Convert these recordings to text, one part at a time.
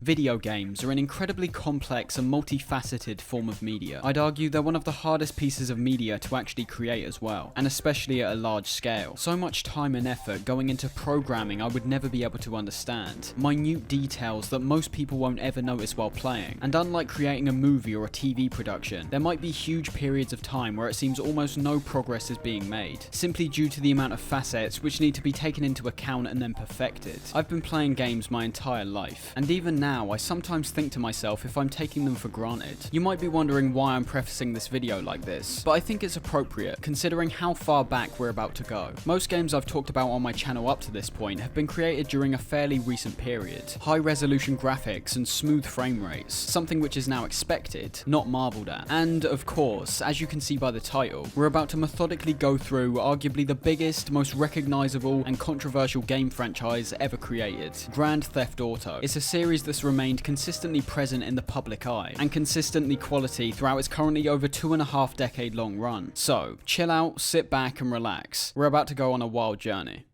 Video games are an incredibly complex and multifaceted form of media. I'd argue they're one of the hardest pieces of media to actually create as well, and especially at a large scale. So much time and effort going into programming I would never be able to understand. Minute details that most people won't ever notice while playing. And unlike creating a movie or a TV production, there might be huge periods of time where it seems almost no progress is being made, simply due to the amount of facets which need to be taken into account and then perfected. I've been playing games my entire life, and even now I sometimes think to myself if I'm taking them for granted. You might be wondering why I'm prefacing this video like this, but I think it's appropriate considering how far back we're about to go. Most games I've talked about on my channel up to this point have been created during a fairly recent period. High resolution graphics and smooth frame rates, something which is now expected, not marveled at. And of course, as you can see by the title, we're about to methodically go through arguably the biggest, most recognizable and controversial game franchise ever created, Grand Theft Auto. It's a series that's remained consistently present in the public eye, and consistently quality throughout its currently over 2.5 decade long run. So, chill out, sit back and relax. We're about to go on a wild journey.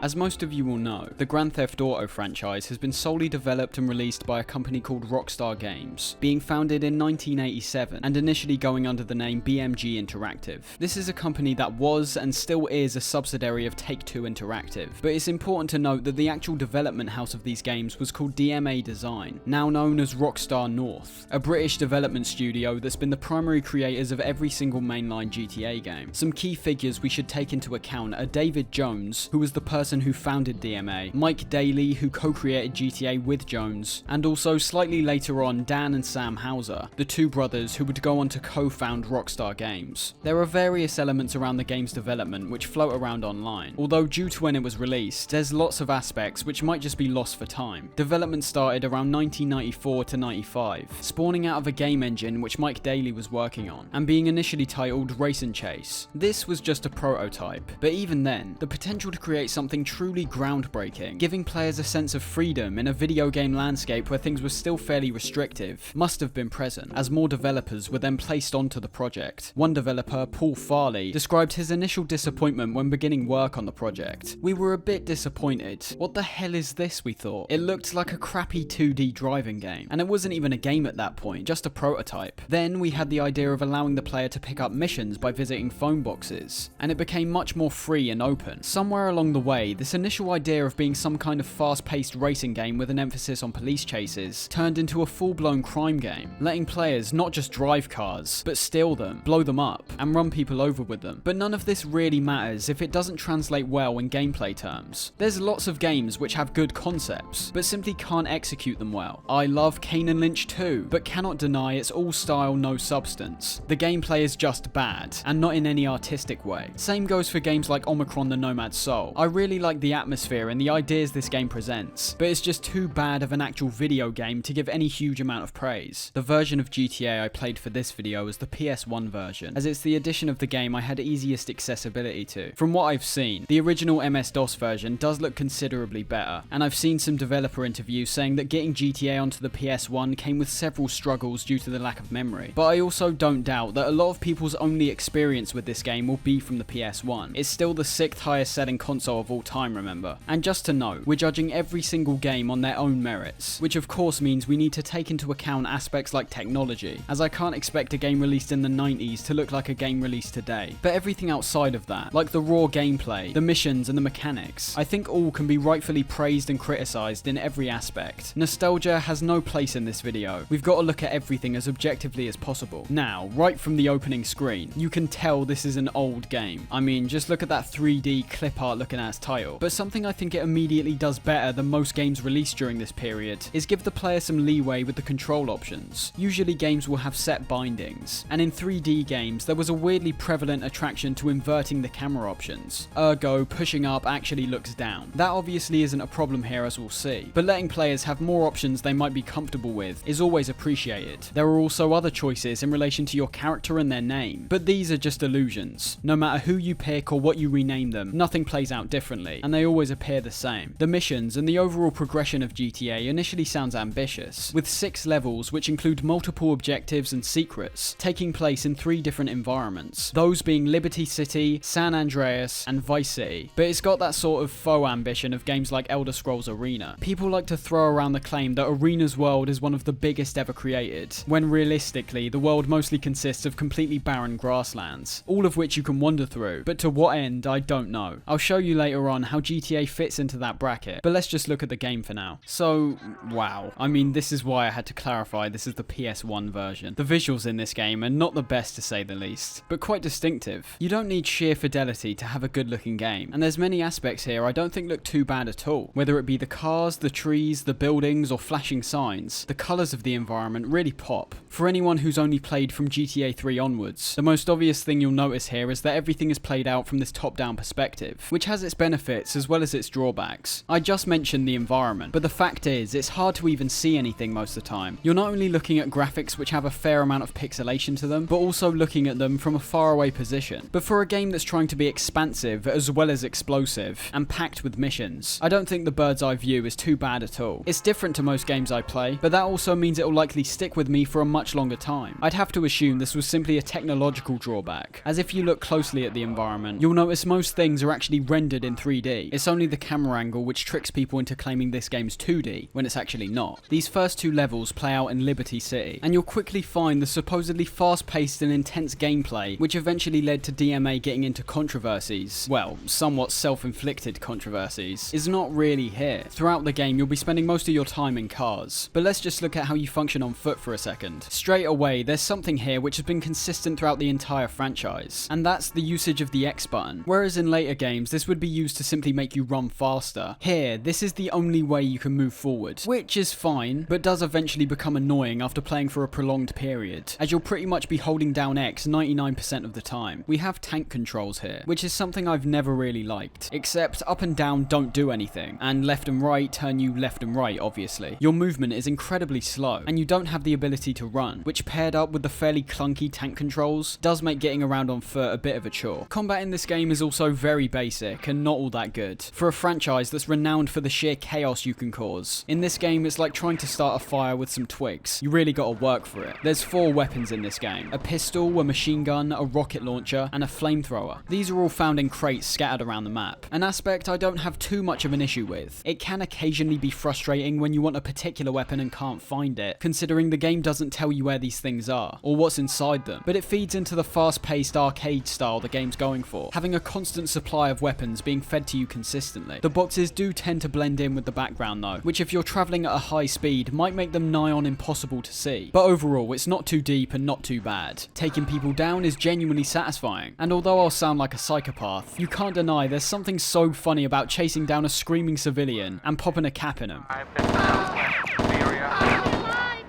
As most of you will know, the Grand Theft Auto franchise has been solely developed and released by a company called Rockstar Games, being founded in 1987 and initially going under the name BMG Interactive. This is a company that was and still is a subsidiary of Take-Two Interactive, but it's important to note that the actual development house of these games was called DMA Design, now known as Rockstar North, a British development studio that's been the primary creators of every single mainline GTA game. Some key figures we should take into account are David Jones, who was the person who founded DMA, Mike Daly, who co-created GTA with Jones, and also slightly later on Dan and Sam Houser, the two brothers who would go on to co-found Rockstar Games. There are various elements around the game's development which float around online, although due to when it was released, there's lots of aspects which might just be lost for time. Development started around 1994 to 95, spawning out of a game engine which Mike Daly was working on, and being initially titled Race and Chase. This was just a prototype, but even then, the potential to create something truly groundbreaking, giving players a sense of freedom in a video game landscape where things were still fairly restrictive, must have been present, as more developers were then placed onto the project. One developer, Paul Farley, described his initial disappointment when beginning work on the project. "We were a bit disappointed. What the hell is this, we thought? It looked like a crappy 2D driving game, and it wasn't even a game at that point, just a prototype. Then we had the idea of allowing the player to pick up missions by visiting phone boxes, and it became much more free and open. Somewhere along the way, this initial idea of being some kind of fast-paced racing game with an emphasis on police chases turned into a full-blown crime game, letting players not just drive cars, but steal them, blow them up, and run people over with them. But none of this really matters if it doesn't translate well in gameplay terms. There's lots of games which have good concepts, but simply can't execute them well. I love Kane and Lynch 2, but cannot deny it's all style, no substance. The gameplay is just bad, and not in any artistic way. Same goes for games like Omicron the Nomad Soul. I really like the atmosphere and the ideas this game presents, but it's just too bad of an actual video game to give any huge amount of praise. The version of GTA I played for this video was the PS1 version, as it's the edition of the game I had easiest accessibility to. From what I've seen, the original MS-DOS version does look considerably better, and I've seen some developer interviews saying that getting GTA onto the PS1 came with several struggles due to the lack of memory. But I also don't doubt that a lot of people's only experience with this game will be from the PS1. It's still the 6th highest selling console of all time, remember? And just to note, we're judging every single game on their own merits, which of course means we need to take into account aspects like technology, as I can't expect a game released in the 90s to look like a game released today. But everything outside of that, like the raw gameplay, the missions and the mechanics, I think all can be rightfully praised and criticised in every aspect. Nostalgia has no place in this video. We've got to look at everything as objectively as possible. Now, right from the opening screen, you can tell this is an old game. I mean, just look at that 3D clip art looking at its title. But something I think it immediately does better than most games released during this period is give the player some leeway with the control options. Usually games will have set bindings, and in 3D games there was a weirdly prevalent attraction to inverting the camera options. Ergo, pushing up actually looks down. That obviously isn't a problem here, as we'll see, but letting players have more options they might be comfortable with is always appreciated. There are also other choices in relation to your character and their name, but these are just illusions. No matter who you pick or what you rename them, nothing plays out differently. consistently, and they always appear the same. The missions and the overall progression of GTA initially sounds ambitious, with 6 levels which include multiple objectives and secrets, taking place in 3 different environments, those being Liberty City, San Andreas, and Vice City. But it's got that sort of faux ambition of games like Elder Scrolls Arena. People like to throw around the claim that Arena's world is one of the biggest ever created, when realistically the world mostly consists of completely barren grasslands, all of which you can wander through, but to what end I don't know. I'll show you later on how GTA fits into that bracket, but let's just look at the game for now. So, wow. I mean, this is why I had to clarify this is the PS1 version. The visuals in this game are not the best to say the least, but quite distinctive. You don't need sheer fidelity to have a good looking game, and there's many aspects here I don't think look too bad at all. Whether it be the cars, the trees, the buildings, or flashing signs, the colours of the environment really pop. For anyone who's only played from GTA 3 onwards, the most obvious thing you'll notice here is that everything is played out from this top-down perspective, which has its benefits as well as its drawbacks. I just mentioned the environment, but the fact is, it's hard to even see anything most of the time. You're not only looking at graphics which have a fair amount of pixelation to them, but also looking at them from a faraway position. But for a game that's trying to be expansive as well as explosive, and packed with missions, I don't think the bird's eye view is too bad at all. It's different to most games I play, but that also means it'll likely stick with me for a much longer time. I'd have to assume this was simply a technological drawback, as if you look closely at the environment, you'll notice most things are actually rendered in 3D. It's only the camera angle which tricks people into claiming this game's 2D, when it's actually not. These first 2 levels play out in Liberty City, and you'll quickly find the supposedly fast-paced and intense gameplay, which eventually led to DMA getting into controversies, well, somewhat self-inflicted controversies, is not really here. Throughout the game, you'll be spending most of your time in cars, but let's just look at how you function on foot for a second. Straight away, there's something here which has been consistent throughout the entire franchise, and that's the usage of the X button. Whereas in later games, this would be used to simply make you run faster. Here, this is the only way you can move forward, which is fine, but does eventually become annoying after playing for a prolonged period, as you'll pretty much be holding down X 99% of the time. We have tank controls here, which is something I've never really liked, except up and down don't do anything, and left and right turn you left and right, obviously. Your movement is incredibly slow, and you don't have the ability to run, which paired up with the fairly clunky tank controls, does make getting around on foot a bit of a chore. Combat in this game is also very basic, and not all that good, for a franchise that's renowned for the sheer chaos you can cause. In this game, it's like trying to start a fire with some twigs. You really gotta work for it. There's 4 weapons in this game: a pistol, a machine gun, a rocket launcher, and a flamethrower. These are all found in crates scattered around the map, an aspect I don't have too much of an issue with. It can occasionally be frustrating when you want a particular weapon and can't find it, considering the game doesn't tell you where these things are, or what's inside them, but it feeds into the fast-paced arcade style the game's going for, having a constant supply of weapons being fed to you consistently. The boxes do tend to blend in with the background though, which if you're travelling at a high speed might make them nigh on impossible to see, but overall it's not too deep and not too bad. Taking people down is genuinely satisfying, and although I'll sound like a psychopath, you can't deny there's something so funny about chasing down a screaming civilian and popping a cap in him.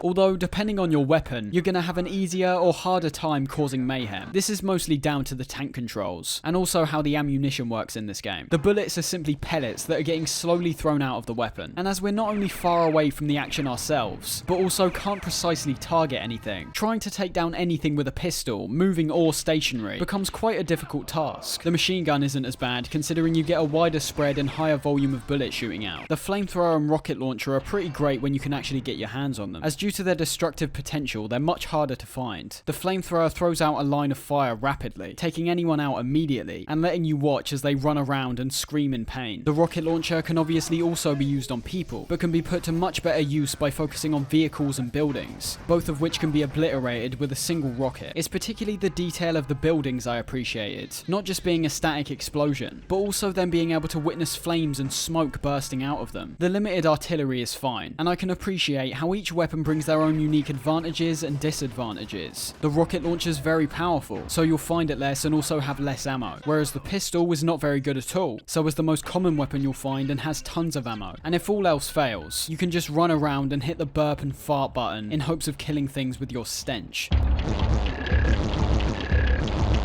Although, depending on your weapon, you're gonna have an easier or harder time causing mayhem. This is mostly down to the tank controls, and also how the ammunition works in this game. The bullets are simply pellets that are getting slowly thrown out of the weapon, and as we're not only far away from the action ourselves, but also can't precisely target anything, trying to take down anything with a pistol, moving or stationary, becomes quite a difficult task. The machine gun isn't as bad, considering you get a wider spread and higher volume of bullets shooting out. The flamethrower and rocket launcher are pretty great when you can actually get your hands on them, as due to their destructive potential, they're much harder to find. The flamethrower throws out a line of fire rapidly, taking anyone out immediately, and letting you watch as they run around and scream in pain. The rocket launcher can obviously also be used on people, but can be put to much better use by focusing on vehicles and buildings, both of which can be obliterated with a single rocket. It's particularly the detail of the buildings I appreciated, not just being a static explosion, but also them being able to witness flames and smoke bursting out of them. The limited artillery is fine, and I can appreciate how each weapon brings their own unique advantages and disadvantages. The rocket launcher is very powerful, so you'll find it less and also have less ammo, whereas the pistol is not very good at all, so is the most common weapon you'll find and has tons of ammo. And if all else fails, you can just run around and hit the burp and fart button in hopes of killing things with your stench.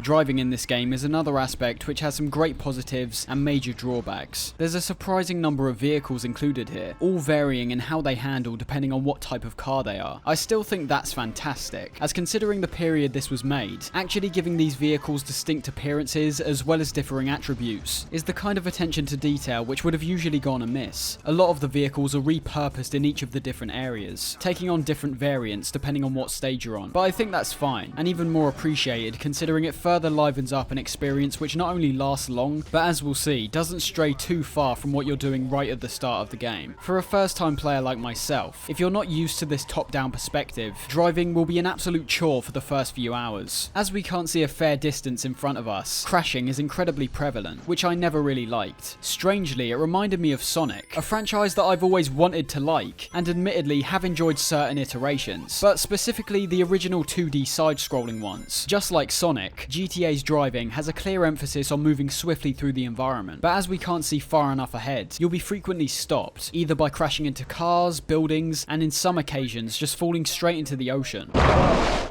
Driving in this game is another aspect which has some great positives and major drawbacks. There's a surprising number of vehicles included here, all varying in how they handle depending on what type of car they are. I still think that's fantastic, as considering the period this was made, actually giving these vehicles distinct appearances as well as differing attributes is the kind of attention to detail which would have usually gone amiss. A lot of the vehicles are repurposed in each of the different areas, taking on different variants depending on what stage you're on, but I think that's fine, and even more appreciated considering it further livens up an experience which not only lasts long, but as we'll see, doesn't stray too far from what you're doing right at the start of the game. For a first time player like myself, if you're not used to this top-down perspective, driving will be an absolute chore for the first few hours. As we can't see a fair distance in front of us, crashing is incredibly prevalent, which I never really liked. Strangely, it reminded me of Sonic, a franchise that I've always wanted to like, and admittedly have enjoyed certain iterations, but specifically the original 2D side-scrolling ones. Just like Sonic, GTA's driving has a clear emphasis on moving swiftly through the environment, but as we can't see far enough ahead, you'll be frequently stopped, either by crashing into cars, buildings, and in some occasions just falling straight into the ocean.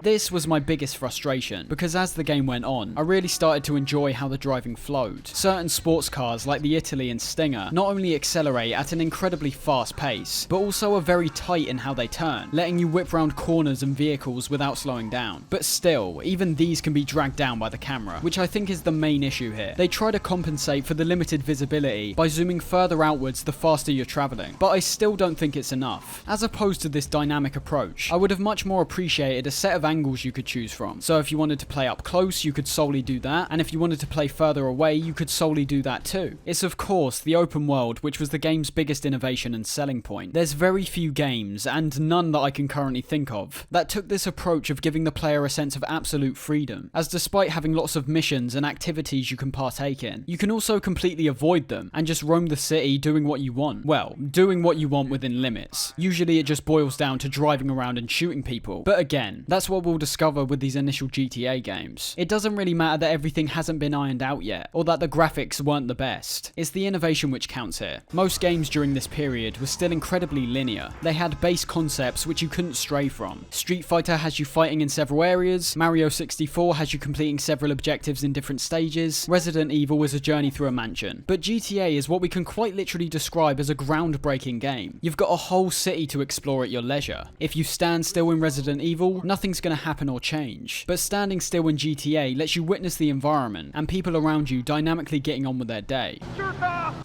This was my biggest frustration, because as the game went on, I really started to enjoy how the driving flowed. Certain sports cars like the Italy and Stinger not only accelerate at an incredibly fast pace, but also are very tight in how they turn, letting you whip round corners and vehicles without slowing down. But still, even these can be dragged down by the camera, which I think is the main issue here. They try to compensate for the limited visibility by zooming further outwards the faster you're travelling, but I still don't think it's enough. As opposed to this dynamic approach, I would have much more appreciated a set of angles you could choose from. So if you wanted to play up close, you could solely do that, and if you wanted to play further away, you could solely do that too. It's of course the open world which was the game's biggest innovation and selling point. There's very few games, and none that I can currently think of, that took this approach of giving the player a sense of absolute freedom, as despite having lots of missions and activities you can partake in, you can also completely avoid them and just roam the city doing what you want. Well, doing what you want within limits. Usually it just boils down to driving around and shooting people, but again, that's what we'll discover with these initial GTA games. It doesn't really matter that everything hasn't been ironed out yet, or that the graphics weren't the best. It's the innovation which counts here. Most games during this period were still incredibly linear. They had base concepts which you couldn't stray from. Street Fighter has you fighting in several areas, Mario 64 has you completing several objectives in different stages, Resident Evil is a journey through a mansion. But GTA is what we can quite literally describe as a groundbreaking game. You've got a whole city to explore at your leisure. If you stand still in Resident Evil, nothing's going to happen or change. But standing still in GTA lets you witness the environment and people around you dynamically getting on with their day.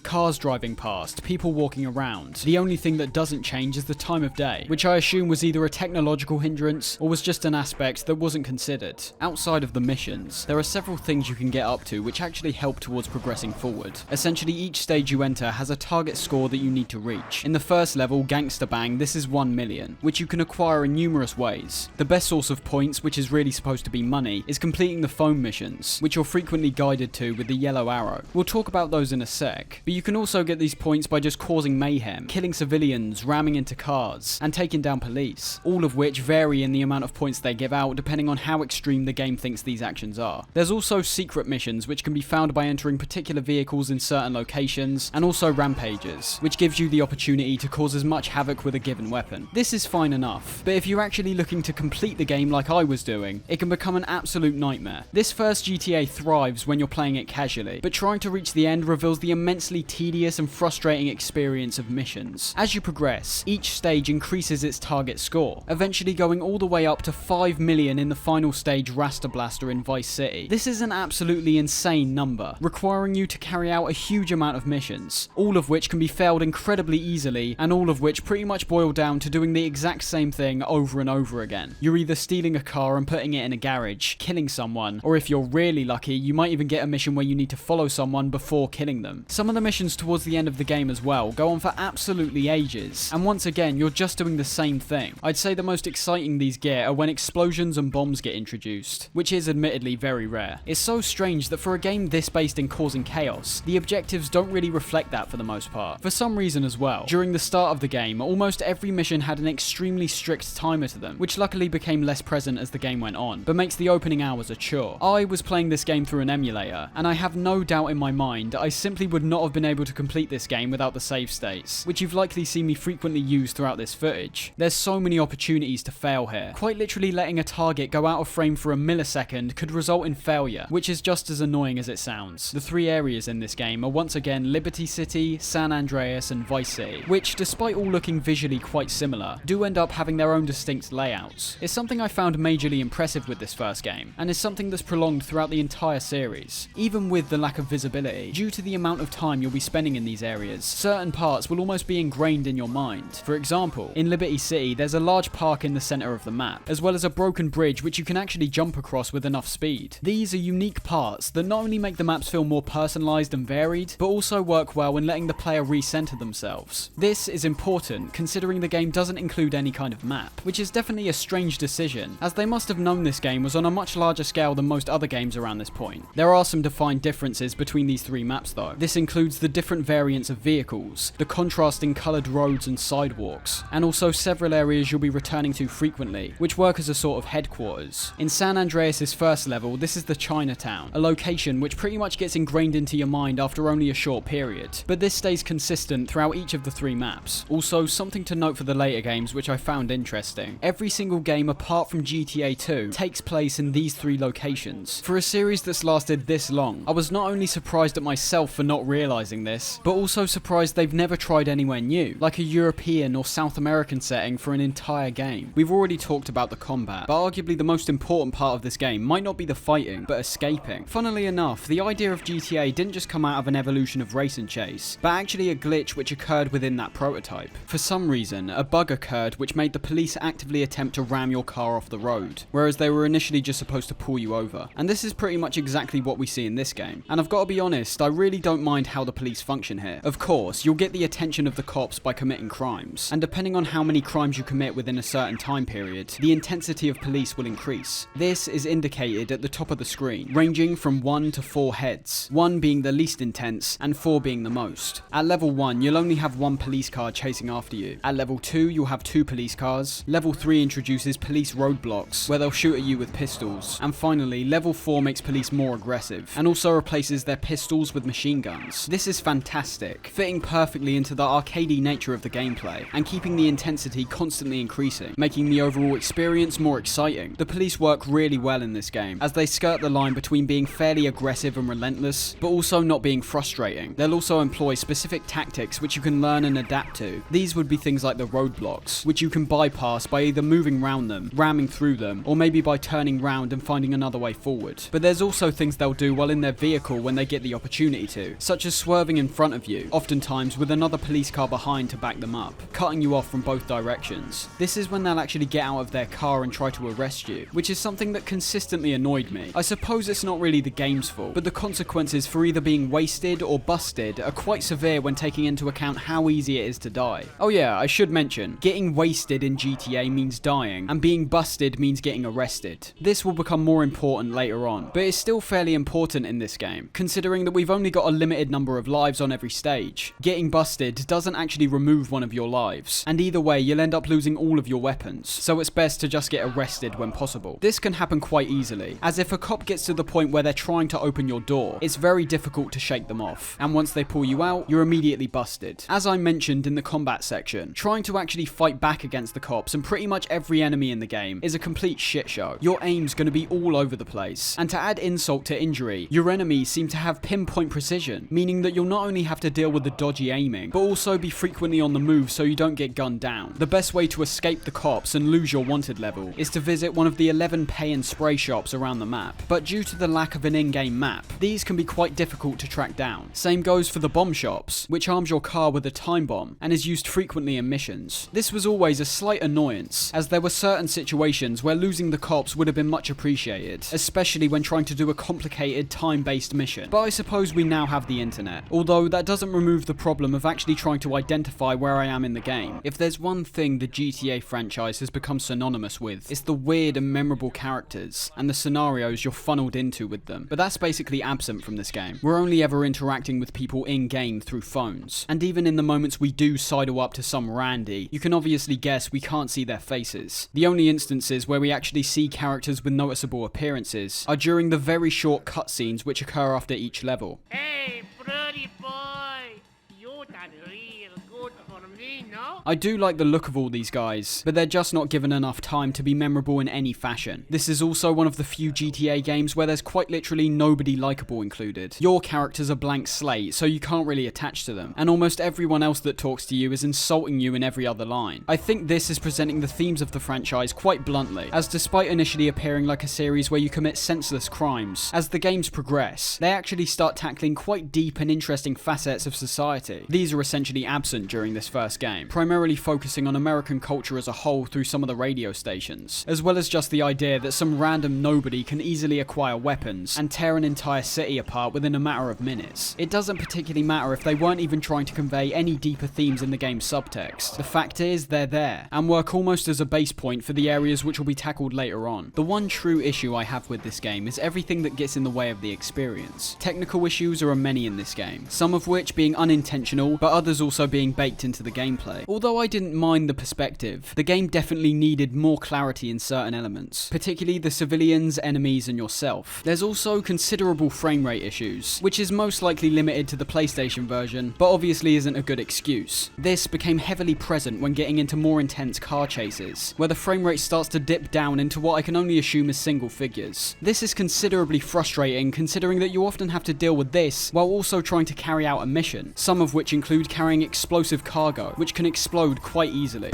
Cars driving past, people walking around. The only thing that doesn't change is the time of day, which I assume was either a technological hindrance or was just an aspect that wasn't considered. Outside of the missions, there are several things you can get up to which actually help towards progressing forward. Essentially, each stage you enter has a target score that you need to reach. In the first level, Gangsta Bang, this is 1 million, which you can acquire in numerous ways. The best source of points, which is really supposed to be money, is completing the phone missions, which you're frequently guided to with the yellow arrow. We'll talk about those in a sec, but you can also get these points by just causing mayhem, killing civilians, ramming into cars, and taking down police, all of which vary in the amount of points they give out depending on how extreme the game thinks these actions are. There's also secret missions which can be found by entering particular vehicles in certain locations, and also rampages, which gives you the opportunity to cause as much havoc with a given weapon. This is fine enough, but if you're actually looking to complete the game like I was doing, it can become an absolute nightmare. This first GTA thrives when you're playing it casually, but trying to reach the end reveals the immensely tedious and frustrating experience of missions. As you progress, each stage increases its target score, eventually going all the way up to 5 million in the final stage Rasta Blaster in Vice City. This is an absolutely insane number, requiring you to carry out a huge amount of missions, all of which can be failed incredibly easily, and all of which pretty much boil down to doing the exact same thing over and over again. You're either stealing a car and putting it in a garage, killing someone, or if you're really lucky, you might even get a mission where you need to follow someone before killing them. Some of the missions towards the end of the game as well go on for absolutely ages, and once again, you're just doing the same thing. I'd say the most exciting these get are when explosions and bombs get introduced, which is admittedly very rare. It's so strange that for a game this based in causing chaos, the objectives don't really reflect that for the most part. For some reason as well, during the start of the game, almost every mission had an extremely strict timer to them, which luckily became less less present as the game went on, but makes the opening hours a chore. I was playing this game through an emulator, and I have no doubt in my mind I simply would not have been able to complete this game without the save states, which you've likely seen me frequently use throughout this footage. There's so many opportunities to fail here. Quite literally letting a target go out of frame for a millisecond could result in failure, which is just as annoying as it sounds. The three areas in this game are once again Liberty City, San Andreas, and Vice City, which, despite all looking visually quite similar, do end up having their own distinct layouts. It's something I found majorly impressive with this first game, and is something that's prolonged throughout the entire series. Even with the lack of visibility, due to the amount of time you'll be spending in these areas, certain parts will almost be ingrained in your mind. For example, in Liberty City, there's a large park in the center of the map, as well as a broken bridge which you can actually jump across with enough speed. These are unique parts that not only make the maps feel more personalized and varied, but also work well in letting the player recenter themselves. This is important considering the game doesn't include any kind of map, which is definitely a strange decision, as they must have known this game was on a much larger scale than most other games around this point. There are some defined differences between these three maps though. This includes the different variants of vehicles, the contrasting coloured roads and sidewalks, and also several areas you'll be returning to frequently, which work as a sort of headquarters. In San Andreas' first level, this is the Chinatown, a location which pretty much gets ingrained into your mind after only a short period, but this stays consistent throughout each of the three maps. Also, something to note for the later games which I found interesting. Every single game apart from GTA 2 takes place in these three locations. For a series that's lasted this long, I was not only surprised at myself for not realising this, but also surprised they've never tried anywhere new, like a European or South American setting for an entire game. We've already talked about the combat, but arguably the most important part of this game might not be the fighting, but escaping. Funnily enough, the idea of GTA didn't just come out of an evolution of race and chase, but actually a glitch which occurred within that prototype. For some reason, a bug occurred which made the police actively attempt to ram your car off the road, whereas they were initially just supposed to pull you over. And this is pretty much exactly what we see in this game. And I've got to be honest, I really don't mind how the police function here. Of course, you'll get the attention of the cops by committing crimes, and depending on how many crimes you commit within a certain time period, the intensity of police will increase. This is indicated at the top of the screen, ranging from 1 to 4 heads, 1 being the least intense and 4 being the most. At level 1, you'll only have 1 police car chasing after you. At level 2, you'll have 2 police cars. Level 3 introduces police roadblocks, where they'll shoot at you with pistols. And finally, level 4 makes police more aggressive, and also replaces their pistols with machine guns. This is fantastic, fitting perfectly into the arcadey nature of the gameplay, and keeping the intensity constantly increasing, making the overall experience more exciting. The police work really well in this game, as they skirt the line between being fairly aggressive and relentless, but also not being frustrating. They'll also employ specific tactics which you can learn and adapt to. These would be things like the roadblocks, which you can bypass by either moving round them, ramming through them, or maybe by turning round and finding another way forward. But there's also things they'll do while in their vehicle when they get the opportunity to, such as swerving in front of you, oftentimes with another police car behind to back them up, cutting you off from both directions. This is when they'll actually get out of their car and try to arrest you, which is something that consistently annoyed me. I suppose it's not really the game's fault, but the consequences for either being wasted or busted are quite severe when taking into account how easy it is to die. Oh yeah, I should mention, getting wasted in GTA means dying, and being busted means getting arrested. This will become more important later on, but it's still fairly important in this game, considering that we've only got a limited number of lives on every stage. Getting busted doesn't actually remove one of your lives, and either way you'll end up losing all of your weapons, so it's best to just get arrested when possible. This can happen quite easily, as if a cop gets to the point where they're trying to open your door, it's very difficult to shake them off, and once they pull you out, you're immediately busted. As I mentioned in the combat section, trying to actually fight back against the cops and pretty much every enemy in the game is a complete shit show. Your aim's going to be all over the place, and to add insult to injury, your enemies seem to have pinpoint precision, meaning that you'll not only have to deal with the dodgy aiming, but also be frequently on the move so you don't get gunned down. The best way to escape the cops and lose your wanted level is to visit one of the 11 pay and spray shops around the map, but due to the lack of an in-game map, these can be quite difficult to track down. Same goes for the bomb shops, which arms your car with a time bomb and is used frequently in missions. This was always a slight annoyance, as there were certain situations where losing the cops would have been much appreciated, especially when trying to do a complicated time-based mission. But I suppose we now have the internet, although that doesn't remove the problem of actually trying to identify where I am in the game. If there's one thing the GTA franchise has become synonymous with, it's the weird and memorable characters and the scenarios you're funneled into with them. But that's basically absent from this game. We're only ever interacting with people in-game through phones, and even in the moments we do sidle up to some randy, you can obviously guess we can't see their faces. The only instance instances where we actually see characters with noticeable appearances are during the very short cutscenes which occur after each level. Hey, pretty boy, you done real good for me, no? I do like the look of all these guys, but they're just not given enough time to be memorable in any fashion. This is also one of the few GTA games where there's quite literally nobody likable included. Your character's a blank slate, so you can't really attach to them, and almost everyone else that talks to you is insulting you in every other line. I think this is presenting the themes of the franchise quite bluntly, as despite initially appearing like a series where you commit senseless crimes, as the games progress, they actually start tackling quite deep and interesting facets of society. These are essentially absent during this first game, primarily focusing on American culture as a whole through some of the radio stations, as well as just the idea that some random nobody can easily acquire weapons and tear an entire city apart within a matter of minutes. It doesn't particularly matter if they weren't even trying to convey any deeper themes in the game's subtext. The fact is, they're there, and work almost as a base point for the areas which will be tackled later on. The one true issue I have with this game is everything that gets in the way of the experience. Technical issues are many in this game, some of which being unintentional, but others also being baked into the gameplay. Although I didn't mind the perspective, the game definitely needed more clarity in certain elements, particularly the civilians, enemies, and yourself. There's also considerable frame rate issues, which is most likely limited to the PlayStation version, but obviously isn't a good excuse. This became heavily present when getting into more intense car chases, where the frame rate starts to dip down into what I can only assume is single figures. This is considerably frustrating considering that you often have to deal with this while also trying to carry out a mission, some of which include carrying explosive cargo, which can explode quite easily.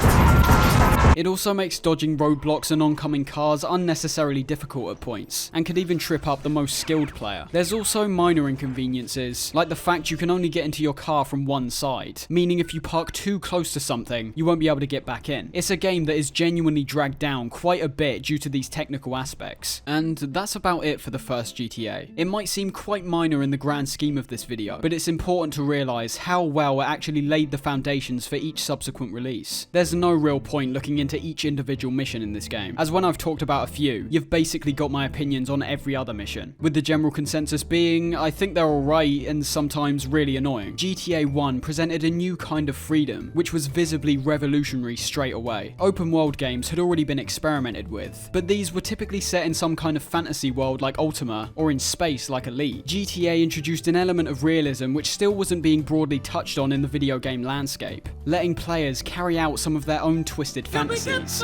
It also makes dodging roadblocks and oncoming cars unnecessarily difficult at points, and could even trip up the most skilled player. There's also minor inconveniences, like the fact you can only get into your car from one side, meaning if you park too close to something, you won't be able to get back in. It's a game that is genuinely dragged down quite a bit due to these technical aspects. And that's about it for the first GTA. It might seem quite minor in the grand scheme of this video, but it's important to realise how well it actually laid the foundations for each subsequent release. There's no real point looking into each individual mission in this game, as when I've talked about a few, you've basically got my opinions on every other mission, with the general consensus being, I think they're alright and sometimes really annoying. GTA 1 presented a new kind of freedom, which was visibly revolutionary straight away. Open world games had already been experimented with, but these were typically set in some kind of fantasy world like Ultima, or in space like Elite. GTA introduced an element of realism which still wasn't being broadly touched on in the video game landscape, letting players carry out some of their own twisted fantasies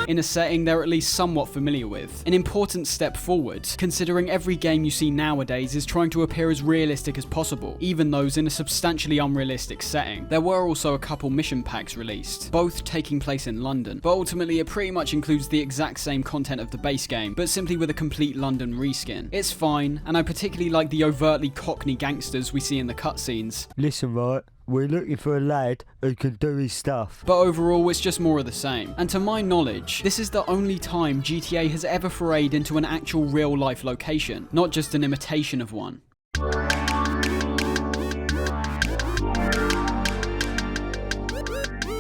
in a setting they're at least somewhat familiar with. An important step forward, considering every game you see nowadays is trying to appear as realistic as possible, even those in a substantially unrealistic setting. There were also a couple mission packs released, both taking place in London, but ultimately it pretty much includes the exact same content of the base game, but simply with a complete London reskin. It's fine, and I particularly like the overtly cockney gangsters we see in the cutscenes. Listen, right, we're looking for a lad who can do his stuff. But overall, it's just more of the same. And to my knowledge, this is the only time GTA has ever forayed into an actual real-life location, not just an imitation of one.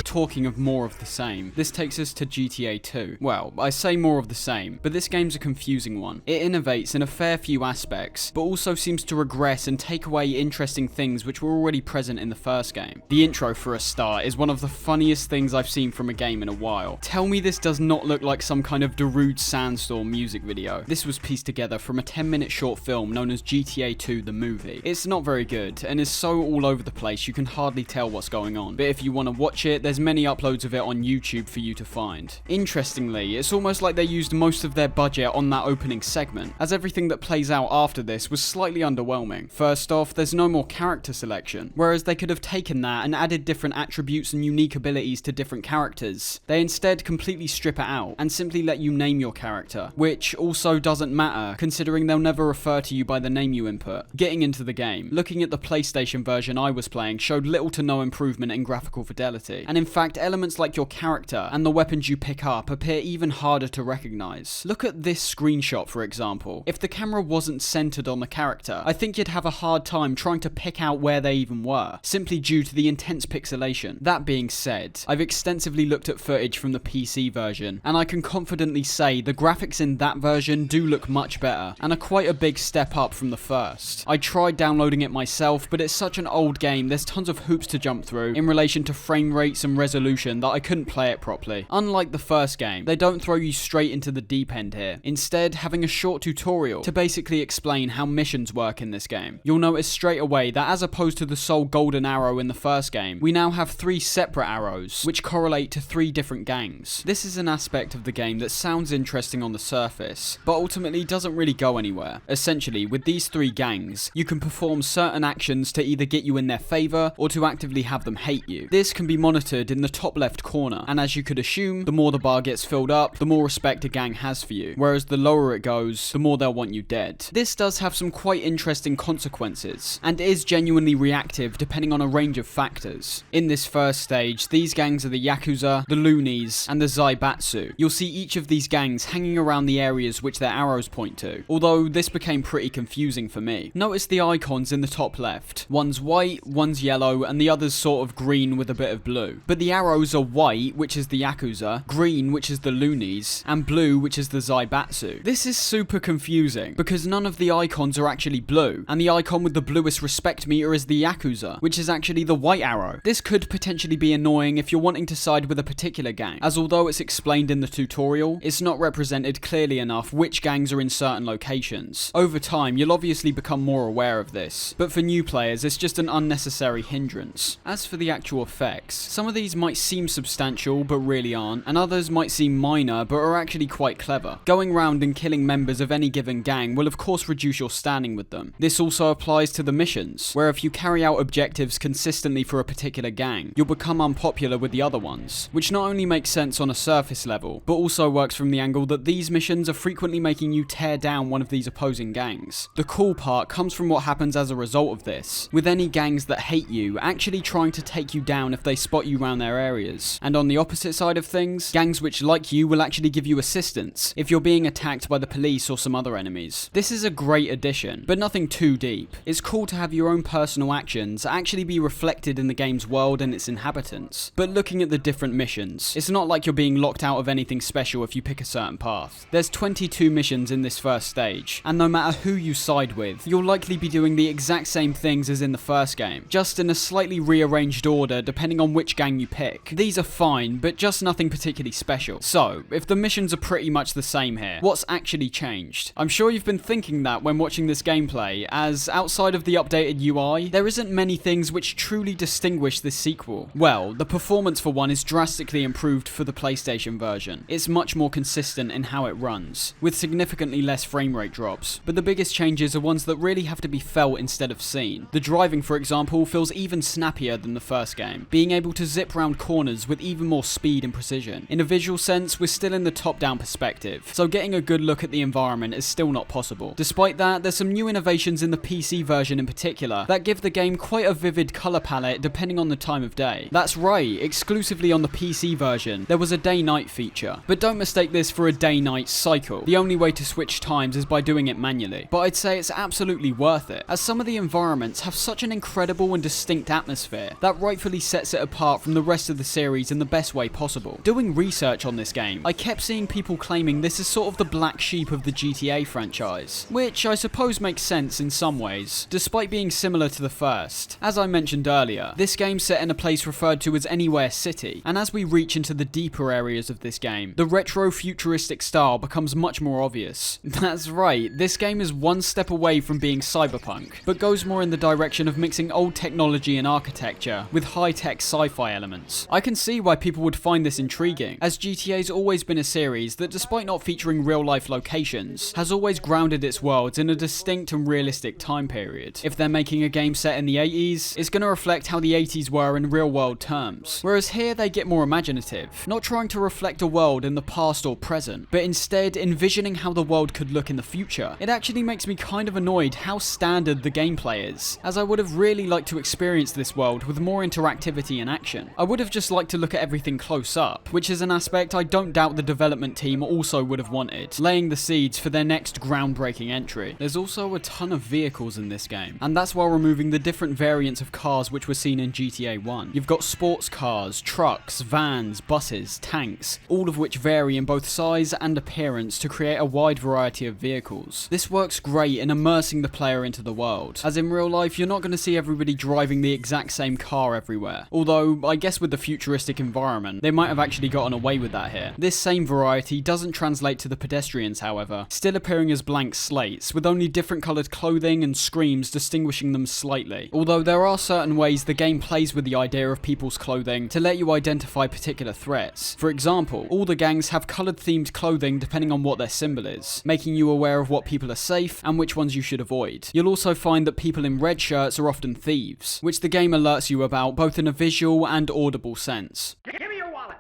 Talking of more of the same, this takes us to GTA 2. Well, I say more of the same, but this game's a confusing one. It innovates in a fair few aspects, but also seems to regress and take away interesting things which were already present in the first game. The intro, for a start, is one of the funniest things I've seen from a game in a while. Tell me this does not look like some kind of Darude Sandstorm music video. This was pieced together from a 10-minute short film known as GTA 2 the movie. It's not very good, and is so all over the place you can hardly tell what's going on, but if you want to watch it, there's many uploads of it on YouTube for you to find. Interestingly, it's almost like they used most of their budget on that opening segment, as everything that plays out after this was slightly underwhelming. First off, there's no more character selection, whereas they could have taken that and added different attributes and unique abilities to different characters. They instead completely strip it out, and simply let you name your character, which also doesn't matter, considering they'll never refer to you by the name you input. Getting into the game, looking at the PlayStation version I was playing showed little to no improvement in graphical fidelity, and in fact elements like your character and the weapons you pick up appear even harder to recognize. Look at this screenshot, for example. If the camera wasn't centered on the character, I think you'd have a hard time trying to pick out where they even were, simply due to the intense pixelation. That being said, I've extensively looked at footage from the PC version, and I can confidently say the graphics in that version do look much better, and are quite a big step up from the first. I tried downloading it myself, but it's such an old game, there's tons of hoops to jump through in relation to frame rates and resolution that I couldn't play it properly. Unlike the first game, they don't throw you straight into the deep end here, instead having a short tutorial to basically explain how missions work in this game. You'll notice straight away that as opposed to the sole golden arrow in the first game, we now have 3 separate arrows, which correlate to 3 different gangs. This is an aspect of the game that sounds interesting on the surface, but ultimately doesn't really go anywhere. Essentially, with these 3 gangs, you can perform certain actions to either get you in their favour or to actively have them hate you. This can be monitored in the top left corner, and as you could assume, the more the bar gets filled up, the more respect a gang has for you, whereas the lower it goes, the more they'll want you dead. This does have some quite interesting consequences, and is genuinely reactive depending on a range of factors. In this first stage, these gangs are the Yakuza, the Loonies, and the Zaibatsu. You'll see each of these gangs hanging around the areas which their arrows point to, although this became pretty confusing for me. Notice the icons in the top left. One's white, one's yellow, and the other's sort of green with a bit of blue. But the arrows are white, which is the Yakuza, green, which is the Loonies, and blue, which is the Zaibatsu. This is super confusing, because none of the icons are actually blue, and the icon with the bluest respect meter is the Yakuza, which is actually the white arrow. This could potentially be annoying if you're wanting to side with a particular gang, as although it's explained in the tutorial, it's not represented clearly enough which gangs are in certain locations. Over time, you'll obviously become more aware of this, but for new players, it's just an unnecessary hindrance. As for the actual effects, some of these might seem substantial, but really aren't, and others might seem minor, but are actually quite clever. Going round and killing members of any given gang will of course reduce your standing with them. This also applies to the missions, where if you carry out objectives consistently for a particular gang, you'll become unpopular with the other ones, which not only makes sense on a surface level, but also works from the angle that these missions are frequently making you tear down one of these opposing gangs. The cool part comes from what happens as a result of this, with any gangs that hate you actually trying to take you down if they spot you around their areas. And on the opposite side of things, gangs which like you will actually give you assistance if you're being attacked by the police or some other enemies. This is a great addition, but nothing too deep. It's cool to have your own personal actions actually be reflected in the game's world and its inhabitants. But looking at the different missions, it's not like you're being locked out of anything special if you pick a certain path. There's 22 missions in this first stage, and no matter who you side with, you'll likely be doing the exact same things as in the first game, just in a slightly rearranged order depending on which gang you pick. These are fine, but just nothing particularly special. So, if the missions are pretty much the same here, what's actually changed? I'm sure you've been thinking that when watching this gameplay, as outside of the updated UI, there isn't many things which truly distinguish this sequel. Well, the performance for one is drastically improved for the PlayStation version. It's much more consistent in how it runs, with significantly less frame rate drops, but the biggest changes are ones that really have to be felt instead of seen. The driving, for example, feels even snappier than the first game, being able to zip round corners with even more speed and precision. In a visual sense, we're still in the top-down perspective, so getting a good look at the environment is still not possible. Despite that, there's some new innovations in the PC version in particular that give the game quite a vivid colour palette depending on the time of day. That's right, exclusively on the PC version, there was a day-night feature. But don't mistake this for a day-night cycle. The only way to switch times is by doing it manually. But I'd say it's absolutely worth it, as some of the environments have such an incredible and distinct atmosphere that rightfully sets it apart from the rest of the series in the best way possible. Doing research on this game, I kept seeing people claiming this is sort of the black sheep of the GTA franchise, which I suppose makes sense in some ways, despite being similar to the first. As I mentioned earlier, this game's set in a place referred to as Anywhere City, and as we reach into the deeper areas of this game, the retro-futuristic style becomes much more obvious. That's right, this game is one step away from being cyberpunk, but goes more in the direction of mixing old technology and architecture with high-tech sci-fi elements. I can see why people would find this intriguing, as GTA's always been a series that, despite not featuring real-life locations, has always grounded its worlds in a distinct and realistic time period. If they're making a game set in the 80s, it's going to reflect how the 80s were in real-world terms, whereas here they get more imaginative, not trying to reflect a world in the past or present, but instead envisioning how the world could look in the future. It actually makes me kind of annoyed how standard the gameplay is, as I would have really liked to experience this world with more interactivity and action. I would have just liked to look at everything close up, which is an aspect I don't doubt the development team also would have wanted, laying the seeds for their next groundbreaking entry. There's also a ton of vehicles in this game, and that's while removing the different variants of cars which were seen in GTA 1. You've got sports cars, trucks, vans, buses, tanks, all of which vary in both size and appearance to create a wide variety of vehicles. This works great in immersing the player into the world, as in real life you're not going to see everybody driving the exact same car everywhere, although I guess guess with the futuristic environment, they might have actually gotten away with that here. This same variety doesn't translate to the pedestrians, however, still appearing as blank slates, with only different coloured clothing and screams distinguishing them slightly. Although there are certain ways the game plays with the idea of people's clothing to let you identify particular threats. For example, all the gangs have coloured themed clothing depending on what their symbol is, making you aware of what people are safe and which ones you should avoid. You'll also find that people in red shirts are often thieves, which the game alerts you about both in a visual and audible sense. Give me your wallet.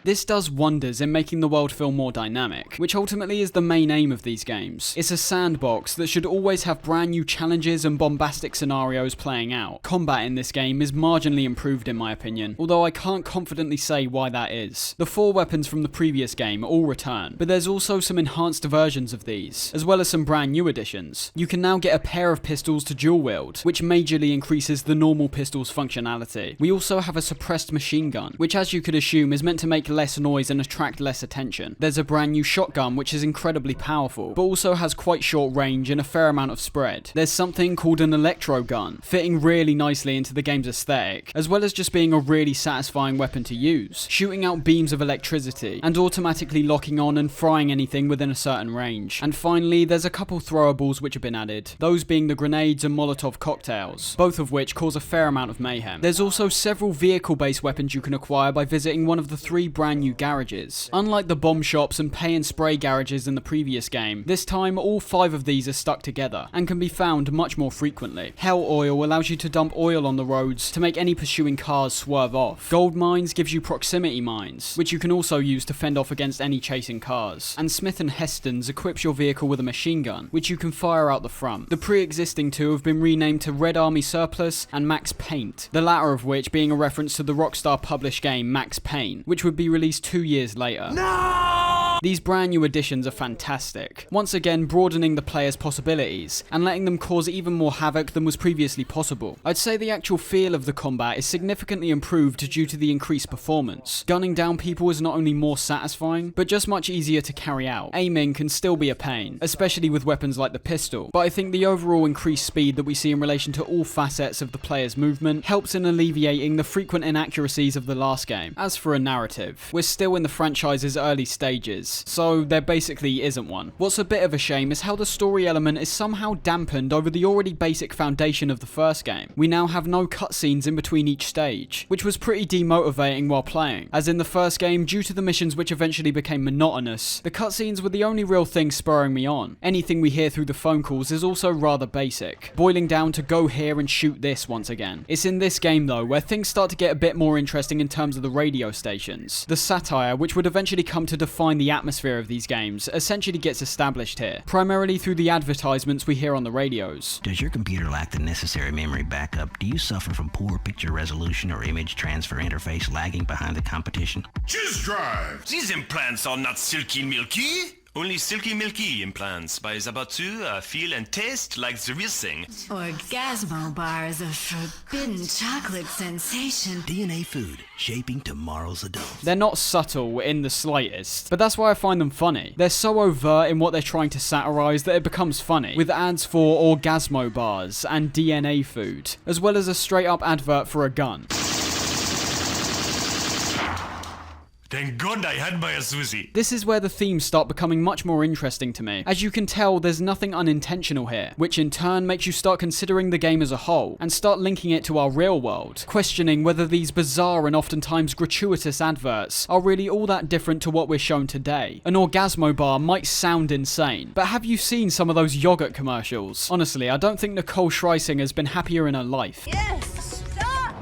This does wonders in making the world feel more dynamic, which ultimately is the main aim of these games. It's a sandbox that should always have brand new challenges and bombastic scenarios playing out. Combat in this game is marginally improved in my opinion, although I can't confidently say why that is. The 4 weapons from the previous game all return, but there's also some enhanced versions of these, as well as some brand new additions. You can now get a pair of pistols to dual wield, which majorly increases the normal pistol's functionality. We also have a suppressed machine gun, which as you could assume is meant to make less noise and attract less attention. There's a brand new shotgun which is incredibly powerful, but also has quite short range and a fair amount of spread. There's something called an electro gun, fitting really nicely into the game's aesthetic, as well as just being a really satisfying weapon to use, shooting out beams of electricity and automatically locking on and frying anything within a certain range. And finally, there's a couple throwables which have been added, those being the grenades and Molotov cocktails, both of which cause a fair amount of mayhem. There's also several vehicle-based weapons you can acquire by visiting one of the 3 brand new garages. Unlike the bomb shops and pay and spray garages in the previous game, this time all 5 of these are stuck together and can be found much more frequently. Hell Oil allows you to dump oil on the roads to make any pursuing cars swerve off. Gold Mines gives you proximity mines, which you can also use to fend off against any chasing cars. And Smith & Heston's equips your vehicle with a machine gun, which you can fire out the front. The pre-existing 2 have been renamed to Red Army Surplus and Max Paint, the latter of which being a reference to the Rockstar published game Max Payne, which would be released 2 years later. No! These brand new additions are fantastic, once again broadening the player's possibilities and letting them cause even more havoc than was previously possible. I'd say the actual feel of the combat is significantly improved due to the increased performance. Gunning down people is not only more satisfying, but just much easier to carry out. Aiming can still be a pain, especially with weapons like the pistol, but I think the overall increased speed that we see in relation to all facets of the player's movement helps in alleviating the frequent inaccuracies of the last game. As for a narrative, we're still in the franchise's early stages, so there basically isn't one. What's a bit of a shame is how the story element is somehow dampened over the already basic foundation of the first game. We now have no cutscenes in between each stage, which was pretty demotivating while playing, as in the first game, due to the missions which eventually became monotonous, the cutscenes were the only real thing spurring me on. Anything we hear through the phone calls is also rather basic, boiling down to go here and shoot this once again. It's in this game though where things start to get a bit more interesting in terms of the radio stations. The satire, which would eventually come to define the atmosphere of these games, essentially gets established here, primarily through the advertisements we hear on the radios. Does your computer lack the necessary memory backup? Do you suffer from poor picture resolution or image transfer interface lagging behind the competition? Choose Drive! These implants are not silky milky. Only silky milky implants by Zabatu feel and taste like the real thing. Orgasmo bars of forbidden chocolate sensation. DNA food, shaping tomorrow's adults. They're not subtle in the slightest, but that's why I find them funny. They're so overt in what they're trying to satirize that it becomes funny, with ads for Orgasmo bars and DNA food, as well as a straight up advert for a gun. Thank God I had my Susie. This is where the themes start becoming much more interesting to me. As you can tell, there's nothing unintentional here, which in turn makes you start considering the game as a whole, and start linking it to our real world, questioning whether these bizarre and oftentimes gratuitous adverts are really all that different to what we're shown today. An Orgasmo bar might sound insane, but have you seen some of those yogurt commercials? Honestly, I don't think Nicole Schreising has been happier in her life. Yes, stop!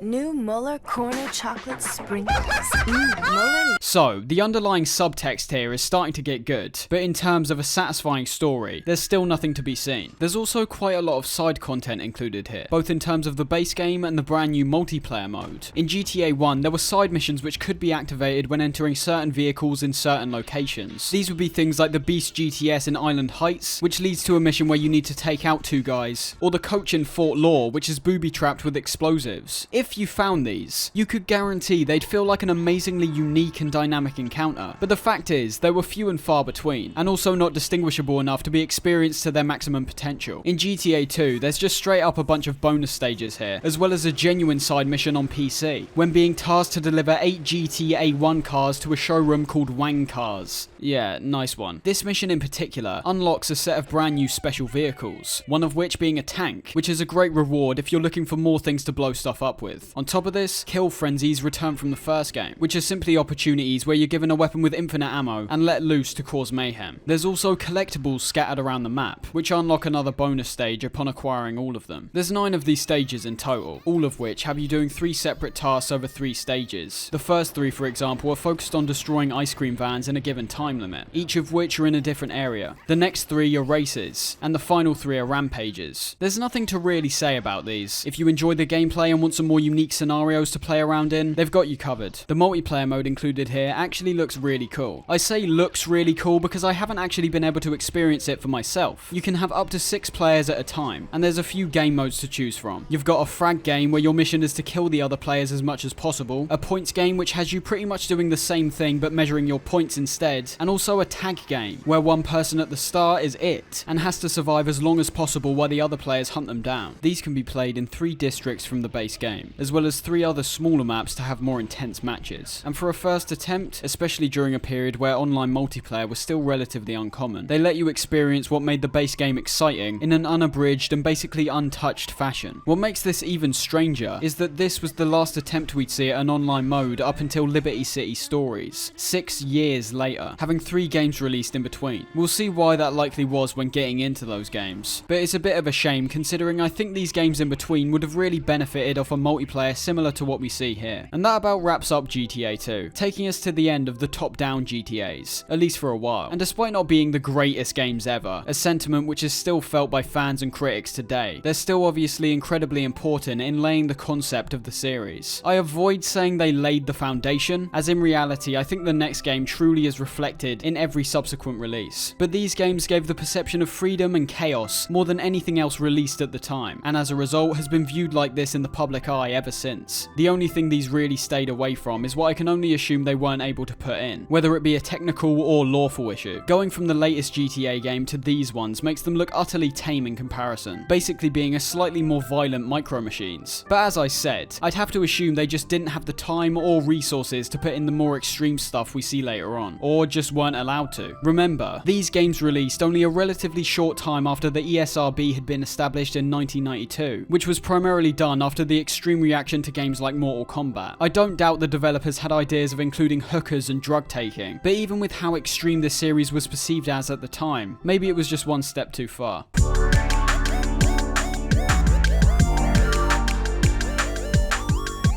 New Muller Corner Chocolate Sprinkles. Muller. So, the underlying subtext here is starting to get good, but in terms of a satisfying story, there's still nothing to be seen. There's also quite a lot of side content included here, both in terms of the base game and the brand new multiplayer mode. In GTA 1, there were side missions which could be activated when entering certain vehicles in certain locations. These would be things like the Beast GTS in Island Heights, which leads to a mission where you need to take out 2 guys, or the coach in Fort Law, which is booby-trapped with explosives. If if you found these, you could guarantee they'd feel like an amazingly unique and dynamic encounter, but the fact is, they were few and far between, and also not distinguishable enough to be experienced to their maximum potential. In GTA 2, there's just straight up a bunch of bonus stages here, as well as a genuine side mission on PC, when being tasked to deliver 8 GTA 1 cars to a showroom called Wang Cars. Yeah, nice one. This mission in particular unlocks a set of brand new special vehicles, one of which being a tank, which is a great reward if you're looking for more things to blow stuff up with. On top of this, kill frenzies return from the first game, which are simply opportunities where you're given a weapon with infinite ammo and let loose to cause mayhem. There's also collectibles scattered around the map, which unlock another bonus stage upon acquiring all of them. There's 9 of these stages in total, all of which have you doing 3 separate tasks over 3 stages. The first 3, for example, are focused on destroying ice cream vans in a given time limit, each of which are in a different area. The next 3 are races, and the final 3 are rampages. There's nothing to really say about these. If you enjoy the gameplay and want some more unique scenarios to play around in, they've got you covered. The multiplayer mode included here actually looks really cool. I say looks really cool because I haven't actually been able to experience it for myself. You can have up to 6 players at a time, and there's a few game modes to choose from. You've got a frag game where your mission is to kill the other players as much as possible, a points game which has you pretty much doing the same thing but measuring your points instead, and also a tag game where one person at the start is it and has to survive as long as possible while the other players hunt them down. These can be played in 3 districts from the base game, as well as 3 other smaller maps to have more intense matches. And for a first attempt, especially during a period where online multiplayer was still relatively uncommon, they let you experience what made the base game exciting in an unabridged and basically untouched fashion. What makes this even stranger is that this was the last attempt we'd see at an online mode up until Liberty City Stories, 6 years later, having 3 games released in between. We'll see why that likely was when getting into those games, but it's a bit of a shame considering I think these games in between would have really benefited off a multiplayer similar to what we see here. And that about wraps up GTA 2, taking us to the end of the top-down GTAs, at least for a while. And despite not being the greatest games ever, a sentiment which is still felt by fans and critics today, they're still obviously incredibly important in laying the concept of the series. I avoid saying they laid the foundation, as in reality I think the next game truly is reflected in every subsequent release. But these games gave the perception of freedom and chaos more than anything else released at the time, and as a result has been viewed like this in the public eye ever since. The only thing these really stayed away from is what I can only assume they weren't able to put in, whether it be a technical or lawful issue. Going from the latest GTA game to these ones makes them look utterly tame in comparison, basically being a slightly more violent micro machines. But as I said, I'd have to assume they just didn't have the time or resources to put in the more extreme stuff we see later on, or just weren't allowed to. Remember, these games released only a relatively short time after the ESRB had been established in 1992, which was primarily done after the extreme reaction to games like Mortal Kombat. I don't doubt the developers had ideas of including hookers and drug taking, but even with how extreme this series was perceived as at the time, maybe it was just one step too far.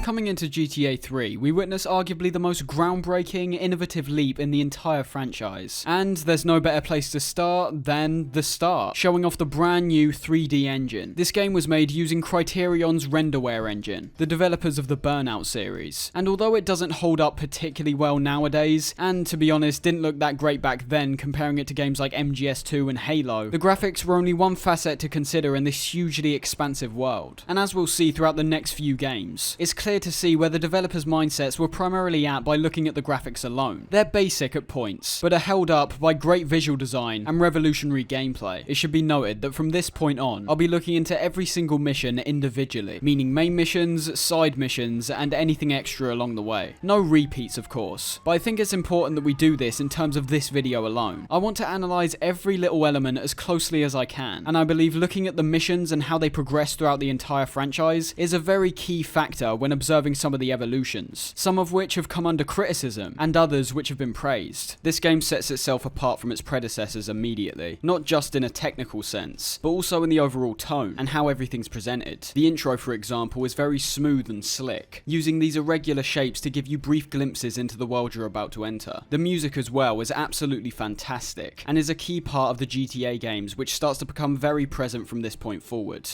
Coming into GTA 3, we witness arguably the most groundbreaking, innovative leap in the entire franchise. And there's no better place to start than the start, showing off the brand new 3D engine. This game was made using Criterion's Renderware engine, the developers of the Burnout series. And although it doesn't hold up particularly well nowadays, and to be honest didn't look that great back then comparing it to games like MGS2 and Halo, the graphics were only one facet to consider in this hugely expansive world. And as we'll see throughout the next few games, it's clear to see where the developers' mindsets were primarily at by looking at the graphics alone. They're basic at points, but are held up by great visual design and revolutionary gameplay. It should be noted that from this point on, I'll be looking into every single mission individually, meaning main missions, side missions, and anything extra along the way. No repeats, of course, but I think it's important that we do this in terms of this video alone. I want to analyze every little element as closely as I can, and I believe looking at the missions and how they progress throughout the entire franchise is a very key factor when observing some of the evolutions, some of which have come under criticism, and others which have been praised. This game sets itself apart from its predecessors immediately, not just in a technical sense, but also in the overall tone and how everything's presented. The intro, for example, is very smooth and slick, using these irregular shapes to give you brief glimpses into the world you're about to enter. The music as well is absolutely fantastic, and is a key part of the GTA games, which starts to become very present from this point forward.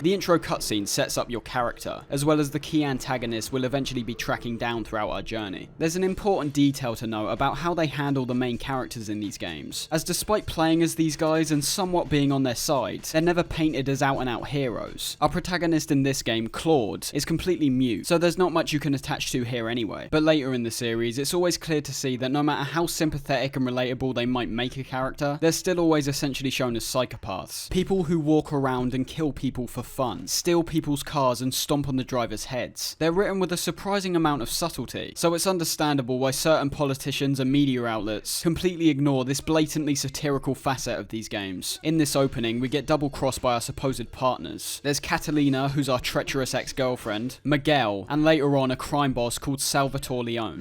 The intro cutscene sets up your character, as well as the key antagonists we'll eventually be tracking down throughout our journey. There's an important detail to note about how they handle the main characters in these games, as despite playing as these guys and somewhat being on their side, they're never painted as out and out heroes. Our protagonist in this game, Claude, is completely mute, so there's not much you can attach to here anyway. But later in the series, it's always clear to see that no matter how sympathetic and relatable they might make a character, they're still always essentially shown as psychopaths. People who walk around and kill people for fun, steal people's cars and stomp on the drivers' heads. They're written with a surprising amount of subtlety, so it's understandable why certain politicians and media outlets completely ignore this blatantly satirical facet of these games. In this opening, we get double-crossed by our supposed partners. There's Catalina, who's our treacherous ex-girlfriend, Miguel, and later on a crime boss called Salvatore Leone.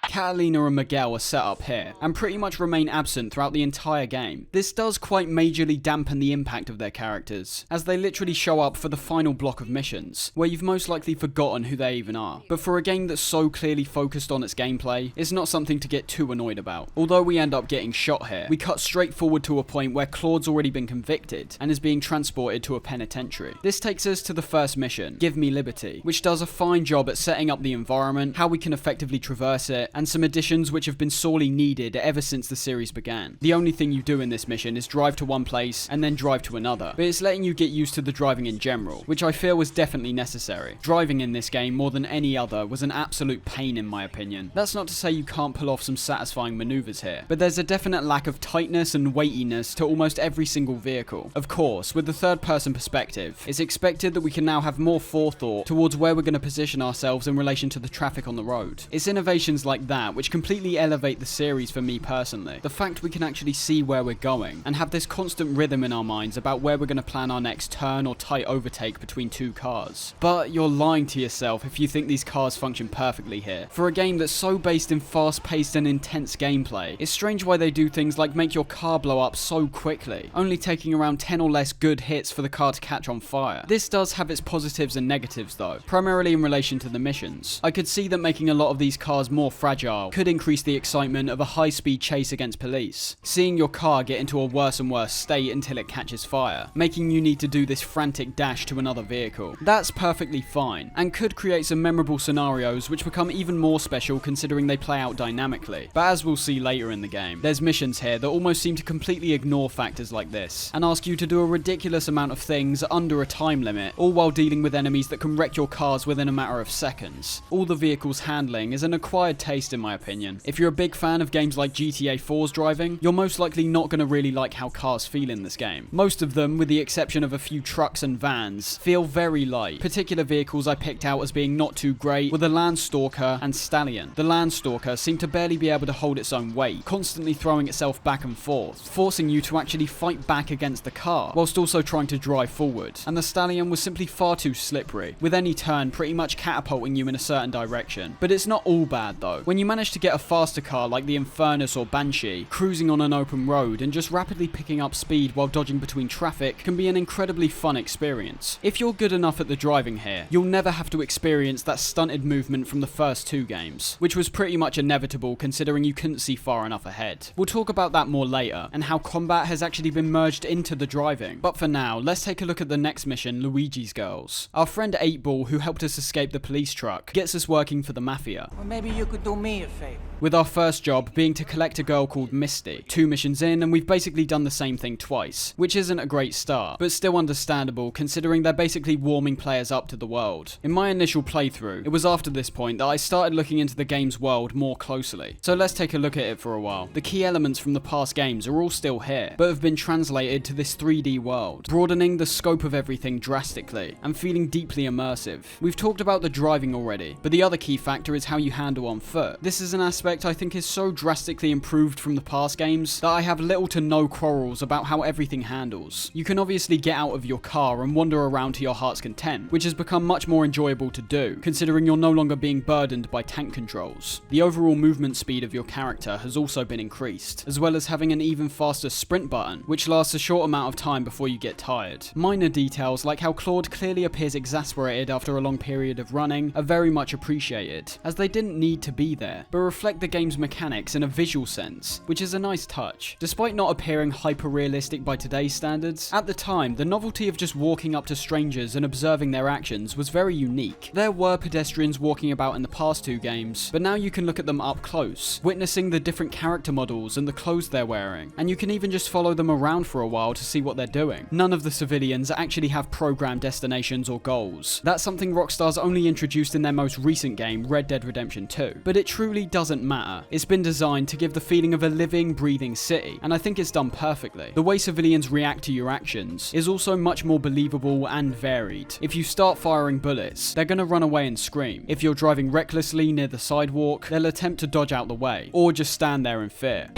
Catalina and Miguel are set up here, and pretty much remain absent throughout the entire game. This does quite majorly dampen the impact of their characters, as they literally show up for the final block of missions, where you've most likely forgotten who they even are. But for a game that's so clearly focused on its gameplay, it's not something to get too annoyed about. Although we end up getting shot here, we cut straight forward to a point where Claude's already been convicted, and is being transported to a penitentiary. This takes us to the first mission, Give Me Liberty, which does a fine job at setting up the environment, how we can effectively traverse it, and some additions which have been sorely needed ever since the series began. The only thing you do in this mission is drive to one place and then drive to another, but it's letting you get used to the driving in general, which I feel was definitely necessary. Driving in this game more than any other was an absolute pain in my opinion. That's not to say you can't pull off some satisfying maneuvers here, but there's a definite lack of tightness and weightiness to almost every single vehicle. Of course, with the third person perspective, it's expected that we can now have more forethought towards where we're going to position ourselves in relation to the traffic on the road. It's innovations like that which completely elevate the series for me personally. The fact we can actually see where we're going, and have this constant rhythm in our minds about where we're going to plan our next turn or tight overtake between two cars. But you're lying to yourself if you think these cars function perfectly here. For a game that's so based in fast-paced and intense gameplay, it's strange why they do things like make your car blow up so quickly, only taking around 10 or less good hits for the car to catch on fire. This does have its positives and negatives though, primarily in relation to the missions. I could see that making a lot of these cars more fragile could increase the excitement of a high-speed chase against police, seeing your car get into a worse and worse state until it catches fire, making you need to do this frantic dash to another vehicle. That's perfectly fine, and could create some memorable scenarios which become even more special considering they play out dynamically. But as we'll see later in the game, there's missions here that almost seem to completely ignore factors like this, and ask you to do a ridiculous amount of things under a time limit, all while dealing with enemies that can wreck your cars within a matter of seconds. All the vehicle's handling is an acquired taste in my opinion. If you're a big fan of games like GTA 4's driving, you're most likely not going to really like how cars feel in this game. Most of them, with the exception of a few trucks and vans, feel very light. Particular vehicles I picked out as being not too great were the Landstalker and Stallion. The Landstalker seemed to barely be able to hold its own weight, constantly throwing itself back and forth, forcing you to actually fight back against the car, whilst also trying to drive forward. And the Stallion was simply far too slippery, with any turn pretty much catapulting you in a certain direction. But it's not all bad though. When you manage to get a faster car like the Infernus or Banshee, cruising on an open road and just rapidly picking up speed while dodging between traffic can be an incredibly fun experience. If you're good enough at the driving here, you'll never have to experience that stunted movement from the first two games, which was pretty much inevitable considering you couldn't see far enough ahead. We'll talk about that more later, and how combat has actually been merged into the driving. But for now, let's take a look at the next mission, Luigi's Girls. Our friend 8-Ball, who helped us escape the police truck, gets us working for the Mafia. Well, maybe you could do me a favor. With our first job being to collect a girl called Misty. 2 missions in and we've basically done the same thing twice, which isn't a great start, but still understandable considering they're basically warming players up to the world. In my initial playthrough, it was after this point that I started looking into the game's world more closely. So let's take a look at it for a while. The key elements from the past games are all still here, but have been translated to this 3D world, broadening the scope of everything drastically, and feeling deeply immersive. We've talked about the driving already, but the other key factor is how you handle on foot. This is an aspect I think is so drastically improved from the past games that I have little to no quarrels about how everything handles. You can obviously get out of your car and wander around to your heart's content, which has become much more enjoyable to do, considering you're no longer being burdened by tank controls. The overall movement speed of your character has also been increased, as well as having an even faster sprint button, which lasts a short amount of time before you get tired. Minor details like how Claude clearly appears exasperated after a long period of running are very much appreciated, as they didn't need to be there, but reflect the game's mechanics in a visual sense, which is a nice touch. Despite not appearing hyper-realistic by today's standards, at the time, the novelty of just walking up to strangers and observing their actions was very unique. There were pedestrians walking about in the past two games, but now you can look at them up close, witnessing the different character models and the clothes they're wearing, and you can even just follow them around for a while to see what they're doing. None of the civilians actually have programmed destinations or goals. That's something Rockstar's only introduced in their most recent game, Red Dead Redemption 2. But it truly doesn't matter. It's been designed to give the feeling of a living, breathing city, and I think it's done perfectly. The way civilians react to your actions is also much more believable and varied. If you start firing bullets, they're gonna run away and scream. If you're driving recklessly near the sidewalk, they'll attempt to dodge out the way, or just stand there in fear.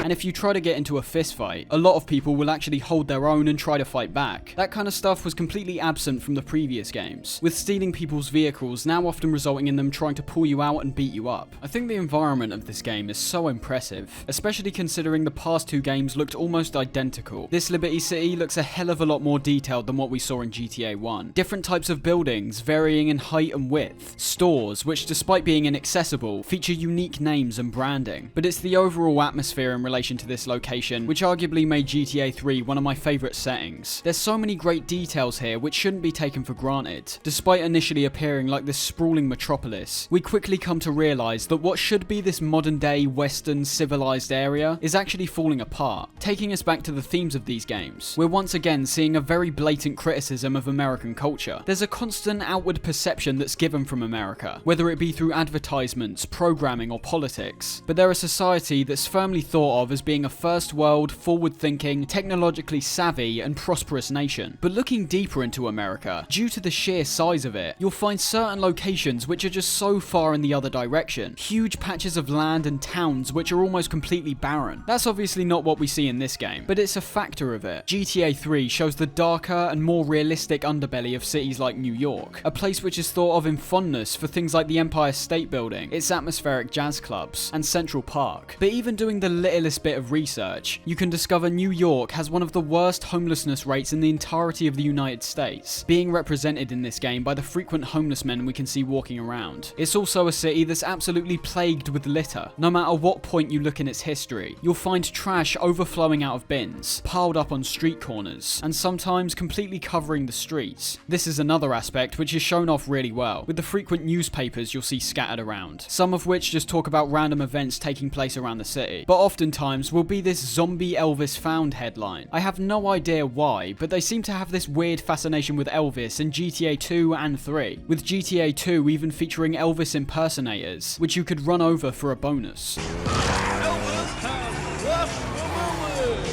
And if you try to get into a fist fight, a lot of people will actually hold their own and try to fight back. That kind of stuff was completely absent from the previous games, with stealing people's vehicles now often resulting in them trying to pull you out and beat you up. I think the environment of this game is so impressive, especially considering the past two games looked almost identical. This Liberty City looks a hell of a lot more detailed than what we saw in GTA 1. Different types of buildings, varying in height and width. Stores, which despite being inaccessible, feature unique names and branding. But it's the overall atmosphere in relation to this location, which arguably made GTA 3 one of my favourite settings. There's so many great details here which shouldn't be taken for granted. Despite initially appearing like this sprawling metropolis, we quickly come to realise that what should be this modern day western civilised area is actually falling apart. Taking us back to the themes of these games, we're once again seeing a very blatant criticism of American culture. There's a constant outward perception that's given from America, whether it be through advertisements, programming or politics. But they're a society that's firmly thought of as being a first world, forward-thinking, technologically savvy and prosperous nation. But looking deeper into America, due to the sheer size of it, you'll find certain locations which are just so far in the other direction. Huge patches of land and towns which are almost completely barren. That's obviously not what we see in this game, but it's a factor of it. GTA 3 shows the darker and more realistic underbelly of cities like New York, a place which is thought of in fondness for things like the Empire State Building, its atmospheric jazz clubs, and Central Park. But even doing the littlest bit of research, you can discover New York has one of the worst homelessness rates in the entirety of the United States, being represented in this game by the frequent homeless men we can see walking around. It's also a city that's absolutely plagued with litter. No matter what point you look in its history, you'll find trash overflowing out of bins, piled up on street corners, and sometimes completely covering the streets. This is another aspect which is shown off really well, with the frequent newspapers you'll see scattered around, some of which just talk about random events taking place around the city, but oftentimes will be this zombie Elvis found headline. I have no idea why, but they seem to have this weird fascination with Elvis in GTA 2 and 3, with GTA 2 even featuring Elvis impersonators, which you could run over for a bonus.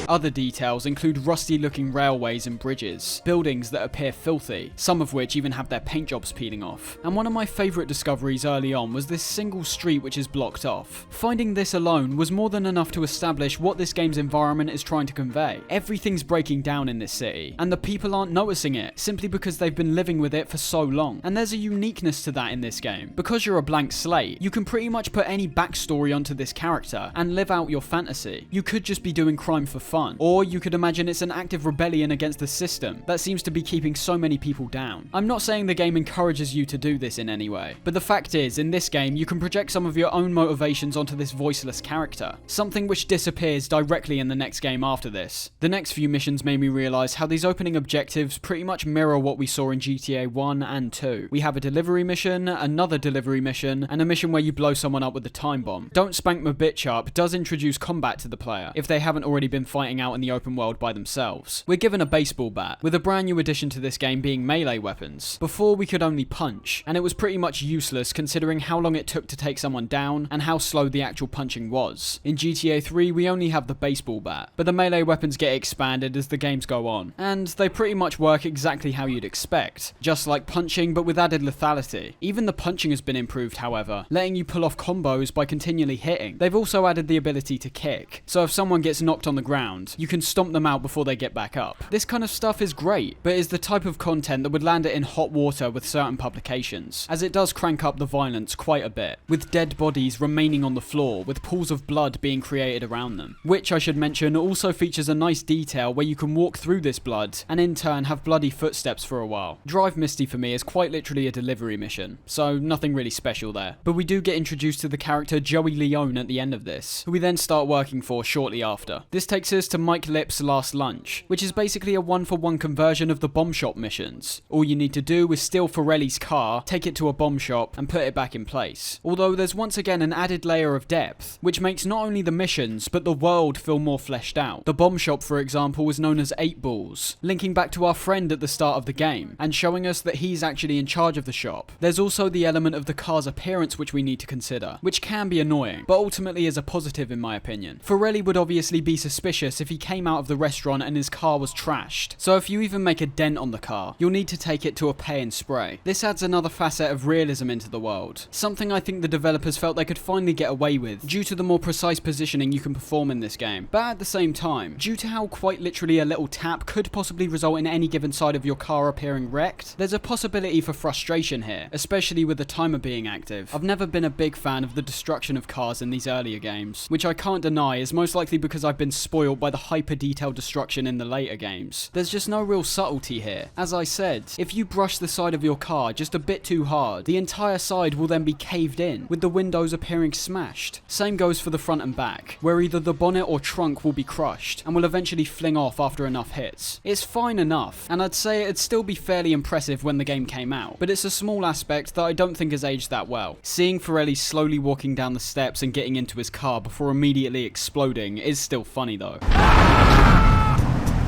Other details include rusty-looking railways and bridges, buildings that appear filthy, some of which even have their paint jobs peeling off. And one of my favourite discoveries early on was this single street which is blocked off. Finding this alone was more than enough to establish what this game's environment is trying to convey. Everything's breaking down in this city, and the people aren't noticing it, simply because they've been living with it for so long. And there's a uniqueness to that in this game. Because you're a blank slate, you can pretty much put any backstory onto this character and live out your fantasy. You could just be doing crime for fun, or you could imagine it's an active rebellion against the system that seems to be keeping so many people down. I'm not saying the game encourages you to do this in any way, but the fact is, in this game, you can project some of your own motivations onto this voiceless character, something which disappears directly in the next game after this. The next few missions made me realise how these opening objectives pretty much mirror what we saw in GTA 1 and 2. We have a delivery mission, another delivery mission, and a mission where you blow someone up with a time bomb. Don't Spank My Bitch Up does introduce combat to the player, if they haven't already been fighting out in the open world by themselves. We're given a baseball bat, with a brand new addition to this game being melee weapons. Before we could only punch, and it was pretty much useless considering how long it took to take someone down and how slow the actual punching was. In GTA 3 we only have the baseball bat, but the melee weapons get expanded as the games go on, and they pretty much work exactly how you'd expect, just like punching but with added lethality. Even the punching has been improved, however, letting you pull off combos by continually hitting. They've also added the ability to kick, so if someone gets knocked on the ground, ground, you can stomp them out before they get back up. This kind of stuff is great, but is the type of content that would land it in hot water with certain publications, as it does crank up the violence quite a bit, with dead bodies remaining on the floor with pools of blood being created around them, which I should mention also features a nice detail where you can walk through this blood and in turn have bloody footsteps for a while. Drive Misty for me is quite literally a delivery mission, so nothing really special there. But we do get introduced to the character Joey Leone at the end of this, who we then start working for shortly after. This takes us to Mike Lip's Last Lunch, which is basically a one-for-one conversion of the bomb shop missions. All you need to do is steal Forelli's car, take it to a bomb shop, and put it back in place. Although there's once again an added layer of depth, which makes not only the missions, but the world feel more fleshed out. The bomb shop, for example, was known as 8 Balls, linking back to our friend at the start of the game, and showing us that he's actually in charge of the shop. There's also the element of the car's appearance which we need to consider, which can be annoying, but ultimately is a positive in my opinion. Forelli would obviously be suspicious if he came out of the restaurant and his car was trashed, so if you even make a dent on the car, you'll need to take it to a pay and spray. This adds another facet of realism into the world, something I think the developers felt they could finally get away with due to the more precise positioning you can perform in this game. But at the same time, due to how quite literally a little tap could possibly result in any given side of your car appearing wrecked, there's a possibility for frustration here, especially with the timer being active. I've never been a big fan of the destruction of cars in these earlier games, which I can't deny is most likely because I've been spoiled by the hyper detailed destruction in the later games. There's just no real subtlety here. As I said, if you brush the side of your car just a bit too hard, the entire side will then be caved in, with the windows appearing smashed. Same goes for the front and back, where either the bonnet or trunk will be crushed, and will eventually fling off after enough hits. It's fine enough, and I'd say it'd still be fairly impressive when the game came out, but it's a small aspect that I don't think has aged that well. Seeing Forelli slowly walking down the steps and getting into his car before immediately exploding is still funny though.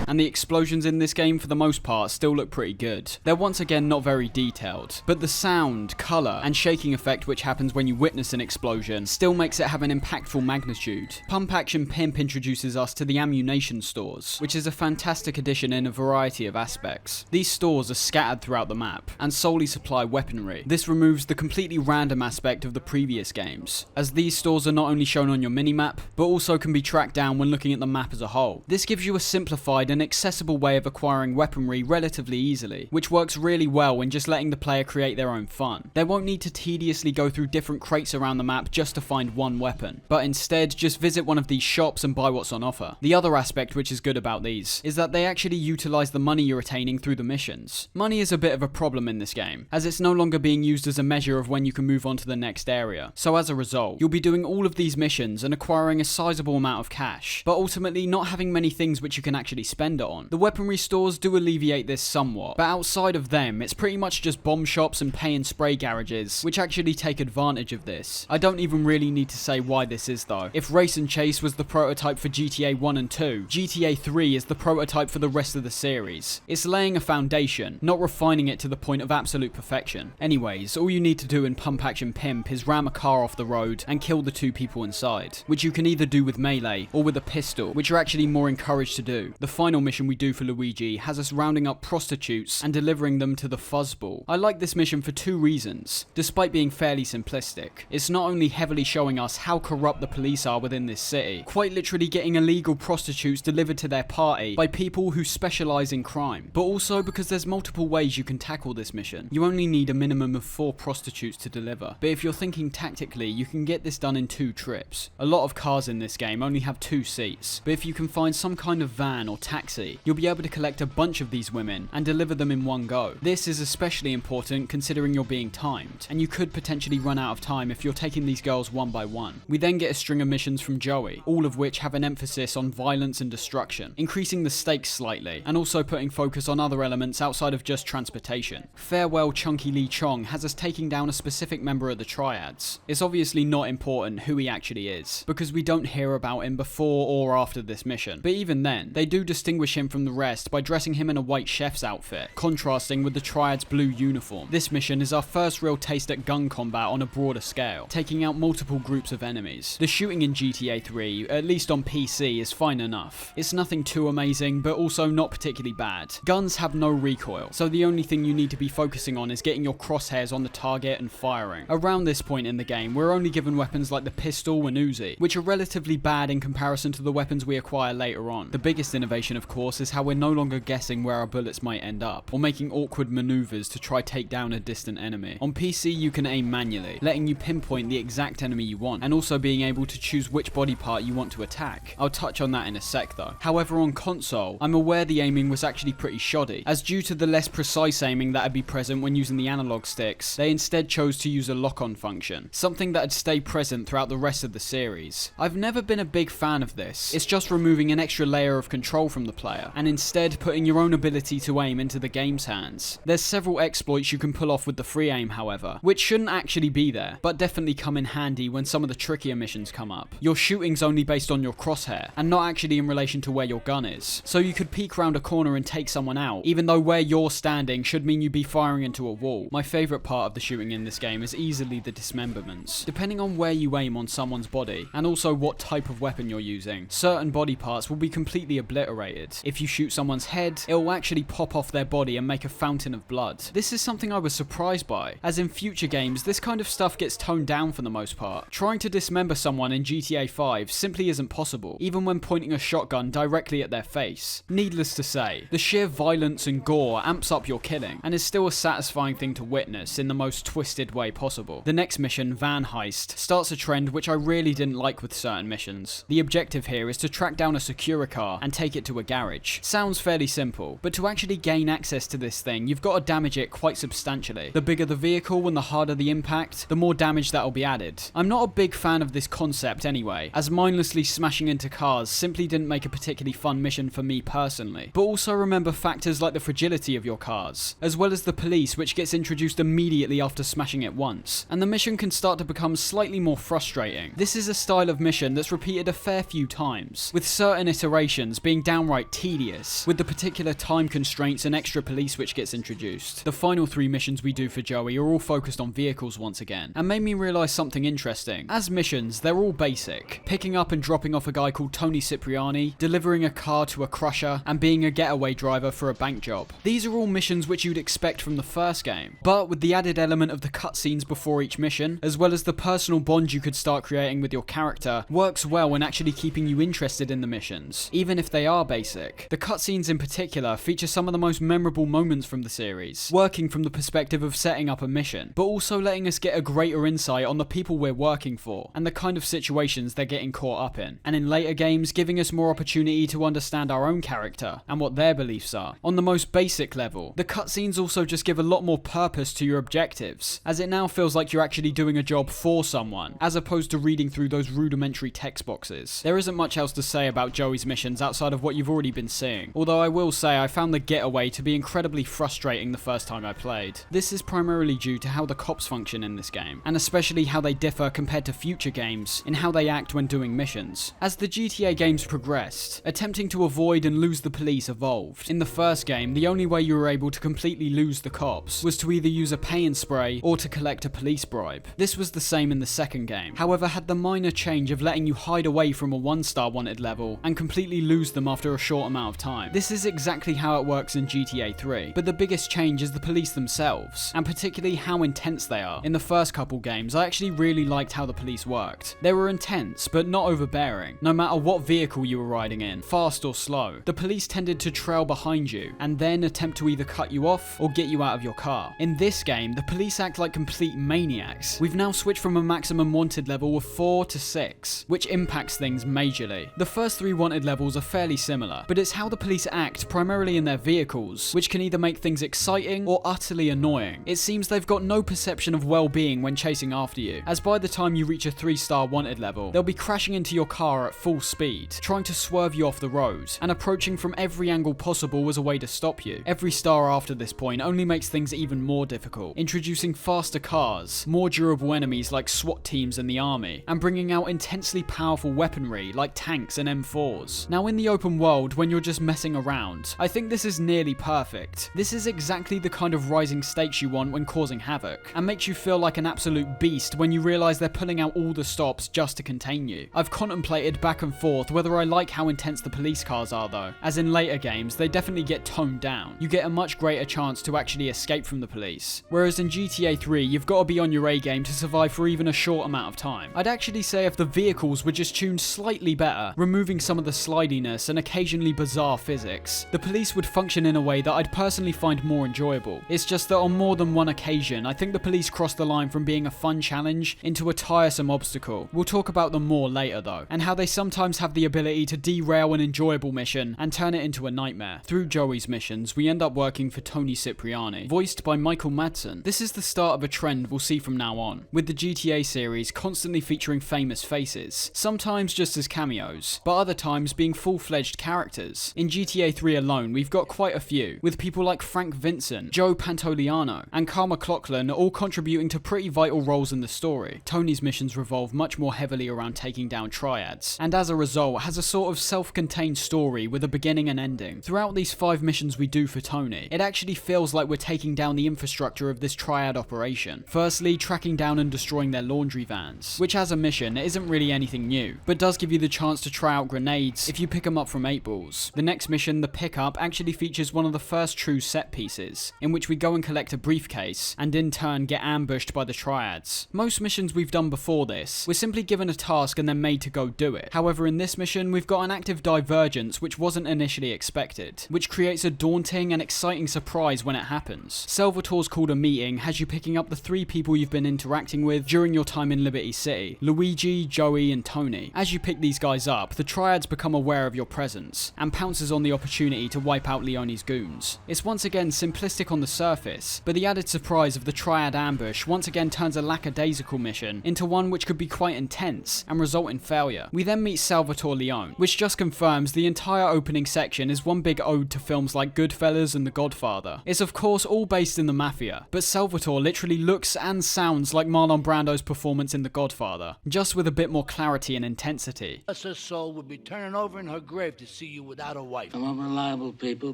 And the explosions in this game for the most part still look pretty good. They're once again not very detailed, but the sound, colour, and shaking effect which happens when you witness an explosion still makes it have an impactful magnitude. Pump Action Pimp introduces us to the ammunition stores, which is a fantastic addition in a variety of aspects. These stores are scattered throughout the map, and solely supply weaponry. This removes the completely random aspect of the previous games, as these stores are not only shown on your minimap, but also can be tracked down when looking at the map as a whole. This gives you a simplified and accessible way of acquiring weaponry relatively easily, which works really well when just letting the player create their own fun. They won't need to tediously go through different crates around the map just to find one weapon, but instead just visit one of these shops and buy what's on offer. The other aspect which is good about these is that they actually utilize the money you're attaining through the missions. Money is a bit of a problem in this game, as it's no longer being used as a measure of when you can move on to the next area. So as a result, you'll be doing all of these missions and acquiring a sizable amount of cash, but ultimately not having many things which you can actually spend it on. The weaponry stores do alleviate this somewhat, but outside of them, it's pretty much just bomb shops and pay and spray garages, which actually take advantage of this. I don't even really need to say why this is though. If Race and Chase was the prototype for GTA 1 and 2, GTA 3 is the prototype for the rest of the series. It's laying a foundation, not refining it to the point of absolute perfection. Anyways, all you need to do in Pump Action Pimp is ram a car off the road and kill the 2 people inside, which you can either do with melee or with a pistol, which you're actually more encouraged to do. The final mission we do for Luigi has us rounding up prostitutes and delivering them to the fuzzball. I like this mission for 2 reasons. Despite being fairly simplistic, it's not only heavily showing us how corrupt the police are within this city, quite literally getting illegal prostitutes delivered to their party by people who specialise in crime, but also because there's multiple ways you can tackle this mission. You only need a minimum of 4 prostitutes to deliver, but if you're thinking tactically, you can get this done in 2 trips. A lot of cars in this game only have 2 seats, but if you can find some kind of van or taxi, you'll be able to collect a bunch of these women and deliver them in one go. This is especially important considering you're being timed, and you could potentially run out of time if you're taking these girls one by one. We then get a string of missions from Joey, all of which have an emphasis on violence and destruction, increasing the stakes slightly, and also putting focus on other elements outside of just transportation. Farewell Chunky Lee Chong has us taking down a specific member of the Triads. It's obviously not important who he actually is, because we don't hear about him before or after this mission, but even then, they do distinguish distinguish him from the rest by dressing him in a white chef's outfit, contrasting with the Triad's blue uniform. This mission is our first real taste at gun combat on a broader scale, taking out multiple groups of enemies. The shooting in GTA 3, at least on PC, is fine enough. It's nothing too amazing, but also not particularly bad. Guns have no recoil, so the only thing you need to be focusing on is getting your crosshairs on the target and firing. Around this point in the game, we're only given weapons like the pistol and Uzi, which are relatively bad in comparison to the weapons we acquire later on. The biggest innovation, of course, is how we're no longer guessing where our bullets might end up, or making awkward maneuvers to try take down a distant enemy. On PC, you can aim manually, letting you pinpoint the exact enemy you want, and also being able to choose which body part you want to attack. I'll touch on that in a sec though. However, on console, I'm aware the aiming was actually pretty shoddy, as due to the less precise aiming that would be present when using the analog sticks, they instead chose to use a lock-on function, something that would stay present throughout the rest of the series. I've never been a big fan of this. It's just removing an extra layer of control from the player, and instead putting your own ability to aim into the game's hands. There's several exploits you can pull off with the free aim, however, which shouldn't actually be there, but definitely come in handy when some of the trickier missions come up. Your shooting's only based on your crosshair, and not actually in relation to where your gun is, so you could peek round a corner and take someone out, even though where you're standing should mean you'd be firing into a wall. My favourite part of the shooting in this game is easily the dismemberments. Depending on where you aim on someone's body, and also what type of weapon you're using, certain body parts will be completely obliterated. If you shoot someone's head, it will actually pop off their body and make a fountain of blood. This is something I was surprised by, as in future games this kind of stuff gets toned down for the most part. Trying to dismember someone in GTA 5 simply isn't possible, even when pointing a shotgun directly at their face. Needless to say, the sheer violence and gore amps up your killing, and is still a satisfying thing to witness in the most twisted way possible. The next mission, Van Heist, starts a trend which I really didn't like with certain missions. The objective here is to track down a Securicar and take it to a garage. Sounds fairly simple, but to actually gain access to this thing, you've got to damage it quite substantially. The bigger the vehicle and the harder the impact, the more damage that'll be added. I'm not a big fan of this concept anyway, as mindlessly smashing into cars simply didn't make a particularly fun mission for me personally. But also remember factors like the fragility of your cars, as well as the police, which gets introduced immediately after smashing it once, and the mission can start to become slightly more frustrating. This is a style of mission that's repeated a fair few times, with certain iterations being downright tedious, with the particular time constraints and extra police which gets introduced. The final 3 missions we do for Joey are all focused on vehicles once again, and made me realise something interesting. As missions, they're all basic. Picking up and dropping off a guy called Tony Cipriani, delivering a car to a crusher, and being a getaway driver for a bank job. These are all missions which you'd expect from the first game, but with the added element of the cutscenes before each mission, as well as the personal bond you could start creating with your character, works well in actually keeping you interested in the missions, even if they are basic. The cutscenes in particular feature some of the most memorable moments from the series, working from the perspective of setting up a mission, but also letting us get a greater insight on the people we're working for, and the kind of situations they're getting caught up in, and in later games giving us more opportunity to understand our own character, and what their beliefs are. On the most basic level, the cutscenes also just give a lot more purpose to your objectives, as it now feels like you're actually doing a job for someone, as opposed to reading through those rudimentary text boxes. There isn't much else to say about Joey's missions outside of what you've already been seeing, although I will say I found the getaway to be incredibly frustrating the first time I played. This is primarily due to how the cops function in this game, and especially how they differ compared to future games in how they act when doing missions. As the GTA games progressed, attempting to avoid and lose the police evolved. In the first game, the only way you were able to completely lose the cops was to either use a pay and spray or to collect a police bribe. This was the same in the second game, however had the minor change of letting you hide away from a 1-star wanted level and completely lose them after a short amount of time. This is exactly how it works in GTA 3, but the biggest change is the police themselves, and particularly how intense they are. In the first couple games, I actually really liked how the police worked. They were intense, but not overbearing. No matter what vehicle you were riding in, fast or slow, the police tended to trail behind you, and then attempt to either cut you off or get you out of your car. In this game, the police act like complete maniacs. We've now switched from a maximum wanted level of 4 to 6, which impacts things majorly. The first 3 wanted levels are fairly similar, but it's how the police act primarily in their vehicles, which can either make things exciting or utterly annoying. It seems they've got no perception of well-being when chasing after you, as by the time you reach a 3-star wanted level, they'll be crashing into your car at full speed, trying to swerve you off the road, and approaching from every angle possible as a way to stop you. Every star after this point only makes things even more difficult, introducing faster cars, more durable enemies like SWAT teams and the army, and bringing out intensely powerful weaponry like tanks and M4s. Now in the open world, world when you're just messing around. I think this is nearly perfect. This is exactly the kind of rising stakes you want when causing havoc, and makes you feel like an absolute beast when you realise they're pulling out all the stops just to contain you. I've contemplated back and forth whether I like how intense the police cars are though, as in later games they definitely get toned down. You get a much greater chance to actually escape from the police, whereas in GTA 3 you've got to be on your A game to survive for even a short amount of time. I'd actually say if the vehicles were just tuned slightly better, removing some of the slidiness and occasionally bizarre physics, the police would function in a way that I'd personally find more enjoyable. It's just that on more than one occasion, I think the police crossed the line from being a fun challenge into a tiresome obstacle. We'll talk about them more later though, and how they sometimes have the ability to derail an enjoyable mission and turn it into a nightmare. Through Joey's missions, we end up working for Tony Cipriani, voiced by Michael Madsen. This is the start of a trend we'll see from now on, with the GTA series constantly featuring famous faces, sometimes just as cameos, but other times being full-fledged characters. In GTA 3 alone, we've got quite a few, with people like Frank Vincent, Joe Pantoliano, and Carl McLaughlin all contributing to pretty vital roles in the story. Tony's missions revolve much more heavily around taking down triads, and as a result has a sort of self-contained story with a beginning and ending. Throughout these 5 missions we do for Tony, it actually feels like we're taking down the infrastructure of this triad operation. Firstly, tracking down and destroying their laundry vans, which as a mission isn't really anything new, but does give you the chance to try out grenades if you pick them up from 8 balls. The next mission, the pickup, actually features one of the first true set pieces, in which we go and collect a briefcase, and in turn get ambushed by the triads. Most missions we've done before this, we're simply given a task and then made to go do it. However, in this mission, we've got an active divergence which wasn't initially expected, which creates a daunting and exciting surprise when it happens. Salvatore's called a meeting has you picking up the 3 people you've been interacting with during your time in Liberty City: Luigi, Joey, and Tony. As you pick these guys up, the triads become aware of your presence, and pounces on the opportunity to wipe out Leone's goons. It's once again simplistic on the surface, but the added surprise of the triad ambush once again turns a lackadaisical mission into one which could be quite intense and result in failure. We then meet Salvatore Leone, which just confirms the entire opening section is one big ode to films like Goodfellas and The Godfather. It's of course all based in the Mafia, but Salvatore literally looks and sounds like Marlon Brando's performance in The Godfather, just with a bit more clarity and intensity. Her soul would be turning over in her grave to see you without a wife. I'm unreliable people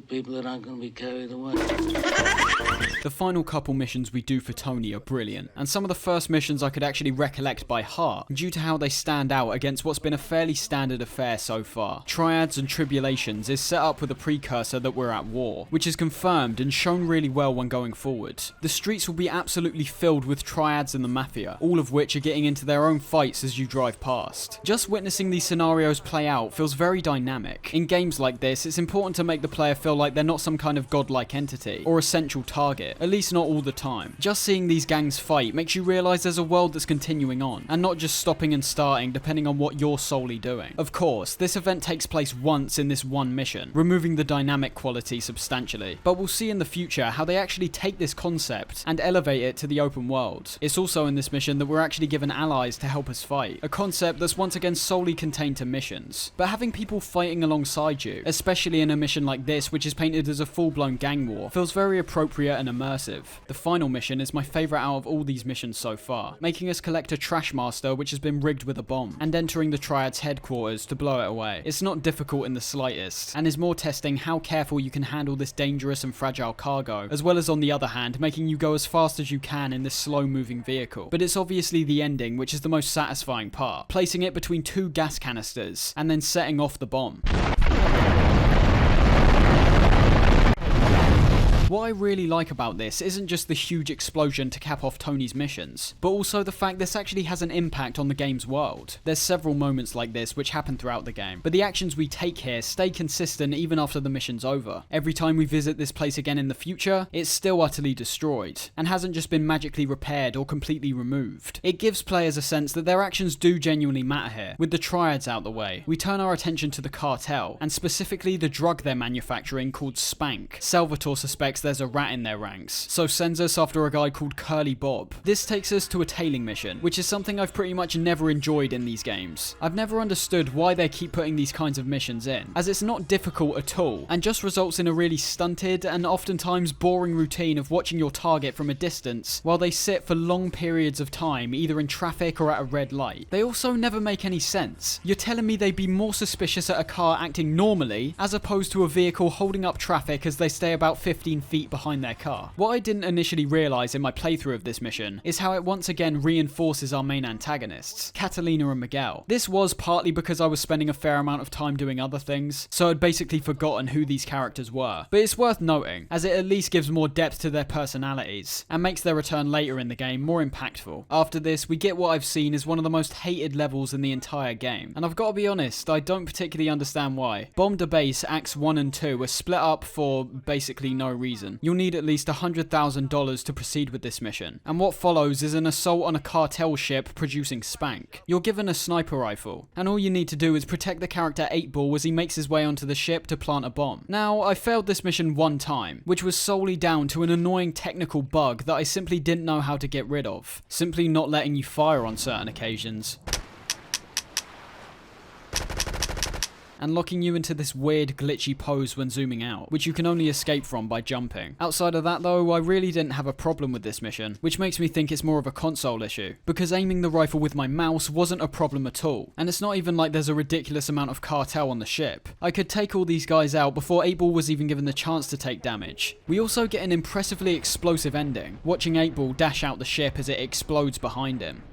that aren't going to be carried away. The final couple missions we do for Tony are brilliant, and some of the first missions I could actually recollect by heart due to how they stand out against what's been a fairly standard affair so far. Triads and Tribulations is set up with a precursor that we're at war, which is confirmed and shown really well when going forward. The streets will be absolutely filled with triads and the Mafia, all of which are getting into their own fights as you drive past. Just witnessing these scenarios play out feels very dynamic. In games like this, it's important to make the player feel like they're not some kind of godlike entity or essential target, at least not all the time. Just seeing these gangs fight makes you realise there's a world that's continuing on, and not just stopping and starting depending on what you're solely doing. Of course, this event takes place once in this one mission, removing the dynamic quality substantially, but we'll see in the future how they actually take this concept and elevate it to the open world. It's also in this mission that we're actually given allies to help us fight, a concept that's once again solely contained to missions. But having people fighting alongside you, especially in a mission like this which is painted as a full-blown gang war, feels very appropriate and immersive. The final mission is my favourite out of all these missions so far, making us collect a trash master which has been rigged with a bomb, and entering the Triad's headquarters to blow it away. It's not difficult in the slightest, and is more testing how careful you can handle this dangerous and fragile cargo, as well as on the other hand making you go as fast as you can in this slow moving vehicle. But it's obviously the ending which is the most satisfying part, placing it between 2 gas canisters and then setting off the bomb. What I really like about this isn't just the huge explosion to cap off Tony's missions, but also the fact this actually has an impact on the game's world. There's several moments like this which happen throughout the game, but the actions we take here stay consistent even after the mission's over. Every time we visit this place again in the future, it's still utterly destroyed, and hasn't just been magically repaired or completely removed. It gives players a sense that their actions do genuinely matter here. With the Triads out the way, we turn our attention to the cartel, and specifically the drug they're manufacturing called Spank. Salvatore suspects suspects there's a rat in their ranks, so sends us after a guy called Curly Bob. This takes us to a tailing mission, which is something I've pretty much never enjoyed in these games. I've never understood why they keep putting these kinds of missions in, as it's not difficult at all, and just results in a really stunted and oftentimes boring routine of watching your target from a distance while they sit for long periods of time either in traffic or at a red light. They also never make any sense. You're telling me they'd be more suspicious at a car acting normally as opposed to a vehicle holding up traffic as they stay about 15 feet behind their car. What I didn't initially realise in my playthrough of this mission is how it once again reinforces our main antagonists, Catalina and Miguel. This was partly because I was spending a fair amount of time doing other things, so I'd basically forgotten who these characters were. But it's worth noting, as it at least gives more depth to their personalities, and makes their return later in the game more impactful. After this, we get what I've seen is one of the most hated levels in the entire game, and I've got to be honest, I don't particularly understand why. Bomb to Base Acts 1 and 2 are split up for basically no reason. You'll need at least $100,000 to proceed with this mission, and what follows is an assault on a cartel ship producing spank. You're given a sniper rifle, and all you need to do is protect the character 8-Ball as he makes his way onto the ship to plant a bomb. Now, I failed this mission one time, which was solely down to an annoying technical bug that I simply didn't know how to get rid of, simply not letting you fire on certain occasions, and locking you into this weird glitchy pose when zooming out, which you can only escape from by jumping. Outside of that though, I really didn't have a problem with this mission, which makes me think it's more of a console issue, because aiming the rifle with my mouse wasn't a problem at all, and it's not even like there's a ridiculous amount of cartel on the ship. I could take all these guys out before 8-Ball was even given the chance to take damage. We also get an impressively explosive ending, watching 8-Ball dash out the ship as it explodes behind him.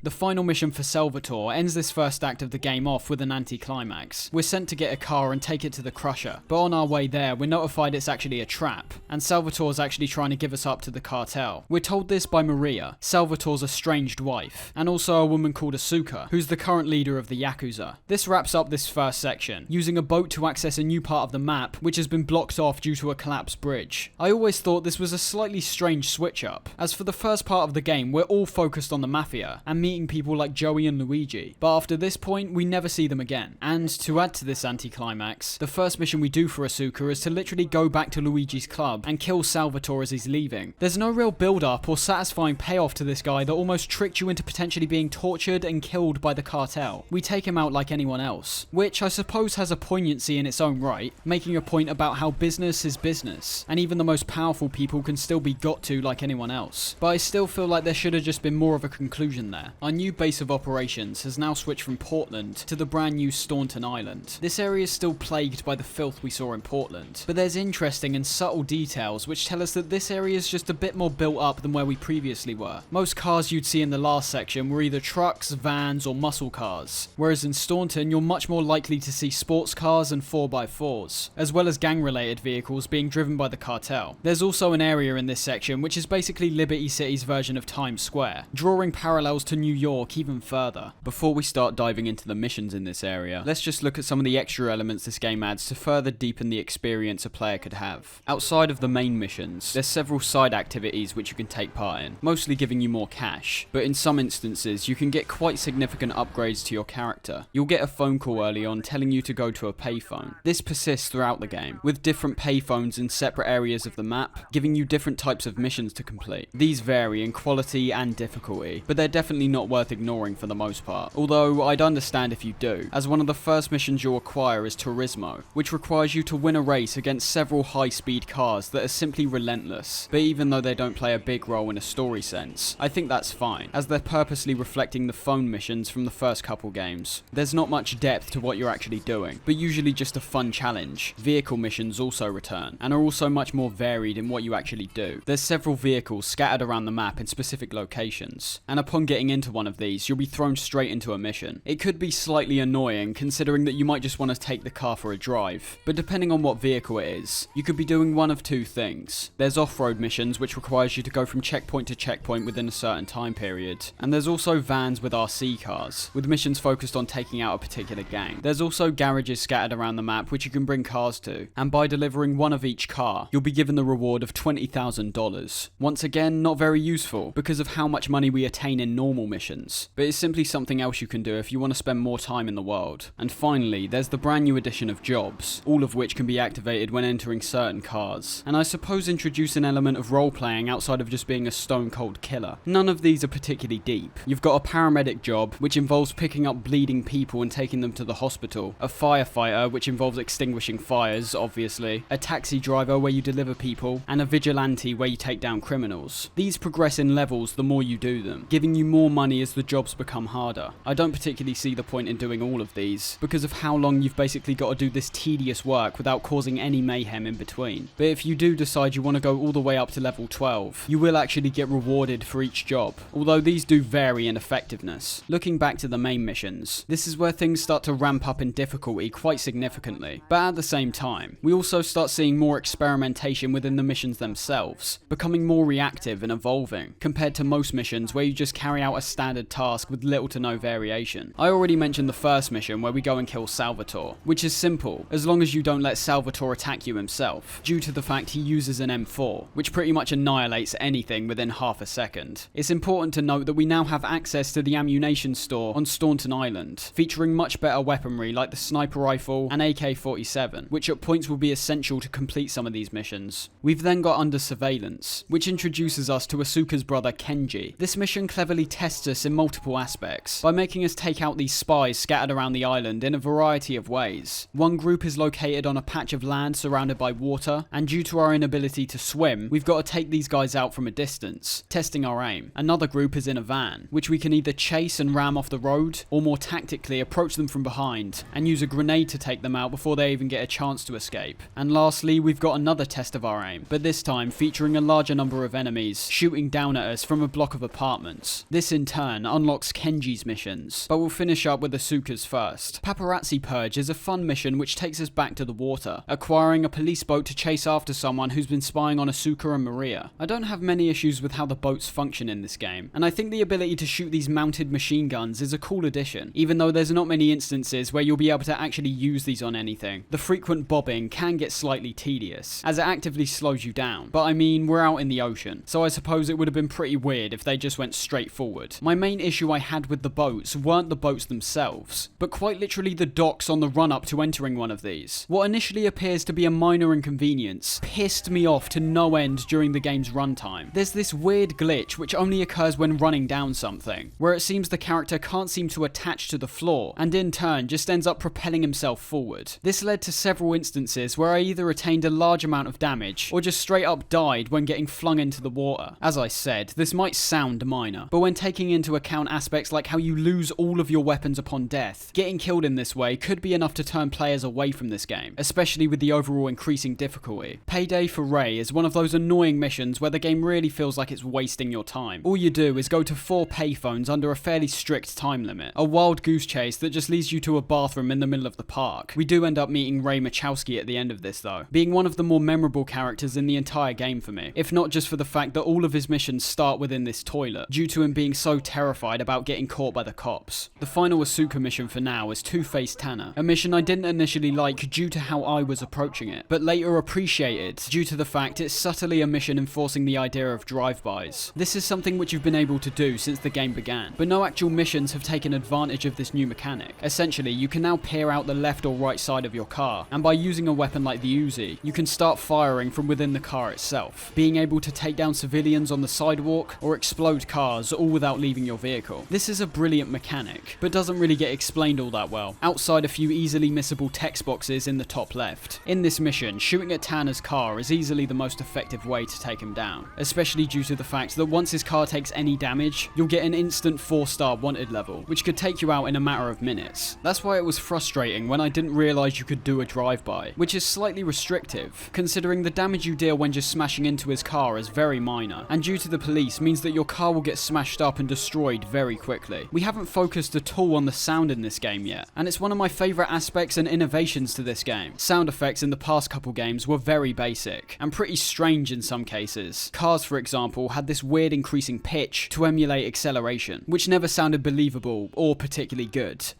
The final mission for Salvatore ends this first act of the game off with an anticlimax. We're sent to get a car and take it to the Crusher, but on our way there we're notified it's actually a trap, and Salvatore's actually trying to give us up to the cartel. We're told this by Maria, Salvatore's estranged wife, and also a woman called Asuka, who's the current leader of the Yakuza. This wraps up this first section, using a boat to access a new part of the map, which has been blocked off due to a collapsed bridge. I always thought this was a slightly strange switch up, as for the first part of the game we're all focused on the Mafia, and meeting people like Joey and Luigi, but after this point we never see them again. And to add to this anticlimax, the first mission we do for Asuka is to literally go back to Luigi's club and kill Salvatore as he's leaving. There's no real build up or satisfying payoff to this guy that almost tricked you into potentially being tortured and killed by the cartel. We take him out like anyone else, which I suppose has a poignancy in its own right, making a point about how business is business, and even the most powerful people can still be got to like anyone else. But I still feel like there should have just been more of a conclusion there. Our new base of operations has now switched from Portland to the brand new Staunton Island. This area is still plagued by the filth we saw in Portland, but there's interesting and subtle details which tell us that this area is just a bit more built up than where we previously were. Most cars you'd see in the last section were either trucks, vans, or muscle cars, whereas in Staunton you're much more likely to see sports cars and 4x4s, as well as gang-related vehicles being driven by the cartel. There's also an area in this section which is basically Liberty City's version of Times Square, drawing parallels to New York even further. Before we start diving into the missions in this area, let's just look at some of the extra elements this game adds to further deepen the experience a player could have. Outside of the main missions, there's several side activities which you can take part in, mostly giving you more cash, but in some instances you can get quite significant upgrades to your character. You'll get a phone call early on telling you to go to a payphone. This persists throughout the game, with different payphones in separate areas of the map, giving you different types of missions to complete. These vary in quality and difficulty, but they're definitely not worth ignoring for the most part, although I'd understand if you do, as one of the first missions you'll acquire is Turismo, which requires you to win a race against several high-speed cars that are simply relentless. But even though they don't play a big role in a story sense, I think that's fine, as they're purposely reflecting the phone missions from the first couple games. There's not much depth to what you're actually doing, but usually just a fun challenge. Vehicle missions also return, and are also much more varied in what you actually do. There's several vehicles scattered around the map in specific locations, and upon getting into one one of these, you'll be thrown straight into a mission. It could be slightly annoying considering that you might just want to take the car for a drive, but depending on what vehicle it is, you could be doing one of two things. There's off-road missions which requires you to go from checkpoint to checkpoint within a certain time period, and there's also vans with RC cars, with missions focused on taking out a particular gang. There's also garages scattered around the map which you can bring cars to, and by delivering one of each car, you'll be given the reward of $20,000. Once again, not very useful because of how much money we attain in normal missions, but it's simply something else you can do if you want to spend more time in the world. And finally, there's the brand new addition of jobs, all of which can be activated when entering certain cars, and I suppose introduce an element of role-playing outside of just being a stone-cold killer. None of these are particularly deep. You've got a paramedic job, which involves picking up bleeding people and taking them to the hospital, a firefighter, which involves extinguishing fires, obviously, a taxi driver where you deliver people, and a vigilante where you take down criminals. These progress in levels the more you do them, giving you more money as the jobs become harder. I don't particularly see the point in doing all of these, because of how long you've basically got to do this tedious work without causing any mayhem in between. But if you do decide you want to go all the way up to level 12, you will actually get rewarded for each job, although these do vary in effectiveness. Looking back to the main missions, this is where things start to ramp up in difficulty quite significantly, but at the same time, we also start seeing more experimentation within the missions themselves, becoming more reactive and evolving, compared to most missions where you just carry out a standard task with little to no variation. I already mentioned the first mission where we go and kill Salvatore, which is simple, as long as you don't let Salvatore attack you himself, due to the fact he uses an M4, which pretty much annihilates anything within half a second. It's important to note that we now have access to the ammunition store on Staunton Island, featuring much better weaponry like the sniper rifle and AK-47, which at points will be essential to complete some of these missions. We've then got Under Surveillance, which introduces us to Asuka's brother Kenji. This mission cleverly tests us in multiple aspects, by making us take out these spies scattered around the island in a variety of ways. One group is located on a patch of land surrounded by water, and due to our inability to swim, we've got to take these guys out from a distance, testing our aim. Another group is in a van, which we can either chase and ram off the road, or more tactically approach them from behind, and use a grenade to take them out before they even get a chance to escape. And lastly, we've got another test of our aim, but this time featuring a larger number of enemies shooting down at us from a block of apartments. This in turn unlocks Kenji's missions, but we'll finish up with Asuka's first. Paparazzi Purge is a fun mission which takes us back to the water, acquiring a police boat to chase after someone who's been spying on Asuka and Maria. I don't have many issues with how the boats function in this game, and I think the ability to shoot these mounted machine guns is a cool addition, even though there's not many instances where you'll be able to actually use these on anything. The frequent bobbing can get slightly tedious, as it actively slows you down, but I mean, we're out in the ocean, so I suppose it would have been pretty weird if they just went straight forward. My main issue I had with the boats weren't the boats themselves, but quite literally the docks on the run-up to entering one of these. What initially appears to be a minor inconvenience pissed me off to no end during the game's runtime. There's this weird glitch which only occurs when running down something, where it seems the character can't seem to attach to the floor, and in turn just ends up propelling himself forward. This led to several instances where I either attained a large amount of damage, or just straight up died when getting flung into the water. As I said, this might sound minor, but when taking into account aspects like how you lose all of your weapons upon death, getting killed in this way could be enough to turn players away from this game, especially with the overall increasing difficulty. Payday for Ray is one of those annoying missions where the game really feels like it's wasting your time. All you do is go to 4 payphones under a fairly strict time limit, a wild goose chase that just leads you to a bathroom in the middle of the park. We do end up meeting Ray Machowski at the end of this though, being one of the more memorable characters in the entire game for me, if not just for the fact that all of his missions start within this toilet, due to him being so terrified about getting caught by the cops. The final Asuka mission for now is Two-Face Tanner, a mission I didn't initially like due to how I was approaching it, but later appreciated due to the fact it's subtly a mission enforcing the idea of drive-bys. This is something which you've been able to do since the game began, but no actual missions have taken advantage of this new mechanic. Essentially, you can now peer out the left or right side of your car, and by using a weapon like the Uzi, you can start firing from within the car itself, being able to take down civilians on the sidewalk or explode cars all without leaving your vehicle. This is a brilliant mechanic, but doesn't really get explained all that well, outside a few easily missable text boxes in the top left. In this mission, shooting at Tanner's car is easily the most effective way to take him down, especially due to the fact that once his car takes any damage, you'll get an instant 4-star wanted level, which could take you out in a matter of minutes. That's why it was frustrating when I didn't realise you could do a drive-by, which is slightly restrictive, considering the damage you deal when just smashing into his car is very minor, and due to the police means that your car will get smashed up and destroyed destroyed very quickly. We haven't focused at all on the sound in this game yet, and it's one of my favourite aspects and innovations to this game. Sound effects in the past couple games were very basic, and pretty strange in some cases. Cars, for example, had this weird increasing pitch to emulate acceleration, which never sounded believable or particularly good.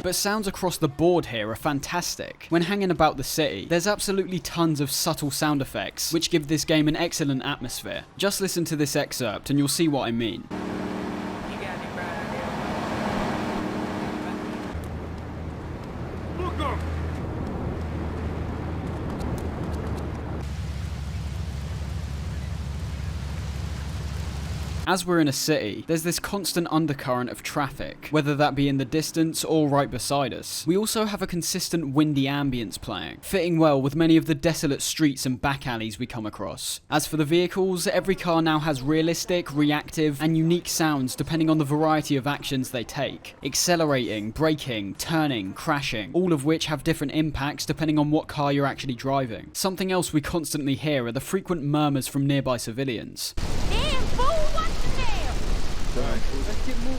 But sounds across the board here are fantastic. When hanging about the city, there's absolutely tons of subtle sound effects, which give this game an excellent atmosphere. Just listen to this excerpt and you'll see what I mean. As we're in a city, there's this constant undercurrent of traffic, whether that be in the distance or right beside us. We also have a consistent windy ambience playing, fitting well with many of the desolate streets and back alleys we come across. As for the vehicles, every car now has realistic, reactive, and unique sounds depending on the variety of actions they take. Accelerating, braking, turning, crashing, all of which have different impacts depending on what car you're actually driving. Something else we constantly hear are the frequent murmurs from nearby civilians. Damn, fool, what's the damn? Let's get moving.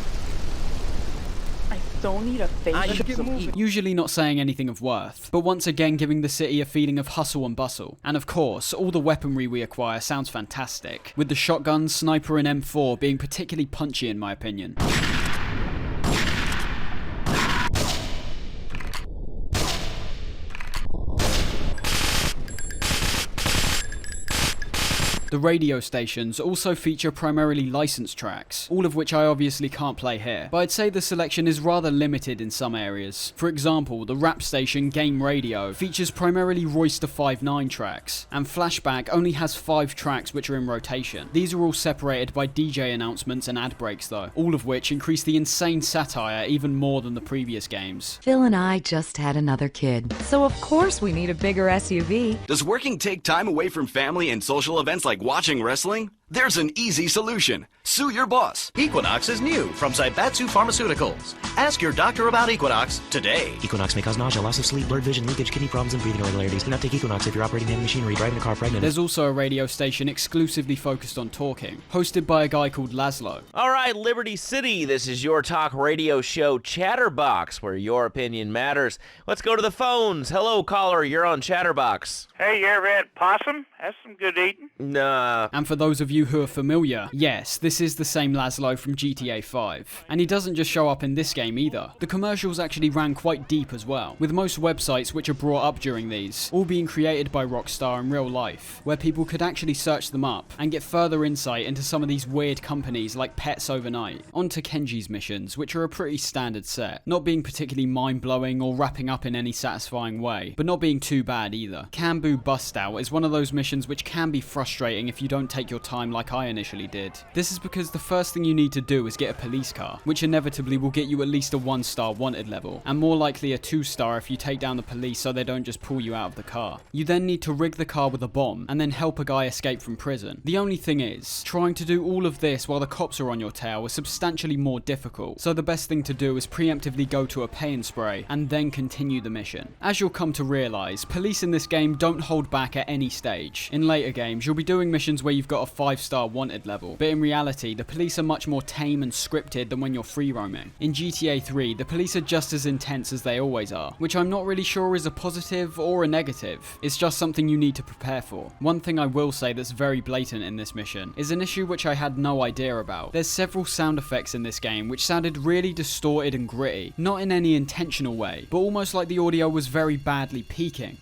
I don't need a face. Usually not saying anything of worth, but once again giving the city a feeling of hustle and bustle. And of course, all the weaponry we acquire sounds fantastic, with the shotgun, sniper and M4 being particularly punchy in my opinion. The radio stations also feature primarily licensed tracks, all of which I obviously can't play here, but I'd say the selection is rather limited in some areas. For example, the rap station Game Radio features primarily Royster 5.9 tracks, and Flashback only has 5 tracks which are in rotation. These are all separated by DJ announcements and ad breaks though, all of which increase the insane satire even more than the previous games. Phil and I just had another kid, so of course we need a bigger SUV. Does working take time away from family and social events like watching wrestling? There's an easy solution. Sue your boss. Equinox is new from Zaibatsu Pharmaceuticals. Ask your doctor about Equinox today. Equinox may cause nausea, loss of sleep, blurred vision, leakage, kidney problems, and breathing irregularities. Do not take Equinox if you're operating heavy machinery, driving a car, pregnant. There's also a radio station exclusively focused on talking, hosted by a guy called Laszlo. All right, Liberty City, this is your talk radio show Chatterbox, where your opinion matters. Let's go to the phones. Hello, caller, you're on Chatterbox. Hey, you ever had possum? That's some good eating. Nah. And for those of you who are familiar, yes, this is the same Laszlo from GTA 5. And he doesn't just show up in this game either. The commercials actually ran quite deep as well, with most websites which are brought up during these all being created by Rockstar in real life, where people could actually search them up and get further insight into some of these weird companies like Pets Overnight. On to Kenji's missions, which are a pretty standard set, not being particularly mind-blowing or wrapping up in any satisfying way, but not being too bad either. Kambu Bust Out is one of those missions which can be frustrating if you don't take your time like I initially did. This is because the first thing you need to do is get a police car, which inevitably will get you at least a 1-star wanted level, and more likely a 2-star if you take down the police so they don't just pull you out of the car. You then need to rig the car with a bomb, and then help a guy escape from prison. The only thing is, trying to do all of this while the cops are on your tail is substantially more difficult, so the best thing to do is preemptively go to a pay and spray, and then continue the mission. As you'll come to realise, police in this game don't hold back at any stage. In later games, you'll be doing missions where you've got a 5-star wanted level, but in reality, the police are much more tame and scripted than when you're free roaming. In GTA 3, the police are just as intense as they always are, which I'm not really sure is a positive or a negative. It's just something you need to prepare for. One thing I will say that's very blatant in this mission is an issue which I had no idea about. There's several sound effects in this game which sounded really distorted and gritty, not in any intentional way, but almost like the audio was very badly peaking.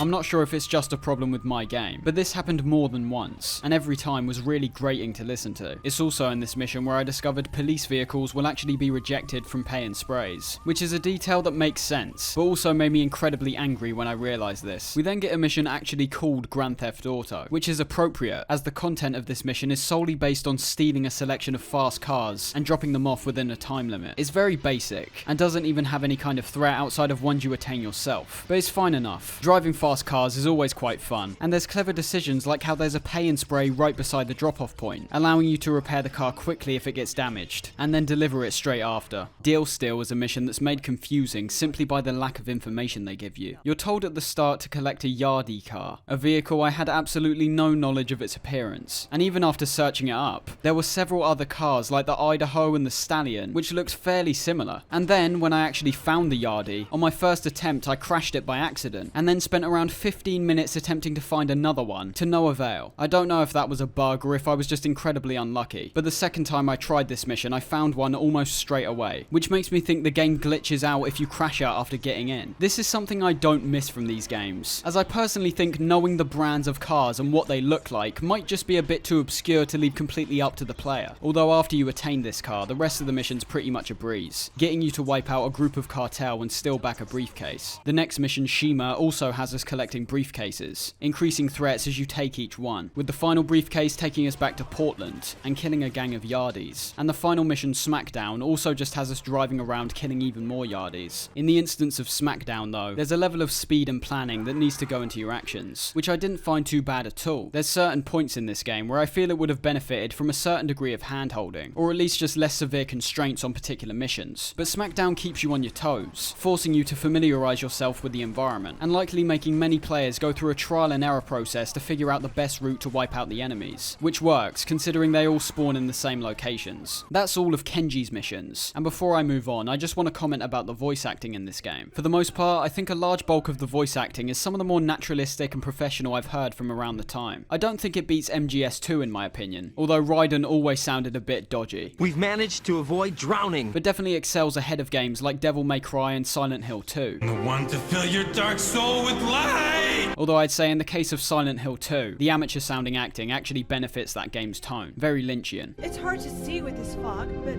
I'm not sure if it's just a problem with my game, but this happened more than once, and every time was really grating to listen to. It's also in this mission where I discovered police vehicles will actually be rejected from pay and sprays, which is a detail that makes sense, but also made me incredibly angry when I realised this. We then get a mission actually called Grand Theft Auto, which is appropriate, as the content of this mission is solely based on stealing a selection of fast cars and dropping them off within a time limit. It's very basic, and doesn't even have any kind of threat outside of ones you attain yourself, but it's fine enough. Driving fast fast cars is always quite fun, and there's clever decisions like how there's a pay and spray right beside the drop-off point, allowing you to repair the car quickly if it gets damaged, and then deliver it straight after. Deal Steal is a mission that's made confusing simply by the lack of information they give you. You're told at the start to collect a Yardie car, a vehicle I had absolutely no knowledge of its appearance, and even after searching it up, there were several other cars like the Idaho and the Stallion, which looked fairly similar. And then, when I actually found the Yardie, on my first attempt I crashed it by accident, and then spent around 15 minutes attempting to find another one, to no avail. I don't know if that was a bug or if I was just incredibly unlucky, but the second time I tried this mission I found one almost straight away, which makes me think the game glitches out if you crash out after getting in. This is something I don't miss from these games, as I personally think knowing the brands of cars and what they look like might just be a bit too obscure to leave completely up to the player. Although after you attain this car, the rest of the mission's pretty much a breeze, getting you to wipe out a group of cartel and steal back a briefcase. The next mission, Shima, also has us collecting briefcases, increasing threats as you take each one, with the final briefcase taking us back to Portland and killing a gang of Yardies. And the final mission, Smackdown, also just has us driving around killing even more Yardies. In the instance of Smackdown though, there's a level of speed and planning that needs to go into your actions, which I didn't find too bad at all. There's certain points in this game where I feel it would have benefited from a certain degree of hand-holding, or at least just less severe constraints on particular missions, but Smackdown keeps you on your toes, forcing you to familiarise yourself with the environment, and likely making many players go through a trial and error process to figure out the best route to wipe out the enemies, which works considering they all spawn in the same locations. That's all of Kenji's missions, and before I move on, I just want to comment about the voice acting in this game. For the most part, I think a large bulk of the voice acting is some of the more naturalistic and professional I've heard from around the time. I don't think it beats MGS2 in my opinion, although Raiden always sounded a bit dodgy. We've managed to avoid drowning, but definitely excels ahead of games like Devil May Cry and Silent Hill 2. The one to fill your dark soul with light! Although I'd say in the case of Silent Hill 2, the amateur sounding acting actually benefits that game's tone. Very Lynchian. It's hard to see with this fog, but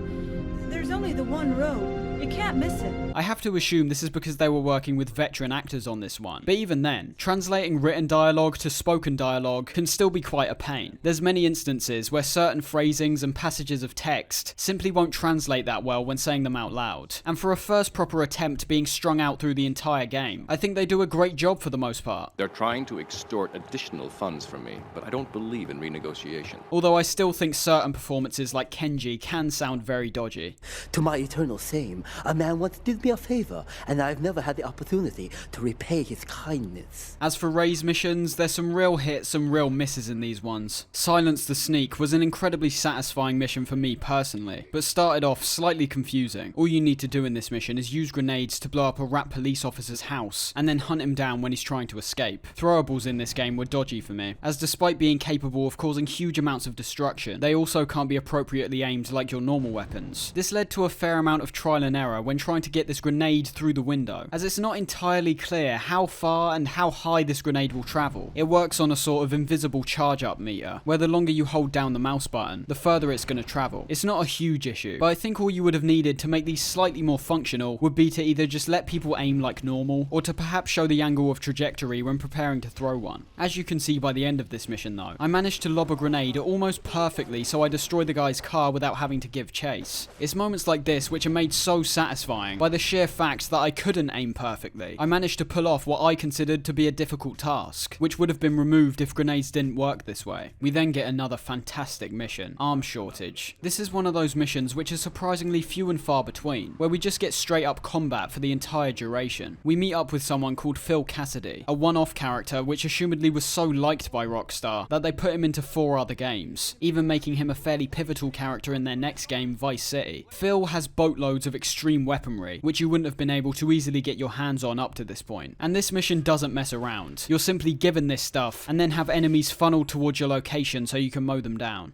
there's only the one road. You can't miss it. I have to assume this is because they were working with veteran actors on this one. But even then, translating written dialogue to spoken dialogue can still be quite a pain. There's many instances where certain phrasings and passages of text simply won't translate that well when saying them out loud. And for a first proper attempt being strung out through the entire game, I think they do a great job for the most part. They're trying to extort additional funds from me, but I don't believe in renegotiation. Although I still think certain performances like Kenji can sound very dodgy. To my eternal shame, a man once did me a favor, and I've never had the opportunity to repay his kindness. As for Ray's missions, there's some real hits, some real misses in these ones. Silence the Sneak was an incredibly satisfying mission for me personally, but started off slightly confusing. All you need to do in this mission is use grenades to blow up a rat police officer's house, and then hunt him down when he's trying to escape. Throwables in this game were dodgy for me, as despite being capable of causing huge amounts of destruction, they also can't be appropriately aimed like your normal weapons. This led to a fair amount of trial and error when trying to get this grenade through the window, as it's not entirely clear how far and how high this grenade will travel. It works on a sort of invisible charge up meter, where the longer you hold down the mouse button, the further it's going to travel. It's not a huge issue, but I think all you would have needed to make these slightly more functional would be to either just let people aim like normal, or to perhaps show the angle of trajectory when preparing to throw one. As you can see by the end of this mission though, I managed to lob a grenade almost perfectly so I destroy the guy's car without having to give chase. It's moments like this which are made so satisfying by the sheer fact that I couldn't aim perfectly. I managed to pull off what I considered to be a difficult task, which would have been removed if grenades didn't work this way. We then get another fantastic mission, Arms Shortage. This is one of those missions which is surprisingly few and far between, where we just get straight up combat for the entire duration. We meet up with someone called Phil Cassidy, a one-off character which assumedly was so liked by Rockstar that they put him into 4 other games, even making him a fairly pivotal character in their next game, Vice City. Phil has boatloads of extreme weaponry, which you wouldn't have been able to easily get your hands on up to this point. And this mission doesn't mess around. You're simply given this stuff, and then have enemies funneled towards your location so you can mow them down.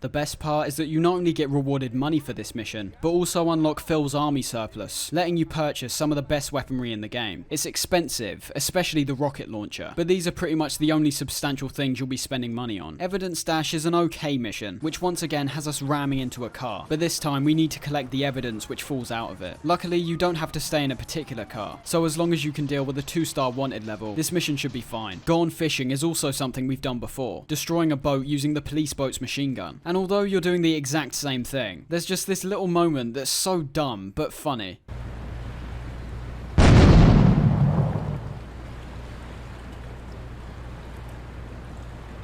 The best part is that you not only get rewarded money for this mission, but also unlock Phil's army surplus, letting you purchase some of the best weaponry in the game. It's expensive, especially the rocket launcher, but these are pretty much the only substantial things you'll be spending money on. Evidence Dash is an okay mission, which once again has us ramming into a car, but this time we need to collect the evidence which falls out of it. Luckily, you don't have to stay in a particular car, so as long as you can deal with a 2-star wanted level, this mission should be fine. Gone fishing is also something we've done before, destroying a boat using the police boat's machine gun. And although you're doing the exact same thing, there's just this little moment that's so dumb but funny.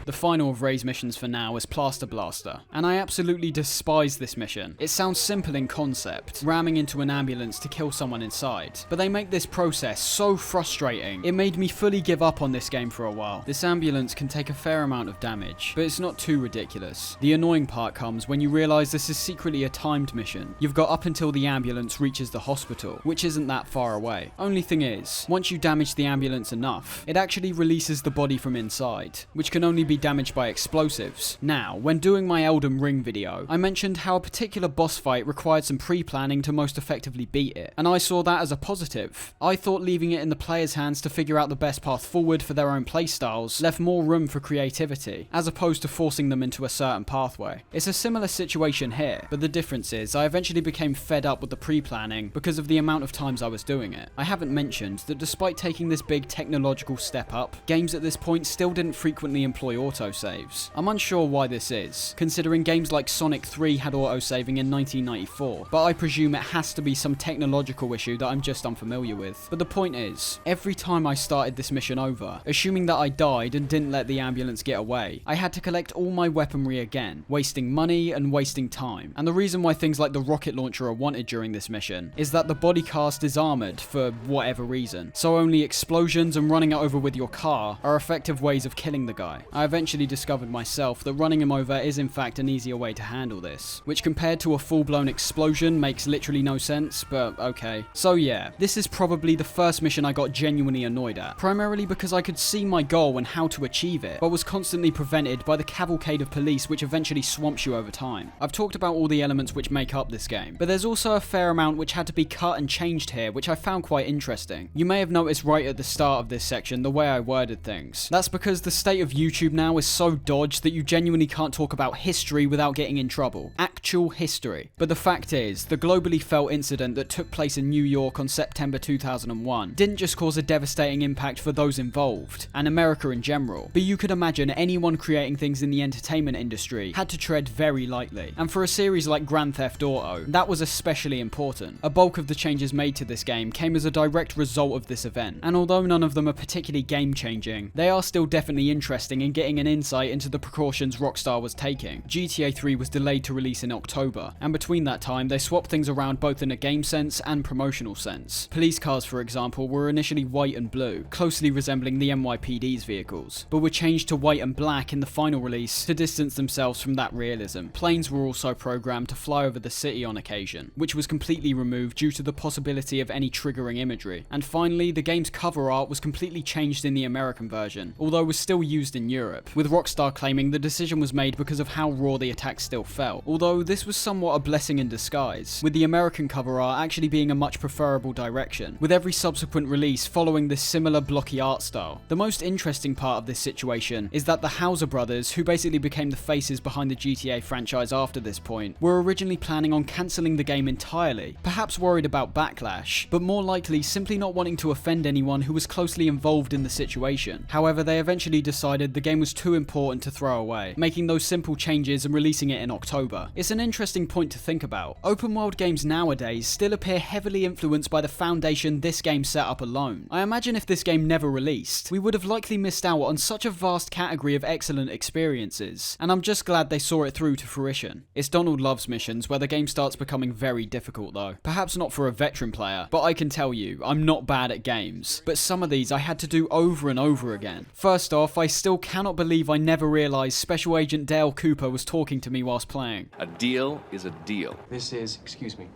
The final of Ray's missions for now is Plaster Blaster, and I absolutely despise this mission. It sounds simple in concept, ramming into an ambulance to kill someone inside, but they make this process so frustrating, it made me fully give up on this game for a while. This ambulance can take a fair amount of damage, but it's not too ridiculous. The annoying part comes when you realise this is secretly a timed mission. You've got up until the ambulance reaches the hospital, which isn't that far away. Only thing is, once you damage the ambulance enough, it actually releases the body from inside, which can only be damaged by explosives. Now, when doing my Elden Ring video, I mentioned how a particular boss fight required some pre-planning to most effectively beat it, and I saw that as a positive. I thought leaving it in the player's hands to figure out the best path forward for their own playstyles left more room for creativity, as opposed to forcing them into a certain pathway. It's a similar situation here, but the difference is I eventually became fed up with the pre-planning because of the amount of times I was doing it. I haven't mentioned that despite taking this big technological step up, games at this point still didn't frequently employ autosaves. I'm unsure why this is, considering games like Sonic 3 had autosaving in 1994, but I presume it has to be some technological issue that I'm just unfamiliar with. But the point is, every time I started this mission over, assuming that I died and didn't let the ambulance get away, I had to collect all my weaponry again, wasting money and wasting time. And the reason why things like the rocket launcher are wanted during this mission is that the body cast is armoured for whatever reason, so only explosions and running it over with your car are effective ways of killing the guy. I eventually discovered myself that running him over is in fact an easier way to handle this, which compared to a full-blown explosion makes literally no sense, but okay. So yeah, this is probably the first mission I got genuinely annoyed at, primarily because I could see my goal and how to achieve it, but was constantly prevented by the cavalcade of police which eventually swamps you over time. I've talked about all the elements which make up this game, but there's also a fair amount which had to be cut and changed here, which I found quite interesting. You may have noticed right at the start of this section the way I worded things. That's because the state of YouTube now is so dodged that you genuinely can't talk about history without getting in trouble. Actual history. But the fact is, the globally felt incident that took place in New York on September 2001 didn't just cause a devastating impact for those involved, and America in general, but you could imagine anyone creating things in the entertainment industry had to tread very lightly. And for a series like Grand Theft Auto, that was especially important. A bulk of the changes made to this game came as a direct result of this event, and although none of them are particularly game-changing, they are still definitely interesting in getting an insight into the precautions Rockstar was taking. GTA 3 was delayed to release in October, and between that time they swapped things around both in a game sense and promotional sense. Police cars, for example, were initially white and blue, closely resembling the NYPD's vehicles, but were changed to white and black in the final release to distance themselves from that realism. Planes were also programmed to fly over the city on occasion, which was completely removed due to the possibility of any triggering imagery. And finally, the game's cover art was completely changed in the American version, although was still used in Europe, with Rockstar claiming the decision was made because of how raw the attack still felt, although this was somewhat a blessing in disguise, with the American cover art actually being a much preferable direction, with every subsequent release following this similar blocky art style. The most interesting part of this situation is that the Hauser brothers, who basically became the faces behind the GTA franchise after this point, were originally planning on cancelling the game entirely, perhaps worried about backlash, but more likely simply not wanting to offend anyone who was closely involved in the situation. However, they eventually decided the game was too important to throw away, making those simple changes and releasing it in October. It's an interesting point to think about. Open world games nowadays still appear heavily influenced by the foundation this game set up alone. I imagine if this game never released, we would have likely missed out on such a vast category of excellent experiences, and I'm just glad they saw it through to fruition. It's Donald Love's missions where the game starts becoming very difficult though. Perhaps not for a veteran player, but I can tell you, I'm not bad at games, but some of these I had to do over and over again. First off, I still cannot believe I never realised Special Agent Dale Cooper was talking to me whilst playing. A deal is a deal. This is, excuse me,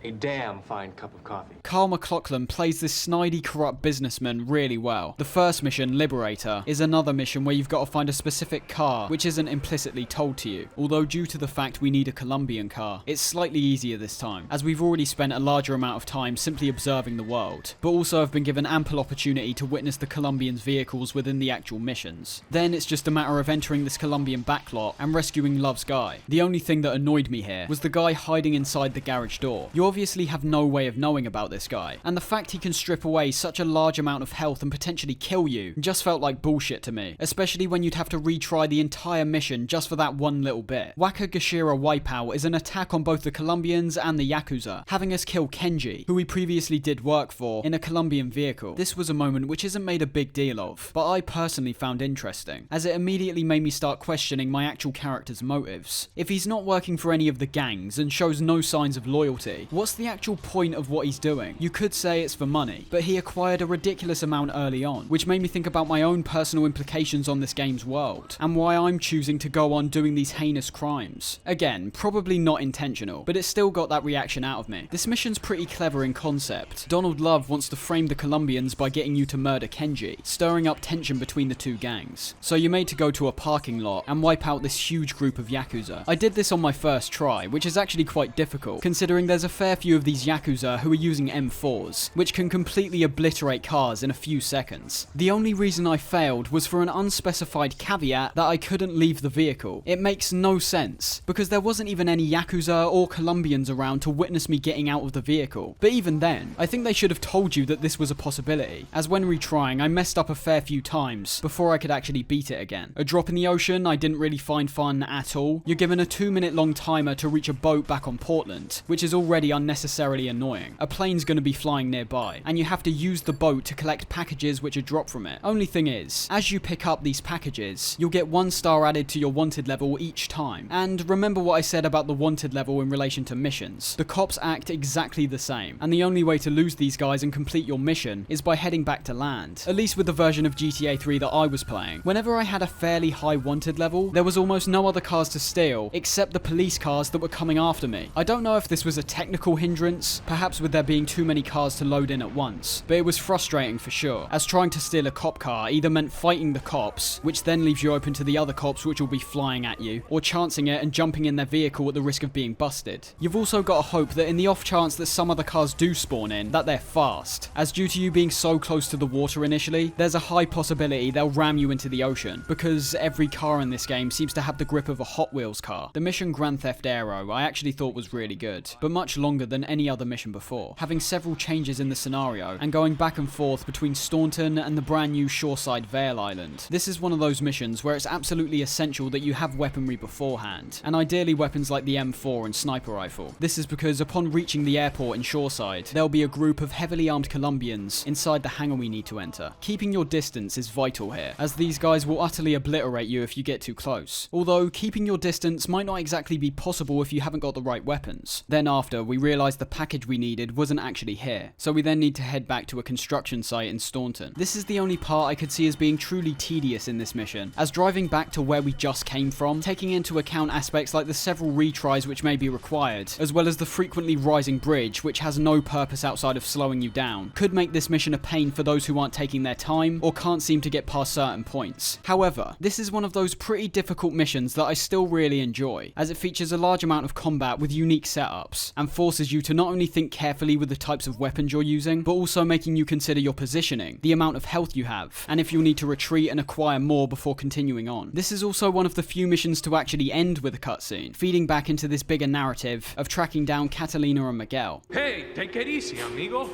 a damn fine cup of coffee. Carl McLachlan plays this snidey, corrupt businessman really well. The first mission, Liberator, is another mission where you've got to find a specific car, which isn't implicitly told to you, although due to the fact we need a Colombian car, it's slightly easier this time, as we've already spent a larger amount of time simply observing the world, but also have been given ample opportunity to witness the Colombians' vehicles within the actual missions. Then it's just a matter of entering this Colombian backlot and rescuing Love's guy. The only thing that annoyed me here was the guy hiding inside the garage door. Your obviously have no way of knowing about this guy, and the fact he can strip away such a large amount of health and potentially kill you just felt like bullshit to me, especially when you'd have to retry the entire mission just for that one little bit. Wakagashira Wipeout is an attack on both the Colombians and the Yakuza, having us kill Kenji, who we previously did work for, in a Colombian vehicle. This was a moment which isn't made a big deal of, but I personally found interesting, as it immediately made me start questioning my actual character's motives. If he's not working for any of the gangs and shows no signs of loyalty, what's the actual point of what he's doing? You could say it's for money, but he acquired a ridiculous amount early on, which made me think about my own personal implications on this game's world, and why I'm choosing to go on doing these heinous crimes. Again, probably not intentional, but it still got that reaction out of me. This mission's pretty clever in concept. Donald Love wants to frame the Colombians by getting you to murder Kenji, stirring up tension between the two gangs. So you're made to go to a parking lot and wipe out this huge group of Yakuza. I did this on my first try, which is actually quite difficult, considering there's a fair few of these Yakuza who are using M4s, which can completely obliterate cars in a few seconds. The only reason I failed was for an unspecified caveat that I couldn't leave the vehicle. It makes no sense, because there wasn't even any Yakuza or Colombians around to witness me getting out of the vehicle. But even then, I think they should have told you that this was a possibility, as when retrying I messed up a fair few times before I could actually beat it again. A drop in the ocean I didn't really find fun at all. You're given a 2-minute long timer to reach a boat back on Portland, which is already unnecessarily annoying. A plane's going to be flying nearby, and you have to use the boat to collect packages which are dropped from it. Only thing is, as you pick up these packages, you'll get 1 star added to your wanted level each time. And remember what I said about the wanted level in relation to missions. The cops act exactly the same, and the only way to lose these guys and complete your mission is by heading back to land. At least with the version of GTA 3 that I was playing. Whenever I had a fairly high wanted level, there was almost no other cars to steal except the police cars that were coming after me. I don't know if this was a technical hindrance, perhaps with there being too many cars to load in at once, but it was frustrating for sure, as trying to steal a cop car either meant fighting the cops, which then leaves you open to the other cops which will be flying at you, or chancing it and jumping in their vehicle at the risk of being busted. You've also got to hope that in the off chance that some other cars do spawn in, that they're fast, as due to you being so close to the water initially, there's a high possibility they'll ram you into the ocean, because every car in this game seems to have the grip of a Hot Wheels car. The mission Grand Theft Aero I actually thought was really good, but much longer than any other mission before, having several changes in the scenario and going back and forth between Staunton and the brand new shoreside Vale Island. This is one of those missions where it's absolutely essential that you have weaponry beforehand, and ideally weapons like the M4 and sniper rifle. This is because upon reaching the airport in Shoreside, there'll be a group of heavily armed Colombians inside the hangar we need to enter. Keeping your distance is vital here, as these guys will utterly obliterate you if you get too close. Although keeping your distance might not exactly be possible if you haven't got the right weapons. Then after, we realised the package we needed wasn't actually here, so we then need to head back to a construction site in Staunton. This is the only part I could see as being truly tedious in this mission, as driving back to where we just came from, taking into account aspects like the several retries which may be required, as well as the frequently rising bridge which has no purpose outside of slowing you down, could make this mission a pain for those who aren't taking their time or can't seem to get past certain points. However, this is one of those pretty difficult missions that I still really enjoy, as it features a large amount of combat with unique setups, and forces you to not only think carefully with the types of weapons you're using, but also making you consider your positioning, the amount of health you have, and if you'll need to retreat and acquire more before continuing on. This is also one of the few missions to actually end with a cutscene, feeding back into this bigger narrative of tracking down Catalina and Miguel. Hey, take it easy, amigo.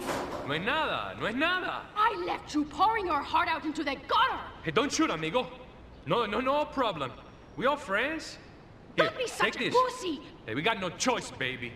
No es nada, no es nada. I left you pouring your heart out into the gutter. Hey, don't shoot, amigo. No problem. We all friends? Here, Don't be such take a this. pussy. Hey, we got no choice, baby.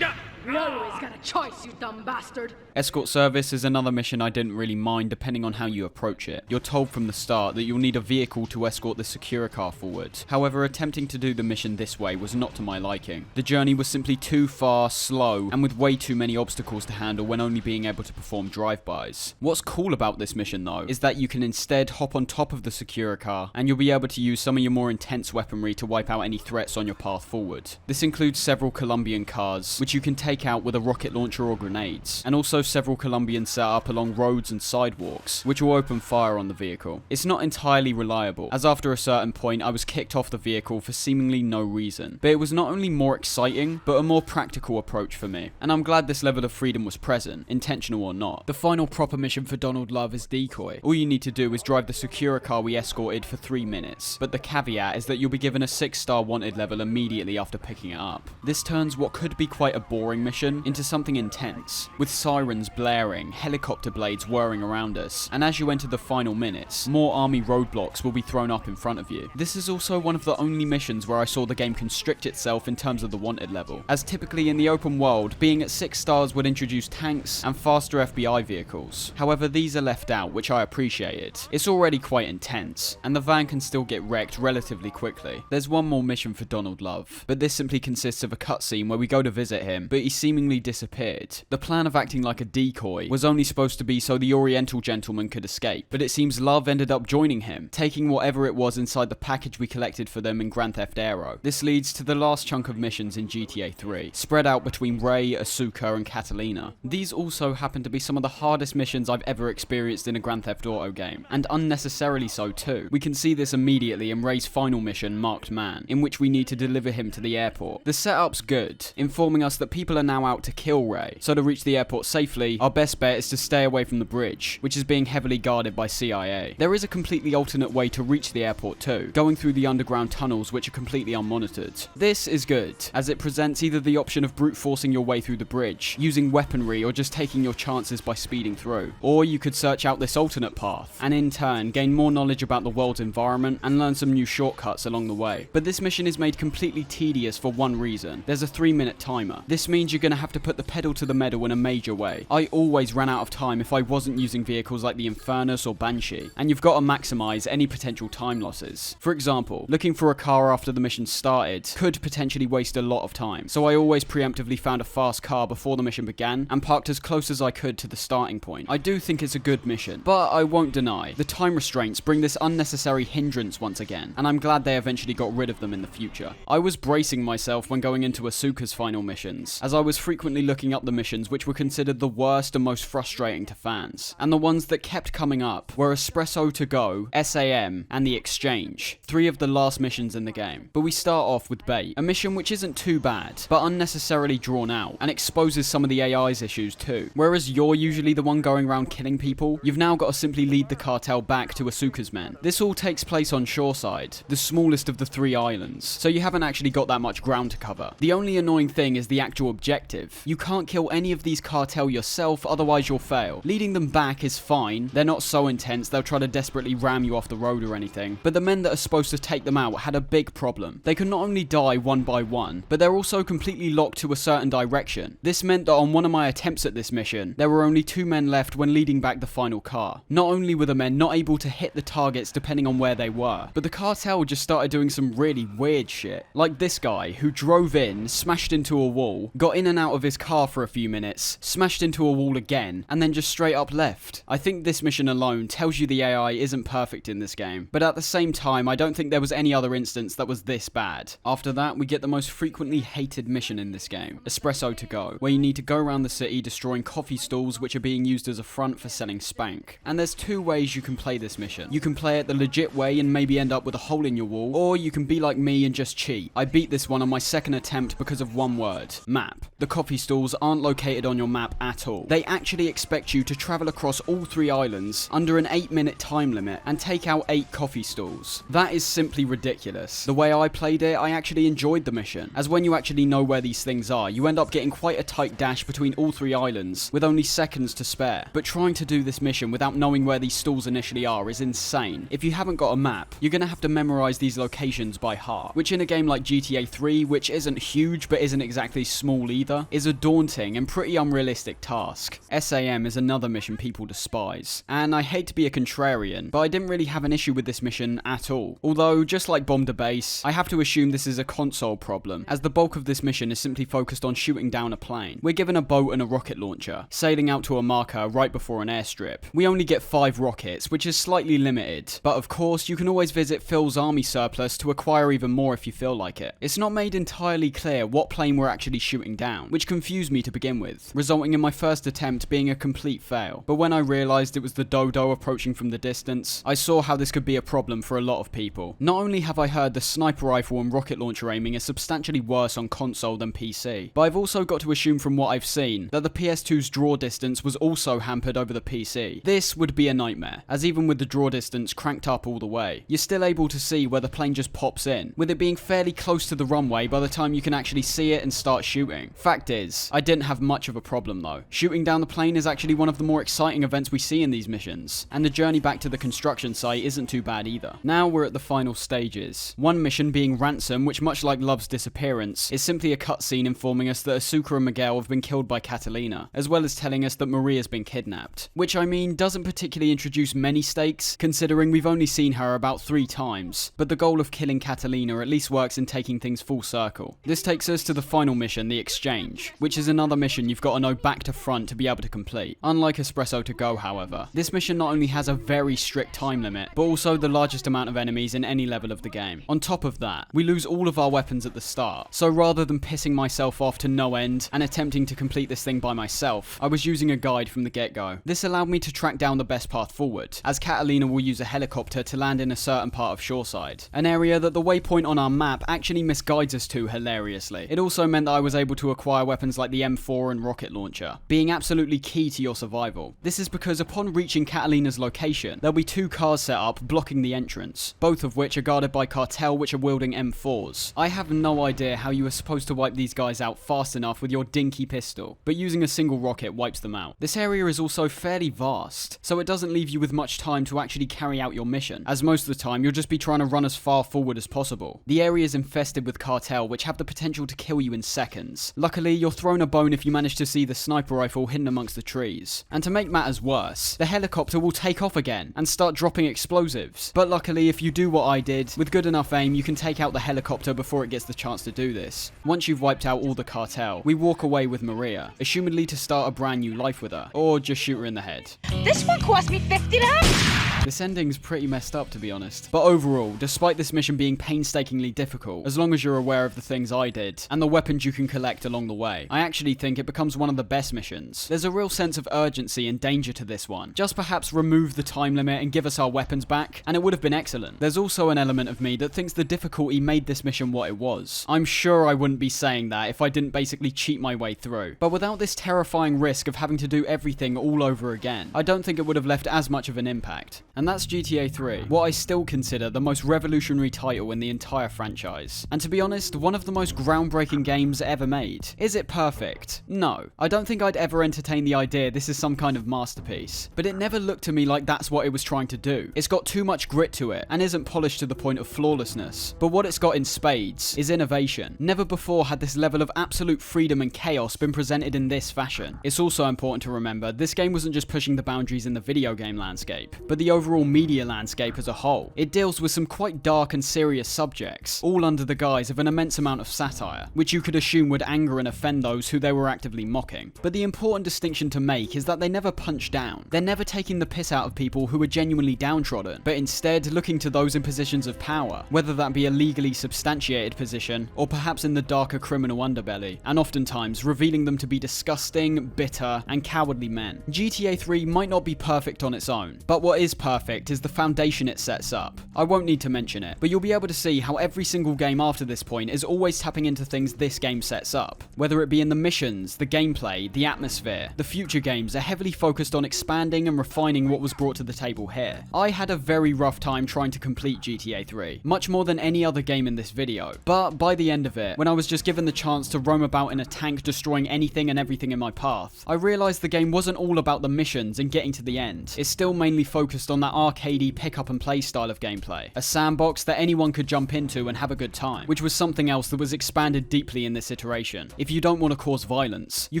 Yeah. You always got a choice, you dumb bastard. Escort service is another mission I didn't really mind depending on how you approach it. You're told from the start that you'll need a vehicle to escort the Securicar forward. However, attempting to do the mission this way was not to my liking. The journey was simply too far, slow, and with way too many obstacles to handle when only being able to perform drive-bys. What's cool about this mission though, is that you can instead hop on top of the Securicar, and you'll be able to use some of your more intense weaponry to wipe out any threats on your path forward. This includes several Colombian cars, which you can take out with a rocket launcher or grenades, and also several Colombians set up along roads and sidewalks, which will open fire on the vehicle. It's not entirely reliable, as after a certain point I was kicked off the vehicle for seemingly no reason, but it was not only more exciting, but a more practical approach for me, and I'm glad this level of freedom was present, intentional or not. The final proper mission for Donald Love is Decoy. All you need to do is drive the Securicar we escorted for 3 minutes, but the caveat is that you'll be given a 6-star wanted level immediately after picking it up. This turns what could be quite a boring mission into something intense, with sirens blaring, helicopter blades whirring around us, and as you enter the final minutes, more army roadblocks will be thrown up in front of you. This is also one of the only missions where I saw the game constrict itself in terms of the wanted level, as typically in the open world, being at 6 stars would introduce tanks and faster FBI vehicles. However, these are left out, which I appreciated. It's already quite intense, and the van can still get wrecked relatively quickly. There's one more mission for Donald Love, but this simply consists of a cutscene where we go to visit him, but he seemingly disappeared. The plan of acting like a decoy was only supposed to be so the Oriental gentleman could escape, but it seems Love ended up joining him, taking whatever it was inside the package we collected for them in Grand Theft Auto. This leads to the last chunk of missions in GTA 3, spread out between Ray, Asuka, and Catalina. These also happen to be some of the hardest missions I've ever experienced in a Grand Theft Auto game, and unnecessarily so too. We can see this immediately in Ray's final mission, Marked Man, in which we need to deliver him to the airport. The setup's good, informing us that people are now out to kill Ray, so to reach the airport safely, our best bet is to stay away from the bridge, which is being heavily guarded by CIA. There is a completely alternate way to reach the airport too, going through the underground tunnels which are completely unmonitored. This is good, as it presents either the option of brute forcing your way through the bridge, using weaponry, or just taking your chances by speeding through. Or you could search out this alternate path, and in turn gain more knowledge about the world's environment and learn some new shortcuts along the way. But this mission is made completely tedious for one reason. There's a 3-minute timer. This means you're going to have to put the pedal to the metal in a major way. I always ran out of time if I wasn't using vehicles like the Infernus or Banshee, and you've got to maximize any potential time losses. For example, looking for a car after the mission started could potentially waste a lot of time, so I always preemptively found a fast car before the mission began and parked as close as I could to the starting point. I do think it's a good mission, but I won't deny, the time restraints bring this unnecessary hindrance once again, and I'm glad they eventually got rid of them in the future. I was bracing myself when going into Asuka's final missions, as I was frequently looking up the missions which were considered the worst and most frustrating to fans, and the ones that kept coming up were Espresso to Go, SAM, and The Exchange, 3 of the last missions in the game. But we start off with Bait, a mission which isn't too bad, but unnecessarily drawn out, and exposes some of the AI's issues too. Whereas you're usually the one going around killing people, you've now got to simply lead the cartel back to Asuka's men. This all takes place on Shoreside, the smallest of the 3 islands, so you haven't actually got that much ground to cover. The only annoying thing is the actual objective. You can't kill any of these cartel yourself, otherwise you'll fail. Leading them back is fine, they're not so intense they'll try to desperately ram you off the road or anything, but the men that are supposed to take them out had a big problem. They could not only die one by one, but they're also completely locked to a certain direction. This meant that on one of my attempts at this mission, there were only 2 men left when leading back the final car. Not only were the men not able to hit the targets depending on where they were, but the cartel just started doing some really weird shit. Like this guy, who drove in, smashed into a wall, got in and out of his car for a few minutes, smashed into a wall again, and then just straight up left. I think this mission alone tells you the AI isn't perfect in this game, but at the same time I don't think there was any other instance that was this bad. After that, we get the most frequently hated mission in this game, Espresso to Go, where you need to go around the city destroying coffee stalls which are being used as a front for selling spank. And there's 2 ways you can play this mission. You can play it the legit way and maybe end up with a hole in your wall, or you can be like me and just cheat. I beat this one on my 2nd attempt because of one word: map. The coffee stalls aren't located on your map at all. They actually expect you to travel across all 3 islands under an 8-minute time limit and take out 8 coffee stalls. That is simply ridiculous. The way I played it, I actually enjoyed the mission, as when you actually know where these things are, you end up getting quite a tight dash between all 3 islands with only seconds to spare. But trying to do this mission without knowing where these stalls initially are is insane. If you haven't got a map, you're gonna have to memorize these locations by heart, which in a game like GTA 3, which isn't huge but isn't exactly small either, is a daunting and pretty unrealistic task. SAM is another mission people despise, and I hate to be a contrarian, but I didn't really have an issue with this mission at all. Although, just like Bomb to Base, I have to assume this is a console problem, as the bulk of this mission is simply focused on shooting down a plane. We're given a boat and a rocket launcher, sailing out to a marker right before an airstrip. We only get 5 rockets, which is slightly limited, but of course you can always visit Phil's army surplus to acquire even more if you feel like it. It's not made entirely clear what plane we're actually shooting down, which confused me to begin with, resulting in my first attempt being a complete fail. But when I realised it was the Dodo approaching from the distance, I saw how this could be a problem for a lot of people. Not only have I heard the sniper rifle and rocket launcher aiming is substantially worse on console than PC, but I've also got to assume from what I've seen that the PS2's draw distance was also hampered over the PC. This would be a nightmare, as even with the draw distance cranked up all the way, you're still able to see where the plane just pops in, with it being fairly close to the runway by the time you can actually see it and start shooting. boring. Fact is, I didn't have much of a problem though. Shooting down the plane is actually one of the more exciting events we see in these missions, and the journey back to the construction site isn't too bad either. Now we're at the final stages. One mission being Ransom, which much like Love's disappearance, is simply a cutscene informing us that Asuka and Miguel have been killed by Catalina, as well as telling us that Maria's been kidnapped. Which, I mean, doesn't particularly introduce many stakes, considering we've only seen her about 3 times, but the goal of killing Catalina at least works in taking things full circle. This takes us to the final mission, the Exchange, which is another mission you've got to know back to front to be able to complete. Unlike Espresso to Go, however, this mission not only has a very strict time limit, but also the largest amount of enemies in any level of the game. On top of that, we lose all of our weapons at the start, so rather than pissing myself off to no end and attempting to complete this thing by myself, I was using a guide from the get-go. This allowed me to track down the best path forward, as Catalina will use a helicopter to land in a certain part of Shoreside, an area that the waypoint on our map actually misguides us to hilariously. It also meant that I was able to acquire weapons like the M4 and rocket launcher, being absolutely key to your survival. This is because upon reaching Catalina's location, there'll be 2 cars set up blocking the entrance, both of which are guarded by cartel which are wielding M4s. I have no idea how you are supposed to wipe these guys out fast enough with your dinky pistol, but using a single rocket wipes them out. This area is also fairly vast, so it doesn't leave you with much time to actually carry out your mission, as most of the time you'll just be trying to run as far forward as possible. The area is infested with cartel which have the potential to kill you in seconds. Luckily, you're thrown a bone if you manage to see the sniper rifle hidden amongst the trees. And to make matters worse, the helicopter will take off again and start dropping explosives. But luckily, if you do what I did, with good enough aim, you can take out the helicopter before it gets the chance to do this. Once you've wiped out all the cartel, we walk away with Maria, assumedly to start a brand new life with her, or just shoot her in the head. This one cost me $50. This ending's pretty messed up, to be honest. But overall, despite this mission being painstakingly difficult, as long as you're aware of the things I did, and the weapons you can collect along the way, I actually think it becomes one of the best missions. There's a real sense of urgency and danger to this one. Just perhaps remove the time limit and give us our weapons back, and it would have been excellent. There's also an element of me that thinks the difficulty made this mission what it was. I'm sure I wouldn't be saying that if I didn't basically cheat my way through. But without this terrifying risk of having to do everything all over again, I don't think it would have left as much of an impact. And that's GTA 3, what I still consider the most revolutionary title in the entire franchise. And to be honest, one of the most groundbreaking games ever made. Is it perfect? No. I don't think I'd ever entertain the idea this is some kind of masterpiece. But it never looked to me like that's what it was trying to do. It's got too much grit to it, and isn't polished to the point of flawlessness. But what it's got in spades is innovation. Never before had this level of absolute freedom and chaos been presented in this fashion. It's also important to remember, this game wasn't just pushing the boundaries in the video game landscape, but the overall media landscape as a whole. It deals with some quite dark and serious subjects, all under the guise of an immense amount of satire, which you could assume would anger and offend those who they were actively mocking. But the important distinction to make is that they never punch down. They're never taking the piss out of people who are genuinely downtrodden, but instead looking to those in positions of power, whether that be a legally substantiated position, or perhaps in the darker criminal underbelly, and oftentimes revealing them to be disgusting, bitter, and cowardly men. GTA 3 might not be perfect on its own, but what is perfect is the foundation it sets up. I won't need to mention it, but you'll be able to see how every single game after this point is always tapping into things this game sets up. Whether it be in the missions, the gameplay, the atmosphere, the future games are heavily focused on expanding and refining what was brought to the table here. I had a very rough time trying to complete GTA 3, much more than any other game in this video, but by the end of it, when I was just given the chance to roam about in a tank destroying anything and everything in my path, I realised the game wasn't all about the missions and getting to the end. It's still mainly focused on that arcadey pick up and play style of gameplay, a sandbox that anyone could jump into and have a good time, which was something else that was expanded deeply in this iteration. If you don't want to cause violence, you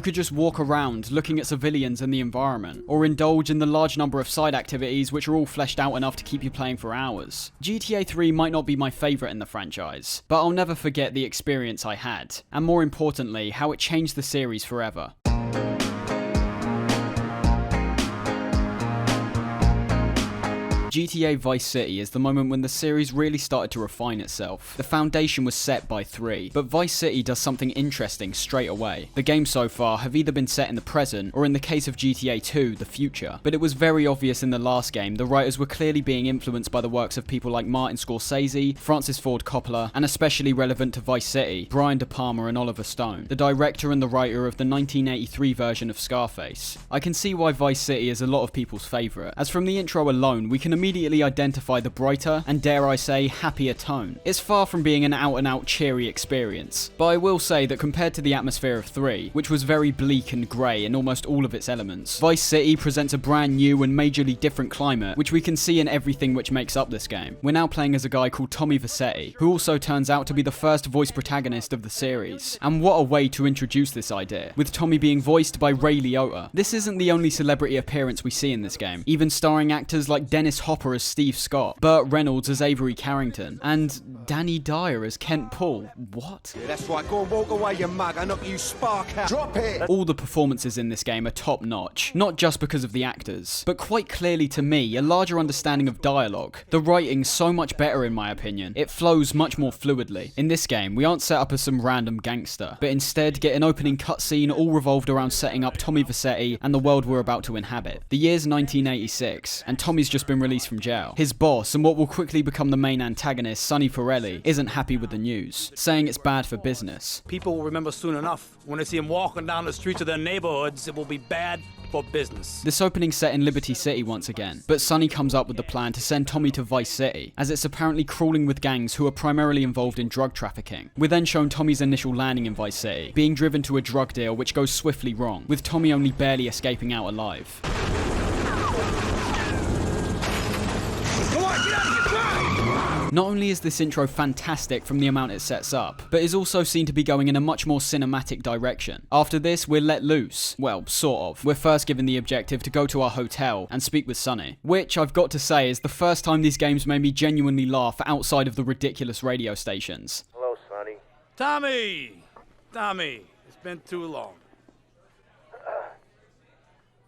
could just walk around looking at civilians and the environment, or indulge in the large number of side activities which are all fleshed out enough to keep you playing for hours. GTA 3 might not be my favourite in the franchise, but I'll never forget the experience I had, and more importantly, how it changed the series forever. GTA Vice City is the moment when the series really started to refine itself. The foundation was set by 3, but Vice City does something interesting straight away. The games so far have either been set in the present, or in the case of GTA 2, the future. But it was very obvious in the last game the writers were clearly being influenced by the works of people like Martin Scorsese, Francis Ford Coppola, and especially relevant to Vice City, Brian De Palma and Oliver Stone, the director and the writer of the 1983 version of Scarface. I can see why Vice City is a lot of people's favourite, as from the intro alone we can immediately identify the brighter and, dare I say, happier tone. It's far from being an out-and-out cheery experience, but I will say that compared to the atmosphere of 3, which was very bleak and grey in almost all of its elements, Vice City presents a brand new and majorly different climate, which we can see in everything which makes up this game. We're now playing as a guy called Tommy Vercetti, who also turns out to be the first voice protagonist of the series. And what a way to introduce this idea, with Tommy being voiced by Ray Liotta. This isn't the only celebrity appearance we see in this game, even starring actors like Dennis Hopper as Steve Scott, Burt Reynolds as Avery Carrington, and Danny Dyer as Kent Paul. What? Yeah, that's right, go and walk away, you mug. I knock you spark out. Drop it! All the performances in this game are top notch, not just because of the actors, but quite clearly to me, a larger understanding of dialogue. The writing's so much better in my opinion. It flows much more fluidly. In this game, we aren't set up as some random gangster, but instead get an opening cutscene all revolved around setting up Tommy Vercetti and the world we're about to inhabit. The year's 1986, and Tommy's just been released from jail. His boss, and what will quickly become the main antagonist, Sonny Forelli, isn't happy with the news, saying it's bad for business. People will remember soon enough. When they see him walking down the streets of their neighborhoods, it will be bad for business. This opening set in Liberty City once again, but Sonny comes up with the plan to send Tommy to Vice City, as it's apparently crawling with gangs who are primarily involved in drug trafficking. We're then shown Tommy's initial landing in Vice City, being driven to a drug deal which goes swiftly wrong, with Tommy only barely escaping out alive. Not only is this intro fantastic from the amount it sets up, but is also seen to be going in a much more cinematic direction. After this, we're let loose. Well, sort of. We're first given the objective to go to our hotel and speak with Sonny, which I've got to say is the first time these games made me genuinely laugh outside of the ridiculous radio stations. Hello, Sonny. Tommy! Tommy, it's been too long.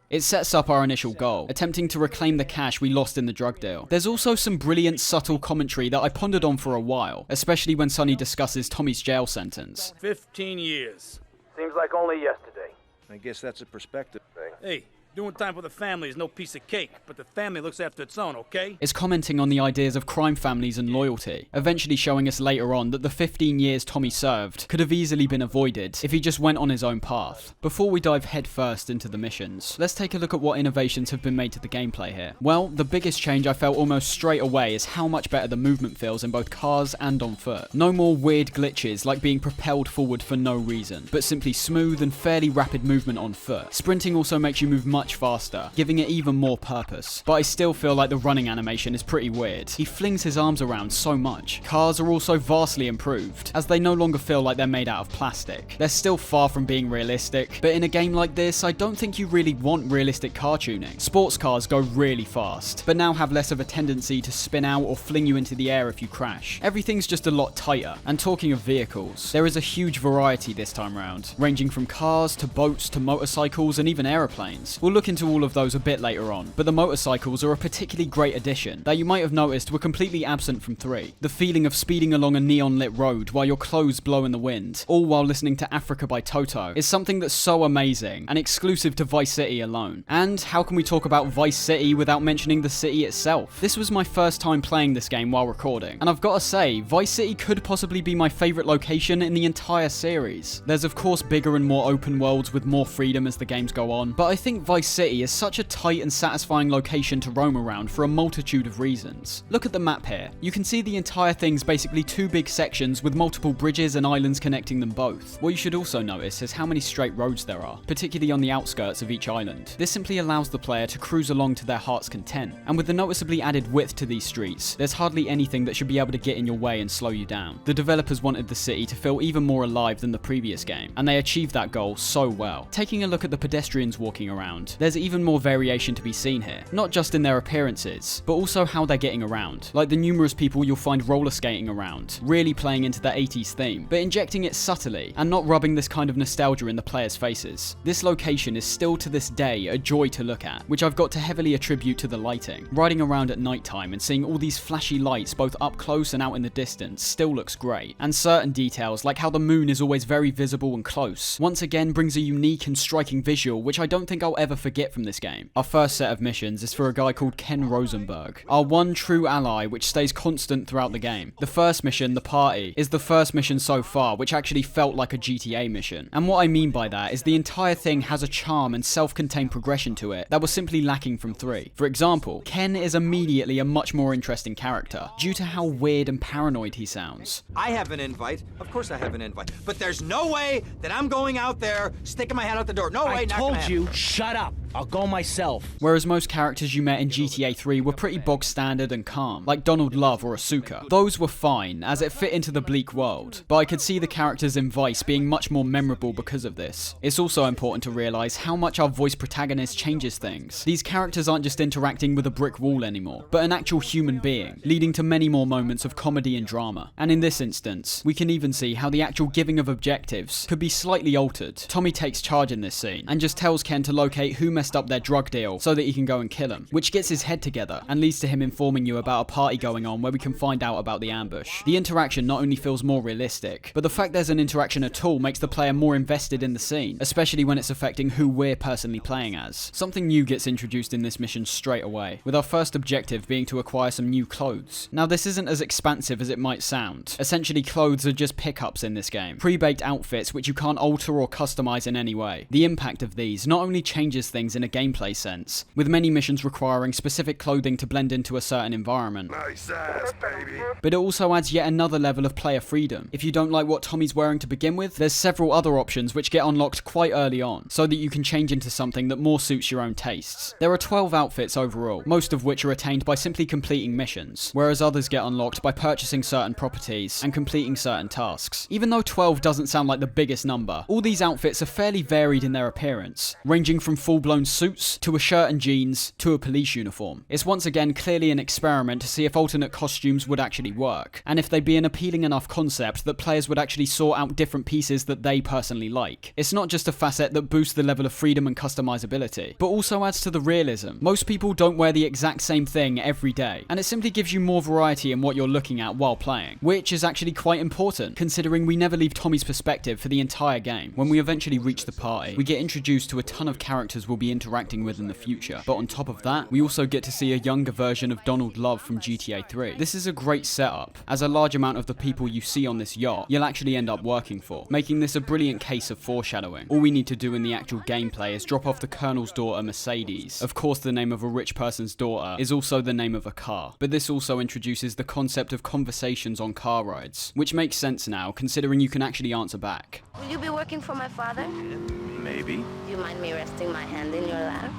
It sets up our initial goal, attempting to reclaim the cash we lost in the drug deal. There's also some brilliant subtle commentary that I pondered on for a while, especially when Sonny discusses Tommy's jail sentence. 15 years. Seems like only yesterday. I guess that's a perspective thing. Hey, doing time for the family is no piece of cake, but the family looks after its own, okay? It's commenting on the ideas of crime families and loyalty, eventually showing us later on that the 15 years Tommy served could have easily been avoided if he just went on his own path. Before we dive headfirst into the missions, let's take a look at what innovations have been made to the gameplay here. Well, the biggest change I felt almost straight away is how much better the movement feels in both cars and on foot. No more weird glitches like being propelled forward for no reason, but simply smooth and fairly rapid movement on foot. Sprinting also makes you move much faster, giving it even more purpose. But I still feel like the running animation is pretty weird. He flings his arms around so much. Cars are also vastly improved, as they no longer feel like they're made out of plastic. They're still far from being realistic, but in a game like this, I don't think you really want realistic car tuning. Sports cars go really fast, but now have less of a tendency to spin out or fling you into the air if you crash. Everything's just a lot tighter. And talking of vehicles, there is a huge variety this time round, ranging from cars to boats to motorcycles and even aeroplanes. We'll look into all of those a bit later on, but the motorcycles are a particularly great addition that you might have noticed were completely absent from 3. The feeling of speeding along a neon lit road while your clothes blow in the wind, all while listening to Africa by Toto, is something that's so amazing and exclusive to Vice City alone. And how can we talk about Vice City without mentioning the city itself? This was my first time playing this game while recording, and I've got to say, Vice City could possibly be my favourite location in the entire series. There's of course bigger and more open worlds with more freedom as the games go on, but I think Vice City is such a tight and satisfying location to roam around for a multitude of reasons. Look at the map here. You can see the entire thing's basically 2 big sections with multiple bridges and islands connecting them both. What you should also notice is how many straight roads there are, particularly on the outskirts of each island. This simply allows the player to cruise along to their heart's content, and with the noticeably added width to these streets, there's hardly anything that should be able to get in your way and slow you down. The developers wanted the city to feel even more alive than the previous game, and they achieved that goal so well. Taking a look at the pedestrians walking around, there's even more variation to be seen here, not just in their appearances, but also how they're getting around, like the numerous people you'll find roller skating around, really playing into the 80s theme, but injecting it subtly and not rubbing this kind of nostalgia in the players' faces. This location is still to this day a joy to look at, which I've got to heavily attribute to the lighting. Riding around at night time and seeing all these flashy lights both up close and out in the distance still looks great, and certain details like how the moon is always very visible and close once again brings a unique and striking visual which I don't think I'll ever forget from this game. Our first set of missions is for a guy called Ken Rosenberg, our one true ally which stays constant throughout the game. The first mission, The Party, is the first mission so far which actually felt like a GTA mission. And what I mean by that is the entire thing has a charm and self-contained progression to it that was simply lacking from 3. For example, Ken is immediately a much more interesting character, due to how weird and paranoid he sounds. I have an invite. Of course I have an invite. But there's no way that I'm going out there sticking my head out the door. No way, I not told gonna you, happen. shut up. I'll go myself. Whereas most characters you met in GTA 3 were pretty bog standard and calm, like Donald Love or Asuka. Those were fine, as it fit into the bleak world, but I could see the characters in Vice being much more memorable because of this. It's also important to realise how much our voice protagonist changes things. These characters aren't just interacting with a brick wall anymore, but an actual human being, leading to many more moments of comedy and drama. And in this instance, we can even see how the actual giving of objectives could be slightly altered. Tommy takes charge in this scene, and just tells Ken to locate who messed up their drug deal so that he can go and kill him, which gets his head together and leads to him informing you about a party going on where we can find out about the ambush. The interaction not only feels more realistic, but the fact there's an interaction at all makes the player more invested in the scene, especially when it's affecting who we're personally playing as. Something new gets introduced in this mission straight away, with our first objective being to acquire some new clothes. Now this isn't as expansive as it might sound. Essentially clothes are just pickups in this game, pre-baked outfits which you can't alter or customize in any way. The impact of these not only changes things in a gameplay sense, with many missions requiring specific clothing to blend into a certain environment. Nice ass, baby. But it also adds yet another level of player freedom. If you don't like what Tommy's wearing to begin with, there's several other options which get unlocked quite early on, so that you can change into something that more suits your own tastes. There are 12 outfits overall, most of which are attained by simply completing missions, whereas others get unlocked by purchasing certain properties and completing certain tasks. Even though 12 doesn't sound like the biggest number, all these outfits are fairly varied in their appearance, ranging from full-blown suits to a shirt and jeans to a police uniform. It's once again clearly an experiment to see if alternate costumes would actually work, and if they'd be an appealing enough concept that players would actually sort out different pieces that they personally like. It's not just a facet that boosts the level of freedom and customizability, but also adds to the realism. Most people don't wear the exact same thing every day, and it simply gives you more variety in what you're looking at while playing, which is actually quite important, considering we never leave Tommy's perspective for the entire game. When we eventually reach the party, we get introduced to a ton of characters we'll be interacting with in the future, but on top of that, we also get to see a younger version of Donald Love from GTA 3. This is a great setup, as a large amount of the people you see on this yacht you'll actually end up working for, making this a brilliant case of foreshadowing. All we need to do in the actual gameplay is drop off the Colonel's daughter, Mercedes. Of course, the name of a rich person's daughter is also the name of a car, but this also introduces the concept of conversations on car rides, which makes sense now, considering you can actually answer back. Will you be working for my father? Maybe. Do you mind me resting my hand in your lap?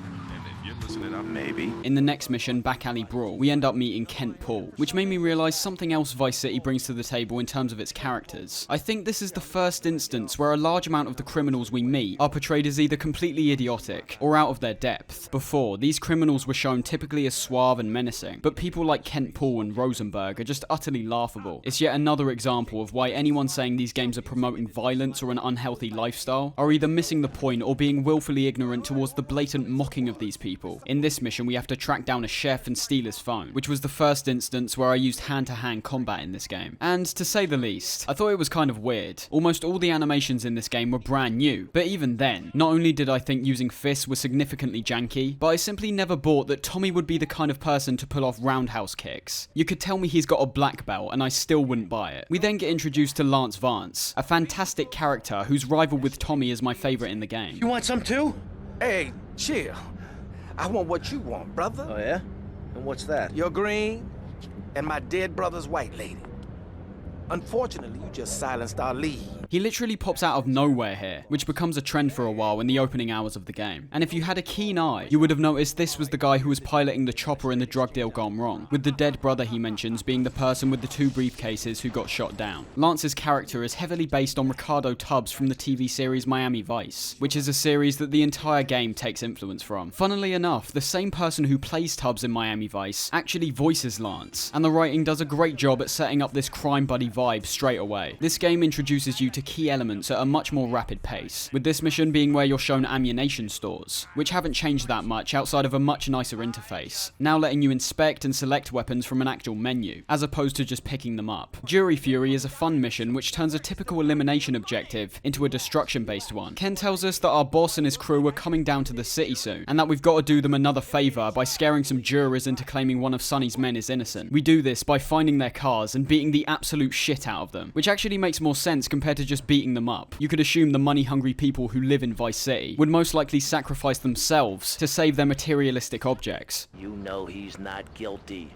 You're listening up, maybe. In the next mission, Back Alley Brawl, we end up meeting Kent Paul, which made me realise something else Vice City brings to the table in terms of its characters. I think this is the first instance where a large amount of the criminals we meet are portrayed as either completely idiotic or out of their depth. Before, these criminals were shown typically as suave and menacing, but people like Kent Paul and Rosenberg are just utterly laughable. It's yet another example of why anyone saying these games are promoting violence or an unhealthy lifestyle are either missing the point or being willfully ignorant towards the blatant mocking of these people. In this mission, we have to track down a chef and steal his phone, which was the first instance where I used hand-to-hand combat in this game. And to say the least, I thought it was kind of weird. Almost all the animations in this game were brand new, but even then, not only did I think using fists was significantly janky, but I simply never bought that Tommy would be the kind of person to pull off roundhouse kicks. You could tell me he's got a black belt and I still wouldn't buy it. We then get introduced to Lance Vance, a fantastic character whose rival with Tommy is my favourite in the game. You want some too? Hey, chill. I want what you want, brother. Oh, yeah? And what's that? Your green and my dead brother's white lady. Unfortunately, you just silenced our lead. He literally pops out of nowhere here, which becomes a trend for a while in the opening hours of the game. And if you had a keen eye, you would have noticed this was the guy who was piloting the chopper in the drug deal gone wrong, with the dead brother he mentions being the person with the 2 briefcases who got shot down. Lance's character is heavily based on Ricardo Tubbs from the TV series Miami Vice, which is a series that the entire game takes influence from. Funnily enough, the same person who plays Tubbs in Miami Vice actually voices Lance, and the writing does a great job at setting up this crime buddy vibe vibe straight away. This game introduces you to key elements at a much more rapid pace, with this mission being where you're shown ammunition stores, which haven't changed that much outside of a much nicer interface, now letting you inspect and select weapons from an actual menu, as opposed to just picking them up. Jury Fury is a fun mission which turns a typical elimination objective into a destruction-based one. Ken tells us that our boss and his crew are coming down to the city soon, and that we've got to do them another favour by scaring some jurors into claiming one of Sonny's men is innocent. We do this by finding their cars and beating the absolute shit out of them, which actually makes more sense compared to just beating them up. You could assume the money-hungry people who live in Vice City would most likely sacrifice themselves to save their materialistic objects. You know he's not guilty.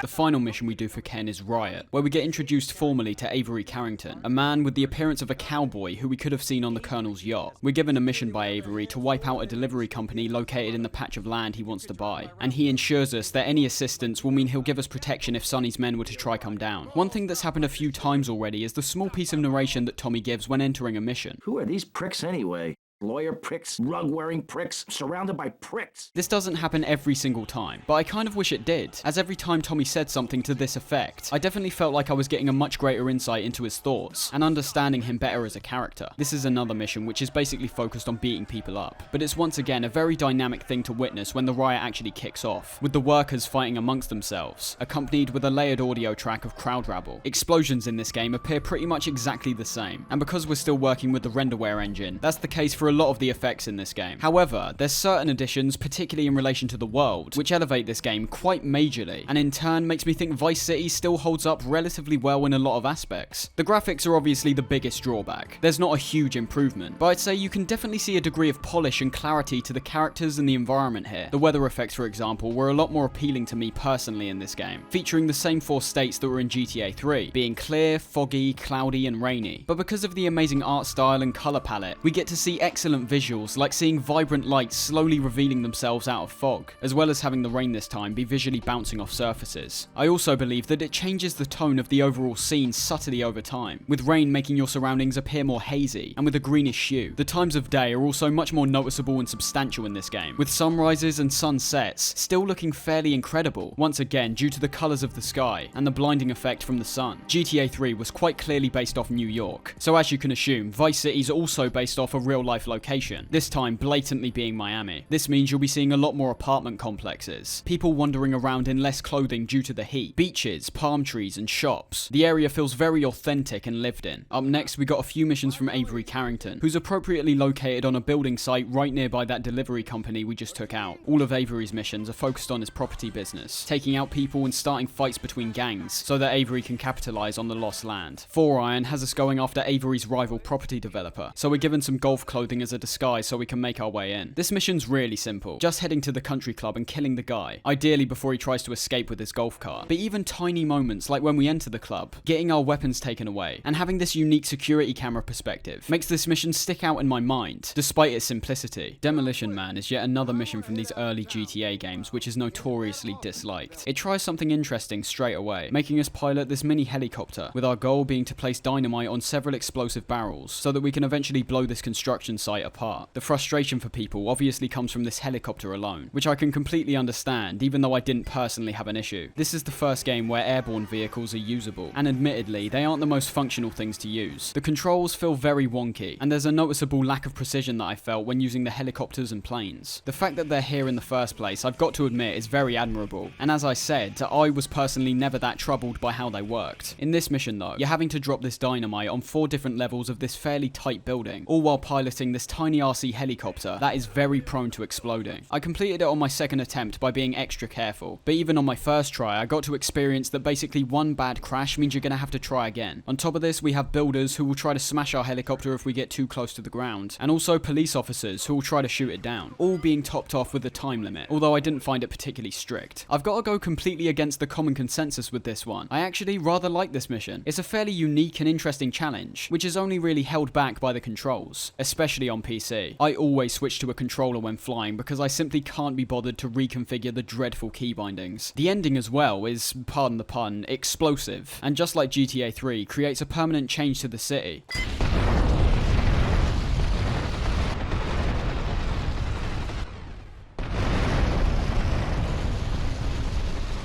The final mission we do for Ken is Riot, where we get introduced formally to Avery Carrington, a man with the appearance of a cowboy who we could have seen on the Colonel's yacht. We're given a mission by Avery to wipe out a delivery company located in the patch of land he wants to buy, and he ensures us that any assistance will mean he'll give us protection if Sonny's men were to try come down. One thing that's happened a few times already is the small piece of narration that Tommy gives when entering a mission. Who are these pricks anyway? Lawyer pricks, rug-wearing pricks, surrounded by pricks. This doesn't happen every single time, but I kind of wish it did, as every time Tommy said something to this effect, I definitely felt like I was getting a much greater insight into his thoughts, and understanding him better as a character. This is another mission which is basically focused on beating people up, but it's once again a very dynamic thing to witness when the riot actually kicks off, with the workers fighting amongst themselves, accompanied with a layered audio track of crowd rabble. Explosions in this game appear pretty much exactly the same, and because we're still working with the renderware engine, that's the case for a lot of the effects in this game. However, there's certain additions, particularly in relation to the world, which elevate this game quite majorly, and in turn makes me think Vice City still holds up relatively well in a lot of aspects. The graphics are obviously the biggest drawback. There's not a huge improvement, but I'd say you can definitely see a degree of polish and clarity to the characters and the environment here. The weather effects, for example, were a lot more appealing to me personally in this game, featuring the same 4 states that were in GTA 3, being clear, foggy, cloudy, and rainy. But because of the amazing art style and color palette, we get to see excellent visuals, like seeing vibrant lights slowly revealing themselves out of fog, as well as having the rain this time be visually bouncing off surfaces. I also believe that it changes the tone of the overall scene subtly over time, with rain making your surroundings appear more hazy, and with a greenish hue. The times of day are also much more noticeable and substantial in this game, with sunrises and sunsets still looking fairly incredible, once again due to the colours of the sky and the blinding effect from the sun. GTA 3 was quite clearly based off New York, so as you can assume, Vice City's also based off a real-life location, this time blatantly being Miami. This means you'll be seeing a lot more apartment complexes, people wandering around in less clothing due to the heat, beaches, palm trees, and shops. The area feels very authentic and lived in. Up next, we got a few missions from Avery Carrington, who's appropriately located on a building site right nearby that delivery company we just took out. All of Avery's missions are focused on his property business, taking out people and starting fights between gangs, so that Avery can capitalize on the lost land. 4 Iron has us going after Avery's rival property developer, so we're given some golf clothing as a disguise so we can make our way in. This mission's really simple, just heading to the country club and killing the guy, ideally before he tries to escape with his golf cart. But even tiny moments like when we enter the club, getting our weapons taken away, and having this unique security camera perspective makes this mission stick out in my mind, despite its simplicity. Demolition Man is yet another mission from these early GTA games which is notoriously disliked. It tries something interesting straight away, making us pilot this mini helicopter, with our goal being to place dynamite on several explosive barrels, so that we can eventually blow this construction site apart. The frustration for people obviously comes from this helicopter alone, which I can completely understand, even though I didn't personally have an issue. This is the first game where airborne vehicles are usable, and admittedly, they aren't the most functional things to use. The controls feel very wonky, and there's a noticeable lack of precision that I felt when using the helicopters and planes. The fact that they're here in the first place, I've got to admit, is very admirable, and as I said, I was personally never that troubled by how they worked. In this mission though, you're having to drop this dynamite on 4 different levels of this fairly tight building, all while piloting this tiny RC helicopter that is very prone to exploding. I completed it on my second attempt by being extra careful, but even on my first try I got to experience that basically one bad crash means you're gonna have to try again. On top of this, we have builders who will try to smash our helicopter if we get too close to the ground, and also police officers who will try to shoot it down, all being topped off with a time limit, although I didn't find it particularly strict. I've got to go completely against the common consensus with this one. I actually rather like this mission. It's a fairly unique and interesting challenge, which is only really held back by the controls, especially on PC. I always switch to a controller when flying because I simply can't be bothered to reconfigure the dreadful key bindings. The ending as well is, pardon the pun, explosive, and just like GTA 3, creates a permanent change to the city.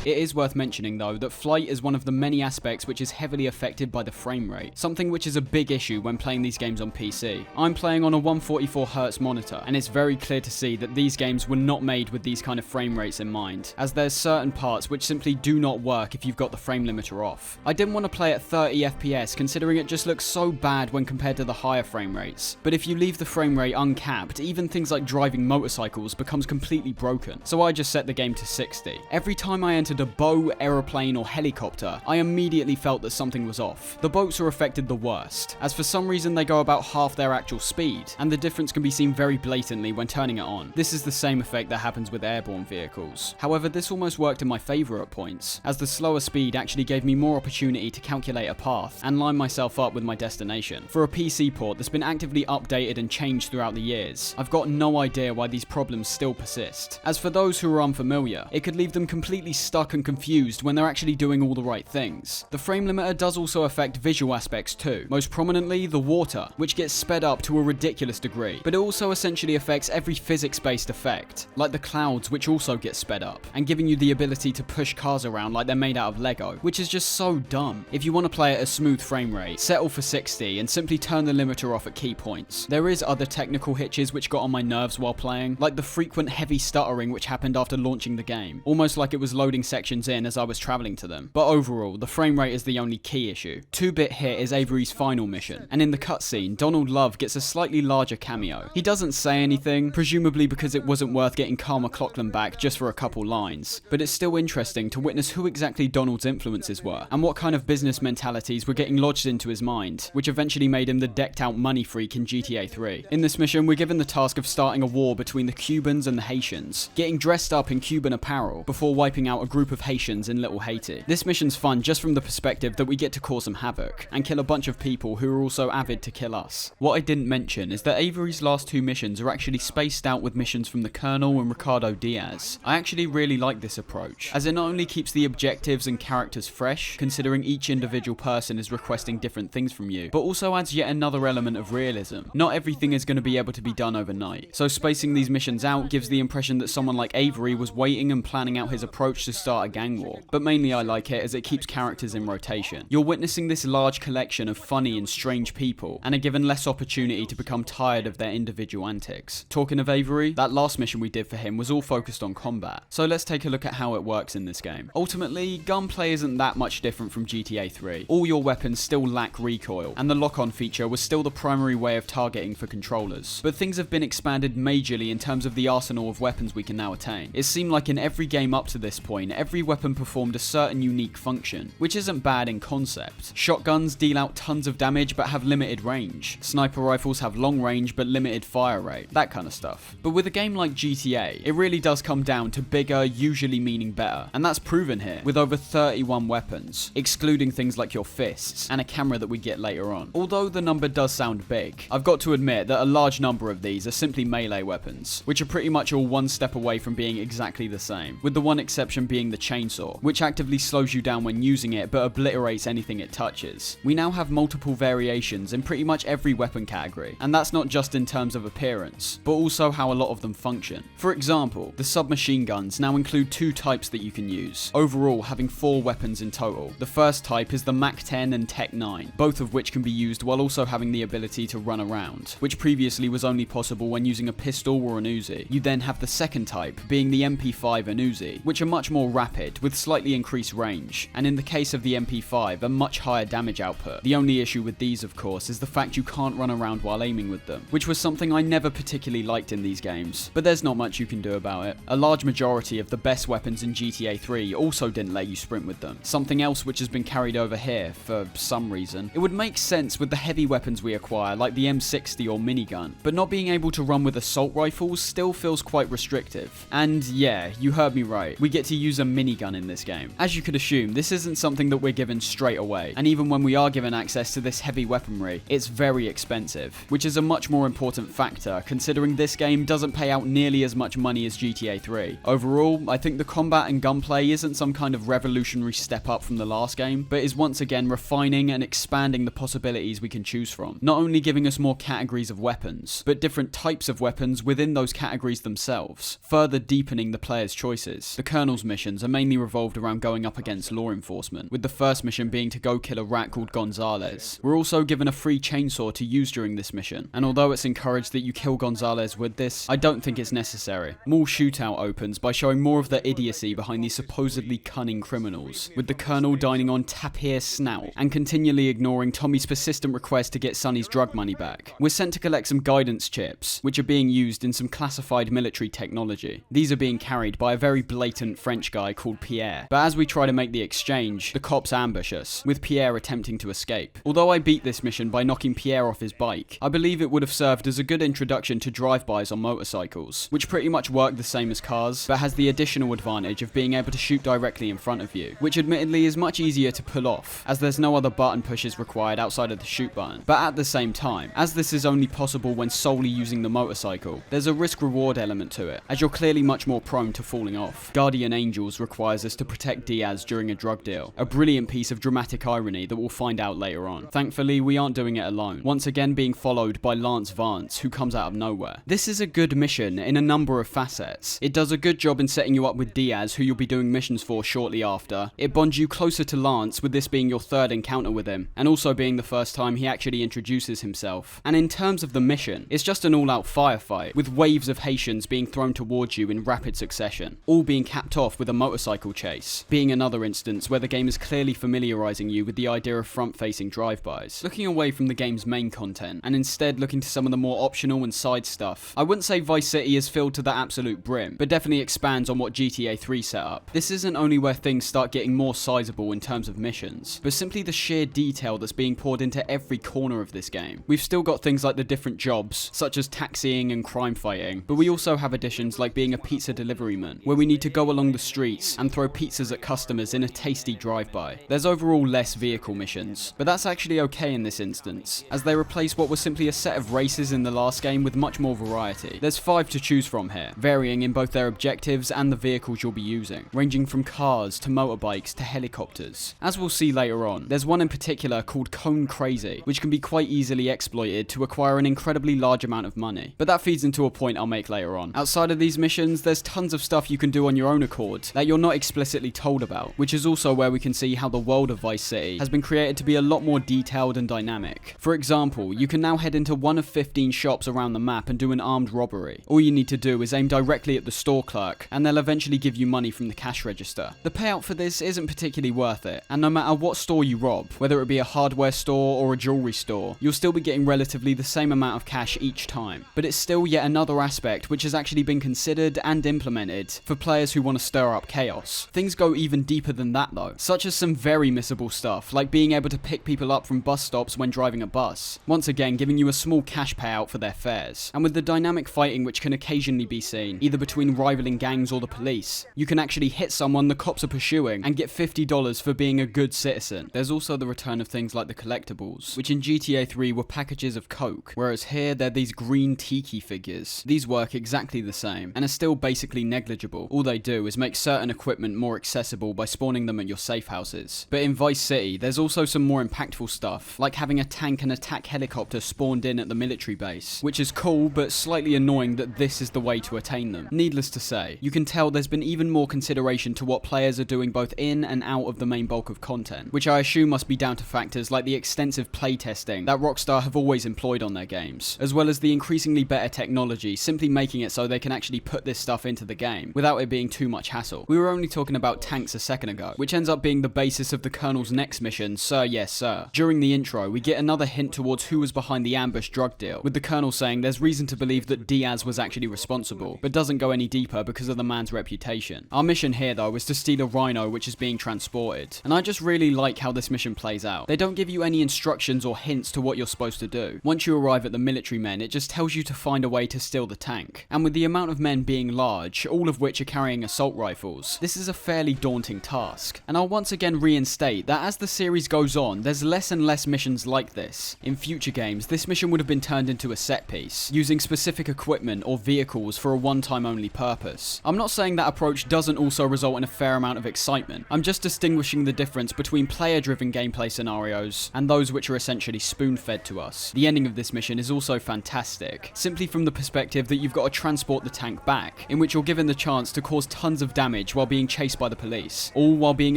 It is worth mentioning though that flight is one of the many aspects which is heavily affected by the frame rate, something which is a big issue when playing these games on PC. I'm playing on a 144Hz monitor, and it's very clear to see that these games were not made with these kind of frame rates in mind, as there's certain parts which simply do not work if you've got the frame limiter off. I didn't want to play at 30 FPS considering it just looks so bad when compared to the higher frame rates, but if you leave the frame rate uncapped, even things like driving motorcycles becomes completely broken, so I just set the game to 60. Every time I entered a boat, aeroplane or helicopter, I immediately felt that something was off. The boats are affected the worst, as for some reason they go about half their actual speed, and the difference can be seen very blatantly when turning it on. This is the same effect that happens with airborne vehicles. However, this almost worked in my favour at points, as the slower speed actually gave me more opportunity to calculate a path and line myself up with my destination. For a PC port that's been actively updated and changed throughout the years, I've got no idea why these problems still persist. As for those who are unfamiliar, it could leave them completely stuck and confused when they're actually doing all the right things. The frame limiter does also affect visual aspects too, most prominently the water, which gets sped up to a ridiculous degree, but it also essentially affects every physics-based effect, like the clouds which also get sped up, and giving you the ability to push cars around like they're made out of Lego, which is just so dumb. If you want to play at a smooth frame rate, settle for 60 and simply turn the limiter off at key points. There is other technical hitches which got on my nerves while playing, like the frequent heavy stuttering which happened after launching the game, almost like it was loading sections in as I was travelling to them. But overall, the frame rate is the only key issue. 2-bit hit is Avery's final mission, and in the cutscene, Donald Love gets a slightly larger cameo. He doesn't say anything, presumably because it wasn't worth getting Carl McLachlan back just for a couple lines, but it's still interesting to witness who exactly Donald's influences were, and what kind of business mentalities were getting lodged into his mind, which eventually made him the decked out money freak in GTA 3. In this mission, we're given the task of starting a war between the Cubans and the Haitians, getting dressed up in Cuban apparel before wiping out a group of Haitians in Little Haiti. This mission's fun just from the perspective that we get to cause some havoc, and kill a bunch of people who are also avid to kill us. What I didn't mention is that Avery's last 2 missions are actually spaced out with missions from the Colonel and Ricardo Diaz. I actually really like this approach, as it not only keeps the objectives and characters fresh, considering each individual person is requesting different things from you, but also adds yet another element of realism. Not everything is going to be able to be done overnight, so spacing these missions out gives the impression that someone like Avery was waiting and planning out his approach to start a gang war, but mainly I like it as it keeps characters in rotation. You're witnessing this large collection of funny and strange people, and are given less opportunity to become tired of their individual antics. Talking of Avery, that last mission we did for him was all focused on combat, so let's take a look at how it works in this game. Ultimately, gunplay isn't that much different from GTA 3. All your weapons still lack recoil, and the lock-on feature was still the primary way of targeting for controllers. But things have been expanded majorly in terms of the arsenal of weapons we can now attain. It seemed like in every game up to this point, every weapon performed a certain unique function, which isn't bad in concept. Shotguns deal out tons of damage but have limited range. Sniper rifles have long range but limited fire rate, that kind of stuff. But with a game like GTA, it really does come down to bigger, usually meaning better, and that's proven here, with over 31 weapons, excluding things like your fists, and a camera that we get later on. Although the number does sound big, I've got to admit that a large number of these are simply melee weapons, which are pretty much all one step away from being exactly the same, with the one exception being the chainsaw, which actively slows you down when using it but obliterates anything it touches. We now have multiple variations in pretty much every weapon category, and that's not just in terms of appearance, but also how a lot of them function. For example, the submachine guns now include 2 types that you can use, overall having 4 weapons in total. The first type is the Mac-10 and Tech-9, both of which can be used while also having the ability to run around, which previously was only possible when using a pistol or an Uzi. You then have the second type, being the MP5 and Uzi, which are much more rapid, with slightly increased range, and in the case of the MP5, a much higher damage output. The only issue with these, of course, is the fact you can't run around while aiming with them, which was something I never particularly liked in these games, but there's not much you can do about it. A large majority of the best weapons in GTA 3 also didn't let you sprint with them, something else which has been carried over here for some reason. It would make sense with the heavy weapons we acquire, like the M60 or minigun, but not being able to run with assault rifles still feels quite restrictive. And yeah, you heard me right, we get to use a minigun in this game. As you could assume, this isn't something that we're given straight away, and even when we are given access to this heavy weaponry, it's very expensive, which is a much more important factor considering this game doesn't pay out nearly as much money as GTA 3. Overall, I think the combat and gunplay isn't some kind of revolutionary step up from the last game, but is once again refining and expanding the possibilities we can choose from, not only giving us more categories of weapons, but different types of weapons within those categories themselves, further deepening the player's choices. The Colonel's missions missions are mainly revolved around going up against law enforcement, with the first mission being to go kill a rat called Gonzalez. We're also given a free chainsaw to use during this mission, and although it's encouraged that you kill Gonzalez with this, I don't think it's necessary. More Shootout opens by showing more of the idiocy behind these supposedly cunning criminals, with the Colonel dining on Tapir's snout and continually ignoring Tommy's persistent request to get Sonny's drug money back. We're sent to collect some guidance chips, which are being used in some classified military technology. These are being carried by a very blatant French guy called Pierre, but as we try to make the exchange, the cops ambush us, with Pierre attempting to escape. Although I beat this mission by knocking Pierre off his bike, I believe it would have served as a good introduction to drive-bys on motorcycles, which pretty much work the same as cars, but has the additional advantage of being able to shoot directly in front of you, which admittedly is much easier to pull off, as there's no other button pushes required outside of the shoot button. But at the same time, as this is only possible when solely using the motorcycle, there's a risk-reward element to it, as you're clearly much more prone to falling off. Guardian Angels requires us to protect Diaz during a drug deal, a brilliant piece of dramatic irony that we'll find out later on. Thankfully, we aren't doing it alone, once again being followed by Lance Vance, who comes out of nowhere. This is a good mission in a number of facets. It does a good job in setting you up with Diaz, who you'll be doing missions for shortly after. It bonds you closer to Lance, with this being your third encounter with him, and also being the first time he actually introduces himself. And in terms of the mission, it's just an all-out firefight, with waves of Haitians being thrown towards you in rapid succession, all being capped off with a motorcycle chase, being another instance where the game is clearly familiarizing you with the idea of front-facing drive-bys. Looking away from the game's main content, and instead looking to some of the more optional and side stuff, I wouldn't say Vice City is filled to the absolute brim, but definitely expands on what GTA 3 set up. This isn't only where things start getting more sizable in terms of missions, but simply the sheer detail that's being poured into every corner of this game. We've still got things like the different jobs, such as taxiing and crime fighting, but we also have additions like being a pizza deliveryman, where we need to go along the streets and throw pizzas at customers in a tasty drive-by. There's overall less vehicle missions, but that's actually okay in this instance, as they replace what was simply a set of races in the last game with much more variety. There's 5 to choose from here, varying in both their objectives and the vehicles you'll be using, ranging from cars to motorbikes to helicopters. As we'll see later on, there's one in particular called Cone Crazy, which can be quite easily exploited to acquire an incredibly large amount of money, but that feeds into a point I'll make later on. Outside of these missions, there's tons of stuff you can do on your own accord that you're not explicitly told about, which is also where we can see how the world of Vice City has been created to be a lot more detailed and dynamic. For example, you can now head into one of 15 shops around the map and do an armed robbery. All you need to do is aim directly at the store clerk, and they'll eventually give you money from the cash register. The payout for this isn't particularly worth it, and no matter what store you rob, whether it be a hardware store or a jewelry store, you'll still be getting relatively the same amount of cash each time. But it's still yet another aspect which has actually been considered and implemented for players who want to stir up chaos. Things go even deeper than that though, such as some very missable stuff, like being able to pick people up from bus stops when driving a bus, once again giving you a small cash payout for their fares. And with the dynamic fighting which can occasionally be seen, either between rivaling gangs or the police, you can actually hit someone the cops are pursuing and get $50 for being a good citizen. There's also the return of things like the collectibles, which in GTA 3 were packages of coke, whereas here they're these green tiki figures. These work exactly the same, and are still basically negligible. All they do is make certain equipment more accessible by spawning them at your safe houses. But in Vice City, there's also some more impactful stuff, like having a tank and attack helicopter spawned in at the military base, which is cool but slightly annoying that this is the way to attain them. Needless to say, you can tell there's been even more consideration to what players are doing both in and out of the main bulk of content, which I assume must be down to factors like the extensive playtesting that Rockstar have always employed on their games, as well as the increasingly better technology simply making it so they can actually put this stuff into the game without it being too much hassle. We were only talking about tanks a second ago, which ends up being the basis of the Colonel's next mission, Sir Yes Sir. During the intro, we get another hint towards who was behind the ambush drug deal, with the Colonel saying there's reason to believe that Diaz was actually responsible, but doesn't go any deeper because of the man's reputation. Our mission here though is to steal a rhino which is being transported, and I just really like how this mission plays out. They don't give you any instructions or hints to what you're supposed to do. Once you arrive at the military men, it just tells you to find a way to steal the tank, and with the amount of men being large, all of which are carrying assault rifles, this is a fairly daunting task. And I'll once again reinstate that as the series goes on, there's less and less missions like this. In future games, this mission would have been turned into a set piece, using specific equipment or vehicles for a one-time only purpose. I'm not saying that approach doesn't also result in a fair amount of excitement. I'm just distinguishing the difference between player-driven gameplay scenarios and those which are essentially spoon-fed to us. The ending of this mission is also fantastic, simply from the perspective that you've got to transport the tank back, in which you're given the chance to cause tons of damage damage while being chased by the police, all while being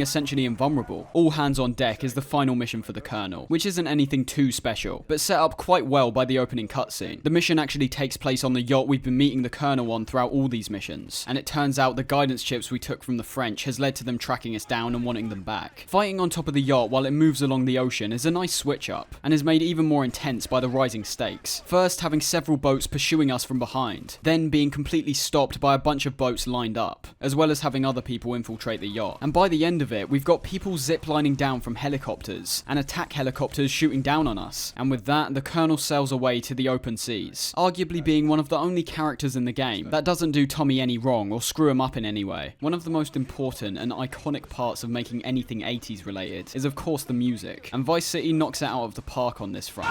essentially invulnerable. All hands on deck is the final mission for the Colonel, which isn't anything too special, but set up quite well by the opening cutscene. The mission actually takes place on the yacht we've been meeting the Colonel on throughout all these missions, and it turns out the guidance chips we took from the French has led to them tracking us down and wanting them back. Fighting on top of the yacht while it moves along the ocean is a nice switch up, and is made even more intense by the rising stakes. First having several boats pursuing us from behind, then being completely stopped by a bunch of boats lined up, as well as having other people infiltrate the yacht. And by the end of it, we've got people ziplining down from helicopters, and attack helicopters shooting down on us. And with that, the Colonel sails away to the open seas, arguably being one of the only characters in the game that doesn't do Tommy any wrong or screw him up in any way. One of the most important and iconic parts of making anything 80s related is of course the music, and Vice City knocks it out of the park on this front.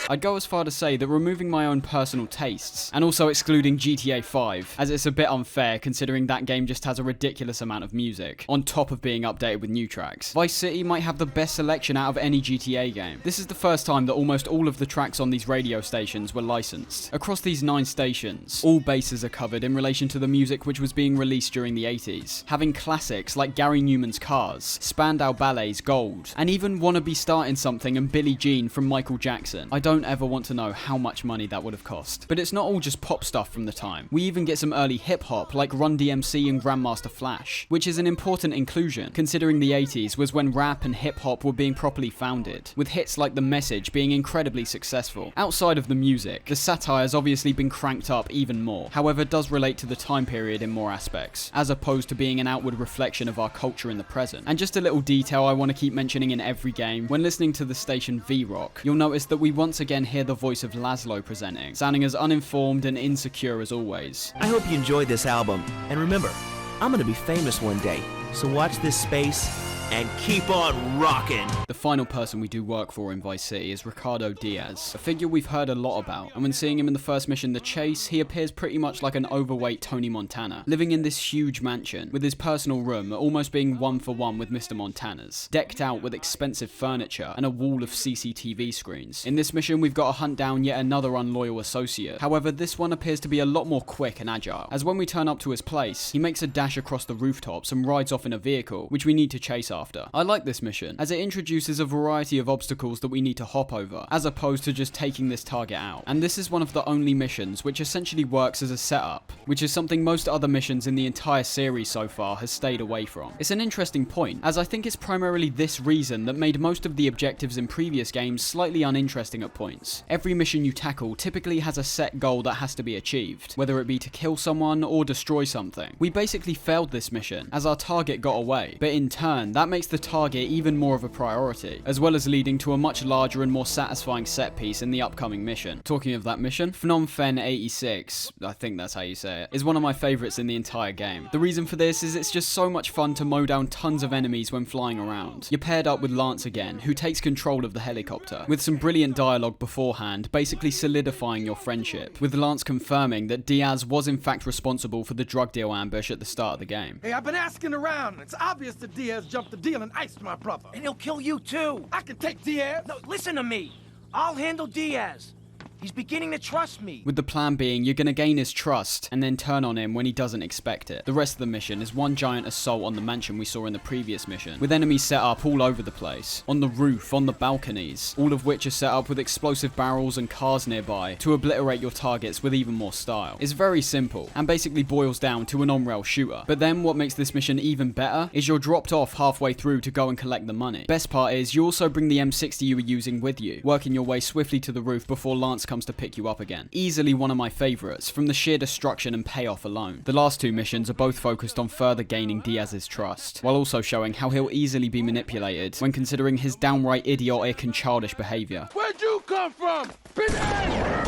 I'd go as far to say that removing my own personal tastes, and also excluding GTA 5, as it's a bit unfair considering that game just has a ridiculous amount of music, on top of being updated with new tracks, Vice City might have the best selection out of any GTA game. This is the first time that almost all of the tracks on these radio stations were licensed. Across these 9 stations, all bases are covered in relation to the music which was being released during the 80s, having classics like Gary Newman's Cars, Spandau Ballet's Gold, and even Wanna Be Starting Something and Billie Jean from Michael Jackson. I don't ever want to know how much money that would have cost. But it's not all just pop stuff from the time. We even get some early hip hop like Run DMC and Grandmaster Flash, which is an important inclusion considering the 80s was when rap and hip hop were being properly founded, with hits like The Message being incredibly successful. Outside of the music, the satire has obviously been cranked up even more, however does relate to the time period in more aspects, as opposed to being an outward reflection of our culture in the present. And just a little detail I want to keep mentioning in every game, when listening to the station V-Rock, you'll notice that we once again hear the voice of Laszlo presenting, sounding as uninformed and insecure as always. I hope you enjoyed this album, and remember, I'm gonna be famous one day, so watch this space and keep on rocking. The final person we do work for in Vice City is Ricardo Diaz, a figure we've heard a lot about, and when seeing him in the first mission, The Chase, he appears pretty much like an overweight Tony Montana, living in this huge mansion, with his personal room almost being one for one with Mr. Montana's, decked out with expensive furniture and a wall of CCTV screens. In this mission, we've got to hunt down yet another unloyal associate. However, this one appears to be a lot more quick and agile, as when we turn up to his place, he makes a dash across the rooftops and rides off in a vehicle, which we need to chase after. I like this mission, as it introduces a variety of obstacles that we need to hop over, as opposed to just taking this target out. And this is one of the only missions which essentially works as a setup, which is something most other missions in the entire series so far has stayed away from. It's an interesting point, as I think it's primarily this reason that made most of the objectives in previous games slightly uninteresting at points. Every mission you tackle typically has a set goal that has to be achieved, whether it be to kill someone or destroy something. We basically failed this mission, as our target got away, but in turn, that makes the target even more of a priority, as well as leading to a much larger and more satisfying set piece in the upcoming mission. Talking of that mission, Phnom Penh 86, I think that's how you say it, is one of my favourites in the entire game. The reason for this is it's just so much fun to mow down tons of enemies when flying around. You're paired up with Lance again, who takes control of the helicopter, with some brilliant dialogue beforehand, basically solidifying your friendship, with Lance confirming that Diaz was in fact responsible for the drug deal ambush at the start of the game. Hey, I've been asking around. It's obvious that Diaz jumped the deal and iced my brother. And he'll kill you too. I can take Diaz. No, listen to me. I'll handle Diaz. He's beginning to trust me. With the plan being, you're gonna gain his trust, and then turn on him when he doesn't expect it. The rest of the mission is one giant assault on the mansion we saw in the previous mission, with enemies set up all over the place. On the roof, on the balconies, all of which are set up with explosive barrels and cars nearby, to obliterate your targets with even more style. It's very simple, and basically boils down to an on-rail shooter. But then what makes this mission even better, is you're dropped off halfway through to go and collect the money. Best part is, you also bring the M60 you were using with you, working your way swiftly to the roof before Lance comes to pick you up again. Easily one of my favourites, from the sheer destruction and payoff alone. The last 2 missions are both focused on further gaining Diaz's trust, while also showing how he'll easily be manipulated when considering his downright idiotic and childish behaviour. Where'd you come from? I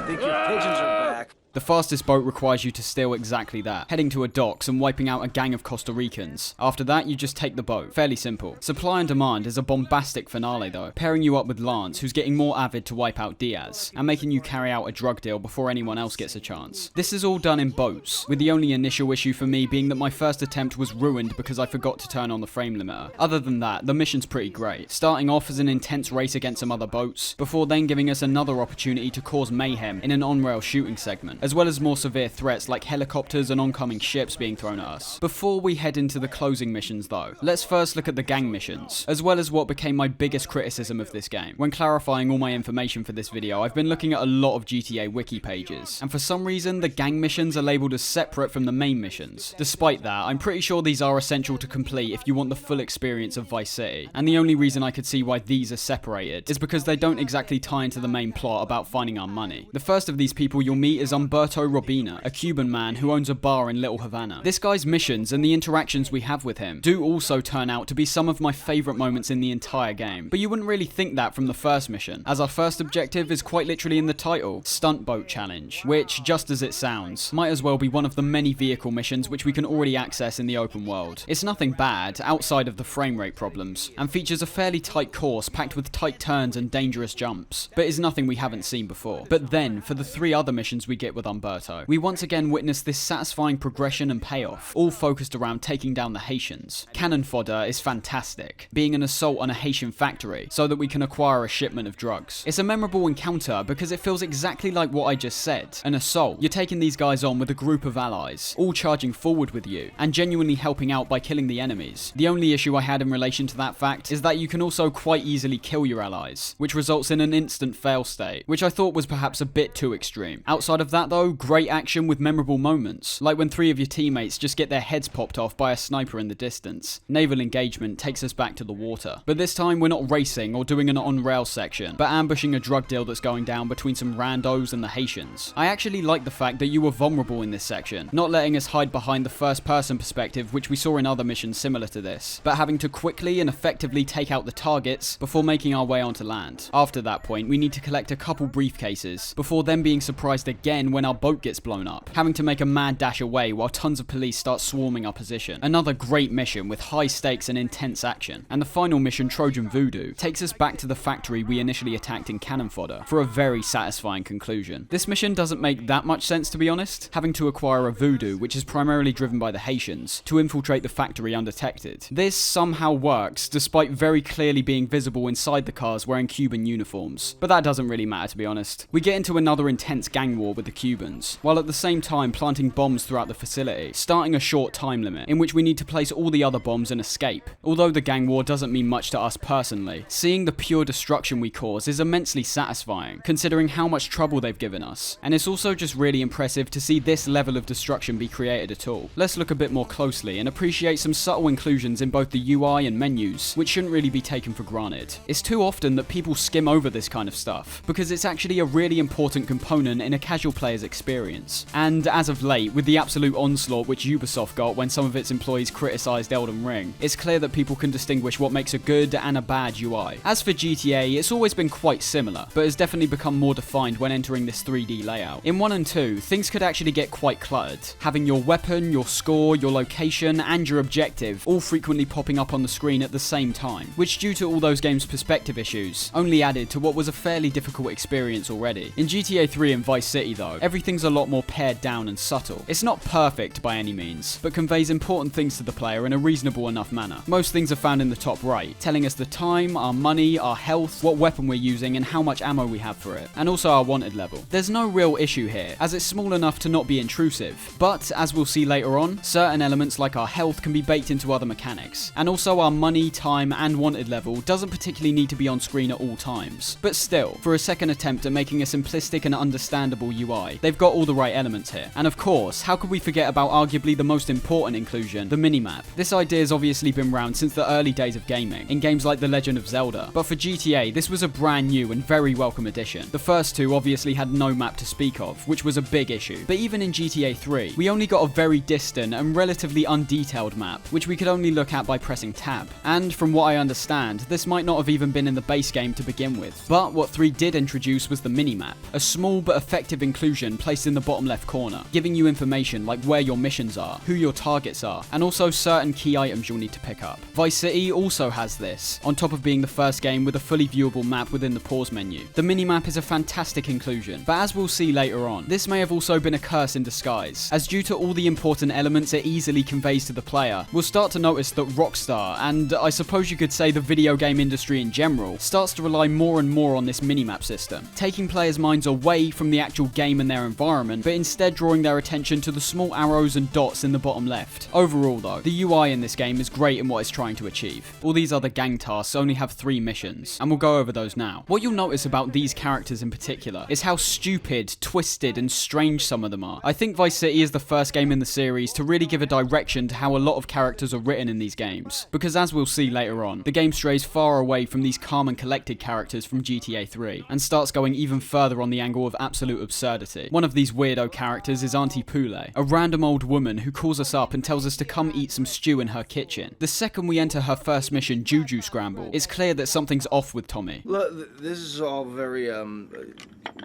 think your pigeons are back. The fastest boat requires you to steal exactly that, heading to a docks and wiping out a gang of Costa Ricans. After that, you just take the boat. Fairly simple. Supply and Demand is a bombastic finale though, pairing you up with Lance, who's getting more avid to wipe out Diaz, and making you carry out a drug deal before anyone else gets a chance. This is all done in boats, with the only initial issue for me being that my first attempt was ruined because I forgot to turn on the frame limiter. Other than that, the mission's pretty great, starting off as an intense race against some other boats, before then giving us another opportunity to cause mayhem in an on-rail shooting segment. as well as more severe threats like helicopters and oncoming ships being thrown at us. Before we head into the closing missions though, let's first look at the gang missions, as well as what became my biggest criticism of this game. When clarifying all my information for this video, I've been looking at a lot of GTA wiki pages, and for some reason the gang missions are labelled as separate from the main missions. Despite that, I'm pretty sure these are essential to complete if you want the full experience of Vice City, and the only reason I could see why these are separated is because they don't exactly tie into the main plot about finding our money. The first of these people you'll meet is Humberto Robina, a Cuban man who owns a bar in Little Havana. This guy's missions and the interactions we have with him do also turn out to be some of my favourite moments in the entire game, but you wouldn't really think that from the first mission, as our first objective is quite literally in the title, Stunt Boat Challenge, which, just as it sounds, might as well be one of the many vehicle missions which we can already access in the open world. It's nothing bad, outside of the frame rate problems, and features a fairly tight course packed with tight turns and dangerous jumps, but is nothing we haven't seen before. But then, for the 3 other missions we get with Humberto, we once again witness this satisfying progression and payoff, all focused around taking down the Haitians. Cannon fodder is fantastic, being an assault on a Haitian factory so that we can acquire a shipment of drugs. It's a memorable encounter because it feels exactly like what I just said, an assault. You're taking these guys on with a group of allies, all charging forward with you, and genuinely helping out by killing the enemies. The only issue I had in relation to that fact is that you can also quite easily kill your allies, which results in an instant fail state, which I thought was perhaps a bit too extreme. Outside of that though, great action with memorable moments, like when 3 of your teammates just get their heads popped off by a sniper in the distance. Naval engagement takes us back to the water, but this time we're not racing or doing an on-rail section, but ambushing a drug deal that's going down between some randos and the Haitians. I actually like the fact that you were vulnerable in this section, not letting us hide behind the first-person perspective which we saw in other missions similar to this, but having to quickly and effectively take out the targets before making our way onto land. After that point, we need to collect a couple briefcases, before then being surprised again when our boat gets blown up, having to make a mad dash away while tons of police start swarming our position. Another great mission with high stakes and intense action. And the final mission, Trojan Voodoo, takes us back to the factory we initially attacked in Cannon Fodder for a very satisfying conclusion. This mission doesn't make that much sense, to be honest, having to acquire a voodoo which is primarily driven by the Haitians to infiltrate the factory undetected. This somehow works despite very clearly being visible inside the cars wearing Cuban uniforms, but that doesn't really matter, to be honest. We get into another intense gang war with the Cubans, while at the same time planting bombs throughout the facility, starting a short time limit in which we need to place all the other bombs and escape. Although the gang war doesn't mean much to us personally, seeing the pure destruction we cause is immensely satisfying, considering how much trouble they've given us, and it's also just really impressive to see this level of destruction be created at all. Let's look a bit more closely and appreciate some subtle inclusions in both the UI and menus, which shouldn't really be taken for granted. It's too often that people skim over this kind of stuff, because it's actually a really important component in a casual player's experience. And as of late, with the absolute onslaught which Ubisoft got when some of its employees criticised Elden Ring, it's clear that people can distinguish what makes a good and a bad UI. As for GTA, it's always been quite similar, but has definitely become more defined when entering this 3D layout. In 1 and 2, things could actually get quite cluttered, having your weapon, your score, your location, and your objective all frequently popping up on the screen at the same time, which due to all those games' perspective issues, only added to what was a fairly difficult experience already. In GTA 3 and Vice City though, everything's a lot more pared down and subtle. It's not perfect by any means, but conveys important things to the player in a reasonable enough manner. Most things are found in the top right, telling us the time, our money, our health, what weapon we're using, and how much ammo we have for it, and also our wanted level. There's no real issue here, as it's small enough to not be intrusive, but as we'll see later on, certain elements like our health can be baked into other mechanics, and also our money, time, and wanted level doesn't particularly need to be on screen at all times. But still, for a second attempt at making a simplistic and understandable UI, they've got all the right elements here. And of course, how could we forget about arguably the most important inclusion, the minimap? This idea has obviously been around since the early days of gaming, in games like The Legend of Zelda, but for GTA, this was a brand new and very welcome addition. The first two obviously had no map to speak of, which was a big issue, but even in GTA 3, we only got a very distant and relatively undetailed map, which we could only look at by pressing tab. And from what I understand, this might not have even been in the base game to begin with. But what 3 did introduce was the minimap, a small but effective inclusion placed in the bottom left corner, giving you information like where your missions are, who your targets are, and also certain key items you'll need to pick up. Vice City also has this, on top of being the first game with a fully viewable map within the pause menu. The minimap is a fantastic inclusion, but as we'll see later on, this may have also been a curse in disguise, as due to all the important elements it easily conveys to the player, we'll start to notice that Rockstar, and I suppose you could say the video game industry in general, starts to rely more and more on this minimap system, taking players' minds away from the actual game and their environment, but instead drawing their attention to the small arrows and dots in the bottom left. Overall though, the UI in this game is great in what it's trying to achieve. All these other gang tasks only have 3 missions, and we'll go over those now. What you'll notice about these characters in particular is how stupid, twisted, and strange some of them are. I think Vice City is the first game in the series to really give a direction to how a lot of characters are written in these games, because as we'll see later on, the game strays far away from these calm and collected characters from GTA 3, and starts going even further on the angle of absolute absurdity. One of these weirdo characters is Auntie Poulet, a random old woman who calls us up and tells us to come eat some stew in her kitchen. The second we enter her first mission, Juju Scramble, it's clear that something's off with Tommy. Look, this is all very,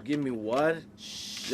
give me what?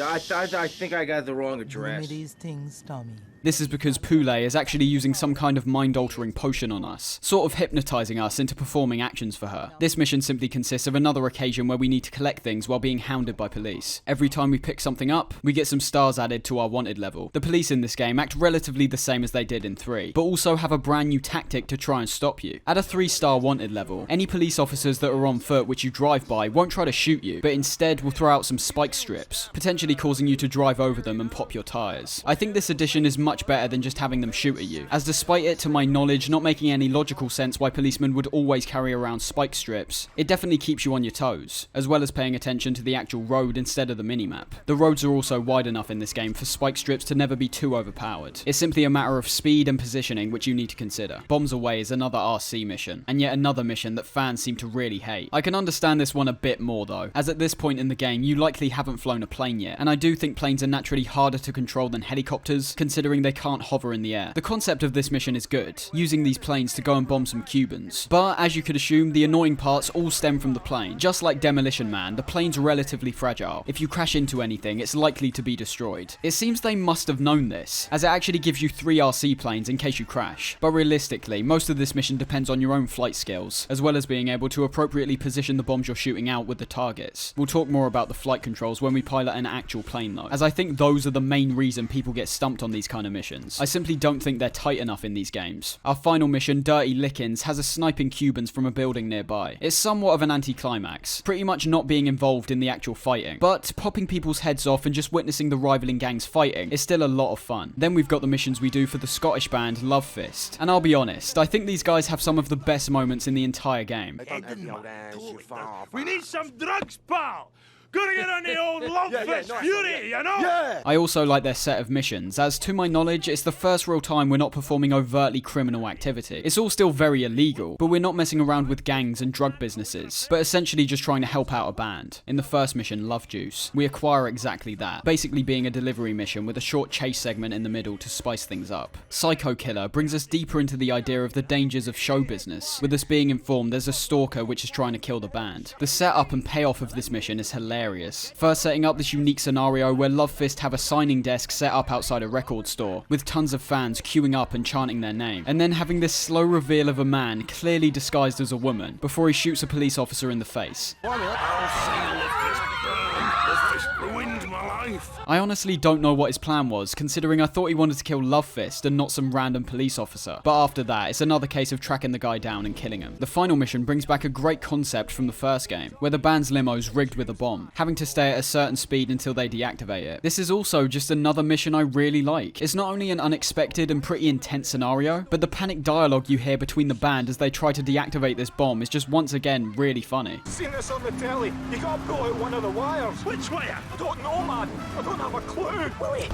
I think I got the wrong address. These things, Tommy. This is because Poulet is actually using some kind of mind-altering potion on us, sort of hypnotizing us into performing actions for her. This mission simply consists of another occasion where we need to collect things while being hounded by police. Every time we pick something up, we get some stars added to our wanted level. The police in this game act relatively the same as they did in 3, but also have a brand new tactic to try and stop you. At a 3-star wanted level, any police officers that are on foot which you drive by won't try to shoot you, but instead will throw out some spike strips, potentially causing you to drive over them and pop your tires. I think this addition is much better than just having them shoot at you, as despite it, to my knowledge, not making any logical sense why policemen would always carry around spike strips, it definitely keeps you on your toes, as well as paying attention to the actual road instead of the minimap. The roads are also wide enough in this game for spike strips to never be too overpowered. It's simply a matter of speed and positioning which you need to consider. Bombs Away is another RC mission, and yet another mission that fans seem to really hate. I can understand this one a bit more though, as at this point in the game you likely haven't flown a plane yet, and I do think planes are naturally harder to control than helicopters, considering they can't hover in the air. The concept of this mission is good, using these planes to go and bomb some Cubans, but as you could assume, the annoying parts all stem from the plane. Just like Demolition Man, the plane's relatively fragile. If you crash into anything, it's likely to be destroyed. It seems they must have known this, as it actually gives you 3 RC planes in case you crash, but realistically, most of this mission depends on your own flight skills, as well as being able to appropriately position the bombs you're shooting out with the targets. We'll talk more about the flight controls when we pilot an actual plane though, as I think those are the main reason people get stumped on these kind of missions. I simply don't think they're tight enough in these games. Our final mission, Dirty Lickens, has us sniping Cubans from a building nearby. It's somewhat of an anticlimax, pretty much not being involved in the actual fighting, but popping people's heads off and just witnessing the rivaling gangs fighting is still a lot of fun. Then we've got the missions we do for the Scottish band Love Fist, and I'll be honest, I think these guys have some of the best moments in the entire game. We need some drugs, pal! Gotta get on the old love fest fury, you know? Yeah. I also like their set of missions, as to my knowledge, it's the first real time we're not performing overtly criminal activity. It's all still very illegal, but we're not messing around with gangs and drug businesses, but essentially just trying to help out a band. In the first mission, Love Juice, we acquire exactly that, basically being a delivery mission with a short chase segment in the middle to spice things up. Psycho Killer brings us deeper into the idea of the dangers of show business, with us being informed there's a stalker which is trying to kill the band. The setup and payoff of this mission is hilarious. First setting up this unique scenario where Love Fist have a signing desk set up outside a record store, with tons of fans queuing up and chanting their name, and then having this slow reveal of a man clearly disguised as a woman, before he shoots a police officer in the face. Ruined my life. I honestly don't know what his plan was, considering I thought he wanted to kill Love Fist and not some random police officer. But after that, it's another case of tracking the guy down and killing him. The final mission brings back a great concept from the first game, where the band's limo's rigged with a bomb, having to stay at a certain speed until they deactivate it. This is also just another mission I really like. It's not only an unexpected and pretty intense scenario, but the panic dialogue you hear between the band as they try to deactivate this bomb is just once again really funny. Seen this on the telly. You gotta pull out one of the wires. Which wire? I don't know, man. I don't have a clue. Wait.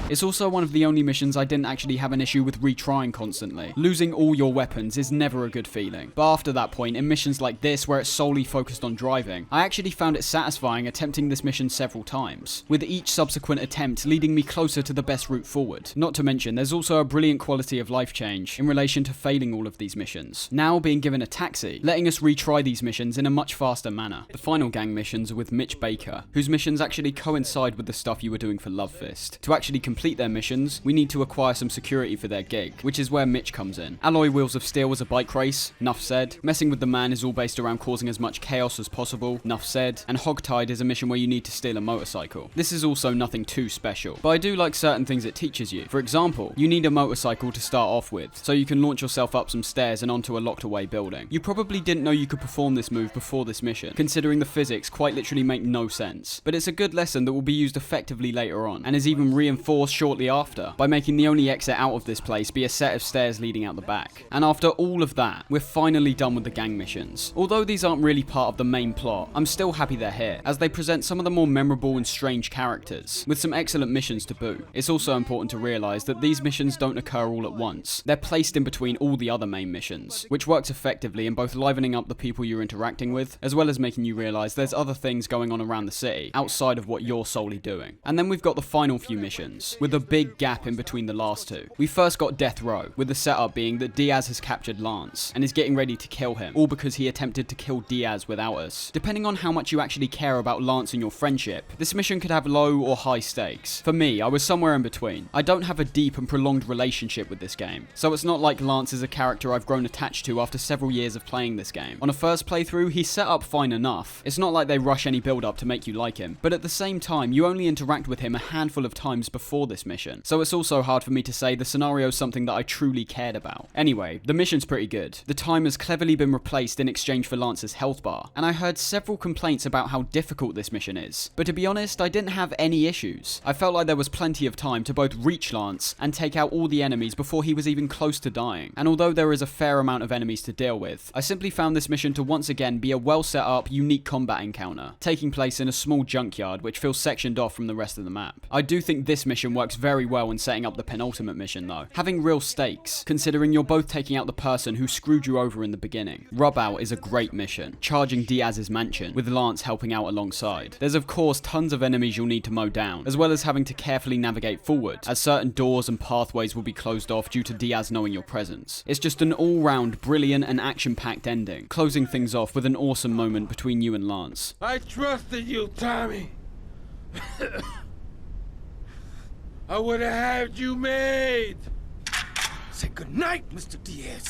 It's also one of the only missions I didn't actually have an issue with retrying constantly. Losing all your weapons is never a good feeling. But after that point, in missions like this where it's solely focused on driving, I actually found it satisfying attempting this mission several times, with each subsequent attempt leading me closer to the best route forward. Not to mention, there's also a brilliant quality of life change in relation to failing all of these missions, now being given a taxi, letting us retry these missions in a much faster manner. The final gang missions are with Mitch Baker, whose missions actually coincide with the stuff you were doing for Love Fist. To actually complete their missions, we need to acquire some security for their gig, which is where Mitch comes in. Alloy Wheels of Steel was a bike race, nuff said. Messing with the Man is all based around causing as much chaos as possible, nuff said. And Hogtied is a mission where you need to steal a motorcycle. This is also nothing too special, but I do like certain things it teaches you. For example, you need a motorcycle to start off with, so you can launch yourself up some stairs and onto a locked away building. You probably didn't know you could perform this move before this mission, considering the physics quite literally make no sense, but it's a good lesson that will be used effectively later on, and is even reinforced shortly after, by making the only exit out of this place be a set of stairs leading out the back. And after all of that, we're finally done with the gang missions. Although these aren't really part of the main plot, I'm still happy they're here, as they present some of the more memorable and strange characters, with some excellent missions to boot. It's also important to realise that these missions don't occur all at once. They're placed in between all the other main missions, which works effectively in both livening up the people you're interacting with, as well as making you realise there's other things going on around the city, outside of what you're solely doing. And then we've got the final few missions, with a big gap in between the last two. We first got Death Row, with the setup being that Diaz has captured Lance, and is getting ready to kill him, all because he attempted to kill Diaz without us. Depending on how much you actually care about Lance and your friendship, this mission could have low or high stakes. For me, I was somewhere in between. I don't have a deep and prolonged relationship with this game, so it's not like Lance is a character I've grown attached to after several years of playing this game. On a first playthrough, he's set up fine enough. It's not like they rush any build up to make you like him, but at the same time, you only interact with him a handful of times before this mission, so it's also hard for me to say the scenario's something that I truly cared about. Anyway, the mission's pretty good. The time has cleverly been replaced in exchange for Lance's health bar, and I heard several complaints about how difficult this mission is, but to be honest, I didn't have any issues. I felt like there was plenty of time to both reach Lance and take out all the enemies before he was even close to dying, and although there is a fair amount of enemies to deal with, I simply found this mission to once again be a well set up, unique combat encounter, taking place in a small junkyard which feels sectioned off from the rest of the map. I do think this mission works very well in setting up the penultimate mission though, having real stakes, considering you're both taking out the person who screwed you over in the beginning. Rub Out is a great mission, charging Diaz's mansion, with Lance helping out alongside. There's of course tons of enemies you'll need to mow down, as well as having to carefully navigate forward, as certain doors and pathways will be closed off due to Diaz knowing your presence. It's just an all-round brilliant and action-packed ending, closing things off with an awesome moment between you and Lance. I trusted you, Tommy. I would have had you made. Say goodnight, Mr. Diaz.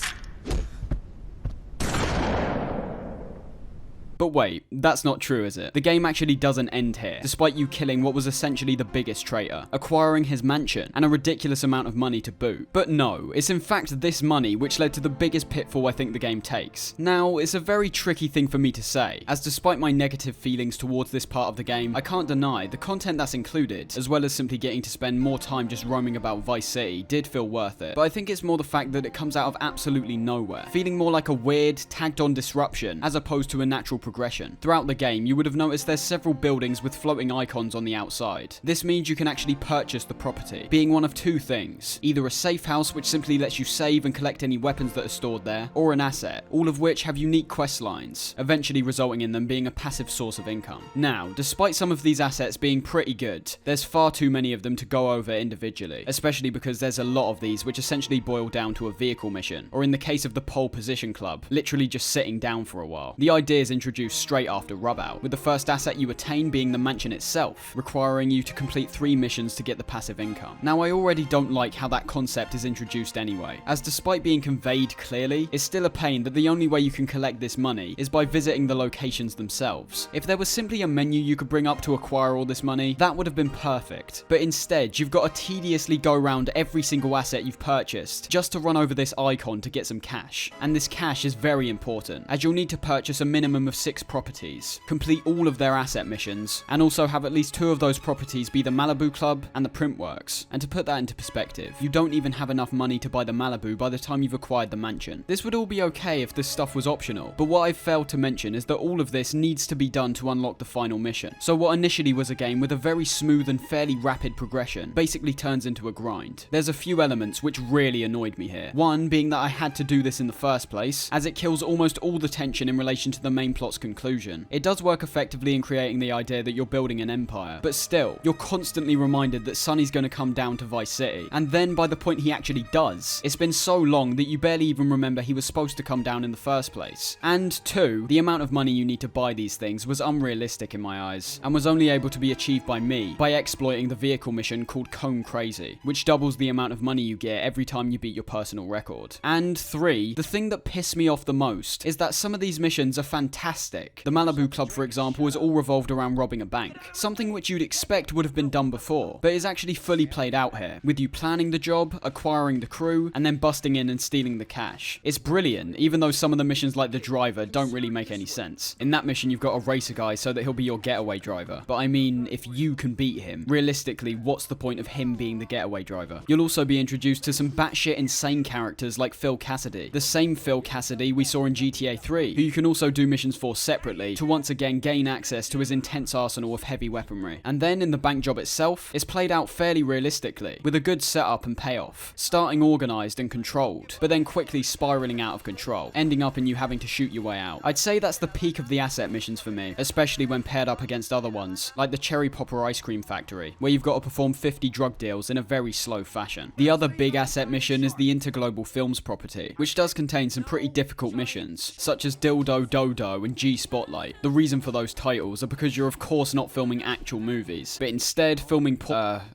But wait, that's not true, is it? The game actually doesn't end here, despite you killing what was essentially the biggest traitor, acquiring his mansion, and a ridiculous amount of money to boot. But no, it's in fact this money which led to the biggest pitfall I think the game takes. Now, it's a very tricky thing for me to say, as despite my negative feelings towards this part of the game, I can't deny the content that's included, as well as simply getting to spend more time just roaming about Vice City, did feel worth it. But I think it's more the fact that it comes out of absolutely nowhere, feeling more like a weird, tagged-on disruption, as opposed to a natural progression. Throughout the game, you would have noticed there's several buildings with floating icons on the outside. This means you can actually purchase the property, being one of two things: either a safe house which simply lets you save and collect any weapons that are stored there, or an asset, all of which have unique quest lines, eventually resulting in them being a passive source of income. Now, despite some of these assets being pretty good, there's far too many of them to go over individually, especially because there's a lot of these which essentially boil down to a vehicle mission, or in the case of the Pole Position Club, literally just sitting down for a while. The idea is introduced straight after Rub Out, with the first asset you attain being the mansion itself, requiring you to complete 3 missions to get the passive income. Now, I already don't like how that concept is introduced anyway, as despite being conveyed clearly, it's still a pain that the only way you can collect this money is by visiting the locations themselves. If there was simply a menu you could bring up to acquire all this money, that would have been perfect, but instead you've got to tediously go around every single asset you've purchased just to run over this icon to get some cash. And this cash is very important, as you'll need to purchase a minimum of 6 properties, complete all of their asset missions, and also have at least 2 of those properties be the Malibu Club and the Printworks. And to put that into perspective, you don't even have enough money to buy the Malibu by the time you've acquired the mansion. This would all be okay if this stuff was optional, but what I've failed to mention is that all of this needs to be done to unlock the final mission. So what initially was a game with a very smooth and fairly rapid progression basically turns into a grind. There's a few elements which really annoyed me here. One being that I had to do this in the first place, as it kills almost all the tension in relation to the main plot's conclusion. It does work effectively in creating the idea that you're building an empire, but still, you're constantly reminded that Sonny's going to come down to Vice City, and then by the point he actually does, it's been so long that you barely even remember he was supposed to come down in the first place. And 2, the amount of money you need to buy these things was unrealistic in my eyes, and was only able to be achieved by me by exploiting the vehicle mission called Cone Crazy, which doubles the amount of money you get every time you beat your personal record. And 3, the thing that pissed me off the most is that some of these missions are fantastic fantastic. The Malibu Club, for example, is all revolved around robbing a bank, something which you'd expect would have been done before, but is actually fully played out here, with you planning the job, acquiring the crew, and then busting in and stealing the cash. It's brilliant, even though some of the missions like the driver don't really make any sense. In that mission, you've got to race a guy so that he'll be your getaway driver, but I mean, if you can beat him, realistically, what's the point of him being the getaway driver? You'll also be introduced to some batshit insane characters like Phil Cassidy, the same Phil Cassidy we saw in GTA 3, who you can also do missions for separately to once again gain access to his intense arsenal of heavy weaponry. And then in the bank job itself, it's played out fairly realistically, with a good setup and payoff, starting organised and controlled, but then quickly spiralling out of control, ending up in you having to shoot your way out. I'd say that's the peak of the asset missions for me, especially when paired up against other ones, like the Cherry Popper Ice Cream Factory, where you've got to perform 50 drug deals in a very slow fashion. The other big asset mission is the Interglobal Films property, which does contain some pretty difficult missions, such as Dildo Dodo and G Spotlight. The reason for those titles are because you're of course not filming actual movies, but instead filming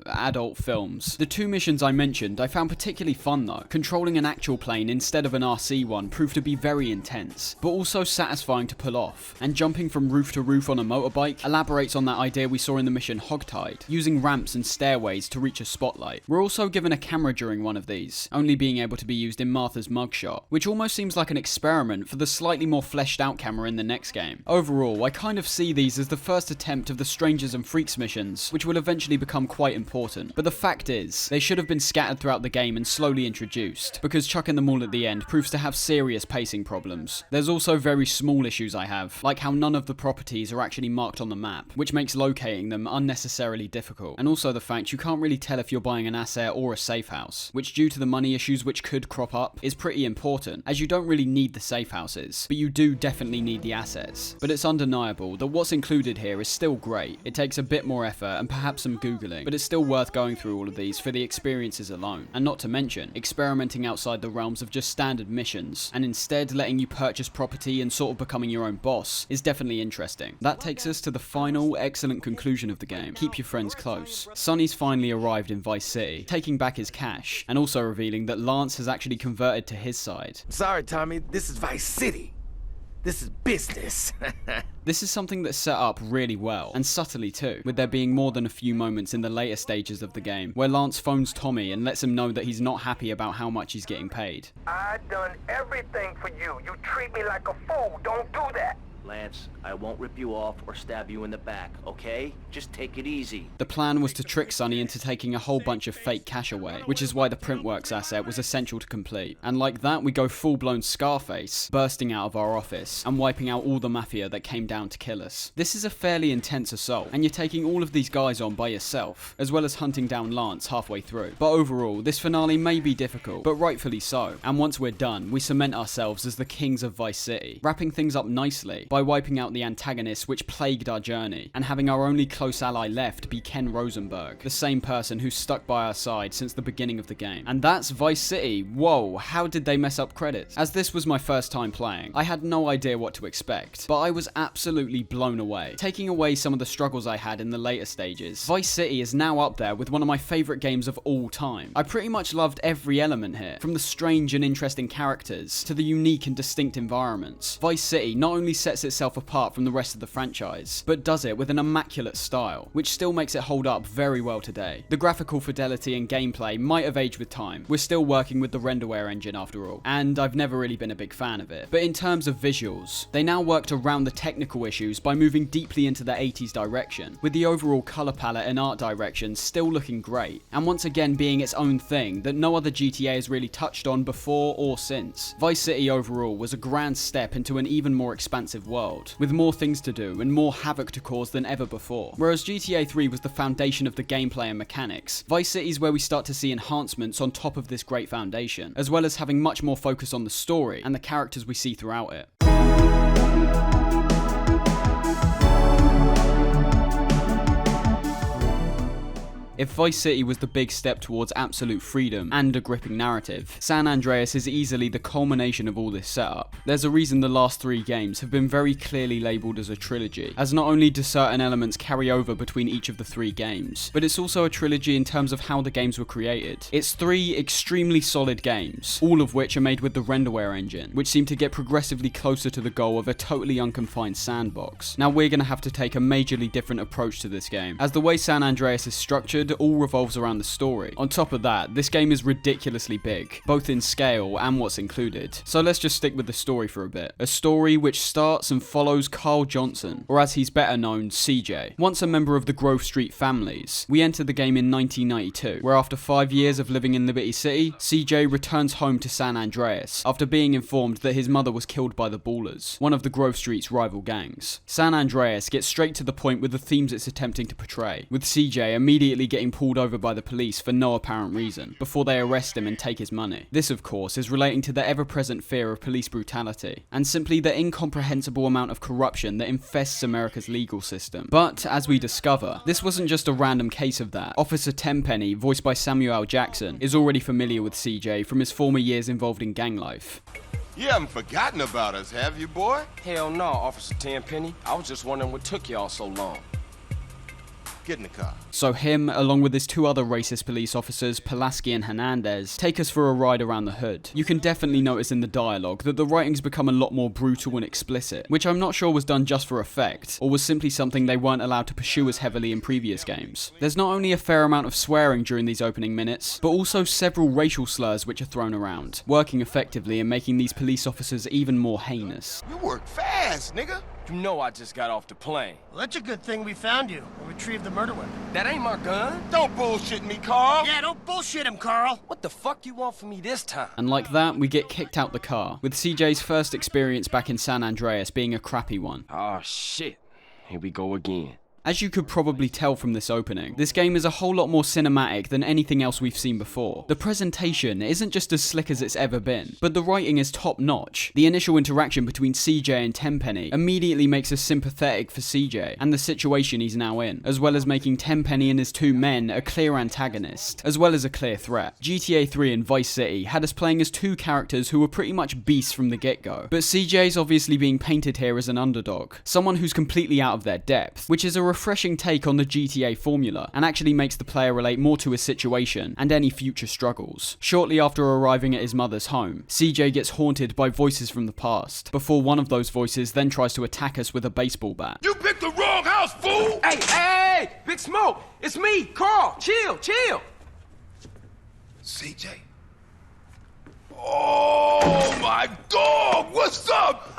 adult films. The two missions I mentioned I found particularly fun though. Controlling an actual plane instead of an RC one proved to be very intense, but also satisfying to pull off, and jumping from roof to roof on a motorbike elaborates on that idea we saw in the mission Hogtied, using ramps and stairways to reach a spotlight. We're also given a camera during one of these, only being able to be used in Martha's mugshot, which almost seems like an experiment for the slightly more fleshed out camera in the next game. Overall, I kind of see these as the first attempt of the Strangers and Freaks missions, which will eventually become quite important, but the fact is, they should have been scattered throughout the game and slowly introduced, because chucking them all at the end proves to have serious pacing problems. There's also very small issues I have, like how none of the properties are actually marked on the map, which makes locating them unnecessarily difficult, and also the fact you can't really tell if you're buying an asset or a safe house, which due to the money issues which could crop up, is pretty important, as you don't really need the safe houses, but you do definitely need the assets. But it's undeniable that what's included here is still great. It takes a bit more effort and perhaps some googling, but it's still worth going through all of these for the experiences alone, and not to mention, experimenting outside the realms of just standard missions, and instead letting you purchase property and sort of becoming your own boss is definitely interesting. That takes us to the final, excellent conclusion of the game. Keep your friends close. Sonny's finally arrived in Vice City, taking back his cash, and also revealing that Lance has actually converted to his side. Sorry, Tommy, this is Vice City. This is business. This is something that's set up really well, and subtly too, with there being more than a few moments in the later stages of the game, where Lance phones Tommy and lets him know that he's not happy about how much he's getting paid. I done everything for you. You treat me like a fool. Don't do that. Lance, I won't rip you off or stab you in the back, okay? Just take it easy. The plan was to trick Sonny into taking a whole bunch of fake cash away, which is why the Printworks asset was essential to complete. And like that, we go full-blown Scarface, bursting out of our office, and wiping out all the mafia that came down to kill us. This is a fairly intense assault, and you're taking all of these guys on by yourself, as well as hunting down Lance halfway through. But overall, this finale may be difficult, but rightfully so. And once we're done, we cement ourselves as the kings of Vice City, wrapping things up nicely by wiping out the antagonists which plagued our journey, and having our only close ally left be Ken Rosenberg, the same person who's stuck by our side since the beginning of the game. And that's Vice City. Whoa, how did they mess up credits? As this was my first time playing, I had no idea what to expect, but I was absolutely blown away. Taking away some of the struggles I had in the later stages, Vice City is now up there with one of my favourite games of all time. I pretty much loved every element here, from the strange and interesting characters to the unique and distinct environments. Vice City not only sets itself apart from the rest of the franchise, but does it with an immaculate style, which still makes it hold up very well today. The graphical fidelity and gameplay might have aged with time. We're still working with the renderware engine after all, and I've never really been a big fan of it. But in terms of visuals, they now worked around the technical issues by moving deeply into the 80s direction, with the overall colour palette and art direction still looking great, and once again being its own thing that no other GTA has really touched on before or since. Vice City overall was a grand step into an even more expansive world, with more things to do and more havoc to cause than ever before. Whereas GTA 3 was the foundation of the gameplay and mechanics, Vice City is where we start to see enhancements on top of this great foundation, as well as having much more focus on the story and the characters we see throughout it. If Vice City was the big step towards absolute freedom and a gripping narrative, San Andreas is easily the culmination of all this setup. There's a reason the last 3 games have been very clearly labelled as a trilogy, as not only do certain elements carry over between each of the 3 games, but it's also a trilogy in terms of how the games were created. It's 3 extremely solid games, all of which are made with the renderware engine, which seem to get progressively closer to the goal of a totally unconfined sandbox. Now we're going to have to take a majorly different approach to this game, as the way San Andreas is structured all revolves around the story. On top of that, this game is ridiculously big, both in scale and what's included. So let's just stick with the story for a bit. A story which starts and follows Carl Johnson, or as he's better known, CJ. Once a member of the Grove Street families, we enter the game in 1992, where after 5 years of living in Liberty City, CJ returns home to San Andreas after being informed that his mother was killed by the Ballers, one of the Grove Street's rival gangs. San Andreas gets straight to the point with the themes it's attempting to portray, with CJ immediately getting pulled over by the police for no apparent reason, before they arrest him and take his money. This of course is relating to the ever-present fear of police brutality, and simply the incomprehensible amount of corruption that infests America's legal system. But, as we discover, this wasn't just a random case of that. Officer Tenpenny, voiced by Samuel L. Jackson, is already familiar with CJ from his former years involved in gang life. You haven't forgotten about us, have you, boy? Hell no, Officer Tenpenny. I was just wondering what took y'all so long. Get in the car. So him, along with his 2 other racist police officers, Pulaski and Hernandez, take us for a ride around the hood. You can definitely notice in the dialogue that the writing's become a lot more brutal and explicit, which I'm not sure was done just for effect, or was simply something they weren't allowed to pursue as heavily in previous games. There's not only a fair amount of swearing during these opening minutes, but also several racial slurs which are thrown around, working effectively and making these police officers even more heinous. You work fast, nigga. You know I just got off the plane. Well, that's a good thing we found you and retrieved the murder weapon. That ain't my gun. Don't bullshit me, Carl. Yeah, don't bullshit him, Carl. What the fuck you want from me this time? And like that, we get kicked out the car, with CJ's first experience back in San Andreas being a crappy one. Oh shit. Here we go again. As you could probably tell from this opening, this game is a whole lot more cinematic than anything else we've seen before. The presentation isn't just as slick as it's ever been, but the writing is top notch. The initial interaction between CJ and Tenpenny immediately makes us sympathetic for CJ and the situation he's now in, as well as making Tenpenny and his 2 men a clear antagonist, as well as a clear threat. GTA 3 and Vice City had us playing as 2 characters who were pretty much beasts from the get-go, but CJ's obviously being painted here as an underdog, someone who's completely out of their depth, which is a refreshing take on the GTA formula, and actually makes the player relate more to his situation and any future struggles. Shortly after arriving at his mother's home, CJ gets haunted by voices from the past, before one of those voices then tries to attack us with a baseball bat. You picked the wrong house, fool! Hey, Big Smoke! It's me, Carl! Chill! CJ? Oh, my dog! What's up?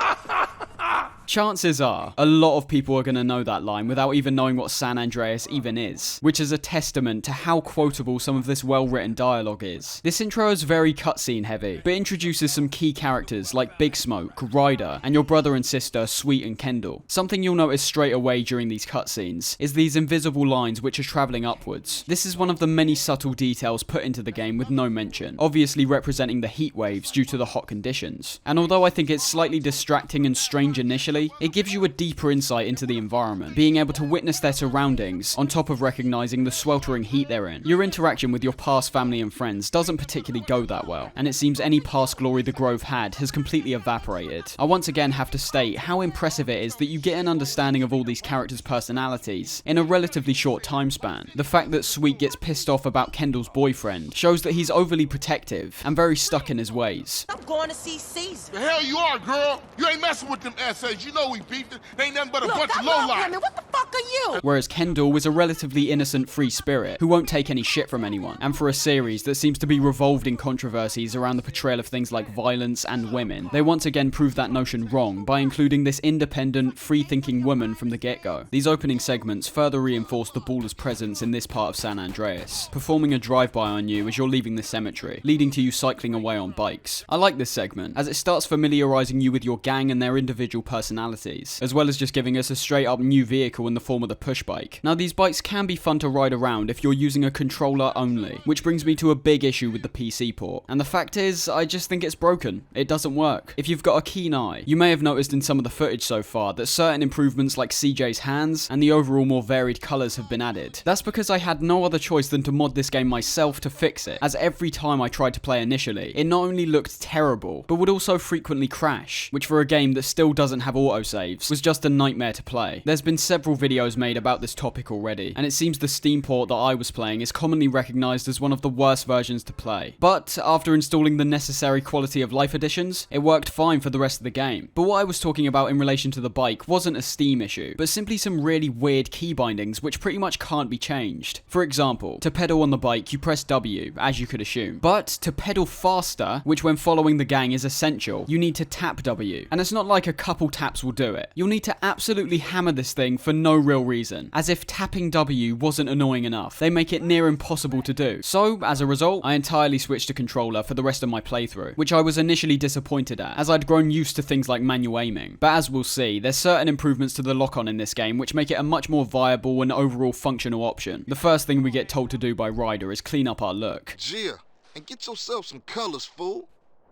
Chances are, a lot of people are going to know that line without even knowing what San Andreas even is, which is a testament to how quotable some of this well-written dialogue is. This intro is very cutscene heavy, but introduces some key characters like Big Smoke, Ryder, and your brother and sister, Sweet and Kendall. Something you'll notice straight away during these cutscenes is these invisible lines which are travelling upwards. This is one of the many subtle details put into the game with no mention, obviously representing the heat waves due to the hot conditions. And although I think it's slightly distracting and strange initially, it gives you a deeper insight into the environment, being able to witness their surroundings, on top of recognising the sweltering heat they're in. Your interaction with your past family and friends doesn't particularly go that well, and it seems any past glory the Grove had has completely evaporated. I once again have to state how impressive it is that you get an understanding of all these characters' personalities in a relatively short time span. The fact that Sweet gets pissed off about Kendall's boyfriend shows that he's overly protective and very stuck in his ways. I'm going to see Caesar. The hell you are, girl? You ain't messing with them essays. You know we beefed it. They ain't nothing but a bunch of lowlife. What the fuck are you? Whereas Kendall is a relatively innocent free spirit who won't take any shit from anyone, and for a series that seems to be revolved in controversies around the portrayal of things like violence and women, they once again prove that notion wrong by including this independent, free-thinking woman from the get-go. These opening segments further reinforce the Baller's presence in this part of San Andreas, performing a drive-by on you as you're leaving the cemetery, leading to you cycling away on bikes. I like this segment, as it starts familiarising you with your gang and their individual personalities, as well as just giving us a straight up new vehicle in the form of the push bike. Now these bikes can be fun to ride around if you're using a controller only, which brings me to a big issue with the PC port. And the fact is, I just think it's broken. It doesn't work. If you've got a keen eye, you may have noticed in some of the footage so far that certain improvements like CJ's hands and the overall more varied colours have been added. That's because I had no other choice than to mod this game myself to fix it, as every time I tried to play initially, it not only looked terrible, but would also frequently crash, which for a game that still doesn't have autosaves, was just a nightmare to play. There's been several videos made about this topic already, and it seems the Steam port that I was playing is commonly recognised as one of the worst versions to play. But after installing the necessary quality of life additions, it worked fine for the rest of the game. But what I was talking about in relation to the bike wasn't a Steam issue, but simply some really weird key bindings which pretty much can't be changed. For example, to pedal on the bike you press W, as you could assume. But to pedal faster, which when following the gang is essential, you need to tap W. And it's not like a couple taps will do it. You'll need to absolutely hammer this thing for no real reason, as if tapping W wasn't annoying enough. They make it near impossible to do. So, as a result, I entirely switched to controller for the rest of my playthrough, which I was initially disappointed at, as I'd grown used to things like manual aiming. But as we'll see, there's certain improvements to the lock-on in this game which make it a much more viable and overall functional option. The first thing we get told to do by Ryder is clean up our look. Gia, and get yourself some colors, fool.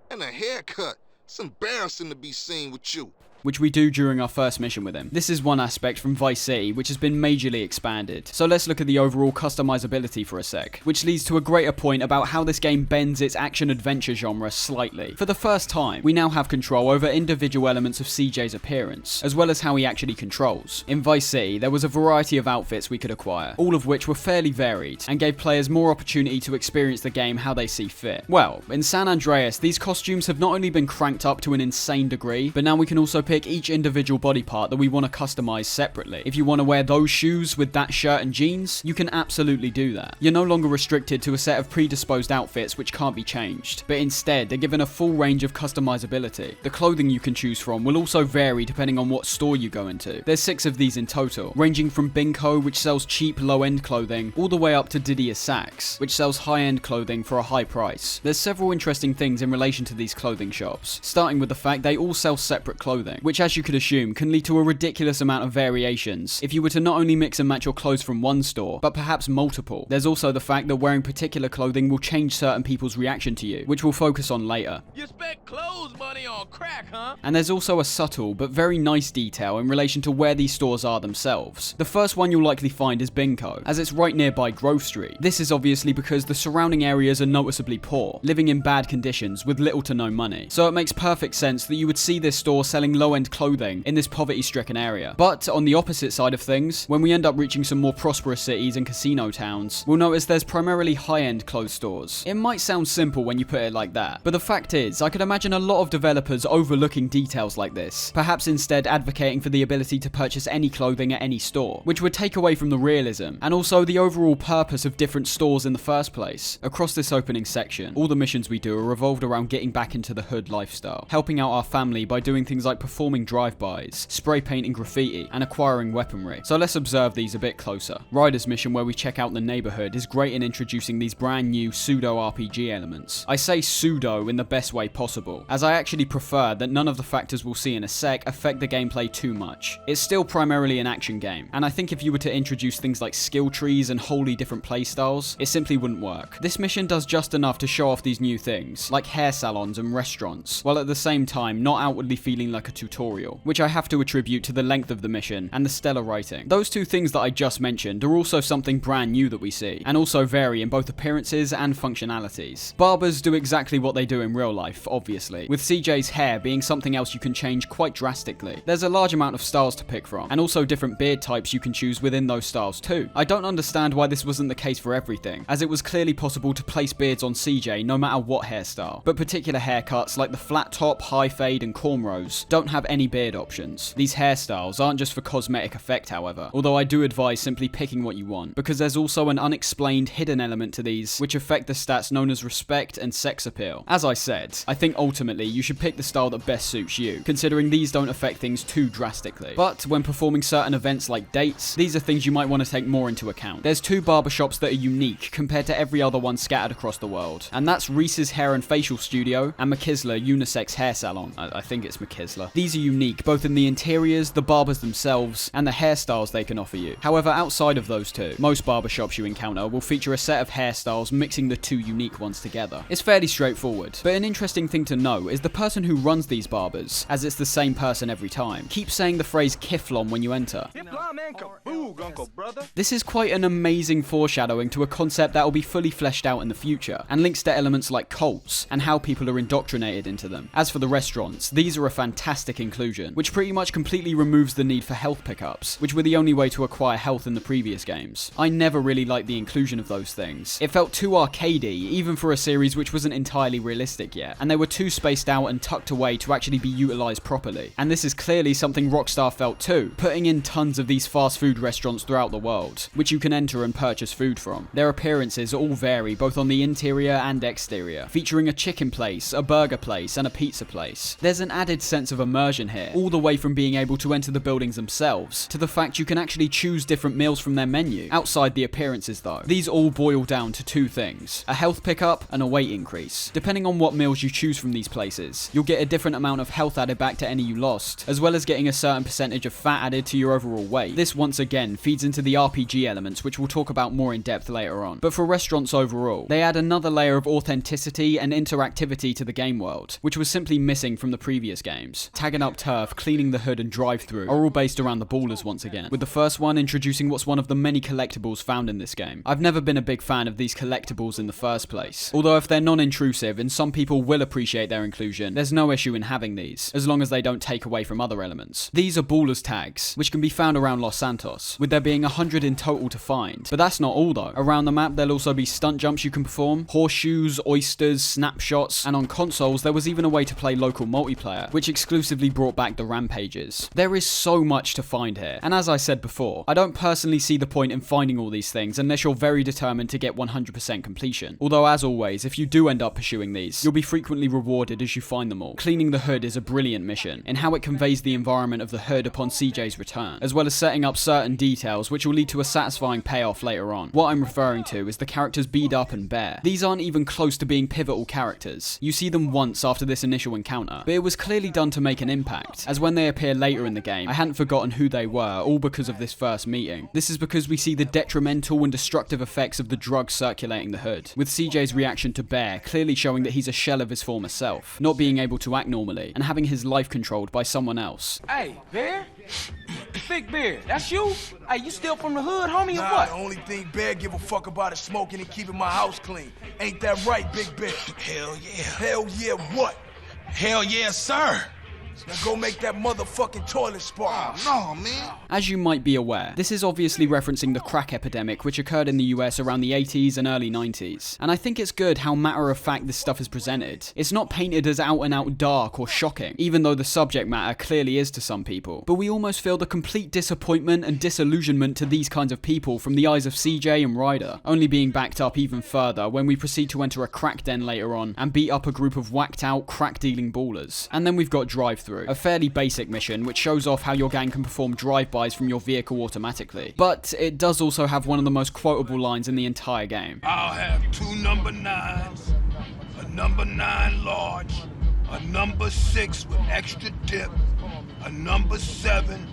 And a haircut. It's embarrassing to be seen with you. Which we do during our first mission with him. This is one aspect from Vice City which has been majorly expanded. So let's look at the overall customizability for a sec, which leads to a greater point about how this game bends its action-adventure genre slightly. For the first time, we now have control over individual elements of CJ's appearance, as well as how he actually controls. In Vice City, there was a variety of outfits we could acquire, all of which were fairly varied, and gave players more opportunity to experience the game how they see fit. Well, in San Andreas, these costumes have not only been cranked up to an insane degree, but now we can also pick each individual body part that we want to customize separately. If you want to wear those shoes with that shirt and jeans, you can absolutely do that. You're no longer restricted to a set of predisposed outfits which can't be changed, but instead they're given a full range of customizability. The clothing you can choose from will also vary depending on what store you go into. There's 6 of these in total, ranging from Binko, which sells cheap low-end clothing, all the way up to Didier Sachs, which sells high-end clothing for a high price. There's several interesting things in relation to these clothing shops, starting with the fact they all sell separate clothing, which as you could assume can lead to a ridiculous amount of variations if you were to not only mix and match your clothes from one store, but perhaps multiple. There's also the fact that wearing particular clothing will change certain people's reaction to you, which we'll focus on later. You spent clothes money on crack, huh? And there's also a subtle but very nice detail in relation to where these stores are themselves. The first one you'll likely find is Binko, as it's right nearby Grove Street. This is obviously because the surrounding areas are noticeably poor, living in bad conditions with little to no money. So it makes perfect sense that you would see this store selling low-end clothing in this poverty-stricken area. But on the opposite side of things, when we end up reaching some more prosperous cities and casino towns, we'll notice there's primarily high-end clothes stores. It might sound simple when you put it like that, but the fact is, I could imagine a lot of developers overlooking details like this, perhaps instead advocating for the ability to purchase any clothing at any store, which would take away from the realism, and also the overall purpose of different stores in the first place. Across this opening section, all the missions we do are revolved around getting back into the hood lifestyle, helping out our family by doing things like performing drive-bys, spray painting graffiti, and acquiring weaponry. So let's observe these a bit closer. Ryder's mission, where we check out the neighborhood, is great in introducing these brand new pseudo-RPG elements. I say pseudo in the best way possible, as I actually prefer that none of the factors we'll see in a sec affect the gameplay too much. It's still primarily an action game, and I think if you were to introduce things like skill trees and wholly different playstyles, it simply wouldn't work. This mission does just enough to show off these new things, like hair salons and restaurants, while at the same time not outwardly feeling like a tutorial, which I have to attribute to the length of the mission and the stellar writing. Those two things that I just mentioned are also something brand new that we see, and also vary in both appearances and functionalities. Barbers do exactly what they do in real life, obviously, with CJ's hair being something else you can change quite drastically. There's a large amount of styles to pick from, and also different beard types you can choose within those styles too. I don't understand why this wasn't the case for everything, as it was clearly possible to place beards on CJ no matter what hairstyle, but particular haircuts like the flat top, high fade, and cornrows don't have any beard options. These hairstyles aren't just for cosmetic effect, however, although I do advise simply picking what you want, because there's also an unexplained hidden element to these which affect the stats known as respect and sex appeal. As I said, I think ultimately you should pick the style that best suits you, considering these don't affect things too drastically. But when performing certain events like dates, these are things you might want to take more into account. There's 2 barbershops that are unique compared to every other one scattered across the world, and that's Reese's Hair and Facial Studio and McKisler Unisex Hair Salon. I think it's McKisler. These These are unique both in the interiors, the barbers themselves, and the hairstyles they can offer you. However, outside of those two, most barbershops you encounter will feature a set of hairstyles mixing the two unique ones together. It's fairly straightforward, but an interesting thing to know is the person who runs these barbers, as it's the same person every time, keeps saying the phrase Kiflon when you enter. This is quite an amazing foreshadowing to a concept that will be fully fleshed out in the future, and links to elements like cults, and how people are indoctrinated into them. As for the restaurants, these are a fantastic inclusion, which pretty much completely removes the need for health pickups, which were the only way to acquire health in the previous games. I never really liked the inclusion of those things. It felt too arcadey, even for a series which wasn't entirely realistic yet, and they were too spaced out and tucked away to actually be utilised properly. And this is clearly something Rockstar felt too, putting in tons of these fast food restaurants throughout the world, which you can enter and purchase food from. Their appearances all vary both on the interior and exterior, featuring a chicken place, a burger place, and a pizza place. There's an added sense of immersion here, all the way from being able to enter the buildings themselves, to the fact you can actually choose different meals from their menu. Outside the appearances though, these all boil down to two things: a health pickup and a weight increase. Depending on what meals you choose from these places, you'll get a different amount of health added back to any you lost, as well as getting a certain percentage of fat added to your overall weight. This once again feeds into the RPG elements, which we'll talk about more in depth later on. But for restaurants overall, they add another layer of authenticity and interactivity to the game world, which was simply missing from the previous games. Tagging up turf, cleaning the hood, and drive-thru are all based around the ballers once again, with the first one introducing what's one of the many collectibles found in this game. I've never been a big fan of these collectibles in the first place, although if they're non-intrusive and some people will appreciate their inclusion, there's no issue in having these, as long as they don't take away from other elements. These are ballers tags, which can be found around Los Santos, with there being 100 in total to find. But that's not all though. Around the map there'll also be stunt jumps you can perform, horseshoes, oysters, snapshots, and on consoles there was even a way to play local multiplayer, which exclusively brought back the rampages. There is so much to find here, and as I said before, I don't personally see the point in finding all these things unless you're very determined to get 100% completion. Although as always, if you do end up pursuing these, you'll be frequently rewarded as you find them all. Cleaning the hood is a brilliant mission, in how it conveys the environment of the hood upon CJ's return, as well as setting up certain details which will lead to a satisfying payoff later on. What I'm referring to is the characters Beat Up and Bear. These aren't even close to being pivotal characters. You see them once after this initial encounter, but it was clearly done to make an impact, as when they appear later in the game, I hadn't forgotten who they were, all because of this first meeting. This is because we see the detrimental and destructive effects of the drugs circulating the hood, with CJ's reaction to Bear clearly showing that he's a shell of his former self, not being able to act normally, and having his life controlled by someone else. Hey, Bear? Big Bear, that's you? Hey, you still from the hood, homie, or what? The only thing Bear give a fuck about is smoking and keeping my house clean. Ain't that right, Big Bear? Hell yeah. Hell yeah what? Hell yeah, sir. Now go make that motherfucking toilet spark. No, man. As you might be aware, this is obviously referencing the crack epidemic which occurred in the US around the 80s and early 90s. And I think it's good how matter of fact this stuff is presented. It's not painted as out and out dark or shocking, even though the subject matter clearly is to some people. But we almost feel the complete disappointment and disillusionment to these kinds of people from the eyes of CJ and Ryder, only being backed up even further when we proceed to enter a crack den later on and beat up a group of whacked out crack dealing ballers. And then we've got drive-thru, a fairly basic mission which shows off how your gang can perform drive-bys from your vehicle automatically. But it does also have one of the most quotable lines in the entire game. I'll have 2 number 9s, a number 9 large, a number 6 with extra dip, a number 7,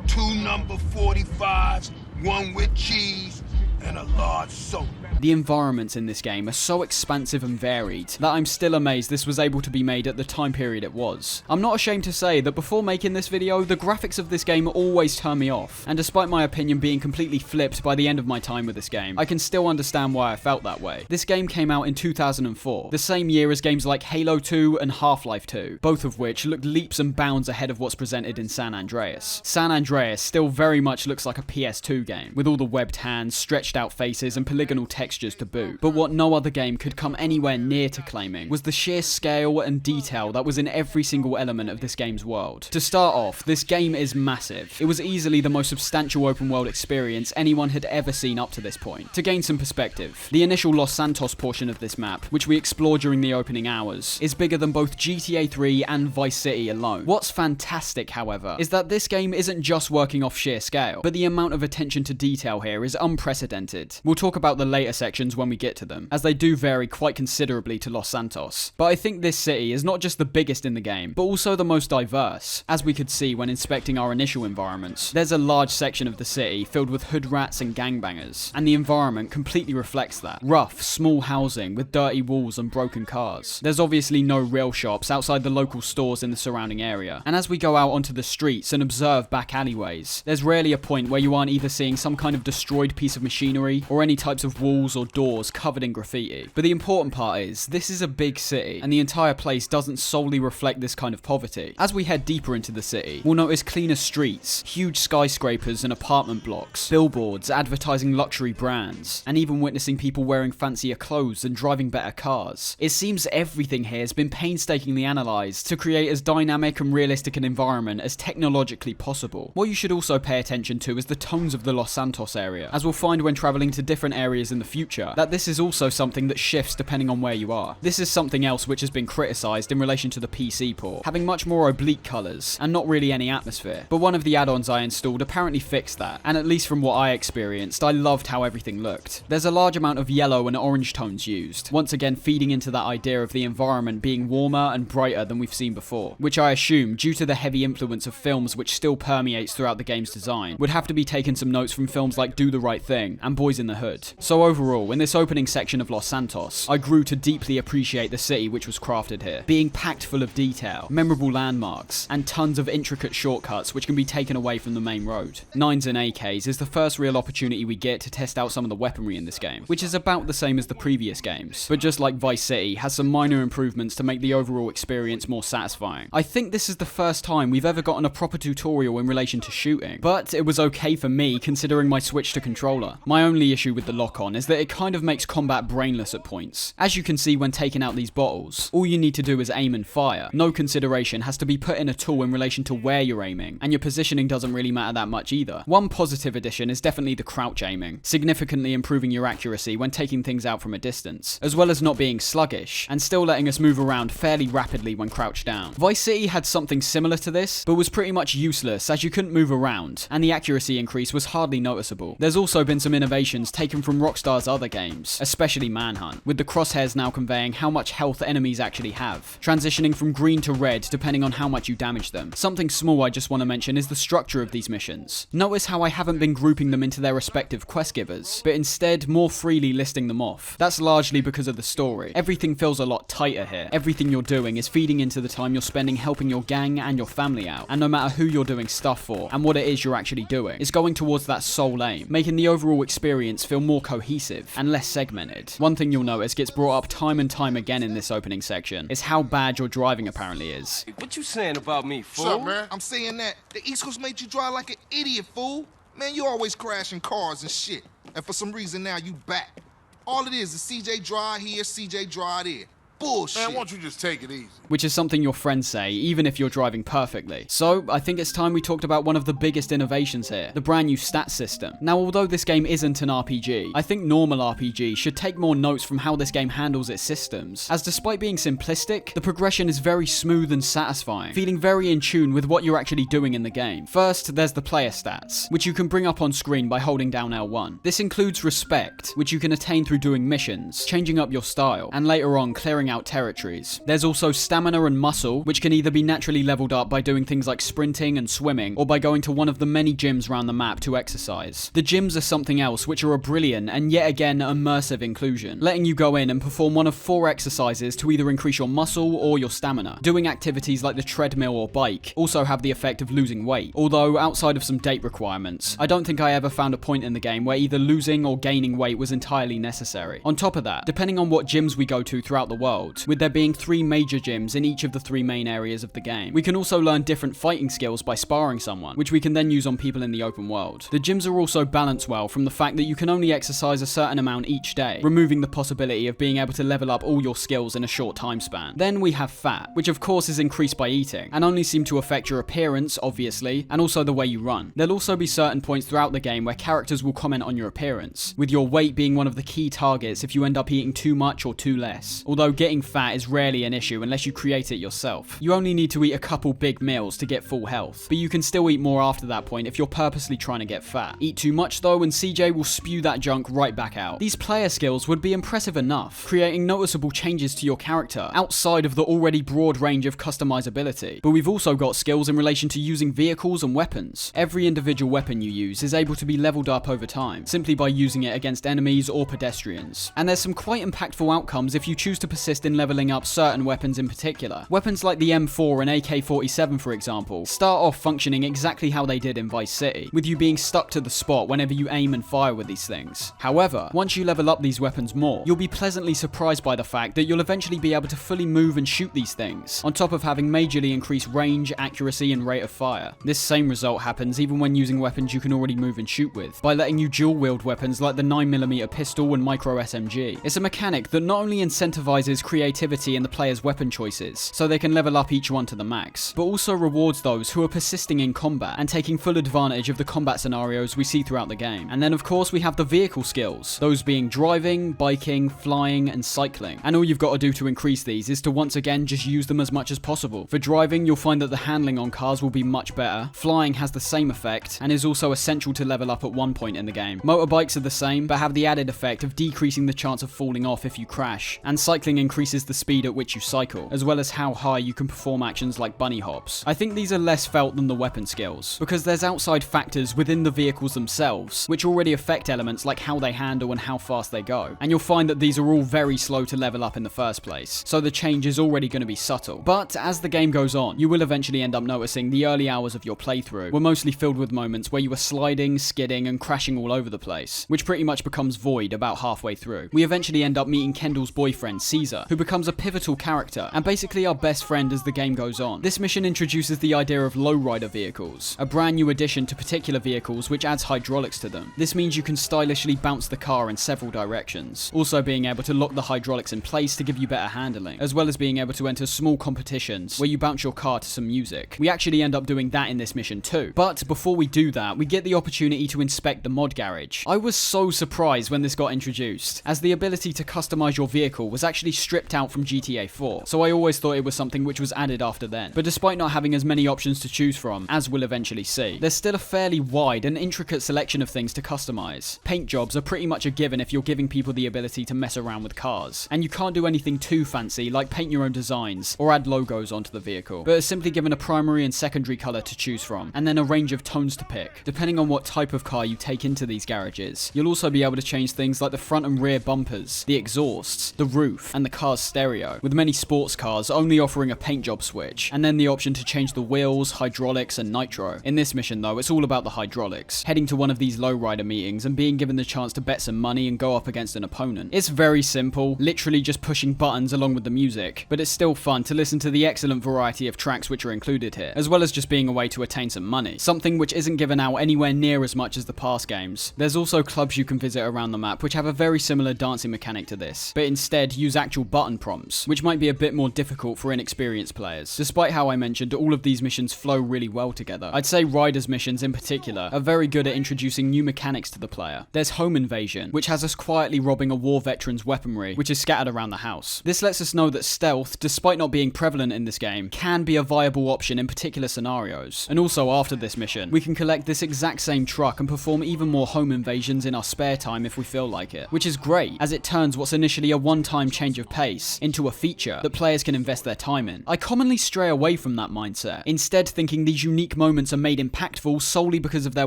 2 number 45s, 1 with cheese, and a large soda. The environments in this game are so expansive and varied that I'm still amazed this was able to be made at the time period it was. I'm not ashamed to say that before making this video, the graphics of this game always turn me off, and despite my opinion being completely flipped by the end of my time with this game, I can still understand why I felt that way. This game came out in 2004, the same year as games like Halo 2 and Half-Life 2, both of which looked leaps and bounds ahead of what's presented in San Andreas. San Andreas still very much looks like a PS2 game, with all the webbed hands, stretched out faces, and polygonal textures to boot. But what no other game could come anywhere near to claiming was the sheer scale and detail that was in every single element of this game's world. To start off, this game is massive. It was easily the most substantial open world experience anyone had ever seen up to this point. To gain some perspective, the initial Los Santos portion of this map, which we explore during the opening hours, is bigger than both GTA 3 and Vice City alone. What's fantastic, however, is that this game isn't just working off sheer scale, but the amount of attention to detail here is unprecedented represented. We'll talk about the later sections when we get to them, as they do vary quite considerably to Los Santos. But I think this city is not just the biggest in the game, but also the most diverse, as we could see when inspecting our initial environments. There's a large section of the city filled with hood rats and gangbangers, and the environment completely reflects that. Rough, small housing with dirty walls and broken cars. There's obviously no real shops outside the local stores in the surrounding area, and as we go out onto the streets and observe back alleyways, there's rarely a point where you aren't either seeing some kind of destroyed piece of machinery or any types of walls or doors covered in graffiti. But the important part is, this is a big city, and the entire place doesn't solely reflect this kind of poverty. As we head deeper into the city, we'll notice cleaner streets, huge skyscrapers and apartment blocks, billboards advertising luxury brands, and even witnessing people wearing fancier clothes and driving better cars. It seems everything here has been painstakingly analysed to create as dynamic and realistic an environment as technologically possible. What you should also pay attention to is the tones of the Los Santos area, as we'll find when travelling to different areas in the future, that this is also something that shifts depending on where you are. This is something else which has been criticised in relation to the PC port, having much more oblique colours, and not really any atmosphere. But one of the add-ons I installed apparently fixed that, and at least from what I experienced, I loved how everything looked. There's a large amount of yellow and orange tones used, once again feeding into that idea of the environment being warmer and brighter than we've seen before, which I assume, due to the heavy influence of films which still permeates throughout the game's design, would have to be taken some notes from films like Do the Right Thing and Boys in the Hood. So overall, in this opening section of Los Santos, I grew to deeply appreciate the city which was crafted here, being packed full of detail, memorable landmarks, and tons of intricate shortcuts which can be taken away from the main road. 9s and AKs is the first real opportunity we get to test out some of the weaponry in this game, which is about the same as the previous games, but just like Vice City, has some minor improvements to make the overall experience more satisfying. I think this is the first time we've ever gotten a proper tutorial in relation to shooting, but it was okay for me considering my switch to controller. My only issue with the lock-on is that it kind of makes combat brainless at points. As you can see when taking out these bottles, all you need to do is aim and fire. No consideration has to be put in at all in relation to where you're aiming, and your positioning doesn't really matter that much either. One positive addition is definitely the crouch aiming, significantly improving your accuracy when taking things out from a distance, as well as not being sluggish, and still letting us move around fairly rapidly when crouched down. Vice City had something similar to this, but was pretty much useless as you couldn't move around, and the accuracy increase was hardly noticeable. There's also been some innovations taken from Rockstar's other games, especially Manhunt, with the crosshairs now conveying how much health enemies actually have, transitioning from green to red depending on how much you damage them. Something small I just want to mention is the structure of these missions. Notice how I haven't been grouping them into their respective quest givers, but instead more freely listing them off. That's largely because of the story. Everything feels a lot tighter here. Everything you're doing is feeding into the time you're spending helping your gang and your family out, and no matter who you're doing stuff for and what it is you're actually doing, it's going towards that sole aim, making the overall experience feel more cohesive and less segmented. One thing you'll notice gets brought up time and time again in this opening section is how bad your driving apparently is. What you saying about me, fool? What's up, man? I'm saying that the East Coast made you drive like an idiot, fool. Man, you always crashing cars and shit. And for some reason now you back. All it is CJ drive here, CJ drive there. Bullshit. Man, why don't you just take it easy? Which is something your friends say, even if you're driving perfectly. So, I think it's time we talked about one of the biggest innovations here, the brand new stat system. Now, although this game isn't an RPG, I think normal RPGs should take more notes from how this game handles its systems, as despite being simplistic, the progression is very smooth and satisfying, feeling very in tune with what you're actually doing in the game. First, there's the player stats, which you can bring up on screen by holding down L1. This includes respect, which you can attain through doing missions, changing up your style, and later on clearing out territories. There's also stamina and muscle, which can either be naturally leveled up by doing things like sprinting and swimming, or by going to one of the many gyms around the map to exercise. The gyms are something else which are a brilliant and yet again immersive inclusion, letting you go in and perform one of 4 exercises to either increase your muscle or your stamina. Doing activities like the treadmill or bike also have the effect of losing weight, although outside of some date requirements, I don't think I ever found a point in the game where either losing or gaining weight was entirely necessary. On top of that, depending on what gyms we go to throughout the world, with there being 3 major gyms in each of the 3 main areas of the game, we can also learn different fighting skills by sparring someone, which we can then use on people in the open world. The gyms are also balanced well from the fact that you can only exercise a certain amount each day, removing the possibility of being able to level up all your skills in a short time span. Then we have fat, which of course is increased by eating, and only seem to affect your appearance, obviously, and also the way you run. There'll also be certain points throughout the game where characters will comment on your appearance, with your weight being one of the key targets if you end up eating too much or too less. Although getting getting fat is rarely an issue unless you create it yourself. You only need to eat a couple big meals to get full health, but you can still eat more after that point if you're purposely trying to get fat. Eat too much though and CJ will spew that junk right back out. These player skills would be impressive enough, creating noticeable changes to your character outside of the already broad range of customizability. But we've also got skills in relation to using vehicles and weapons. Every individual weapon you use is able to be leveled up over time, simply by using it against enemies or pedestrians. And there's some quite impactful outcomes if you choose to persist in leveling up certain weapons in particular. Weapons like the M4 and AK-47, for example, start off functioning exactly how they did in Vice City, with you being stuck to the spot whenever you aim and fire with these things. However, once you level up these weapons more, you'll be pleasantly surprised by the fact that you'll eventually be able to fully move and shoot these things, on top of having majorly increased range, accuracy, and rate of fire. This same result happens even when using weapons you can already move and shoot with, by letting you dual-wield weapons like the 9mm pistol and micro SMG. It's a mechanic that not only incentivizes creativity in the player's weapon choices, so they can level up each one to the max, but also rewards those who are persisting in combat and taking full advantage of the combat scenarios we see throughout the game. And then of course we have the vehicle skills, those being driving, biking, flying, and cycling. And all you've got to do to increase these is to once again just use them as much as possible. For driving, you'll find that the handling on cars will be much better, flying has the same effect, and is also essential to level up at one point in the game. Motorbikes are the same, but have the added effect of decreasing the chance of falling off if you crash, and cycling increases the speed at which you cycle, as well as how high you can perform actions like bunny hops. I think these are less felt than the weapon skills, because there's outside factors within the vehicles themselves, which already affect elements like how they handle and how fast they go, and you'll find that these are all very slow to level up in the first place, so the change is already going to be subtle. But as the game goes on, you will eventually end up noticing the early hours of your playthrough were mostly filled with moments where you were sliding, skidding, and crashing all over the place, which pretty much becomes void about halfway through. We eventually end up meeting Kendall's boyfriend, Caesar, who becomes a pivotal character, and basically our best friend as the game goes on. This mission introduces the idea of lowrider vehicles, a brand new addition to particular vehicles which adds hydraulics to them. This means you can stylishly bounce the car in several directions, also being able to lock the hydraulics in place to give you better handling, as well as being able to enter small competitions where you bounce your car to some music. We actually end up doing that in this mission too. But before we do that, we get the opportunity to inspect the mod garage. I was so surprised when this got introduced, as the ability to customize your vehicle was actually stripped out from GTA 4, so I always thought it was something which was added after then. But despite not having as many options to choose from, as we'll eventually see, there's still a fairly wide and intricate selection of things to customize. Paint jobs are pretty much a given if you're giving people the ability to mess around with cars, and you can't do anything too fancy like paint your own designs or add logos onto the vehicle, but are simply given a primary and secondary color to choose from, and then a range of tones to pick, depending on what type of car you take into these garages. You'll also be able to change things like the front and rear bumpers, the exhausts, the roof, and the car's stereo, with many sports cars only offering a paint job switch, and then the option to change the wheels, hydraulics, and nitro. In this mission though, it's all about the hydraulics, heading to one of these lowrider meetings and being given the chance to bet some money and go up against an opponent. It's very simple, literally just pushing buttons along with the music, but it's still fun to listen to the excellent variety of tracks which are included here, as well as just being a way to attain some money, something which isn't given out anywhere near as much as the past games. There's also clubs you can visit around the map which have a very similar dancing mechanic to this, but instead use actual button prompts, which might be a bit more difficult for inexperienced players. Despite how I mentioned all of these missions flow really well together, I'd say Riders missions in particular are very good at introducing new mechanics to the player. There's Home Invasion, which has us quietly robbing a war veteran's weaponry, which is scattered around the house. This lets us know that stealth, despite not being prevalent in this game, can be a viable option in particular scenarios. And also after this mission, we can collect this exact same truck and perform even more home invasions in our spare time if we feel like it, which is great, as it turns what's initially a one-time change of pace into a feature that players can invest their time in. I commonly stray away from that mindset, instead thinking these unique moments are made impactful solely because of their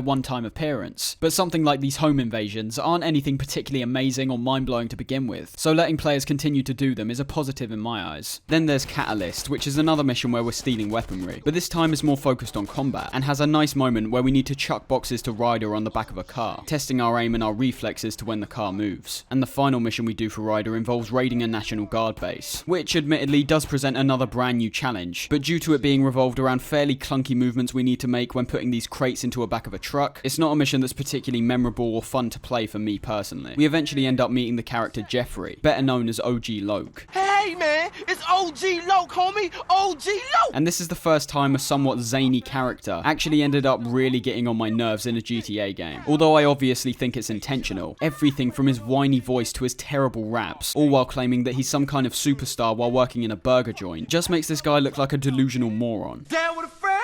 one-time appearance. But something like these home invasions aren't anything particularly amazing or mind-blowing to begin with, so letting players continue to do them is a positive in my eyes. Then there's Catalyst, which is another mission where we're stealing weaponry, but this time is more focused on combat, and has a nice moment where we need to chuck boxes to Ryder on the back of a car, testing our aim and our reflexes to when the car moves. And the final mission we do for Ryder involves raiding a National Guard base, which admittedly does present another brand new challenge, but due to it being revolved around fairly clunky movements we need to make when putting these crates into a back of a truck, it's not a mission that's particularly memorable or fun to play for me personally. We eventually end up meeting the character Jeffrey, better known as OG Loke. Hey, man, it's OG Loke, homie. OG Loke. And this is the first time a somewhat zany character actually ended up really getting on my nerves in a GTA game. Although I obviously think it's intentional. Everything from his whiny voice to his terrible raps, all while claiming that he's some kind of superstar while working in a burger joint, just makes this guy look like a delusional moron. Down with a frown,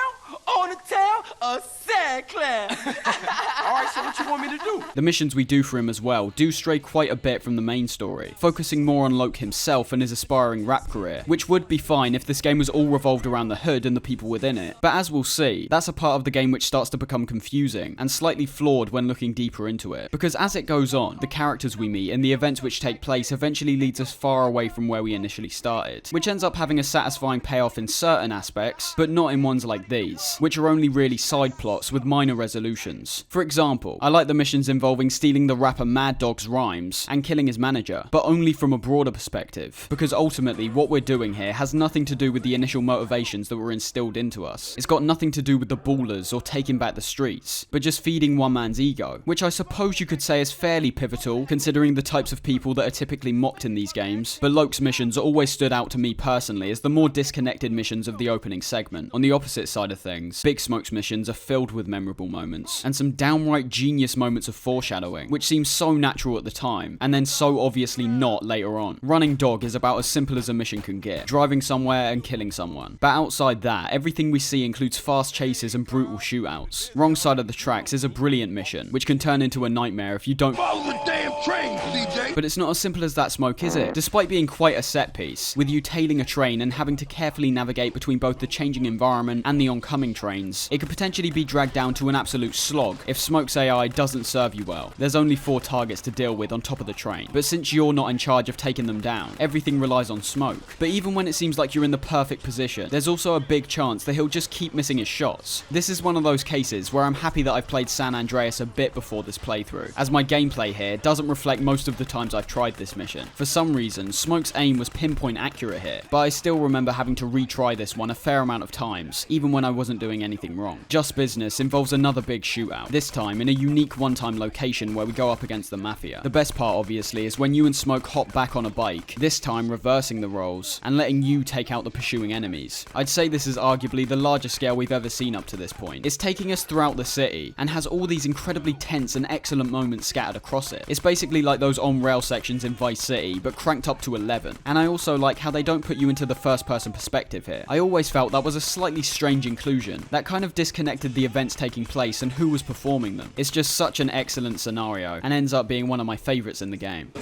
on the tail, a sad clown. Alright, so what you want me to do? The missions we do for him as well do stray quite a bit from the main story, focusing more on Loke himself and his aspiring rap career, which would be fine if this game was all revolved around the hood and the people within it. But as we'll see, that's a part of the game which starts to become confusing and slightly flawed when looking deeper into it, because as it goes on, the characters we meet and the events which take place eventually leads us far away from where we initially started, which ends up having a satisfying payoff in certain aspects, but not in ones like these, which are only really side plots with minor resolutions. For example, I like the missions involving stealing the rapper Mad Dog's rhymes and killing his manager, but only from a broader perspective, because ultimately what we're doing here has nothing to do with the initial motivations that were instilled into us. It's got nothing to do with the ballers or taking back the streets, but just feeding one man's ego, which I suppose you could say is fairly pivotal considering the types of people that are typically mocked in these games. But Loke's missions always stood out to me personally as the more disconnected missions of the opening segment. On the opposite side of things, Big Smoke's missions are filled with memorable moments, and some downright genius moments of foreshadowing, which seems so natural at the time, and then so obviously not later on. Running Dog is about as simple as a mission can get, driving somewhere and killing someone. But outside that, everything we see includes fast chases and brutal shootouts. Wrong Side of the Tracks is a brilliant mission, which can turn into a nightmare if you don't follow the damn train, CJ. But it's not as simple as that, Smoke, is it? Despite being quite a set piece, with you tailing a train and having to carefully navigate between both the changing environment and the oncoming trains, it could potentially be dragged down to an absolute slog if Smoke's AI doesn't serve you well. There's only 4 targets to deal with on top of the train, but since you're not in charge of taking them down, everything relies on Smoke. But even when it seems like you're in the perfect position, there's also a big chance that he'll just keep missing his shots. This is one of those cases where I'm happy that I've played San Andreas a bit before this playthrough, as my gameplay here doesn't reflect most of the times I've tried this mission. For some reason, Smoke's aim was pinpoint accurate here, but I still remember having to retry this one a fair amount of times, even when I wasn't doing anything wrong. Just Business involves another big shootout, this time in a unique one-time location where we go up against the Mafia. The best part, obviously, is when you and Smoke hop back on a bike, this time reversing the roles, and letting you take out the pursuing enemies. I'd say this is arguably the largest scale we've ever seen up to this point. It's taking us throughout the city, and has all these incredibly tense and excellent moments scattered across it. It's basically like those on-rail sections in Vice City, but cranked up to 11. And I also like how they don't put you into the first-person perspective here. I always felt that was a slightly strange inclusion, that kind of disconnected the events taking place and who was performing them. It's just such an excellent scenario, and ends up being one of my favourites in the game.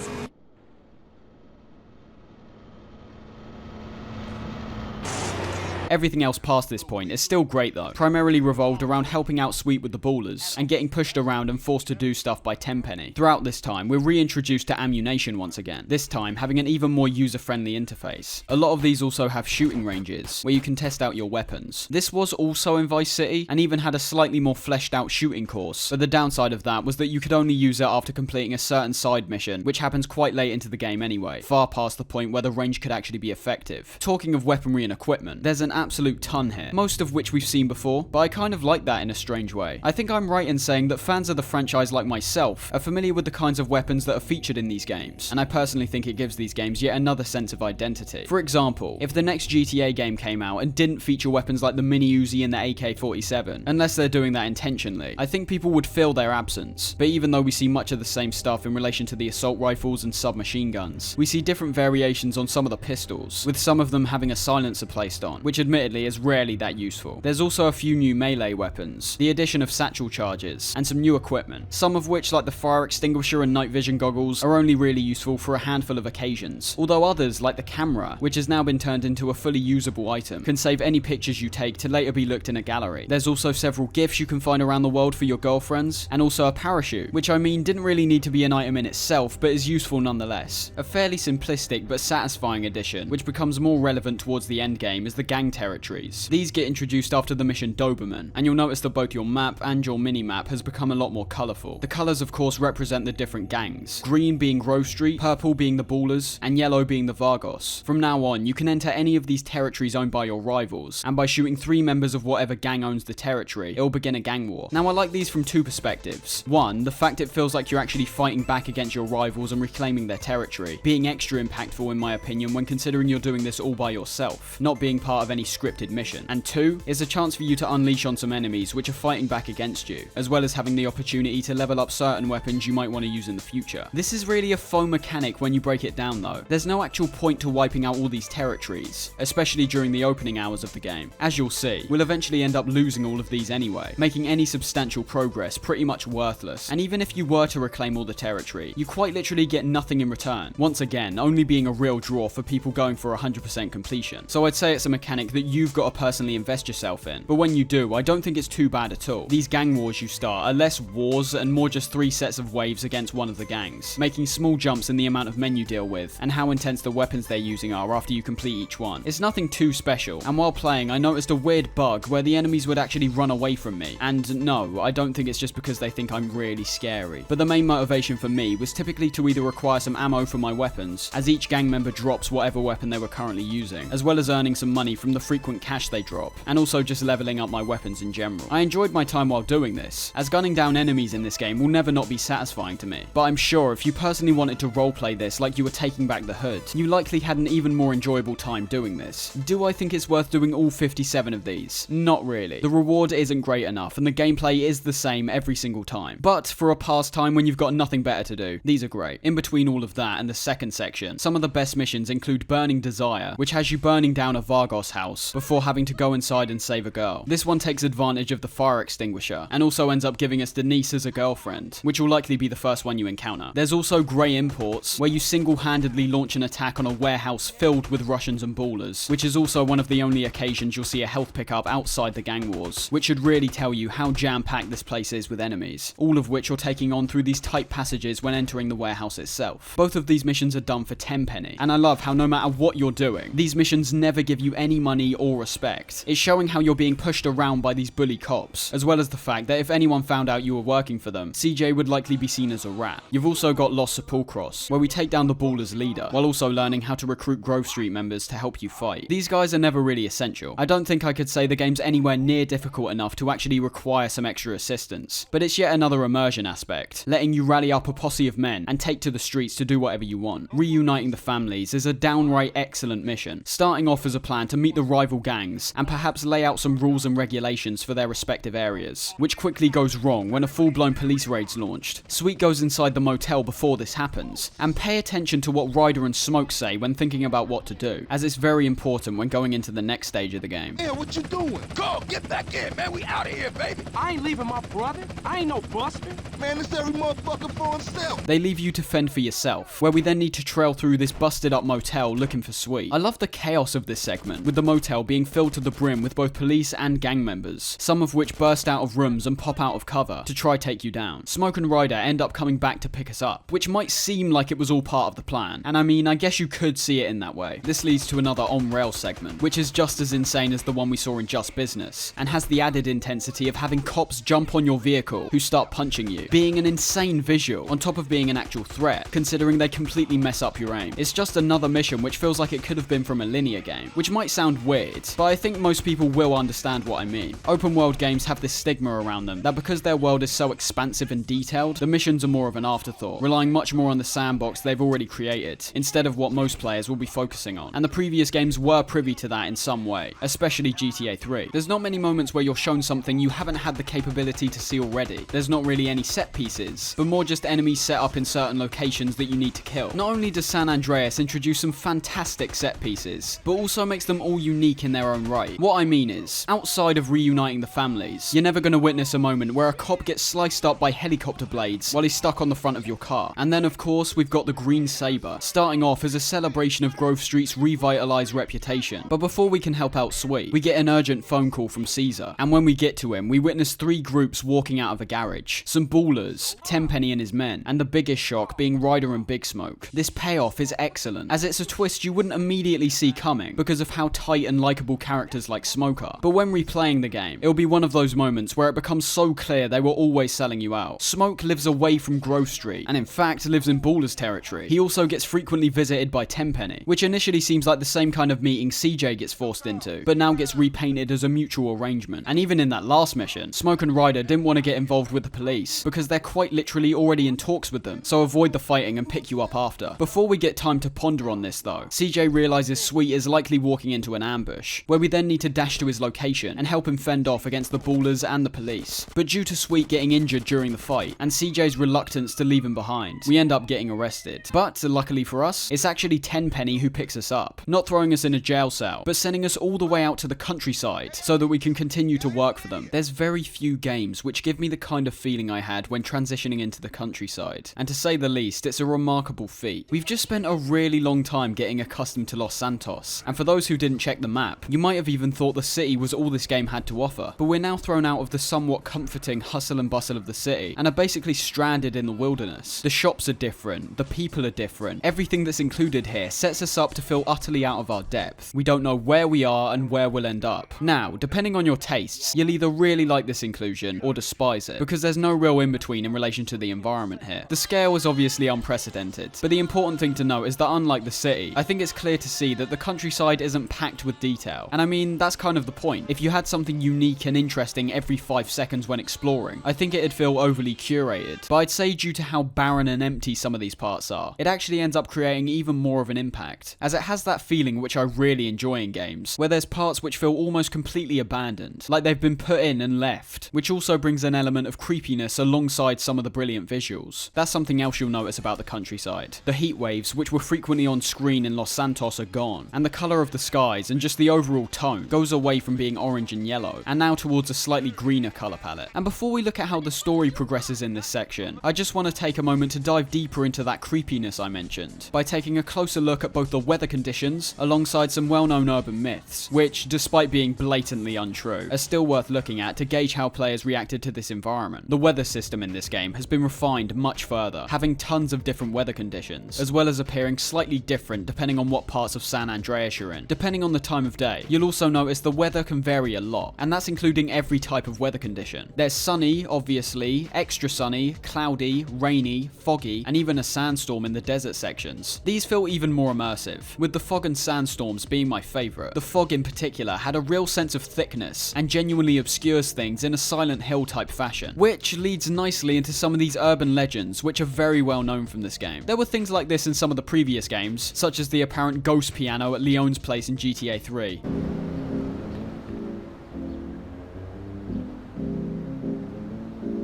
Everything else past this point is still great though, primarily revolved around helping out Sweet with the ballers, and getting pushed around and forced to do stuff by Tenpenny. Throughout this time, we're reintroduced to ammunition once again, this time having an even more user-friendly interface. A lot of these also have shooting ranges, where you can test out your weapons. This was also in Vice City, and even had a slightly more fleshed out shooting course, but the downside of that was that you could only use it after completing a certain side mission, which happens quite late into the game anyway, far past the point where the range could actually be effective. Talking of weaponry and equipment, there's an absolute ton here, most of which we've seen before, but I kind of like that in a strange way. I think I'm right in saying that fans of the franchise like myself are familiar with the kinds of weapons that are featured in these games, and I personally think it gives these games yet another sense of identity. For example, if the next GTA game came out and didn't feature weapons like the Mini Uzi and the AK-47, unless they're doing that intentionally, I think people would feel their absence. But even though we see much of the same stuff in relation to the assault rifles and submachine guns, we see different variations on some of the pistols, with some of them having a silencer placed on, which admittedly is rarely that useful. There's also a few new melee weapons, the addition of satchel charges, and some new equipment, some of which, like the fire extinguisher and night vision goggles, are only really useful for a handful of occasions, although others, like the camera, which has now been turned into a fully usable item, can save any pictures you take to later be looked in a gallery. There's also several gifts you can find around the world for your girlfriends, and also a parachute, which I mean didn't really need to be an item in itself, but is useful nonetheless. A fairly simplistic but satisfying addition, which becomes more relevant towards the end game as the gang territories. These get introduced after the mission Doberman, and you'll notice that both your map and your mini-map has become a lot more colourful. The colours of course represent the different gangs, green being Grove Street, purple being the Ballers, and yellow being the Vagos. From now on, you can enter any of these territories owned by your rivals, and by shooting 3 members of whatever gang owns the territory, it will begin a gang war. Now I like these from 2 perspectives. One, the fact it feels like you're actually fighting back against your rivals and reclaiming their territory, being extra impactful in my opinion when considering you're doing this all by yourself, not being part of any scripted mission. And 2, is a chance for you to unleash on some enemies which are fighting back against you, as well as having the opportunity to level up certain weapons you might want to use in the future. This is really a faux mechanic when you break it down though. There's no actual point to wiping out all these territories, especially during the opening hours of the game. As you'll see, we'll eventually end up losing all of these anyway, making any substantial progress pretty much worthless. And even if you were to reclaim all the territory, you quite literally get nothing in return. Once again, only being a real draw for people going for 100% completion. So I'd say it's a mechanic that you've got to personally invest yourself in. But when you do, I don't think it's too bad at all. These gang wars you start are less wars and more just 3 sets of waves against one of the gangs, making small jumps in the amount of men you deal with and how intense the weapons they're using are after you complete each one. It's nothing too special, and while playing I noticed a weird bug where the enemies would actually run away from me. And no, I don't think it's just because they think I'm really scary. But the main motivation for me was typically to either require some ammo for my weapons, as each gang member drops whatever weapon they were currently using, as well as earning some money from the frequent cash they drop, and also just leveling up my weapons in general. I enjoyed my time while doing this, as gunning down enemies in this game will never not be satisfying to me. But I'm sure if you personally wanted to roleplay this like you were taking back the hood, you likely had an even more enjoyable time doing this. Do I think it's worth doing all 57 of these? Not really. The reward isn't great enough, and the gameplay is the same every single time. But for a pastime when you've got nothing better to do, these are great. In between all of that and the second section, some of the best missions include Burning Desire, which has you burning down a Vagos house before having to go inside and save a girl. This one takes advantage of the fire extinguisher, and also ends up giving us Denise as a girlfriend, which will likely be the first one you encounter. There's also Grey Imports, where you single-handedly launch an attack on a warehouse filled with Russians and Ballers, which is also one of the only occasions you'll see a health pickup outside the gang wars, which should really tell you how jam-packed this place is with enemies, all of which you're taking on through these tight passages when entering the warehouse itself. Both of these missions are done for 10 penny, and I love how no matter what you're doing, these missions never give you any money or respect. It's showing how you're being pushed around by these bully cops, as well as the fact that if anyone found out you were working for them, CJ would likely be seen as a rat. You've also got Los Sepulcros, where we take down the Ballers leader, while also learning how to recruit Grove Street members to help you fight. These guys are never really essential. I don't think I could say the game's anywhere near difficult enough to actually require some extra assistance, but it's yet another immersion aspect, letting you rally up a posse of men and take to the streets to do whatever you want. Reuniting the families is a downright excellent mission, starting off as a plan to meet the rival gangs and perhaps lay out some rules and regulations for their respective areas, which quickly goes wrong when a full-blown police raid's launched. Sweet goes inside the motel before this happens, and pay attention to what Ryder and Smoke say when thinking about what to do, as it's very important when going into the next stage of the game. Yeah, what you doing? Go, get back in, man. We out of here, baby. I ain't leaving my brother. I ain't no buster. Man, it's every motherfucker for himself. They leave you to fend for yourself, where we then need to trail through this busted up motel looking for Sweet. I love the chaos of this segment, with the motel being filled to the brim with both police and gang members, some of which burst out of rooms and pop out of cover to try take you down. Smoke and Ryder end up coming back to pick us up, which might seem like it was all part of the plan, and I mean, I guess you could see it in that way. This leads to another on-rail segment, which is just as insane as the one we saw in Just Business, and has the added intensity of having cops jump on your vehicle who start punching you, being an insane visual, on top of being an actual threat, considering they completely mess up your aim. It's just another mission which feels like it could have been from a linear game, which might sound weird, but I think most people will understand what I mean. Open world games have this stigma around them that because their world is so expansive and detailed, the missions are more of an afterthought, relying much more on the sandbox they've already created, instead of what most players will be focusing on. And the previous games were privy to that in some way, especially GTA 3. There's not many moments where you're shown something you haven't had the capability to see already. There's not really any set pieces, but more just enemies set up in certain locations that you need to kill. Not only does San Andreas introduce some fantastic set pieces, but also makes them all unique in their own right. What I mean is, outside of reuniting the families, you're never going to witness a moment where a cop gets sliced up by helicopter blades while he's stuck on the front of your car. And then of course we've got the Green Saber, starting off as a celebration of Grove Street's revitalized reputation. But before we can help out Sweet, we get an urgent phone call from Caesar, and when we get to him, we witness 3 groups walking out of a garage. Some Ballers, Tenpenny and his men, and the biggest shock being Ryder and Big Smoke. This payoff is excellent, as it's a twist you wouldn't immediately see coming because of how tight and likable characters like Smoker. But when replaying the game, it'll be one of those moments where it becomes so clear they were always selling you out. Smoke lives away from Grove Street, and in fact lives in Ballas territory. He also gets frequently visited by Tenpenny, which initially seems like the same kind of meeting CJ gets forced into, but now gets repainted as a mutual arrangement. And even in that last mission, Smoke and Ryder didn't want to get involved with the police, because they're quite literally already in talks with them, so avoid the fighting and pick you up after. Before we get time to ponder on this though, CJ realizes Sweet is likely walking into an ambush, where we then need to dash to his location and help him fend off against the Ballas and the police. But due to Sweet getting injured during the fight, and CJ's reluctance to leave him behind, we end up getting arrested. But luckily for us, it's actually Tenpenny who picks us up, not throwing us in a jail cell, but sending us all the way out to the countryside so that we can continue to work for them. There's very few games which give me the kind of feeling I had when transitioning into the countryside, and to say the least, it's a remarkable feat. We've just spent a really long time getting accustomed to Los Santos, and for those who didn't check the map, you might have even thought the city was all this game had to offer, but we're now thrown out of the somewhat comforting hustle and bustle of the city, and are basically stranded in the wilderness. The shops are different, the people are different, everything that's included here sets us up to feel utterly out of our depth. We don't know where we are and where we'll end up. Now, depending on your tastes, you'll either really like this inclusion or despise it, because there's no real in-between in relation to the environment here. The scale is obviously unprecedented, but the important thing to note is that unlike the city, I think it's clear to see that the countryside isn't packed with detail. And I mean, that's kind of the point. If you had something unique and interesting every 5 seconds when exploring, I think it'd feel overly curated. But I'd say due to how barren and empty some of these parts are, it actually ends up creating even more of an impact, as it has that feeling which I really enjoy in games, where there's parts which feel almost completely abandoned, like they've been put in and left, which also brings an element of creepiness alongside some of the brilliant visuals. That's something else you'll notice about the countryside. The heat waves, which were frequently on screen in Los Santos, are gone, and the colour of the skies and just the overall tone goes away from being orange and yellow, and now towards a slightly greener colour palette. And before we look at how the story progresses in this section, I just want to take a moment to dive deeper into that creepiness I mentioned, by taking a closer look at both the weather conditions alongside some well-known urban myths, which, despite being blatantly untrue, are still worth looking at to gauge how players reacted to this environment. The weather system in this game has been refined much further, having tons of different weather conditions, as well as appearing slightly different depending on what parts of San Andreas you're in. Depending on the time of day, you'll also notice the weather can vary a lot, and that's including every type of weather condition. There's sunny, obviously, extra sunny, cloudy, rainy, foggy, and even a sandstorm in the desert sections. These feel even more immersive, with the fog and sandstorms being my favourite. The fog in particular had a real sense of thickness, and genuinely obscures things in a Silent Hill type fashion, which leads nicely into some of these urban legends which are very well known from this game. There were things like this in some of the previous games, such as the apparent ghost piano at Leon's place in GTA 3.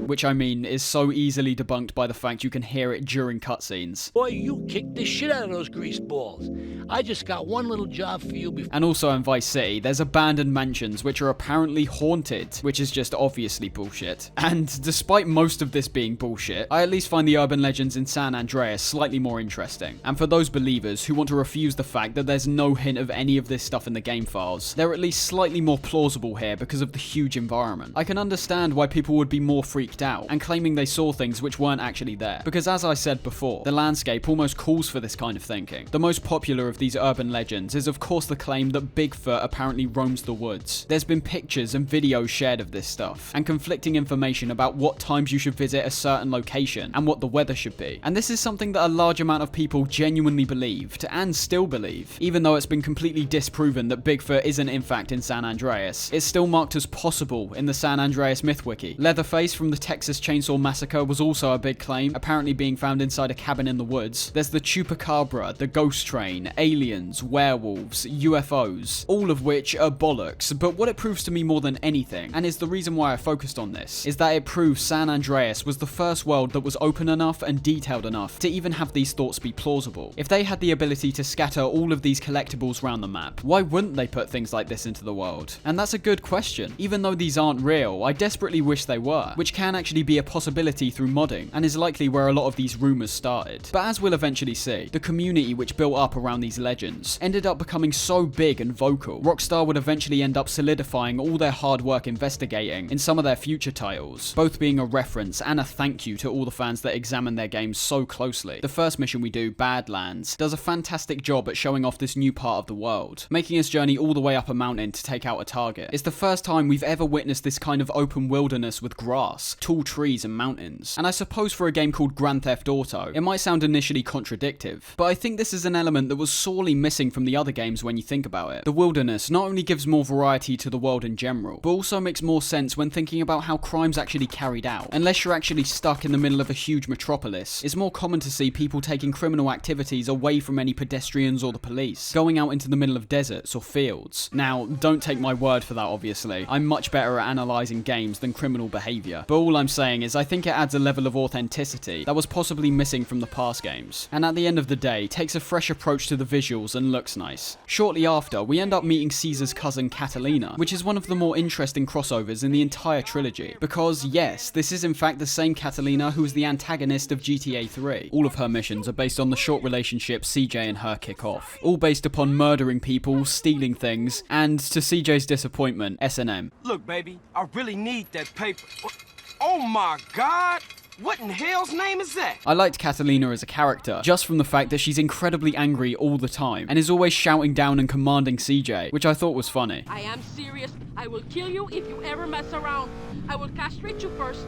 Which, I mean, is so easily debunked by the fact you can hear it during cutscenes. Boy, you kicked the shit out of those grease balls. I just got one little job for you before. And also in Vice City, there's abandoned mansions which are apparently haunted, which is just obviously bullshit. And despite most of this being bullshit, I at least find the urban legends in San Andreas slightly more interesting. And for those believers who want to refuse the fact that there's no hint of any of this stuff in the game files, they're at least slightly more plausible here because of the huge environment. I can understand why people would be more freaked out and claiming they saw things which weren't actually there, because as I said before, the landscape almost calls for this kind of thinking. The most popular of these urban legends is of course the claim that Bigfoot apparently roams the woods. There's been pictures and videos shared of this stuff, and conflicting information about what times you should visit a certain location and what the weather should be. And this is something that a large amount of people genuinely believed, and still believe, even though it's been completely disproven that Bigfoot isn't in fact in San Andreas. It's still marked as possible in the San Andreas myth wiki. Leatherface from the Texas Chainsaw Massacre was also a big claim, apparently being found inside a cabin in the woods. There's the Chupacabra, the Ghost Train, aliens, werewolves, UFOs, all of which are bollocks, but what it proves to me more than anything, and is the reason why I focused on this, is that it proves San Andreas was the first world that was open enough and detailed enough to even have these thoughts be plausible. If they had the ability to scatter all of these collectibles around the map, why wouldn't they put things like this into the world? And that's a good question. Even though these aren't real, I desperately wish they were, which can actually be a possibility through modding, and is likely where a lot of these rumours started. But as we'll eventually see, the community which built up around these legends ended up becoming so big and vocal, Rockstar would eventually end up solidifying all their hard work investigating in some of their future titles, both being a reference and a thank you to all the fans that examine their games so closely. The first mission we do, Badlands, does a fantastic job at showing off this new part of the world, making us journey all the way up a mountain to take out a target. It's the first time we've ever witnessed this kind of open wilderness with grass, tall trees and mountains. And I suppose for a game called Grand Theft Auto, it might sound initially contradictive, but I think this is an element that was sorely missing from the other games when you think about it. The wilderness not only gives more variety to the world in general, but also makes more sense when thinking about how crime's actually carried out. Unless you're actually stuck in the middle of a huge metropolis, it's more common to see people taking criminal activities away from any pedestrians or the police, going out into the middle of deserts or fields. Now, don't take my word for that obviously, I'm much better at analysing games than criminal behaviour, but all I'm saying is I think it adds a level of authenticity that was possibly missing from the past games, and at the end of the day, takes a fresh approach to the visuals and looks nice. Shortly after, we end up meeting Caesar's cousin Catalina, which is one of the more interesting crossovers in the entire trilogy, because yes, this is in fact the same Catalina who is the antagonist of GTA 3. All of her missions are based on the short relationship CJ and her kick off, all based upon murdering people, stealing things, and to CJ's disappointment, S&M. Look, baby, I really need that paper. Oh my God! What in hell's name is that? I liked Catalina as a character, just from the fact that she's incredibly angry all the time, and is always shouting down and commanding CJ, which I thought was funny. I am serious. I will kill you if you ever mess around. I will castrate you first,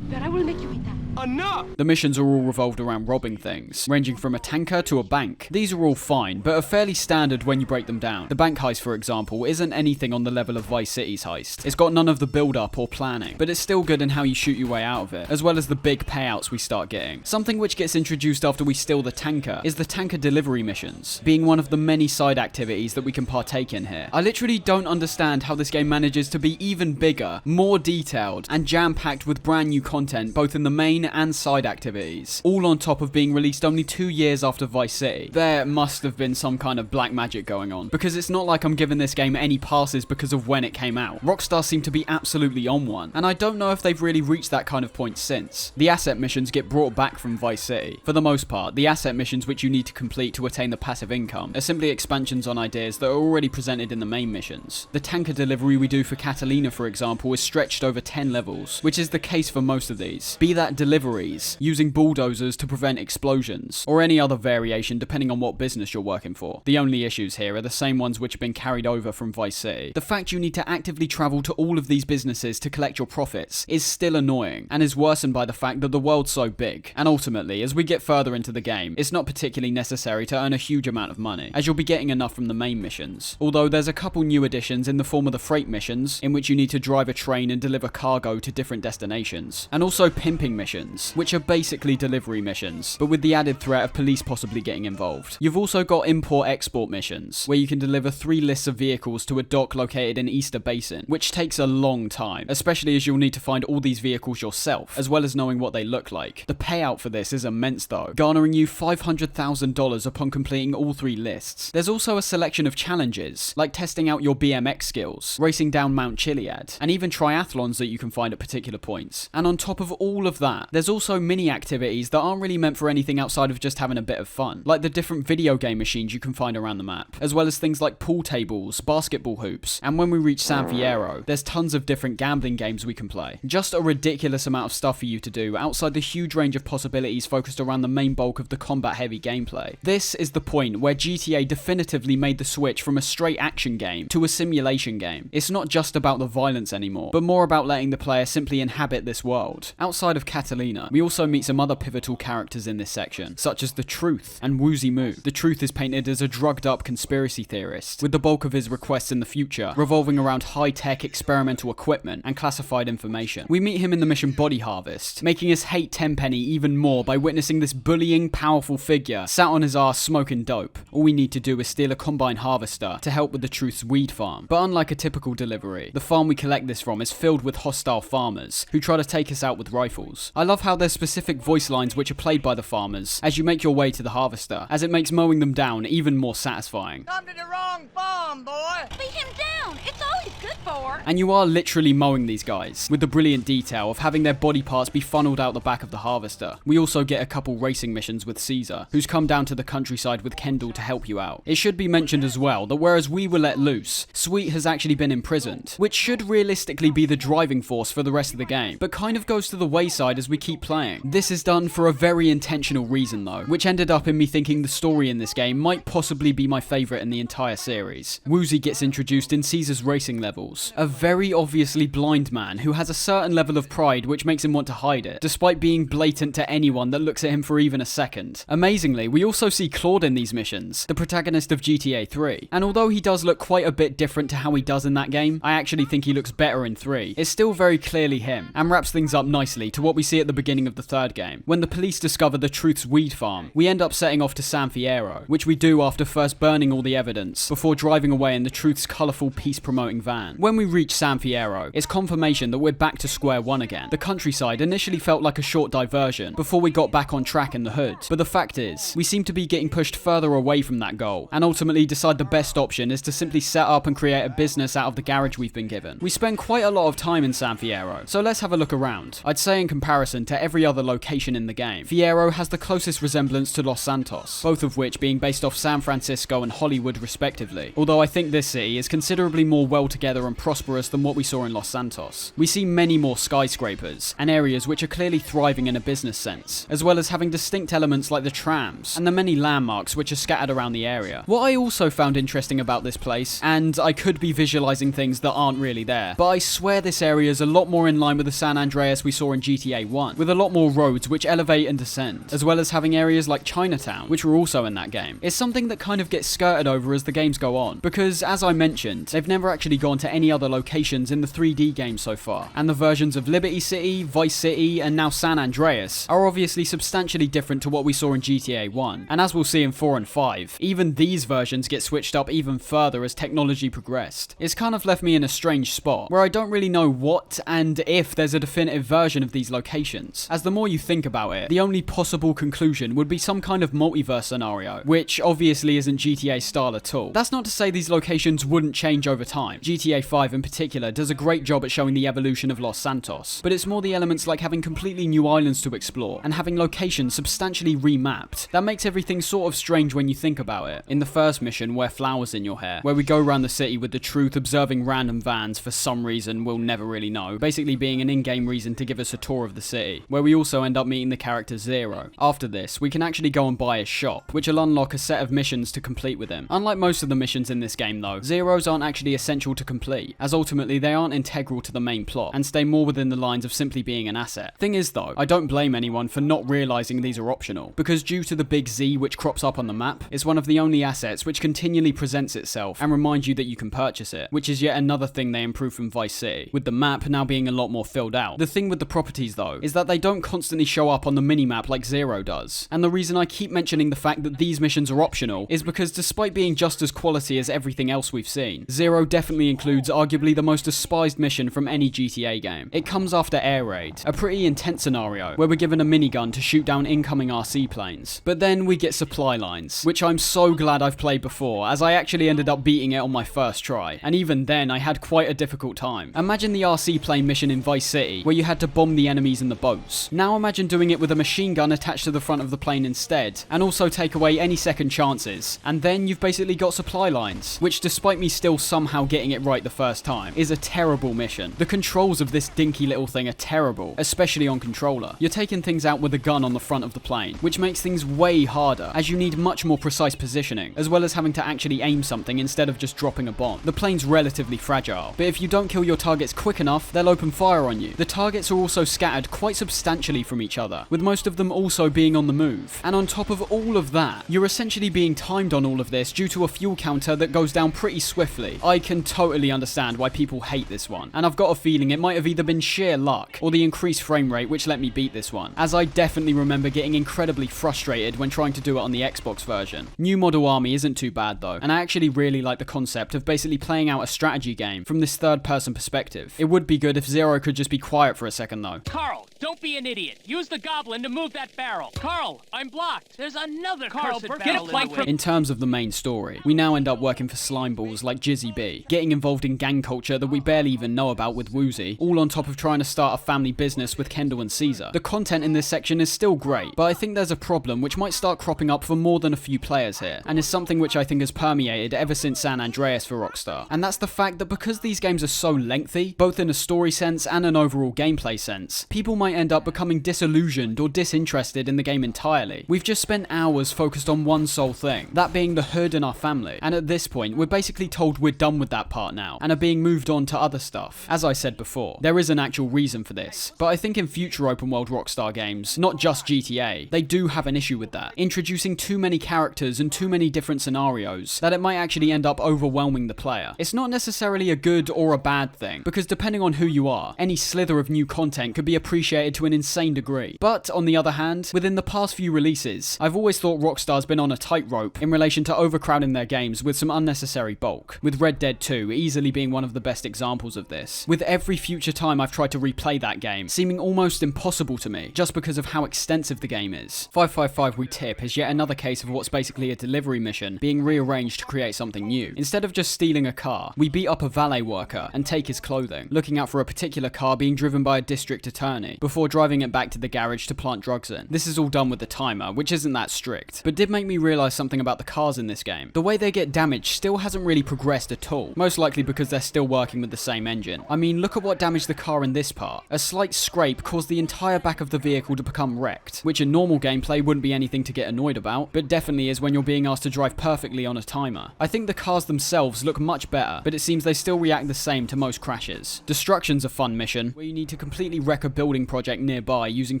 then I will make you eat that. Enough! The missions are all revolved around robbing things, ranging from a tanker to a bank. These are all fine, but are fairly standard when you break them down. The bank heist, for example, isn't anything on the level of Vice City's heist. It's got none of the build-up or planning, but it's still good in how you shoot your way out of it, as well as the big payouts we start getting. Something which gets introduced after we steal the tanker is the tanker delivery missions, being one of the many side activities that we can partake in here. I literally don't understand how this game manages to be even bigger, more detailed, and jam-packed with brand new content both in the main and side activities, all on top of being released only 2 years after Vice City. There must have been some kind of black magic going on, because it's not like I'm giving this game any passes because of when it came out. Rockstar seem to be absolutely on one, and I don't know if they've really reached that kind of point since. The asset missions get brought back from Vice City. For the most part, the asset missions which you need to complete to attain the passive income are simply expansions on ideas that are already presented in the main missions. The tanker delivery we do for Catalina, for example, is stretched over 10 levels, which is the case for most of these. Be that deliveries, using bulldozers to prevent explosions, or any other variation depending on what business you're working for. The only issues here are the same ones which have been carried over from Vice City. The fact you need to actively travel to all of these businesses to collect your profits is still annoying, and is worsened by the fact that the world's so big. And ultimately, as we get further into the game, it's not particularly necessary to earn a huge amount of money, as you'll be getting enough from the main missions. Although there's a couple new additions in the form of the freight missions, in which you need to drive a train and deliver cargo to different destinations, and also pimping missions, which are basically delivery missions, but with the added threat of police possibly getting involved. You've also got import-export missions, where you can deliver 3 lists of vehicles to a dock located in Easter Basin, which takes a long time, especially as you'll need to find all these vehicles yourself, as well as knowing what they look like. The payout for this is immense though, garnering you $500,000 upon completing all 3 lists. There's also a selection of challenges, like testing out your BMX skills, racing down Mount Chiliad, and even triathlons that you can find at particular points. And on top of all of that, there's also mini activities that aren't really meant for anything outside of just having a bit of fun, like the different video game machines you can find around the map, as well as things like pool tables, basketball hoops, and when we reach San Fierro, there's tons of different gambling games we can play. Just a ridiculous amount of stuff for you to do outside the huge range of possibilities focused around the main bulk of the combat-heavy gameplay. This is the point where GTA definitively made the switch from a straight action game to a simulation game. It's not just about the violence anymore, but more about letting the player simply inhabit this world. Outside of Catalina, we also meet some other pivotal characters in this section, such as The Truth and Woozy Moo. The Truth is painted as a drugged-up conspiracy theorist, with the bulk of his requests in the future revolving around high-tech experimental equipment and classified information. We meet him in the mission Body Harvest, making us hate Tenpenny even more by witnessing this bullying, powerful figure sat on his ass smoking dope. All we need to do is steal a combine harvester to help with the Truth's weed farm. But unlike a typical delivery, the farm we collect this from is filled with hostile farmers who try to take us out with rifles. I love how there's specific voice lines which are played by the farmers as you make your way to the harvester, as it makes mowing them down even more satisfying. Come to the wrong farm, boy! Beat him down! It's always good for. And you are literally mowing these guys, with the brilliant detail of having their body parts be funneled out the back of the harvester. We also get a couple racing missions with Caesar, who's come down to the countryside with Kendall to help you out. It should be mentioned as well that whereas we were let loose, Sweet has actually been imprisoned, which should realistically be the driving force for the rest of the game, but kind of goes to the wayside as we keep playing. This is done for a very intentional reason though, which ended up in me thinking the story in this game might possibly be my favourite in the entire series. Woozie gets introduced in Caesar's racing levels, a very obviously blind man who has a certain level of pride which makes him want to hide it, despite being blatant to anyone that looks at him for even a second. Amazingly, we also see Claude in these missions, the protagonist of GTA 3, and although he does look quite a bit different to how he does in that game, I actually think he looks better in 3. It's still very clearly him, and wraps things up nicely to what we see at the beginning of the third game. When the police discover the Truth's weed farm, we end up setting off to San Fierro, which we do after first burning all the evidence, before driving away in the Truth's colourful peace-promoting van. When we reach San Fierro, it's confirmation that we're back to square one again. The countryside initially felt like a short diversion, before we got back on track in the hood, but the fact is, we seem to be getting pushed further away from that goal, and ultimately decide the best option is to simply set up and create a business out of the garage we've been given. We spend quite a lot of time in San Fierro, so let's have a look around. I'd say in comparison to every other location in the game, Fierro has the closest resemblance to Los Santos, both of which being based off San Francisco and Hollywood respectively, although I think this city is considerably more well together and prosperous than what we saw in Los Santos. We see many more skyscrapers, and areas which are clearly thriving in a business sense, as well as having distinct elements like the trams, and the many landmarks which are scattered around the area. What I also found interesting about this place, and I could be visualizing things that aren't really there, but I swear this area is a lot more in line with the San Andreas we saw in GTA 1, with a lot more roads which elevate and descend, as well as having areas like Chinatown, which were also in that game. It's something that kind of gets skirted over as the games go on, because as I mentioned, they've never actually gone to any other locations in the 3D game so far, and the versions of Liberty City, Vice City, and now San Andreas are obviously substantially different to what we saw in GTA 1, and as we'll see in 4 and 5, even these versions get switched up even further as technology progressed. It's kind of left me in a strange spot, where I don't really know what and if there's a definitive version of these locations, as the more you think about it, the only possible conclusion would be some kind of multiverse scenario, which obviously isn't GTA style at all. That's not to say these locations wouldn't change over time. GTA 5 in particular does a great job at showing the evolution of Los Santos, but it's more the elements like having completely new islands to explore, and having locations substantially remapped, that makes everything sort of strange when you think about it. In the first mission, Wear Flowers in Your Hair, where we go around the city with the Truth observing random vans for some reason we'll never really know, basically being an in-game reason to give us a tour of the city, where we also end up meeting the character Zero. After this, we can actually go and buy his shop, which will unlock a set of missions to complete with him. Unlike most of the missions in this game though, Zeros aren't actually essential to complete, as ultimately they aren't integral to the main plot, and stay more within the lines of simply being an asset. Thing is though, I don't blame anyone for not realising these are optional, because due to the big Z which crops up on the map, it's one of the only assets which continually presents itself and reminds you that you can purchase it, which is yet another thing they improved from Vice City, with the map now being a lot more filled out. The thing with the properties though, is that they don't constantly show up on the minimap like Zero does, and the reason I keep mentioning the fact that these missions are optional is because despite being just as quality as everything else we've seen, Zero definitely includes arguably the most despised mission from any GTA game. It comes after Air Raid, a pretty intense scenario where we're given a minigun to shoot down incoming RC planes, but then we get supply lines, which I'm so glad I've played before, as I actually ended up beating it on my first try, and even then I had quite a difficult time. Imagine the RC plane mission in Vice City, where you had to bomb the enemies in the boats. Now imagine doing it with a machine gun attached to the front of the plane instead, and also take away any second chances, and then you've basically got supply lines, which despite me still somehow getting it right the first time, is a terrible mission. The controls of this dinky little thing are terrible, especially on controller. You're taking things out with a gun on the front of the plane, which makes things way harder, as you need much more precise positioning, as well as having to actually aim something instead of just dropping a bomb. The plane's relatively fragile, but if you don't kill your targets quick enough, they'll open fire on you. The targets are also scattered quite substantially from each other, with most of them also being on the move. And on top of all of that, you're essentially being timed on all of this due to a fuel counter that goes down pretty swiftly. I can totally understand why people hate this one, and I've got a feeling it might have either been sheer luck or the increased frame rate which let me beat this one, as I definitely remember getting incredibly frustrated when trying to do it on the Xbox version. New Model Army isn't too bad though, and I actually really like the concept of basically playing out a strategy game from this third person perspective. It would be good if Zero could just be quiet for a second though. Carl, Don't be an idiot. Use the goblin to move that barrel. Carl, I'm blocked. There's another Carl, cursed get a barrel flank in the way. In terms of the main story, we now end up working for slimeballs like Jizzy B, getting involved in gang culture that we barely even know about with Woozy, all on top of trying to start a family business with Kendall and Caesar. The content in this section is still great, but I think there's a problem which might start cropping up for more than a few players here, and is something which I think has permeated ever since San Andreas for Rockstar, and that's the fact that because these games are so lengthy, both in a story sense and an overall gameplay sense, people might end up becoming disillusioned or disinterested in the game entirely. We've just spent hours focused on one sole thing, that being the hood and our family, and at this point we're basically told we're done with that part now, and are being moved on to other stuff. As I said before, there is an actual reason for this, but I think in future open world Rockstar games, not just GTA, they do have an issue with that, introducing too many characters and too many different scenarios, that it might actually end up overwhelming the player. It's not necessarily a good or a bad thing, because depending on who you are, any slither of new content could be appreciated to an insane degree. But on the other hand, within the past few releases, I've always thought Rockstar's been on a tightrope in relation to overcrowding their games with some unnecessary bulk, with Red Dead 2 easily being one of the best examples of this, with every future time I've tried to replay that game seeming almost impossible to me, just because of how extensive the game is. 555 We Tip is yet another case of what's basically a delivery mission being rearranged to create something new. Instead of just stealing a car, we beat up a valet worker and take his clothing, looking out for a particular car being driven by a district attorney, before driving it back to the garage to plant drugs in. This is all done with the timer, which isn't that strict, but did make me realise something about the cars in this game. The way they get damaged still hasn't really progressed at all, most likely because they're still working with the same engine. I mean, look at what damaged the car in this part. A slight scrape caused the entire back of the vehicle to become wrecked, which in normal gameplay wouldn't be anything to get annoyed about, but definitely is when you're being asked to drive perfectly on a timer. I think the cars themselves look much better, but it seems they still react the same to most crashes. Destruction's a fun mission, where you need to completely wreck a building project nearby using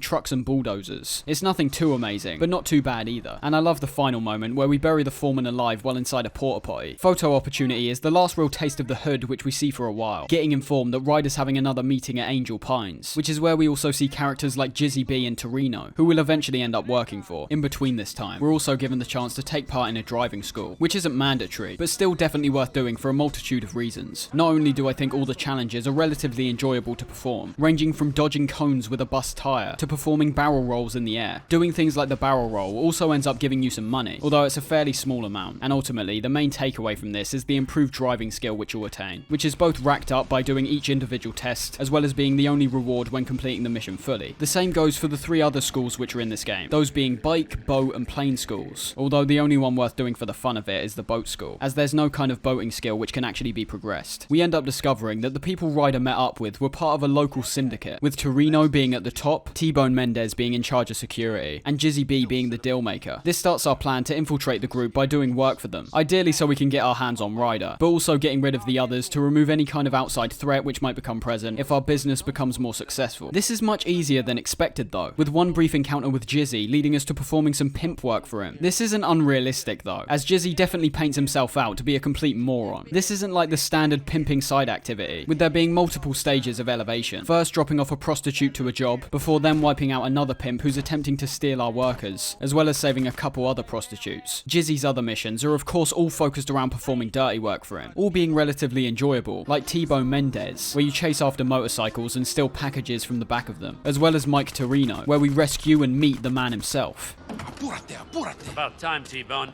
trucks and bulldozers. It's nothing too amazing, but not too bad either, and I love the final moment where we bury the foreman alive while inside a porta potty. Photo opportunity is the last real taste of the hood which we see for a while, getting informed that Ryder's having another meeting at Angel Pines, which is where we also see characters like Jizzy B and Torino, who we'll eventually end up working for. In between this time, we're also given the chance to take part in a driving school, which isn't mandatory, but still definitely worth doing for a multitude of reasons. Not only do I think all the challenges are relatively enjoyable to perform, ranging from dodging cones with a bust tyre to performing barrel rolls in the air. Doing things like the barrel roll also ends up giving you some money, although it's a fairly small amount, and ultimately the main takeaway from this is the improved driving skill which you'll attain, which is both racked up by doing each individual test, as well as being the only reward when completing the mission fully. The same goes for the 3 other schools which are in this game, those being bike, boat and plane schools, although the only one worth doing for the fun of it is the boat school, as there's no kind of boating skill which can actually be progressed. We end up discovering that the people Ryder met up with were part of a local syndicate, with Torino being at the top, T-Bone Mendez being in charge of security, and Jizzy B being the deal maker. This starts our plan to infiltrate the group by doing work for them, ideally so we can get our hands on Ryder, but also getting rid of the others to remove any kind of outside threat which might become present if our business becomes more successful. This is much easier than expected though, with one brief encounter with Jizzy leading us to performing some pimp work for him. This isn't unrealistic though, as Jizzy definitely paints himself out to be a complete moron. This isn't like the standard pimping side activity, with there being multiple stages of elevation. First dropping off a prostitute to a job, before then wiping out another pimp who's attempting to steal our workers, as well as saving a couple other prostitutes. Jizzy's other missions are of course all focused around performing dirty work for him, all being relatively enjoyable, like T-Bone Mendez, where you chase after motorcycles and steal packages from the back of them, as well as Mike Torino, where we rescue and meet the man himself. About time, T-Bone.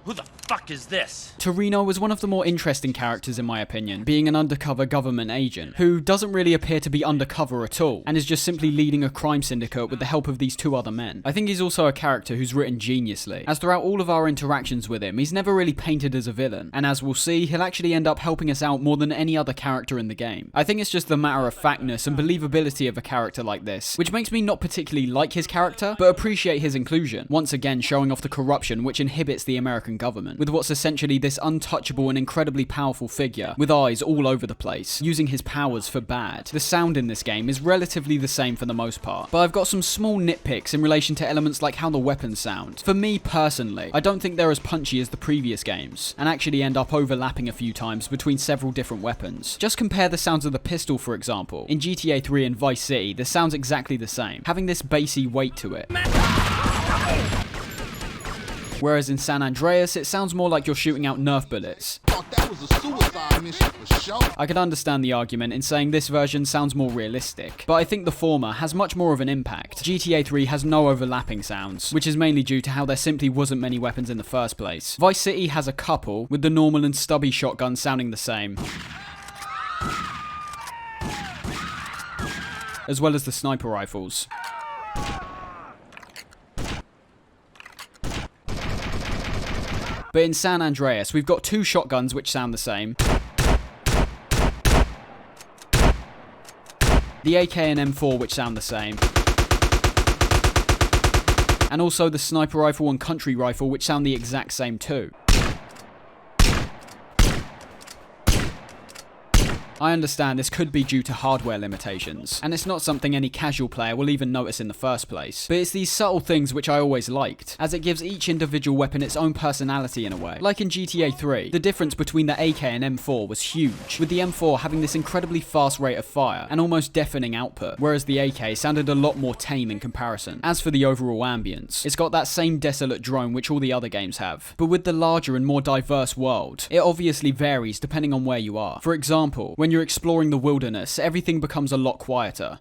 Who the fuck is this? Torino was one of the more interesting characters in my opinion, being an undercover government agent, who doesn't really appear to be undercover at all, and is just simply leading a crime syndicate with the help of these 2 other men. I think he's also a character who's written geniusly, as throughout all of our interactions with him, he's never really painted as a villain, and as we'll see, he'll actually end up helping us out more than any other character in the game. I think it's just the matter of factness and believability of a character like this, which makes me not particularly like his character, but appreciate his inclusion, once again showing off the corruption which inhibits the American government, with what's essentially this untouchable and incredibly powerful figure, with eyes all over the place, using his powers for bad. The sound in this game is relatively the same for the most part, but I've got some small nitpicks in relation to elements like how the weapons sound. For me personally, I don't think they're as punchy as the previous games, and actually end up overlapping a few times between several different weapons. Just compare the sounds of the pistol for example. In GTA 3 and Vice City, the sound's exactly the same, having this bassy weight to it. Whereas in San Andreas, it sounds more like you're shooting out Nerf bullets. was a suicide mission for sure. I could understand the argument in saying this version sounds more realistic, but I think the former has much more of an impact. GTA 3 has no overlapping sounds, which is mainly due to how there simply wasn't many weapons in the first place. Vice City has a couple, with the normal and stubby shotgun sounding the same, as well as the sniper rifles. But in San Andreas, we've got two shotguns which sound the same, the AK and M4 which sound the same, and also the sniper rifle and country rifle which sound the exact same too. I understand this could be due to hardware limitations, and it's not something any casual player will even notice in the first place, but it's these subtle things which I always liked, as it gives each individual weapon its own personality in a way. Like in GTA 3, the difference between the AK and M4 was huge, with the M4 having this incredibly fast rate of fire and almost deafening output, whereas the AK sounded a lot more tame in comparison. As for the overall ambience, it's got that same desolate drone which all the other games have, but with the larger and more diverse world, it obviously varies depending on where you are. For example, when you're exploring the wilderness, everything becomes a lot quieter.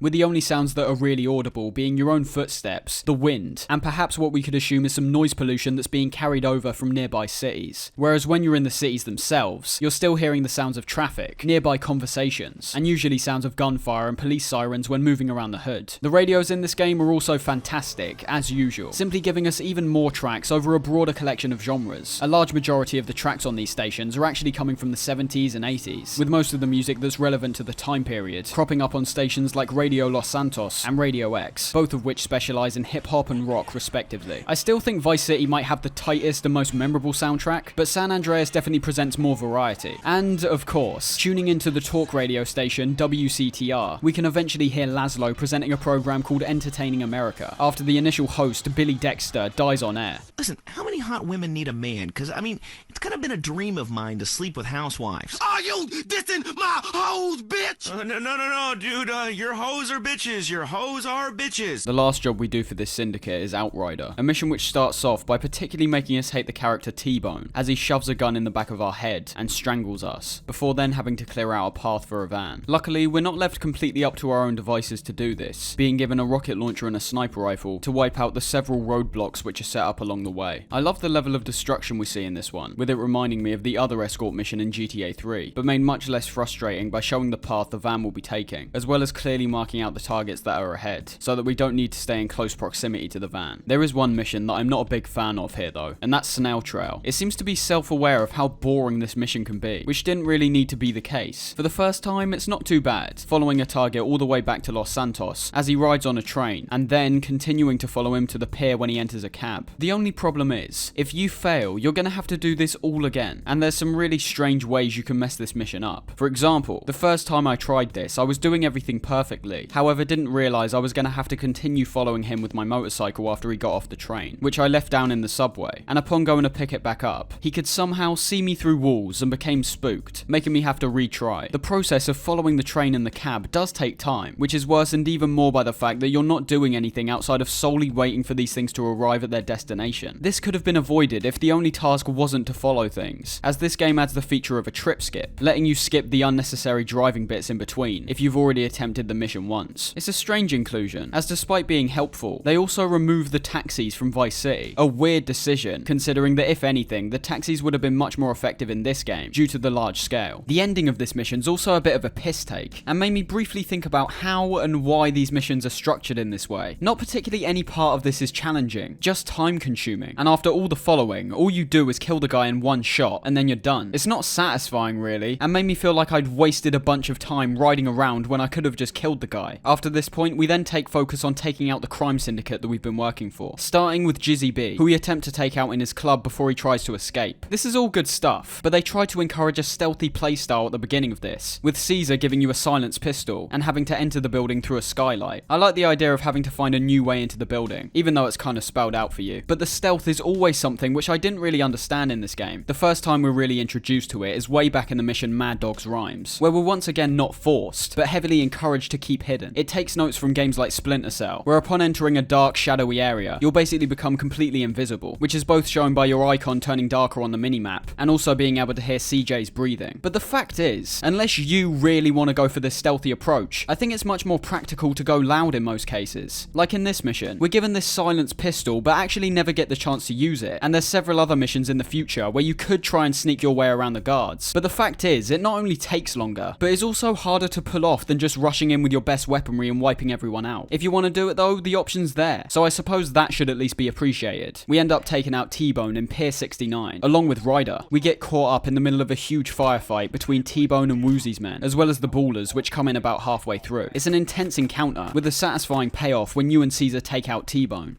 With the only sounds that are really audible being your own footsteps, the wind, and perhaps what we could assume is some noise pollution that's being carried over from nearby cities. Whereas when you're in the cities themselves, you're still hearing the sounds of traffic, nearby conversations, and usually sounds of gunfire and police sirens when moving around the hood. The radios in this game are also fantastic, as usual, simply giving us even more tracks over a broader collection of genres. A large majority of the tracks on these stations are actually coming from the 70s and 80s, with most of the music that's relevant to the time period cropping up on stations like Radio Los Santos and Radio X, both of which specialize in hip-hop and rock respectively. I still think Vice City might have the tightest and most memorable soundtrack, but San Andreas definitely presents more variety. And, of course, tuning into the talk radio station WCTR, we can eventually hear Laszlo presenting a program called Entertaining America, after the initial host, Billy Dexter, dies on air. Listen, how many hot women need a man? Because, I mean, it's kind of been a dream of mine to sleep with housewives. Are you dissing my hoes, bitch? No, dude. Your hoes are bitches. Your hoes are bitches. The last job we do for this syndicate is Outrider, a mission which starts off by particularly making us hate the character T-Bone, as he shoves a gun in the back of our head and strangles us, before then having to clear out a path for a van. Luckily, we're not left completely up to our own devices to do this, being given a rocket launcher and a sniper rifle to wipe out the several roadblocks which are set up along the way. I love the level of destruction we see in this one, with it reminding me of the other escort mission in GTA 3, but made much less frustrating by showing the path the van will be taking, as well as clearly marking out the targets that are ahead, so that we don't need to stay in close proximity to the van. There is one mission that I'm not a big fan of here though, and that's Snail Trail. It seems to be self-aware of how boring this mission can be, which didn't really need to be the case. For the first time, it's not too bad, following a target all the way back to Los Santos as he rides on a train, and then continuing to follow him to the pier when he enters a cab. The only problem is, if you fail, you're gonna have to do this all again, and there's some really strange ways you can mess this mission up. For example, the first time I tried this, I was doing everything perfectly, however didn't realise I was going to have to continue following him with my motorcycle after he got off the train, which I left down in the subway, and upon going to pick it back up, he could somehow see me through walls and became spooked, making me have to retry. The process of following the train and the cab does take time, which is worsened even more by the fact that you're not doing anything outside of solely waiting for these things to arrive at their destination. This could have been avoided if the only task wasn't to follow things, as this game adds the feature of a trip skip, letting you skip the unnecessary driving bits in between if you've already attempted the mission once. It's a strange inclusion, as despite being helpful, they also remove the taxis from Vice City. A weird decision, considering that if anything, the taxis would have been much more effective in this game, due to the large scale. The ending of this mission's also a bit of a piss take, and made me briefly think about how and why these missions are structured in this way. Not particularly any part of this is challenging, just time consuming, and after all the following, all you do is kill the guy in one shot, and then you're done. It's not satisfying really, and made me feel like I'd wasted a bunch of time riding around when I could have just killed the guy. After this point, we then take focus on taking out the crime syndicate that we've been working for, starting with Jizzy B, who we attempt to take out in his club before he tries to escape. This is all good stuff, but they try to encourage a stealthy playstyle at the beginning of this, with Caesar giving you a silenced pistol and having to enter the building through a skylight. I like the idea of having to find a new way into the building, even though it's kind of spelled out for you, but the stealth is always something which I didn't really understand in this game. The first time we're really introduced to it is way back in the mission Mad Dog's Rhymes, where we're once again not forced, but heavily encouraged to keep keep hidden. It takes notes from games like Splinter Cell, where upon entering a dark, shadowy area, you'll basically become completely invisible, which is both shown by your icon turning darker on the minimap, and also being able to hear CJ's breathing. But the fact is, unless you really want to go for this stealthy approach, I think it's much more practical to go loud in most cases. Like in this mission, we're given this silenced pistol, but actually never get the chance to use it, and there's several other missions in the future where you could try and sneak your way around the guards. But the fact is, it not only takes longer, but is also harder to pull off than just rushing in with your best weaponry and wiping everyone out. If you want to do it though, the option's there, so I suppose that should at least be appreciated. We end up taking out T-Bone in Pier 69, along with Ryder. We get caught up in the middle of a huge firefight between T-Bone and Woozy's men, as well as the Ballers, which come in about halfway through. It's an intense encounter, with a satisfying payoff when you and Caesar take out T-Bone.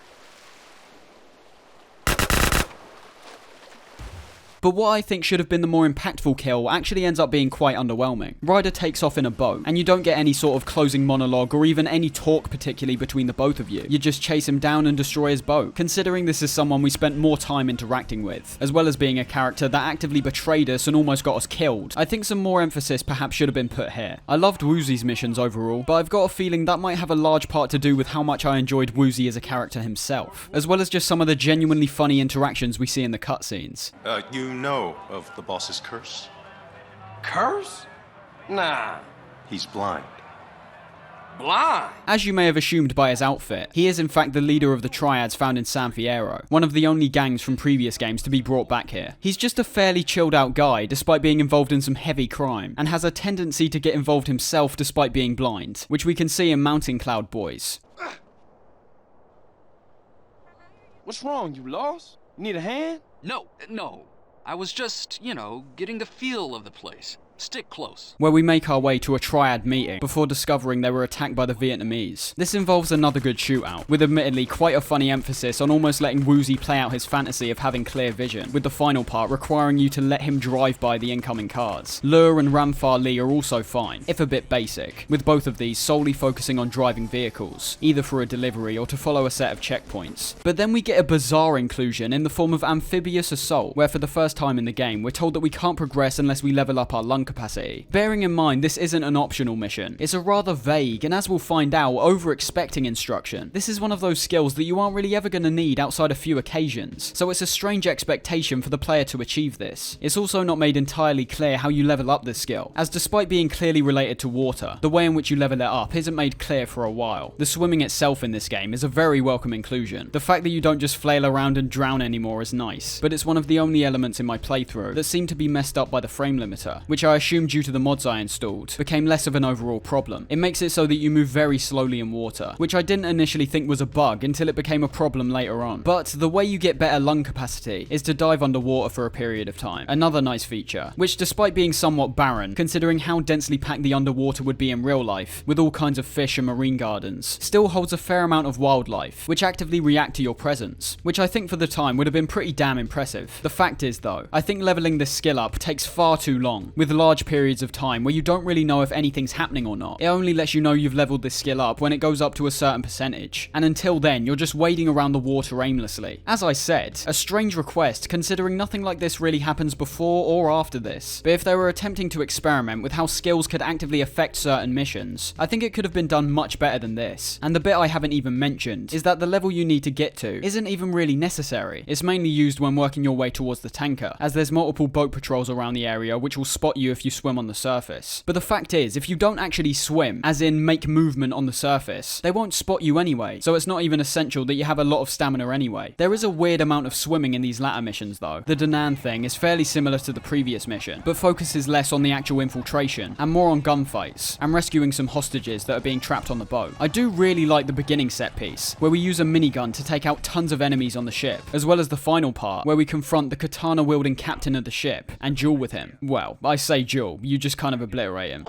But what I think should have been the more impactful kill actually ends up being quite underwhelming. Ryder takes off in a boat, and you don't get any sort of closing monologue or even any talk particularly between the both of you. You just chase him down and destroy his boat, considering this is someone we spent more time interacting with, as well as being a character that actively betrayed us and almost got us killed. I think some more emphasis perhaps should have been put here. I loved Woozy's missions overall, but I've got a feeling that might have a large part to do with how much I enjoyed Woozy as a character himself, as well as just some of the genuinely funny interactions we see in the cutscenes. You know of the boss's curse? Curse? Nah. He's blind. Blind? As you may have assumed by his outfit, he is in fact the leader of the triads found in San Fierro, one of the only gangs from previous games to be brought back here. He's just a fairly chilled out guy despite being involved in some heavy crime, and has a tendency to get involved himself despite being blind, which we can see in Mountain Cloud Boys. What's wrong? You lost? You need a hand? No. I was just, getting the feel of the place. Stick close. Where we make our way to a triad meeting before discovering they were attacked by the Vietnamese. This involves another good shootout, with admittedly quite a funny emphasis on almost letting Woozy play out his fantasy of having clear vision, with the final part requiring you to let him drive by the incoming cars. Lure and Ramfar Lee are also fine, if a bit basic, with both of these solely focusing on driving vehicles, either for a delivery or to follow a set of checkpoints. But then we get a bizarre inclusion in the form of Amphibious Assault, where for the first time in the game we're told that we can't progress unless we level up our lung capacity. Bearing in mind this isn't an optional mission, it's a rather vague and, as we'll find out, over-expecting instruction. This is one of those skills that you aren't really ever going to need outside a few occasions, so it's a strange expectation for the player to achieve this. It's also not made entirely clear how you level up this skill, as despite being clearly related to water, the way in which you level it up isn't made clear for a while. The swimming itself in this game is a very welcome inclusion. The fact that you don't just flail around and drown anymore is nice, but it's one of the only elements in my playthrough that seem to be messed up by the frame limiter, which I assume due to the mods I installed, became less of an overall problem. It makes it so that you move very slowly in water, which I didn't initially think was a bug until it became a problem later on. But the way you get better lung capacity is to dive underwater for a period of time. Another nice feature, which despite being somewhat barren, considering how densely packed the underwater would be in real life, with all kinds of fish and marine gardens, still holds a fair amount of wildlife, which actively react to your presence, which I think for the time would have been pretty damn impressive. The fact is though, I think leveling this skill up takes far too long, with large periods of time where you don't really know if anything's happening or not. It only lets you know you've leveled this skill up when it goes up to a certain percentage, and until then you're just wading around the water aimlessly. As I said, a strange request considering nothing like this really happens before or after this, but if they were attempting to experiment with how skills could actively affect certain missions, I think it could have been done much better than this. And the bit I haven't even mentioned is that the level you need to get to isn't even really necessary. It's mainly used when working your way towards the tanker, as there's multiple boat patrols around the area which will spot you if you swim on the surface. But the fact is, if you don't actually swim, as in make movement on the surface, they won't spot you anyway, so it's not even essential that you have a lot of stamina anyway. There is a weird amount of swimming in these latter missions though. The Da Nang thing is fairly similar to the previous mission, but focuses less on the actual infiltration, and more on gunfights, and rescuing some hostages that are being trapped on the boat. I do really like the beginning set piece, where we use a minigun to take out tons of enemies on the ship, as well as the final part, where we confront the katana-wielding captain of the ship, and duel with him. Well, I say duel, you just kind of obliterate him.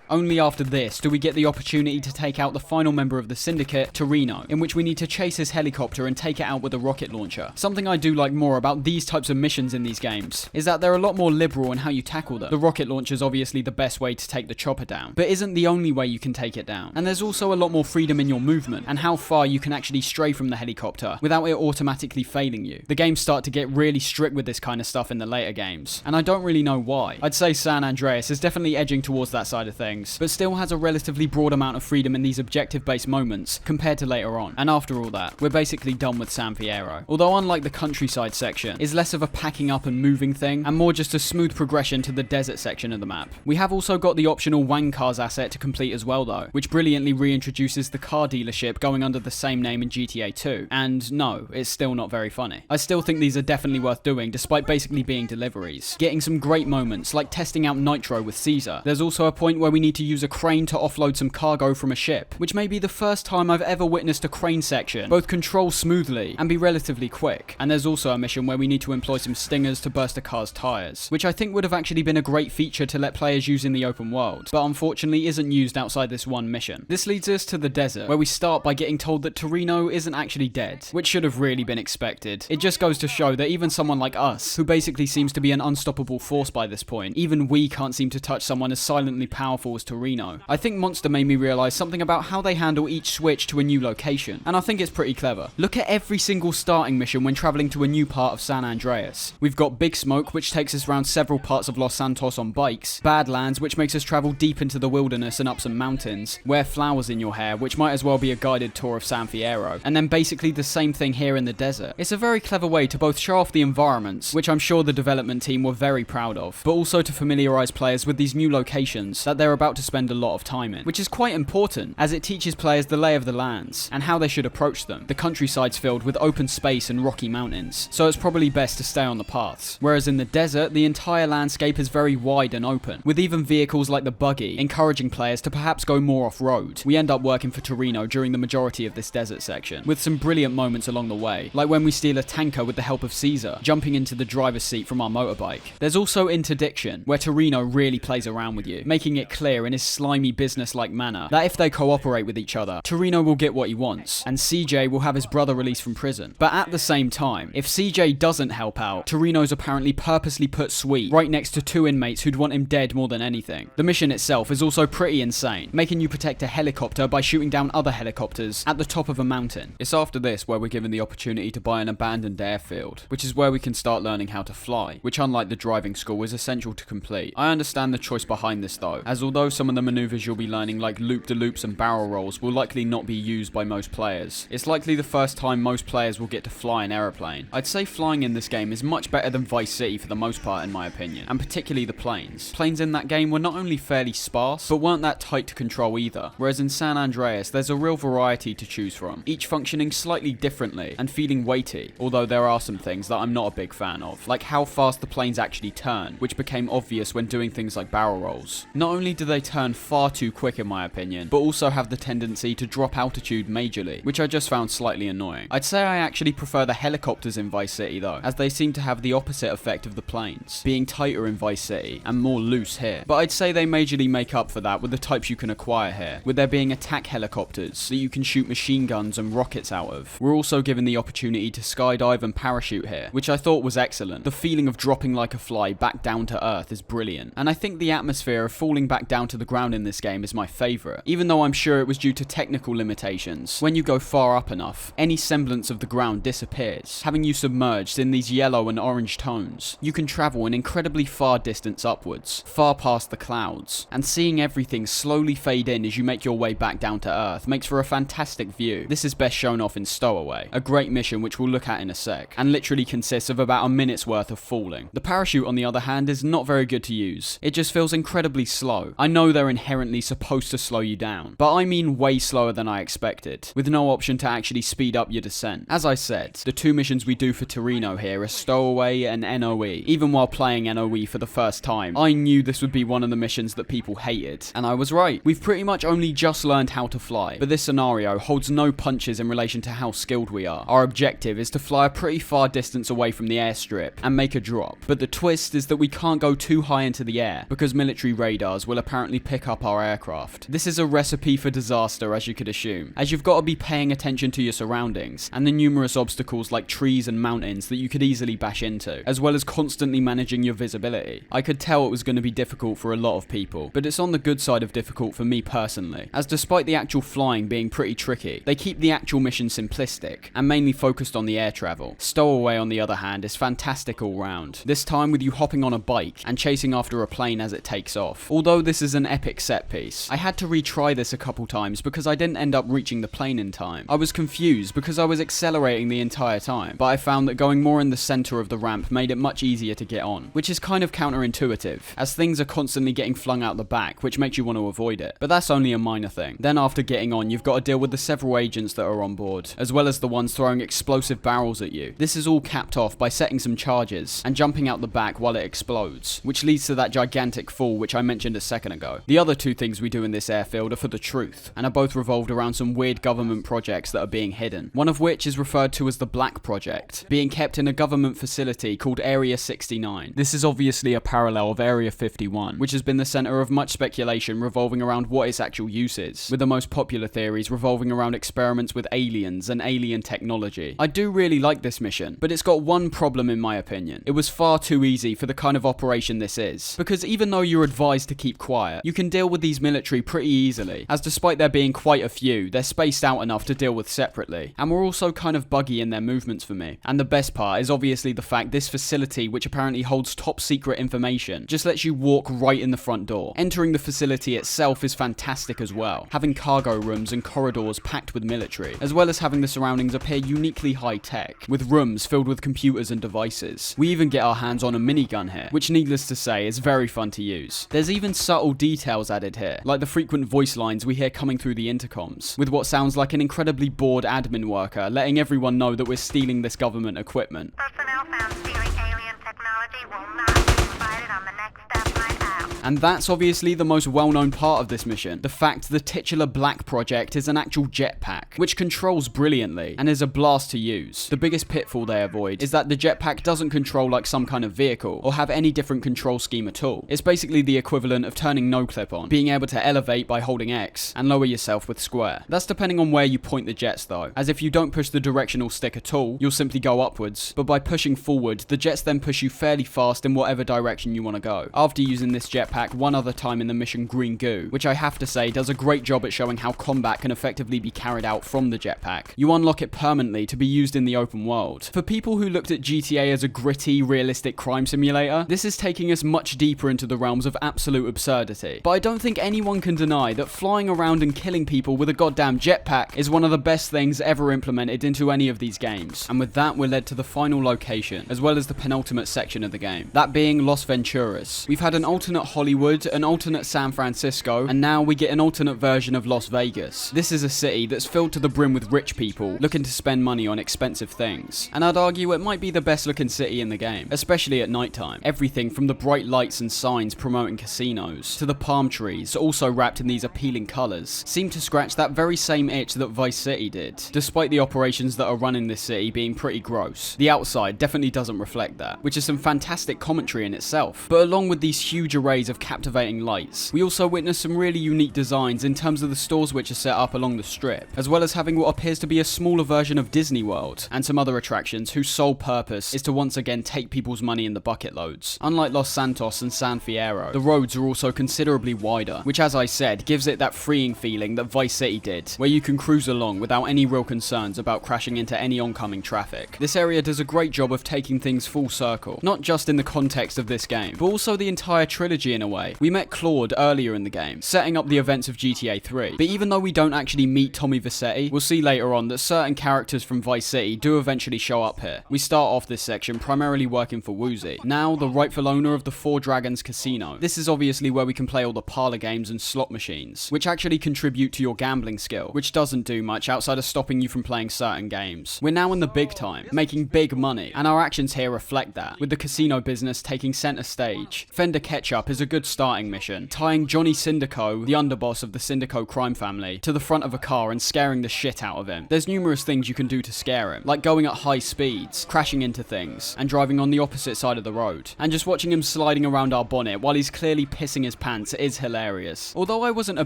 Only after this do we get the opportunity to take out the final member of the syndicate, Torino, in which we need to chase his helicopter and take it out with a rocket launcher. Something I do like more about these types of missions in these games is that they're a lot more liberal in how you tackle them. The rocket launcher is obviously the best way to take the chopper down, but isn't the only way you can take it down. And there's also a lot more freedom in your movement and how far you can actually stray from the helicopter without it automatically failing you. The games start to get really strict with this kind of stuff in the later games, and I don't really know why. I'd say San Andreas is definitely edging towards that side of things, things, but still has a relatively broad amount of freedom in these objective-based moments compared to later on. And after all that, we're basically done with San Fierro. Although unlike the countryside section, is less of a packing up and moving thing, and more just a smooth progression to the desert section of the map. We have also got the optional Wang Cars asset to complete as well though, which brilliantly reintroduces the car dealership going under the same name in GTA 2. And no, it's still not very funny. I still think these are definitely worth doing, despite basically being deliveries. Getting some great moments, like testing out Nitro with Caesar. There's also a point where we need to use a crane to offload some cargo from a ship, which may be the first time I've ever witnessed a crane section both control smoothly and be relatively quick. And there's also a mission where we need to employ some stingers to burst a car's tires, which I think would have actually been a great feature to let players use in the open world, but unfortunately isn't used outside this one mission. This leads us to the desert, where we start by getting told that Torino isn't actually dead, which should have really been expected. It just goes to show that even someone like us, who basically seems to be an unstoppable force by this point, even we can't seem to touch someone as silently powerful as Torino. I think Monster made me realise something about how they handle each switch to a new location, and I think it's pretty clever. Look at every single starting mission when travelling to a new part of San Andreas. We've got Big Smoke, which takes us around several parts of Los Santos on bikes, Badlands, which makes us travel deep into the wilderness and up some mountains, Wear Flowers in Your Hair, which might as well be a guided tour of San Fierro, and then basically the same thing here in the desert. It's a very clever way to both show off the environments, which I'm sure the development team were very proud of, but also to familiarise players with these new locations that they're about to spend a lot of time in, which is quite important as it teaches players the lay of the lands and how they should approach them. The countryside's filled with open space and rocky mountains, so it's probably best to stay on the paths, whereas in the desert the entire landscape is very wide and open, with even vehicles like the buggy encouraging players to perhaps go more off-road. We end up working for Torino during the majority of this desert section, with some brilliant moments along the way, like when we steal a tanker with the help of Caesar, jumping into the driver's seat from our motorbike. There's also Interdiction, where Torino really plays around with you, making it clear in his slimy business-like manner that if they cooperate with each other, Torino will get what he wants, and CJ will have his brother released from prison. But at the same time, if CJ doesn't help out, Torino's apparently purposely put Sweet right next to two inmates who'd want him dead more than anything. The mission itself is also pretty insane, making you protect a helicopter by shooting down other helicopters at the top of a mountain. It's after this where we're given the opportunity to buy an abandoned airfield, which is where we can start learning how to fly, which unlike the driving school is essential to complete. I understand the choice behind this though, as although some of the maneuvers you'll be learning like loop-de-loops and barrel rolls will likely not be used by most players, it's likely the first time most players will get to fly an aeroplane. I'd say flying in this game is much better than Vice City for the most part in my opinion, and particularly the planes. Planes in that game were not only fairly sparse, but weren't that tight to control either, whereas in San Andreas there's a real variety to choose from, each functioning slightly differently and feeling weighty, although there are some things that I'm not a big fan of, like how fast the planes actually turn, which became obvious when doing things like barrel rolls. Not only do they turn far too quick in my opinion, but also have the tendency to drop altitude majorly, which I just found slightly annoying. I'd say I actually prefer the helicopters in Vice City though, as they seem to have the opposite effect of the planes, being tighter in Vice City and more loose here. But I'd say they majorly make up for that with the types you can acquire here, with there being attack helicopters that you can shoot machine guns and rockets out of. We're also given the opportunity to skydive and parachute here, which I thought was excellent. The feeling of dropping like a fly back down to earth is brilliant, and I think the atmosphere of falling back down to the ground in this game is my favourite, even though I'm sure it was due to technical limitations. When you go far up enough, any semblance of the ground disappears, having you submerged in these yellow and orange tones. You can travel an incredibly far distance upwards, far past the clouds, and seeing everything slowly fade in as you make your way back down to earth makes for a fantastic view. This is best shown off in Stowaway, a great mission which we'll look at in a sec, and literally consists of about a minute's worth of falling. The parachute on the other hand is not very good to use. It just feels incredibly slow. I know they're inherently supposed to slow you down, but I mean way slower than I expected, with no option to actually speed up your descent. As I said, the two missions we do for Torino here are Stowaway and NOE. Even while playing NOE for the first time, I knew this would be one of the missions that people hated, and I was right. We've pretty much only just learned how to fly, but this scenario holds no punches in relation to how skilled we are. Our objective is to fly a pretty far distance away from the airstrip and make a drop, but the twist is that we can't go too high into the air because military radars will apparently pick up our aircraft. This is a recipe for disaster, as you could assume, as you've got to be paying attention to your surroundings and the numerous obstacles like trees and mountains that you could easily bash into, as well as constantly managing your visibility. I could tell it was going to be difficult for a lot of people, but it's on the good side of difficult for me personally, as despite the actual flying being pretty tricky, they keep the actual mission simplistic and mainly focused on the air travel. Stowaway on the other hand is fantastic all round, this time with you hopping on a bike and chasing after a plane as it takes off. Although this is an epic set piece. I had to retry this a couple times because I didn't end up reaching the plane in time. I was confused because I was accelerating the entire time, but I found that going more in the center of the ramp made it much easier to get on, which is kind of counterintuitive, as things are constantly getting flung out the back, which makes you want to avoid it. But that's only a minor thing. Then after getting on, you've got to deal with the several agents that are on board, as well as the ones throwing explosive barrels at you. This is all capped off by setting some charges and jumping out the back while it explodes, which leads to that gigantic fall which I mentioned a second ago. The other two things we do in this airfield are for the truth, and are both revolved around some weird government projects that are being hidden. One of which is referred to as the Black Project, being kept in a government facility called Area 69. This is obviously a parallel of Area 51, which has been the center of much speculation revolving around what its actual use is, with the most popular theories revolving around experiments with aliens and alien technology. I do really like this mission, but it's got one problem in my opinion. It was far too easy for the kind of operation this is, because even though you're advised to keep quiet, you can deal with these military pretty easily, as despite there being quite a few, they're spaced out enough to deal with separately, and were also kind of buggy in their movements for me. And the best part is obviously the fact this facility, which apparently holds top secret information, just lets you walk right in the front door. Entering the facility itself is fantastic as well, having cargo rooms and corridors packed with military, as well as having the surroundings appear uniquely high-tech, with rooms filled with computers and devices. We even get our hands on a minigun here, which needless to say is very fun to use. There's even subtle details added here, like the frequent voice lines we hear coming through the intercoms, with what sounds like an incredibly bored admin worker letting everyone know that we're stealing this government equipment. Personnel found stealing alien technology will not be provided on the next step night out. And that's obviously the most well-known part of this mission, the fact the titular Black Project is an actual jetpack, which controls brilliantly and is a blast to use. The biggest pitfall they avoid is that the jetpack doesn't control like some kind of vehicle, or have any different control scheme at all. It's basically the equivalent of turning no clip on, being able to elevate by holding X, and lower yourself with square. That's depending on where you point the jets though, as if you don't push the directional stick at all, you'll simply go upwards, but by pushing forward, the jets then push you fairly fast in whatever direction you want to go. After using this jetpack one other time in the mission Green Goo, which I have to say does a great job at showing how combat can effectively be carried out from the jetpack, you unlock it permanently to be used in the open world. For people who looked at GTA as a gritty, realistic crime simulator, this is taking us much deeper into the realms of absolute absurdity. But I don't think anyone can deny that flying around and killing people with a goddamn jetpack is one of the best things ever implemented into any of these games. And with that, we're led to the final location, as well as the penultimate section of the game, that being Los Venturas. We've had an alternate Hollywood, an alternate San Francisco, and now we get an alternate version of Las Vegas. This is a city that's filled to the brim with rich people looking to spend money on expensive things. And I'd argue it might be the best looking city in the game, especially at nighttime. Everything from the bright lights and signs promoting casinos, to the palm trees, also wrapped in these appealing colours, seem to scratch that very same itch that Vice City did, despite the operations that are run in this city being pretty gross. The outside definitely doesn't reflect that, which is some fantastic commentary in itself. But along with these huge arrays of captivating lights, we also witness some really unique designs in terms of the stores which are set up along the strip, as well as having what appears to be a smaller version of Disney World, and some other attractions whose sole purpose is to once again take people's money in the bucket loads. Unlike Los Santos and San Fierro, the roads are also considerably wider, which as I said, gives it that freeing feeling that Vice City did, where you can cruise along without any real concerns about crashing into any oncoming traffic. This area does a great job of taking things full circle, not just in the context of this game, but also the entire trilogy in a way. We met Claude earlier in the game, setting up the events of GTA 3, but even though we don't actually meet Tommy Vercetti, we'll see later on that certain characters from Vice City do eventually show up here. We start off this section primarily working for Woozie, now the rightful owner of the Four Dragons Casino. This is obviously where we can play all the parlor games and slot machines, which actually contribute to your gambling skill, which doesn't do much outside of stopping you from playing certain games. We're now in the big time, making big money, and our actions here reflect that, with the casino business taking center stage. Fender Ketchup is a good starting mission, tying Johnny Syndico, the underboss of the Syndico crime family, to the front of a car and scaring the shit out of him. There's numerous things you can do to scare him, like going at high speeds, crashing into things, and driving on the opposite side of the road. And just watching him sliding around our bonnet while he's clearly pissing his pants is hilarious. Although I wasn't a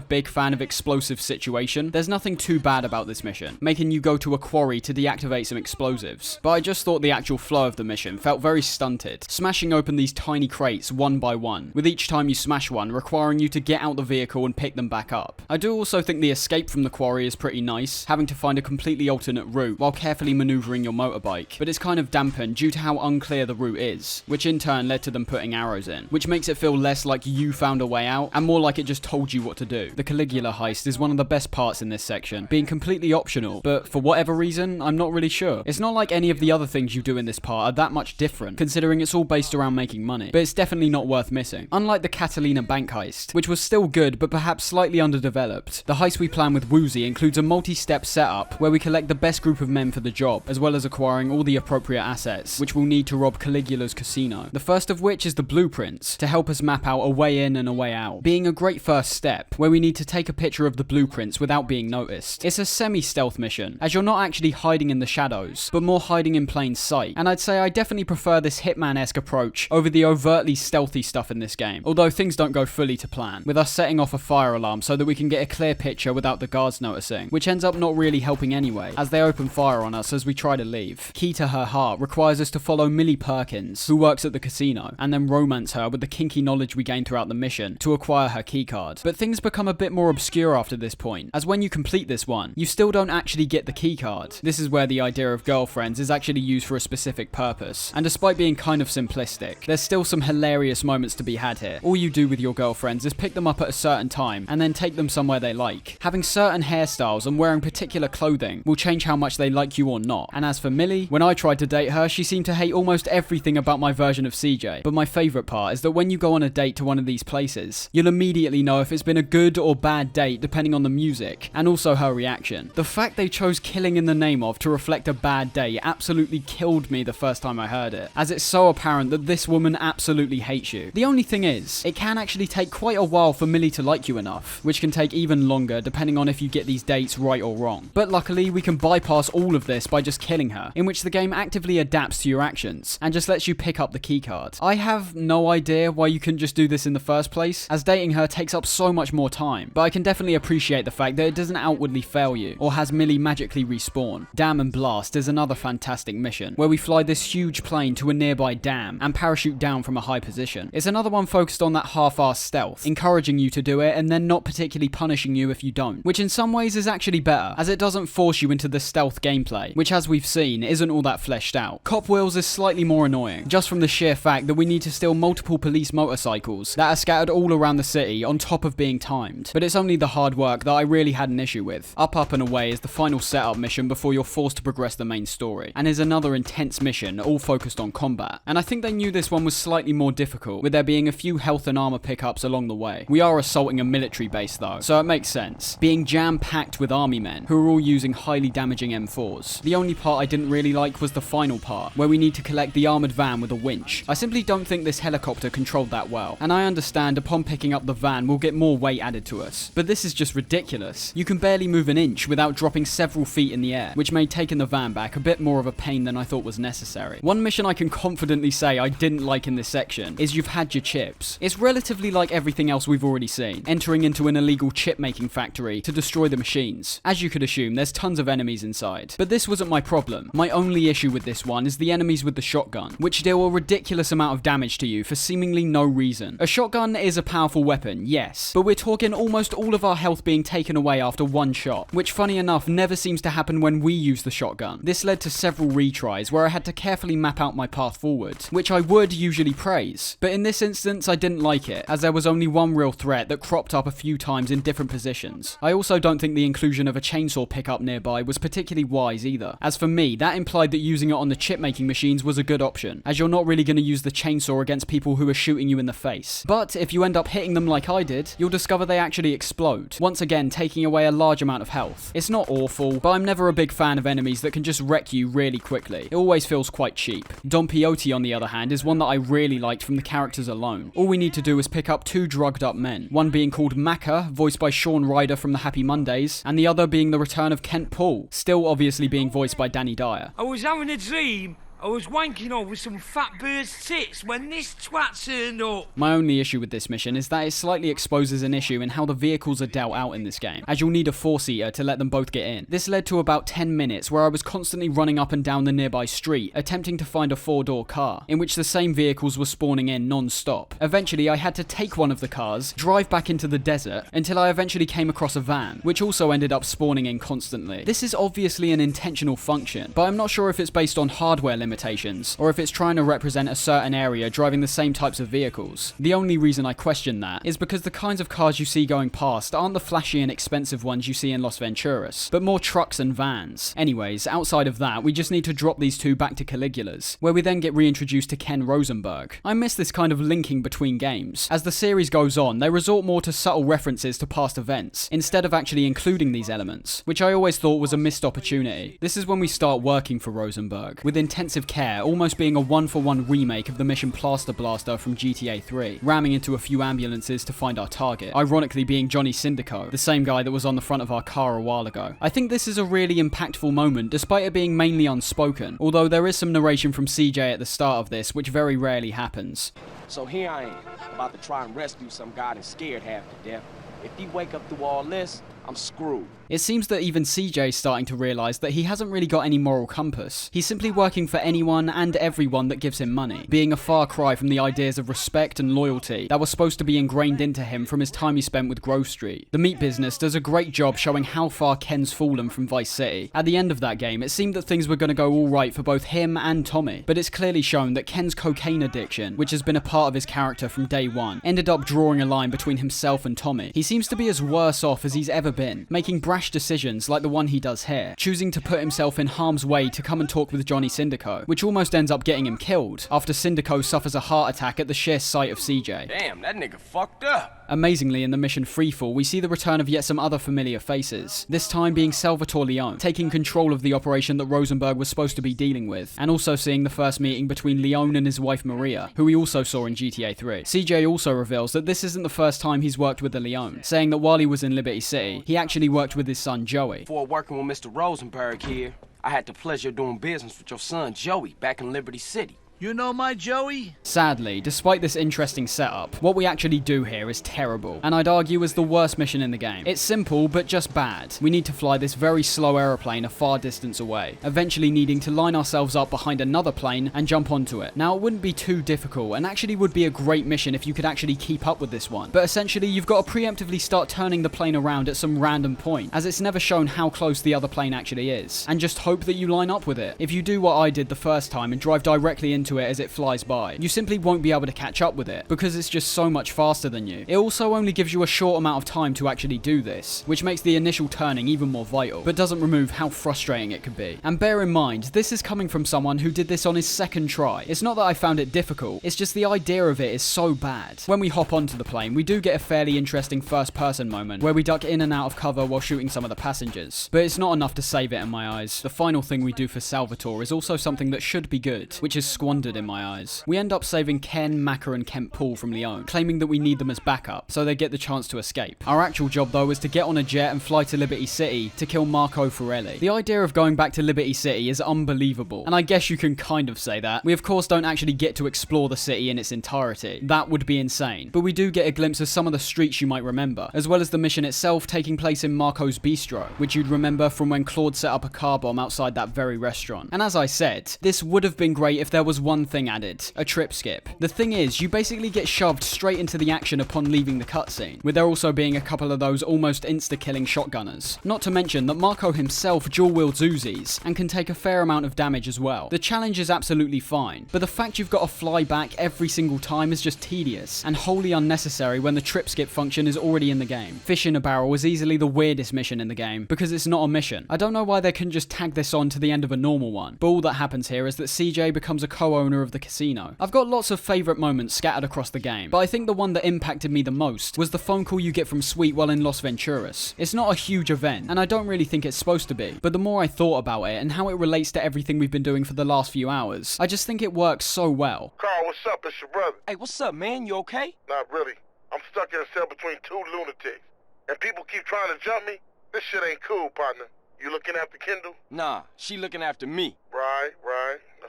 big fan of explosive situation, there's nothing too bad about this mission, making you go to a quarry to deactivate some explosives. But I just thought the actual flow of the mission felt very stunted, smashing open these tiny crates one by one, with each time you smash one, requiring you to get out the vehicle and pick them back up. I do also think the escape from the quarry is pretty nice, having to find a completely alternate route while carefully maneuvering your motorbike, but it's kind of dampened due to how unclear the route is, which in turn led to them putting arrows in, which makes it feel less like you found a way out and more like it just told you what to do. The Caligula heist is one of the best parts in this section, being completely optional, but for whatever reason, I'm not really sure. It's not like any of the other things you do in this part are that much different, considering it's all based around making money, but it's definitely not worth missing. Unlike the Catalina bank heist, which was still good but perhaps slightly underdeveloped, the heist we plan with Woozy includes a multi-step setup where we collect the best group of men for the job, as well as acquiring all the appropriate assets, which we'll need to rob Caligula's casino. The first of which is the blueprints, to help us map out a way in and a way out, being a great first step, where we need to take a picture of the blueprints without being noticed. It's a semi-stealth mission, as you're not actually hiding in the shadows, but more hiding in plain sight, and I'd say I definitely prefer this Hitman-esque approach over the overtly stealthy stuff in this game, although things don't go fully to plan, with us setting off a fire alarm so that we can get a clear picture without the guards noticing, which ends up not really helping anyway, as they open fire on us as we try to leave. Key to her heart requires us to follow Millie Perkins, who works at the casino, and then romance her with the kinky knowledge we gain throughout the mission to acquire her keycard. But things become a bit more obscure after this point, as when you complete this one, you still don't actually get the keycard. This is where the idea of girlfriends is actually used for a specific purpose, and despite being kind of simplistic, there's still some hilarious moments to be had here. All you do with your girlfriends is pick them up at a certain time, and then take them somewhere they like. Having certain hairstyles and wearing particular clothing will change how much they like you or not. And as for Millie, when I tried to date her, she seemed to hate almost everything about my version of CJ. But my favourite part is that when you go on a date to one of these places, you'll immediately know if it's been a good or bad date depending on the music, and also her reaction. The fact they chose Killing in the Name of to reflect a bad day absolutely killed me the first time I heard it, as it's so apparent that this woman absolutely hates you. The only thing is, it can actually take quite a while for Millie to like you enough, which can take even longer depending on if you get these dates right or wrong. But luckily, we can bypass all of this by just killing her, in which the game actively adapts to your actions, and just lets you pick up the keycard. I have no idea why you couldn't just do this in the first place, as dating her takes up so much more time, but I can definitely appreciate the fact that it doesn't outwardly fail you, or has Millie magically respawn. Dam and Blast is another fantastic mission, where we fly this huge plane to a nearby dam, and parachute down from a high position. It's another one focused on that half-assed stealth, encouraging you to do it and then not particularly punishing you if you don't, which in some ways is actually better, as it doesn't force you into the stealth gameplay, which as we've seen isn't all that fleshed out. Cop Wheels is slightly more annoying, just from the sheer fact that we need to steal multiple police motorcycles that are scattered all around the city on top of being timed, but it's only the hard work that I really had an issue with. Up and Away is the final setup mission before you're forced to progress the main story, and is another intense mission all focused on combat, and I think they knew this one was slightly more difficult, with there being a few health and armor pickups along the way. We are assaulting a military base though, so it makes sense, being jam-packed with army men who are all using highly damaging M4s. The only part I didn't really like was the final part, where we need to collect the armored van with a winch. I simply don't think this helicopter controlled that well, and I understand upon picking up the van we'll get more weight added to us, but this is just ridiculous. You can barely move an inch without dropping several feet in the air, which made taking the van back a bit more of a pain than I thought was necessary. One mission I can confidently say I didn't like in this section is You've Had Your Chips. It's relatively like everything else we've already seen, entering into an illegal chip making factory to destroy the machines. As you could assume, there's tons of enemies inside, but this wasn't my problem. My only issue with this one is the enemies with the shotgun, which deal a ridiculous amount of damage to you for seemingly no reason. A shotgun is a powerful weapon, yes, but we're talking almost all of our health being taken away after one shot, which funny enough never seems to happen when we use the shotgun. This led to several retries where I had to carefully map out my path forward, which I would usually praise, but in this instance I didn't like it, as there was only one real threat that cropped up a few times in different positions. I also don't think the inclusion of a chainsaw pickup nearby was particularly wise either. As for me, that implied that using it on the chip making machines was a good option, as you're not really going to use the chainsaw against people who are shooting you in the face. But if you end up hitting them like I did, you'll discover they actually explode, once again taking away a large amount of health. It's not awful, but I'm never a big fan of enemies that can just wreck you really quickly. It always feels quite cheap. Don Quixote, on the other hand, is one that I really liked from the characters alone. All we need to do is pick up two drugged up men, one being called Macca, voiced by Sean Ryder from the Happy Mondays, and the other being the return of Kent Paul, still obviously being voiced by Danny Dyer. I was having a dream I was wanking over some fat bird's tits when this twat turned up. My only issue with this mission is that it slightly exposes an issue in how the vehicles are dealt out in this game, as you'll need a 4-seater to let them both get in. This led to about 10 minutes where I was constantly running up and down the nearby street, attempting to find a 4-door car, in which the same vehicles were spawning in non-stop. Eventually, I had to take one of the cars, drive back into the desert, until I eventually came across a van, which also ended up spawning in constantly. This is obviously an intentional function, but I'm not sure if it's based on hardware limitations, or if it's trying to represent a certain area driving the same types of vehicles. The only reason I question that is because the kinds of cars you see going past aren't the flashy and expensive ones you see in Las Venturas, but more trucks and vans. Anyways, outside of that, we just need to drop these two back to Caligula's, where we then get reintroduced to Ken Rosenberg. I miss this kind of linking between games. As the series goes on, they resort more to subtle references to past events, instead of actually including these elements, which I always thought was a missed opportunity. This is when we start working for Rosenberg, with intensive care, almost being a one-for-one remake of the mission Plaster Blaster from GTA 3, ramming into a few ambulances to find our target, ironically being Johnny Syndico, the same guy that was on the front of our car a while ago. I think this is a really impactful moment, despite it being mainly unspoken, although there is some narration from CJ at the start of this, which very rarely happens. So here I am, about to try and rescue some guy that's scared half to death. If he wake up through all this, I'm screwed. It seems that even CJ's starting to realise that he hasn't really got any moral compass. He's simply working for anyone and everyone that gives him money, being a far cry from the ideas of respect and loyalty that were supposed to be ingrained into him from his time he spent with Grove Street. The meat business does a great job showing how far Ken's fallen from Vice City. At the end of that game, it seemed that things were going to go alright for both him and Tommy, but it's clearly shown that Ken's cocaine addiction, which has been a part of his character from day one, ended up drawing a line between himself and Tommy. He seems to be as worse off as he's ever been, making brash decisions like the one he does here, choosing to put himself in harm's way to come and talk with Johnny Syndico, which almost ends up getting him killed, after Syndico suffers a heart attack at the sheer sight of CJ. Damn, that nigga fucked up. Amazingly, in the mission Freefall, we see the return of yet some other familiar faces, this time being Salvatore Leone, taking control of the operation that Rosenberg was supposed to be dealing with, and also seeing the first meeting between Leone and his wife Maria, who we also saw in GTA 3. CJ also reveals that this isn't the first time he's worked with the Leone, saying that while he was in Liberty City, he actually worked with his son Joey. Before working with Mr. Rosenberg here, I had the pleasure of doing business with your son Joey back in Liberty City. You know my Joey? Sadly, despite this interesting setup, what we actually do here is terrible, and I'd argue is the worst mission in the game. It's simple, but just bad. We need to fly this very slow aeroplane a far distance away, eventually needing to line ourselves up behind another plane and jump onto it. Now, it wouldn't be too difficult, and actually would be a great mission if you could actually keep up with this one, but essentially you've got to preemptively start turning the plane around at some random point, as it's never shown how close the other plane actually is, and just hope that you line up with it. If you do what I did the first time and drive directly into it as it flies by, you simply won't be able to catch up with it, because it's just so much faster than you. It also only gives you a short amount of time to actually do this, which makes the initial turning even more vital, but doesn't remove how frustrating it can be. And bear in mind, this is coming from someone who did this on his second try. It's not that I found it difficult, it's just the idea of it is so bad. When we hop onto the plane, we do get a fairly interesting first person moment, where we duck in and out of cover while shooting some of the passengers, but it's not enough to save it in my eyes. The final thing we do for Salvatore is also something that should be good, which is squandered in my eyes. We end up saving Ken, Macca and Kent Paul from Leone, claiming that we need them as backup, so they get the chance to escape. Our actual job though is to get on a jet and fly to Liberty City to kill Marco Forelli. The idea of going back to Liberty City is unbelievable, and I guess you can kind of say that. We of course don't actually get to explore the city in its entirety. That would be insane, but we do get a glimpse of some of the streets you might remember, as well as the mission itself taking place in Marco's Bistro, which you'd remember from when Claude set up a car bomb outside that very restaurant. And as I said, this would have been great if there was one thing added: a trip skip. The thing is, you basically get shoved straight into the action upon leaving the cutscene, with there also being a couple of those almost insta-killing shotgunners. Not to mention that Marco himself dual-wields Uzis, and can take a fair amount of damage as well. The challenge is absolutely fine, but the fact you've got to fly back every single time is just tedious, and wholly unnecessary when the trip skip function is already in the game. Fish in a barrel is easily the weirdest mission in the game, because it's not a mission. I don't know why they couldn't just tag this on to the end of a normal one, but all that happens here is that CJ becomes a co-owner of the casino. I've got lots of favourite moments scattered across the game, but I think the one that impacted me the most was the phone call you get from Sweet while in Las Venturas. It's not a huge event, and I don't really think it's supposed to be, but the more I thought about it and how it relates to everything we've been doing for the last few hours, I just think it works so well. Carl, what's up? It's your brother. Hey, what's up, man? You okay? Not really. I'm stuck in a cell between two lunatics, and people keep trying to jump me. This shit ain't cool, partner. You looking after Kendall? Nah, she looking after me. Right.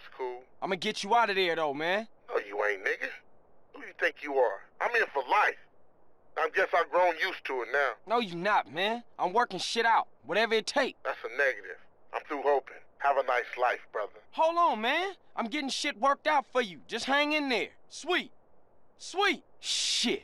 That's cool. I'm gonna get you out of there, though, man. No, you ain't, nigga. Who you think you are? I'm here for life. I guess I've grown used to it now. No, you not, man. I'm working shit out, whatever it takes. That's a negative. I'm through hoping. Have a nice life, brother. Hold on, man. I'm getting shit worked out for you. Just hang in there. Sweet. Sweet. Shit.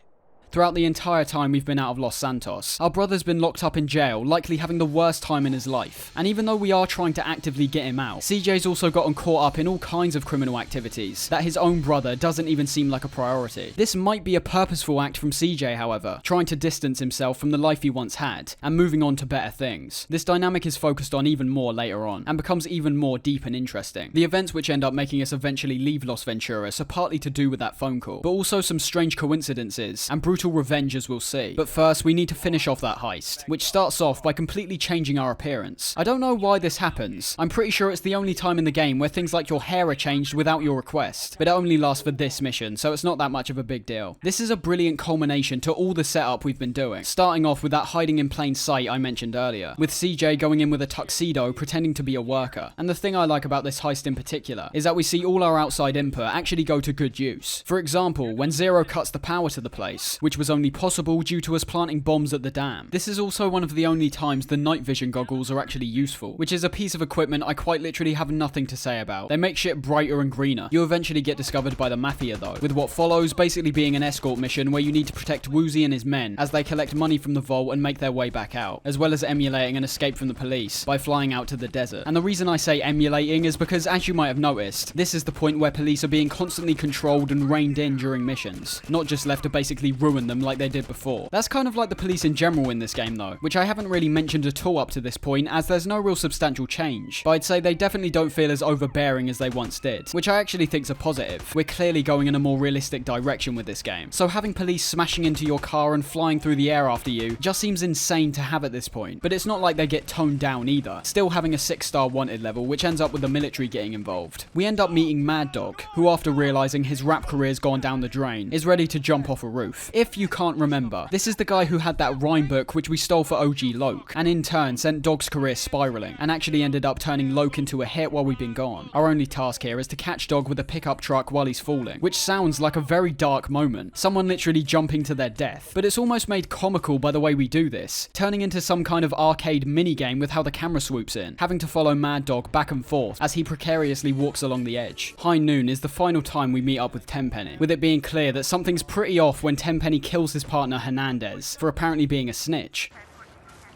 Throughout the entire time we've been out of Los Santos, our brother's been locked up in jail, likely having the worst time in his life. And even though we are trying to actively get him out, CJ's also gotten caught up in all kinds of criminal activities that his own brother doesn't even seem like a priority. This might be a purposeful act from CJ, however, trying to distance himself from the life he once had, and moving on to better things. This dynamic is focused on even more later on, and becomes even more deep and interesting. The events which end up making us eventually leave Los Venturas are partly to do with that phone call, but also some strange coincidences, and brutal revenge as we'll see. But first, we need to finish off that heist, which starts off by completely changing our appearance. I don't know why this happens. I'm pretty sure it's the only time in the game where things like your hair are changed without your request, but it only lasts for this mission, so it's not that much of a big deal. This is a brilliant culmination to all the setup we've been doing, starting off with that hiding in plain sight I mentioned earlier, with CJ going in with a tuxedo pretending to be a worker. And the thing I like about this heist in particular is that we see all our outside input actually go to good use. For example, when Zero cuts the power to the place, which was only possible due to us planting bombs at the dam. This is also one of the only times the night vision goggles are actually useful, which is a piece of equipment I quite literally have nothing to say about. They make shit brighter and greener. You eventually get discovered by the Mafia though, with what follows basically being an escort mission where you need to protect Woozie and his men as they collect money from the vault and make their way back out, as well as emulating an escape from the police by flying out to the desert. And the reason I say emulating is because, as you might have noticed, this is the point where police are being constantly controlled and reined in during missions, not just left to basically ruin them like they did before. That's kind of like the police in general in this game though, which I haven't really mentioned at all up to this point as there's no real substantial change, but I'd say they definitely don't feel as overbearing as they once did, which I actually think's a positive. We're clearly going in a more realistic direction with this game, so having police smashing into your car and flying through the air after you just seems insane to have at this point, but it's not like they get toned down either, still having a 6-star wanted level which ends up with the military getting involved. We end up meeting Mad Dog, who after realising his rap career's gone down the drain, is ready to jump off a roof. If you can't remember, this is the guy who had that rhyme book which we stole for OG Loke, and in turn sent Dog's career spiraling, and actually ended up turning Loke into a hit while we've been gone. Our only task here is to catch Dog with a pickup truck while he's falling, which sounds like a very dark moment, someone literally jumping to their death, but it's almost made comical by the way we do this, turning into some kind of arcade minigame with how the camera swoops in, having to follow Mad Dog back and forth as he precariously walks along the edge. High noon is the final time we meet up with Tenpenny, with it being clear that something's pretty off when Tenpenny kills his partner Hernandez for apparently being a snitch.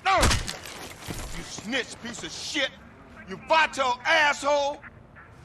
No! You snitch piece of shit! You vato asshole!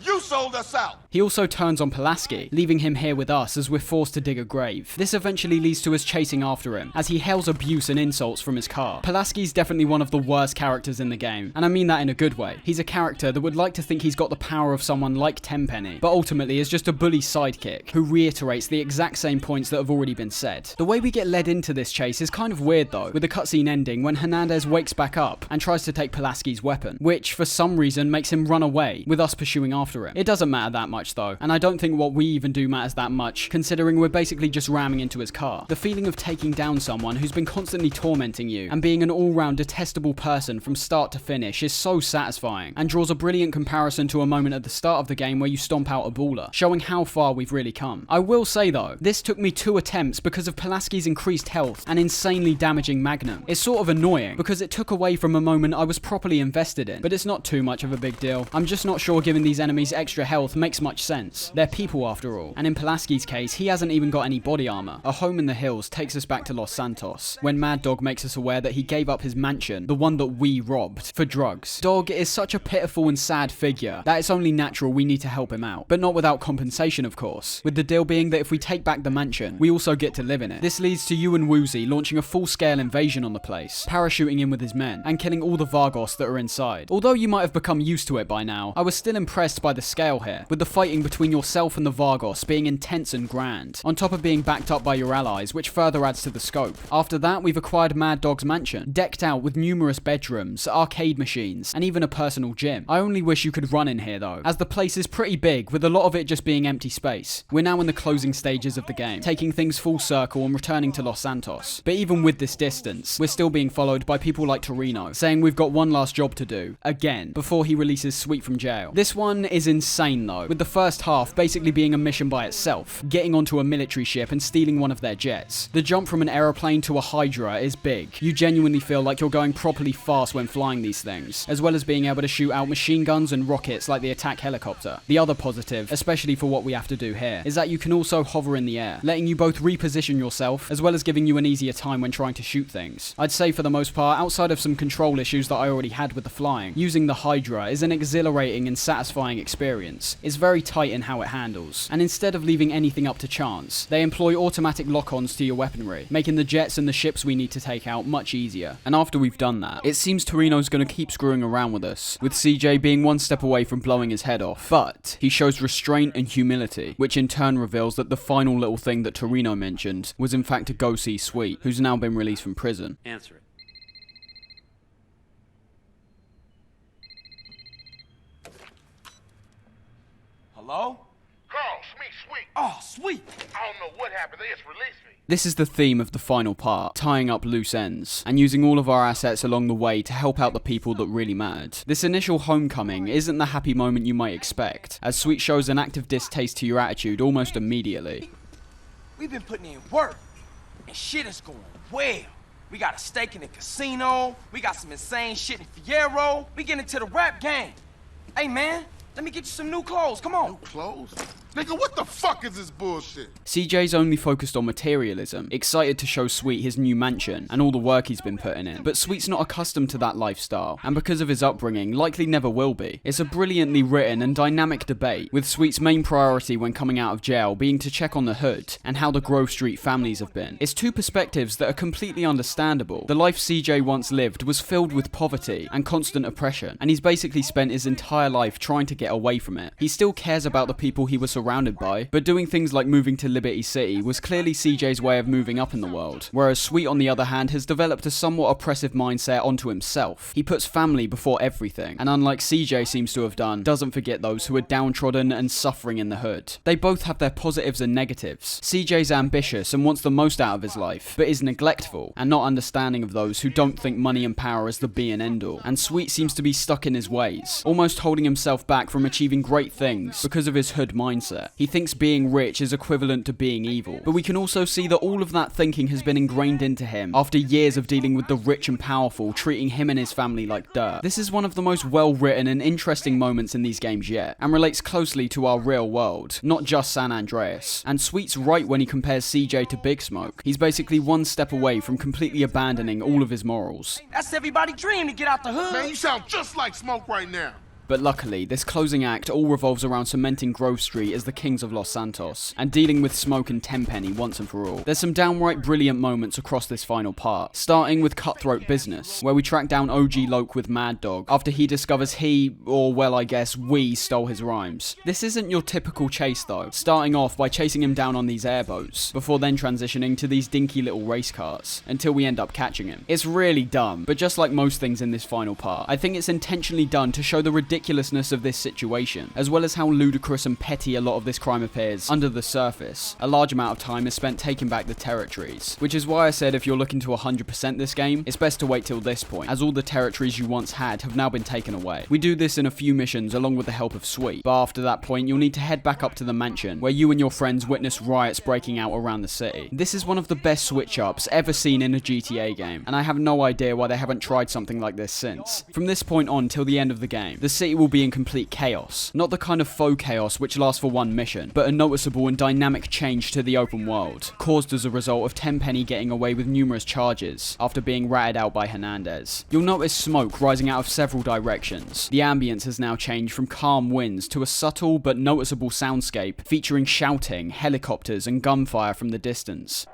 You sold us out! He also turns on Pulaski, leaving him here with us as we're forced to dig a grave. This eventually leads to us chasing after him, as he hails abuse and insults from his car. Pulaski's definitely one of the worst characters in the game, and I mean that in a good way. He's a character that would like to think he's got the power of someone like Tenpenny, but ultimately is just a bully sidekick, who reiterates the exact same points that have already been said. The way we get led into this chase is kind of weird though, with the cutscene ending when Hernandez wakes back up and tries to take Pulaski's weapon, which for some reason makes him run away, with us pursuing after him. It doesn't matter that much though, and I don't think what we even do matters that much, considering we're basically just ramming into his car. The feeling of taking down someone who's been constantly tormenting you and being an all-round detestable person from start to finish is so satisfying, and draws a brilliant comparison to a moment at the start of the game where you stomp out a baller, showing how far we've really come. I will say though, this took me 2 attempts because of Pulaski's increased health and insanely damaging Magnum. It's sort of annoying, because it took away from a moment I was properly invested in, but it's not too much of a big deal. I'm just not sure giving these enemies extra health makes much sense. They're people after all, and in Pulaski's case, he hasn't even got any body armor. A home in the hills takes us back to Los Santos, when Mad Dog makes us aware that he gave up his mansion, the one that we robbed, for drugs. Dog is such a pitiful and sad figure that it's only natural we need to help him out, but not without compensation of course, with the deal being that if we take back the mansion, we also get to live in it. This leads to you and Woozie launching a full-scale invasion on the place, parachuting in with his men, and killing all the Vargos that are inside. Although you might have become used to it by now, I was still impressed by the scale here, with the fighting between yourself and the Vargos being intense and grand, on top of being backed up by your allies, which further adds to the scope. After that, we've acquired Mad Dog's mansion, decked out with numerous bedrooms, arcade machines, and even a personal gym. I only wish you could run in here though, as the place is pretty big, with a lot of it just being empty space. We're now in the closing stages of the game, taking things full circle and returning to Los Santos. But even with this distance, we're still being followed by people like Torino, saying we've got one last job to do, again, before he releases Sweet from jail. This one is insane though, with the first half basically being a mission by itself, getting onto a military ship and stealing one of their jets. The jump from an aeroplane to a Hydra is big. You genuinely feel like you're going properly fast when flying these things, as well as being able to shoot out machine guns and rockets like the attack helicopter. The other positive, especially for what we have to do here, is that you can also hover in the air, letting you both reposition yourself, as well as giving you an easier time when trying to shoot things. I'd say for the most part, outside of some control issues that I already had with the flying, using the Hydra is an exhilarating and satisfying experience. It's very tight in how it handles, and instead of leaving anything up to chance, they employ automatic lock-ons to your weaponry, making the jets and the ships we need to take out much easier. And after we've done that, it seems Torino's going to keep screwing around with us, with CJ being one step away from blowing his head off. But he shows restraint and humility, which in turn reveals that the final little thing that Torino mentioned was in fact to go see Sweet, who's now been released from prison. Answer it. Hello? Carl, Sweet. Oh, Sweet. I don't know what happened. They just released me. This is the theme of the final part, tying up loose ends, and using all of our assets along the way to help out the people that really mattered. This initial homecoming isn't the happy moment you might expect, as Sweet shows an active distaste to your attitude almost immediately. We've been putting in work, and shit is going well. We got a stake in the casino, we got some insane shit in Fierro, we get into the rap game. Hey man, let me get you some new clothes, come on. New clothes? Nigga, what the fuck is this bullshit? CJ's only focused on materialism, excited to show Sweet his new mansion and all the work he's been putting in. But Sweet's not accustomed to that lifestyle, and because of his upbringing, likely never will be. It's a brilliantly written and dynamic debate, with Sweet's main priority when coming out of jail being to check on the hood and how the Grove Street families have been. It's two perspectives that are completely understandable. The life CJ once lived was filled with poverty and constant oppression, and he's basically spent his entire life trying to get away from it. He still cares about the people he was surrounded by, but doing things like moving to Liberty City was clearly CJ's way of moving up in the world, whereas Sweet on the other hand has developed a somewhat oppressive mindset onto himself. He puts family before everything, and unlike CJ seems to have done, doesn't forget those who are downtrodden and suffering in the hood. They both have their positives and negatives. CJ's ambitious and wants the most out of his life, but is neglectful and not understanding of those who don't think money and power is the be and end all. And Sweet seems to be stuck in his ways, almost holding himself back from achieving great things because of his hood mindset. He thinks being rich is equivalent to being evil, but we can also see that all of that thinking has been ingrained into him after years of dealing with the rich and powerful treating him and his family like dirt. This is one of the most well written and interesting moments in these games yet, and relates closely to our real world, not just San Andreas. And Sweet's right when he compares CJ to Big Smoke. He's basically one step away from completely abandoning all of his morals. That's everybody's dream to get out the hood. Man, you sound just like Smoke right now. But luckily, this closing act all revolves around cementing Grove Street as the kings of Los Santos, and dealing with Smoke and Tenpenny once and for all. There's some downright brilliant moments across this final part, starting with Cutthroat Business, where we track down OG Loke with Mad Dog, after he discovers he, or well I guess we, stole his rhymes. This isn't your typical chase though, starting off by chasing him down on these airboats, before then transitioning to these dinky little race cars, until we end up catching him. It's really dumb, but just like most things in this final part, I think it's intentionally done to show the ridiculousness of this situation, as well as how ludicrous and petty a lot of this crime appears under the surface. A large amount of time is spent taking back the territories, which is why I said if you're looking to 100% this game, it's best to wait till this point, as all the territories you once had have now been taken away. We do this in a few missions along with the help of Sweet, but after that point you'll need to head back up to the mansion, where you and your friends witness riots breaking out around the city. This is one of the best switch-ups ever seen in a GTA game, and I have no idea why they haven't tried something like this since. From this point on till the end of the game, the city will be in complete chaos. Not the kind of faux chaos which lasts for one mission, but a noticeable and dynamic change to the open world, caused as a result of Tenpenny getting away with numerous charges after being ratted out by Hernandez. You'll notice smoke rising out of several directions. The ambience has now changed from calm winds to a subtle but noticeable soundscape featuring shouting, helicopters and gunfire from the distance.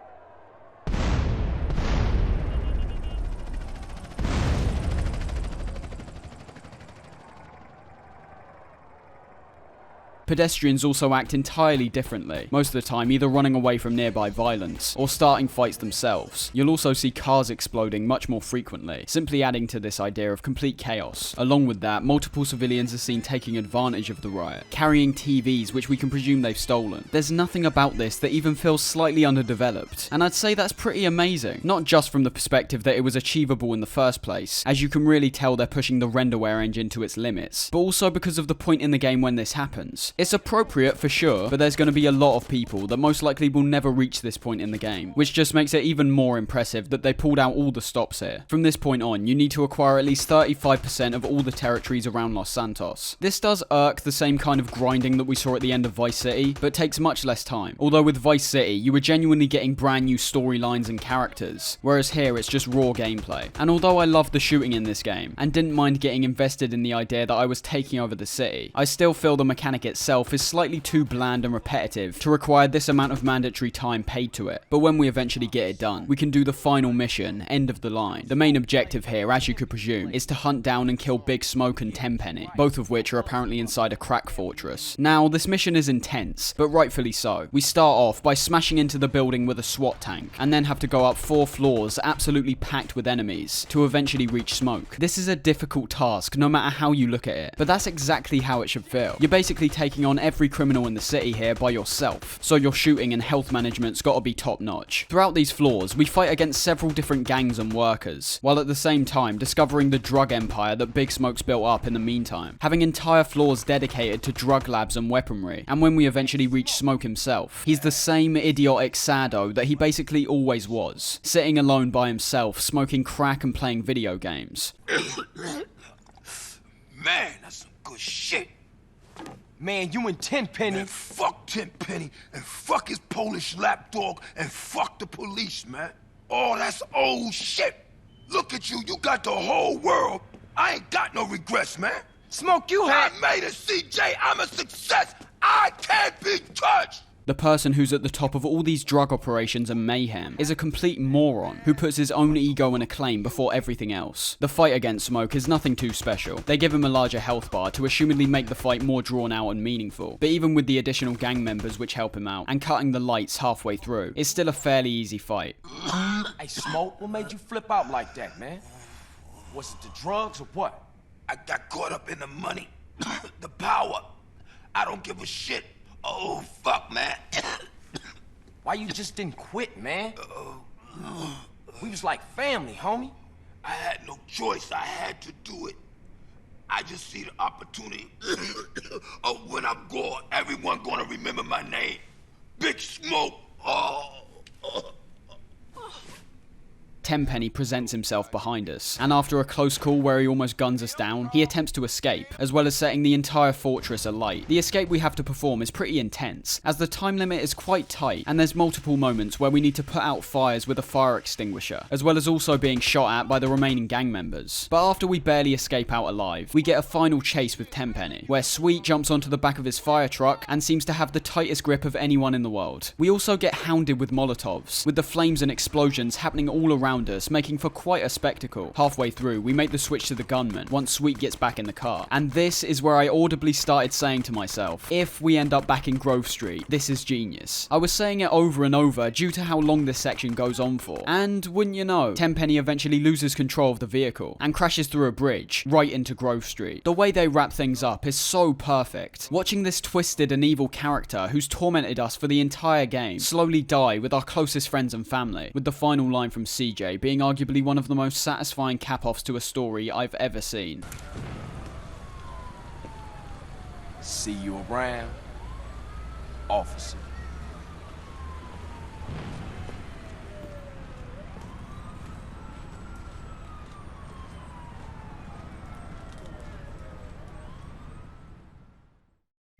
Pedestrians also act entirely differently, most of the time either running away from nearby violence or starting fights themselves. You'll also see cars exploding much more frequently, simply adding to this idea of complete chaos. Along with that, multiple civilians are seen taking advantage of the riot, carrying TVs which we can presume they've stolen. There's nothing about this that even feels slightly underdeveloped, and I'd say that's pretty amazing. Not just from the perspective that it was achievable in the first place, as you can really tell they're pushing the renderware engine to its limits, but also because of the point in the game when this happens. It's appropriate for sure, but there's going to be a lot of people that most likely will never reach this point in the game, which just makes it even more impressive that they pulled out all the stops here. From this point on, you need to acquire at least 35% of all the territories around Los Santos. This does irk the same kind of grinding that we saw at the end of Vice City, but takes much less time. Although with Vice City, you were genuinely getting brand new storylines and characters, whereas here it's just raw gameplay. And although I loved the shooting in this game, and didn't mind getting invested in the idea that I was taking over the city, I still feel the mechanic itself is slightly too bland and repetitive to require this amount of mandatory time paid to it. But when we eventually get it done, we can do the final mission, end of the line. The main objective here, as you could presume, is to hunt down and kill Big Smoke and Tenpenny, both of which are apparently inside a crack fortress. Now, this mission is intense, but rightfully so. We start off by smashing into the building with a SWAT tank, and then have to go up 4 floors absolutely packed with enemies to eventually reach Smoke. This is a difficult task, no matter how you look at it, but that's exactly how it should feel. You're basically taking on every criminal in the city here by yourself, so your shooting and health management's gotta be top notch. Throughout these floors, we fight against several different gangs and workers, while at the same time discovering the drug empire that Big Smoke's built up in the meantime, having entire floors dedicated to drug labs and weaponry. And when we eventually reach Smoke himself, he's the same idiotic sado that he basically always was, sitting alone by himself, smoking crack and playing video games. Man, that's some good shit. Man, you and Tenpenny. Man, fuck Tenpenny, and fuck his Polish lapdog, and fuck the police, man. Oh, that's old shit. Look at you, you got the whole world. I ain't got no regrets, man. Smoke, you had... I made it, CJ. I'm a success. I can't be touched. The person who's at the top of all these drug operations and mayhem is a complete moron who puts his own ego and acclaim before everything else. The fight against Smoke is nothing too special. They give him a larger health bar to assumedly make the fight more drawn out and meaningful, but even with the additional gang members which help him out and cutting the lights halfway through, it's still a fairly easy fight. Hey, Smoke, what made you flip out like that, man? Was it the drugs or what? I got caught up in the money, the power. I don't give a shit. Oh, fuck, man. Why you just didn't quit, man? We was like family, homie. I had no choice. I had to do it. I just see the opportunity of when I'm gone, everyone gonna remember my name. Big Smoke. Tenpenny presents himself behind us, and after a close call where he almost guns us down, he attempts to escape, as well as setting the entire fortress alight. The escape we have to perform is pretty intense, as the time limit is quite tight, and there's multiple moments where we need to put out fires with a fire extinguisher, as well as also being shot at by the remaining gang members. But after we barely escape out alive, we get a final chase with Tenpenny, where Sweet jumps onto the back of his fire truck and seems to have the tightest grip of anyone in the world. We also get hounded with Molotovs, with the flames and explosions happening all around us, making for quite a spectacle. Halfway through, we make the switch to the gunman once Sweet gets back in the car. And this is where I audibly started saying to myself, if we end up back in Grove Street, this is genius. I was saying it over and over due to how long this section goes on for. And wouldn't you know, Tenpenny eventually loses control of the vehicle and crashes through a bridge right into Grove Street. The way they wrap things up is so perfect. Watching this twisted and evil character who's tormented us for the entire game slowly die with our closest friends and family, with the final line from CJ being arguably one of the most satisfying cap-offs to a story I've ever seen. See you around, officer.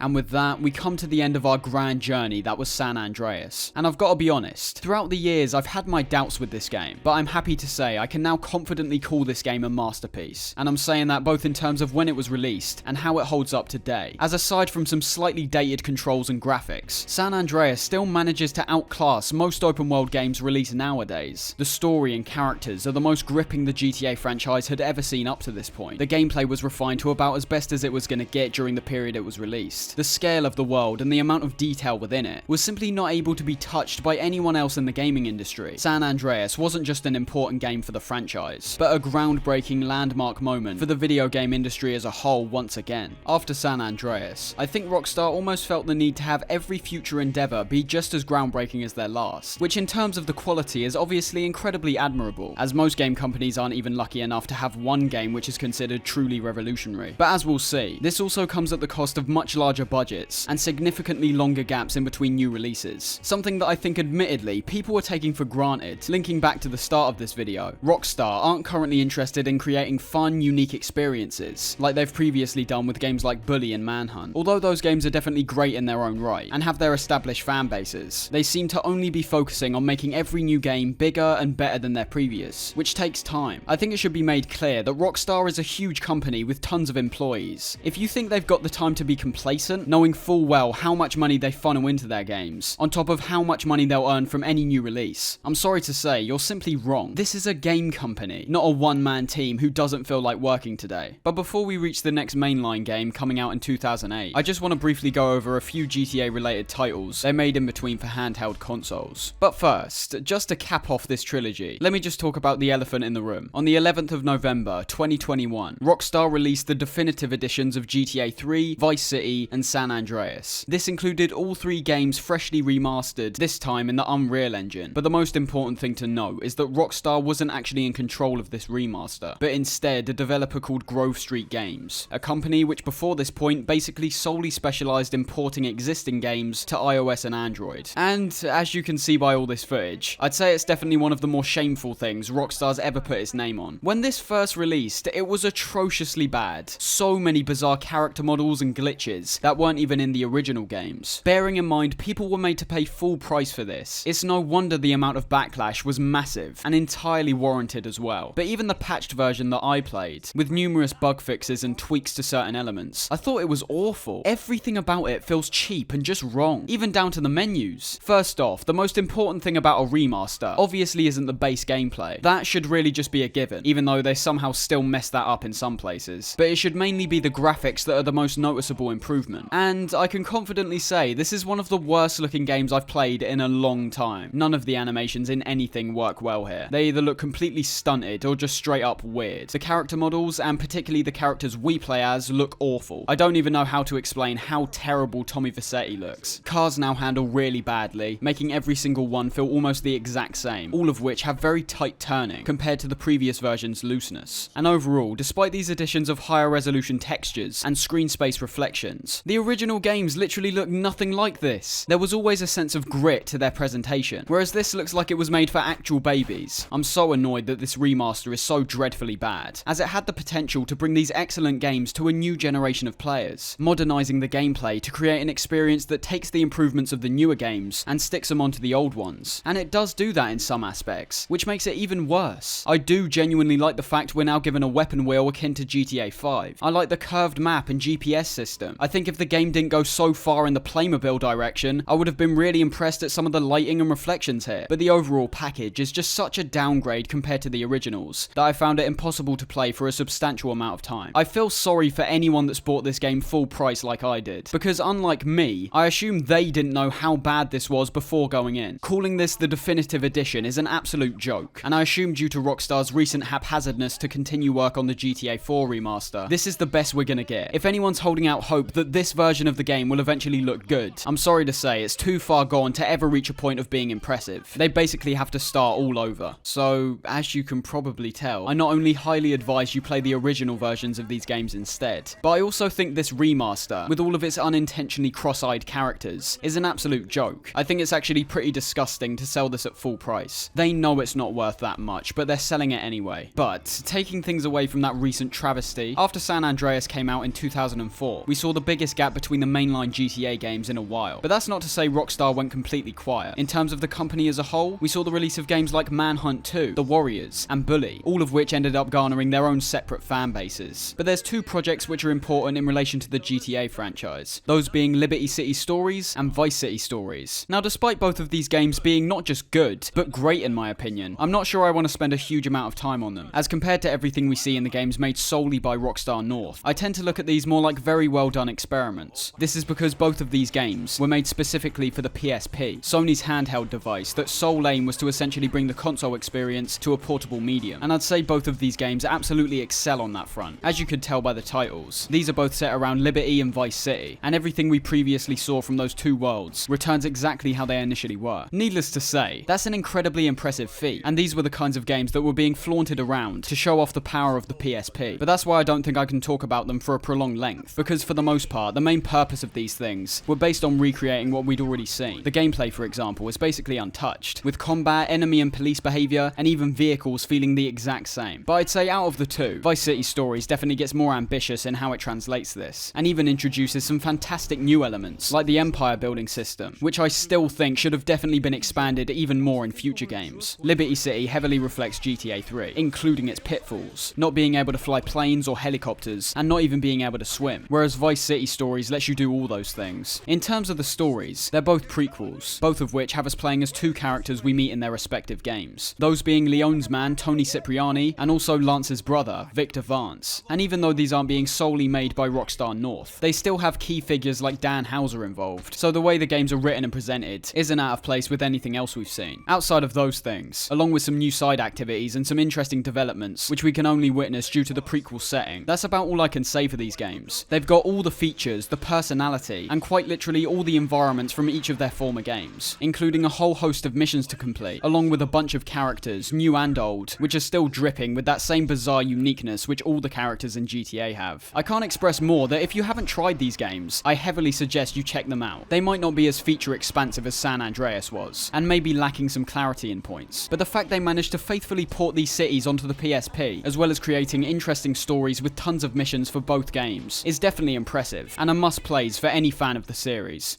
And with that, we come to the end of our grand journey that was San Andreas. And I've got to be honest, throughout the years I've had my doubts with this game, but I'm happy to say I can now confidently call this game a masterpiece. And I'm saying that both in terms of when it was released and how it holds up today. As aside from some slightly dated controls and graphics, San Andreas still manages to outclass most open world games released nowadays. The story and characters are the most gripping the GTA franchise had ever seen up to this point. The gameplay was refined to about as best as it was going to get during the period it was released. The scale of the world and the amount of detail within it was simply not able to be touched by anyone else in the gaming industry. San Andreas wasn't just an important game for the franchise, but a groundbreaking landmark moment for the video game industry as a whole once again. After San Andreas, I think Rockstar almost felt the need to have every future endeavor be just as groundbreaking as their last, which in terms of the quality is obviously incredibly admirable, as most game companies aren't even lucky enough to have one game which is considered truly revolutionary. But as we'll see, this also comes at the cost of much larger budgets and significantly longer gaps in between new releases, something that I think admittedly people are taking for granted. Linking back to the start of this video, Rockstar aren't currently interested in creating fun, unique experiences like they've previously done with games like Bully and Manhunt. Although those games are definitely great in their own right and have their established fan bases, they seem to only be focusing on making every new game bigger and better than their previous, which takes time. I think it should be made clear that Rockstar is a huge company with tons of employees. If you think they've got the time to be complacent, knowing full well how much money they funnel into their games, on top of how much money they'll earn from any new release, I'm sorry to say, you're simply wrong. This is a game company, not a one-man team who doesn't feel like working today. But before we reach the next mainline game coming out in 2008, I just want to briefly go over a few GTA related titles they made in between for handheld consoles. But first, just to cap off this trilogy, let me just talk about the elephant in the room. On the 11th of November 2021, Rockstar released the definitive editions of GTA 3, Vice City, and San Andreas. This included all three games freshly remastered, this time in the Unreal Engine. But the most important thing to note is that Rockstar wasn't actually in control of this remaster, but instead a developer called Grove Street Games, a company which before this point basically solely specialized in porting existing games to iOS and Android. And as you can see by all this footage, I'd say it's definitely one of the more shameful things Rockstar's ever put its name on. When this first released, it was atrociously bad. So many bizarre character models and glitches that weren't even in the original games. Bearing in mind people were made to pay full price for this, it's no wonder the amount of backlash was massive and entirely warranted as well. But even the patched version that I played, with numerous bug fixes and tweaks to certain elements, I thought it was awful. Everything about it feels cheap and just wrong, even down to the menus. First off, the most important thing about a remaster obviously isn't the base gameplay. That should really just be a given, even though they somehow still mess that up in some places. But it should mainly be the graphics that are the most noticeable improvement. And I can confidently say this is one of the worst looking games I've played in a long time. None of the animations in anything work well here. They either look completely stunted or just straight up weird. The character models, and particularly the characters we play as, look awful. I don't even know how to explain how terrible Tommy Vercetti looks. Cars now handle really badly, making every single one feel almost the exact same, all of which have very tight turning compared to the previous version's looseness. And overall, despite these additions of higher resolution textures and screen space reflections, the original games literally look nothing like this. There was always a sense of grit to their presentation, whereas this looks like it was made for actual babies. I'm so annoyed that this remaster is so dreadfully bad, as it had the potential to bring these excellent games to a new generation of players, modernizing the gameplay to create an experience that takes the improvements of the newer games and sticks them onto the old ones. And it does do that in some aspects, which makes it even worse. I do genuinely like the fact we're now given a weapon wheel akin to GTA 5. I like the curved map and GPS system. I think if the game didn't go so far in the Playmobil direction, I would have been really impressed at some of the lighting and reflections here. But the overall package is just such a downgrade compared to the originals that I found it impossible to play for a substantial amount of time. I feel sorry for anyone that's bought this game full price like I did, because unlike me, I assume they didn't know how bad this was before going in. Calling this the definitive edition is an absolute joke, and I assume due to Rockstar's recent haphazardness to continue work on the GTA 4 remaster, this is the best we're gonna get. If anyone's holding out hope that this version of the game will eventually look good, I'm sorry to say it's too far gone to ever reach a point of being impressive. They basically have to start all over. So, as you can probably tell, I not only highly advise you play the original versions of these games instead, but I also think this remaster, with all of its unintentionally cross-eyed characters, is an absolute joke. I think it's actually pretty disgusting to sell this at full price. They know it's not worth that much, but they're selling it anyway. But, taking things away from that recent travesty, after San Andreas came out in 2004, we saw the biggest gap between the mainline GTA games in a while. But that's not to say Rockstar went completely quiet. In terms of the company as a whole, we saw the release of games like Manhunt 2, The Warriors, and Bully, all of which ended up garnering their own separate fan bases. But there's two projects which are important in relation to the GTA franchise, those being Liberty City Stories and Vice City Stories. Now, despite both of these games being not just good, but great in my opinion, I'm not sure I want to spend a huge amount of time on them. As compared to everything we see in the games made solely by Rockstar North, I tend to look at these more like very well done experiments experiments. This is because both of these games were made specifically for the PSP, Sony's handheld device that sole aim was to essentially bring the console experience to a portable medium. And I'd say both of these games absolutely excel on that front. As you could tell by the titles, these are both set around Liberty and Vice City, and everything we previously saw from those two worlds returns exactly how they initially were. Needless to say, that's an incredibly impressive feat, and these were the kinds of games that were being flaunted around to show off the power of the PSP. But that's why I don't think I can talk about them for a prolonged length, because for the most part, the main purpose of these things were based on recreating what we'd already seen. The gameplay, for example, is basically untouched, with combat, enemy and police behavior, and even vehicles feeling the exact same. But I'd say out of the two, Vice City Stories definitely gets more ambitious in how it translates this, and even introduces some fantastic new elements, like the empire building system, which I still think should have definitely been expanded even more in future games. Liberty City heavily reflects GTA 3, including its pitfalls, not being able to fly planes or helicopters, and not even being able to swim, whereas Vice City Stories lets you do all those things. In terms of the stories, they're both prequels, both of which have us playing as two characters we meet in their respective games, those being Leone's man, Tony Cipriani, and also Lance's brother, Victor Vance. And even though these aren't being solely made by Rockstar North, they still have key figures like Dan Houser involved, so the way the games are written and presented isn't out of place with anything else we've seen. Outside of those things, along with some new side activities and some interesting developments which we can only witness due to the prequel setting, that's about all I can say for these games. They've got all the features, the personality, and quite literally all the environments from each of their former games, including a whole host of missions to complete, along with a bunch of characters, new and old, which are still dripping with that same bizarre uniqueness which all the characters in GTA have. I can't express more that if you haven't tried these games, I heavily suggest you check them out. They might not be as feature expansive as San Andreas was, and may be lacking some clarity in points, but the fact they managed to faithfully port these cities onto the PSP, as well as creating interesting stories with tons of missions for both games, is definitely impressive, and a must-plays for any fan of the series.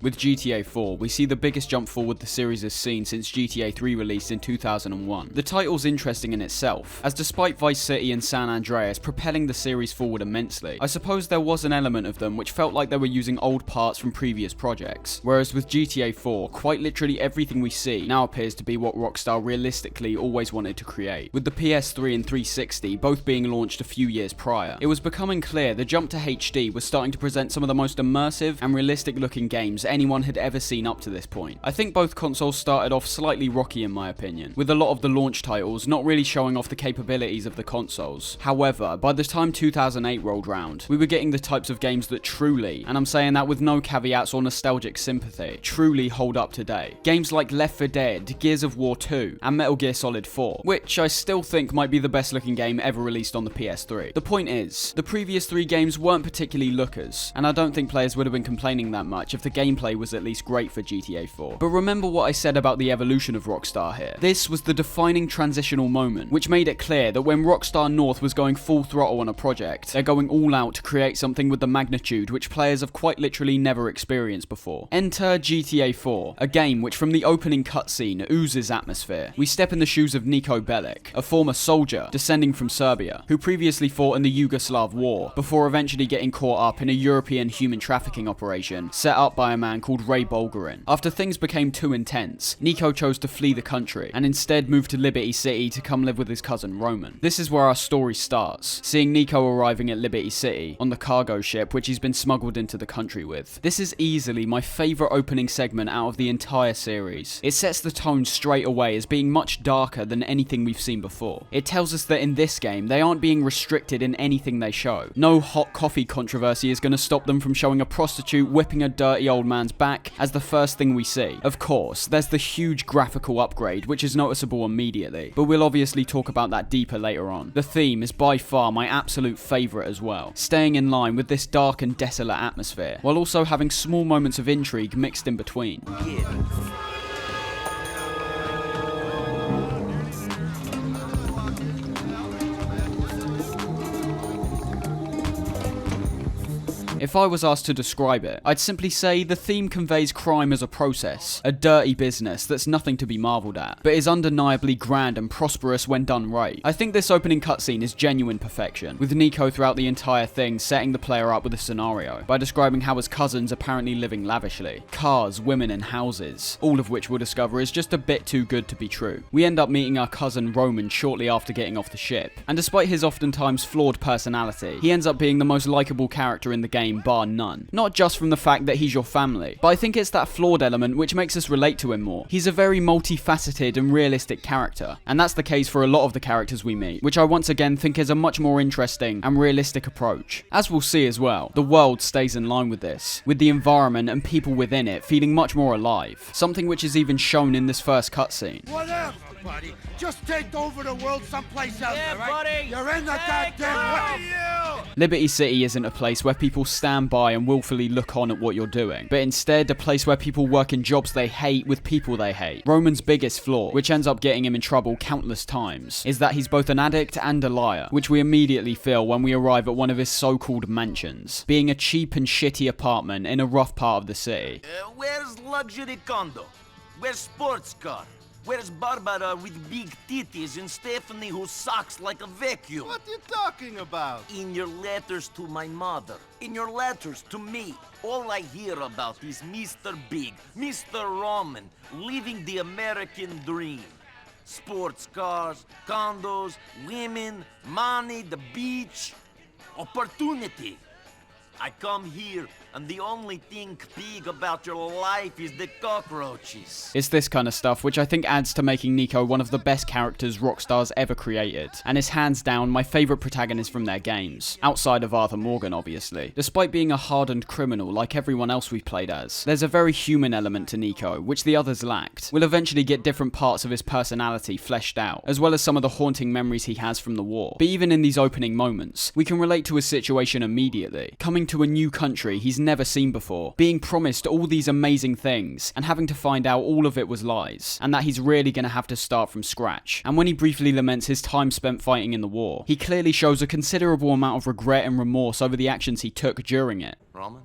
With GTA 4, we see the biggest jump forward the series has seen since GTA 3 released in 2001. The title's interesting in itself, as despite Vice City and San Andreas propelling the series forward immensely, I suppose there was an element of them which felt like they were using old parts from previous projects. Whereas with GTA 4, quite literally everything we see now appears to be what Rockstar realistically always wanted to create. With the PS3 and 360 both being launched a few years prior, it was becoming clear the jump to HD was starting to present some of the most immersive and realistic looking games anyone had ever seen up to this point. I think both consoles started off slightly rocky in my opinion, with a lot of the launch titles not really showing off the capabilities of the consoles. However, by the time 2008 rolled round, we were getting the types of games that truly, and I'm saying that with no caveats or nostalgic sympathy, truly hold up today. Games like Left 4 Dead, Gears of War 2, and Metal Gear Solid 4, which I still think might be the best looking game ever released on the PS3. The point is, the previous three games weren't particularly lookers, and I don't think players would have been complaining that much if the gameplay was at least great for GTA 4. But remember what I said about the evolution of Rockstar here. This was the defining transitional moment, which made it clear that when Rockstar North was going full throttle on a project, they're going all out to create something with the magnitude which players have quite literally never experienced before. Enter GTA 4, a game which from the opening cutscene oozes atmosphere. We step in the shoes of Niko Bellic, a former soldier descending from Serbia, who previously fought in the Yugoslav War, before eventually getting caught up in a European human trafficking operation set up by a man called Ray Bulgarin. After things became too intense, Niko chose to flee the country, and instead moved to Liberty City to come live with his cousin Roman. This is where our story starts, seeing Niko arriving at Liberty City on the cargo ship which he's been smuggled into the country with. This is easily my favourite opening segment out of the entire series. It sets the tone straight away as being much darker than anything we've seen before. It tells us that in this game, they aren't being restricted in anything they show. No hot coffee controversy is going to stop them from showing a prostitute whipping a dirty old man's back as the first thing we see. Of course, there's the huge graphical upgrade, which is noticeable immediately, but we'll obviously talk about that deeper later on. The theme is by far my absolute favourite as well, staying in line with this dark and desolate atmosphere, while also having small moments of intrigue mixed in between. If I was asked to describe it, I'd simply say the theme conveys crime as a process, a dirty business that's nothing to be marveled at, but is undeniably grand and prosperous when done right. I think this opening cutscene is genuine perfection, with Nico throughout the entire thing setting the player up with a scenario by describing how his cousins apparently living lavishly. Cars, women and houses, all of which we'll discover is just a bit too good to be true. We end up meeting our cousin Roman shortly after getting off the ship, and despite his oftentimes flawed personality, he ends up being the most likable character in the game bar none. Not just from the fact that he's your family, but I think it's that flawed element which makes us relate to him more. He's a very multifaceted and realistic character, and that's the case for a lot of the characters we meet, which I once again think is a much more interesting and realistic approach. As we'll see as well, the world stays in line with this, with the environment and people within it feeling much more alive, something which is even shown in this first cutscene. Whatever, buddy. Just take over the world someplace else, Yeah, all right? buddy. You're in the goddamn way. Liberty City isn't a place where people stand by and willfully look on at what you're doing, but instead a place where people work in jobs they hate with people they hate. Roman's biggest flaw, which ends up getting him in trouble countless times, is that he's both an addict and a liar, which we immediately feel when we arrive at one of his so-called mansions, being a cheap and shitty apartment in a rough part of the city. Where's luxury condo? Where's sports car? Where's Barbara with big titties and Stephanie who sucks like a vacuum? What are you talking about? In your letters to my mother, in your letters to me, all I hear about is Mr. Big, Mr. Roman, living the American dream. Sports cars, condos, women, money, the beach, opportunity. I come here, and the only thing big about your life is the cockroaches. It's this kind of stuff which I think adds to making Nico one of the best characters Rockstar's ever created, and is hands down my favourite protagonist from their games, outside of Arthur Morgan obviously. Despite being a hardened criminal like everyone else we've played as, there's a very human element to Nico, which the others lacked. We'll eventually get different parts of his personality fleshed out, as well as some of the haunting memories he has from the war. But even in these opening moments, we can relate to his situation immediately. Coming to a new country he's never seen before, being promised all these amazing things, and having to find out all of it was lies, and that he's really gonna have to start from scratch. And when he briefly laments his time spent fighting in the war, he clearly shows a considerable amount of regret and remorse over the actions he took during it. Roman?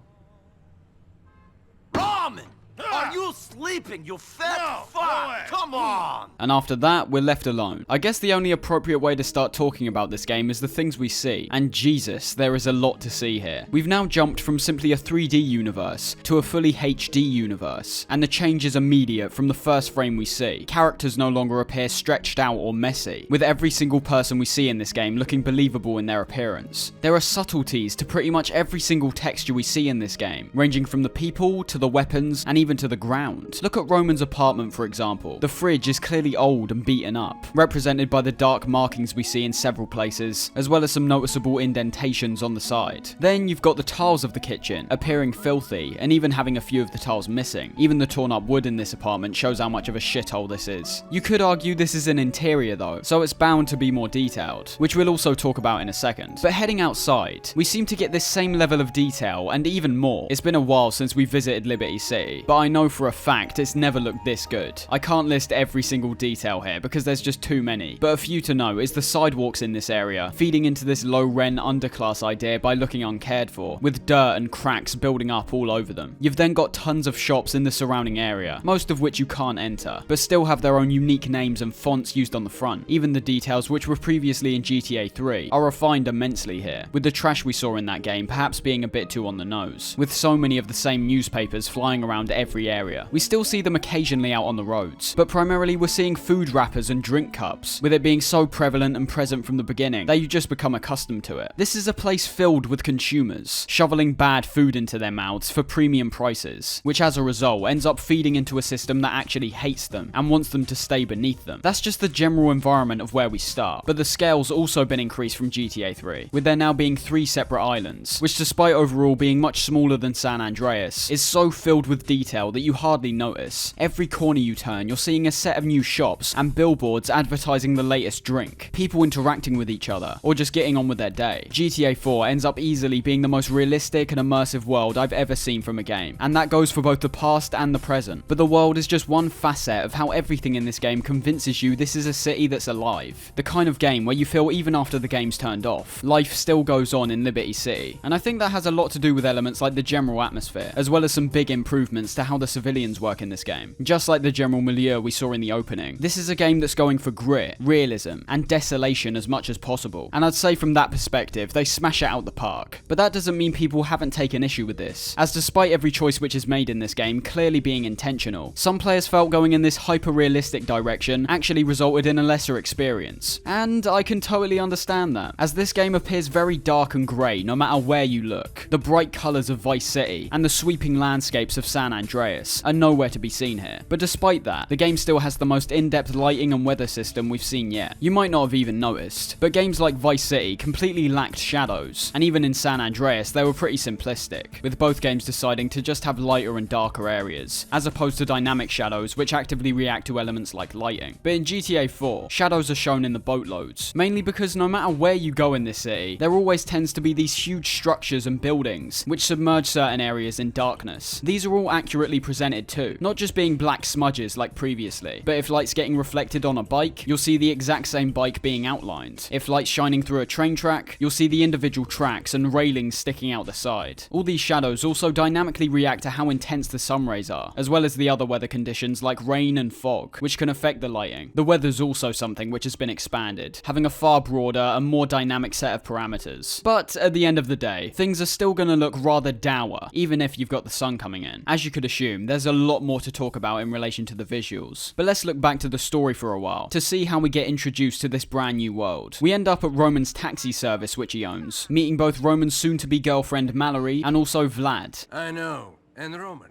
Roman! Are you sleeping, you fat fuck? Come on! And after that, we're left alone. I guess the only appropriate way to start talking about this game is the things we see, and Jesus, there is a lot to see here. We've now jumped from simply a 3D universe to a fully HD universe, and the change is immediate from the first frame we see. Characters no longer appear stretched out or messy, with every single person we see in this game looking believable in their appearance. There are subtleties to pretty much every single texture we see in this game, ranging from the people, to the weapons, and even to the ground. Look at Roman's apartment for example. The fridge is clearly old and beaten up, represented by the dark markings we see in several places, as well as some noticeable indentations on the side. Then you've got the tiles of the kitchen, appearing filthy, and even having a few of the tiles missing. Even the torn up wood in this apartment shows how much of a shithole this is. You could argue this is an interior though, so it's bound to be more detailed, which we'll also talk about in a second. But heading outside, we seem to get this same level of detail, and even more. It's been a while since we visited Liberty City, but I know for a fact it's never looked this good. I can't list every single detail here because there's just too many, but a few to know is the sidewalks in this area, feeding into this low-rent underclass idea by looking uncared for, with dirt and cracks building up all over them. You've then got tons of shops in the surrounding area, most of which you can't enter, but still have their own unique names and fonts used on the front. Even the details which were previously in GTA 3 are refined immensely here, with the trash we saw in that game perhaps being a bit too on the nose, with so many of the same newspapers flying around every area. We still see them occasionally out on the roads, but primarily we're seeing food wrappers and drink cups, with it being so prevalent and present from the beginning that you just become accustomed to it. This is a place filled with consumers, shoveling bad food into their mouths for premium prices, which as a result ends up feeding into a system that actually hates them and wants them to stay beneath them. That's just the general environment of where we start, but the scale's also been increased from GTA 3, with there now being 3 separate islands, which despite overall being much smaller than San Andreas, is so filled with detail that you hardly notice. Every corner you turn, you're seeing a set of new shops and billboards advertising the latest drink, people interacting with each other, or just getting on with their day. GTA 4 ends up easily being the most realistic and immersive world I've ever seen from a game, and that goes for both the past and the present. But the world is just one facet of how everything in this game convinces you this is a city that's alive. The kind of game where you feel even after the game's turned off, life still goes on in Liberty City. And I think that has a lot to do with elements like the general atmosphere, as well as some big improvements to how the civilians work in this game. Just like the general milieu we saw in the opening, this is a game that's going for grit, realism, and desolation as much as possible. And I'd say from that perspective, they smash it out the park. But that doesn't mean people haven't taken issue with this, as despite every choice which is made in this game clearly being intentional, some players felt going in this hyper-realistic direction actually resulted in a lesser experience. And I can totally understand that, as this game appears very dark and grey no matter where you look. The bright colours of Vice City and the sweeping landscapes of San Andreas are nowhere to be seen here. But despite that, the game still has the most in-depth lighting and weather system we've seen yet. You might not have even noticed, but games like Vice City completely lacked shadows, and even in San Andreas they were pretty simplistic, with both games deciding to just have lighter and darker areas, as opposed to dynamic shadows which actively react to elements like lighting. But in GTA 4, shadows are shown in the boatloads, mainly because no matter where you go in this city, there always tends to be these huge structures and buildings which submerge certain areas in darkness. These are all accurately presented too, not just being black smudges like previously, but if light's getting reflected on a bike, you'll see the exact same bike being outlined. If light's shining through a train track, you'll see the individual tracks and railings sticking out the side. All these shadows also dynamically react to how intense the sun rays are, as well as the other weather conditions like rain and fog, which can affect the lighting. The weather's also something which has been expanded, having a far broader and more dynamic set of parameters. But at the end of the day, things are still going to look rather dour, even if you've got the sun coming in. As you could assume, there's a lot more to talk about in relation to the visuals. But let's look back to the story for a while, to see how we get introduced to this brand new world. We end up at Roman's taxi service which he owns, meeting both Roman's soon-to-be girlfriend Mallory and also Vlad. I know. And Roman,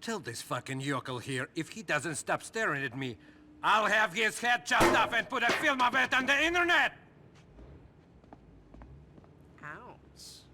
tell this fucking yokel here, if he doesn't stop staring at me, I'll have his head chopped off and put a film of it on the internet!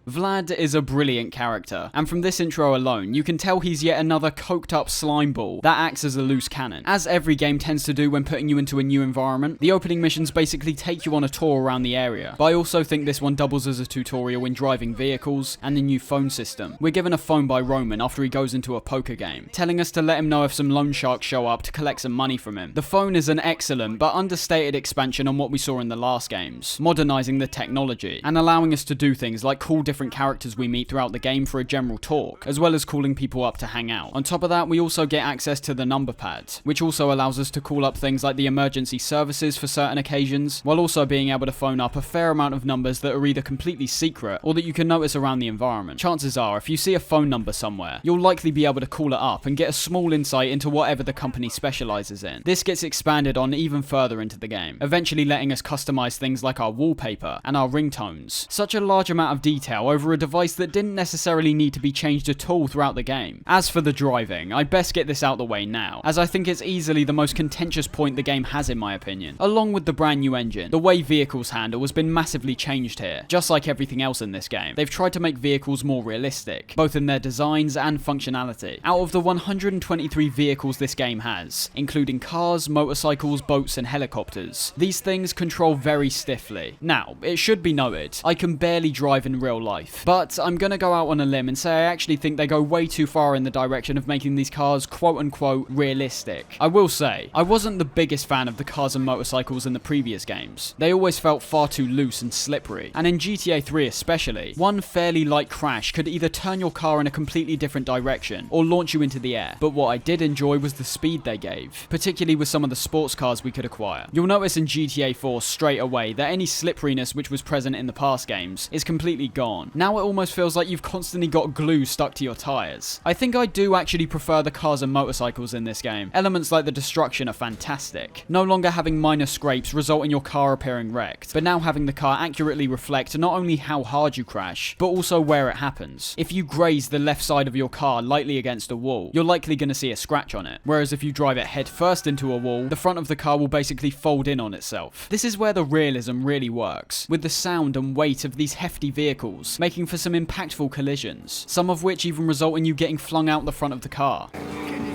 Vlad is a brilliant character, and from this intro alone, you can tell he's yet another coked up slime ball that acts as a loose cannon. As every game tends to do when putting you into a new environment, the opening missions basically take you on a tour around the area, but I also think this one doubles as a tutorial in driving vehicles and the new phone system. We're given a phone by Roman after he goes into a poker game, telling us to let him know if some loan sharks show up to collect some money from him. The phone is an excellent but understated expansion on what we saw in the last games, modernising the technology and allowing us to do things like call different characters we meet throughout the game for a general talk, as well as calling people up to hang out. On top of that, we also get access to the number pad, which also allows us to call up things like the emergency services for certain occasions, while also being able to phone up a fair amount of numbers that are either completely secret or that you can notice around the environment. Chances are, if you see a phone number somewhere, you'll likely be able to call it up and get a small insight into whatever the company specializes in. This gets expanded on even further into the game, eventually letting us customize things like our wallpaper and our ringtones. Such a large amount of detail over a device that didn't necessarily need to be changed at all throughout the game. As for the driving, I'd best get this out the way now, as I think it's easily the most contentious point the game has in my opinion. Along with the brand new engine, the way vehicles handle has been massively changed here. Just like everything else in this game, they've tried to make vehicles more realistic, both in their designs and functionality. Out of the 123 vehicles this game has, including cars, motorcycles, boats and helicopters, these things control very stiffly. Now, it should be noted, I can barely drive in real life, but I'm gonna go out on a limb and say I actually think they go way too far in the direction of making these cars quote-unquote realistic. I will say, I wasn't the biggest fan of the cars and motorcycles in the previous games. They always felt far too loose and slippery, and in GTA 3 especially, one fairly light crash could either turn your car in a completely different direction or launch you into the air. But what I did enjoy was the speed they gave, particularly with some of the sports cars we could acquire. You'll notice in GTA 4 straight away that any slipperiness which was present in the past games is completely gone. Now it almost feels like you've constantly got glue stuck to your tyres. I think I do actually prefer the cars and motorcycles in this game. Elements like the destruction are fantastic. No longer having minor scrapes result in your car appearing wrecked, but now having the car accurately reflect not only how hard you crash, but also where it happens. If you graze the left side of your car lightly against a wall, you're likely going to see a scratch on it, whereas if you drive it head first into a wall, the front of the car will basically fold in on itself. This is where the realism really works, with the sound and weight of these hefty vehicles, making for some impactful collisions, some of which even result in you getting flung out the front of the car. Can you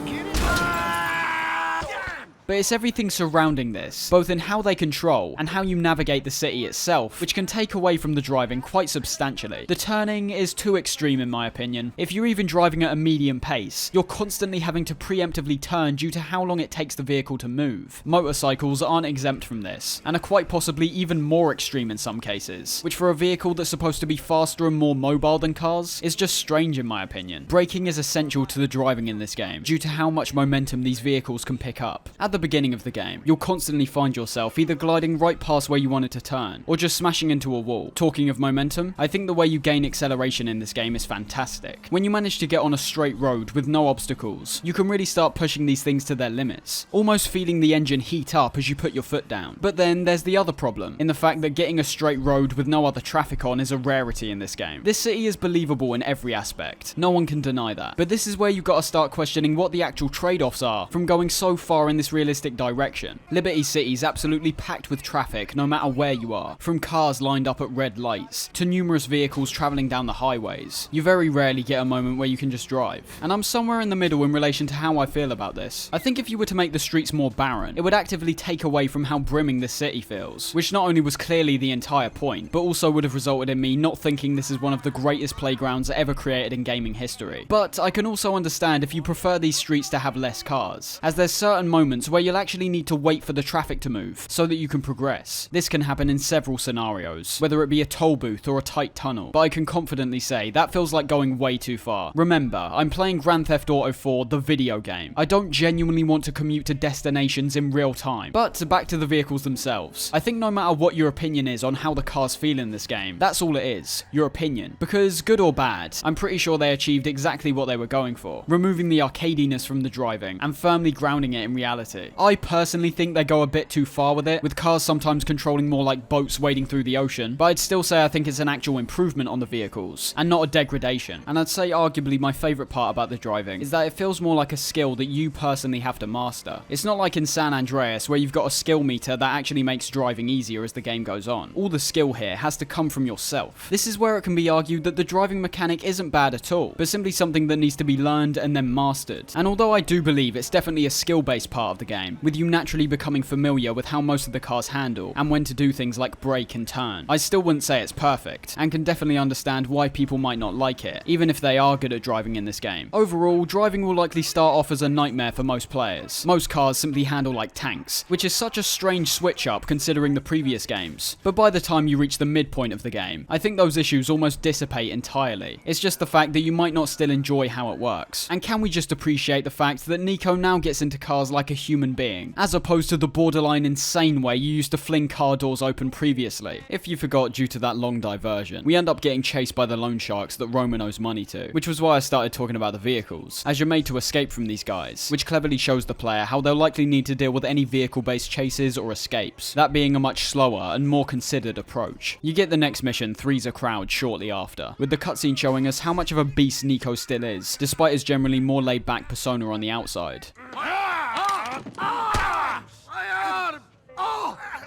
but it's everything surrounding this, both in how they control and how you navigate the city itself, which can take away from the driving quite substantially. The turning is too extreme in my opinion. If you're even driving at a medium pace, you're constantly having to preemptively turn due to how long it takes the vehicle to move. Motorcycles aren't exempt from this, and are quite possibly even more extreme in some cases, which for a vehicle that's supposed to be faster and more mobile than cars is just strange in my opinion. Braking is essential to the driving in this game, due to how much momentum these vehicles can pick up. At the beginning of the game, you'll constantly find yourself either gliding right past where you wanted to turn, or just smashing into a wall. Talking of momentum, I think the way you gain acceleration in this game is fantastic. When you manage to get on a straight road with no obstacles, you can really start pushing these things to their limits, almost feeling the engine heat up as you put your foot down. But then there's the other problem, in the fact that getting a straight road with no other traffic on is a rarity in this game. This city is believable in every aspect, no one can deny that, but this is where you gotta start questioning what the actual trade-offs are from going so far in this realistic direction. Liberty City is absolutely packed with traffic no matter where you are, from cars lined up at red lights, to numerous vehicles travelling down the highways. You very rarely get a moment where you can just drive, and I'm somewhere in the middle in relation to how I feel about this. I think if you were to make the streets more barren, it would actively take away from how brimming this city feels, which not only was clearly the entire point, but also would have resulted in me not thinking this is one of the greatest playgrounds ever created in gaming history. But I can also understand if you prefer these streets to have less cars, as there's certain moments where you'll actually need to wait for the traffic to move so that you can progress. This can happen in several scenarios, whether it be a toll booth or a tight tunnel, but I can confidently say that feels like going way too far. Remember, I'm playing Grand Theft Auto 4, the video game. I don't genuinely want to commute to destinations in real time. But back to the vehicles themselves. I think no matter what your opinion is on how the cars feel in this game, that's all it is, your opinion. Because good or bad, I'm pretty sure they achieved exactly what they were going for, removing the arcadiness from the driving and firmly grounding it in reality. I personally think they go a bit too far with it, with cars sometimes controlling more like boats wading through the ocean, but I'd still say I think it's an actual improvement on the vehicles, and not a degradation. And I'd say arguably my favourite part about the driving is that it feels more like a skill that you personally have to master. It's not like in San Andreas where you've got a skill meter that actually makes driving easier as the game goes on. All the skill here has to come from yourself. This is where it can be argued that the driving mechanic isn't bad at all, but simply something that needs to be learned and then mastered. And although I do believe it's definitely a skill-based part of the game, with you naturally becoming familiar with how most of the cars handle, and when to do things like brake and turn, I still wouldn't say it's perfect, and can definitely understand why people might not like it, even if they are good at driving in this game. Overall, driving will likely start off as a nightmare for most players. Most cars simply handle like tanks, which is such a strange switch up considering the previous games. But by the time you reach the midpoint of the game, I think those issues almost dissipate entirely. It's just the fact that you might not still enjoy how it works. And can we just appreciate the fact that Nico now gets into cars like a human being, as opposed to the borderline insane way you used to fling car doors open previously. If you forgot due to that long diversion, we end up getting chased by the loan sharks that Roman owes money to, which was why I started talking about the vehicles, as you're made to escape from these guys, which cleverly shows the player how they'll likely need to deal with any vehicle-based chases or escapes, that being a much slower and more considered approach. You get the next mission, Three's a Crowd, shortly after, with the cutscene showing us how much of a beast Nico still is, despite his generally more laid-back persona on the outside.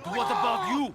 What about you?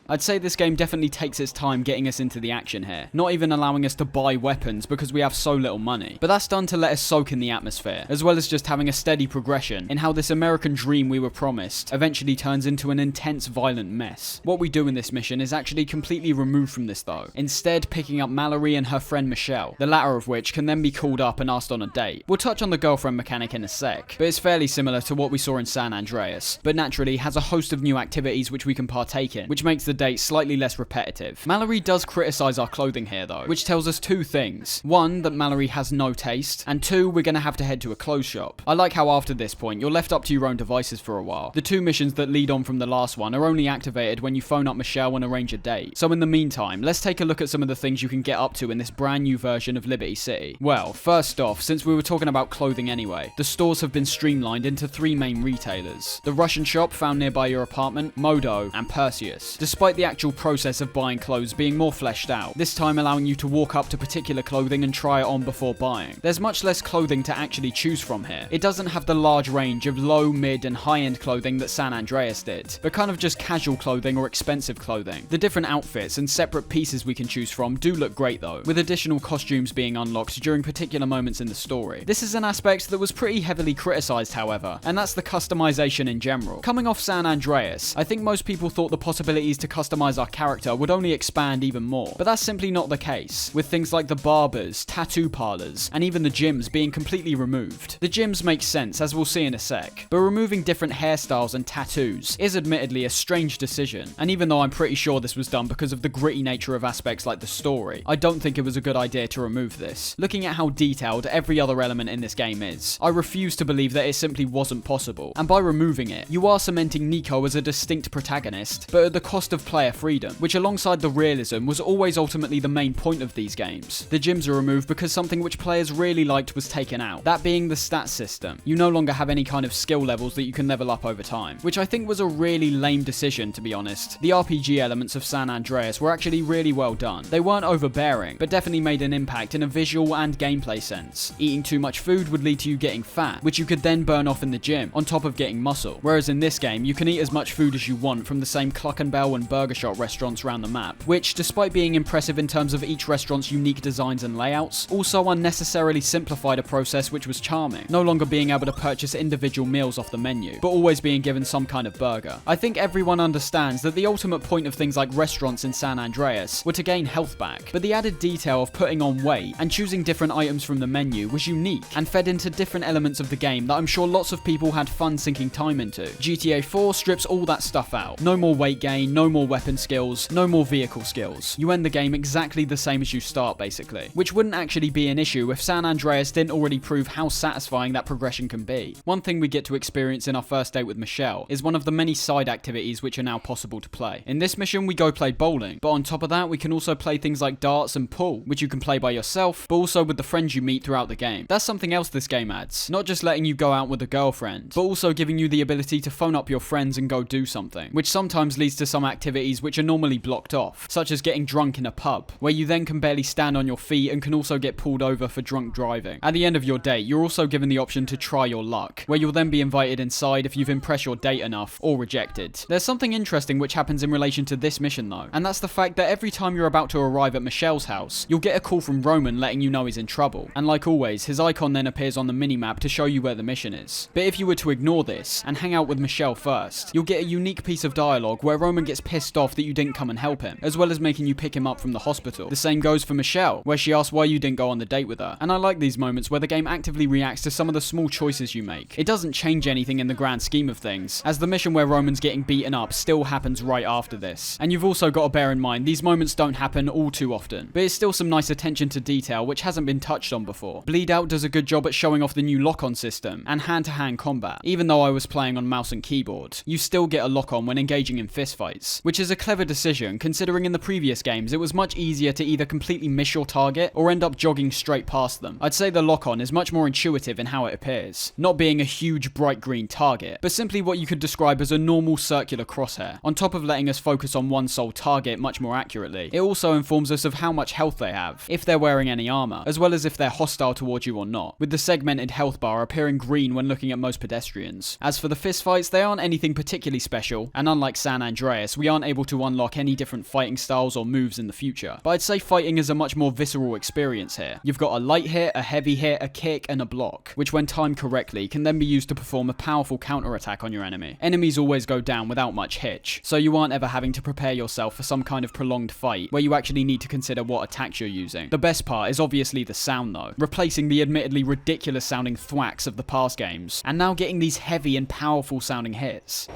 I'd say this game definitely takes its time getting us into the action here, not even allowing us to buy weapons because we have so little money. But that's done to let us soak in the atmosphere, as well as just having a steady progression in how this American dream we were promised eventually turns into an intense violent mess. What we do in this mission is actually completely removed from this though, instead picking up Mallory and her friend Michelle, the latter of which can then be called up and asked on a date. We'll touch on the girlfriend mechanic in a sec, but it's fairly similar to what we saw in San Andreas, but naturally has a host of new activities which we can partake in, which makes the date slightly less repetitive. Mallory does criticize our clothing here though, which tells us two things. One, that Mallory has no taste, and two, we're gonna have to head to a clothes shop. I like how after this point, you're left up to your own devices for a while. The two missions that lead on from the last one are only activated when you phone up Michelle and arrange a date. So in the meantime, let's take a look at some of the things you can get up to in this brand new version of Liberty City. Well, first off, since we were talking about clothing anyway, the stores have been streamlined into three main retailers. The Russian shop found nearby your apartment, Modo, and Perseus. Despite despite the actual process of buying clothes being more fleshed out, this time allowing you to walk up to particular clothing and try it on before buying. There's much less clothing to actually choose from here. It doesn't have the large range of low, mid, and high-end clothing that San Andreas did, but kind of just casual clothing or expensive clothing. The different outfits and separate pieces we can choose from do look great though, with additional costumes being unlocked during particular moments in the story. This is an aspect that was pretty heavily criticized, however, and that's the customization in general. Coming off San Andreas, I think most people thought the possibilities to customize our character would only expand even more, but that's simply not the case, with things like the barbers, tattoo parlors, and even the gyms being completely removed. The gyms make sense, as we'll see in a sec, but removing different hairstyles and tattoos is admittedly a strange decision, and even though I'm pretty sure this was done because of the gritty nature of aspects like the story, I don't think it was a good idea to remove this. Looking at how detailed every other element in this game is, I refuse to believe that it simply wasn't possible, and by removing it, you are cementing Nico as a distinct protagonist, but at the cost of player freedom, which alongside the realism was always ultimately the main point of these games. The gyms are removed because something which players really liked was taken out, that being the stats system. You no longer have any kind of skill levels that you can level up over time, which I think was a really lame decision, to be honest. The RPG elements of San Andreas were actually really well done. They weren't overbearing, but definitely made an impact in a visual and gameplay sense. Eating too much food would lead to you getting fat, which you could then burn off in the gym, on top of getting muscle. Whereas in this game, you can eat as much food as you want from the same Cluck and Bell and Burger Shot restaurants around the map, which, despite being impressive in terms of each restaurant's unique designs and layouts, also unnecessarily simplified a process which was charming, no longer being able to purchase individual meals off the menu, but always being given some kind of burger. I think everyone understands that the ultimate point of things like restaurants in San Andreas were to gain health back, but the added detail of putting on weight and choosing different items from the menu was unique and fed into different elements of the game that I'm sure lots of people had fun sinking time into. GTA 4 strips all that stuff out. No more weight gain, no more weapon skills, no more vehicle skills. You end the game exactly the same as you start, basically, which wouldn't actually be an issue if San Andreas didn't already prove how satisfying that progression can be. One thing we get to experience in our first date with Michelle is one of the many side activities which are now possible to play. In this mission we go play bowling, but on top of that we can also play things like darts and pool, which you can play by yourself, but also with the friends you meet throughout the game. That's something else this game adds, not just letting you go out with a girlfriend, but also giving you the ability to phone up your friends and go do something, which sometimes leads to some activities which are normally blocked off, such as getting drunk in a pub, where you then can barely stand on your feet and can also get pulled over for drunk driving. At the end of your date, you're also given the option to try your luck, where you'll then be invited inside if you've impressed your date enough, or rejected. There's something interesting which happens in relation to this mission though, and that's the fact that every time you're about to arrive at Michelle's house, you'll get a call from Roman letting you know he's in trouble, and like always, his icon then appears on the minimap to show you where the mission is. But if you were to ignore this, and hang out with Michelle first, you'll get a unique piece of dialogue where Roman gets pissed off that you didn't come and help him, as well as making you pick him up from the hospital. The same goes for Michelle, where she asks why you didn't go on the date with her, and I like these moments where the game actively reacts to some of the small choices you make. It doesn't change anything in the grand scheme of things, as the mission where Roman's getting beaten up still happens right after this. And you've also got to bear in mind, these moments don't happen all too often, but it's still some nice attention to detail which hasn't been touched on before. Bleed Out does a good job at showing off the new lock-on system and hand-to-hand combat. Even though I was playing on mouse and keyboard, you still get a lock-on when engaging in fistfights, which is a clever decision considering in the previous games it was much easier to either completely miss your target or end up jogging straight past them. I'd say the lock-on is much more intuitive in how it appears, not being a huge bright green target, but simply what you could describe as a normal circular crosshair. On top of letting us focus on one sole target much more accurately, it also informs us of how much health they have, if they're wearing any armor, as well as if they're hostile towards you or not, with the segmented health bar appearing green when looking at most pedestrians. As for the fistfights, they aren't anything particularly special, and unlike San Andreas, we aren't able to unlock any different fighting styles or moves in the future, but I'd say fighting is a much more visceral experience here. You've got a light hit, a heavy hit, a kick, and a block, which when timed correctly can then be used to perform a powerful counter-attack on your enemy. Enemies always go down without much hitch, so you aren't ever having to prepare yourself for some kind of prolonged fight where you actually need to consider what attacks you're using. The best part is obviously the sound though, replacing the admittedly ridiculous sounding thwacks of the past games, and now getting these heavy and powerful sounding hits.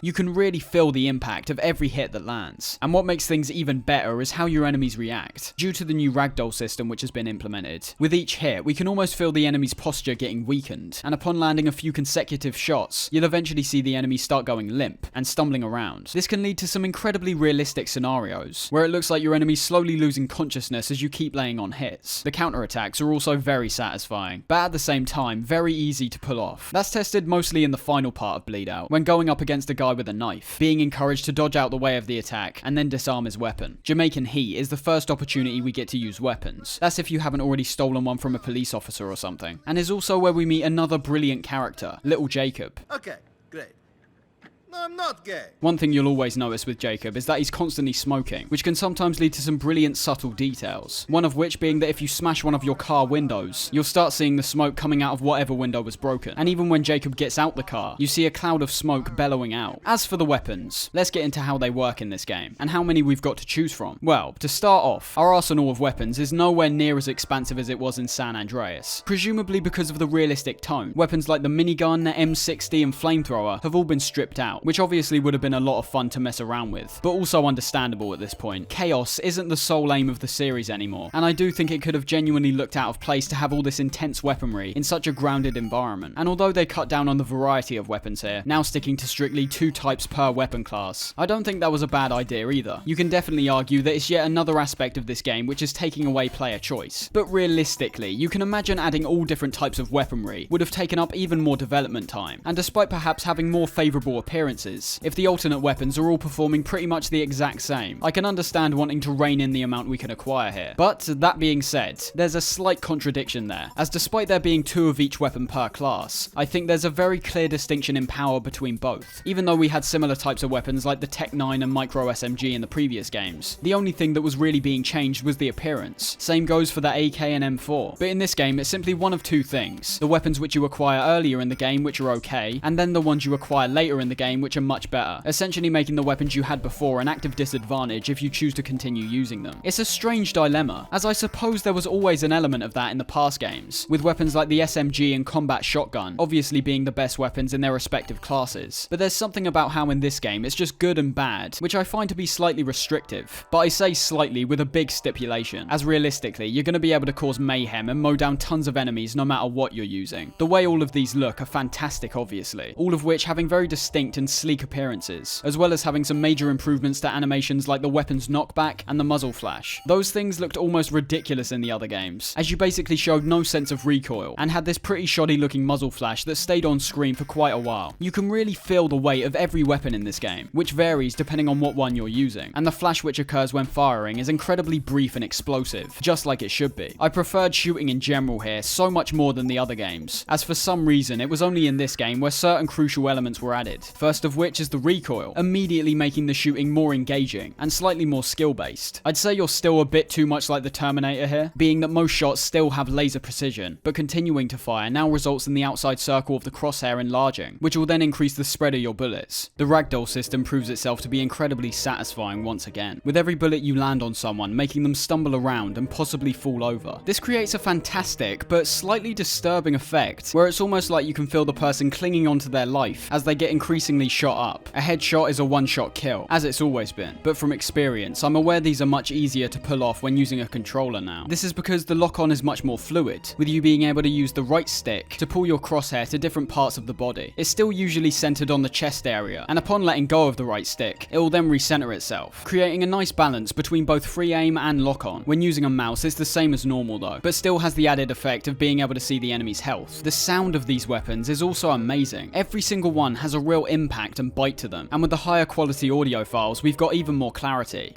You can really feel the impact of every hit that lands. And what makes things even better is how your enemies react, due to the new ragdoll system which has been implemented. With each hit, we can almost feel the enemy's posture getting weakened, and upon landing a few consecutive shots, you'll eventually see the enemy start going limp and stumbling around. This can lead to some incredibly realistic scenarios, where it looks like your enemy's slowly losing consciousness as you keep laying on hits. The counterattacks are also very satisfying, but at the same time, very easy to pull off. That's tested mostly in the final part of Bleed Out, when going up against a guy guy with a knife, being encouraged to dodge out the way of the attack and then disarm his weapon. Jamaican Heat is the first opportunity we get to use weapons. That's if you haven't already stolen one from a police officer or something. And is also where we meet another brilliant character, Little Jacob. Okay, great. No, I'm not gay. One thing you'll always notice with Jacob is that he's constantly smoking, which can sometimes lead to some brilliant subtle details. One of which being that if you smash one of your car windows, you'll start seeing the smoke coming out of whatever window was broken. And even when Jacob gets out the car, you see a cloud of smoke bellowing out. As for the weapons, let's get into how they work in this game, and how many we've got to choose from. Well, to start off, our arsenal of weapons is nowhere near as expansive as it was in San Andreas. Presumably because of the realistic tone, weapons like the minigun, the M60 and flamethrower have all been stripped out, which obviously would have been a lot of fun to mess around with, but also understandable at this point. Chaos isn't the sole aim of the series anymore, and I do think it could have genuinely looked out of place to have all this intense weaponry in such a grounded environment. And although they cut down on the variety of weapons here, now sticking to strictly 2 types per weapon class, I don't think that was a bad idea either. You can definitely argue that it's yet another aspect of this game which is taking away player choice. But realistically, you can imagine adding all different types of weaponry would have taken up even more development time, and despite perhaps having more favourable appearances, if the alternate weapons are all performing pretty much the exact same, I can understand wanting to rein in the amount we can acquire here. But that being said, there's a slight contradiction there, as despite there being 2 of each weapon per class, I think there's a very clear distinction in power between both. Even though we had similar types of weapons like the Tech 9 and Micro SMG in the previous games, the only thing that was really being changed was the appearance. Same goes for the AK and M4. But in this game, it's simply one of 2 things. The weapons which you acquire earlier in the game, which are okay, and then the ones you acquire later in the game, which are much better, essentially making the weapons you had before an active disadvantage if you choose to continue using them. It's a strange dilemma, as I suppose there was always an element of that in the past games, with weapons like the SMG and combat shotgun obviously being the best weapons in their respective classes. But there's something about how in this game it's just good and bad, which I find to be slightly restrictive. But I say slightly with a big stipulation, as realistically you're going to be able to cause mayhem and mow down tons of enemies no matter what you're using. The way all of these look are fantastic obviously, all of which having very distinct and sleek appearances, as well as having some major improvements to animations like the weapon's knockback and the muzzle flash. Those things looked almost ridiculous in the other games, as you basically showed no sense of recoil, and had this pretty shoddy looking muzzle flash that stayed on screen for quite a while. You can really feel the weight of every weapon in this game, which varies depending on what one you're using, and the flash which occurs when firing is incredibly brief and explosive, just like it should be. I preferred shooting in general here so much more than the other games, as for some reason it was only in this game where certain crucial elements were added, first of which is the recoil, immediately making the shooting more engaging and slightly more skill based. I'd say you're still a bit too much like the Terminator here, being that most shots still have laser precision, but continuing to fire now results in the outside circle of the crosshair enlarging, which will then increase the spread of your bullets. The ragdoll system proves itself to be incredibly satisfying once again, with every bullet you land on someone making them stumble around and possibly fall over. This creates a fantastic but slightly disturbing effect, where it's almost like you can feel the person clinging onto their life as they get increasingly shot up. A headshot is a one-shot kill, as it's always been, but from experience, I'm aware these are much easier to pull off when using a controller now. This is because the lock-on is much more fluid, with you being able to use the right stick to pull your crosshair to different parts of the body. It's still usually centered on the chest area, and upon letting go of the right stick, it will then recenter itself, creating a nice balance between both free aim and lock-on. When using a mouse, it's the same as normal though, but still has the added effect of being able to see the enemy's health. The sound of these weapons is also amazing. Every single one has a real impact and bite to them, and with the higher quality audio files, we've got even more clarity.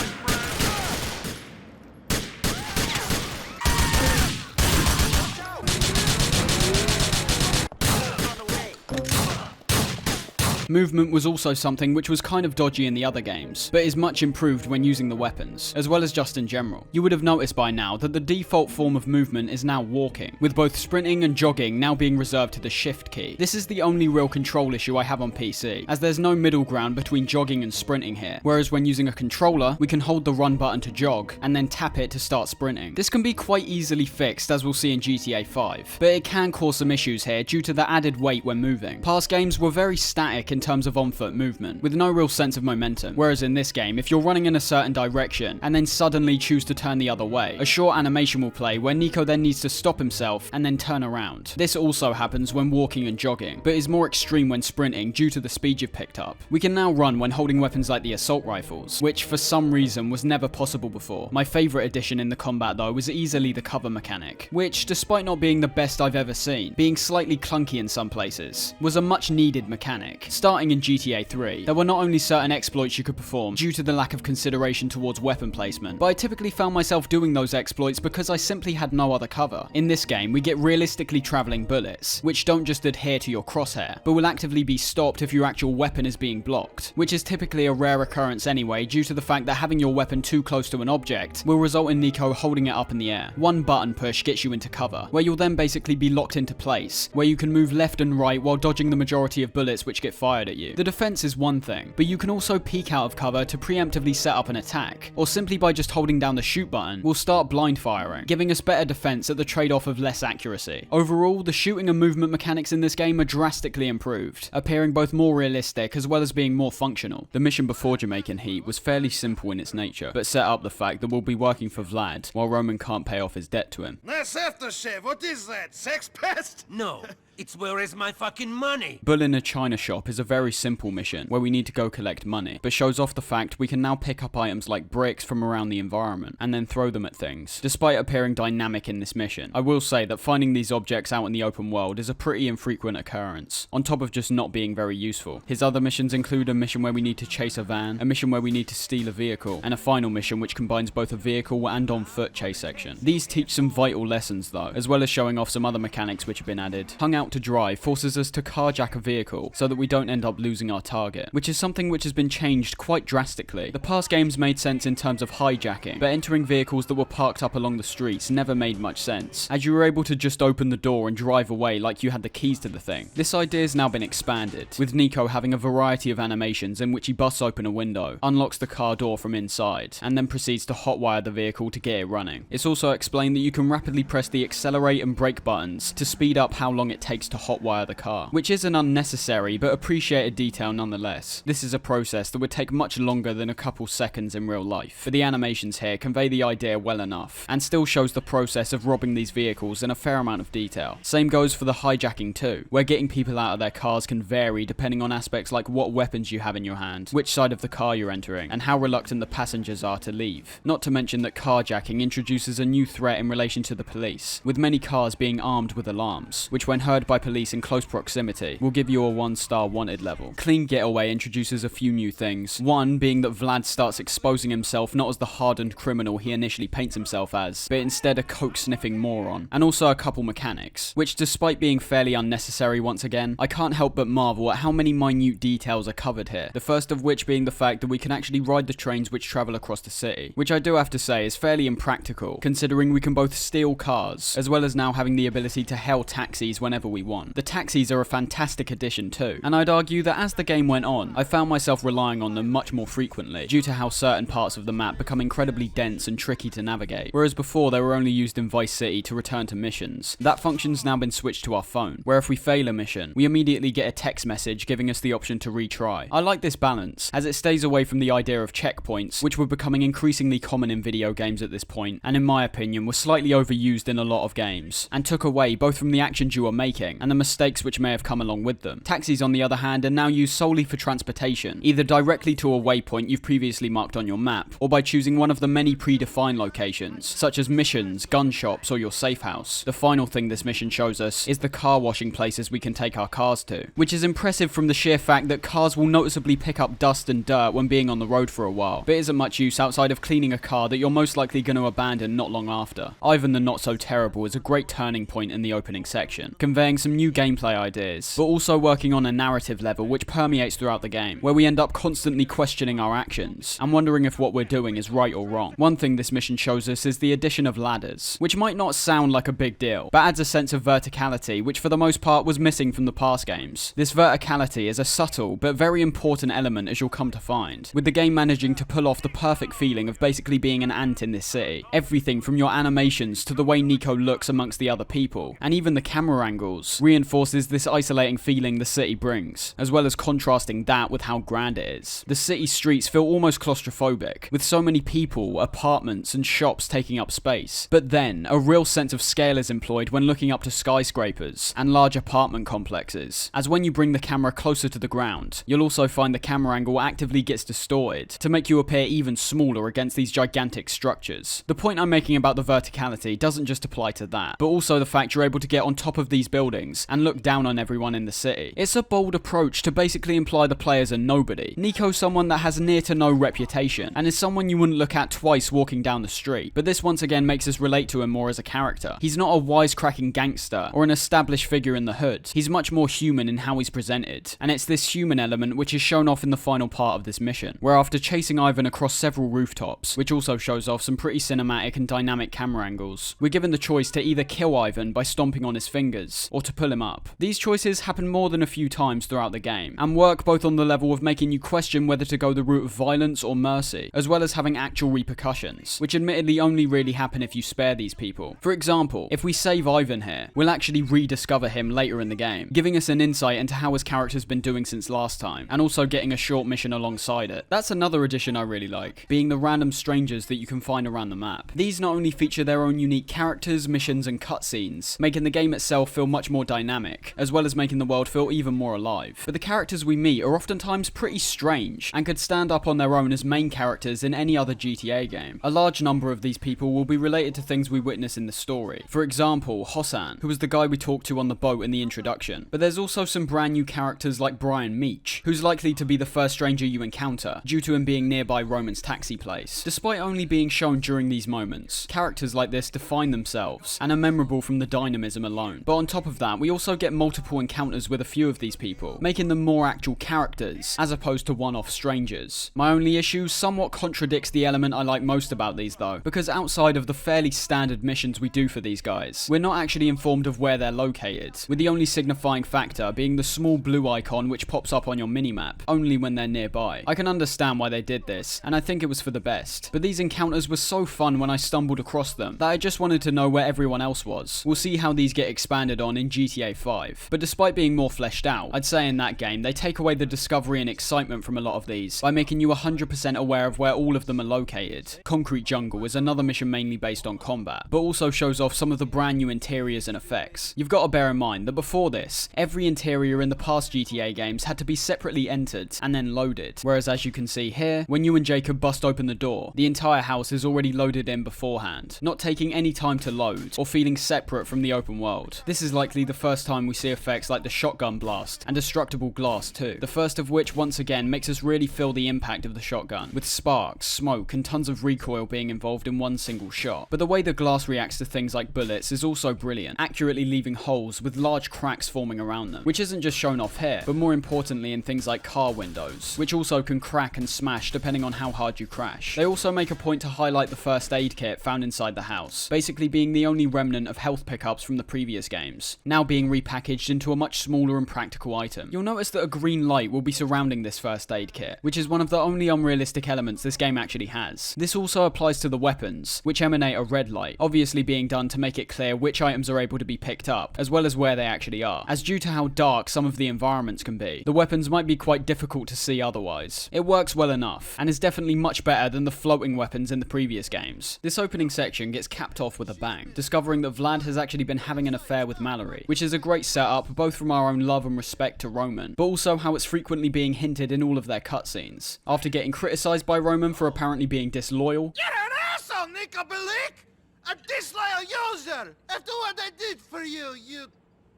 Movement was also something which was kind of dodgy in the other games, but is much improved when using the weapons, as well as just in general. You would have noticed by now that the default form of movement is now walking, with both sprinting and jogging now being reserved to the shift key. This is the only real control issue I have on PC, as there's no middle ground between jogging and sprinting here, whereas when using a controller, we can hold the run button to jog, and then tap it to start sprinting. This can be quite easily fixed, as we'll see in GTA 5, but it can cause some issues here due to the added weight when moving. Past games were very static in terms of on-foot movement, with no real sense of momentum, whereas in this game, if you're running in a certain direction and then suddenly choose to turn the other way, a short animation will play where Nico then needs to stop himself and then turn around. This also happens when walking and jogging, but is more extreme when sprinting due to the speed you've picked up. We can now run when holding weapons like the assault rifles, which for some reason was never possible before. My favourite addition in the combat though was easily the cover mechanic, which, despite not being the best I've ever seen, being slightly clunky in some places, was a much needed mechanic. Starting in GTA 3, there were not only certain exploits you could perform due to the lack of consideration towards weapon placement, but I typically found myself doing those exploits because I simply had no other cover. In this game, we get realistically traveling bullets, which don't just adhere to your crosshair, but will actively be stopped if your actual weapon is being blocked, which is typically a rare occurrence anyway due to the fact that having your weapon too close to an object will result in Nico holding it up in the air. One button push gets you into cover, where you'll then basically be locked into place, where you can move left and right while dodging the majority of bullets which get fired at you. The defense is one thing, but you can also peek out of cover to preemptively set up an attack, or simply by just holding down the shoot button, we'll start blind firing, giving us better defense at the trade-off of less accuracy. Overall, the shooting and movement mechanics in this game are drastically improved, appearing both more realistic as well as being more functional. The mission before Jamaican Heat was fairly simple in its nature, but set up the fact that we'll be working for Vlad, while Roman can't pay off his debt to him. Nice aftershave. What is that? Sex pest? No. It's where is my fucking money? Bull in a china shop is a very simple mission where we need to go collect money, but shows off the fact we can now pick up items like bricks from around the environment and then throw them at things. Despite appearing dynamic in this mission, I will say that finding these objects out in the open world is a pretty infrequent occurrence, on top of just not being very useful. His other missions include a mission where we need to chase a van, a mission where we need to steal a vehicle, and a final mission which combines both a vehicle and on foot chase section. These teach some vital lessons though, as well as showing off some other mechanics which have been added. Hung Out to Dry forces us to carjack a vehicle so that we don't end up losing our target, which is something which has been changed quite drastically. The past games made sense in terms of hijacking, but entering vehicles that were parked up along the streets never made much sense, as you were able to just open the door and drive away like you had the keys to the thing. This idea has now been expanded, with Nico having a variety of animations in which he busts open a window, unlocks the car door from inside, and then proceeds to hotwire the vehicle to get it running. It's also explained that you can rapidly press the accelerate and brake buttons to speed up how long it takes to hotwire the car, which is an unnecessary but appreciated detail nonetheless. This is a process that would take much longer than a couple seconds in real life, but the animations here convey the idea well enough, and still shows the process of robbing these vehicles in a fair amount of detail. Same goes for the hijacking too, where getting people out of their cars can vary depending on aspects like what weapons you have in your hand, which side of the car you're entering, and how reluctant the passengers are to leave. Not to mention that carjacking introduces a new threat in relation to the police, with many cars being armed with alarms, which when heard by police in close proximity will give you a 1-star wanted level. Clean Getaway introduces a few new things, one being that Vlad starts exposing himself not as the hardened criminal he initially paints himself as, but instead a coke-sniffing moron, and also a couple mechanics, which despite being fairly unnecessary once again, I can't help but marvel at how many minute details are covered here, the first of which being the fact that we can actually ride the trains which travel across the city, which I do have to say is fairly impractical, considering we can both steal cars, as well as now having the ability to hail taxis whenever we want. The taxis are a fantastic addition too, and I'd argue that as the game went on, I found myself relying on them much more frequently, due to how certain parts of the map become incredibly dense and tricky to navigate, whereas before they were only used in Vice City to return to missions. That function's now been switched to our phone, where if we fail a mission, we immediately get a text message giving us the option to retry. I like this balance, as it stays away from the idea of checkpoints, which were becoming increasingly common in video games at this point, and in my opinion were slightly overused in a lot of games, and took away both from the actions you were making and the mistakes which may have come along with them. Taxis, on the other hand, are now used solely for transportation, either directly to a waypoint you've previously marked on your map, or by choosing one of the many predefined locations, such as missions, gun shops, or your safe house. The final thing this mission shows us is the car washing places we can take our cars to, which is impressive from the sheer fact that cars will noticeably pick up dust and dirt when being on the road for a while, but isn't much use outside of cleaning a car that you're most likely going to abandon not long after. Ivan the Not So Terrible is a great turning point in the opening section, conveying some new gameplay ideas, but also working on a narrative level which permeates throughout the game, where we end up constantly questioning our actions and wondering if what we're doing is right or wrong. One thing this mission shows us is the addition of ladders, which might not sound like a big deal, but adds a sense of verticality which for the most part was missing from the past games. This verticality is a subtle but very important element, as you'll come to find, with the game managing to pull off the perfect feeling of basically being an ant in this city. Everything from your animations to the way Nico looks amongst the other people, and even the camera angles, reinforces this isolating feeling the city brings, as well as contrasting that with how grand it is. The city streets feel almost claustrophobic, with so many people, apartments, and shops taking up space. But then, a real sense of scale is employed when looking up to skyscrapers and large apartment complexes, as when you bring the camera closer to the ground, you'll also find the camera angle actively gets distorted to make you appear even smaller against these gigantic structures. The point I'm making about the verticality doesn't just apply to that, but also the fact you're able to get on top of these buildings buildings and look down on everyone in the city. It's a bold approach to basically imply the player's a nobody. Nico's someone that has near to no reputation, and is someone you wouldn't look at twice walking down the street, but this once again makes us relate to him more as a character. He's not a wisecracking gangster or an established figure in the hood. He's much more human in how he's presented, and it's this human element which is shown off in the final part of this mission, where after chasing Ivan across several rooftops, which also shows off some pretty cinematic and dynamic camera angles, we're given the choice to either kill Ivan by stomping on his fingers, or to pull him up. These choices happen more than a few times throughout the game, and work both on the level of making you question whether to go the route of violence or mercy, as well as having actual repercussions, which admittedly only really happen if you spare these people. For example, if we save Ivan here, we'll actually rediscover him later in the game, giving us an insight into how his character's been doing since last time, and also getting a short mission alongside it. That's another addition I really like, being the random strangers that you can find around the map. These not only feature their own unique characters, missions, and cutscenes, making the game itself feel much more dynamic, as well as making the world feel even more alive. But the characters we meet are oftentimes pretty strange, and could stand up on their own as main characters in any other GTA game. A large number of these people will be related to things we witness in the story. For example, Hossan, who was the guy we talked to on the boat in the introduction. But there's also some brand new characters like Brian Meach, who's likely to be the first stranger you encounter, due to him being nearby Roman's taxi place. Despite only being shown during these moments, characters like this define themselves, and are memorable from the dynamism alone. But on top of that, we also get multiple encounters with a few of these people, making them more actual characters, as opposed to one-off strangers. My only issue somewhat contradicts the element I like most about these though, because outside of the fairly standard missions we do for these guys, we're not actually informed of where they're located, with the only signifying factor being the small blue icon which pops up on your minimap, only when they're nearby. I can understand why they did this, and I think it was for the best, but these encounters were so fun when I stumbled across them, that I just wanted to know where everyone else was. We'll see how these get expanded on in GTA 5, but despite being more fleshed out, I'd say in that game they take away the discovery and excitement from a lot of these, by making you 100% aware of where all of them are located. Concrete Jungle is another mission mainly based on combat, but also shows off some of the brand new interiors and effects. You've got to bear in mind that before this, every interior in the past GTA games had to be separately entered and then loaded, whereas as you can see here, when you and Jacob bust open the door, the entire house is already loaded in beforehand, not taking any time to load, or feeling separate from the open world. This is likely the first time we see effects like the shotgun blast, and destructible glass too, the first of which once again makes us really feel the impact of the shotgun, with sparks, smoke, and tons of recoil being involved in one single shot. But the way the glass reacts to things like bullets is also brilliant, accurately leaving holes with large cracks forming around them, which isn't just shown off here, but more importantly in things like car windows, which also can crack and smash depending on how hard you crash. They also make a point to highlight the first aid kit found inside the house, basically being the only remnant of health pickups from the previous games, now being repackaged into a much smaller and practical item. You'll notice that a green light will be surrounding this first aid kit, which is one of the only unrealistic elements this game actually has. This also applies to the weapons, which emanate a red light, obviously being done to make it clear which items are able to be picked up, as well as where they actually are, as due to how dark some of the environments can be, the weapons might be quite difficult to see otherwise. It works well enough, and is definitely much better than the floating weapons in the previous games. This opening section gets capped off with a bang, discovering that Vlad has actually been having an affair with Mallory, which is a great setup both from our own love and respect to Roman, but also how it's frequently being hinted in all of their cutscenes. After getting criticized by Roman for apparently being disloyal, You're an asshole, Nico Bellic! A disloyal user! After what I did for you, you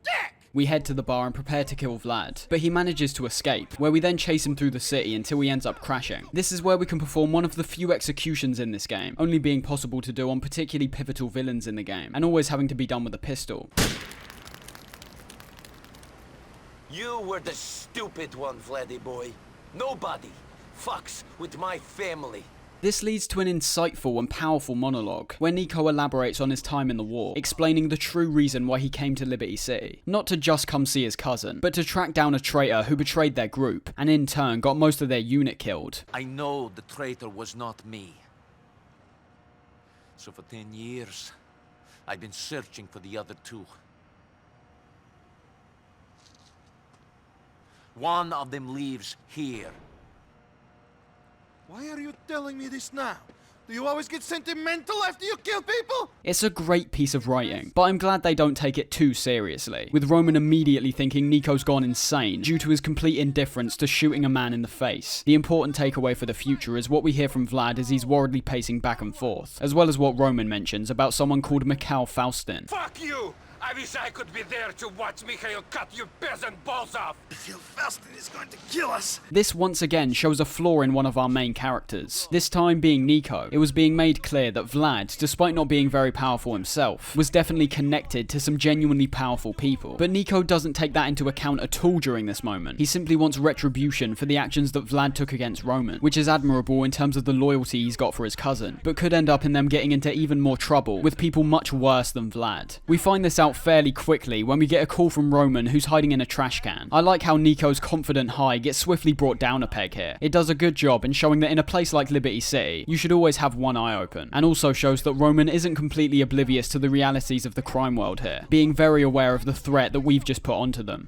dick! we head to the bar and prepare to kill Vlad, but he manages to escape, where we then chase him through the city until he ends up crashing. This is where we can perform one of the few executions in this game, only being possible to do on particularly pivotal villains in the game, and always having to be done with a pistol. You were the stupid one, Vladdy boy. Nobody fucks with my family. This leads to an insightful and powerful monologue, where Nico elaborates on his time in the war, explaining the true reason why he came to Liberty City. Not to just come see his cousin, but to track down a traitor who betrayed their group, and in turn got most of their unit killed. I know the traitor was not me. So for 10 years, I've been searching for the other two. One of them lives here. Why are you telling me this now? Do you always get sentimental after you kill people? It's a great piece of writing, but I'm glad they don't take it too seriously, with Roman immediately thinking Nico's gone insane due to his complete indifference to shooting a man in the face. The important takeaway for the future is what we hear from Vlad as he's worriedly pacing back and forth, as well as what Roman mentions about someone called Mikhail Faustin. Fuck you! I wish I could be there to watch Mikhail cut your peasant balls off. I feel Faustin is going to kill us. This once again shows a flaw in one of our main characters, this time being Nico. It was being made clear that Vlad, despite not being very powerful himself, was definitely connected to some genuinely powerful people. But Nico doesn't take that into account at all during this moment. He simply wants retribution for the actions that Vlad took against Roman, which is admirable in terms of the loyalty he's got for his cousin, but could end up in them getting into even more trouble with people much worse than Vlad. We find this out fairly quickly when we get a call from Roman, who's hiding in a trash can. I like how Nico's confident high gets swiftly brought down a peg here. It does a good job in showing that in a place like Liberty City, you should always have one eye open, and also shows that Roman isn't completely oblivious to the realities of the crime world here, being very aware of the threat that we've just put onto them.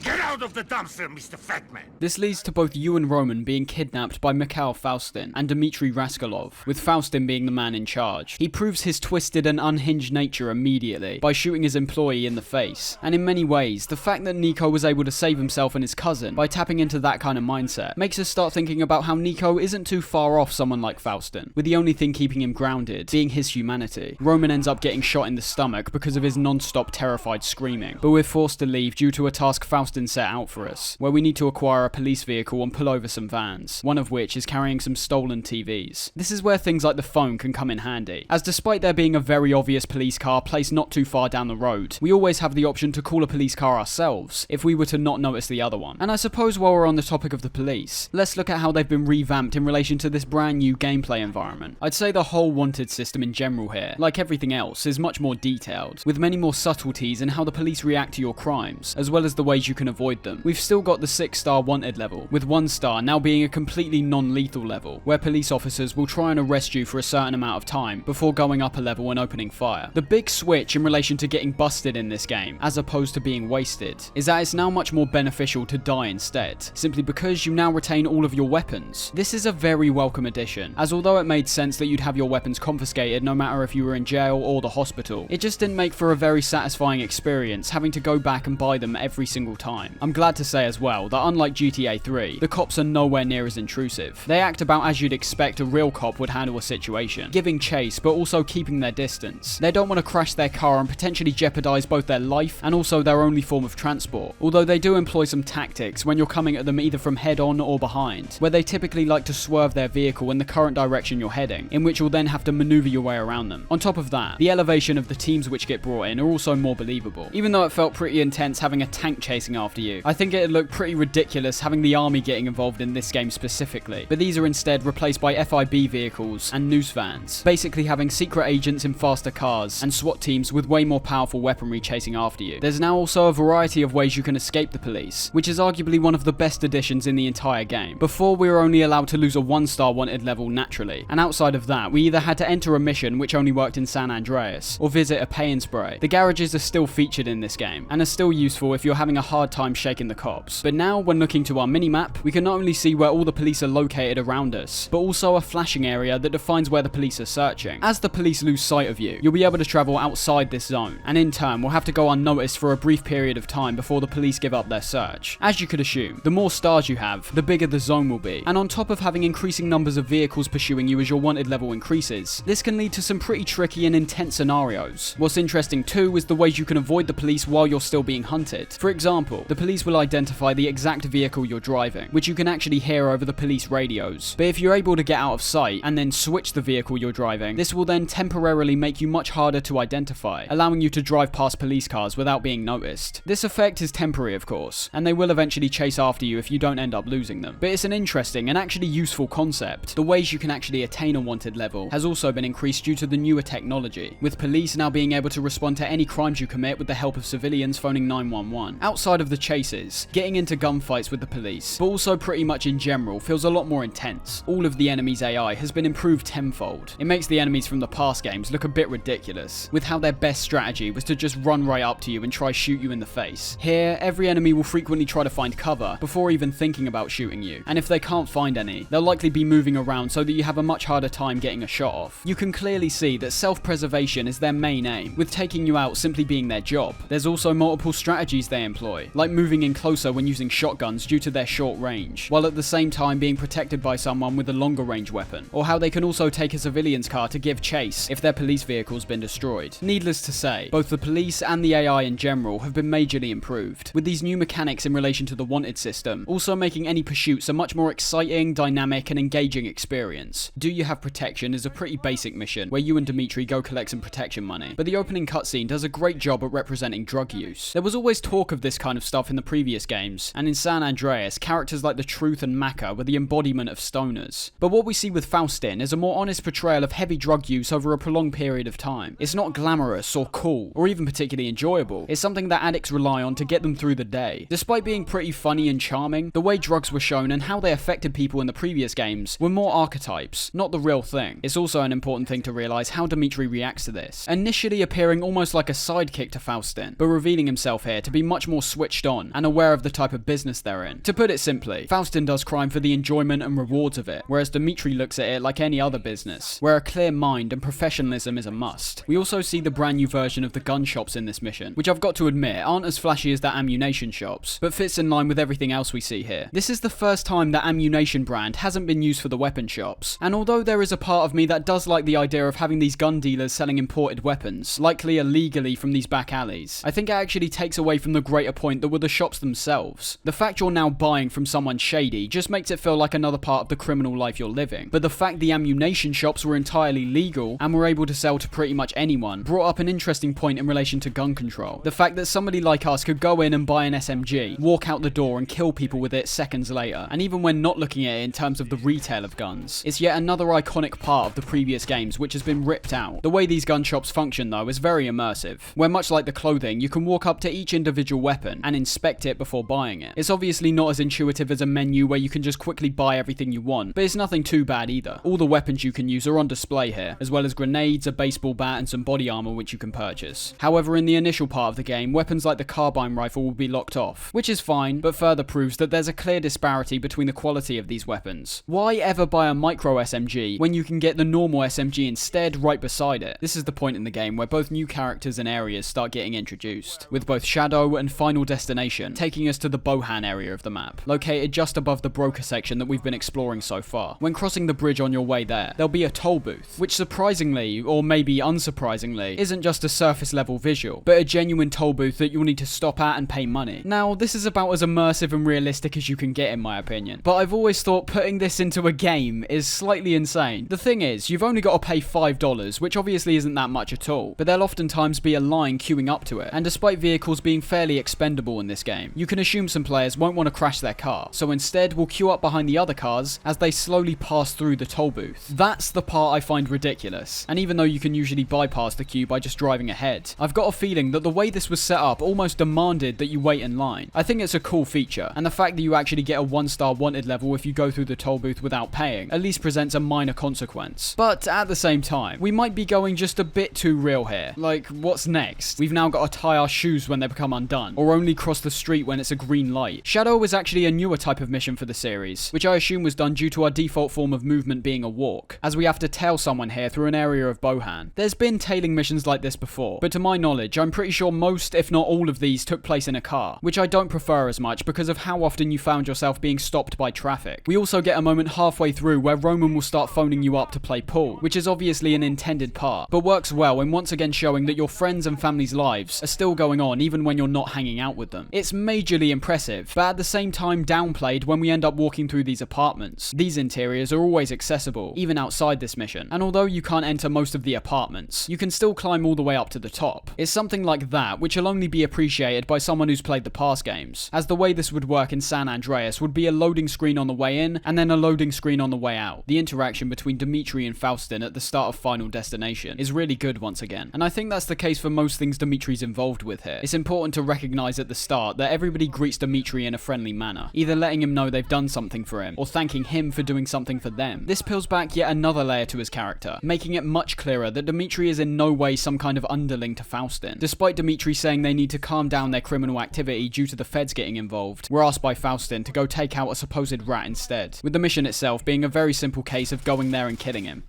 Get out of the dumpster, Mr. Fatman! This leads to both you and Roman being kidnapped by Mikhail Faustin and Dmitry Raskolov, with Faustin being the man in charge. He proves his twisted and unhinged nature immediately by shooting his employee in the face. And in many ways, the fact that Nico was able to save himself and his cousin by tapping into that kind of mindset makes us start thinking about how Nico isn't too far off someone like Faustin, with the only thing keeping him grounded being his humanity. Roman ends up getting shot in the stomach because of his non-stop terrified screaming, but we're forced to leave due to a task Faustin set out for us, where we need to acquire a police vehicle and pull over some vans, one of which is carrying some stolen TVs. This is where things like the phone can come in handy, as despite there being a very obvious police car placed not too far down the road, we always have the option to call a police car ourselves if we were to not notice the other one. And I suppose while we're on the topic of the police, let's look at how they've been revamped in relation to this brand new gameplay environment. I'd say the whole wanted system in general here, like everything else, is much more detailed, with many more subtleties in how the police react to your crimes, as well as the ways you can avoid them. We've still got the 6-star wanted level, with 1 star now being a completely non-lethal level, where police officers will try and arrest you for a certain amount of time before going up a level and opening fire. The big switch in relation to getting busted in this game, as opposed to being wasted, is that it's now much more beneficial to die instead, simply because you now retain all of your weapons. This is a very welcome addition, as although it made sense that you'd have your weapons confiscated no matter if you were in jail or the hospital, it just didn't make for a very satisfying experience having to go back and buy them every single time. I'm glad to say as well that unlike GTA 3, the cops are nowhere near as intrusive. They act about as you'd expect a real cop would handle a situation, giving chase but also keeping their distance. They don't want to crash their car and potentially jeopardize both their life and also their only form of transport, although they do employ some tactics when you're coming at them either from head on or behind, where they typically like to swerve their vehicle in the current direction you're heading, in which you'll then have to maneuver your way around them. On top of that, the elevation of the teams which get brought in are also more believable. Even though it felt pretty intense having a tank chasing after you, I think it'd look pretty ridiculous having the army getting involved in this game specifically, but these are instead replaced by FIB vehicles and noose vans, basically having secret agents in faster cars and SWAT teams with way more powerful weaponry chasing after you. There's now also a variety of ways you can escape the police, which is arguably one of the best additions in the entire game. Before, we were only allowed to lose a 1-star wanted level naturally, and outside of that, we either had to enter a mission which only worked in San Andreas, or visit a pay and spray. The garages are still featured in this game, and are still useful if you're having a hard time shaking the cops. But now, when looking to our minimap, we can not only see where all the police are located around us, but also a flashing area that defines where the police are searching. As the police lose sight of you, you'll be able to travel outside this zone, and in turn will have to go unnoticed for a brief period of time before the police give up their search. As you could assume, the more stars you have, the bigger the zone will be, and on top of having increasing numbers of vehicles pursuing you as your wanted level increases, this can lead to some pretty tricky and intense scenarios. What's interesting too is the ways you can avoid the police while you're still being hunted. For example, the police will identify the exact vehicle you're driving, which you can actually hear over the police radios. But if you're able to get out of sight and then switch the vehicle you're driving, this will then temporarily make you much harder to identify, allowing you to drive past police cars without being noticed. This effect is temporary, of course, and they will eventually chase after you if you don't end up losing them. But it's an interesting and actually useful concept. The ways you can actually attain a wanted level has also been increased due to the newer technology, with police now being able to respond to any crimes you commit with the help of civilians phoning 911. Outside of the chases, getting into gunfights with the police, but also pretty much in general, feels a lot more intense. All of the enemies' AI has been improved tenfold. It makes the enemies from the past games look a bit ridiculous, with how their best strategy was to just run right up to you and try shoot you in the face. Here, every enemy will frequently try to find cover before even thinking about shooting you, and if they can't find any, they'll likely be moving around so that you have a much harder time getting a shot off. You can clearly see that self-preservation is their main aim, with taking you out simply being their job. There's also multiple strategies they employ, like moving in closer when using shotguns due to their short range, while at the same time being protected by someone with a longer range weapon, or how they can also take a civilian's car to give chase if their police vehicle's been destroyed. Needless to say, both the police and the AI in general have been majorly improved, with these new mechanics in relation to the wanted system also making any pursuits a much more exciting, dynamic, and engaging experience. Do You Have Protection is a pretty basic mission where you and Dimitri go collect some protection money, but the opening cutscene does a great job at representing drug use. There was always talk of this kind of stuff in the previous games, and in San Andreas, characters like the Truth and Maka were the embodiment of stoners. But what we see with Faustin is a more honest portrayal of heavy drug use over a prolonged period of time. It's not glamorous or cool, or even particularly enjoyable. It's something that addicts rely on to get them through the day. Despite being pretty funny and charming, the way drugs were shown and how they affected people in the previous games were more archetypes, not the real thing. It's also an important thing to realize how Dimitri reacts to this, initially appearing almost like a sidekick to Faustin, but revealing himself here to be much more switched on and aware of the type of business they're in. To put it simply, Faustin does crime for the enjoyment and rewards of it, whereas Dimitri looks at it like any other business, where a clear mind and professionalism is a must. We also see the brand new version of the gun shops in this mission, which I've got to admit aren't as flashy as that ammunition shops, but fits in line with everything else we see here. This is the first time that ammunition brand hasn't been used for the weapon shops, and although there is a part of me that does like the idea of having these gun dealers selling imported weapons, likely illegally from these back alleys, I think it actually takes away from the greater point that were the shops themselves. The fact you're now buying from someone shady just makes it feel like another part of the criminal life you're living, but the fact the ammunition shops were entirely legal and were able to sell to pretty much anyone brought up an interesting point in relation to gun control. The fact that somebody like us could go in and buy an SMG, walk out the door and kill people with it seconds later, and even when not looking at it in terms of the retail of guns, it's yet another iconic part of the previous games which has been ripped out. The way these gun shops function though is very immersive, where much like the clothing, you can walk up to each individual weapon and inspect it before buying it. It's obviously not as intuitive as a menu where you can just quickly buy everything you want, but it's nothing too bad either. All the weapons you can use are on display here, as well as grenades, a baseball bat, and some body armor which you can purchase. However, in the initial part of the game, weapons like the carbine rifle will be locked off, which is fine, but further proves that there's a clear disparity between the quality of these weapons. Why ever buy a micro SMG when you can get the normal SMG instead right beside it? This is the point in the game where both new characters and areas start getting introduced, with both Shadow and Final Destination taking us to the Bohan area of the map, located just above the broker section that we've been exploring so far. When crossing the bridge on your way there, there'll be a toll booth, which surprisingly, or maybe unsurprisingly, isn't just a surface level visual, but a genuine toll booth that you'll need to stop at and pay money. Now, this is about as immersive and realistic as you can get in my opinion, but I've always thought putting this into a game is slightly insane. The thing is, you've only got to pay $5, which obviously isn't that much at all, but there'll oftentimes be a line queuing up to it, and despite vehicles being fairly expendable in this game, you can assume some players won't want to crash their car, so instead will queue up behind the other cars as they slowly pass through the toll booth. That's the part I find ridiculous, and even though you can usually bypass the queue by just driving ahead, I've got a feeling that the way this was set up almost demanded that you wait in line. I think it's a cool feature, and the fact that you actually get a 1-star wanted level if you go through the toll booth without paying at least presents a minor consequence. But at the same time, we might be going just a bit too real here. Like, what's next? We've now got to tie our shoes when they become undone, or only cross the street when it's a green light. Shadow was actually a newer type of mission for the series, which I assume was done due to our default form of movement being a walk, as we have to tail someone here through an area of Bohan. There's been tailing missions like this before, but to my knowledge, I'm pretty sure most, if not all of these, took place in a car, which I don't prefer as much because of how often you found yourself being stopped by traffic. We also get a moment halfway through where Roman will start phoning you up to play pool, which is obviously an intended part, but works well in once again showing that your friends and family's lives are still going on even when you're not hanging out with them. It's majorly impressive, but at the same time downplayed when we end up walking through these apartments. These interiors are always accessible, even outside this mission, and although you can't enter most of the apartments, you can still climb all the way up to the top. It's something like that which will only be appreciated by someone who's played the past games, as the way this would work in San Andreas would be a loading screen on the way in, and then a loading screen on the way out. The interaction between Dimitri and Faustin at the start of Final Destination is really good once again, and I think that's the case for most things Dimitri's involved with here. It's important to recognize at the start that everybody greets Dimitri in a friendly manner, either letting him know they've done something for him, or thanking him for doing something for them. This peels back yet another layer to his character, making it much clearer that Dimitri is in no way some kind of underling to Faustin. Despite Dimitri saying they need to calm down their criminal activity due to the feds getting involved, we're asked by Faustin to go take out a supposed rat instead, with the mission itself being a very simple case of going there and killing him.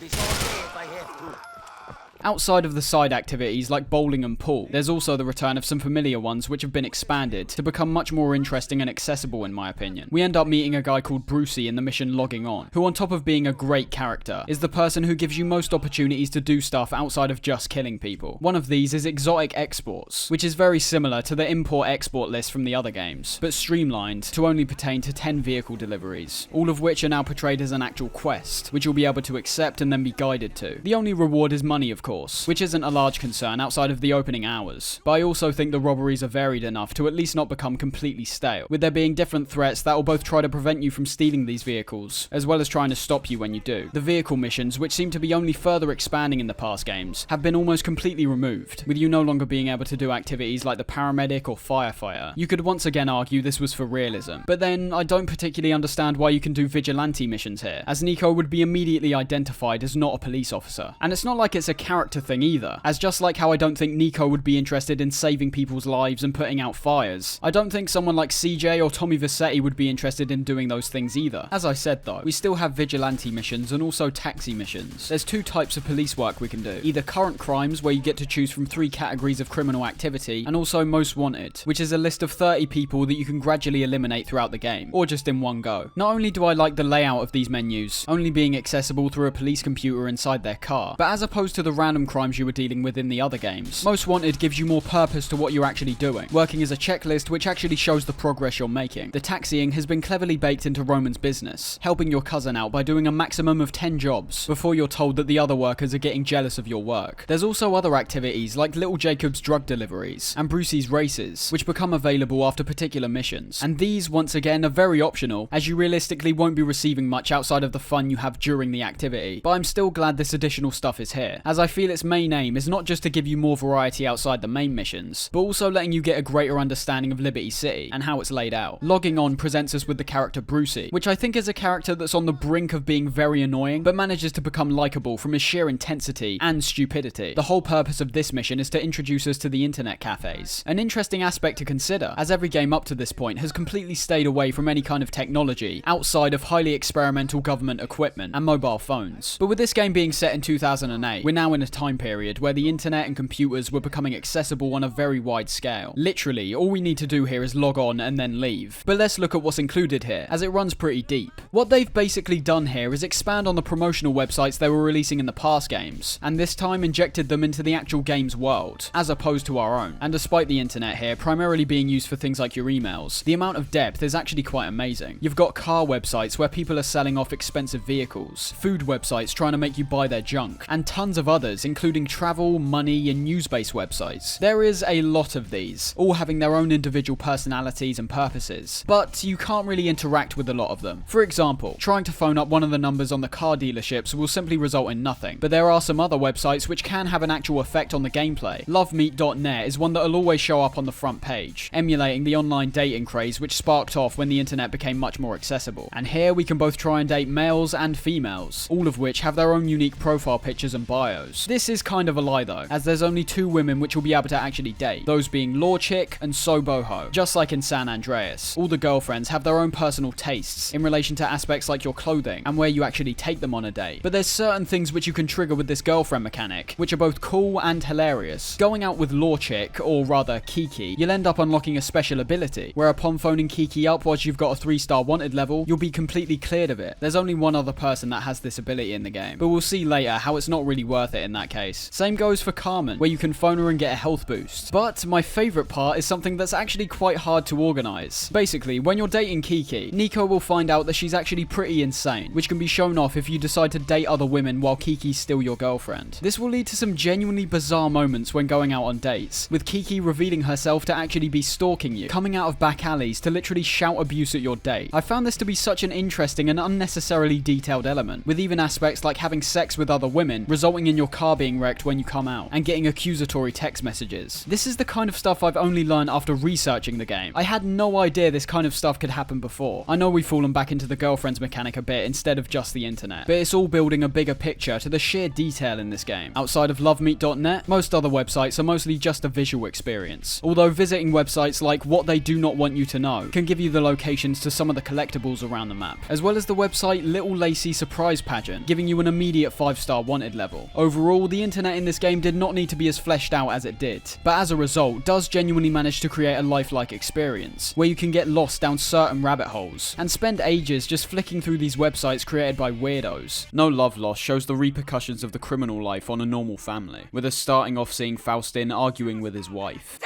Outside of the side activities like bowling and pool, there's also the return of some familiar ones which have been expanded to become much more interesting and accessible in my opinion. We end up meeting a guy called Brucey in the mission Logging On, who on top of being a great character, is the person who gives you most opportunities to do stuff outside of just killing people. One of these is exotic exports, which is very similar to the import-export list from the other games, but streamlined to only pertain to 10 vehicle deliveries, all of which are now portrayed as an actual quest, which you'll be able to accept and then be guided to. The only reward is money, of course, which isn't a large concern outside of the opening hours, but I also think the robberies are varied enough to at least not become completely stale, with there being different threats that will both try to prevent you from stealing these vehicles, as well as trying to stop you when you do. The vehicle missions, which seem to be only further expanding in the past games, have been almost completely removed, with you no longer being able to do activities like the paramedic or firefighter. You could once again argue this was for realism, but then I don't particularly understand why you can do vigilante missions here, as Nico would be immediately identified as not a police officer. And it's not like it's a character thing either, as just like how I don't think Nico would be interested in saving people's lives and putting out fires, I don't think someone like CJ or Tommy Vercetti would be interested in doing those things either. As I said though, we still have vigilante missions and also taxi missions. There's two types of police work we can do, either current crimes where you get to choose from 3 categories of criminal activity, and also most wanted, which is a list of 30 people that you can gradually eliminate throughout the game, or just in one go. Not only do I like the layout of these menus, only being accessible through a police computer inside their car, but as opposed to the random crimes you were dealing with in the other games, Most Wanted gives you more purpose to what you're actually doing, working as a checklist which actually shows the progress you're making. The taxiing has been cleverly baked into Roman's business, helping your cousin out by doing a maximum of 10 jobs before you're told that the other workers are getting jealous of your work. There's also other activities like Little Jacob's drug deliveries and Brucey's races, which become available after particular missions, and these once again are very optional, as you realistically won't be receiving much outside of the fun you have during the activity, but I'm still glad this additional stuff is here, as I feel its main aim is not just to give you more variety outside the main missions, but also letting you get a greater understanding of Liberty City and how it's laid out. Logging On presents us with the character Brucey, which I think is a character that's on the brink of being very annoying, but manages to become likable from his sheer intensity and stupidity. The whole purpose of this mission is to introduce us to the internet cafes, an interesting aspect to consider, as every game up to this point has completely stayed away from any kind of technology outside of highly experimental government equipment and mobile phones. But with this game being set in 2008, we're now in a time period where the internet and computers were becoming accessible on a very wide scale. Literally, all we need to do here is log on and then leave. But let's look at what's included here, as it runs pretty deep. What they've basically done here is expand on the promotional websites they were releasing in the past games, and this time injected them into the actual game's world, as opposed to our own. And despite the internet here primarily being used for things like your emails, the amount of depth is actually quite amazing. You've got car websites where people are selling off expensive vehicles, food websites trying to make you buy their junk, and tons of others including travel, money, and news-based websites. There is a lot of these, all having their own individual personalities and purposes, but you can't really interact with a lot of them. For example, trying to phone up one of the numbers on the car dealerships will simply result in nothing, but there are some other websites which can have an actual effect on the gameplay. Lovemeet.net is one that will always show up on the front page, emulating the online dating craze which sparked off when the internet became much more accessible. And here we can both try and date males and females, all of which have their own unique profile pictures and bios. This is kind of a lie though, as there's only 2 women which will be able to actually date, those being Law Chick and So Boho. Just like in San Andreas, all the girlfriends have their own personal tastes in relation to aspects like your clothing and where you actually take them on a date. But there's certain things which you can trigger with this girlfriend mechanic, which are both cool and hilarious. Going out with Law Chick, or rather Kiki, you'll end up unlocking a special ability, where upon phoning Kiki up whilst you've got a 3-star wanted level, you'll be completely cleared of it. There's only one other person that has this ability in the game, but we'll see later how it's not really worth it in that case. Same goes for Carmen, where you can phone her and get a health boost. But my favourite part is something that's actually quite hard to organise. Basically, when you're dating Kiki, Nico will find out that she's actually pretty insane, which can be shown off if you decide to date other women while Kiki's still your girlfriend. This will lead to some genuinely bizarre moments when going out on dates, with Kiki revealing herself to actually be stalking you, coming out of back alleys to literally shout abuse at your date. I found this to be such an interesting and unnecessarily detailed element, with even aspects like having sex with other women resulting in your car being wrecked when you come out, and getting accusatory text messages. This is the kind of stuff I've only learned after researching the game. I had no idea this kind of stuff could happen before. I know we've fallen back into the girlfriends mechanic a bit instead of just the internet, but it's all building a bigger picture to the sheer detail in this game. Outside of Lovemeet.net, most other websites are mostly just a visual experience, although visiting websites like What They Do Not Want You to Know can give you the locations to some of the collectibles around the map, as well as the website Little Lacey Surprise Pageant, giving you an immediate 5-star wanted level. Overall, Overall, the internet in this game did not need to be as fleshed out as it did, but as a result, does genuinely manage to create a lifelike experience, where you can get lost down certain rabbit holes, and spend ages just flicking through these websites created by weirdos. No Love Lost shows the repercussions of the criminal life on a normal family, with us starting off seeing Faustin arguing with his wife.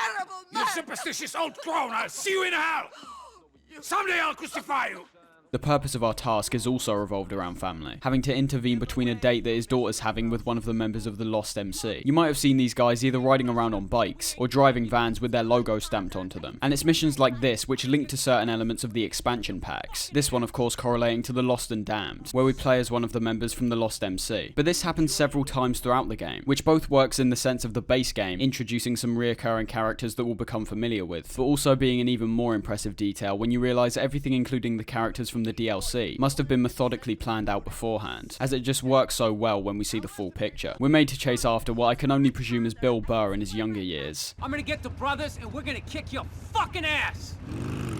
You superstitious old crone, I'll see you in hell! Someday I'll crucify you! The purpose of our task is also revolved around family, having to intervene between a date that his daughter's having with one of the members of the Lost MC. You might have seen these guys either riding around on bikes, or driving vans with their logo stamped onto them. And it's missions like this which link to certain elements of the expansion packs. This one of course correlating to the Lost and Damned, where we play as one of the members from the Lost MC. But this happens several times throughout the game, which both works in the sense of the base game, introducing some reoccurring characters that we'll become familiar with, but also being an even more impressive detail when you realise everything including the characters from the DLC must have been methodically planned out beforehand, as it just works so well when we see the full picture. We're made to chase after what I can only presume is Bill Burr in his younger years. I'm gonna get the brothers and we're gonna kick your fucking ass!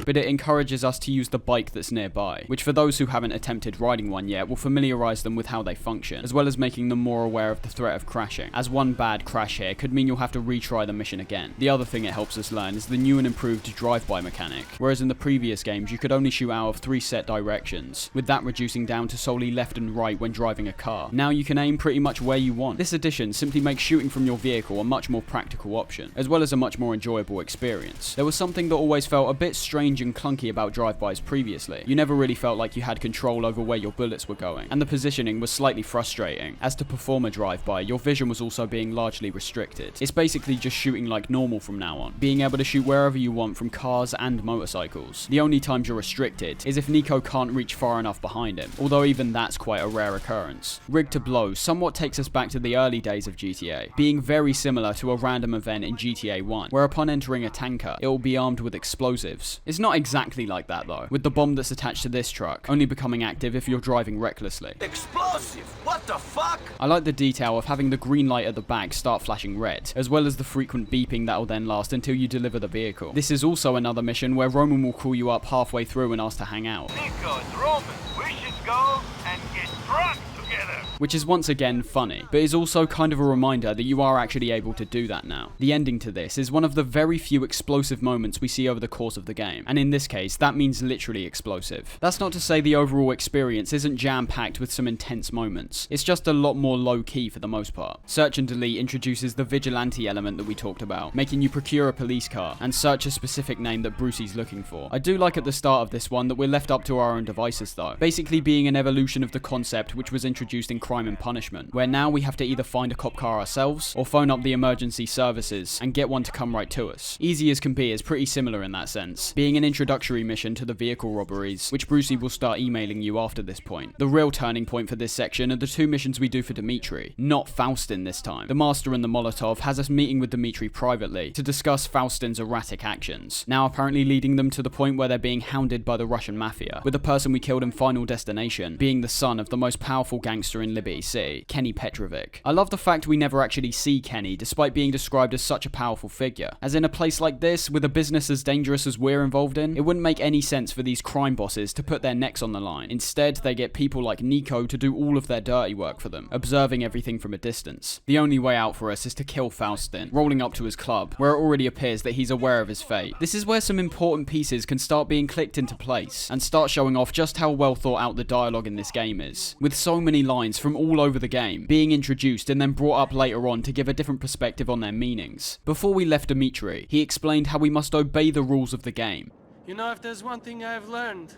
But it encourages us to use the bike that's nearby, which for those who haven't attempted riding one yet will familiarise them with how they function, as well as making them more aware of the threat of crashing, as one bad crash here could mean you'll have to retry the mission again. The other thing it helps us learn is the new and improved drive-by mechanic, whereas in the previous games you could only shoot out of 3 set directions, with that reducing down to solely left and right when driving a car. Now you can aim pretty much where you want. This addition simply makes shooting from your vehicle a much more practical option, as well as a much more enjoyable experience. There was something that always felt a bit strange and clunky about drive-bys previously. You never really felt like you had control over where your bullets were going, and the positioning was slightly frustrating, as to perform a drive-by, your vision was also being largely restricted. It's basically just shooting like normal from now on, being able to shoot wherever you want from cars and motorcycles. The only times you're restricted is if Nico can't reach far enough behind him, although even that's quite a rare occurrence. Rig to Blow somewhat takes us back to the early days of GTA, being very similar to a random event in GTA 1, where upon entering a tanker, it will be armed with explosives. It's not exactly like that though, with the bomb that's attached to this truck only becoming active if you're driving recklessly. Explosive! What the fuck? I like the detail of having the green light at the back start flashing red, as well as the frequent beeping that will then last until you deliver the vehicle. This is also another mission where Roman will call you up halfway through and ask to hang out. Nico, it's Roman. We should go and get drunk together. Which is once again funny, but is also kind of a reminder that you are actually able to do that now. The ending to this is one of the very few explosive moments we see over the course of the game, and in this case, that means literally explosive. That's not to say the overall experience isn't jam-packed with some intense moments, it's just a lot more low-key for the most part. Search and Delete introduces the vigilante element that we talked about, making you procure a police car, and search a specific name that Brucey's looking for. I do like at the start of this one that we're left up to our own devices though, basically being an evolution of the concept which was introduced in Crime and Punishment, where now we have to either find a cop car ourselves, or phone up the emergency services and get one to come right to us. Easy as can be is pretty similar in that sense, being an introductory mission to the vehicle robberies, which Brucey will start emailing you after this point. The real turning point for this section are the 2 missions we do for Dimitri, not Faustin this time. The Master and the Molotov has us meeting with Dimitri privately to discuss Faustin's erratic actions, now apparently leading them to the point where they're being hounded by the Russian mafia, with the person we killed in Final Destination being the son of the most powerful gangster in Liberty City, Kenny Petrovic. I love the fact we never actually see Kenny, despite being described as such a powerful figure, as in a place like this, with a business as dangerous as we're involved in, it wouldn't make any sense for these crime bosses to put their necks on the line. Instead, they get people like Nico to do all of their dirty work for them, observing everything from a distance. The only way out for us is to kill Faustin, rolling up to his club, where it already appears that he's aware of his fate. This is where some important pieces can start being clicked into place, and start showing off just how well thought out the dialogue in this game is, with so many lines from all over the game being introduced and then brought up later on to give a different perspective on their meanings. Before we left Dimitri, he explained how we must obey the rules of the game. You know, if there's one thing I've learned,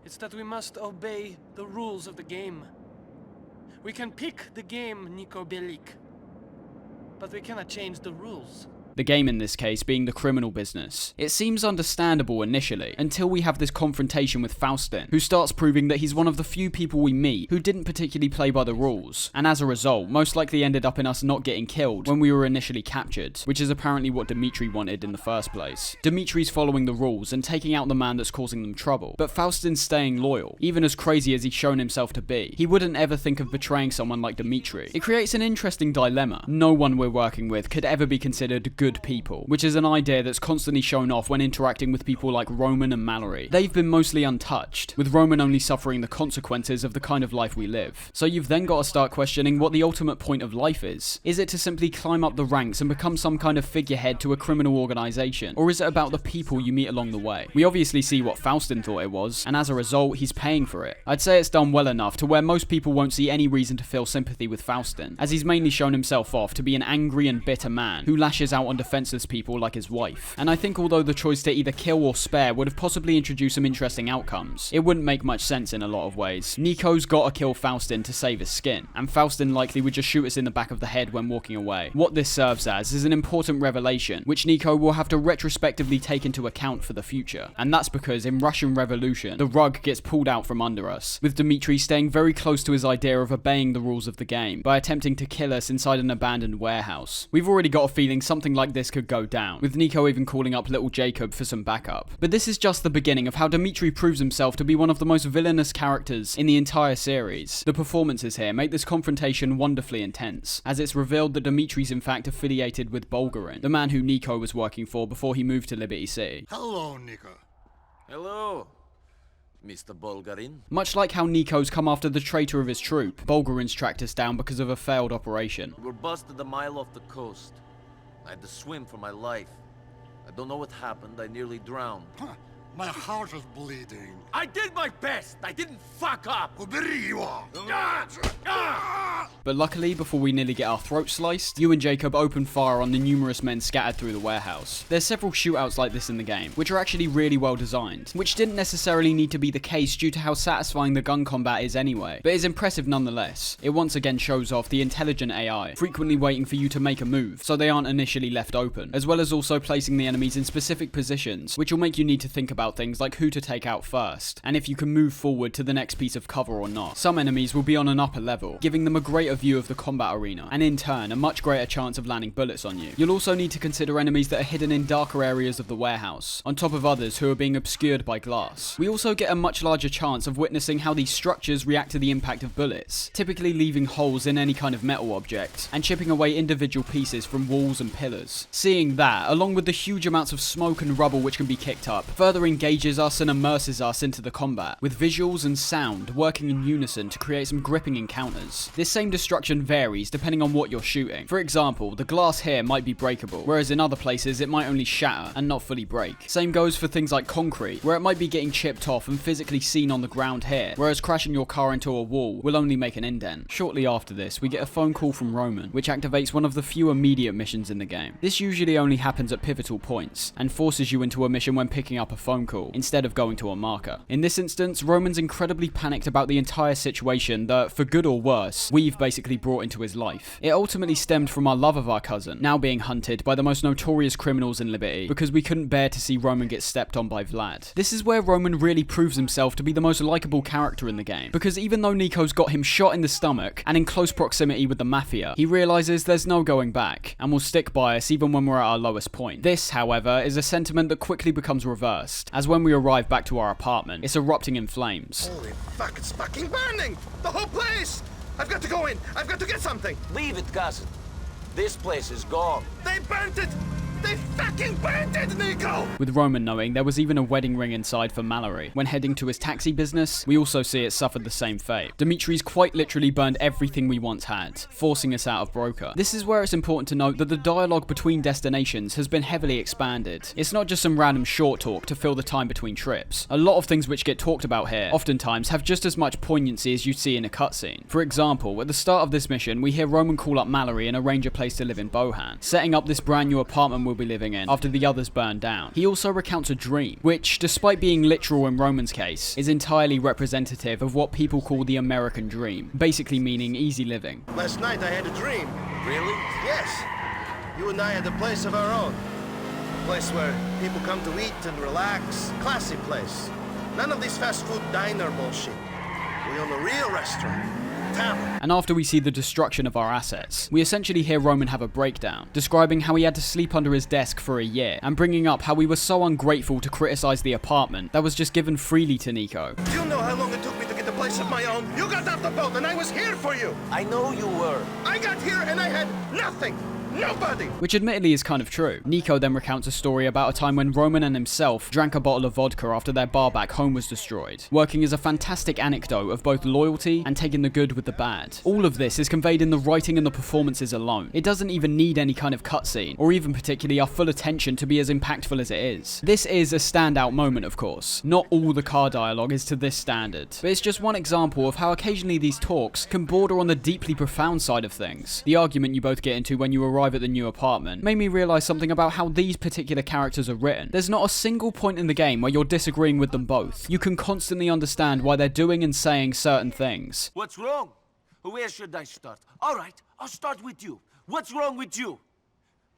it's that we must obey the rules of the game. We can pick the game, Nico Bellic, but we cannot change the rules. The game in this case being the criminal business. It seems understandable initially, until we have this confrontation with Faustin, who starts proving that he's one of the few people we meet who didn't particularly play by the rules, and as a result, most likely ended up in us not getting killed when we were initially captured, which is apparently what Dimitri wanted in the first place. Dimitri's following the rules and taking out the man that's causing them trouble, but Faustin's staying loyal, even as crazy as he's shown himself to be. He wouldn't ever think of betraying someone like Dimitri. It creates an interesting dilemma. No one we're working with could ever be considered good people, which is an idea that's constantly shown off when interacting with people like Roman and Mallory. They've been mostly untouched, with Roman only suffering the consequences of the kind of life we live. So you've then got to start questioning what the ultimate point of life is. Is it to simply climb up the ranks and become some kind of figurehead to a criminal organization, or is it about the people you meet along the way? We obviously see what Faustin thought it was, and as a result, he's paying for it. I'd say it's done well enough to where most people won't see any reason to feel sympathy with Faustin, as he's mainly shown himself off to be an angry and bitter man who lashes out on defenseless people like his wife. And I think although the choice to either kill or spare would have possibly introduced some interesting outcomes, it wouldn't make much sense in a lot of ways. Nico's gotta kill Faustin to save his skin, and Faustin likely would just shoot us in the back of the head when walking away. What this serves as is an important revelation, which Nico will have to retrospectively take into account for the future. And that's because in Russian Revolution, the rug gets pulled out from under us, with Dmitri staying very close to his idea of obeying the rules of the game by attempting to kill us inside an abandoned warehouse. We've already got a feeling something like this could go down, with Nico even calling up little Jacob for some backup. But this is just the beginning of how Dmitri proves himself to be one of the most villainous characters in the entire series. The performances here make this confrontation wonderfully intense, as it's revealed that Dmitri's in fact affiliated with Bulgarin, the man who Nico was working for before he moved to Liberty City. Hello, Nico. Hello, Mr. Bulgarin. Much like how Nico's come after the traitor of his troop, Bulgarin's tracked us down because of a failed operation. We were busted a mile off the coast. I had to swim for my life. I don't know what happened. I nearly drowned. My heart is bleeding. I did my best. I didn't fuck up. Well, there you are. But luckily, before we nearly get our throats sliced, you and Jacob open fire on the numerous men scattered through the warehouse. There's several shootouts like this in the game, which are actually really well designed, which didn't necessarily need to be the case due to how satisfying the gun combat is anyway, but is impressive nonetheless. It once again shows off the intelligent AI, frequently waiting for you to make a move, so they aren't initially left open, as well as also placing the enemies in specific positions, which will make you need to think about things like who to take out first, and if you can move forward to the next piece of cover or not. Some enemies will be on an upper level, giving them a greater view of the combat arena, and in turn, a much greater chance of landing bullets on you. You'll also need to consider enemies that are hidden in darker areas of the warehouse, on top of others who are being obscured by glass. We also get a much larger chance of witnessing how these structures react to the impact of bullets, typically leaving holes in any kind of metal object, and chipping away individual pieces from walls and pillars. Seeing that, along with the huge amounts of smoke and rubble which can be kicked up, further engages us and immerses us into the combat, with visuals and sound working in unison to create some gripping encounters. This same destruction varies depending on what you're shooting. For example, the glass here might be breakable, whereas in other places it might only shatter and not fully break. Same goes for things like concrete, where it might be getting chipped off and physically seen on the ground here, whereas crashing your car into a wall will only make an indent. Shortly after this, we get a phone call from Roman, which activates one of the few immediate missions in the game. This usually only happens at pivotal points, and forces you into a mission when picking up a phone call, instead of going to a marker. In this instance, Roman's incredibly panicked about the entire situation that, for good or worse, we've basically brought into his life. It ultimately stemmed from our love of our cousin, now being hunted by the most notorious criminals in Liberty, because we couldn't bear to see Roman get stepped on by Vlad. This is where Roman really proves himself to be the most likable character in the game, because even though Nico's got him shot in the stomach, and in close proximity with the Mafia, he realizes there's no going back, and will stick by us even when we're at our lowest point. This, however, is a sentiment that quickly becomes reversed, as when we arrive back to our apartment, it's erupting in flames. Holy fuck, it's fucking burning! The whole place! I've got to go in! I've got to get something! Leave it, cousin. This place is gone. They burnt it! They fucking burnt it, Nico! With Roman knowing there was even a wedding ring inside for Mallory. When heading to his taxi business, we also see it suffered the same fate. Dimitri's quite literally burned everything we once had, forcing us out of Broker. This is where it's important to note that the dialogue between destinations has been heavily expanded. It's not just some random short talk to fill the time between trips. A lot of things which get talked about here, oftentimes have just as much poignancy as you'd see in a cutscene. For example, at the start of this mission, we hear Roman call up Mallory and arrange a place to live in Bohan, setting up this brand new apartment we'll be living in after the others burn down. He also recounts a dream, which, despite being literal in Roman's case, is entirely representative of what people call the American dream, basically meaning easy living. Last night I had a dream. Really? Yes. You and I had a place of our own. A place where people come to eat and relax. Classy place. None of this fast food diner bullshit. We own a real restaurant. And after we see the destruction of our assets, we essentially hear Roman have a breakdown, describing how he had to sleep under his desk for a year, and bringing up how we were so ungrateful to criticize the apartment that was just given freely to Nico. Do you know how long it took me to get a place of my own? You got off the boat and I was here for you! I know you were. I got here and I had nothing! Nobody! Which admittedly is kind of true. Nico then recounts a story about a time when Roman and himself drank a bottle of vodka after their bar back home was destroyed, working as a fantastic anecdote of both loyalty and taking the good with the bad. All of this is conveyed in the writing and the performances alone. It doesn't even need any kind of cutscene, or even particularly our full attention to be as impactful as it is. This is a standout moment, of course. Not all the car dialogue is to this standard, but it's just one example of how occasionally these talks can border on the deeply profound side of things. The argument you both get into when you arrive at the new apartment made me realise something about how these particular characters are written. There's not a single point in the game where you're disagreeing with them both. You can constantly understand why they're doing and saying certain things. What's wrong? Where should I start? All right, I'll start with you. What's wrong with you?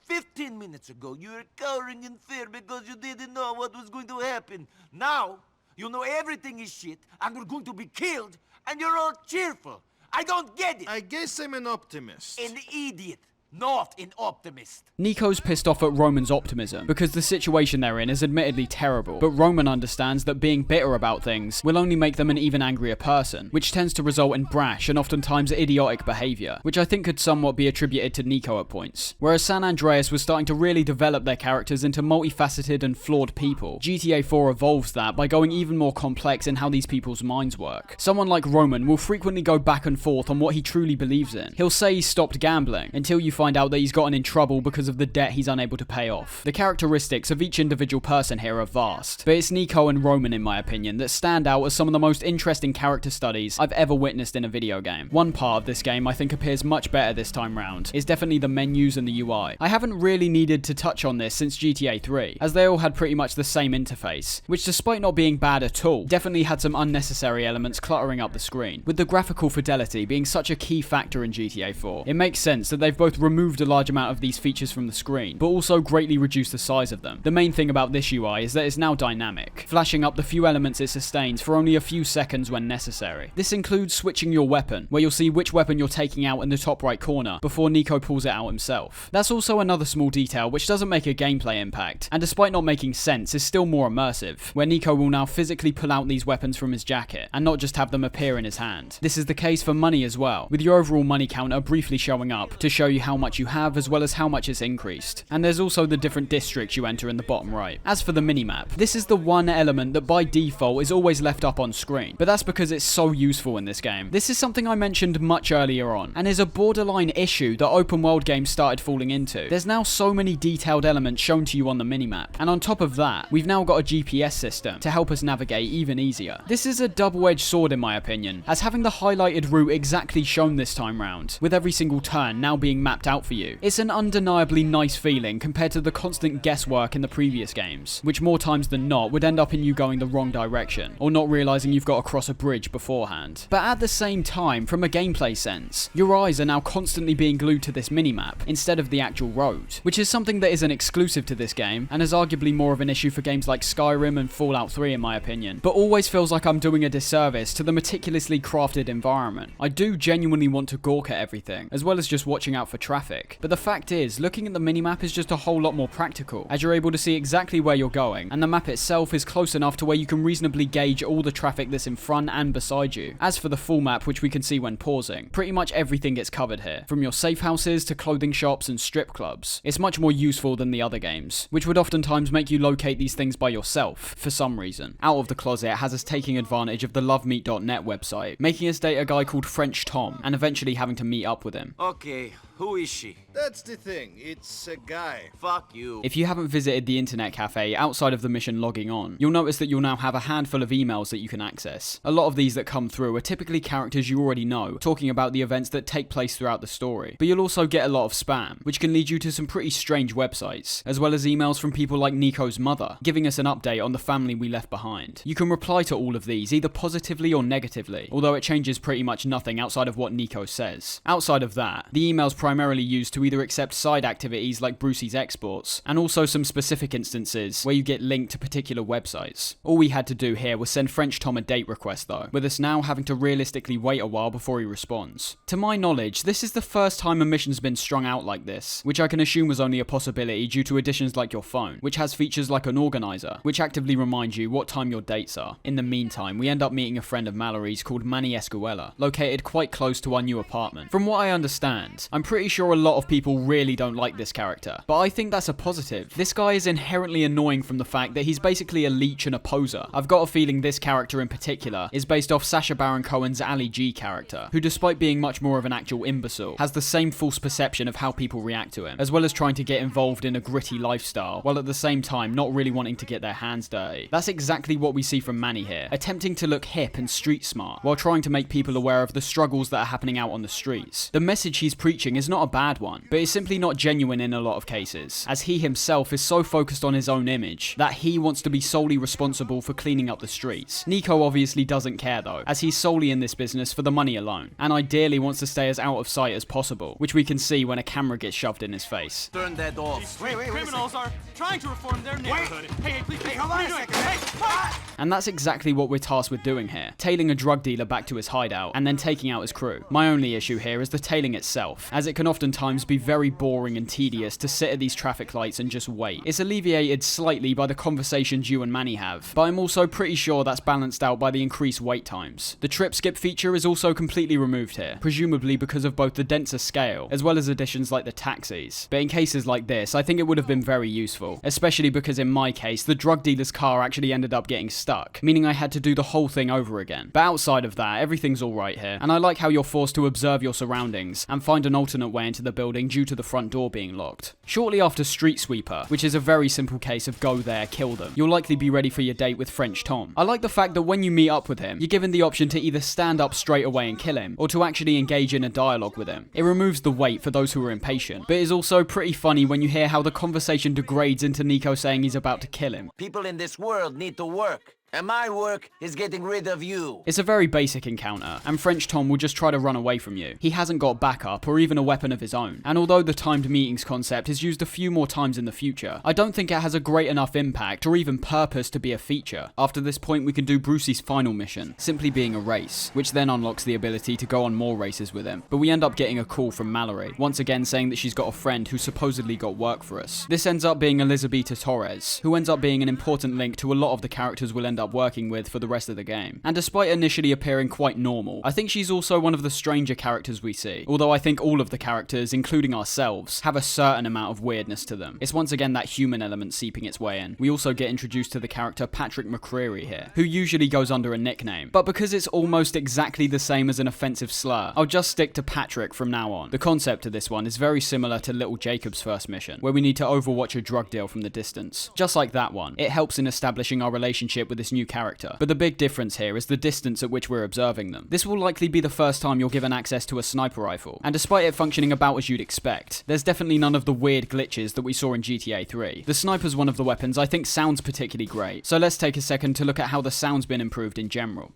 15 minutes ago, you were cowering in fear because you didn't know what was going to happen. Now, you know everything is shit, and we're going to be killed, and you're all cheerful. I don't get it. I guess I'm an optimist. An idiot. Not an optimist. Nico's pissed off at Roman's optimism, because the situation they're in is admittedly terrible, but Roman understands that being bitter about things will only make them an even angrier person, which tends to result in brash and oftentimes idiotic behaviour, which I think could somewhat be attributed to Nico at points. Whereas San Andreas was starting to really develop their characters into multifaceted and flawed people, GTA 4 evolves that by going even more complex in how these people's minds work. Someone like Roman will frequently go back and forth on what he truly believes in. He'll say he stopped gambling, until you find out that he's gotten in trouble because of the debt he's unable to pay off. The characteristics of each individual person here are vast, but it's Nico and Roman, in my opinion, that stand out as some of the most interesting character studies I've ever witnessed in a video game. One part of this game I think appears much better this time round is definitely the menus and the UI. I haven't really needed to touch on this since GTA 3, as they all had pretty much the same interface, which despite not being bad at all, definitely had some unnecessary elements cluttering up the screen. With the graphical fidelity being such a key factor in GTA 4, it makes sense that they've both removed a large amount of these features from the screen, but also greatly reduced the size of them. The main thing about this UI is that it's now dynamic, flashing up the few elements it sustains for only a few seconds when necessary. This includes switching your weapon, where you'll see which weapon you're taking out in the top right corner before Nico pulls it out himself. That's also another small detail which doesn't make a gameplay impact, and despite not making sense, is still more immersive, where Nico will now physically pull out these weapons from his jacket, and not just have them appear in his hand. This is the case for money as well, with your overall money counter briefly showing up to show you how much you have as well as how much it's increased. And there's also the different districts you enter in the bottom right. As for the minimap, this is the one element that by default is always left up on screen, but that's because it's so useful in this game. This is something I mentioned much earlier on, and is a borderline issue that open world games started falling into. There's now so many detailed elements shown to you on the minimap, and on top of that, we've now got a GPS system to help us navigate even easier. This is a double-edged sword in my opinion, as having the highlighted route exactly shown this time round, with every single turn now being mapped out for you, it's an undeniably nice feeling compared to the constant guesswork in the previous games, which more times than not would end up in you going the wrong direction, or not realizing you've got to cross a bridge beforehand. But at the same time, from a gameplay sense, your eyes are now constantly being glued to this minimap instead of the actual road, which is something that isn't exclusive to this game, and is arguably more of an issue for games like Skyrim and Fallout 3 in my opinion, but always feels like I'm doing a disservice to the meticulously crafted environment. I do genuinely want to gawk at everything, as well as just watching out for traffic, but the fact is, looking at the minimap is just a whole lot more practical, as you're able to see exactly where you're going, and the map itself is close enough to where you can reasonably gauge all the traffic that's in front and beside you. As for the full map, which we can see when pausing, pretty much everything gets covered here, from your safe houses to clothing shops and strip clubs. It's much more useful than the other games, which would oftentimes make you locate these things by yourself, for some reason. Out of the Closet has us taking advantage of the lovemeet.net website, making us date a guy called French Tom, and eventually having to meet up with him. Okay, who is she? That's the thing, it's a guy. Fuck you. If you haven't visited the internet cafe outside of the mission logging on, you'll notice that you'll now have a handful of emails that you can access. A lot of these that come through are typically characters you already know, talking about the events that take place throughout the story. But you'll also get a lot of spam, which can lead you to some pretty strange websites, as well as emails from people like Nico's mother, giving us an update on the family we left behind. You can reply to all of these either positively or negatively, although it changes pretty much nothing outside of what Nico says. Outside of that, the emails primarily used to either accept side activities like Brucey's exports, and also some specific instances where you get linked to particular websites. All we had to do here was send French Tom a date request though, with us now having to realistically wait a while before he responds. To my knowledge, this is the first time a mission's been strung out like this, which I can assume was only a possibility due to additions like your phone, which has features like an organizer, which actively reminds you what time your dates are. In the meantime, we end up meeting a friend of Mallory's called Manny Escuela, located quite close to our new apartment. From what I understand, I'm pretty sure sure a lot of people really don't like this character, but I think that's a positive. This guy is inherently annoying from the fact that he's basically a leech and a poser. I've got a feeling this character in particular is based off Sacha Baron Cohen's Ali G character, who despite being much more of an actual imbecile, has the same false perception of how people react to him, as well as trying to get involved in a gritty lifestyle, while at the same time not really wanting to get their hands dirty. That's exactly what we see from Manny here, attempting to look hip and street smart, while trying to make people aware of the struggles that are happening out on the streets. The message he's preaching is not a bad one, but it's simply not genuine in a lot of cases, as he himself is so focused on his own image that he wants to be solely responsible for cleaning up the streets. Nico obviously doesn't care though, as he's solely in this business for the money alone, and ideally wants to stay as out of sight as possible, which we can see when a camera gets shoved in his face. Turn that off. These criminals are trying to reform their neighborhood. Hey, please, hold on a second. Hey, And that's exactly what we're tasked with doing here, tailing a drug dealer back to his hideout and then taking out his crew. My only issue here is the tailing itself, as it can oftentimes be very boring and tedious to sit at these traffic lights and just wait. It's alleviated slightly by the conversations you and Manny have, but I'm also pretty sure that's balanced out by the increased wait times. The trip skip feature is also completely removed here, presumably because of both the denser scale, as well as additions like the taxis. But in cases like this, I think it would have been very useful, especially because in my case, the drug dealer's car actually ended up getting stuck, meaning I had to do the whole thing over again. But outside of that, everything's alright here, and I like how you're forced to observe your surroundings and find an alternate way into the building due to the front door being locked. Shortly after Street Sweeper, which is a very simple case of go there, kill them, you'll likely be ready for your date with French Tom. I like the fact that when you meet up with him, you're given the option to either stand up straight away and kill him, or to actually engage in a dialogue with him. It removes the wait for those who are impatient, but is also pretty funny when you hear how the conversation degrades into Nico saying he's about to kill him. People in this world need to work. And my work is getting rid of you. It's a very basic encounter, and French Tom will just try to run away from you. He hasn't got backup or even a weapon of his own, and although the timed meetings concept is used a few more times in the future, I don't think it has a great enough impact or even purpose to be a feature. After this point we can do Brucey's final mission, simply being a race, which then unlocks the ability to go on more races with him. But we end up getting a call from Mallory, once again saying that she's got a friend who supposedly got work for us. This ends up being Elizabeta Torres, who ends up being an important link to a lot of the characters we'll end up working with for the rest of the game. And despite initially appearing quite normal, I think she's also one of the stranger characters we see, although I think all of the characters, including ourselves, have a certain amount of weirdness to them. It's once again that human element seeping its way in. We also get introduced to the character Patrick McCreary here, who usually goes under a nickname, but because it's almost exactly the same as an offensive slur, I'll just stick to Patrick from now on. The concept of this one is very similar to Little Jacob's first mission, where we need to overwatch a drug deal from the distance. Just like that one, it helps in establishing our relationship with this new character. But the big difference here is the distance at which we're observing them. This will likely be the first time you're given access to a sniper rifle, and despite it functioning about as you'd expect, there's definitely none of the weird glitches that we saw in GTA 3. The sniper's one of the weapons I think sounds particularly great, so let's take a second to look at how the sound's been improved in general.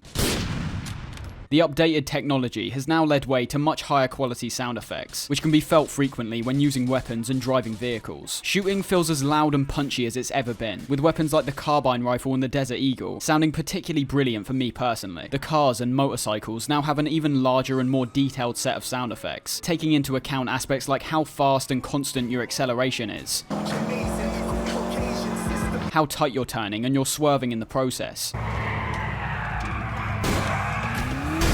The updated technology has now led way to much higher quality sound effects, which can be felt frequently when using weapons and driving vehicles. Shooting feels as loud and punchy as it's ever been, with weapons like the carbine rifle and the Desert Eagle sounding particularly brilliant for me personally. The cars and motorcycles now have an even larger and more detailed set of sound effects, taking into account aspects like how fast and constant your acceleration is, how tight you're turning and you're swerving in the process.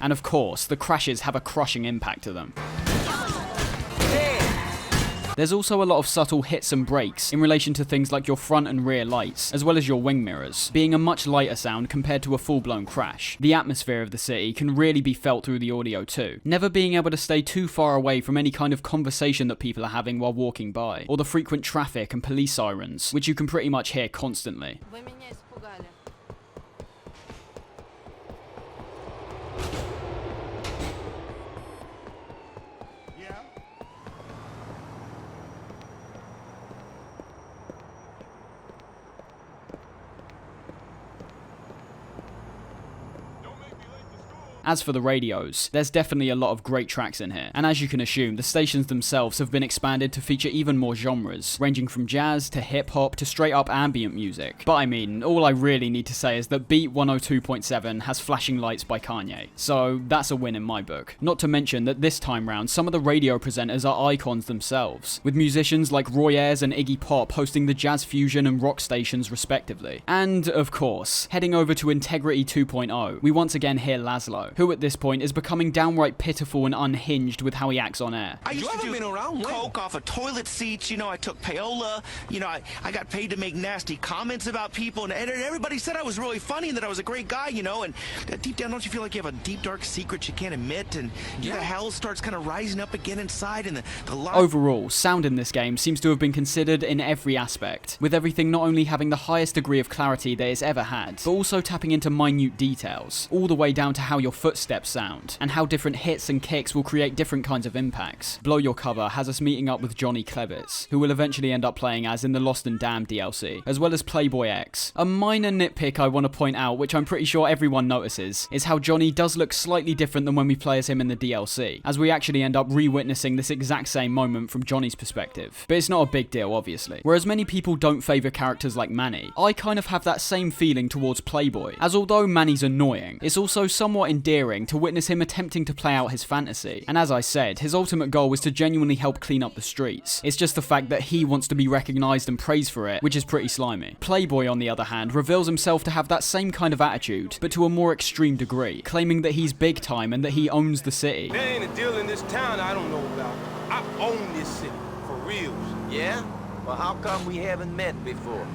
And of course, the crashes have a crushing impact to them. There's also a lot of subtle hits and breaks in relation to things like your front and rear lights, as well as your wing mirrors, being a much lighter sound compared to a full-blown crash. The atmosphere of the city can really be felt through the audio too, never being able to stay too far away from any kind of conversation that people are having while walking by, or the frequent traffic and police sirens, which you can pretty much hear constantly. As for the radios, there's definitely a lot of great tracks in here, and as you can assume, the stations themselves have been expanded to feature even more genres, ranging from jazz to hip-hop to straight-up ambient music. But I mean, all I really need to say is that Beat 102.7 has Flashing Lights by Kanye, so that's a win in my book. Not to mention that this time round, some of the radio presenters are icons themselves, with musicians like Roy Ayers and Iggy Pop hosting the jazz fusion and rock stations respectively. And, of course, heading over to Integrity 2.0, we once again hear Laszlo, who at this point is becoming downright pitiful and unhinged with how he acts on air. I used to do coke off of toilet seats, you know, I took payola, you know, I got paid to make nasty comments about people, and everybody said I was really funny and that I was a great guy, you know, and deep down, don't you feel like you have a deep, dark secret you can't admit, and the hell starts kind of rising up again inside, and the lie... Overall, sound in this game seems to have been considered in every aspect, with everything not only having the highest degree of clarity that it's ever had, but also tapping into minute details, all the way down to how your footsteps sound, and how different hits and kicks will create different kinds of impacts. Blow Your Cover has us meeting up with Johnny Klevitz, who will eventually end up playing as in the Lost and Damned DLC, as well as Playboy X. A minor nitpick I want to point out, which I'm pretty sure everyone notices, is how Johnny does look slightly different than when we play as him in the DLC, as we actually end up re-witnessing this exact same moment from Johnny's perspective. But it's not a big deal, obviously. Whereas many people don't favour characters like Manny, I kind of have that same feeling towards Playboy, as although Manny's annoying, it's also somewhat endearing to witness him attempting to play out his fantasy. And as I said, his ultimate goal is to genuinely help clean up the streets. It's just the fact that he wants to be recognised and praised for it, which is pretty slimy. Playboy, on the other hand, reveals himself to have that same kind of attitude, but to a more extreme degree, claiming that he's big time and that he owns the city. There ain't a deal in this town I don't know about. I own this city, for reals. Yeah? Well, how come we haven't met before?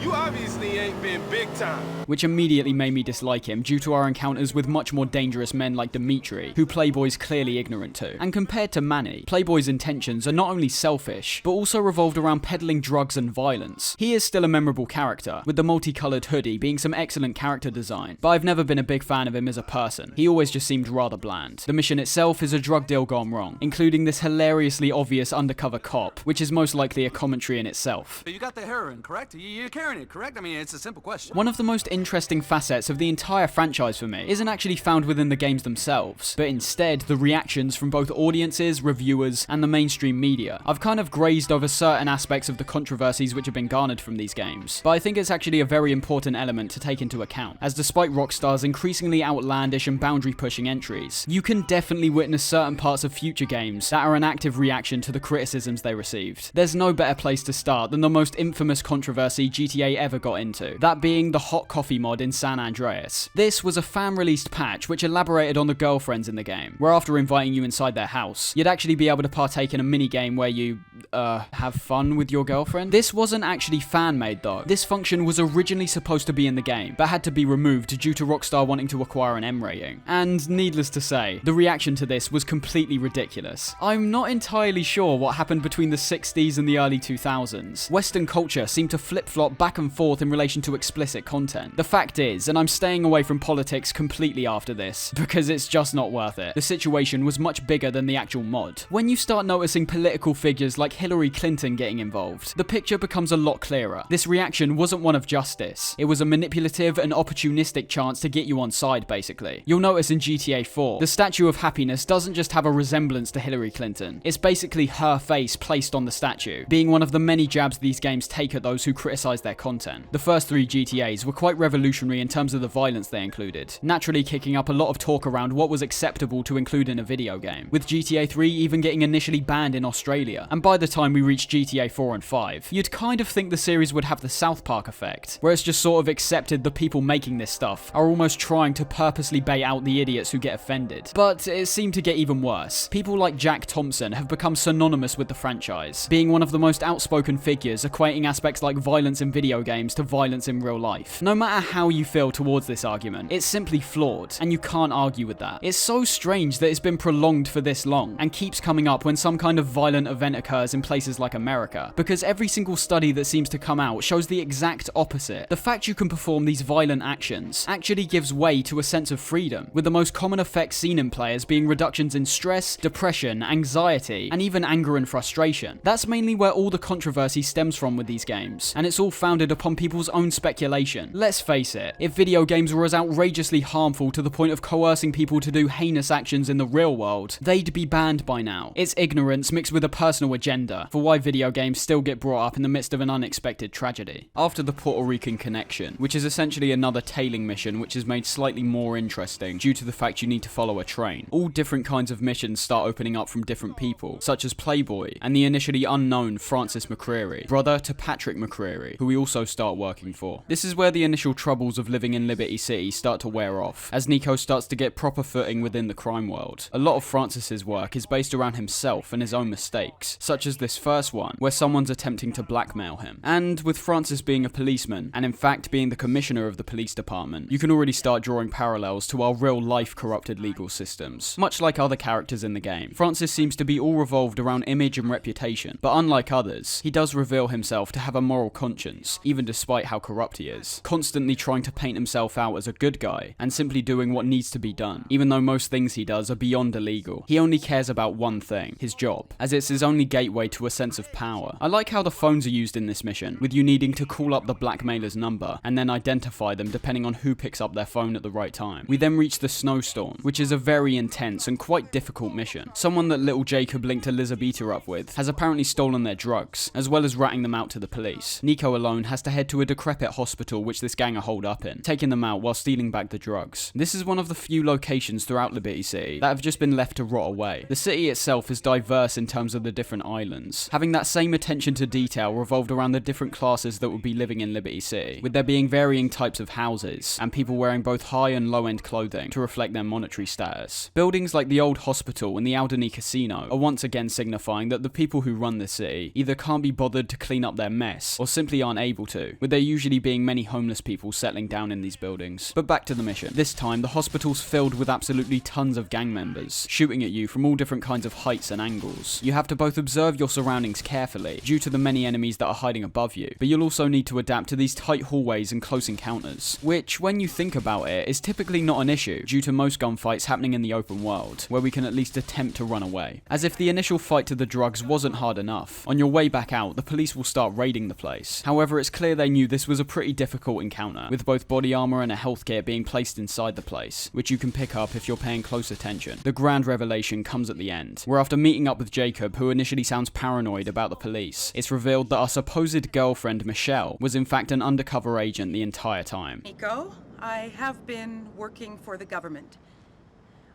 You obviously ain't been big time. Which immediately made me dislike him due to our encounters with much more dangerous men like Dimitri, who Playboy's clearly ignorant to. And compared to Manny, Playboy's intentions are not only selfish, but also revolved around peddling drugs and violence. He is still a memorable character, with the multicoloured hoodie being some excellent character design, but I've never been a big fan of him as a person. He always just seemed rather bland. The mission itself is a drug deal gone wrong, including this hilariously obvious undercover cop, which is most likely a commentary in itself. You got the heroin, correct? You're carrying it, correct? I mean, it's a simple question. One of the most interesting facets of the entire franchise for me isn't actually found within the games themselves, but instead the reactions from both audiences, reviewers, and the mainstream media. I've kind of grazed over certain aspects of the controversies which have been garnered from these games, but I think it's actually a very important element to take into account, as despite Rockstar's increasingly outlandish and boundary-pushing entries, you can definitely witness certain parts of future games that are an active reaction to the criticisms they received. There's no better place to start than the most infamous controversy GTA ever got into, that being the hot coffee mod in San Andreas. This was a fan-released patch which elaborated on the girlfriends in the game, where after inviting you inside their house, you'd actually be able to partake in a mini-game where you, have fun with your girlfriend. This wasn't actually fan-made though. This function was originally supposed to be in the game, but had to be removed due to Rockstar wanting to acquire an M rating. And needless to say, the reaction to this was completely ridiculous. I'm not entirely sure what happened between the 60s and the early 2000s. Western culture seemed to flip-flop back and forth in relation to explicit content. The fact is, and I'm staying away from politics completely after this, because it's just not worth it, the situation was much bigger than the actual mod. When you start noticing political figures like Hillary Clinton getting involved, the picture becomes a lot clearer. This reaction wasn't one of justice. It was a manipulative and opportunistic chance to get you on side, basically. You'll notice in GTA 4, the Statue of Happiness doesn't just have a resemblance to Hillary Clinton. It's basically her face placed on the statue, being one of the many jabs these games take at those who criticize their content. The first 3 GTAs were quite revolutionary in terms of the violence they included, naturally kicking up a lot of talk around what was acceptable to include in a video game, with GTA 3 even getting initially banned in Australia. And by the time we reached GTA 4 and 5, you'd kind of think the series would have the South Park effect, where it's just sort of accepted the people making this stuff are almost trying to purposely bait out the idiots who get offended. But it seemed to get even worse. People like Jack Thompson have become synonymous with the franchise, being one of the most outspoken figures equating aspects like violence in video games to violence in real life. No matter how you feel towards this argument, it's simply flawed, and you can't argue with that. It's so strange that it's been prolonged for this long, and keeps coming up when some kind of violent event occurs in places like America, because every single study that seems to come out shows the exact opposite. The fact you can perform these violent actions actually gives way to a sense of freedom, with the most common effects seen in players being reductions in stress, depression, anxiety, and even anger and frustration. That's mainly where all the controversy stems from with these games, and it's all founded upon people's own speculation. Let's face it, if video games were as outrageously harmful to the point of coercing people to do heinous actions in the real world, they'd be banned by now. It's ignorance mixed with a personal agenda for why video games still get brought up in the midst of an unexpected tragedy. After the Puerto Rican connection, which is essentially another tailing mission which is made slightly more interesting due to the fact you need to follow a train, all different kinds of missions start opening up from different people, such as Playboy and the initially unknown Francis McCreary, brother to Patrick McCreary, who we also start working for. This is where the initial troubles of living in Liberty City start to wear off, as Nico starts to get proper footing within the crime world. A lot of Francis's work is based around himself and his own mistakes, such as this first one, where someone's attempting to blackmail him. And with Francis being a policeman, and in fact being the commissioner of the police department, you can already start drawing parallels to our real-life corrupted legal systems. Much like other characters in the game, Francis seems to be all revolved around image and reputation, but unlike others, he does reveal himself to have a moral conscience, even despite how corrupt he is, constantly trying to paint himself out as a good guy, and simply doing what needs to be done, even though most things he does are beyond illegal. He only cares about one thing, his job, as it's his only gateway to a sense of power. I like how the phones are used in this mission, with you needing to call up the blackmailer's number, and then identify them depending on who picks up their phone at the right time. We then reach the snowstorm, which is a very intense and quite difficult mission. Someone that little Jacob linked Elizabeta up with has apparently stolen their drugs, as well as ratting them out to the police. Nico alone has to head to a decrepit hospital which this gang are holed up in, taking them out while stealing back the drugs. This is one of the few locations throughout Liberty City that have just been left to rot away. The city itself is diverse in terms of the different islands, having that same attention to detail revolved around the different classes that would be living in Liberty City, with there being varying types of houses, and people wearing both high and low-end clothing to reflect their monetary status. Buildings like the old hospital and the Alderney Casino are once again signifying that the people who run this city either can't be bothered to clean up their mess, or simply aren't able to, with there usually being many homeless people settling down in these buildings. But back to the mission. This time, the hospital's filled with absolutely tons of gang members, shooting at you from all different kinds of heights and angles. You have to both observe your surroundings carefully, due to the many enemies that are hiding above you, but you'll also need to adapt to these tight hallways and close encounters, which, when you think about it, is typically not an issue, due to most gunfights happening in the open world, where we can at least attempt to run away. As if the initial fight to the drugs wasn't hard enough, on your way back out, the police will start raiding the place. However, it's clear they knew this was a pretty difficult encounter, with both body armor and a health kit being placed inside the place, which you can pick up if you're paying close attention. The grand revelation comes at the end, where after meeting up with Jacob, who initially sounds paranoid about the police, it's revealed that our supposed girlfriend, Michelle, was in fact an undercover agent the entire time. Nico, I have been working for the government.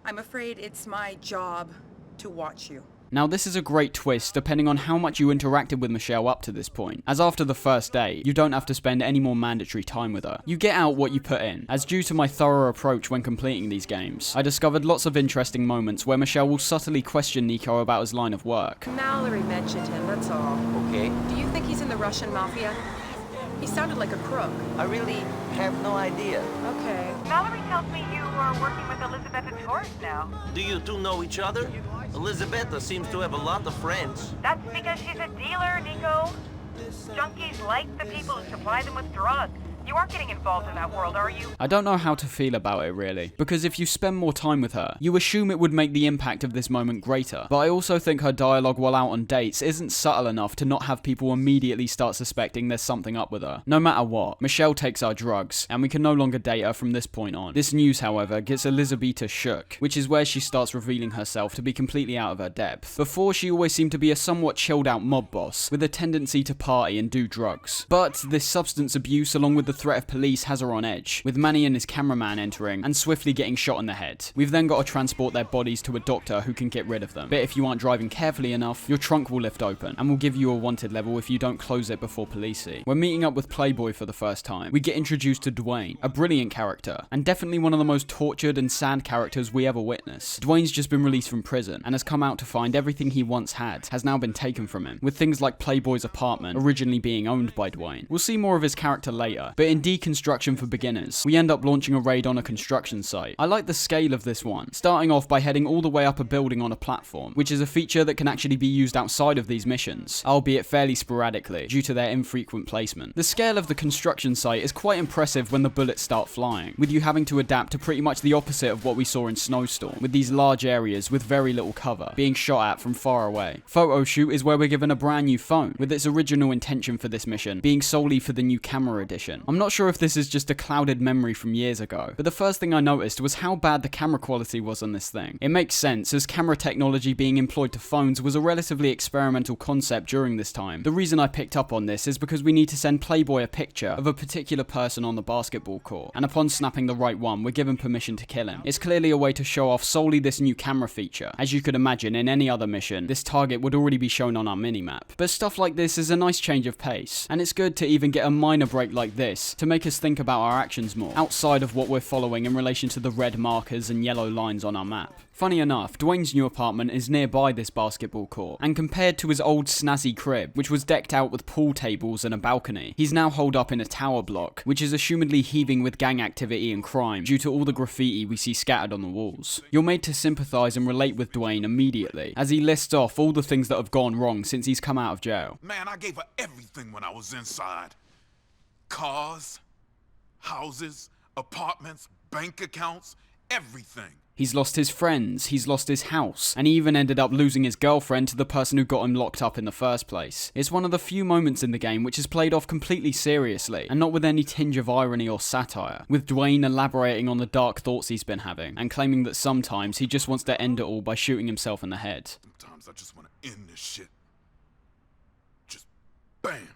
I'm afraid it's my job to watch you. Now this is a great twist depending on how much you interacted with Michelle up to this point, as after the first day, you don't have to spend any more mandatory time with her. You get out what you put in, as due to my thorough approach when completing these games, I discovered lots of interesting moments where Michelle will subtly question Nico about his line of work. Mallory mentioned him, that's all. Okay. Do you think he's in the Russian mafia? He sounded like a crook. I really have no idea. Okay. Mallory tells me you are working with Elizabeta Torres now. Do you two know each other? Elizabeta seems to have a lot of friends. That's because she's a dealer, Nico. Junkies like the people who supply them with drugs. You aren't getting involved in that world, are you? I don't know how to feel about it really, because if you spend more time with her, you assume it would make the impact of this moment greater, but I also think her dialogue while out on dates isn't subtle enough to not have people immediately start suspecting there's something up with her. No matter what, Michelle takes our drugs, and we can no longer date her from this point on. This news, however, gets Elizabeta shook, which is where she starts revealing herself to be completely out of her depth. Before, she always seemed to be a somewhat chilled out mob boss, with a tendency to party and do drugs. But this substance abuse, along with the threat of police, has her on edge, with Manny and his cameraman entering and swiftly getting shot in the head. We've then got to transport their bodies to a doctor who can get rid of them. But if you aren't driving carefully enough, your trunk will lift open and will give you a wanted level if you don't close it before police see. When meeting up with Playboy for the first time, we get introduced to Dwayne, a brilliant character, and definitely one of the most tortured and sad characters we ever witnessed. Dwayne's just been released from prison and has come out to find everything he once had has now been taken from him, with things like Playboy's apartment originally being owned by Dwayne. We'll see more of his character later, but in Deconstruction for Beginners, we end up launching a raid on a construction site. I like the scale of this one, starting off by heading all the way up a building on a platform, which is a feature that can actually be used outside of these missions, albeit fairly sporadically, due to their infrequent placement. The scale of the construction site is quite impressive when the bullets start flying, with you having to adapt to pretty much the opposite of what we saw in Snowstorm, with these large areas with very little cover, being shot at from far away. Photo shoot is where we're given a brand new phone, with its original intention for this mission being solely for the new camera edition. I'm I'm not sure if this is just a clouded memory from years ago, but the first thing I noticed was how bad the camera quality was on this thing. It makes sense, as camera technology being employed to phones was a relatively experimental concept during this time. The reason I picked up on this is because we need to send Playboy a picture of a particular person on the basketball court, and upon snapping the right one, we're given permission to kill him. It's clearly a way to show off solely this new camera feature. As you could imagine, in any other mission, this target would already be shown on our minimap. But stuff like this is a nice change of pace, and it's good to even get a minor break like this to make us think about our actions more, outside of what we're following in relation to the red markers and yellow lines on our map. Funny enough, Dwayne's new apartment is nearby this basketball court, and compared to his old snazzy crib, which was decked out with pool tables and a balcony, he's now holed up in a tower block, which is assumedly heaving with gang activity and crime due to all the graffiti we see scattered on the walls. You're made to sympathise and relate with Dwayne immediately, as he lists off all the things that have gone wrong since he's come out of jail. Man, I gave her everything when I was inside. Cars, houses, apartments, bank accounts, everything. He's lost his friends, he's lost his house, and he even ended up losing his girlfriend to the person who got him locked up in the first place. It's one of the few moments in the game which is played off completely seriously, and not with any tinge of irony or satire, with Dwayne elaborating on the dark thoughts he's been having, and claiming that sometimes he just wants to end it all by shooting himself in the head. Sometimes I just want to end this shit. Just bam.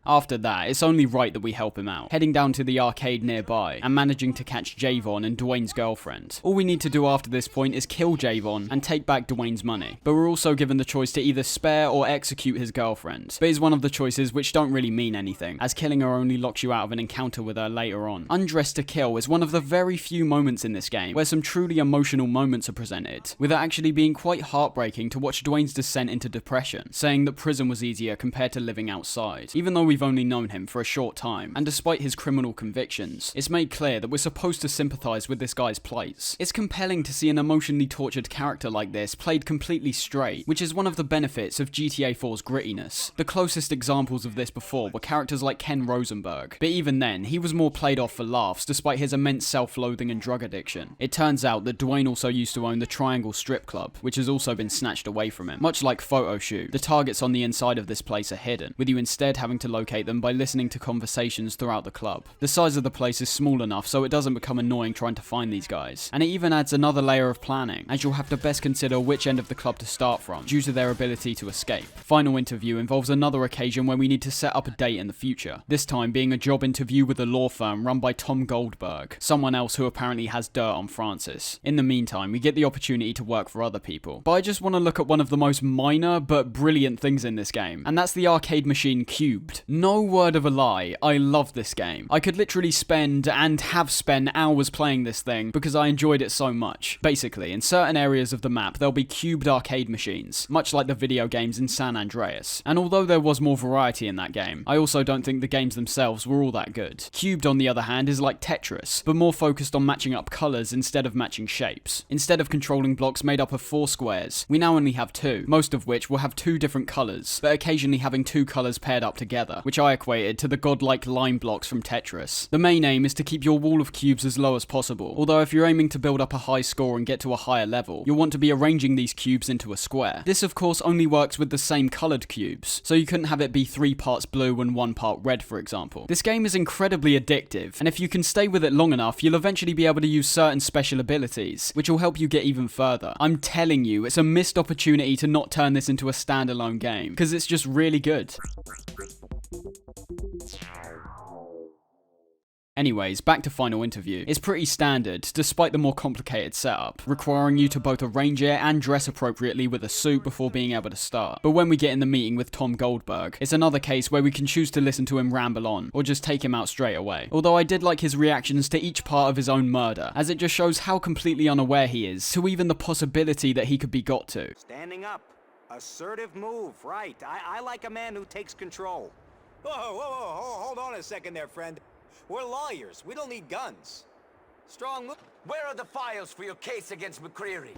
After that, it's only right that we help him out, heading down to the arcade nearby and managing to catch Javon and Dwayne's girlfriend. All we need to do after this point is kill Javon and take back Dwayne's money, but we're also given the choice to either spare or execute his girlfriend, but it's one of the choices which don't really mean anything, as killing her only locks you out of an encounter with her later on. Undressed to Kill is one of the very few moments in this game where some truly emotional moments are presented, with it actually being quite heartbreaking to watch Dwayne's descent into depression, saying that prison was easier compared to living outside. Even though we've only known him for a short time, and despite his criminal convictions, it's made clear that we're supposed to sympathise with this guy's plight. It's compelling to see an emotionally tortured character like this played completely straight, which is one of the benefits of GTA 4's grittiness. The closest examples of this before were characters like Ken Rosenberg, but even then, he was more played off for laughs despite his immense self-loathing and drug addiction. It turns out that Dwayne also used to own the Triangle Strip Club, which has also been snatched away from him. Much like Photo Shoot, the targets on the inside of this place are hidden, with you instead having to locate them by listening to conversations throughout the club. The size of the place is small enough so it doesn't become annoying trying to find these guys, and it even adds another layer of planning, as you'll have to best consider which end of the club to start from, due to their ability to escape. Final Interview involves another occasion where we need to set up a date in the future, this time being a job interview with a law firm run by Tom Goldberg, someone else who apparently has dirt on Francis. In the meantime, we get the opportunity to work for other people, but I just want to look at one of the most minor but brilliant things in this game, and that's the arcade machine Cubed. No word of a lie, I love this game. I could literally spend, and have spent, hours playing this thing because I enjoyed it so much. Basically, in certain areas of the map, there'll be cubed arcade machines, much like the video games in San Andreas. And although there was more variety in that game, I also don't think the games themselves were all that good. Cubed, on the other hand, is like Tetris, but more focused on matching up colours instead of matching shapes. Instead of controlling blocks made up of 4 squares, we now only have 2, most of which will have 2 different colours, but occasionally having 2 colours paired up together, which I equated to the godlike line blocks from Tetris. The main aim is to keep your wall of cubes as low as possible, although if you're aiming to build up a high score and get to a higher level, you'll want to be arranging these cubes into a square. This of course only works with the same coloured cubes, so you couldn't have it be 3 parts blue and 1 part red, for example. This game is incredibly addictive, and if you can stay with it long enough, you'll eventually be able to use certain special abilities, which will help you get even further. I'm telling you, it's a missed opportunity to not turn this into a standalone game, because it's just really good. Anyways, back to Final Interview. It's pretty standard, despite the more complicated setup, requiring you to both arrange it and dress appropriately with a suit before being able to start. But when we get in the meeting with Tom Goldberg, it's another case where we can choose to listen to him ramble on, or just take him out straight away. Although I did like his reactions to each part of his own murder, as it just shows how completely unaware he is to even the possibility that he could be got to. Standing up. Assertive move, right. I like a man who takes control. Whoa, hold on a second there, friend. We're lawyers. We don't need guns. Strong move. Where are the files for your case against McCreary?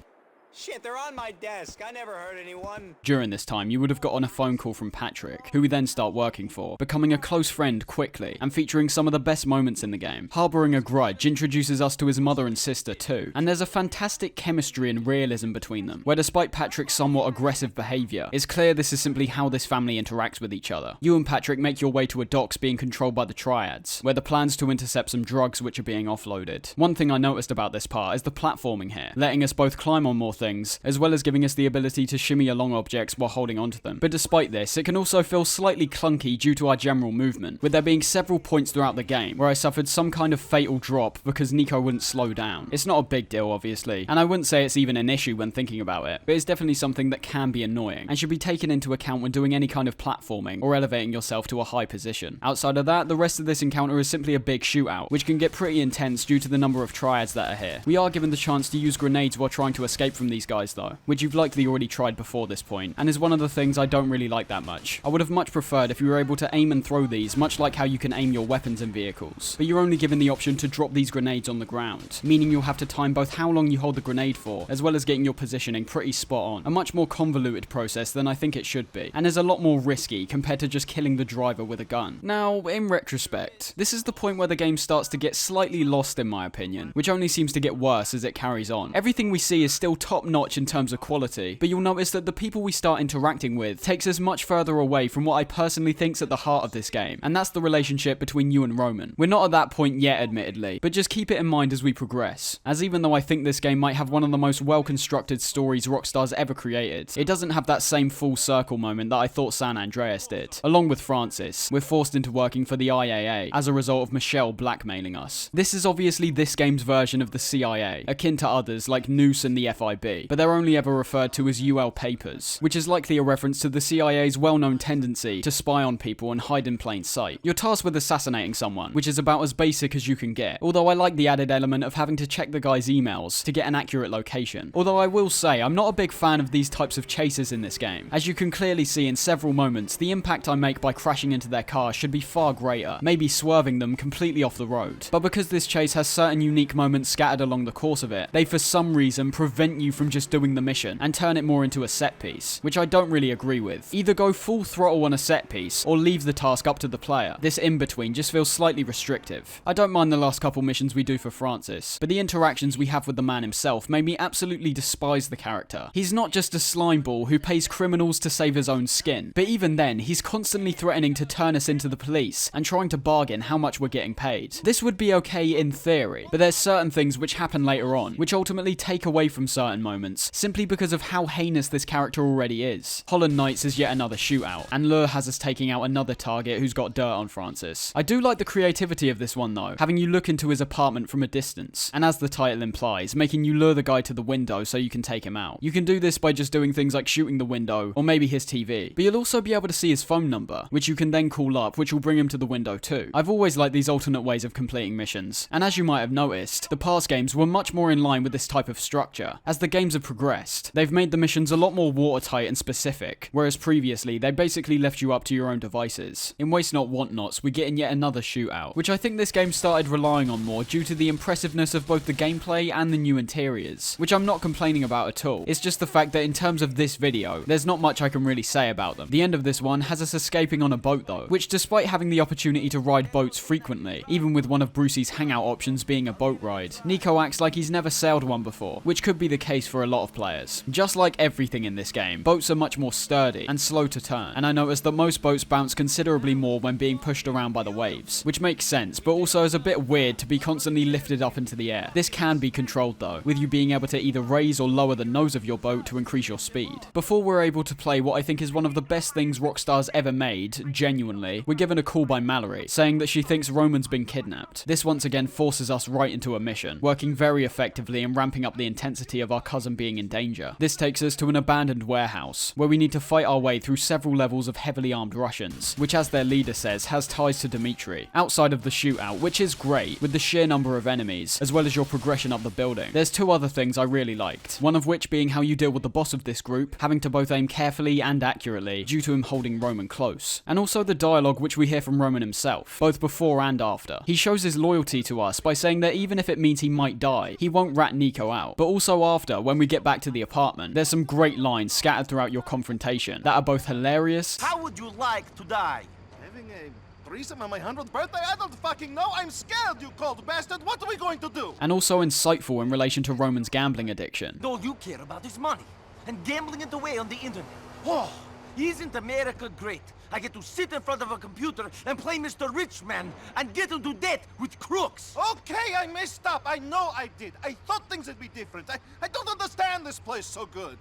Shit, they're on my desk. I never hurt anyone. During this time, you would have gotten a phone call from Patrick, who we then start working for, becoming a close friend quickly, and featuring some of the best moments in the game. Harboring a grudge introduces us to his mother and sister too, and there's a fantastic chemistry and realism between them, where despite Patrick's somewhat aggressive behaviour, it's clear this is simply how this family interacts with each other. You and Patrick make your way to a docks being controlled by the Triads, where the plan's to intercept some drugs which are being offloaded. One thing I noticed about this part is the platforming here, letting us both climb on more things, as well as giving us the ability to shimmy along objects while holding onto them. But despite this, it can also feel slightly clunky due to our general movement, with there being several points throughout the game where I suffered some kind of fatal drop because Nico wouldn't slow down. It's not a big deal, obviously, and I wouldn't say it's even an issue when thinking about it, but it's definitely something that can be annoying, and should be taken into account when doing any kind of platforming or elevating yourself to a high position. Outside of that, the rest of this encounter is simply a big shootout, which can get pretty intense due to the number of Triads that are here. We are given the chance to use grenades while trying to escape from these guys though, which you've likely already tried before this point, and is one of the things I don't really like that much. I would have much preferred if you were able to aim and throw these, much like how you can aim your weapons in vehicles, but you're only given the option to drop these grenades on the ground, meaning you'll have to time both how long you hold the grenade for, as well as getting your positioning pretty spot on. A much more convoluted process than I think it should be, and is a lot more risky compared to just killing the driver with a gun. Now, in retrospect, this is the point where the game starts to get slightly lost in my opinion, which only seems to get worse as it carries on. Everything we see is still top notch in terms of quality, but you'll notice that the people we start interacting with takes us much further away from what I personally think's at the heart of this game, and that's the relationship between you and Roman. We're not at that point yet, admittedly, but just keep it in mind as we progress, as even though I think this game might have one of the most well-constructed stories Rockstar's ever created, it doesn't have that same full circle moment that I thought San Andreas did. Along with Francis, we're forced into working for the IAA as a result of Michelle blackmailing us. This is obviously this game's version of the CIA, akin to others like Noose and the FIB, but they're only ever referred to as UL papers, which is likely a reference to the CIA's well-known tendency to spy on people and hide in plain sight. You're tasked with assassinating someone, which is about as basic as you can get, although I like the added element of having to check the guy's emails to get an accurate location. Although I will say, I'm not a big fan of these types of chases in this game. As you can clearly see in several moments, the impact I make by crashing into their car should be far greater, maybe swerving them completely off the road. But because this chase has certain unique moments scattered along the course of it, they for some reason prevent you from just doing the mission and turn it more into a set piece, which I don't really agree with. Either go full throttle on a set piece, or leave the task up to the player. This in-between just feels slightly restrictive. I don't mind the last couple missions we do for Francis, but the interactions we have with the man himself made me absolutely despise the character. He's not just a slimeball who pays criminals to save his own skin, but even then, he's constantly threatening to turn us into the police and trying to bargain how much we're getting paid. This would be okay in theory, but there's certain things which happen later on, which ultimately take away from certain moments, simply because of how heinous this character already is. Holland Knights is yet another shootout, and Lure has us taking out another target who's got dirt on Francis. I do like the creativity of this one though, having you look into his apartment from a distance, and as the title implies, making you lure the guy to the window so you can take him out. You can do this by just doing things like shooting the window, or maybe his TV, but you'll also be able to see his phone number, which you can then call up, which will bring him to the window too. I've always liked these alternate ways of completing missions, and as you might have noticed, the past games were much more in line with this type of structure. As the games have progressed, they've made the missions a lot more watertight and specific, whereas previously they basically left you up to your own devices. In Waste Not Want Nots, we get in yet another shootout, which I think this game started relying on more due to the impressiveness of both the gameplay and the new interiors, which I'm not complaining about at all. It's just the fact that in terms of this video, there's not much I can really say about them. The end of this one has us escaping on a boat though, which despite having the opportunity to ride boats frequently, even with one of Brucey's hangout options being a boat ride, Nico acts like he's never sailed one before, which could be the case for a lot of players. Just like everything in this game, boats are much more sturdy and slow to turn, and I noticed that most boats bounce considerably more when being pushed around by the waves, which makes sense, but also is a bit weird to be constantly lifted up into the air. This can be controlled though, with you being able to either raise or lower the nose of your boat to increase your speed. Before we're able to play what I think is one of the best things Rockstar's ever made, genuinely, we're given a call by Mallory, saying that she thinks Roman's been kidnapped. This once again forces us right into a mission, working very effectively and ramping up the intensity of our cousin being in danger. This takes us to an abandoned warehouse, where we need to fight our way through several levels of heavily armed Russians, which as their leader says, has ties to Dmitri. Outside of the shootout, which is great, with the sheer number of enemies, as well as your progression up the building, there's two other things I really liked, one of which being how you deal with the boss of this group, having to both aim carefully and accurately, due to him holding Roman close, and also the dialogue which we hear from Roman himself, both before and after. He shows his loyalty to us by saying that even if it means he might die, he won't rat Nico out, but also after later, when we get back to the apartment, there's some great lines scattered throughout your confrontation that are both hilarious. How would you like to die? Having a threesome on my 100th birthday? I don't fucking know. I'm scared, you cold bastard. What are we going to do? And also insightful in relation to Roman's gambling addiction. All you care about is money and gambling it away on the internet. Oh, isn't America great? I get to sit in front of a computer and play Mr. Rich Man and get into debt with crooks. Okay, I messed up. I know I did. I thought things would be different. I don't understand this place so good.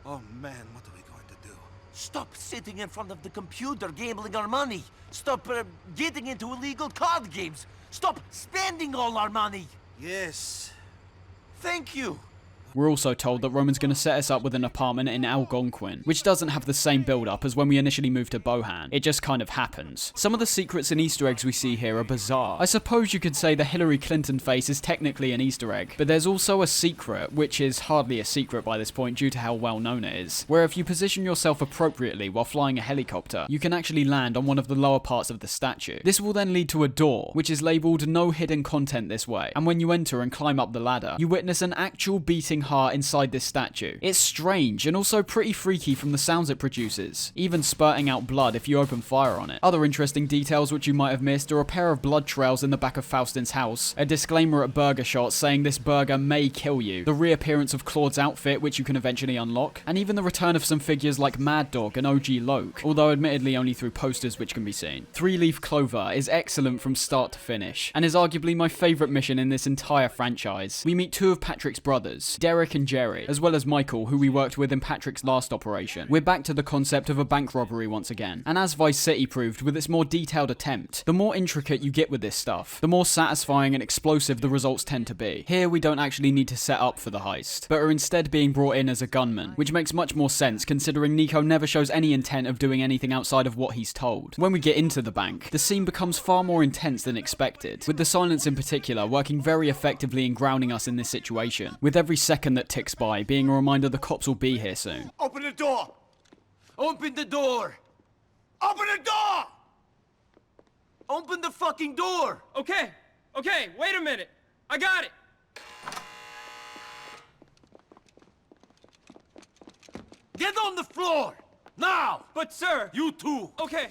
Oh man, what are we going to do? Stop sitting in front of the computer gambling our money. Stop getting into illegal card games. Stop spending all our money. Yes. Thank you. We're also told that Roman's going to set us up with an apartment in Algonquin, which doesn't have the same build-up as when we initially moved to Bohan. It just kind of happens. Some of the secrets and Easter eggs we see here are bizarre. I suppose you could say the Hillary Clinton face is technically an Easter egg, but there's also a secret, which is hardly a secret by this point due to how well known it is, where if you position yourself appropriately while flying a helicopter, you can actually land on one of the lower parts of the statue. This will then lead to a door, which is labelled no hidden content this way, and when you enter and climb up the ladder, you witness an actual beating heart inside this statue. It's strange and also pretty freaky from the sounds it produces, even spurting out blood if you open fire on it. Other interesting details which you might have missed are a pair of blood trails in the back of Faustin's house, a disclaimer at burger shots saying this burger may kill you, the reappearance of Claude's outfit which you can eventually unlock, and even the return of some figures like Mad Dog and OG Loke, although admittedly only through posters which can be seen. Three-Leaf Clover is excellent from start to finish, and is arguably my favourite mission in this entire franchise. We meet two of Patrick's brothers, Derek and Jerry, as well as Michael, who we worked with in Patrick's last operation. We're back to the concept of a bank robbery once again, and as Vice City proved with its more detailed attempt, the more intricate you get with this stuff, the more satisfying and explosive the results tend to be. Here we don't actually need to set up for the heist, but are instead being brought in as a gunman, which makes much more sense considering Nico never shows any intent of doing anything outside of what he's told. When we get into the bank, the scene becomes far more intense than expected, with the silence in particular working very effectively in grounding us in this situation, with every second that ticks by being a reminder the cops will be here soon. Open the door! Open the door! Open the door! Open the fucking door! Okay, wait a minute. I got it. Get on the floor! Now! But sir... You too! Okay.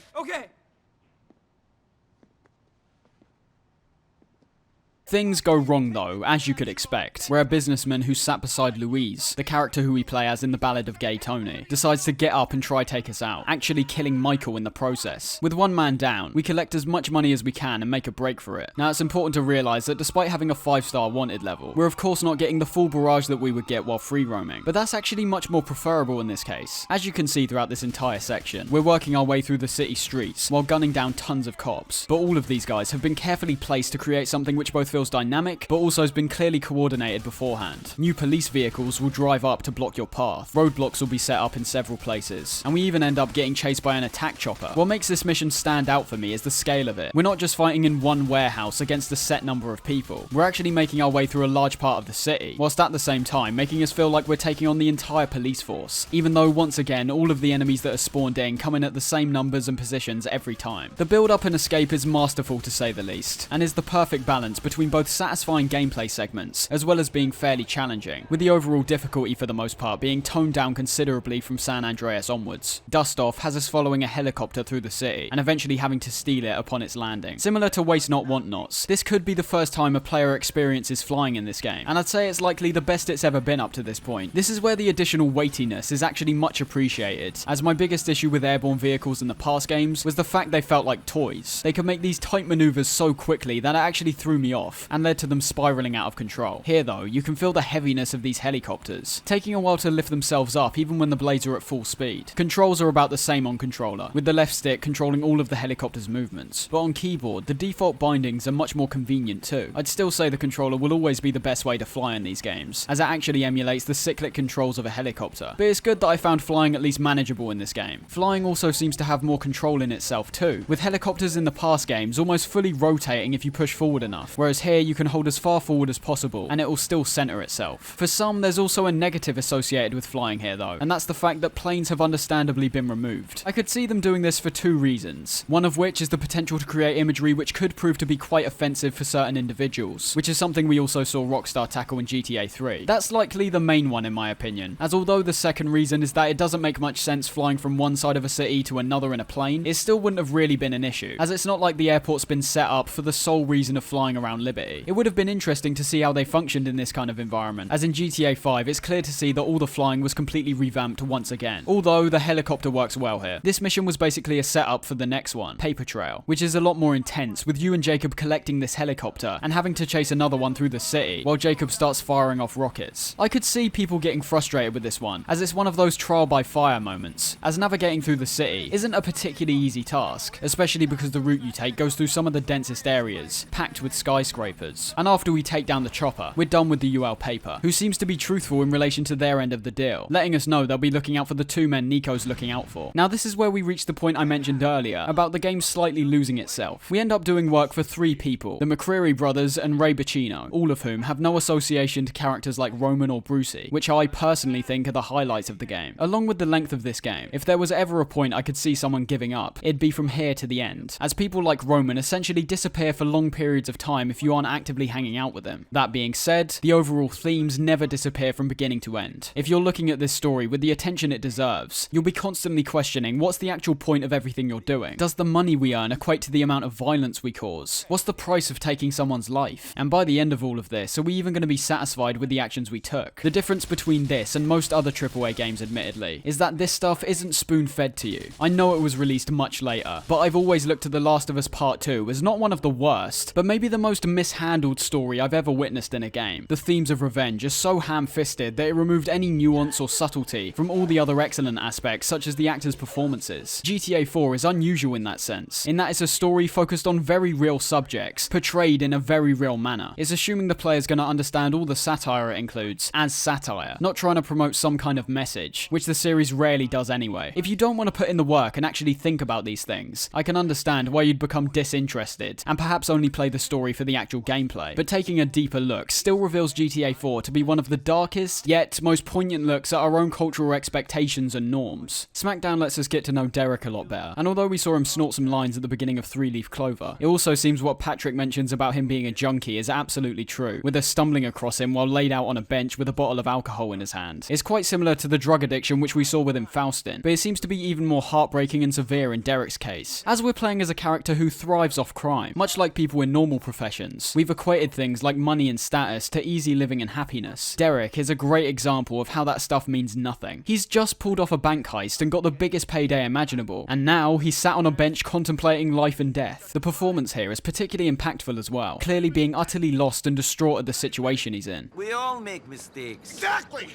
Things go wrong though, as you could expect, where a businessman who sat beside Louise, the character who we play as in The Ballad of Gay Tony, decides to get up and try take us out, actually killing Michael in the process. With one man down, we collect as much money as we can and make a break for it. Now it's important to realise that despite having a 5-star wanted level, we're of course not getting the full barrage that we would get while free roaming, but that's actually much more preferable in this case. As you can see throughout this entire section, we're working our way through the city streets while gunning down tons of cops, but all of these guys have been carefully placed to create something which both feels dynamic, but also has been clearly coordinated beforehand. New police vehicles will drive up to block your path, roadblocks will be set up in several places, and we even end up getting chased by an attack chopper. What makes this mission stand out for me is the scale of it. We're not just fighting in one warehouse against a set number of people, we're actually making our way through a large part of the city, whilst at the same time making us feel like we're taking on the entire police force, even though once again all of the enemies that are spawned in come in at the same numbers and positions every time. The build up and escape is masterful to say the least, and is the perfect balance between both satisfying gameplay segments, as well as being fairly challenging, with the overall difficulty for the most part being toned down considerably from San Andreas onwards. Dust Off has us following a helicopter through the city, and eventually having to steal it upon its landing. Similar to Waste Not Want Nots, this could be the first time a player experiences flying in this game, and I'd say it's likely the best it's ever been up to this point. This is where the additional weightiness is actually much appreciated, as my biggest issue with airborne vehicles in the past games was the fact they felt like toys. They could make these tight maneuvers so quickly that it actually threw me off, and led to them spiraling out of control. Here though, you can feel the heaviness of these helicopters, taking a while to lift themselves up even when the blades are at full speed. Controls are about the same on controller, with the left stick controlling all of the helicopter's movements, but on keyboard, the default bindings are much more convenient too. I'd still say the controller will always be the best way to fly in these games, as it actually emulates the cyclic controls of a helicopter, but it's good that I found flying at least manageable in this game. Flying also seems to have more control in itself too, with helicopters in the past games almost fully rotating if you push forward enough, whereas here you can hold as far forward as possible and it will still center itself. For some, there's also a negative associated with flying here though, and that's the fact that planes have understandably been removed. I could see them doing this for two reasons, one of which is the potential to create imagery which could prove to be quite offensive for certain individuals, which is something we also saw Rockstar tackle in GTA 3. That's likely the main one in my opinion, as although the second reason is that it doesn't make much sense flying from one side of a city to another in a plane, it still wouldn't have really been an issue, as it's not like the airport's been set up for the sole reason of flying around Liberty. It would have been interesting to see how they functioned in this kind of environment, as in GTA 5 it's clear to see that all the flying was completely revamped once again, although the helicopter works well here. This mission was basically a setup for the next one, Paper Trail, which is a lot more intense, with you and Jacob collecting this helicopter and having to chase another one through the city while Jacob starts firing off rockets. I could see people getting frustrated with this one, as it's one of those trial by fire moments, as navigating through the city isn't a particularly easy task, especially because the route you take goes through some of the densest areas, packed with skyscrapers. And after we take down the chopper, we're done with the UL Paper, who seems to be truthful in relation to their end of the deal, letting us know they'll be looking out for the two men Nico's looking out for. Now this is where we reach the point I mentioned earlier about the game slightly losing itself. We end up doing work for three people, the McCreary brothers and Ray Bacino, all of whom have no association to characters like Roman or Brucey, which I personally think are the highlights of the game. Along with the length of this game, if there was ever a point I could see someone giving up, it'd be from here to the end, as people like Roman essentially disappear for long periods of time if you aren't actively hanging out with him. That being said, the overall themes never disappear from beginning to end. If you're looking at this story with the attention it deserves, you'll be constantly questioning what's the actual point of everything you're doing? Does the money we earn equate to the amount of violence we cause? What's the price of taking someone's life? And by the end of all of this, are we even going to be satisfied with the actions we took? The difference between this and most other AAA games admittedly, is that this stuff isn't spoon-fed to you. I know it was released much later, but I've always looked at The Last of Us Part 2 as not one of the worst, but maybe the most mishandled story I've ever witnessed in a game. The themes of revenge are so ham-fisted that it removed any nuance or subtlety from all the other excellent aspects such as the actors' performances. GTA 4 is unusual in that sense, in that it's a story focused on very real subjects, portrayed in a very real manner. It's assuming the player's gonna understand all the satire it includes as satire, not trying to promote some kind of message, which the series rarely does anyway. If you don't want to put in the work and actually think about these things, I can understand why you'd become disinterested and perhaps only play the story for the actual gameplay. But taking a deeper look still reveals GTA 4 to be one of the darkest, yet most poignant looks at our own cultural expectations and norms. SmackDown lets us get to know Derek a lot better, and although we saw him snort some lines at the beginning of 3-Leaf Clover, it also seems what Patrick mentions about him being a junkie is absolutely true, with us stumbling across him while laid out on a bench with a bottle of alcohol in his hand. It's quite similar to the drug addiction which we saw with him Faustin, but it seems to be even more heartbreaking and severe in Derek's case, as we're playing as a character who thrives off crime. Much like people in normal professions, we've equated things like money and status to easy living and happiness. Derek is a great example of how that stuff means nothing. He's just pulled off a bank heist and got the biggest payday imaginable, and now he's sat on a bench contemplating life and death. The performance here is particularly impactful as well, clearly being utterly lost and distraught at the situation he's in. We all make mistakes. Exactly!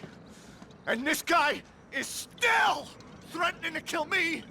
And this guy is still threatening to kill me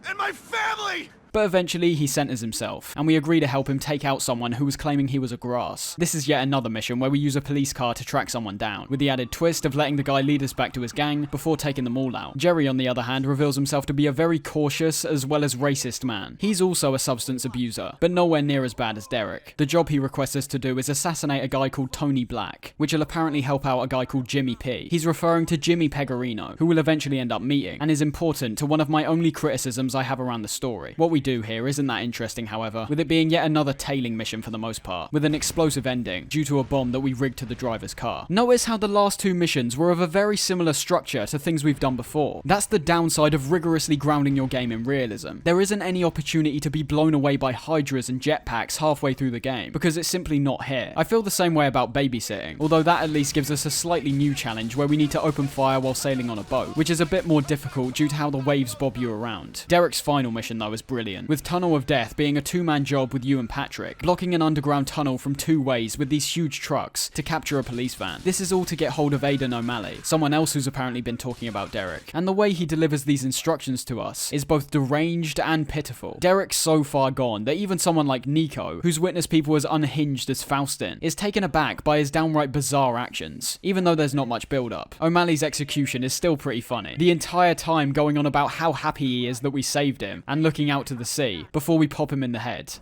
and my family! But eventually he centers himself, and we agree to help him take out someone who was claiming he was a grass. This is yet another mission where we use a police car to track someone down, with the added twist of letting the guy lead us back to his gang before taking them all out. Jerry, on the other hand, reveals himself to be a very cautious as well as racist man. He's also a substance abuser, but nowhere near as bad as Derek. The job he requests us to do is assassinate a guy called Tony Black, which will apparently help out a guy called Jimmy P. He's referring to Jimmy Pecorino, who we'll eventually end up meeting, and is important to one of my only criticisms I have around the story. What we do here isn't that interesting, however, with it being yet another tailing mission for the most part, with an explosive ending due to a bomb that we rigged to the driver's car. Notice how the last two missions were of a very similar structure to things we've done before. That's the downside of rigorously grounding your game in realism. There isn't any opportunity to be blown away by hydras and jetpacks halfway through the game, because it's simply not here. I feel the same way about babysitting, although that at least gives us a slightly new challenge where we need to open fire while sailing on a boat, which is a bit more difficult due to how the waves bob you around. Derek's final mission though is brilliant, with Tunnel of Death being a two-man job with you and Patrick, blocking an underground tunnel from two ways with these huge trucks to capture a police van. This is all to get hold of Aidan O'Malley, someone else who's apparently been talking about Derek, and the way he delivers these instructions to us is both deranged and pitiful. Derek's so far gone that even someone like Nico, who's witnessed people as unhinged as Faustin, is taken aback by his downright bizarre actions, even though there's not much build-up. O'Malley's execution is still pretty funny, the entire time going on about how happy he is that we saved him, and looking out to the sea, before we pop him in the head.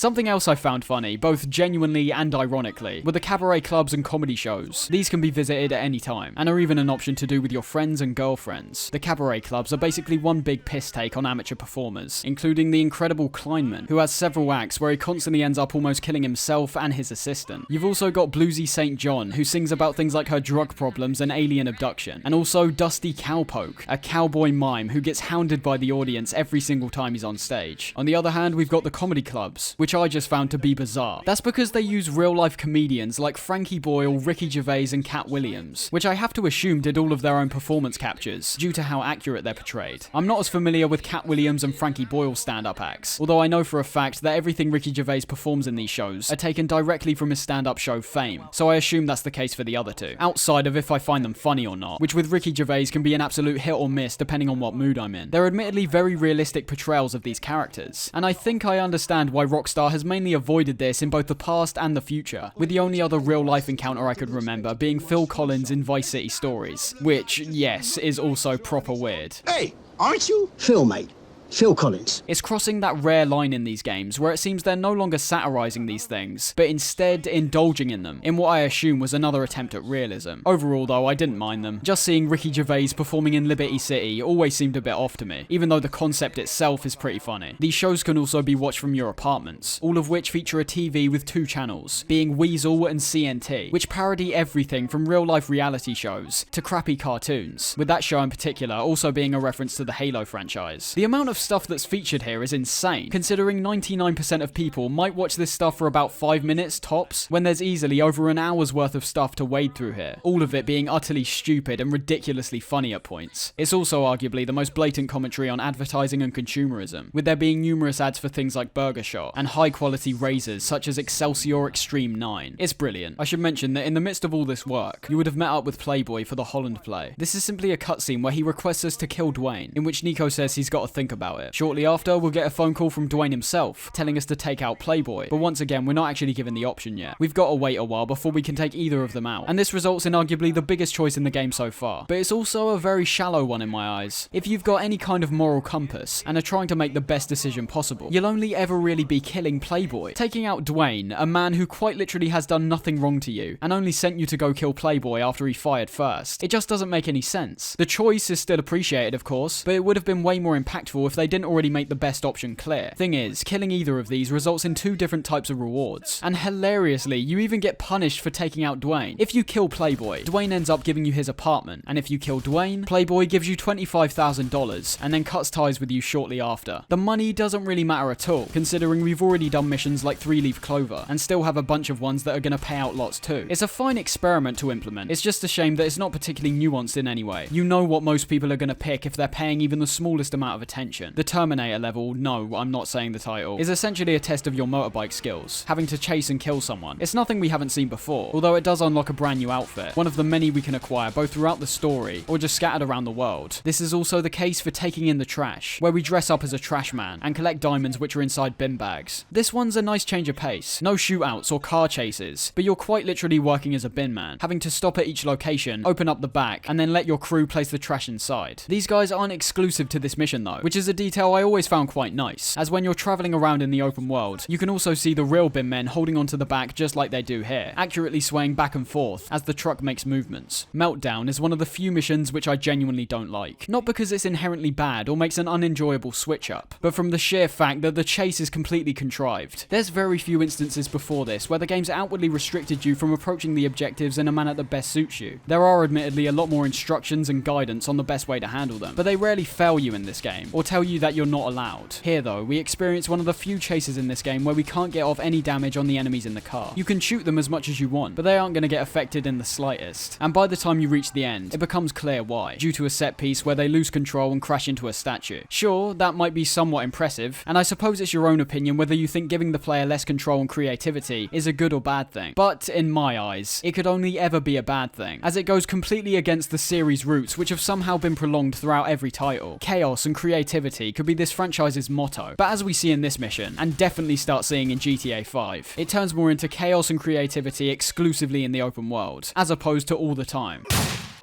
Something else I found funny, both genuinely and ironically, were the cabaret clubs and comedy shows. These can be visited at any time, and are even an option to do with your friends and girlfriends. The cabaret clubs are basically one big piss take on amateur performers, including the incredible Kleinman, who has several acts where he constantly ends up almost killing himself and his assistant. You've also got Bluesy St. John, who sings about things like her drug problems and alien abduction, and also Dusty Cowpoke, a cowboy mime who gets hounded by the audience every single time he's on stage. On the other hand, we've got the comedy clubs, which I just found to be bizarre. That's because they use real-life comedians like Frankie Boyle, Ricky Gervais, and Cat Williams, which I have to assume did all of their own performance captures, due to how accurate they're portrayed. I'm not as familiar with Cat Williams and Frankie Boyle stand-up acts, although I know for a fact that everything Ricky Gervais performs in these shows are taken directly from his stand-up show Fame, so I assume that's the case for the other two, outside of if I find them funny or not, which with Ricky Gervais can be an absolute hit or miss depending on what mood I'm in. They're admittedly very realistic portrayals of these characters, and I think I understand why Rockstar has mainly avoided this in both the past and the future, with the only other real-life encounter I could remember being Phil Collins in Vice City Stories, which, yes, is also proper weird. Hey, aren't you Phil, mate? Phil Collins. It's crossing that rare line in these games where it seems they're no longer satirizing these things, but instead indulging in them, in what I assume was another attempt at realism. Overall though, I didn't mind them. Just seeing Ricky Gervais performing in Liberty City always seemed a bit off to me, even though the concept itself is pretty funny. These shows can also be watched from your apartments, all of which feature a TV with 2 channels, being Weasel and CNT, which parody everything from real-life reality shows to crappy cartoons, with that show in particular also being a reference to the Halo franchise. The amount of stuff that's featured here is insane, considering 99% of people might watch this stuff for about 5 minutes tops, when there's easily over an hour's worth of stuff to wade through here, all of it being utterly stupid and ridiculously funny at points. It's also arguably the most blatant commentary on advertising and consumerism, with there being numerous ads for things like Burger Shot, and high quality razors such as Excelsior Extreme 9. It's brilliant. I should mention that in the midst of all this work, you would have met up with Playboy for the Holland play. This is simply a cutscene where he requests us to kill Dwayne, in which Nico says he's got to think about it. Shortly after, we'll get a phone call from Dwayne himself, telling us to take out Playboy, but once again, we're not actually given the option yet. We've got to wait a while before we can take either of them out, and this results in arguably the biggest choice in the game so far, but it's also a very shallow one in my eyes. If you've got any kind of moral compass, and are trying to make the best decision possible, you'll only ever really be killing Playboy. Taking out Dwayne, a man who quite literally has done nothing wrong to you, and only sent you to go kill Playboy after he fired first, it just doesn't make any sense. The choice is still appreciated, of course, but it would have been way more impactful if they didn't already make the best option clear. Thing is, killing either of these results in 2 different types of rewards, and hilariously, you even get punished for taking out Dwayne. If you kill Playboy, Dwayne ends up giving you his apartment, and if you kill Dwayne, Playboy gives you $25,000, and then cuts ties with you shortly after. The money doesn't really matter at all, considering we've already done missions like 3-Leaf Clover, and still have a bunch of ones that are going to pay out lots too. It's a fine experiment to implement, it's just a shame that it's not particularly nuanced in any way. You know what most people are going to pick if they're paying even the smallest amount of attention. The Terminator level, no, I'm not saying the title, is essentially a test of your motorbike skills, having to chase and kill someone. It's nothing we haven't seen before, although it does unlock a brand new outfit, one of the many we can acquire both throughout the story or just scattered around the world. This is also the case for taking in the trash, where we dress up as a trash man and collect diamonds which are inside bin bags. This one's a nice change of pace. No shootouts or car chases, but you're quite literally working as a bin man, having to stop at each location, open up the back, and then let your crew place the trash inside. These guys aren't exclusive to this mission though, which is a detail I always found quite nice, as when you're traveling around in the open world, you can also see the real bin men holding onto the back just like they do here, accurately swaying back and forth as the truck makes movements. Meltdown is one of the few missions which I genuinely don't like, not because it's inherently bad or makes an unenjoyable switch up, but from the sheer fact that the chase is completely contrived. There's very few instances before this where the game's outwardly restricted you from approaching the objectives in a manner that best suits you. There are admittedly a lot more instructions and guidance on the best way to handle them, but they rarely fail you in this game, or tell you that you're not allowed. Here though, we experience one of the few chases in this game where we can't get off any damage on the enemies in the car. You can shoot them as much as you want, but they aren't going to get affected in the slightest. And by the time you reach the end, it becomes clear why, due to a set piece where they lose control and crash into a statue. Sure, that might be somewhat impressive, and I suppose it's your own opinion whether you think giving the player less control and creativity is a good or bad thing. But in my eyes, it could only ever be a bad thing, as it goes completely against the series' roots which have somehow been prolonged throughout every title. Chaos and creativity could be this franchise's motto, but as we see in this mission, and definitely start seeing in GTA 5, it turns more into chaos and creativity exclusively in the open world, as opposed to all the time.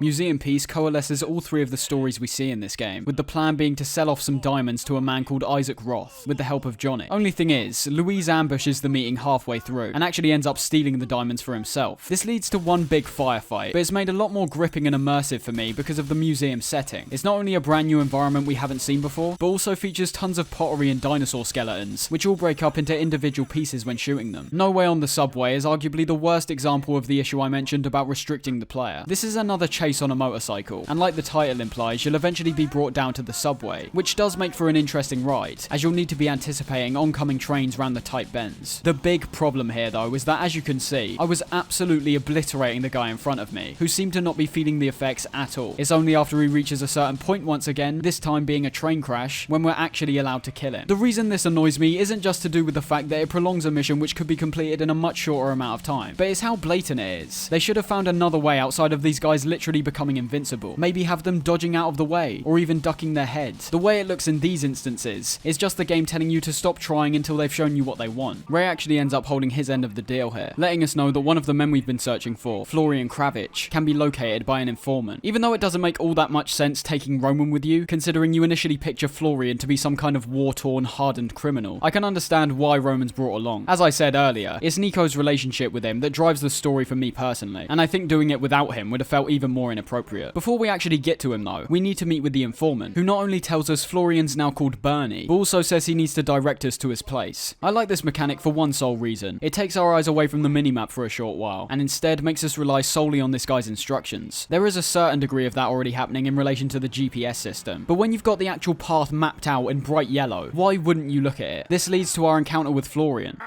Museum Piece coalesces all three of the stories we see in this game, with the plan being to sell off some diamonds to a man called Isaac Roth, with the help of Johnny. Only thing is, Louise ambushes the meeting halfway through, and actually ends up stealing the diamonds for himself. This leads to one big firefight, but it's made a lot more gripping and immersive for me because of the museum setting. It's not only a brand new environment we haven't seen before, but also features tons of pottery and dinosaur skeletons, which all break up into individual pieces when shooting them. No Way on the Subway is arguably the worst example of the issue I mentioned about restricting the player. This is another chase on a motorcycle, and like the title implies, you'll eventually be brought down to the subway, which does make for an interesting ride, as you'll need to be anticipating oncoming trains round the tight bends. The big problem here though is that, as you can see, I was absolutely obliterating the guy in front of me, who seemed to not be feeling the effects at all. It's only after he reaches a certain point once again, this time being a train crash, when we're actually allowed to kill him. The reason this annoys me isn't just to do with the fact that it prolongs a mission which could be completed in a much shorter amount of time, but it's how blatant it is. They should have found another way outside of these guys literally becoming invincible. Maybe have them dodging out of the way, or even ducking their heads. The way it looks in these instances is just the game telling you to stop trying until they've shown you what they want. Ray actually ends up holding his end of the deal here, letting us know that one of the men we've been searching for, Florian Kravitch, can be located by an informant. Even though it doesn't make all that much sense taking Roman with you, considering you initially picture Florian to be some kind of war-torn, hardened criminal, I can understand why Roman's brought along. As I said earlier, it's Nico's relationship with him that drives the story for me personally, and I think doing it without him would have felt even more inappropriate. Before we actually get to him though, we need to meet with the informant, who not only tells us Florian's now called Bernie, but also says he needs to direct us to his place. I like this mechanic for one sole reason. It takes our eyes away from the minimap for a short while, and instead makes us rely solely on this guy's instructions. There is a certain degree of that already happening in relation to the GPS system, but when you've got the actual path mapped out in bright yellow, why wouldn't you look at it? This leads to our encounter with Florian.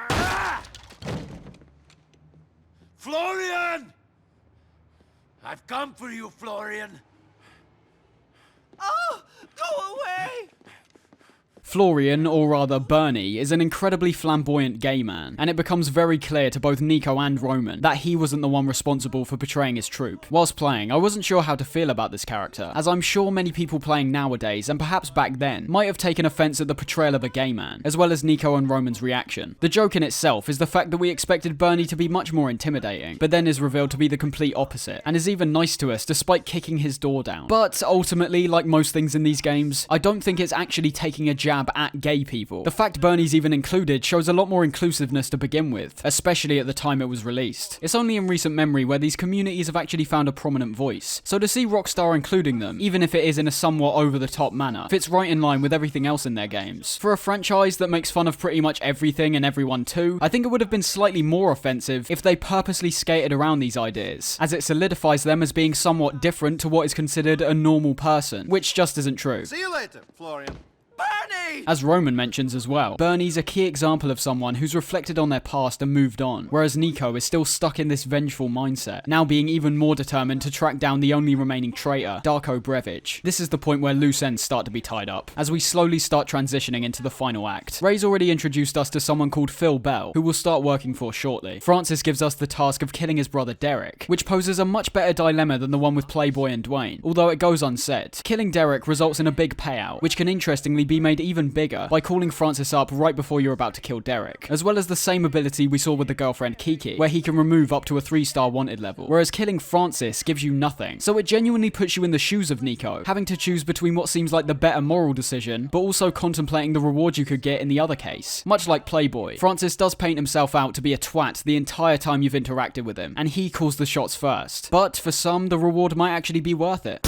Florian! I've come for you, Florian. Oh, go away! Florian, or rather Bernie, is an incredibly flamboyant gay man, and it becomes very clear to both Nico and Roman that he wasn't the one responsible for betraying his troop. Whilst playing, I wasn't sure how to feel about this character, as I'm sure many people playing nowadays, and perhaps back then, might have taken offense at the portrayal of a gay man, as well as Nico and Roman's reaction. The joke in itself is the fact that we expected Bernie to be much more intimidating, but then is revealed to be the complete opposite, and is even nice to us despite kicking his door down. But ultimately, like most things in these games, I don't think it's actually taking a jab at gay people. The fact Bernie's even included shows a lot more inclusiveness to begin with, especially at the time it was released. It's only in recent memory where these communities have actually found a prominent voice, so to see Rockstar including them, even if it is in a somewhat over-the-top manner, fits right in line with everything else in their games. For a franchise that makes fun of pretty much everything and everyone too, I think it would have been slightly more offensive if they purposely skated around these ideas, as it solidifies them as being somewhat different to what is considered a normal person, which just isn't true. See you later, Florian. Bernie! As Roman mentions as well, Bernie's a key example of someone who's reflected on their past and moved on, whereas Nico is still stuck in this vengeful mindset, now being even more determined to track down the only remaining traitor, Darko Brevich. This is the point where loose ends start to be tied up, as we slowly start transitioning into the final act. Ray's already introduced us to someone called Phil Bell, who we'll start working for shortly. Francis gives us the task of killing his brother Derek, which poses a much better dilemma than the one with Playboy and Dwayne, although it goes unsaid. Killing Derek results in a big payout, which can interestingly be made even bigger by calling Francis up right before you're about to kill Derek, as well as the same ability we saw with the girlfriend Kiki, where he can remove up to a 3-star wanted level, whereas killing Francis gives you nothing. So it genuinely puts you in the shoes of Nico, having to choose between what seems like the better moral decision, but also contemplating the reward you could get in the other case. Much like Playboy, Francis does paint himself out to be a twat the entire time you've interacted with him, and he calls the shots first. But for some, the reward might actually be worth it.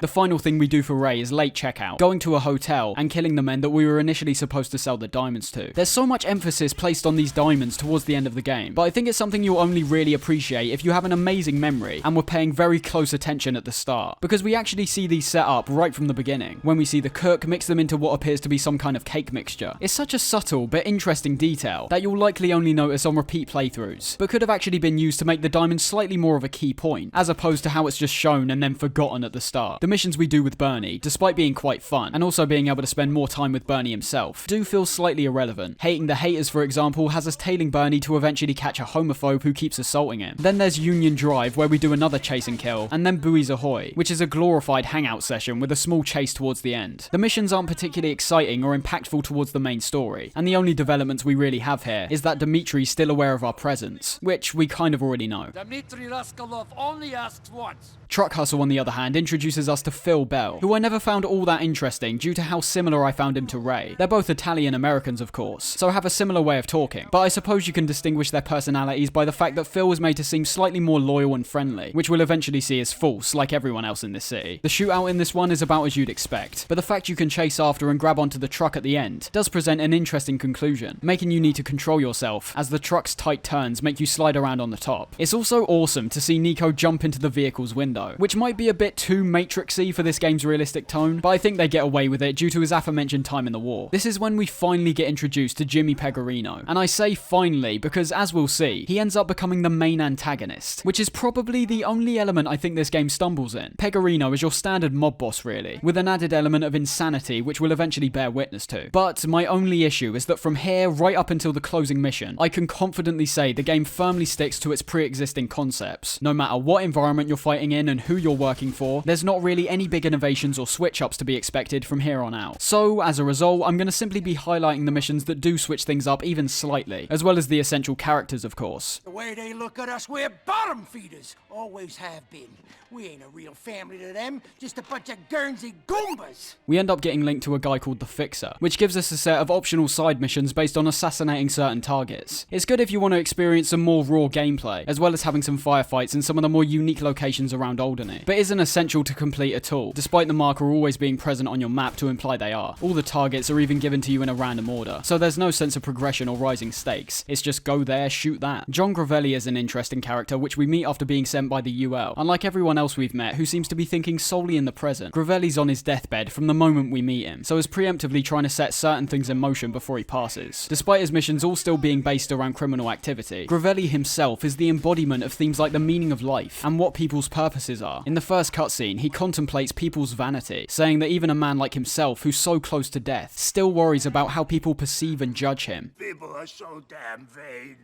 The final thing we do for Ray is late checkout, going to a hotel and killing the men that we were initially supposed to sell the diamonds to. There's so much emphasis placed on these diamonds towards the end of the game, but I think it's something you'll only really appreciate if you have an amazing memory and were paying very close attention at the start, because we actually see these set up right from the beginning, when we see the cook mix them into what appears to be some kind of cake mixture. It's such a subtle but interesting detail that you'll likely only notice on repeat playthroughs, but could have actually been used to make the diamond slightly more of a key point, as opposed to how it's just shown and then forgotten at the start. The missions we do with Bernie, despite being quite fun, and also being able to spend more time with Bernie himself, do feel slightly irrelevant. Hating the Haters, for example, has us tailing Bernie to eventually catch a homophobe who keeps assaulting him. Then there's Union Drive, where we do another chase and kill, and then Buoys Ahoy, which is a glorified hangout session with a small chase towards the end. The missions aren't particularly exciting or impactful towards the main story, and the only developments we really have here is that Dimitri's still aware of our presence, which we kind of already know. Dmitri Raskolov only asks once. Truck Hustle, on the other hand, introduces us to Phil Bell, who I never found all that interesting due to how similar I found him to Ray. They're both Italian Americans, of course, so have a similar way of talking, but I suppose you can distinguish their personalities by the fact that Phil was made to seem slightly more loyal and friendly, which we'll eventually see is false, like everyone else in this city. The shootout in this one is about as you'd expect, but the fact you can chase after and grab onto the truck at the end does present an interesting conclusion, making you need to control yourself as the truck's tight turns make you slide around on the top. It's also awesome to see Nico jump into the vehicle's window, which might be a bit too Matrixy for this game's realistic tone, but I think they get away with it due to his aforementioned time in the war. This is when we finally get introduced to Jimmy Pegorino, and I say finally because, as we'll see, he ends up becoming the main antagonist, which is probably the only element I think this game stumbles in. Pegorino is your standard mob boss really, with an added element of insanity which we'll eventually bear witness to. But my only issue is that from here right up until the closing mission, I can confidently say the game firmly sticks to its pre-existing concepts. No matter what environment you're fighting in and who you're working for, there's not really any big innovations or switch-ups to be expected from here on out. So, as a result, I'm going to simply be highlighting the missions that do switch things up even slightly, as well as the essential characters, of course. The way they look at us, we're bottom feeders. Always have been. We ain't a real family to them, just a bunch of Guernsey Goombas. We end up getting linked to a guy called the Fixer, which gives us a set of optional side missions based on assassinating certain targets. It's good if you want to experience some more raw gameplay, as well as having some firefights in some of the more unique locations around Alderney, but isn't essential to complete at all, despite the marker always being present on your map to imply they are. All the targets are even given to you in a random order, so there's no sense of progression or rising stakes. It's just go there, shoot that. John Gravelli is an interesting character which we meet after being sent by the UL. Unlike everyone else we've met who seems to be thinking solely in the present, Gravelli's on his deathbed from the moment we meet him, so is preemptively trying to set certain things in motion before he passes. Despite his missions all still being based around criminal activity, Gravelli himself is the embodiment of themes like the meaning of life and what people's purposes are. In the first cutscene, he contemplates people's vanity, saying that even a man like himself who's so close to death still worries about how people perceive and judge him. People are so damn vain.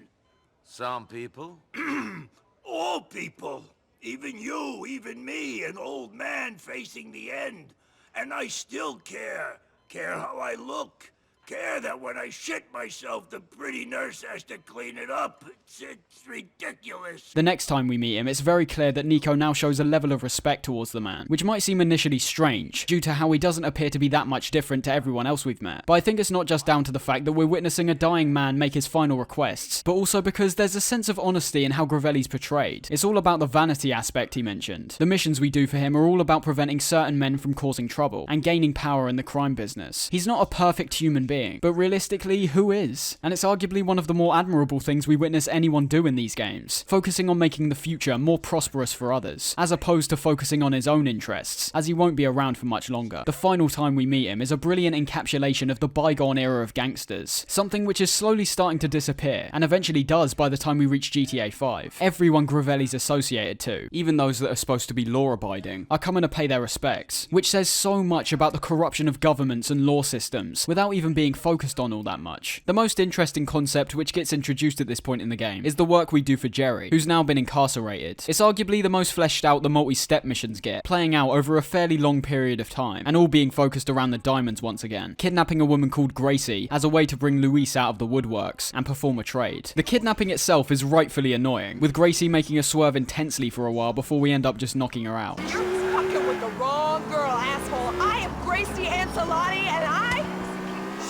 Some people. All people. Even you, even me, an old man facing the end. And I still care. Care how I look. Care that when I shit myself, the pretty nurse has to clean it up. It's ridiculous. The next time we meet him, it's very clear that Nico now shows a level of respect towards the man, which might seem initially strange, due to how he doesn't appear to be that much different to everyone else we've met. But I think it's not just down to the fact that we're witnessing a dying man make his final requests, but also because there's a sense of honesty in how Gravelli's portrayed. It's all about the vanity aspect he mentioned. The missions we do for him are all about preventing certain men from causing trouble, and gaining power in the crime business. He's not a perfect human being, but realistically, who is? And it's arguably one of the more admirable things we witness anyone do in these games, focusing on making the future more prosperous for others, as opposed to focusing on his own interests, as he won't be around for much longer. The final time we meet him is a brilliant encapsulation of the bygone era of gangsters, something which is slowly starting to disappear, and eventually does by the time we reach GTA 5. Everyone Gravelli's associated to, even those that are supposed to be law-abiding, are coming to pay their respects, which says so much about the corruption of governments and law systems, without even being focused on all that much. The most interesting concept which gets introduced at this point in the game is the work we do for Jerry, who's now been incarcerated. It's arguably the most fleshed out the multi-step missions get, playing out over a fairly long period of time, and all being focused around the diamonds once again. Kidnapping a woman called Gracie as a way to bring Luis out of the woodworks and perform a trade. The kidnapping itself is rightfully annoying, with Gracie making us swerve intensely for a while before we end up just knocking her out. You're fucking with the wrong girl, asshole. I am Gracie Ancelotti, and I...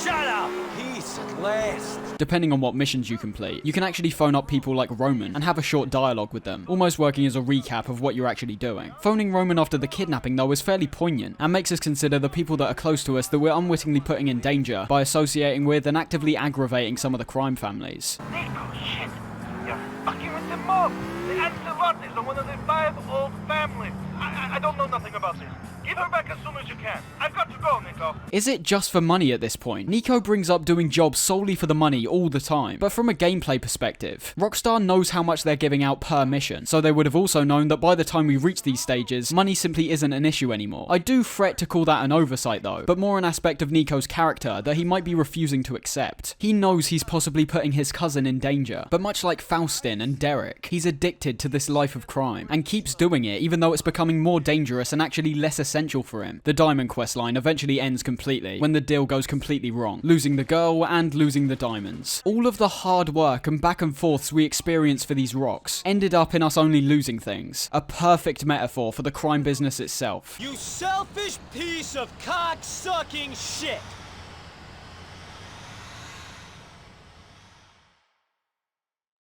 Shut up! Peace at last. Depending on what missions you complete, you can actually phone up people like Roman and have a short dialogue with them, almost working as a recap of what you're actually doing. Phoning Roman after the kidnapping though is fairly poignant, and makes us consider the people that are close to us that we're unwittingly putting in danger by associating with and actively aggravating some of the crime families. Oh shit! You're fucking with the mob! The Ancelottes are one of the 5 old families. I don't know nothing about this. Give her back as soon as you can. I've got to go, Nico. Is it just for money at this point? Nico brings up doing jobs solely for the money all the time, but from a gameplay perspective, Rockstar knows how much they're giving out per mission, so they would have also known that by the time we reach these stages, money simply isn't an issue anymore. I do fret to call that an oversight though, but more an aspect of Nico's character that he might be refusing to accept. He knows he's possibly putting his cousin in danger, but much like Faustin and Derek, he's addicted to this life of crime, and keeps doing it even though it's becoming more dangerous and actually less essential for him. The Diamond quest line eventually ends completely, when the deal goes completely wrong, losing the girl and losing the diamonds. All of the hard work and back and forths we experienced for these rocks ended up in us only losing things. A perfect metaphor for the crime business itself. You selfish piece of cock-sucking shit!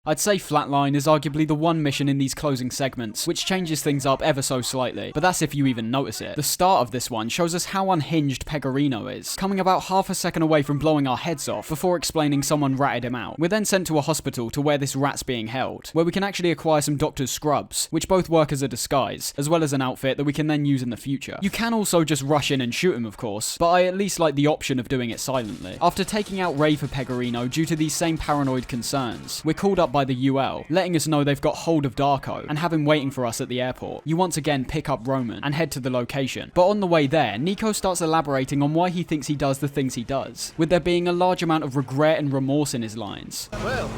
I'd say Flatline is arguably the one mission in these closing segments which changes things up ever so slightly, but that's if you even notice it. The start of this one shows us how unhinged Pegorino is, coming about half a second away from blowing our heads off before explaining someone ratted him out. We're then sent to a hospital to where this rat's being held, where we can actually acquire some doctor's scrubs, which both work as a disguise, as well as an outfit that we can then use in the future. You can also just rush in and shoot him, of course, but I at least like the option of doing it silently. After taking out Ray for Pegorino due to these same paranoid concerns, we're called up by the UL, letting us know they've got hold of Darko and have him waiting for us at the airport. You once again pick up Roman and head to the location, but on the way there, Nico starts elaborating on why he thinks he does the things he does, with there being a large amount of regret and remorse in his lines. Well,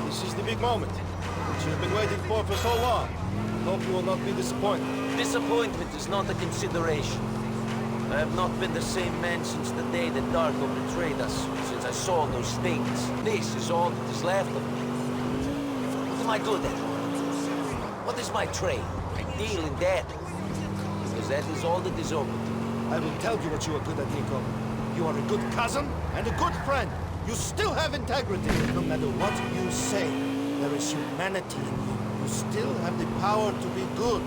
this is the big moment, which you've been waiting for so long. I hope you will not be disappointed. Disappointment is not a consideration. I have not been the same man since the day that Darko betrayed us, since I saw those things. This is all that is left of me. What am I good at? What is my trade? I deal in debt. Because that is all that is open. I will tell you what you are good at, Nico. You are a good cousin and a good friend. You still have integrity. No matter what you say, there is humanity in you. You still have the power to be good.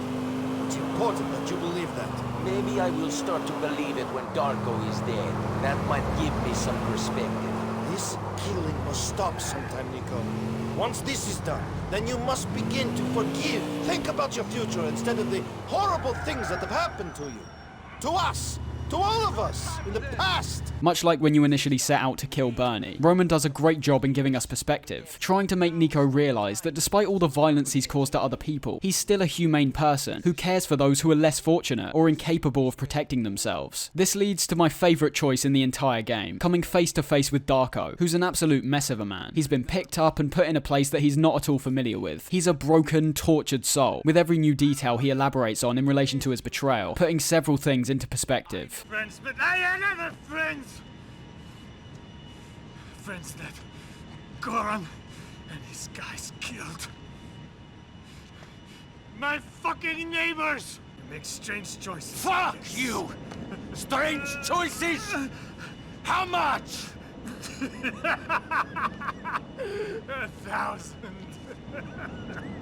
It's important that you believe that. Maybe I will start to believe it when Darko is dead. That might give me some perspective. This killing must stop sometime, Nico. Once this is done, then you must begin to forgive. Think about your future instead of the horrible things that have happened to you. To us. To all of us. In the past. Much like when you initially set out to kill Bernie, Roman does a great job in giving us perspective, trying to make Nico realise that despite all the violence he's caused to other people, he's still a humane person who cares for those who are less fortunate or incapable of protecting themselves. This leads to my favourite choice in the entire game, coming face to face with Darko, who's an absolute mess of a man. He's been picked up and put in a place that he's not at all familiar with. He's a broken, tortured soul, with every new detail he elaborates on in relation to his betrayal, putting several things into perspective. Friends, but I am never friends. Friends that Goran and his guys killed. My fucking neighbors. You make strange choices. Fuck you! Strange choices? How much? 1,000.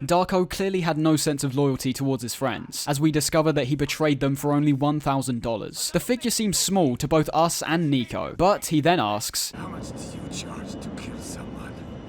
Darko clearly had no sense of loyalty towards his friends, as we discover that he betrayed them for only $1,000. The figure seems small to both us and Nico, but he then asks, how much do you charge to kill someone?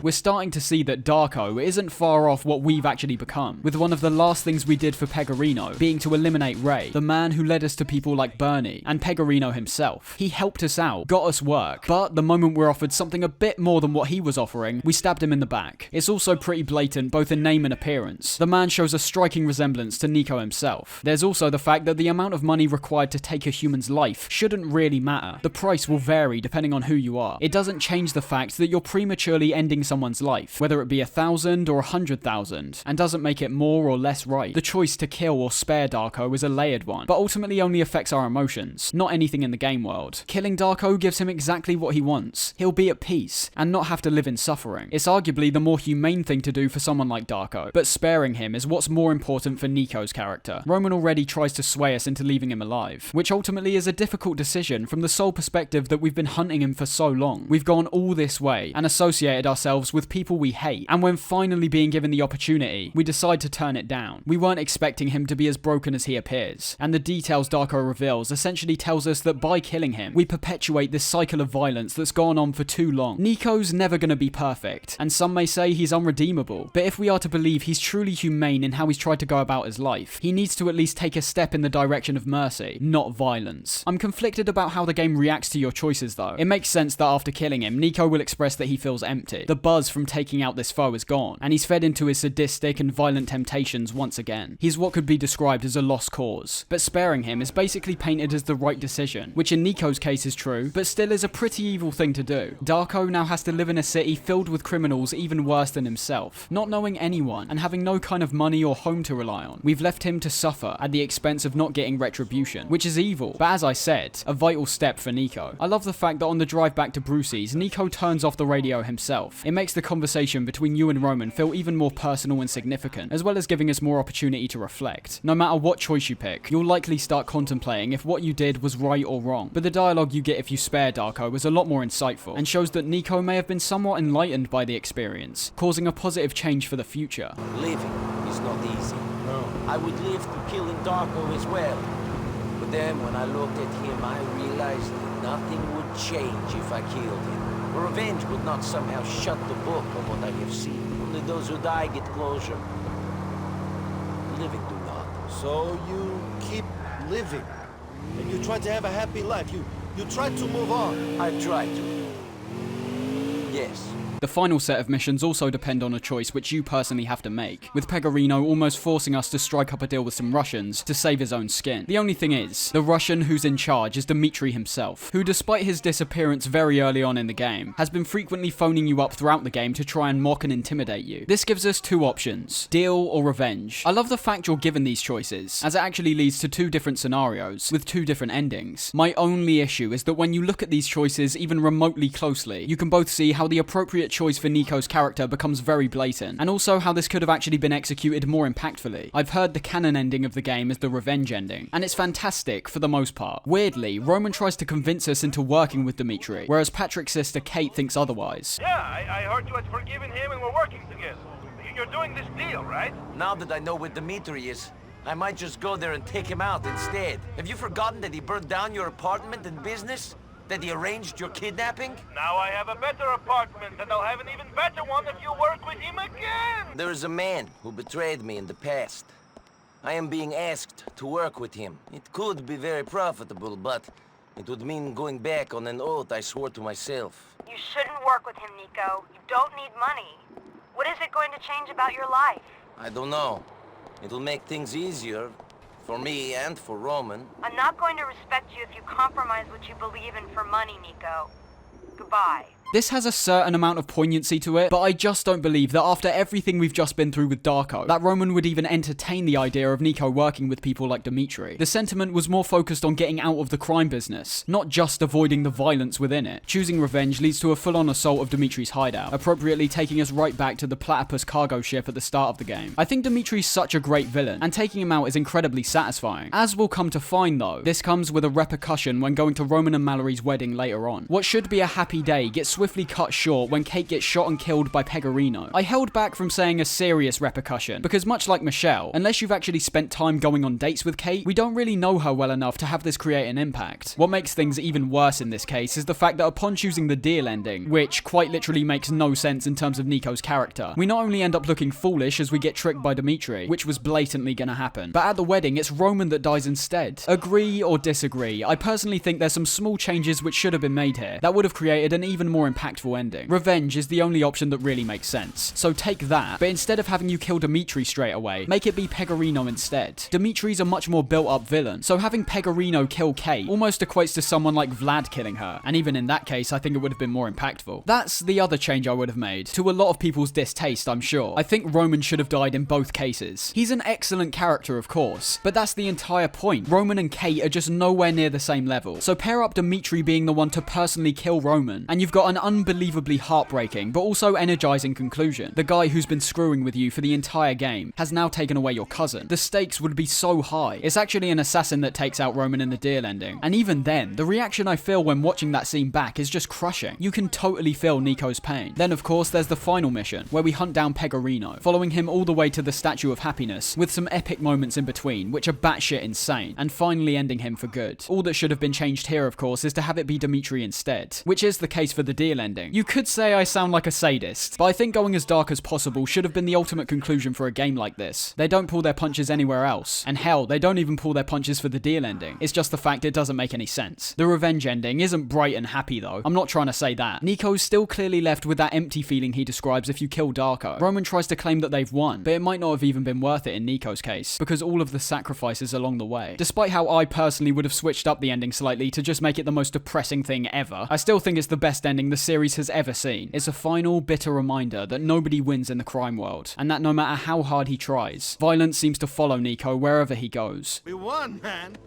We're starting to see that Darko isn't far off what we've actually become, with one of the last things we did for Pegorino being to eliminate Ray, the man who led us to people like Bernie, and Pegorino himself. He helped us out, got us work, but the moment we're offered something a bit more than what he was offering, we stabbed him in the back. It's also pretty blatant both in name and appearance. The man shows a striking resemblance to Nico himself. There's also the fact that the amount of money required to take a human's life shouldn't really matter. The price will vary depending on who you are. It doesn't change the fact that you're prematurely ending someone's life, whether it be 1,000 or 100,000, and doesn't make it more or less right. The choice to kill or spare Darko is a layered one, but ultimately only affects our emotions, not anything in the game world. Killing Darko gives him exactly what he wants. He'll be at peace, and not have to live in suffering. It's arguably the more humane thing to do for someone like Darko, but sparing him is what's more important for Nico's character. Roman already tries to sway us into leaving him alive, which ultimately is a difficult decision from the sole perspective that we've been hunting him for so long. We've gone all this way, and associated ourselves ourselves with people we hate, and when finally being given the opportunity, we decide to turn it down. We weren't expecting him to be as broken as he appears, and the details Darko reveals essentially tells us that by killing him, we perpetuate this cycle of violence that's gone on for too long. Nico's never gonna be perfect, and some may say he's unredeemable, but if we are to believe he's truly humane in how he's tried to go about his life, he needs to at least take a step in the direction of mercy, not violence. I'm conflicted about how the game reacts to your choices though. It makes sense that after killing him, Nico will express that he feels empty. The buzz from taking out this foe is gone, and he's fed into his sadistic and violent temptations once again. He's what could be described as a lost cause, but sparing him is basically painted as the right decision, which in Nico's case is true, but still is a pretty evil thing to do. Darko now has to live in a city filled with criminals even worse than himself, not knowing anyone and having no kind of money or home to rely on. We've left him to suffer at the expense of not getting retribution, which is evil, but as I said, a vital step for Nico. I love the fact that on the drive back to Brucey's, Nico turns off the radio himself. It makes the conversation between you and Roman feel even more personal and significant, as well as giving us more opportunity to reflect. No matter what choice you pick, you'll likely start contemplating if what you did was right or wrong, but the dialogue you get if you spare Darko is a lot more insightful, and shows that Nico may have been somewhat enlightened by the experience, causing a positive change for the future. Living is not easy. No. I would live to killing Darko as well. But then when I looked at him, I realized that nothing would change if I killed him. Revenge would not somehow shut the book on what I have seen. Only those who die get closure. Living do not. So you keep living, and you try to have a happy life. You try to move on. I try to. Yes. The final set of missions also depend on a choice which you personally have to make, with Pegorino almost forcing us to strike up a deal with some Russians to save his own skin. The only thing is, the Russian who's in charge is Dmitri himself, who despite his disappearance very early on in the game, has been frequently phoning you up throughout the game to try and mock and intimidate you. This gives us two options, deal or revenge. I love the fact you're given these choices, as it actually leads to two different scenarios, with two different endings. My only issue is that when you look at these choices even remotely closely, you can both see how the appropriate choice for Nico's character becomes very blatant, and also how this could have actually been executed more impactfully. I've heard the canon ending of the game is the revenge ending, and it's fantastic for the most part. Weirdly, Roman tries to convince us into working with Dmitri, whereas Patrick's sister Kate thinks otherwise. Yeah, I heard you had forgiven him and we're working together. You're doing this deal, right? Now that I know where Dmitri is, I might just go there and take him out instead. Have you forgotten that he burned down your apartment and business? That he arranged your kidnapping? Now I have a better apartment, and I'll have an even better one if you work with him again! There is a man who betrayed me in the past. I am being asked to work with him. It could be very profitable, but it would mean going back on an oath I swore to myself. You shouldn't work with him, Nico. You don't need money. What is it going to change about your life? I don't know. It'll make things easier. For me and for Roman. I'm not going to respect you if you compromise what you believe in for money, Nico. Goodbye. This has a certain amount of poignancy to it, but I just don't believe that after everything we've just been through with Darko, that Roman would even entertain the idea of Nico working with people like Dmitri. The sentiment was more focused on getting out of the crime business, not just avoiding the violence within it. Choosing revenge leads to a full-on assault of Dimitri's hideout, appropriately taking us right back to the platypus cargo ship at the start of the game. I think Dimitri's such a great villain, and taking him out is incredibly satisfying. As we'll come to find though, this comes with a repercussion when going to Roman and Mallory's wedding later on. What should be a happy day gets swiftly cut short when Kate gets shot and killed by Pegorino. I held back from saying a serious repercussion, because much like Michelle, unless you've actually spent time going on dates with Kate, we don't really know her well enough to have this create an impact. What makes things even worse in this case is the fact that upon choosing the deal ending, which quite literally makes no sense in terms of Nico's character, we not only end up looking foolish as we get tricked by Dmitri, which was blatantly gonna happen, but at the wedding it's Roman that dies instead. Agree or disagree, I personally think there's some small changes which should have been made here that would have created an even more impactful ending. Revenge is the only option that really makes sense, so take that, but instead of having you kill Dmitri straight away, make it be Pegorino instead. Dimitri's a much more built up villain, so having Pegorino kill Kate almost equates to someone like Vlad killing her, and even in that case I think it would have been more impactful. That's the other change I would have made, to a lot of people's distaste I'm sure. I think Roman should have died in both cases. He's an excellent character of course, but that's the entire point. Roman and Kate are just nowhere near the same level, so pair up Dmitri being the one to personally kill Roman, and you've got an an unbelievably heartbreaking, but also energizing conclusion. The guy who's been screwing with you for the entire game has now taken away your cousin. The stakes would be so high. It's actually an assassin that takes out Roman in the deal ending. And even then, the reaction I feel when watching that scene back is just crushing. You can totally feel Nico's pain. Then of course there's the final mission, where we hunt down Pegorino, following him all the way to the Statue of Happiness, with some epic moments in between, which are batshit insane, and finally ending him for good. All that should have been changed here, of course, is to have it be Dimitri instead, which is the case for the deal ending. You could say I sound like a sadist, but I think going as dark as possible should have been the ultimate conclusion for a game like this. They don't pull their punches anywhere else, and hell, they don't even pull their punches for the deal ending. It's just the fact it doesn't make any sense. The revenge ending isn't bright and happy though. I'm not trying to say that. Nico's still clearly left with that empty feeling he describes if you kill Darko. Roman tries to claim that they've won, but it might not have even been worth it in Nico's case, because all of the sacrifices along the way. Despite how I personally would have switched up the ending slightly to just make it the most depressing thing ever, I still think it's the best ending the series has ever seen. It's a final, bitter reminder that nobody wins in the crime world, and that no matter how hard he tries, violence seems to follow Nico wherever he goes. We won, man.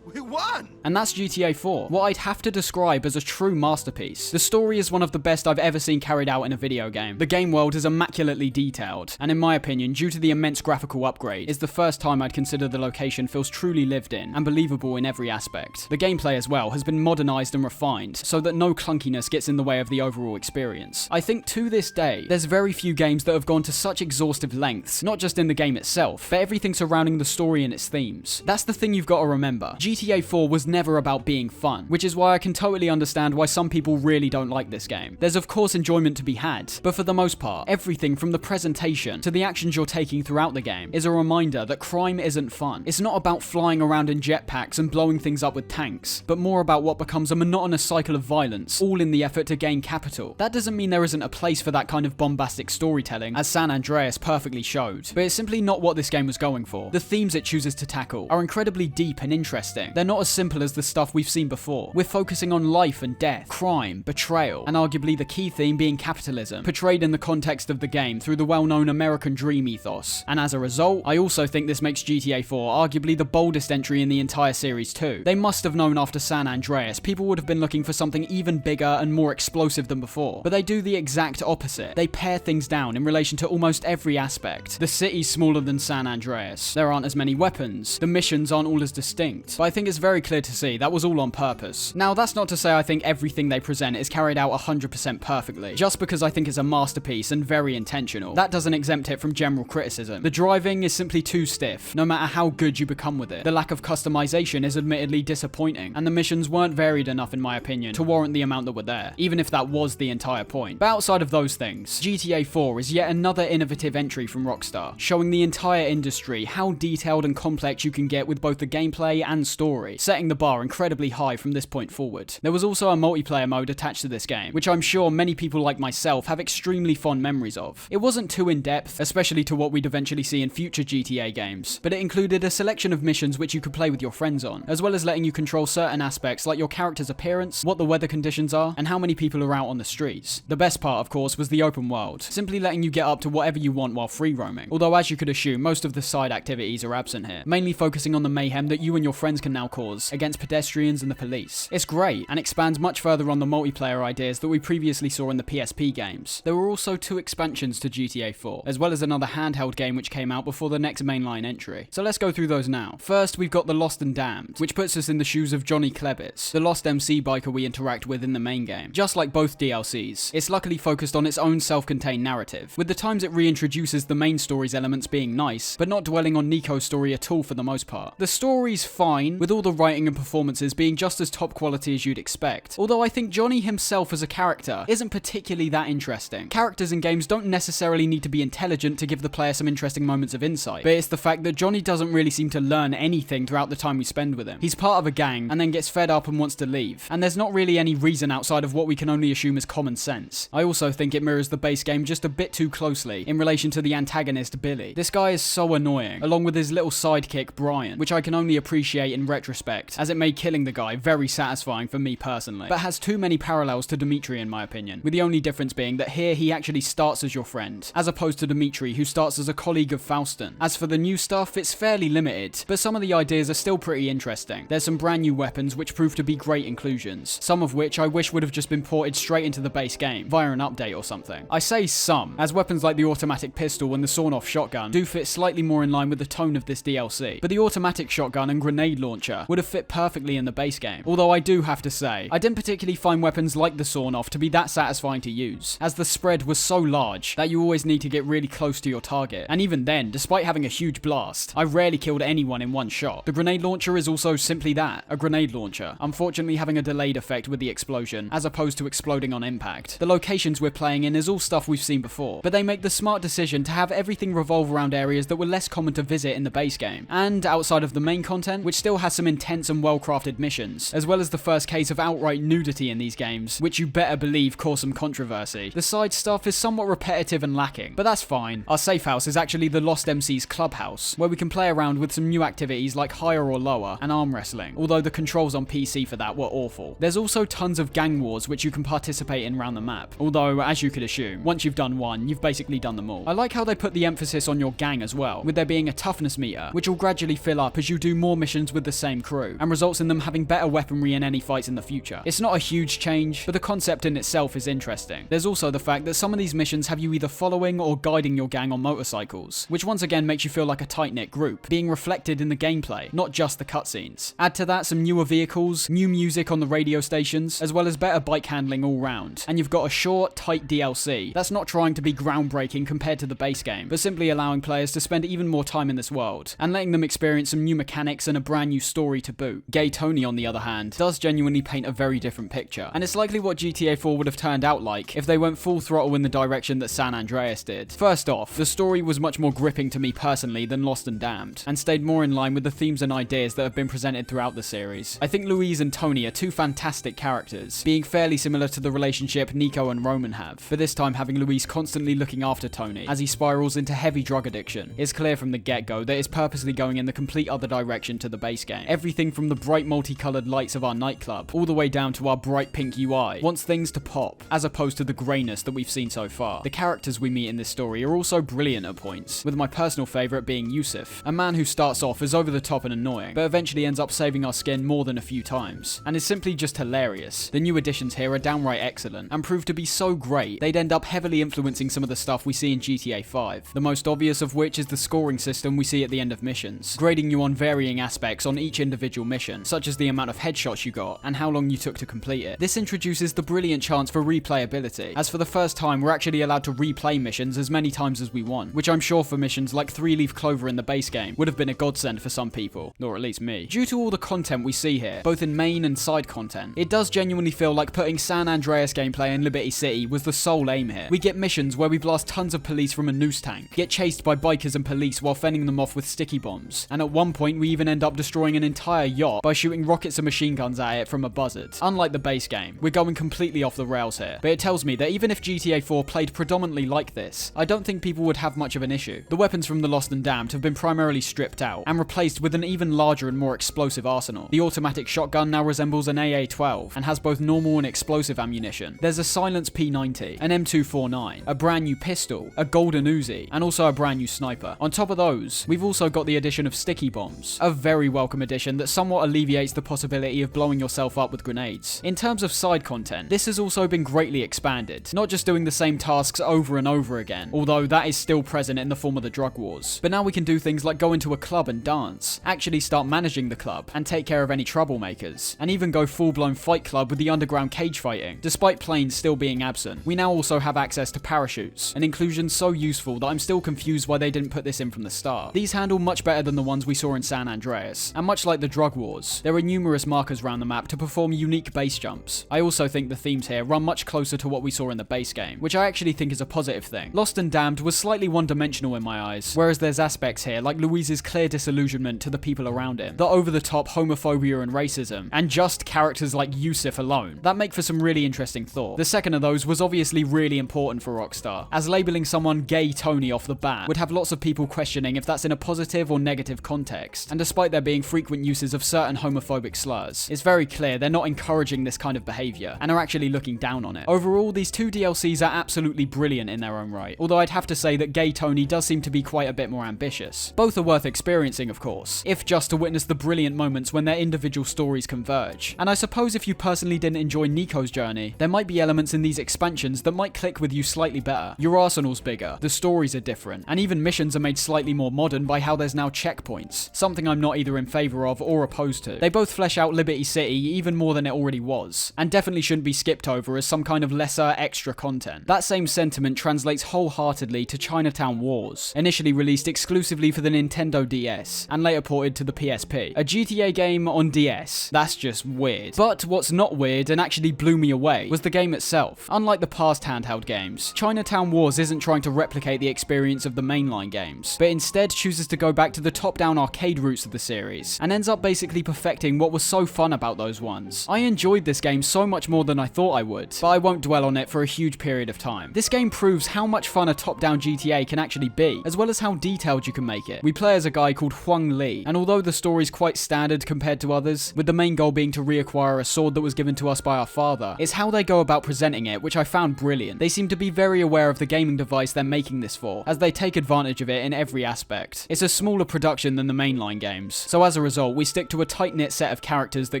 We won! And that's GTA 4, what I'd have to describe as a true masterpiece. The story is one of the best I've ever seen carried out in a video game. The game world is immaculately detailed, and in my opinion, due to the immense graphical upgrade, is the first time I'd consider the location feels truly lived in, and believable in every aspect. The gameplay as well has been modernized and refined, so that no clunkiness gets in the way of the overall experience. I think to this day, there's very few games that have gone to such exhaustive lengths, not just in the game itself, but everything surrounding the story and its themes. That's the thing you've got to remember. GTA 4 was never about being fun, which is why I can totally understand why some people really don't like this game. There's of course enjoyment to be had, but for the most part, everything from the presentation to the actions you're taking throughout the game is a reminder that crime isn't fun. It's not about flying around in jetpacks and blowing things up with tanks, but more about what becomes a monotonous cycle of violence, all in the effort to gain capital. That doesn't mean there isn't a place for that kind of bombastic storytelling, as San Andreas perfectly showed, but it's simply not what this game was going for. The themes it chooses to tackle are incredibly deep and interesting. They're not as simple as the stuff we've seen before. We're focusing on life and death, crime, betrayal, and arguably the key theme being capitalism, portrayed in the context of the game through the well-known American dream ethos. And as a result, I also think this makes GTA 4 arguably the boldest entry in the entire series too. They must have known after San Andreas, people would have been looking for something even bigger and more explosive than before, but they do the exact opposite. They pare things down in relation to almost every aspect. The city's smaller than San Andreas, there aren't as many weapons, the missions aren't all as distinct, but I think it's very clear to see that was all on purpose. Now that's not to say I think everything they present is carried out 100% perfectly, just because I think it's a masterpiece and very intentional. That doesn't exempt it from general criticism. The driving is simply too stiff, no matter how good you become with it. The lack of customization is admittedly disappointing, and the missions weren't varied enough in my opinion to warrant the amount that were there, even if that was the entire point. But outside of those things, GTA 4 is yet another innovative entry from Rockstar, showing the entire industry how detailed and complex you can get with both the gameplay and story, setting the bar incredibly high from this point forward. There was also a multiplayer mode attached to this game, which I'm sure many people like myself have extremely fond memories of. It wasn't too in-depth, especially to what we'd eventually see in future GTA games, but it included a selection of missions which you could play with your friends on, as well as letting you control certain aspects like your character's appearance, what the weather conditions are, and how many people are out on the streets. The best part, of course, was the open world, simply letting you get up to whatever you want while free roaming, although as you could assume, most of the side activities are absent here, mainly focusing on the mayhem that you and your friends can now cause against pedestrians and the police. It's great, and expands much further on the multiplayer ideas that we previously saw in the PSP games. There were also 2 expansions to GTA 4, as well as another handheld game which came out before the next mainline entry. So let's go through those now. First, we've got The Lost and Damned, which puts us in the shoes of Johnny Klebitz, the lost MC biker we interact with in the main game. Just like both DLCs, it's luckily focused on its own self-contained narrative, with the times it reintroduces the main story's elements being nice, but not dwelling on Nico's story at all for the most part. The story's fine, with all the writing and performances being just as top quality as you'd expect, although I think Johnny himself as a character isn't particularly that interesting. Characters in games don't necessarily need to be intelligent to give the player some interesting moments of insight, but it's the fact that Johnny doesn't really seem to learn anything throughout the time we spend with him. He's part of a gang, and then gets fed up and wants to leave, and there's not really any reason outside of what we can only assume is common sense. I also think it mirrors the base game just a bit too closely in relation to the antagonist Billy. This guy is so annoying, along with his little sidekick Brian, which I can only appreciate in retrospect, as it made killing the guy very satisfying for me personally, but has too many parallels to Dimitri in my opinion, with the only difference being that here he actually starts as your friend, as opposed to Dimitri who starts as a colleague of Faustin. As for the new stuff, it's fairly limited, but some of the ideas are still pretty interesting. There's some brand new weapons which prove to be great inclusions, some of which I wish would have just been ported straight into the base game, via an update or something. I say some, as weapons like the automatic pistol and the sawn-off shotgun do fit slightly more in line with the tone of this DLC, but the automatic shotgun and grenade launcher would have fit perfectly in the base game. Although I do have to say, I didn't particularly find weapons like the sawn-off to be that satisfying to use, as the spread was so large that you always need to get really close to your target, and even then, despite having a huge blast, I rarely killed anyone in one shot. The grenade launcher is also simply that, a grenade launcher, unfortunately having a delayed effect with the explosion, as opposed to exploding on impact. The locations we're playing in is all stuff we've seen before, but they make the smart decision to have everything revolve around areas that were less common to visit in the base game, and outside of the main content, which still has some intense and well-crafted missions, as well as the first case of outright nudity in these games, which you better believe caused some controversy. The side stuff is somewhat repetitive and lacking, but that's fine. Our safe house is actually the Lost MC's clubhouse, where we can play around with some new activities like higher or lower and arm wrestling, although the controls on PC for that were awful. There's also tons of gang wars which you can participate in around the map, although as you could assume, once you've done one, you've basically done them all. I like how they put the emphasis on your gang as well, with there being a toughness meter, which will gradually fill up as you do more missions with the same crew, and results in them having better weaponry in any fights in the future. It's not a huge change, but the concept in itself is interesting. There's also the fact that some of these missions have you either following or guiding your gang on motorcycles, which once again makes you feel like a tight-knit group, being reflected in the gameplay, not just the cutscenes. Add to that some newer vehicles, new music on the radio stations, as well as better bike handling all round, and you've got a short, tight DLC that's not trying to be groundbreaking compared to the base game, but simply allowing players to spend even more time in this world, and letting them experience some new mechanics and a brand new story to boot. Gay Tony, on the other hand, does genuinely paint a very different picture, and it's likely what GTA 4 would have turned out like if they went full throttle in the direction that San Andreas did. First off, the story was much more gripping to me personally than Lost and Damned, and stayed more in line with the themes and ideas that have been presented throughout the series. I think Louise and Tony are two fantastic characters, being fairly similar to the relationship Nico and Roman have, but this time having Louise constantly looking after Tony as he spirals into heavy drug addiction. It's clear from the get-go that it's purposely going in the complete other direction to the base game. Everything from the bright multicolored lights of our nightclub, all the way down to our bright pink UI, wants things to pop, as opposed to the greyness that we've seen so far. The characters we meet in this story are also brilliant at points, with my personal favourite being Yusuf, a man who starts off as over the top and annoying, but eventually ends up saving our skin more than a few times, and is simply just hilarious. The new additions here are downright excellent, and prove to be so great, they'd end up heavily influencing some of the stuff we see in GTA 5, the most obvious of which is the scoring system we see at the end of missions, grading you on varying aspects on each individual mission, such as the amount of headshots you got, and how long you took to complete it. This introduces the brilliant chance for replayability, as for the first time we're actually allowed to replay missions as many times as we want, which I'm sure for missions like 3-Leaf Clover in the base game would have been a godsend for some people, or at least me. Due to all the content we see here, both in main and side content, it does genuinely feel like putting San Andreas gameplay in Liberty City was the sole aim here. We get missions where we blast tons of police from a noose tank, get chased by bikers and police while fending them off with sticky bombs, and at one point we even end up destroying an entire yacht by shooting rockets and machine guns at it from a buzzard. Unlike the base game, we're going completely off the rails here, but it tells me that even if GTA 4 played predominantly like this, I don't think people would have much of an issue. The weapons from the Lost and Damned have been primarily stripped out, and replaced with an even larger and more explosive arsenal. The automatic shotgun now resembles an AA-12, and has both normal and explosive ammunition. There's a silenced P90, an M249, a brand new pistol, a golden Uzi, and also a brand new sniper. On top of those, we've also got the addition of sticky bombs, a very welcome addition that somewhat alleviates the possibility of blowing yourself up with grenades. In terms of side content, this has also been greatly expanded, not just doing the same tasks over and over again, although that is still present in the form of the drug wars, but now we can do things like go into a club and dance, actually start managing the club, and take care of any troublemakers, and even go full-blown Fight Club with the underground cage fighting. Despite planes still being absent, we now also have access to parachutes, an inclusion so useful that I'm still confused why they didn't put this in from the start. These handle much better than the ones we saw in San Andreas, and much like the drug wars, there are numerous markers around the map to perform unique base jumps. I also think the themes here run much closer to what we saw in the base game, which I actually think is a positive thing. Lost and Damned was slightly one-dimensional in my eyes, whereas there's aspects here like Louise's clear disillusionment to the people around him, the over-the-top homophobia and racism, and just characters like Yusuf alone, that make for some really interesting thought. The second of those was obviously really important for Rockstar, as labeling someone Gay Tony off the bat would have lots of people questioning if that's in a positive or negative context, and despite there being frequent uses of certain homophobic slurs. It's very clear they're not encouraging this kind of behavior, and are actually looking down on it. Overall, these two DLCs are absolutely brilliant in their own right, although I'd have to say that Gay Tony does seem to be quite a bit more ambitious. Both are worth experiencing, of course, if just to witness the brilliant moments when their individual stories converge. And I suppose if you personally didn't enjoy Nico's journey, there might be elements in these expansions that might click with you slightly better. Your arsenal's bigger, the stories are different, and even missions are made slightly more modern by how there's now checkpoints, something I'm not either in favour of or opposed to. They both flesh out Liberty City even more than it already was, and definitely shouldn't be skipped over as some kind of lesser extra content. That same sentiment translates wholeheartedly to Chinatown Wars, initially released exclusively for the Nintendo DS, and later ported to the PSP. A GTA game on DS, that's just weird. But what's not weird and actually blew me away was the game itself. Unlike the past handheld games, Chinatown Wars isn't trying to replicate the experience of the mainline games, but instead chooses to go back to the top-down arcade roots of the series, and ends up basically perfecting what was so fun about those ones. I enjoyed this game so much more than I thought I would, but I won't dwell on it for a huge period of time. This game proves how much fun a top-down GTA can actually be, as well as how detailed you can make it. We play as a guy called Huang Li, and although the story's quite standard compared to others, with the main goal being to reacquire a sword that was given to us by our father, it's how they go about presenting it which I found brilliant. They seem to be very aware of the gaming device they're making this for, as they take advantage of it in every aspect. It's a smaller production than the mainline games, so as a result we stick to a tight-knit set of characters that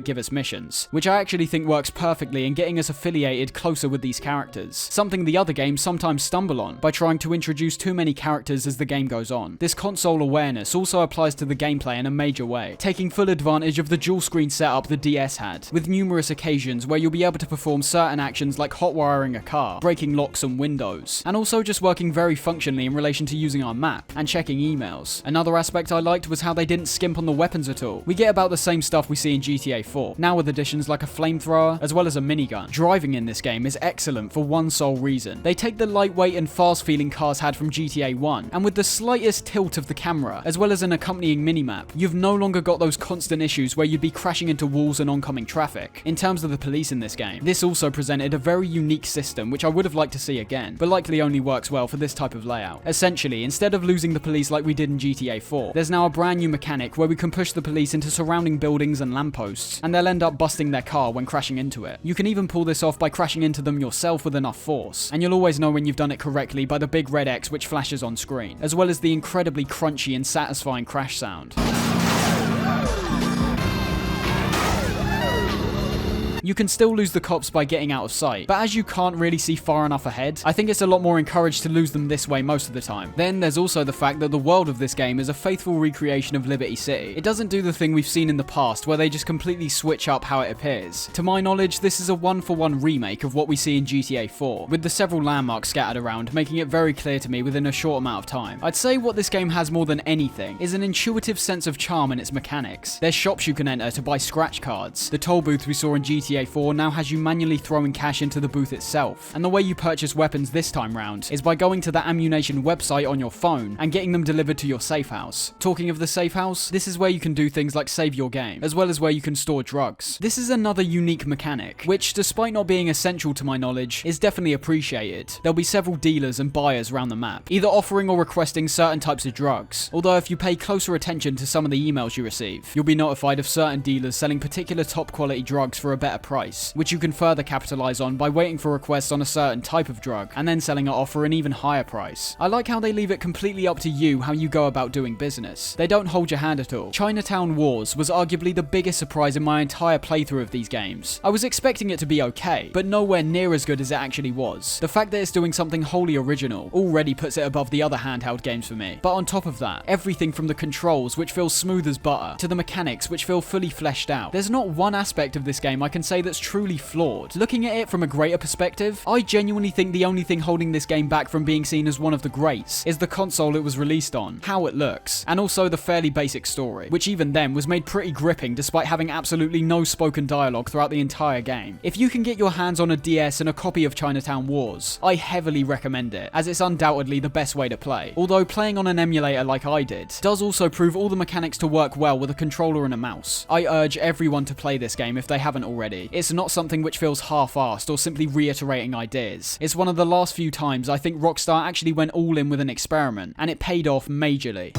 give us missions, which I actually think works perfectly in getting us affiliated closer with these characters, something the other games sometimes stumble on by trying to introduce too many characters as the game goes on. This console awareness also applies to the gameplay in a major way, taking full advantage of the dual screen setup the DS had, with numerous occasions where you'll be able to perform certain actions like hotwiring a car, breaking locks and windows, and also just working very functionally in relation to using our map and checking emails. Another aspect I liked was how they didn't skimp on the weapons at all. We get about the same stuff we see in GTA 4, now with additions like a flamethrower as well as a minigun. Driving in this game is excellent for one sole reason. They take the lightweight and fast feeling cars had from GTA 1, and with the slightest tilt of the camera, as well as an accompanying minimap, you've no longer got those constant issues where you'd be crashing into walls and oncoming traffic. In terms of the police in this game, this also presented a very unique system which I would have liked to see again, but likely only works well for this type of layout. Essentially, instead of losing the police like we did in GTA 4, there's now a brand new mechanic where we can push the police into surrounding buildings and lampposts, and they'll end up busting their car when crashing into it. You can even pull this off by crashing into them yourself with enough force, and you'll always know when you've done it correctly by the big red X which flashes on screen, as well as the incredibly crunchy and satisfying crash sound. You can still lose the cops by getting out of sight, but as you can't really see far enough ahead, I think it's a lot more encouraged to lose them this way most of the time. Then there's also the fact that the world of this game is a faithful recreation of Liberty City. It doesn't do the thing we've seen in the past where they just completely switch up how it appears. To my knowledge, this is a one-for-one remake of what we see in GTA 4, with the several landmarks scattered around, making it very clear to me within a short amount of time. I'd say what this game has more than anything is an intuitive sense of charm in its mechanics. There's shops you can enter to buy scratch cards. The toll booth we saw in GTA 4 now has you manually throwing cash into the booth itself, and the way you purchase weapons this time round is by going to the ammunition website on your phone and getting them delivered to your safe house. Talking of the safe house, this is where you can do things like save your game, as well as where you can store drugs. This is another unique mechanic, which despite not being essential to my knowledge, is definitely appreciated. There'll be several dealers and buyers around the map, either offering or requesting certain types of drugs, although if you pay closer attention to some of the emails you receive, you'll be notified of certain dealers selling particular top quality drugs for a better price, which you can further capitalize on by waiting for requests on a certain type of drug, and then selling it off for an even higher price. I like how they leave it completely up to you how you go about doing business. They don't hold your hand at all. Chinatown Wars was arguably the biggest surprise in my entire playthrough of these games. I was expecting it to be okay, but nowhere near as good as it actually was. The fact that it's doing something wholly original already puts it above the other handheld games for me. But on top of that, everything from the controls, which feel smooth as butter, to the mechanics, which feel fully fleshed out. There's not one aspect of this game I can say that's truly flawed. Looking at it from a greater perspective, I genuinely think the only thing holding this game back from being seen as one of the greats is the console it was released on, how it looks, and also the fairly basic story, which even then was made pretty gripping despite having absolutely no spoken dialogue throughout the entire game. If you can get your hands on a DS and a copy of Chinatown Wars, I heavily recommend it, as it's undoubtedly the best way to play. Although playing on an emulator like I did does also prove all the mechanics to work well with a controller and a mouse. I urge everyone to play this game if they haven't already. It's not something which feels half-assed or simply reiterating ideas. It's one of the last few times I think Rockstar actually went all in with an experiment, and it paid off majorly.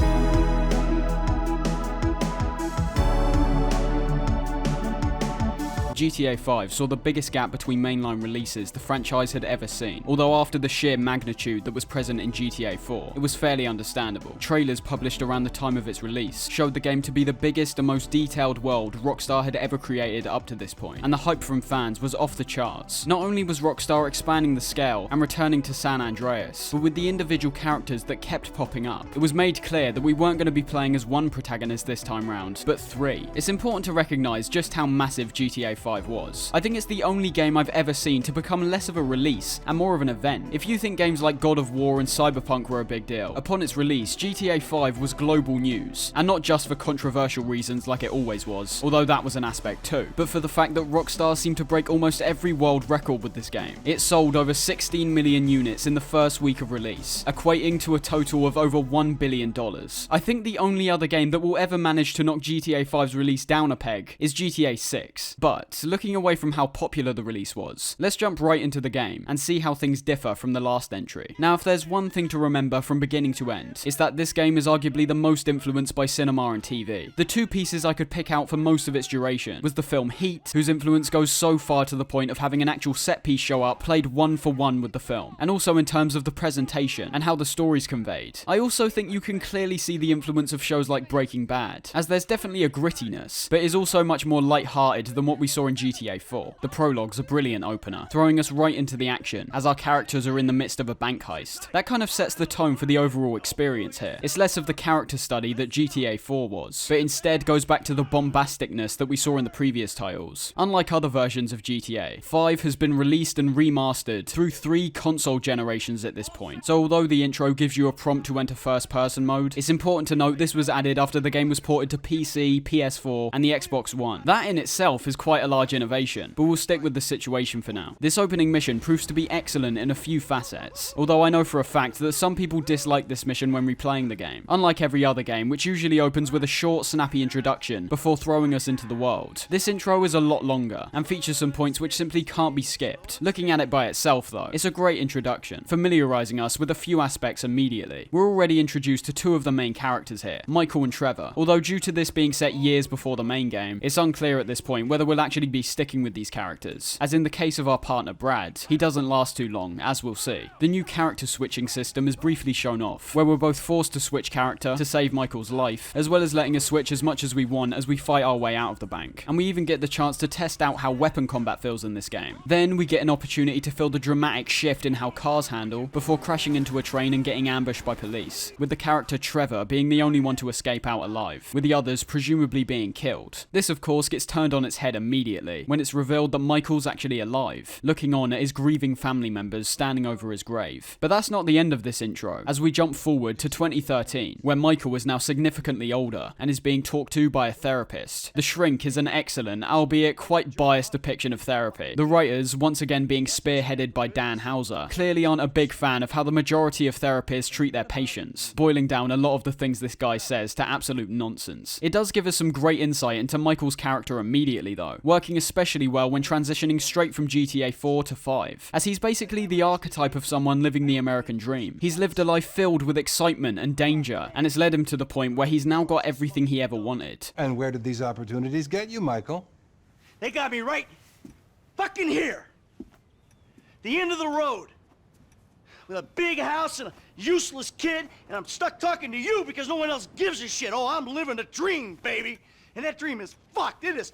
GTA 5 saw the biggest gap between mainline releases the franchise had ever seen, although after the sheer magnitude that was present in GTA 4, it was fairly understandable. Trailers published around the time of its release showed the game to be the biggest and most detailed world Rockstar had ever created up to this point, and the hype from fans was off the charts. Not only was Rockstar expanding the scale and returning to San Andreas, but with the individual characters that kept popping up, it was made clear that we weren't going to be playing as one protagonist this time round, but three. It's important to recognise just how massive GTA 5 was. I think it's the only game I've ever seen to become less of a release and more of an event. If you think games like God of War and Cyberpunk were a big deal, upon its release, GTA 5 was global news, and not just for controversial reasons like it always was, although that was an aspect too, but for the fact that Rockstar seemed to break almost every world record with this game. It sold over 16 million units in the first week of release, equating to a total of over $1 billion. I think the only other game that will ever manage to knock GTA 5's release down a peg is GTA 6. But, looking away from how popular the release was, let's jump right into the game and see how things differ from the last entry. Now, if there's one thing to remember from beginning to end, it's that this game is arguably the most influenced by cinema and TV. The two pieces I could pick out for most of its duration was the film Heat, whose influence goes so far to the point of having an actual set piece show up played one for one with the film, and also in terms of the presentation and how the story's conveyed. I also think you can clearly see the influence of shows like Breaking Bad, as there's definitely a grittiness, but is also much more light-hearted than what we saw in GTA 4. The prologue's a brilliant opener, throwing us right into the action as our characters are in the midst of a bank heist. That kind of sets the tone for the overall experience here. It's less of the character study that GTA 4 was, but instead goes back to the bombasticness that we saw in the previous titles. Unlike other versions of GTA, 5 has been released and remastered through 3 console generations at this point, so although the intro gives you a prompt to enter first-person mode, it's important to note this was added after the game was ported to PC, PS4, and the Xbox One. That in itself is quite a large innovation, but we'll stick with the situation for now. This opening mission proves to be excellent in a few facets, although I know for a fact that some people dislike this mission when replaying the game, unlike every other game, which usually opens with a short, snappy introduction before throwing us into the world. This intro is a lot longer, and features some points which simply can't be skipped. Looking at it by itself though, it's a great introduction, familiarising us with a few aspects immediately. We're already introduced to 2 of the main characters here, Michael and Trevor, although due to this being set years before the main game, it's unclear at this point whether we'll actually be sticking with these characters. As in the case of our partner Brad, he doesn't last too long, as we'll see. The new character switching system is briefly shown off, where we're both forced to switch character to save Michael's life, as well as letting us switch as much as we want as we fight our way out of the bank. And we even get the chance to test out how weapon combat feels in this game. Then we get an opportunity to feel the dramatic shift in how cars handle before crashing into a train and getting ambushed by police, with the character Trevor being the only one to escape out alive, with the others presumably being killed. This of course gets turned on its head immediately when it's revealed that Michael's actually alive, looking on at his grieving family members standing over his grave. But that's not the end of this intro, as we jump forward to 2013, where Michael is now significantly older and is being talked to by a therapist. The Shrink is an excellent, albeit quite biased depiction of therapy. The writers, once again being spearheaded by Dan Houser, clearly aren't a big fan of how the majority of therapists treat their patients, boiling down a lot of the things this guy says to absolute nonsense. It does give us some great insight into Michael's character immediately though, working especially well when transitioning straight from GTA 4 to 5, as he's basically the archetype of someone living the American dream. He's lived a life filled with excitement and danger, and it's led him to the point where he's now got everything he ever wanted. And where did these opportunities get you, Michael? They got me right fucking here. The end of the road. With a big house and a useless kid, and I'm stuck talking to you because no one else gives a shit. Oh, I'm living a dream, baby. And that dream is fucked. It is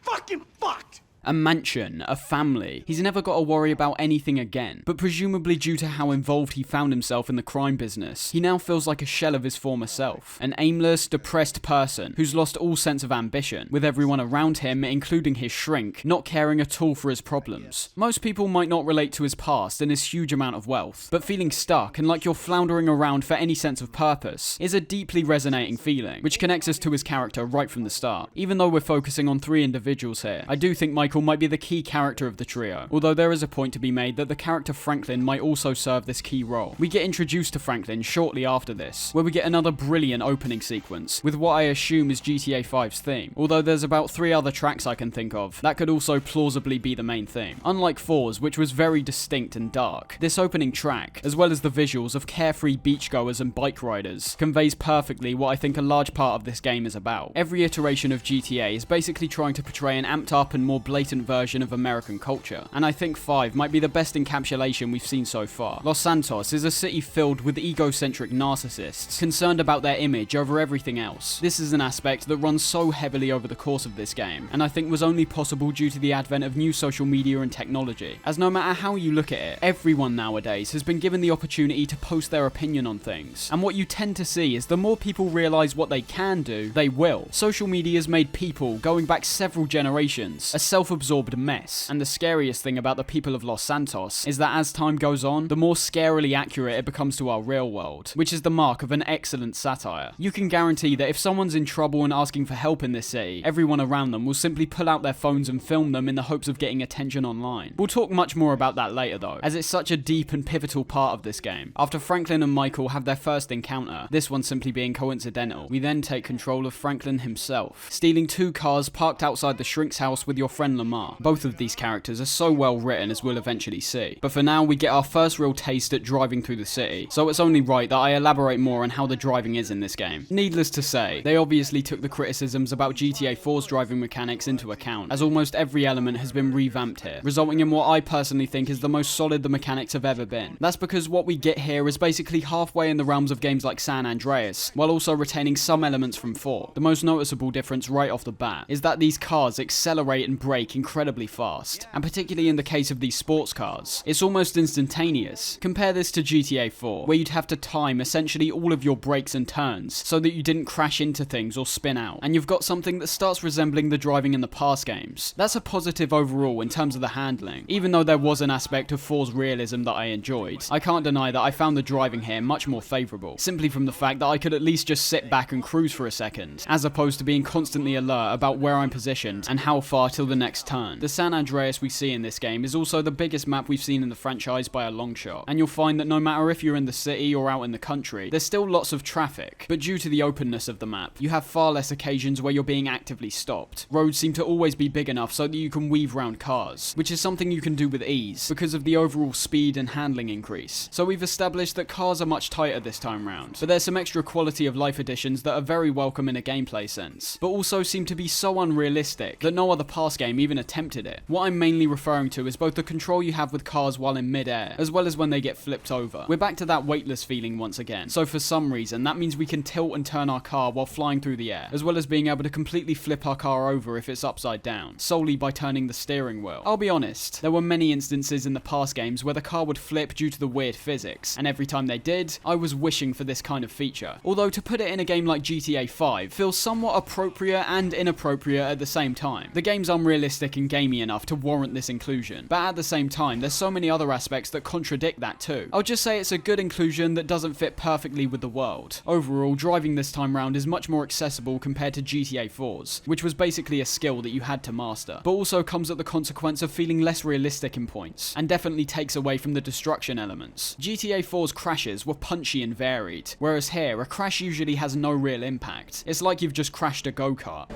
fucking fucked. A mansion, a family. He's never got to worry about anything again, but presumably due to how involved he found himself in the crime business, he now feels like a shell of his former self. An aimless, depressed person who's lost all sense of ambition, with everyone around him, including his Shrink, not caring at all for his problems. Most people might not relate to his past and his huge amount of wealth, but feeling stuck and like you're floundering around for any sense of purpose is a deeply resonating feeling, which connects us to his character right from the start. Even though we're focusing on 3 individuals here, I do think Michael might be the key character of the trio, although there is a point to be made that the character Franklin might also serve this key role. We get introduced to Franklin shortly after this, where we get another brilliant opening sequence, with what I assume is GTA 5's theme, although there's about 3 other tracks I can think of that could also plausibly be the main theme. Unlike 4's, which was very distinct and dark, this opening track, as well as the visuals of carefree beachgoers and bike riders, conveys perfectly what I think a large part of this game is about. Every iteration of GTA is basically trying to portray an amped up and more blatant blatant version of American culture, and I think 5 might be the best encapsulation we've seen so far. Los Santos is a city filled with egocentric narcissists, concerned about their image over everything else. This is an aspect that runs so heavily over the course of this game, and I think was only possible due to the advent of new social media and technology, as no matter how you look at it, everyone nowadays has been given the opportunity to post their opinion on things, and what you tend to see is the more people realise what they can do, they will. Social media has made people, going back several generations, a self-absorbed mess, and the scariest thing about the people of Los Santos is that as time goes on, the more scarily accurate it becomes to our real world, which is the mark of an excellent satire. You can guarantee that if someone's in trouble and asking for help in this city, everyone around them will simply pull out their phones and film them in the hopes of getting attention online. We'll talk much more about that later though, as it's such a deep and pivotal part of this game. After Franklin and Michael have their first encounter, this one simply being coincidental, we then take control of Franklin himself, stealing 2 cars parked outside the shrink's house with your friend Lamar. Both of these characters are so well written, as we'll eventually see. But for now, we get our first real taste at driving through the city, so it's only right that I elaborate more on how the driving is in this game. Needless to say, they obviously took the criticisms about GTA 4's driving mechanics into account, as almost every element has been revamped here, resulting in what I personally think is the most solid the mechanics have ever been. That's because what we get here is basically halfway in the realms of games like San Andreas, while also retaining some elements from 4. The most noticeable difference right off the bat is that these cars accelerate and brake incredibly fast, and particularly in the case of these sports cars, it's almost instantaneous. Compare this to GTA 4, where you'd have to time essentially all of your brakes and turns so that you didn't crash into things or spin out, and you've got something that starts resembling the driving in the past games. That's a positive overall in terms of the handling. Even though there was an aspect of 4's realism that I enjoyed, I can't deny that I found the driving here much more favourable, simply from the fact that I could at least just sit back and cruise for a second, as opposed to being constantly alert about where I'm positioned and how far till the next turn. The San Andreas we see in this game is also the biggest map we've seen in the franchise by a long shot, and you'll find that no matter if you're in the city or out in the country, there's still lots of traffic, but due to the openness of the map, you have far less occasions where you're being actively stopped. Roads seem to always be big enough so that you can weave around cars, which is something you can do with ease because of the overall speed and handling increase. So we've established that cars are much tighter this time round, but there's some extra quality of life additions that are very welcome in a gameplay sense, but also seem to be so unrealistic that no other past game even attempted it. What I'm mainly referring to is both the control you have with cars while in mid-air, as well as when they get flipped over. We're back to that weightless feeling once again, so for some reason that means we can tilt and turn our car while flying through the air, as well as being able to completely flip our car over if it's upside down, solely by turning the steering wheel. I'll be honest, there were many instances in the past games where the car would flip due to the weird physics, and every time they did, I was wishing for this kind of feature. Although to put it in a game like GTA 5 feels somewhat appropriate and inappropriate at the same time. The game's unrealistic and gamey enough to warrant this inclusion, but at the same time there's so many other aspects that contradict that too. I'll just say it's a good inclusion that doesn't fit perfectly with the world. Overall, driving this time round is much more accessible compared to GTA 4's, which was basically a skill that you had to master, but also comes at the consequence of feeling less realistic in points, and definitely takes away from the destruction elements. GTA 4's crashes were punchy and varied, whereas here, a crash usually has no real impact. It's like you've just crashed a go-kart.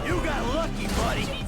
You got lucky, buddy.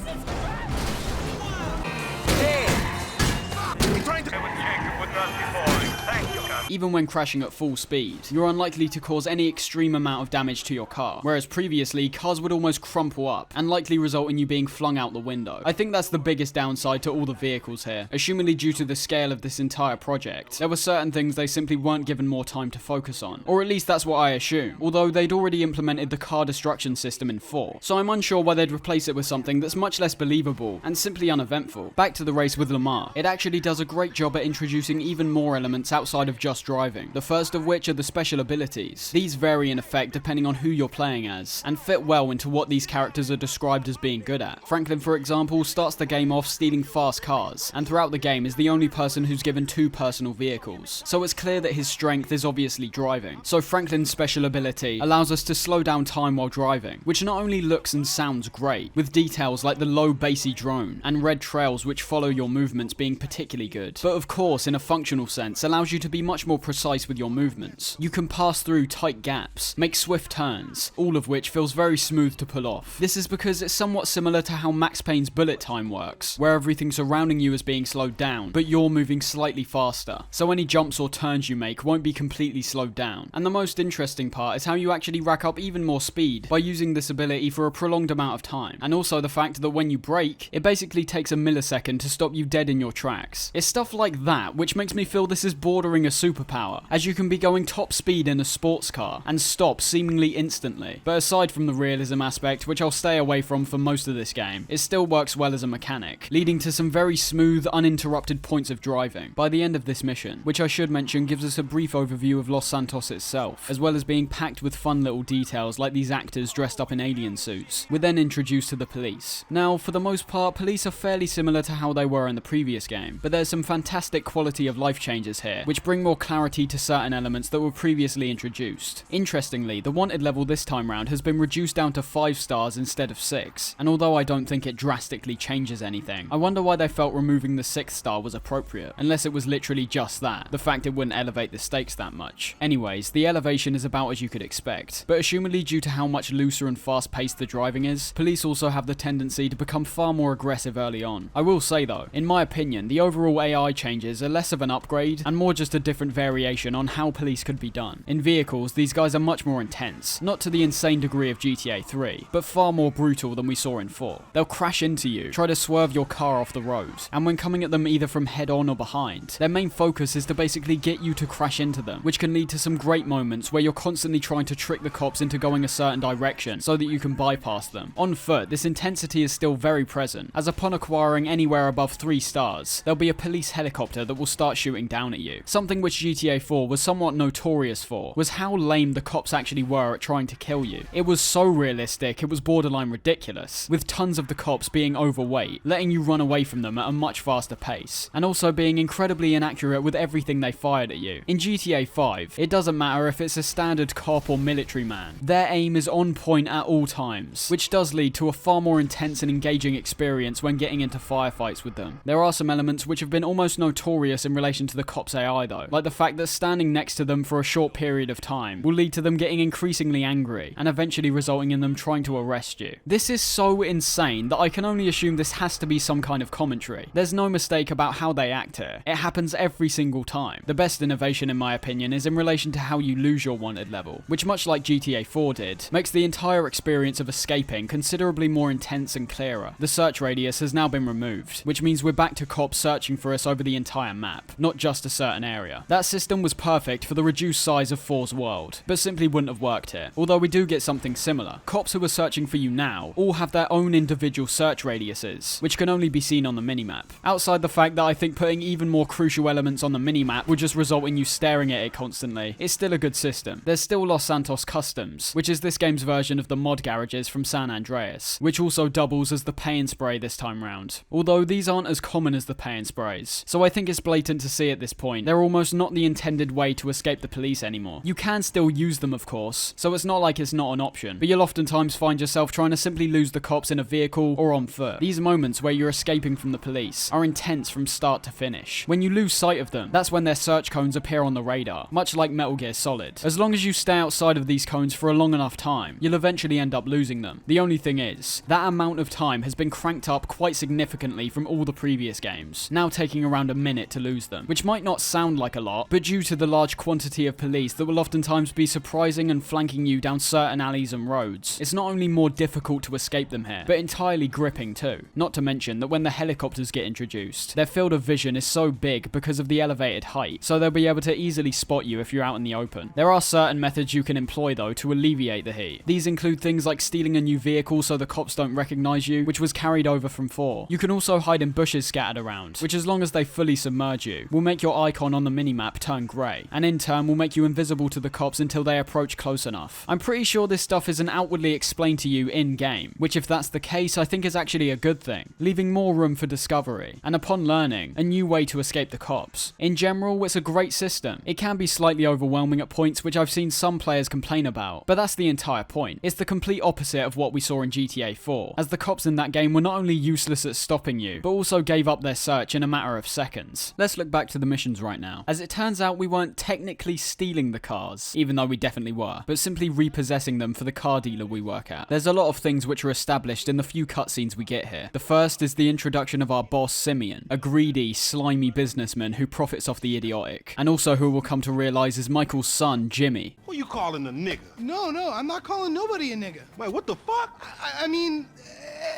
Even when crashing at full speed, you're unlikely to cause any extreme amount of damage to your car, whereas previously, cars would almost crumple up, and likely result in you being flung out the window. I think that's the biggest downside to all the vehicles here, assumingly due to the scale of this entire project. There were certain things they simply weren't given more time to focus on, or at least that's what I assume, although they'd already implemented the car destruction system in 4, so I'm unsure why they'd replace it with something that's much less believable and simply uneventful. Back to the race with Lamar. It actually does a great job at introducing even more elements outside of just driving, the first of which are the special abilities. These vary in effect depending on who you're playing as, and fit well into what these characters are described as being good at. Franklin, for example, starts the game off stealing fast cars, and throughout the game is the only person who's given 2 personal vehicles, so it's clear that his strength is obviously driving. So Franklin's special ability allows us to slow down time while driving, which not only looks and sounds great, with details like the low bassy drone, and red trails which follow your movements being particularly good, but of course in a functional sense allows you to be much more more precise with your movements. You can pass through tight gaps, make swift turns, all of which feels very smooth to pull off. This is because it's somewhat similar to how Max Payne's bullet time works, where everything surrounding you is being slowed down, but you're moving slightly faster, so any jumps or turns you make won't be completely slowed down. And the most interesting part is how you actually rack up even more speed by using this ability for a prolonged amount of time, and also the fact that when you brake, it basically takes a millisecond to stop you dead in your tracks. It's stuff like that which makes me feel this is bordering a superpower, as you can be going top speed in a sports car and stop seemingly instantly. But aside from the realism aspect, which I'll stay away from for most of this game, it still works well as a mechanic, leading to some very smooth, uninterrupted points of driving. By the end of this mission, which I should mention gives us a brief overview of Los Santos itself, as well as being packed with fun little details like these actors dressed up in alien suits, we're then introduced to the police. Now, for the most part, police are fairly similar to how they were in the previous game, but there's some fantastic quality of life changes here, which bring more clarity to certain elements that were previously introduced. Interestingly, the wanted level this time round has been reduced down to 5 stars instead of 6, and although I don't think it drastically changes anything, I wonder why they felt removing the 6th star was appropriate, unless it was literally just that, the fact it wouldn't elevate the stakes that much. Anyways, the elevation is about as you could expect, but assumedly due to how much looser and fast-paced the driving is, police also have the tendency to become far more aggressive early on. I will say though, in my opinion, the overall AI changes are less of an upgrade and more just a different variation on how police could be done. In vehicles, these guys are much more intense, not to the insane degree of GTA 3, but far more brutal than we saw in 4. They'll crash into you, try to swerve your car off the road, and when coming at them either from head on or behind, their main focus is to basically get you to crash into them, which can lead to some great moments where you're constantly trying to trick the cops into going a certain direction so that you can bypass them. On foot, this intensity is still very present, as upon acquiring anywhere above 3 stars, there'll be a police helicopter that will start shooting down at you. Something which GTA 4 was somewhat notorious for was how lame the cops actually were at trying to kill you. It was so realistic, it was borderline ridiculous, with tons of the cops being overweight, letting you run away from them at a much faster pace, and also being incredibly inaccurate with everything they fired at you. In GTA 5, it doesn't matter if it's a standard cop or military man, their aim is on point at all times, which does lead to a far more intense and engaging experience when getting into firefights with them. There are some elements which have been almost notorious in relation to the cops' AI though, like the fact that standing next to them for a short period of time will lead to them getting increasingly angry, and eventually resulting in them trying to arrest you. This is so insane that I can only assume this has to be some kind of commentary. There's no mistake about how they act here. It happens every single time. The best innovation in my opinion is in relation to how you lose your wanted level, which much like GTA 4 did, makes the entire experience of escaping considerably more intense and clearer. The search radius has now been removed, which means we're back to cops searching for us over the entire map, not just a certain area. That system was perfect for the reduced size of 4's world, but simply wouldn't have worked here, although we do get something similar. Cops who are searching for you now all have their own individual search radiuses, which can only be seen on the minimap. Outside the fact that I think putting even more crucial elements on the minimap would just result in you staring at it constantly, it's still a good system. There's still Los Santos Customs, which is this game's version of the mod garages from San Andreas, which also doubles as the pay and spray this time round. Although these aren't as common as the pay and sprays, so I think it's blatant to see at this point, they're almost not the intended way to escape the police anymore. You can still use them of course, so it's not like it's not an option, but you'll oftentimes find yourself trying to simply lose the cops in a vehicle or on foot. These moments where you're escaping from the police are intense from start to finish. When you lose sight of them, that's when their search cones appear on the radar, much like Metal Gear Solid. As long as you stay outside of these cones for a long enough time, you'll eventually end up losing them. The only thing is, that amount of time has been cranked up quite significantly from all the previous games, now taking around a minute to lose them, which might not sound like a lot, but due to the large quantity of police that will oftentimes be surprising and flanking you down certain alleys and roads, it's not only more difficult to escape them here, but entirely gripping too. Not to mention that when the helicopters get introduced, their field of vision is so big because of the elevated height, so they'll be able to easily spot you if you're out in the open. There are certain methods you can employ though to alleviate the heat. These include things like stealing a new vehicle so the cops don't recognize you, which was carried over from 4. You can also hide in bushes scattered around, which as long as they fully submerge you, will make your icon on the minimap turn grey, and in turn will make you invisible to the cops until they approach close enough. I'm pretty sure this stuff isn't outwardly explained to you in-game, which if that's the case I think is actually a good thing, leaving more room for discovery, and upon learning, a new way to escape the cops. In general, it's a great system. It can be slightly overwhelming at points, which I've seen some players complain about, but that's the entire point. It's the complete opposite of what we saw in GTA 4, as the cops in that game were not only useless at stopping you, but also gave up their search in a matter of seconds. Let's look back to the missions right now. As it turns out we weren't technically stealing the cars, even though we definitely were, but simply repossessing them for the car dealer we work at. There's a lot of things which are established in the few cutscenes we get here. The first is the introduction of our boss Simeon, a greedy, slimy businessman who profits off the idiotic, and also who we'll come to realise is Michael's son, Jimmy. Who you calling a nigga? No, I'm not calling nobody a nigga. Wait, what the fuck? I mean,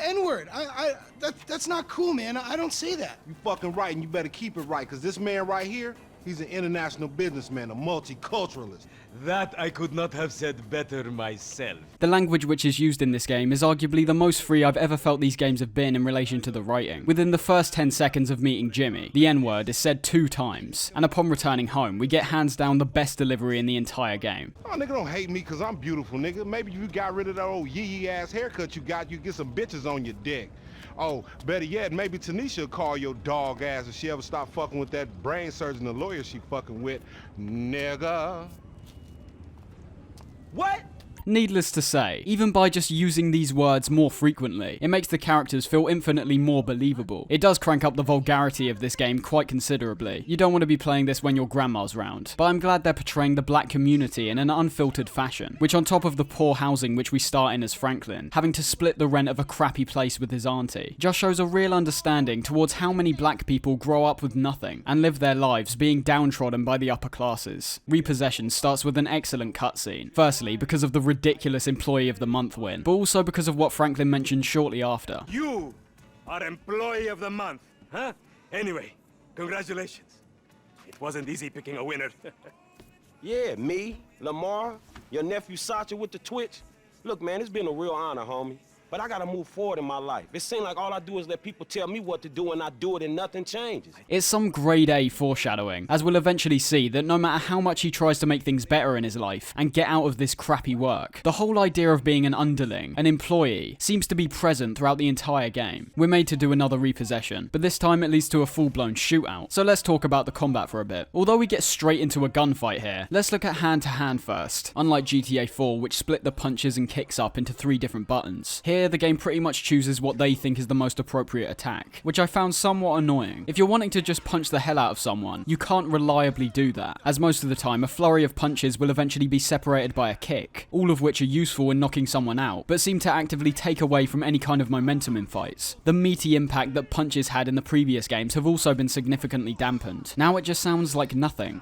N-word. That's not cool, man. I don't say that. You fucking right, and you better keep it right, because this man right here, he's an international businessman, a multiculturalist. That I could not have said better myself. The language which is used in this game is arguably the most free I've ever felt these games have been in relation to the writing. Within the first 10 seconds of meeting Jimmy, the N-word is said 2 times, and upon returning home, we get hands down the best delivery in the entire game. Oh, nigga, don't hate me because I'm beautiful, nigga. Maybe if you got rid of that old yee-yee ass haircut you got, you get some bitches on your dick. Oh, better yet, maybe Tanisha will call your dog ass if she ever stop fucking with that brain surgeon, the lawyer she fucking with, nigga. What? Needless to say, even by just using these words more frequently, it makes the characters feel infinitely more believable. It does crank up the vulgarity of this game quite considerably. You don't want to be playing this when your grandma's round, but I'm glad they're portraying the black community in an unfiltered fashion, which on top of the poor housing which we start in as Franklin, having to split the rent of a crappy place with his auntie, just shows a real understanding towards how many black people grow up with nothing and live their lives being downtrodden by the upper classes. Repossession starts with an excellent cutscene, firstly because of the ridiculous Employee of the Month win, but also because of what Franklin mentioned shortly after. You are Employee of the Month, huh? Anyway, congratulations. It wasn't easy picking a winner. Yeah, me, Lamar, your nephew Sacha with the Twitch. Look, man, it's been a real honor, homie. But I gotta move forward in my life. It seems like all I do is let people tell me what to do and I do it and nothing changes. It's some grade A foreshadowing, as we'll eventually see that no matter how much he tries to make things better in his life and get out of this crappy work, the whole idea of being an underling, an employee, seems to be present throughout the entire game. We're made to do another repossession, but this time it leads to a full-blown shootout. So let's talk about the combat for a bit. Although we get straight into a gunfight here, let's look at hand-to-hand first. Unlike GTA 4, which split the punches and kicks up into 3 different buttons, here the game pretty much chooses what they think is the most appropriate attack, which I found somewhat annoying. If you're wanting to just punch the hell out of someone, you can't reliably do that, as most of the time a flurry of punches will eventually be separated by a kick, all of which are useful in knocking someone out, but seem to actively take away from any kind of momentum in fights. The meaty impact that punches had in the previous games have also been significantly dampened. Now it just sounds like nothing.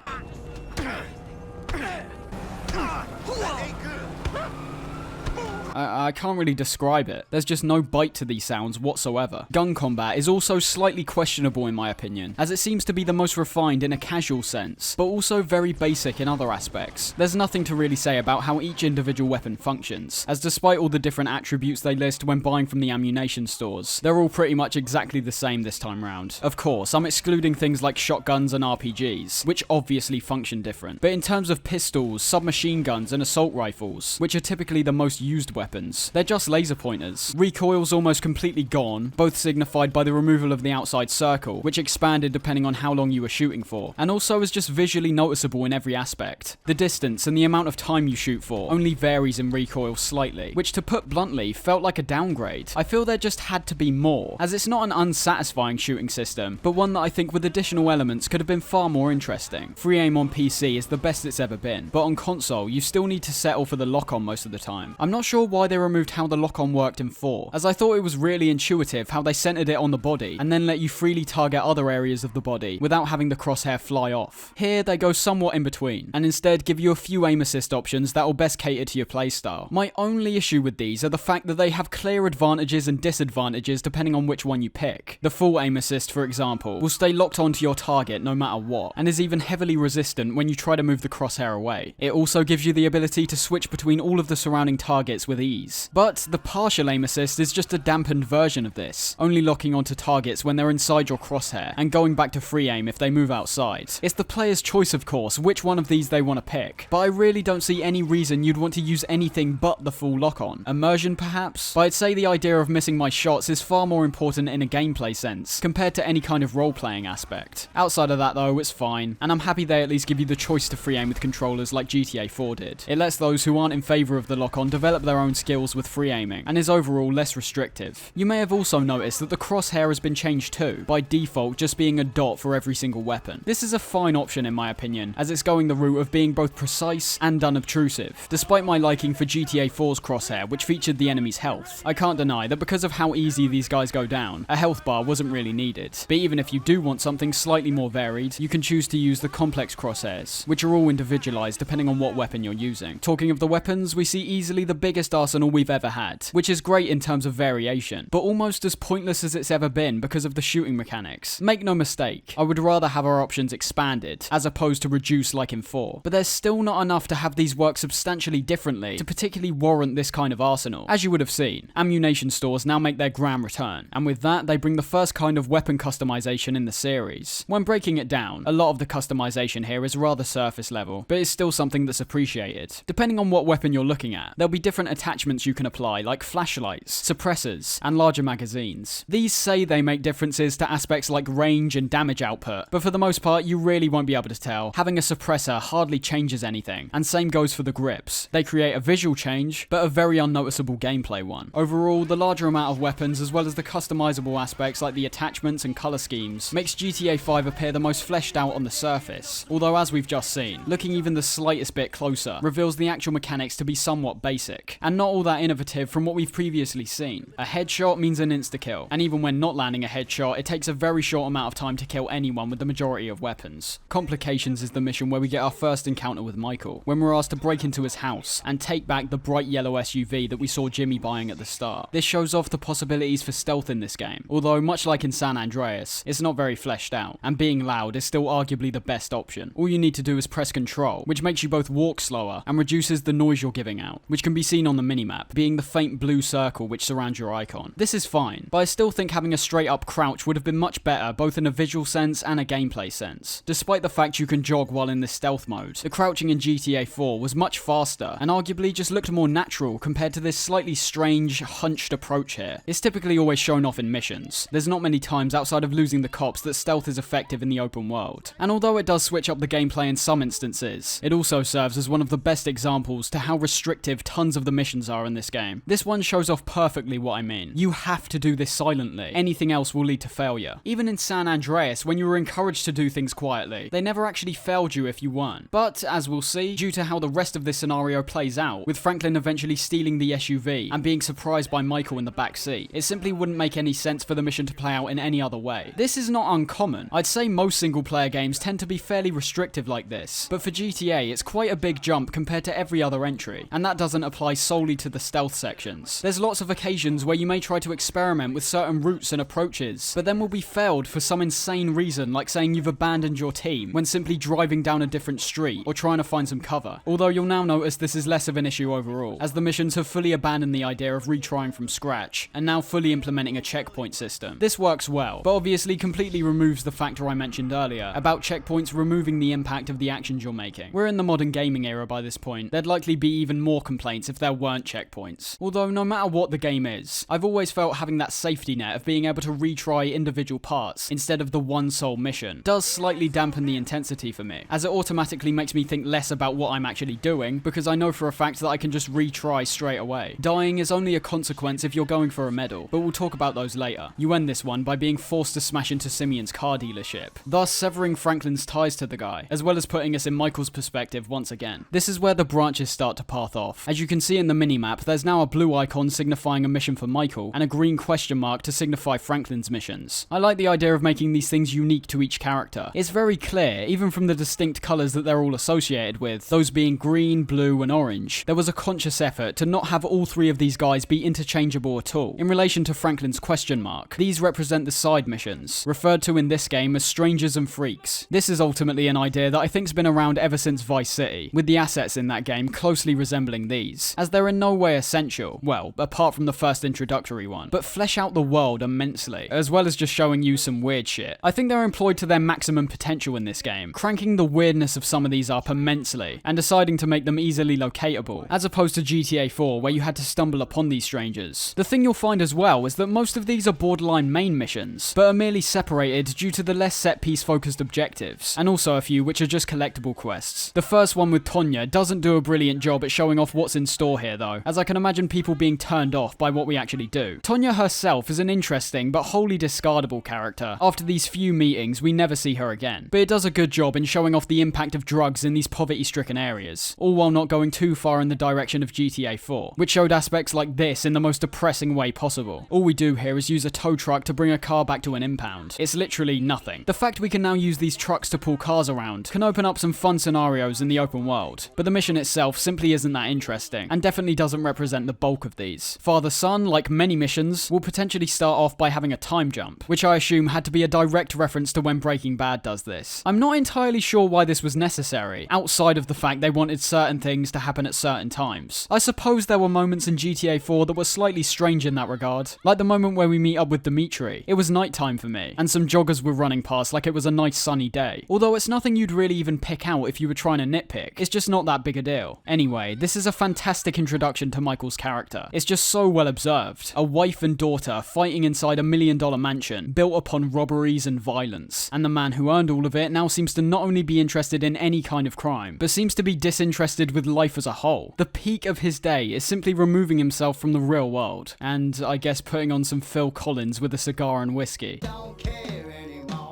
I can't really describe it. There's just no bite to these sounds whatsoever. Gun combat is also slightly questionable in my opinion, as it seems to be the most refined in a casual sense, but also very basic in other aspects. There's nothing to really say about how each individual weapon functions, as despite all the different attributes they list when buying from the ammunition stores, they're all pretty much exactly the same this time round. Of course, I'm excluding things like shotguns and RPGs, which obviously function different, but in terms of pistols, submachine guns and assault rifles, which are typically the most used weapons, they're just laser pointers. Recoil's almost completely gone, both signified by the removal of the outside circle, which expanded depending on how long you were shooting for, and also is just visually noticeable in every aspect. The distance and the amount of time you shoot for only varies in recoil slightly, which to put bluntly felt like a downgrade. I feel there just had to be more, as it's not an unsatisfying shooting system, but one that I think with additional elements could have been far more interesting. Free aim on PC is the best it's ever been, but on console you still need to settle for the lock-on most of the time. I'm not sure why they removed how the lock-on worked in 4, as I thought it was really intuitive how they centered it on the body and then let you freely target other areas of the body without having the crosshair fly off. Here they go somewhat in between and instead give you a few aim assist options that will best cater to your playstyle. My only issue with these are the fact that they have clear advantages and disadvantages depending on which one you pick. The full aim assist, for example, will stay locked onto your target no matter what, and is even heavily resistant when you try to move the crosshair away. It also gives you the ability to switch between all of the surrounding targets with ease. But the partial aim assist is just a dampened version of this, only locking onto targets when they're inside your crosshair, and going back to free aim if they move outside. It's the player's choice, of course, which one of these they want to pick, but I really don't see any reason you'd want to use anything but the full lock-on. Immersion, perhaps? But I'd say the idea of missing my shots is far more important in a gameplay sense, compared to any kind of role-playing aspect. Outside of that though, it's fine, and I'm happy they at least give you the choice to free aim with controllers like GTA 4 did. It lets those who aren't in favour of the lock-on develop their own own skills with free aiming, and is overall less restrictive. You may have also noticed that the crosshair has been changed too, by default just being a dot for every single weapon. This is a fine option in my opinion, as it's going the route of being both precise and unobtrusive. Despite my liking for GTA 4's crosshair, which featured the enemy's health, I can't deny that because of how easy these guys go down, a health bar wasn't really needed. But even if you do want something slightly more varied, you can choose to use the complex crosshairs, which are all individualized depending on what weapon you're using. Talking of the weapons, we see easily the biggest arsenal we've ever had, which is great in terms of variation, but almost as pointless as it's ever been because of the shooting mechanics. Make no mistake, I would rather have our options expanded, as opposed to reduced like in 4, but there's still not enough to have these work substantially differently to particularly warrant this kind of arsenal. As you would have seen, ammunition stores now make their grand return, and with that they bring the first kind of weapon customization in the series. When breaking it down, a lot of the customization here is rather surface level, but it's still something that's appreciated. Depending on what weapon you're looking at, there'll be different attachments you can apply, like flashlights, suppressors, and larger magazines. These say they make differences to aspects like range and damage output, but for the most part you really won't be able to tell. Having a suppressor hardly changes anything, and same goes for the grips. They create a visual change, but a very unnoticeable gameplay one. Overall, the larger amount of weapons as well as the customizable aspects like the attachments and colour schemes makes GTA 5 appear the most fleshed out on the surface, although as we've just seen, looking even the slightest bit closer reveals the actual mechanics to be somewhat basic, and not all that innovative from what we've previously seen. A headshot means an insta-kill, and even when not landing a headshot, it takes a very short amount of time to kill anyone with the majority of weapons. Complications is the mission where we get our first encounter with Michael, when we're asked to break into his house and take back the bright yellow SUV that we saw Jimmy buying at the start. This shows off the possibilities for stealth in this game, although much like in San Andreas, it's not very fleshed out, and being loud is still arguably the best option. All you need to do is press control, which makes you both walk slower and reduces the noise you're giving out, which can be seen on the minimap, being the faint blue circle which surrounds your icon. This is fine, but I still think having a straight up crouch would have been much better both in a visual sense and a gameplay sense. Despite the fact you can jog while in this stealth mode, the crouching in GTA 4 was much faster and arguably just looked more natural compared to this slightly strange, hunched approach here. It's typically always shown off in missions. There's not many times outside of losing the cops that stealth is effective in the open world. And although it does switch up the gameplay in some instances, it also serves as one of the best examples to how restrictive tons of the missions are in this game. This one shows off perfectly what I mean. You have to do this silently. Anything else will lead to failure. Even in San Andreas, when you were encouraged to do things quietly, they never actually failed you if you weren't. But, as we'll see, due to how the rest of this scenario plays out, with Franklin eventually stealing the SUV and being surprised by Michael in the back seat, it simply wouldn't make any sense for the mission to play out in any other way. This is not uncommon. I'd say most single player games tend to be fairly restrictive like this, but for GTA it's quite a big jump compared to every other entry, and that doesn't apply solely to the stealth sections. There's lots of occasions where you may try to experiment with certain routes and approaches, but then will be failed for some insane reason, like saying you've abandoned your team when simply driving down a different street or trying to find some cover. Although you'll now notice this is less of an issue overall, as the missions have fully abandoned the idea of retrying from scratch and now fully implementing a checkpoint system. This works well, but obviously completely removes the factor I mentioned earlier about checkpoints removing the impact of the actions you're making. We're in the modern gaming era by this point. There'd likely be even more complaints if there weren't checkpoints. Although no matter what the game is, I've always felt having that safety net of being able to retry individual parts instead of the one sole mission does slightly dampen the intensity for me, as it automatically makes me think less about what I'm actually doing because I know for a fact that I can just retry straight away. Dying is only a consequence if you're going for a medal, but we'll talk about those later. You end this one by being forced to smash into Simeon's car dealership, thus severing Franklin's ties to the guy, as well as putting us in Michael's perspective once again. This is where the branches start to path off. As you can see in the minimap, there's now a blue icon signifying a mission for Michael, and a green question mark to signify Franklin's missions. I like the idea of making these things unique to each character. It's very clear, even from the distinct colours that they're all associated with, those being green, blue and orange. There was a conscious effort to not have all three of these guys be interchangeable at all. In relation to Franklin's question mark, these represent the side missions, referred to in this game as strangers and freaks. This is ultimately an idea that I think's been around ever since Vice City, with the assets in that game closely resembling these, as they're in no way essential, well, apart from the first introductory one, but flesh out the world immensely, as well as just showing you some weird shit. I think they're employed to their maximum potential in this game, cranking the weirdness of some of these up immensely, and deciding to make them easily locatable, as opposed to GTA 4 where you had to stumble upon these strangers. The thing you'll find as well is that most of these are borderline main missions, but are merely separated due to the less set-piece focused objectives, and also a few which are just collectible quests. The first one with Tonya doesn't do a brilliant job at showing off what's in store here though, as I can imagine people being turned off by what we actually do. Tonya herself is an interesting but wholly discardable character. After these few meetings, we never see her again, but it does a good job in showing off the impact of drugs in these poverty-stricken areas, all while not going too far in the direction of GTA 4, which showed aspects like this in the most depressing way possible. All we do here is use a tow truck to bring a car back to an impound. It's literally nothing. The fact we can now use these trucks to pull cars around can open up some fun scenarios in the open world, but the mission itself simply isn't that interesting, and definitely doesn't represent the bulk of these. Father-son, like many missions, will potentially start off by having a time jump, which I assume had to be a direct reference to when Breaking Bad does this. I'm not entirely sure why this was necessary, outside of the fact they wanted certain things to happen at certain times. I suppose there were moments in GTA 4 that were slightly strange in that regard, like the moment where we meet up with Dimitri. It was nighttime for me, and some joggers were running past like it was a nice sunny day. Although it's nothing you'd really even pick out if you were trying to nitpick, it's just not that big a deal. Anyway, this is a fantastic introduction to Michael's character. It's just so well observed. A wife and daughter fighting inside a $1 million mansion, built upon robberies and violence, and the man who earned all of it now seems to not only be interested in any kind of crime, but seems to be disinterested with life as a whole. The peak of his day is simply removing himself from the real world, and I guess putting on some Phil Collins with a cigar and whiskey.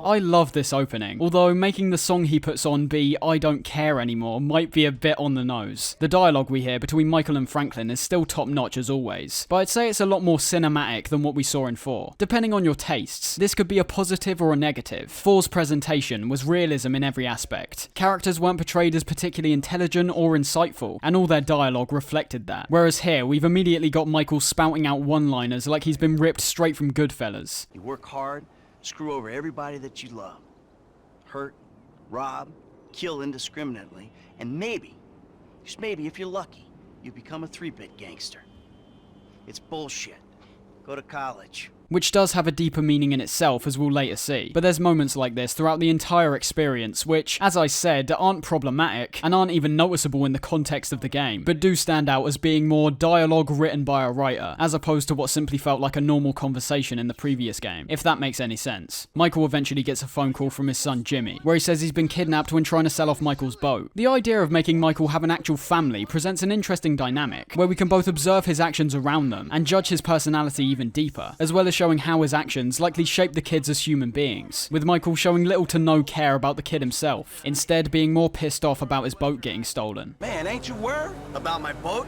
I love this opening, although making the song he puts on be I Don't Care Anymore might be a bit on the nose. The dialogue we hear between Michael and Franklin is still top notch as always, but I'd say it's a lot more cinematic than what we saw in 4. Depending on your tastes, this could be a positive or a negative. 4's presentation was realism in every aspect. Characters weren't portrayed as particularly intelligent or insightful, and all their dialogue reflected that. Whereas here, we've immediately got Michael spouting out one-liners like he's been ripped straight from Goodfellas. You work hard, screw over everybody that you love. Hurt, rob, kill indiscriminately, and maybe, just maybe if you're lucky, you become a 3-bit gangster. It's bullshit. Go to college. Which does have a deeper meaning in itself, as we'll later see. But there's moments like this throughout the entire experience, which, as I said, aren't problematic, and aren't even noticeable in the context of the game, but do stand out as being more dialogue written by a writer, as opposed to what simply felt like a normal conversation in the previous game, if that makes any sense. Michael eventually gets a phone call from his son Jimmy, where he says he's been kidnapped when trying to sell off Michael's boat. The idea of making Michael have an actual family presents an interesting dynamic, where we can both observe his actions around them, and judge his personality even deeper, as well as showing how his actions likely shape the kids as human beings, with Michael showing little to no care about the kid himself, instead being more pissed off about his boat getting stolen. Man, ain't you worried? About my boat?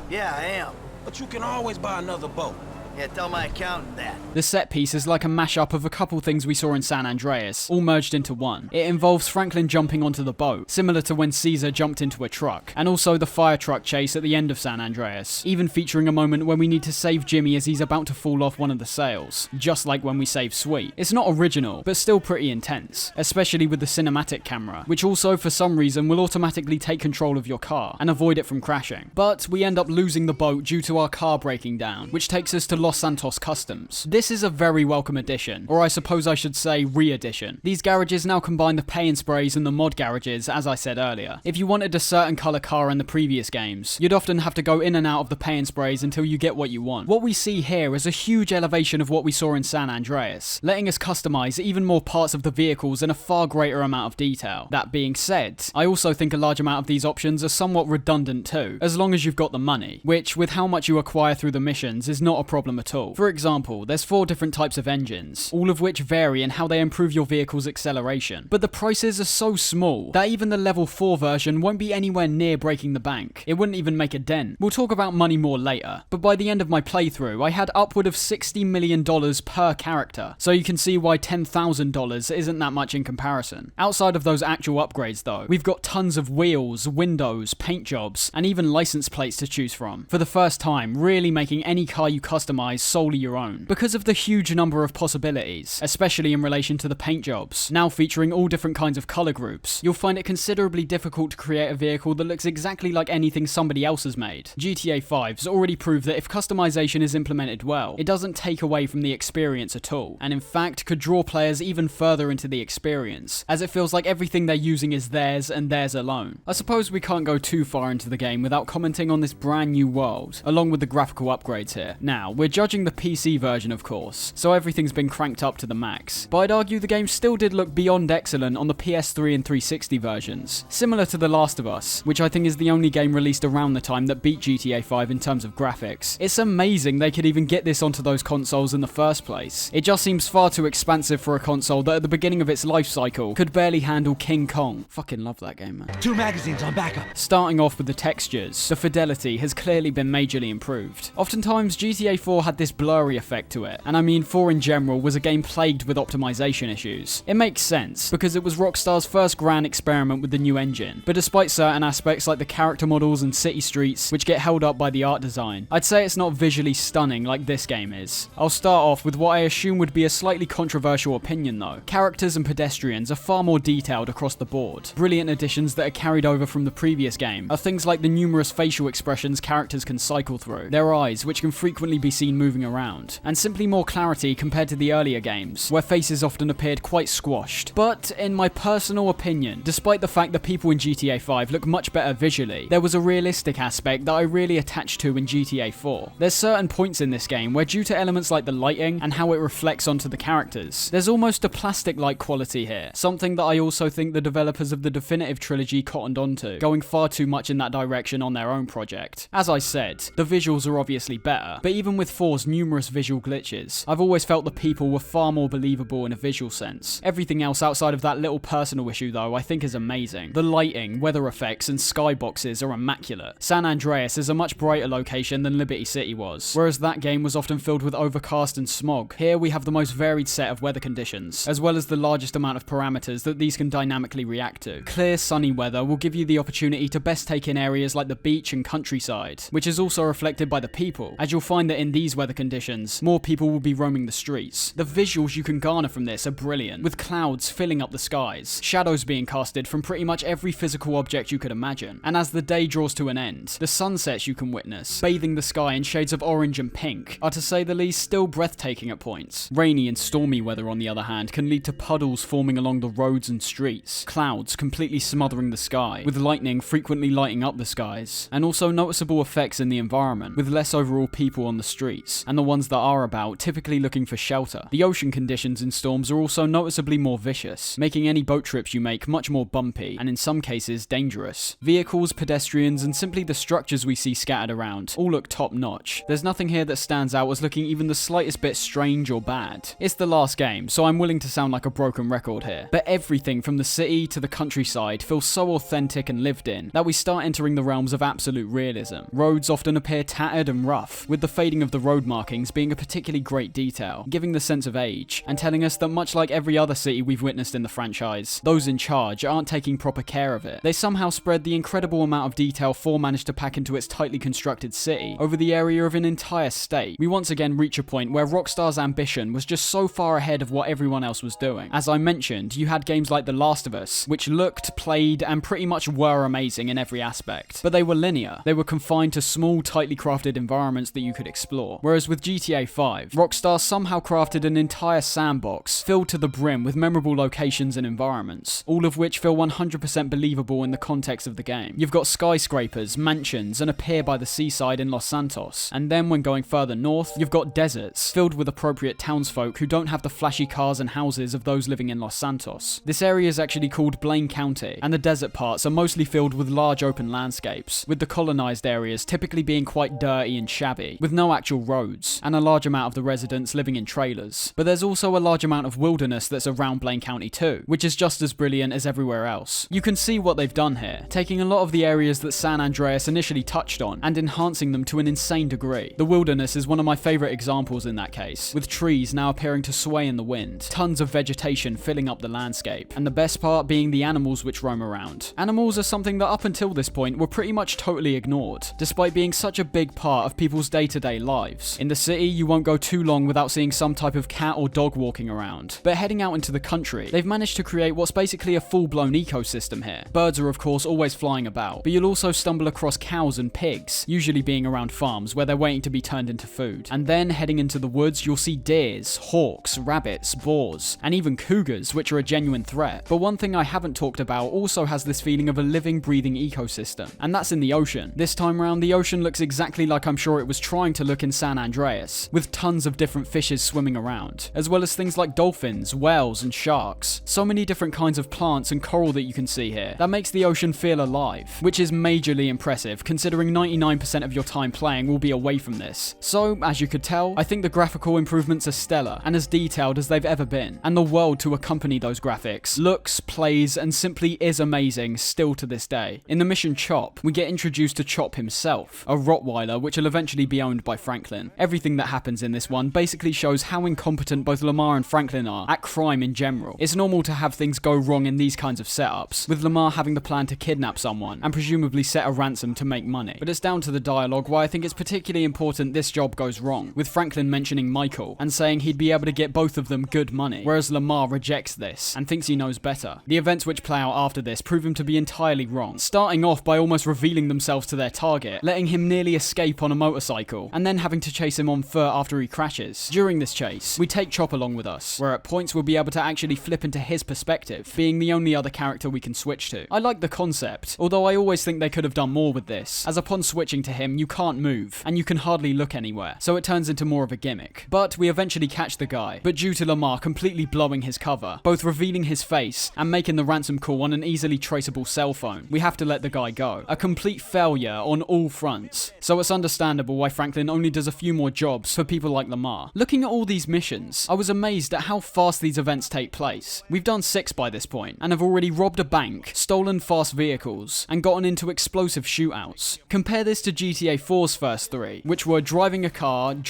Yeah, I am. But you can always buy another boat. Yeah, tell my accountant that. The set piece is like a mashup of a couple things we saw in San Andreas, all merged into one. It involves Franklin jumping onto the boat, similar to when Caesar jumped into a truck, and also the fire truck chase at the end of San Andreas, even featuring a moment when we need to save Jimmy as he's about to fall off one of the sails, just like when we save Sweet. It's not original, but still pretty intense, especially with the cinematic camera, which also for some reason will automatically take control of your car and avoid it from crashing. But we end up losing the boat due to our car breaking down, which takes us to Los Santos Customs. This is a very welcome addition, or I suppose I should say re-addition. These garages now combine the pay and sprays and the mod garages, as I said earlier. If you wanted a certain colour car in the previous games, you'd often have to go in and out of the pay and sprays until you get what you want. What we see here is a huge elevation of what we saw in San Andreas, letting us customise even more parts of the vehicles in a far greater amount of detail. That being said, I also think a large amount of these options are somewhat redundant too, as long as you've got the money, which with how much you acquire through the missions is not a problem at all. For example, there's 4 different types of engines, all of which vary in how they improve your vehicle's acceleration, but the prices are so small that even the level 4 version won't be anywhere near breaking the bank. It wouldn't even make a dent. We'll talk about money more later, but by the end of my playthrough I had upward of $60 million per character, so you can see why $10,000 isn't that much in comparison. Outside of those actual upgrades though, we've got tons of wheels, windows, paint jobs, and even license plates to choose from. For the first time, really making any car you customize solely your own. Because of the huge number of possibilities, especially in relation to the paint jobs, now featuring all different kinds of colour groups, you'll find it considerably difficult to create a vehicle that looks exactly like anything somebody else has made. GTA 5's already proved that if customization is implemented well, it doesn't take away from the experience at all, and in fact could draw players even further into the experience, as it feels like everything they're using is theirs and theirs alone. I suppose we can't go too far into the game without commenting on this brand new world, along with the graphical upgrades here. Now, we're judging the PC version of course, so everything's been cranked up to the max, but I'd argue the game still did look beyond excellent on the PS3 and 360 versions, similar to The Last of Us, which I think is the only game released around the time that beat GTA 5 in terms of graphics. It's amazing they could even get this onto those consoles in the first place. It just seems far too expansive for a console that at the beginning of its life cycle could barely handle King Kong. Fucking love that game, man. 2 magazines on backup. Starting off with the textures, the fidelity has clearly been majorly improved. Oftentimes GTA 4 had this blurry effect to it, and I mean 4 in general was a game plagued with optimization issues. It makes sense, because it was Rockstar's first grand experiment with the new engine, but despite certain aspects like the character models and city streets, which get held up by the art design, I'd say it's not visually stunning like this game is. I'll start off with what I assume would be a slightly controversial opinion though. Characters and pedestrians are far more detailed across the board. Brilliant additions that are carried over from the previous game are things like the numerous facial expressions characters can cycle through, their eyes which can frequently be seen moving around, and simply more clarity compared to the earlier games, where faces often appeared quite squashed. But in my personal opinion, despite the fact that people in GTA 5 look much better visually, there was a realistic aspect that I really attached to in GTA 4. There's certain points in this game where, due to elements like the lighting and how it reflects onto the characters, there's almost a plastic-like quality here, something that I also think the developers of the Definitive Trilogy cottoned onto, going far too much in that direction on their own project. As I said, the visuals are obviously better, but even with 4's numerous visual glitches, I've always felt the people were far more believable in a visual sense. Everything else outside of that little personal issue though I think is amazing. The lighting, weather effects and skyboxes are immaculate. San Andreas is a much brighter location than Liberty City was, whereas that game was often filled with overcast and smog. Here we have the most varied set of weather conditions, as well as the largest amount of parameters that these can dynamically react to. Clear sunny weather will give you the opportunity to best take in areas like the beach and countryside, which is also reflected by the people, as you'll find that in these weather conditions, more people will be roaming the streets. The visuals you can garner from this are brilliant, with clouds filling up the skies, shadows being casted from pretty much every physical object you could imagine, and as the day draws to an end, the sunsets you can witness, bathing the sky in shades of orange and pink, are to say the least still breathtaking at points. Rainy and stormy weather on the other hand can lead to puddles forming along the roads and streets, clouds completely smothering the sky, with lightning frequently lighting up the skies, and also noticeable effects in the environment, with less overall people on the streets, and the ones that are about typically looking for shelter. The ocean conditions in storms are also noticeably more vicious, making any boat trips you make much more bumpy, and in some cases dangerous. Vehicles, pedestrians, and simply the structures we see scattered around all look top notch. There's nothing here that stands out as looking even the slightest bit strange or bad. It's the last game, so I'm willing to sound like a broken record here, but everything from the city to the countryside feels so authentic and lived in that we start entering the realms of absolute realism. Roads often appear tattered and rough, with the fading of the road markings being a particularly great detail, giving the sense of age, and telling us that much like every other city we've witnessed in the franchise, those in charge aren't taking proper care of it. They somehow spread the incredible amount of detail 4 managed to pack into its tightly constructed city over the area of an entire state. We once again reach a point where Rockstar's ambition was just so far ahead of what everyone else was doing. As I mentioned, you had games like The Last of Us, which looked, played, and pretty much were amazing in every aspect, but they were linear. They were confined to small, tightly crafted environments that you could explore. Whereas with GTA 5, Rockstar somehow crafted an entire sandbox filled to the brim with memorable locations and environments, all of which feel 100% believable in the context of the game. You've got skyscrapers, mansions, and a pier by the seaside in Los Santos, and then when going further north, you've got deserts filled with appropriate townsfolk who don't have the flashy cars and houses of those living in Los Santos. This area is actually called Blaine County, and the desert parts are mostly filled with large open landscapes, with the colonized areas typically being quite dirty and shabby, with no actual roads, and a large amount of the residents living in trailers. But there's also a large amount of wilderness that's around Blaine County too, which is just as brilliant as everywhere else. You can see what they've done here, taking a lot of the areas that San Andreas initially touched on and enhancing them to an insane degree. The wilderness is one of my favourite examples in that case, with trees now appearing to sway in the wind, tons of vegetation filling up the landscape, and the best part being the animals which roam around. Animals are something that up until this point were pretty much totally ignored, despite being such a big part of people's day-to-day lives. In the city, you won't go too long without seeing some type of cat or dog walking around, but heading out into the country, they've managed to create what's basically a full-blown ecosystem here. Birds are of course always flying about, but you'll also stumble across cows and pigs, usually being around farms where they're waiting to be turned into food. And then heading into the woods, you'll see deers, hawks, rabbits, boars, and even cougars, which are a genuine threat. But one thing I haven't talked about also has this feeling of a living, breathing ecosystem, and that's in the ocean. This time around, the ocean looks exactly like I'm sure it was trying to look in San Andreas, with tons of different fishes swimming around, as well as things like dolphins, whales, and sharks. So many different kinds of plants and coral that you can see here. That makes the ocean feel alive, which is majorly impressive considering 99% of your time playing will be away from this. So, as you could tell, I think the graphical improvements are stellar and as detailed as they've ever been, and the world to accompany those graphics looks, plays, and simply is amazing still to this day. In the mission Chop, we get introduced to Chop himself, a Rottweiler which will eventually be owned by Franklin. Everything that happens in this one basically shows how incompetent both Lamar and Franklin are at crime in general. It's normal to have things go wrong in these kinds of setups, with Lamar having the plan to kidnap someone and presumably set a ransom to make money. But it's down to the dialogue why I think it's particularly important this job goes wrong, with Franklin mentioning Michael and saying he'd be able to get both of them good money, whereas Lamar rejects this and thinks he knows better. The events which play out after this prove him to be entirely wrong, starting off by almost revealing themselves to their target, letting him nearly escape on a motorcycle, and then having to chase him on foot after he crashes. During this chase, we take Chop along with us, where at points we'll be able to actually flip into his perspective, being the only other character we can switch to. I like the concept, although I always think they could have done more with this, as upon switching to him you can't move, and you can hardly look anywhere, so it turns into more of a gimmick. But we eventually catch the guy, but due to Lamar completely blowing his cover, both revealing his face and making the ransom call on an easily traceable cell phone, we have to let the guy go. A complete failure on all fronts, so it's understandable why Franklin only does a few more jobs for people like Lamar. Looking at all these missions, I was amazed at how fast these events take place. We've done 6 by this point, and have already robbed a bank, stolen fast vehicles, and gotten into explosive shootouts. Compare this to GTA 4's first 3, which were driving a car, and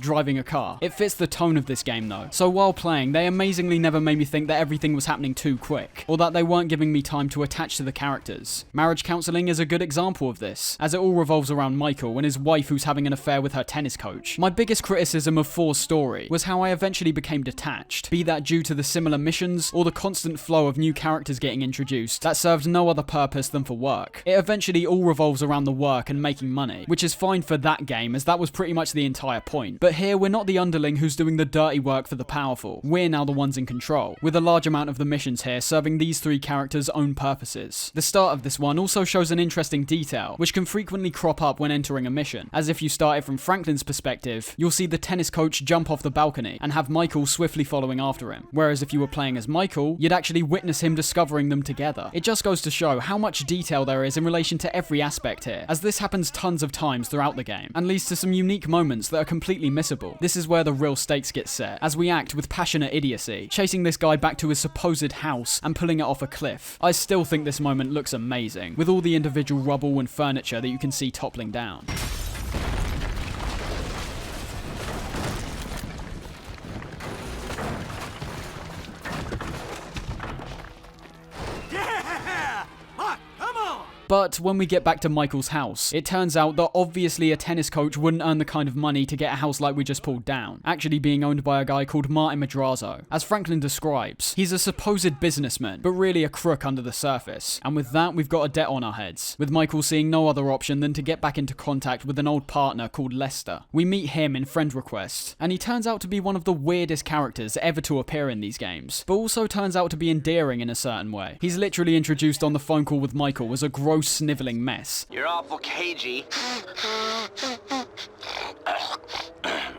driving a car. It fits the tone of this game though, so while playing, they amazingly never made me think that everything was happening too quick, or that they weren't giving me time to attach to the characters. Marriage counselling is a good example of this, as it all revolves around Michael and his wife who's having an affair with her tennis coach. My biggest criticism of 4's story was how I eventually became detached, be that due to the similar missions or the constant flow of new characters getting introduced that served no other purpose than for work. It eventually all revolves around the work and making money, which is fine for that game as that was pretty much the entire point. But here we're not the underling who's doing the dirty work for the powerful, we're now the ones in control, with a large amount of the missions here serving these 3 characters' own purposes. The start of this one also shows an interesting detail, which can frequently crop up when entering a mission, as if you started from Franklin's perspective, you'll see the tennis coach jump off the balcony and have Michael swiftly following after him, whereas if you were playing as Michael, you'd actually witness him discovering them together. It just goes to show how much detail there is in relation to every aspect here, as this happens tons of times throughout the game, and leads to some unique moments that are completely missable. This is where the real stakes get set, as we act with passionate idiocy, chasing this guy back to his supposed house and pulling it off a cliff. I still think this moment looks amazing, with all the individual rubble and furniture that you can see toppling down. But when we get back to Michael's house, it turns out that obviously a tennis coach wouldn't earn the kind of money to get a house like we just pulled down, actually being owned by a guy called Martin Madrazo. As Franklin describes, he's a supposed businessman, but really a crook under the surface. And with that, we've got a debt on our heads, with Michael seeing no other option than to get back into contact with an old partner called Lester. We meet him in friend request, and he turns out to be one of the weirdest characters ever to appear in these games, but also turns out to be endearing in a certain way. He's literally introduced on the phone call with Michael as a gross sniveling mess. You're awful cagey.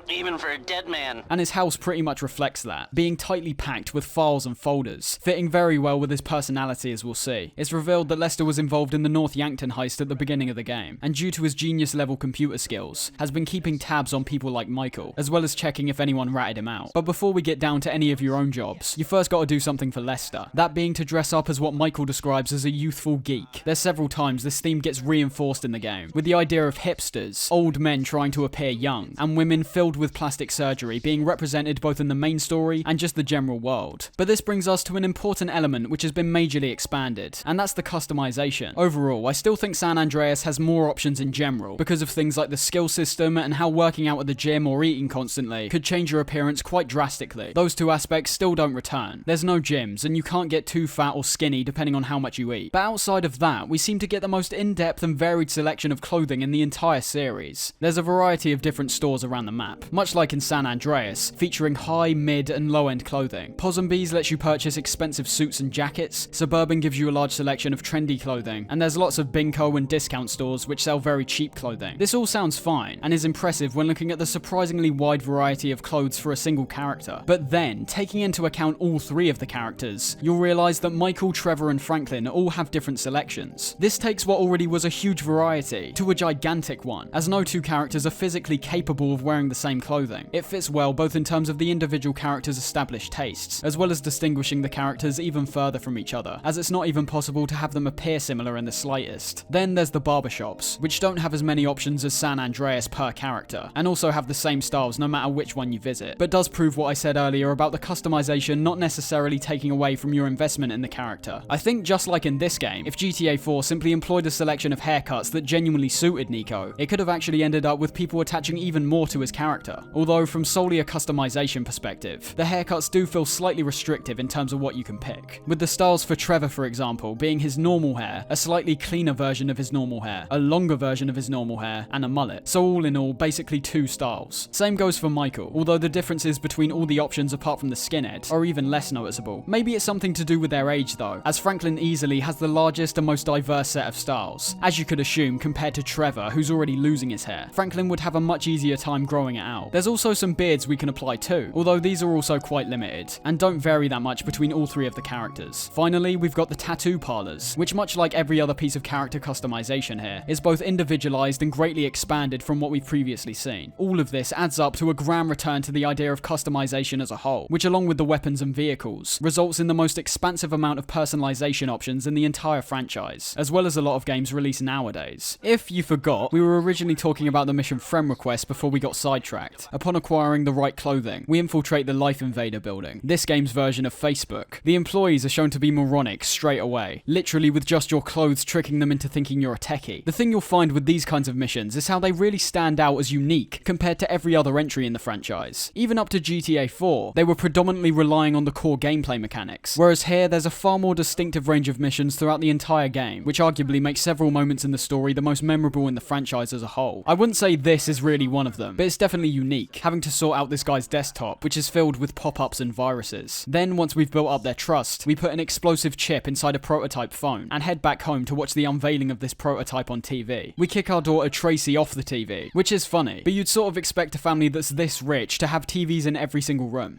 Even for a dead man. And his house pretty much reflects that, being tightly packed with files and folders, fitting very well with his personality as we'll see. It's revealed that Lester was involved in the North Yankton heist at the beginning of the game, and due to his genius level computer skills, has been keeping tabs on people like Michael, as well as checking if anyone ratted him out. But before we get down to any of your own jobs, you first got to do something for Lester, that being to dress up as what Michael describes as a youthful geek. There's several times this theme gets reinforced in the game, with the idea of hipsters, old men trying to appear young, and women filled with plastic surgery being represented both in the main story and just the general world. But this brings us to an important element which has been majorly expanded, and that's the customization. Overall, I still think San Andreas has more options in general, because of things like the skill system and how working out at the gym or eating constantly could change your appearance quite drastically. Those 2 aspects still don't return. There's no gyms, and you can't get too fat or skinny depending on how much you eat. But outside of that, we seem to get the most in-depth and varied selection of clothing in the entire series. There's a variety of different stores around the map, much like in San Andreas, featuring high, mid, and low-end clothing. Ponsonby's lets you purchase expensive suits and jackets, Suburban gives you a large selection of trendy clothing, and there's lots of Binco and discount stores which sell very cheap clothing. This all sounds fine, and is impressive when looking at the surprisingly wide variety of clothes for a single character. But then, taking into account all three of the characters, you'll realise that Michael, Trevor, and Franklin all have different selections. This takes what already was a huge variety to a gigantic one, as no two characters are physically capable of wearing the same clothing. It fits well both in terms of the individual characters' established tastes, as well as distinguishing the characters even further from each other, as it's not even possible to have them appear similar in the slightest. Then there's the barbershops, which don't have as many options as San Andreas per character, and also have the same styles no matter which one you visit, but does prove what I said earlier about the customization not necessarily taking away from your investment in the character. I think just like in this game, if GTA 4 simply employed a selection of haircuts that genuinely suited Nico, it could have actually ended up with people attaching even more to his character. Although from solely a customization perspective, the haircuts do feel slightly restrictive in terms of what you can pick, with the styles for Trevor, for example, being his normal hair, a slightly cleaner version of his normal hair, a longer version of his normal hair, and a mullet. So all in all, basically two styles. Same goes for Michael, although the differences between all the options apart from the skinhead are even less noticeable. Maybe it's something to do with their age though, as Franklin easily has the largest and most diverse set of styles. As you could assume, compared to Trevor, who's already losing his hair, Franklin would have a much easier time growing it out. There's also some beards we can apply too, although these are also quite limited, and don't vary that much between all three of the characters. Finally, we've got the tattoo parlors, which much like every other piece of character customization here, is both individualized and greatly expanded from what we've previously seen. All of this adds up to a grand return to the idea of customization as a whole, which along with the weapons and vehicles, results in the most expansive amount of personalization options in the entire franchise, as well as a lot of games released nowadays. If you forgot, we were originally talking about the mission friend request before we got sidetracked. Upon acquiring the right clothing, we infiltrate the Life Invader building, this game's version of Facebook. The employees are shown to be moronic straight away, literally with just your clothes tricking them into thinking you're a techie. The thing you'll find with these kinds of missions is how they really stand out as unique compared to every other entry in the franchise. Even up to GTA 4, they were predominantly relying on the core gameplay mechanics, whereas here there's a far more distinctive range of missions throughout the entire game, which arguably makes several moments in the story the most memorable in the franchise as a whole. I wouldn't say this is really one of them, but it's definitely unique, having to sort out this guy's desktop, which is filled with pop-ups and viruses. Then, once we've built up their trust, we put an explosive chip inside a prototype phone, and head back home to watch the unveiling of this prototype on TV. We kick our daughter Tracy off the TV, which is funny, but you'd sort of expect a family that's this rich to have TVs in every single room.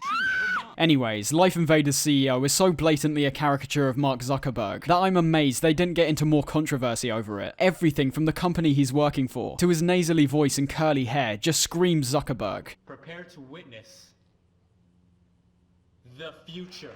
Anyways, Life Invader's CEO is so blatantly a caricature of Mark Zuckerberg that I'm amazed they didn't get into more controversy over it. Everything from the company he's working for to his nasally voice and curly hair just screams Zuckerberg. Prepare to witness the future.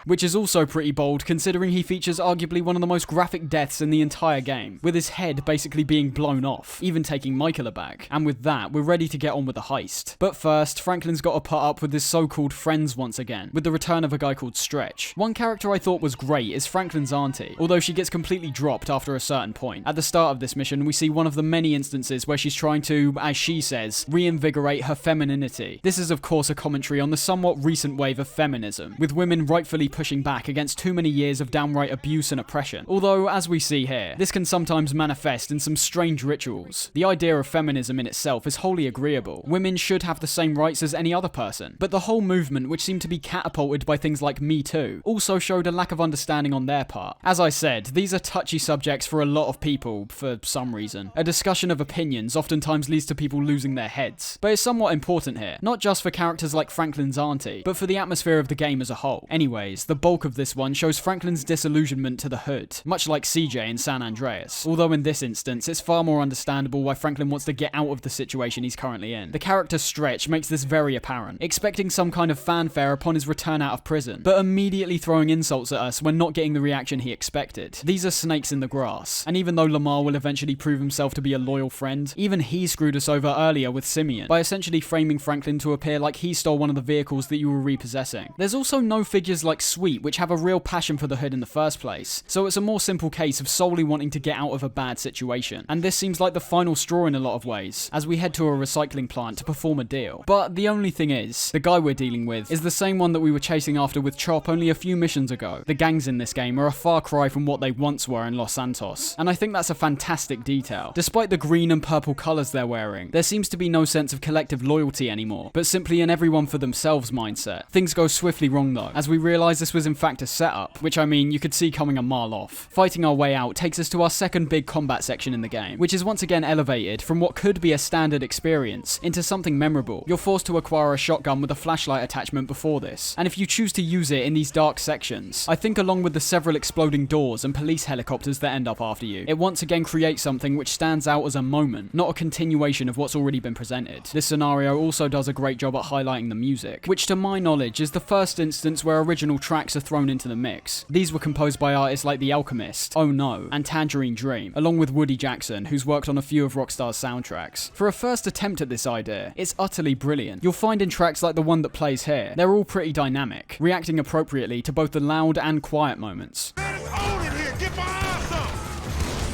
Which is also pretty bold considering he features arguably one of the most graphic deaths in the entire game, with his head basically being blown off, even taking Michael aback. And with that, we're ready to get on with the heist. But first, Franklin's got to put up with his so-called friends once again, with the return of a guy called Stretch. One character I thought was great is Franklin's auntie, although she gets completely dropped after a certain point. At the start of this mission, we see one of the many instances where she's trying to, as she says, reinvigorate her femininity. This is of course a commentary on the somewhat recent wave of feminism, with women rightfully pushing back against too many years of downright abuse and oppression. Although, as we see here, this can sometimes manifest in some strange rituals. The idea of feminism in itself is wholly agreeable. Women should have the same rights as any other person. But the whole movement, which seemed to be catapulted by things like Me Too, also showed a lack of understanding on their part. As I said, these are touchy subjects for a lot of people, for some reason. A discussion of opinions oftentimes leads to people losing their heads. But it's somewhat important here, not just for characters like Franklin's auntie, but for the atmosphere of the game as a whole. Anyways, the bulk of this one shows Franklin's disillusionment to the hood, much like CJ in San Andreas, although in this instance it's far more understandable why Franklin wants to get out of the situation he's currently in. The character Stretch makes this very apparent, expecting some kind of fanfare upon his return out of prison, but immediately throwing insults at us when not getting the reaction he expected. These are snakes in the grass, and even though Lamar will eventually prove himself to be a loyal friend, even he screwed us over earlier with Simeon, by essentially framing Franklin to appear like he stole one of the vehicles that you were repossessing. There's also no figures like sweet, which have a real passion for the hood in the first place. So it's a more simple case of solely wanting to get out of a bad situation. And this seems like the final straw in a lot of ways, as we head to a recycling plant to perform a deal. But the only thing is, the guy we're dealing with is the same one that we were chasing after with Chop only a few missions ago. The gangs in this game are a far cry from what they once were in Los Santos, and I think that's a fantastic detail. Despite the green and purple colours they're wearing, there seems to be no sense of collective loyalty anymore, but simply an everyone for themselves mindset. Things go swiftly wrong though, as we realise this was in fact a setup, which I mean you could see coming a mile off. Fighting our way out takes us to our second big combat section in the game, which is once again elevated from what could be a standard experience into something memorable. You're forced to acquire a shotgun with a flashlight attachment before this, and if you choose to use it in these dark sections, I think along with the several exploding doors and police helicopters that end up after you, it once again creates something which stands out as a moment, not a continuation of what's already been presented. This scenario also does a great job at highlighting the music, which to my knowledge is the first instance where original tracks are thrown into the mix. These were composed by artists like The Alchemist, Oh No, and Tangerine Dream, along with Woody Jackson, who's worked on a few of Rockstar's soundtracks. For a first attempt at this idea, it's utterly brilliant. You'll find in tracks like the one that plays here, they're all pretty dynamic, reacting appropriately to both the loud and quiet moments.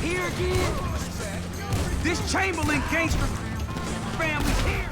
Here again? This Chamberlain gangster family here.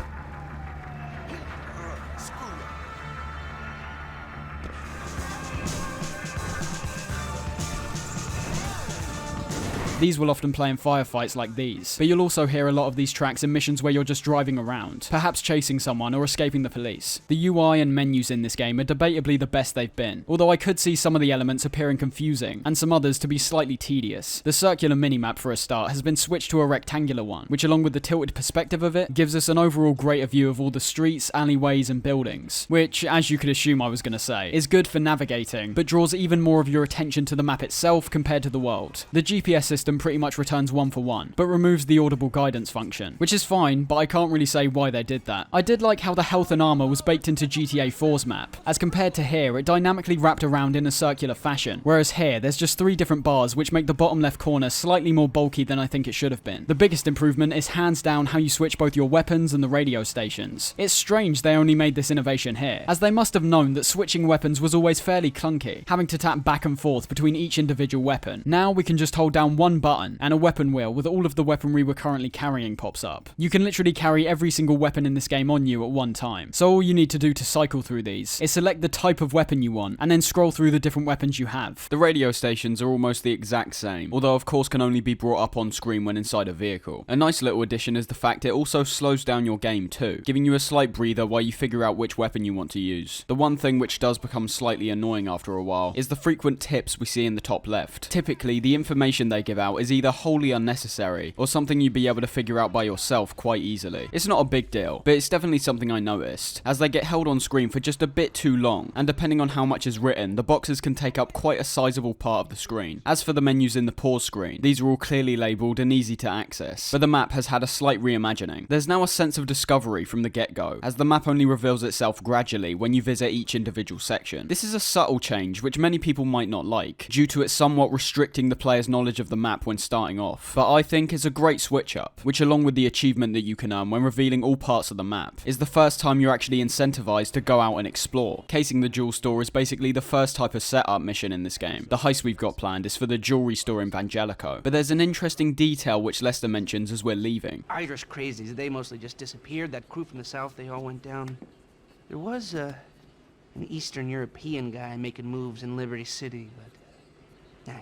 These will often play in firefights like these, but you'll also hear a lot of these tracks in missions where you're just driving around, perhaps chasing someone or escaping the police. The UI and menus in this game are debatably the best they've been, although I could see some of the elements appearing confusing, and some others to be slightly tedious. The circular minimap for a start has been switched to a rectangular one, which along with the tilted perspective of it, gives us an overall greater view of all the streets, alleyways and buildings, which, as you could assume I was going to say, is good for navigating, but draws even more of your attention to the map itself compared to the world. The GPS system pretty much returns 1 for 1, but removes the audible guidance function, which is fine, but I can't really say why they did that. I did like how the health and armor was baked into GTA 4's map. As compared to here, it dynamically wrapped around in a circular fashion, whereas here there's just 3 different bars which make the bottom left corner slightly more bulky than I think it should have been. The biggest improvement is hands down how you switch both your weapons and the radio stations. It's strange they only made this innovation here, as they must have known that switching weapons was always fairly clunky, having to tap back and forth between each individual weapon. Now we can just hold down one button and a weapon wheel with all of the weaponry we're currently carrying pops up. You can literally carry every single weapon in this game on you at one time, so all you need to do to cycle through these is select the type of weapon you want and then scroll through the different weapons you have. The radio stations are almost the exact same, although of course can only be brought up on screen when inside a vehicle. A nice little addition is the fact it also slows down your game too, giving you a slight breather while you figure out which weapon you want to use. The one thing which does become slightly annoying after a while is the frequent tips we see in the top left. Typically, the information they give out is either wholly unnecessary or something you'd be able to figure out by yourself quite easily. It's not a big deal, but it's definitely something I noticed, as they get held on screen for just a bit too long, and depending on how much is written, the boxes can take up quite a sizable part of the screen. As for the menus in the pause screen, these are all clearly labelled and easy to access, but the map has had a slight reimagining. There's now a sense of discovery from the get-go, as the map only reveals itself gradually when you visit each individual section. This is a subtle change which many people might not like, due to it somewhat restricting the player's knowledge of the map when starting off, but I think it's a great switch up, which along with the achievement that you can earn when revealing all parts of the map, is the first time you're actually incentivized to go out and explore. Casing the jewel store is basically the first type of setup mission in this game. The heist we've got planned is for the jewelry store in Vangelico, but there's an interesting detail which Lester mentions as we're leaving. Irish crazies, they mostly just disappeared. That crew from the south, they all went down. There was an Eastern European guy making moves in Liberty City, but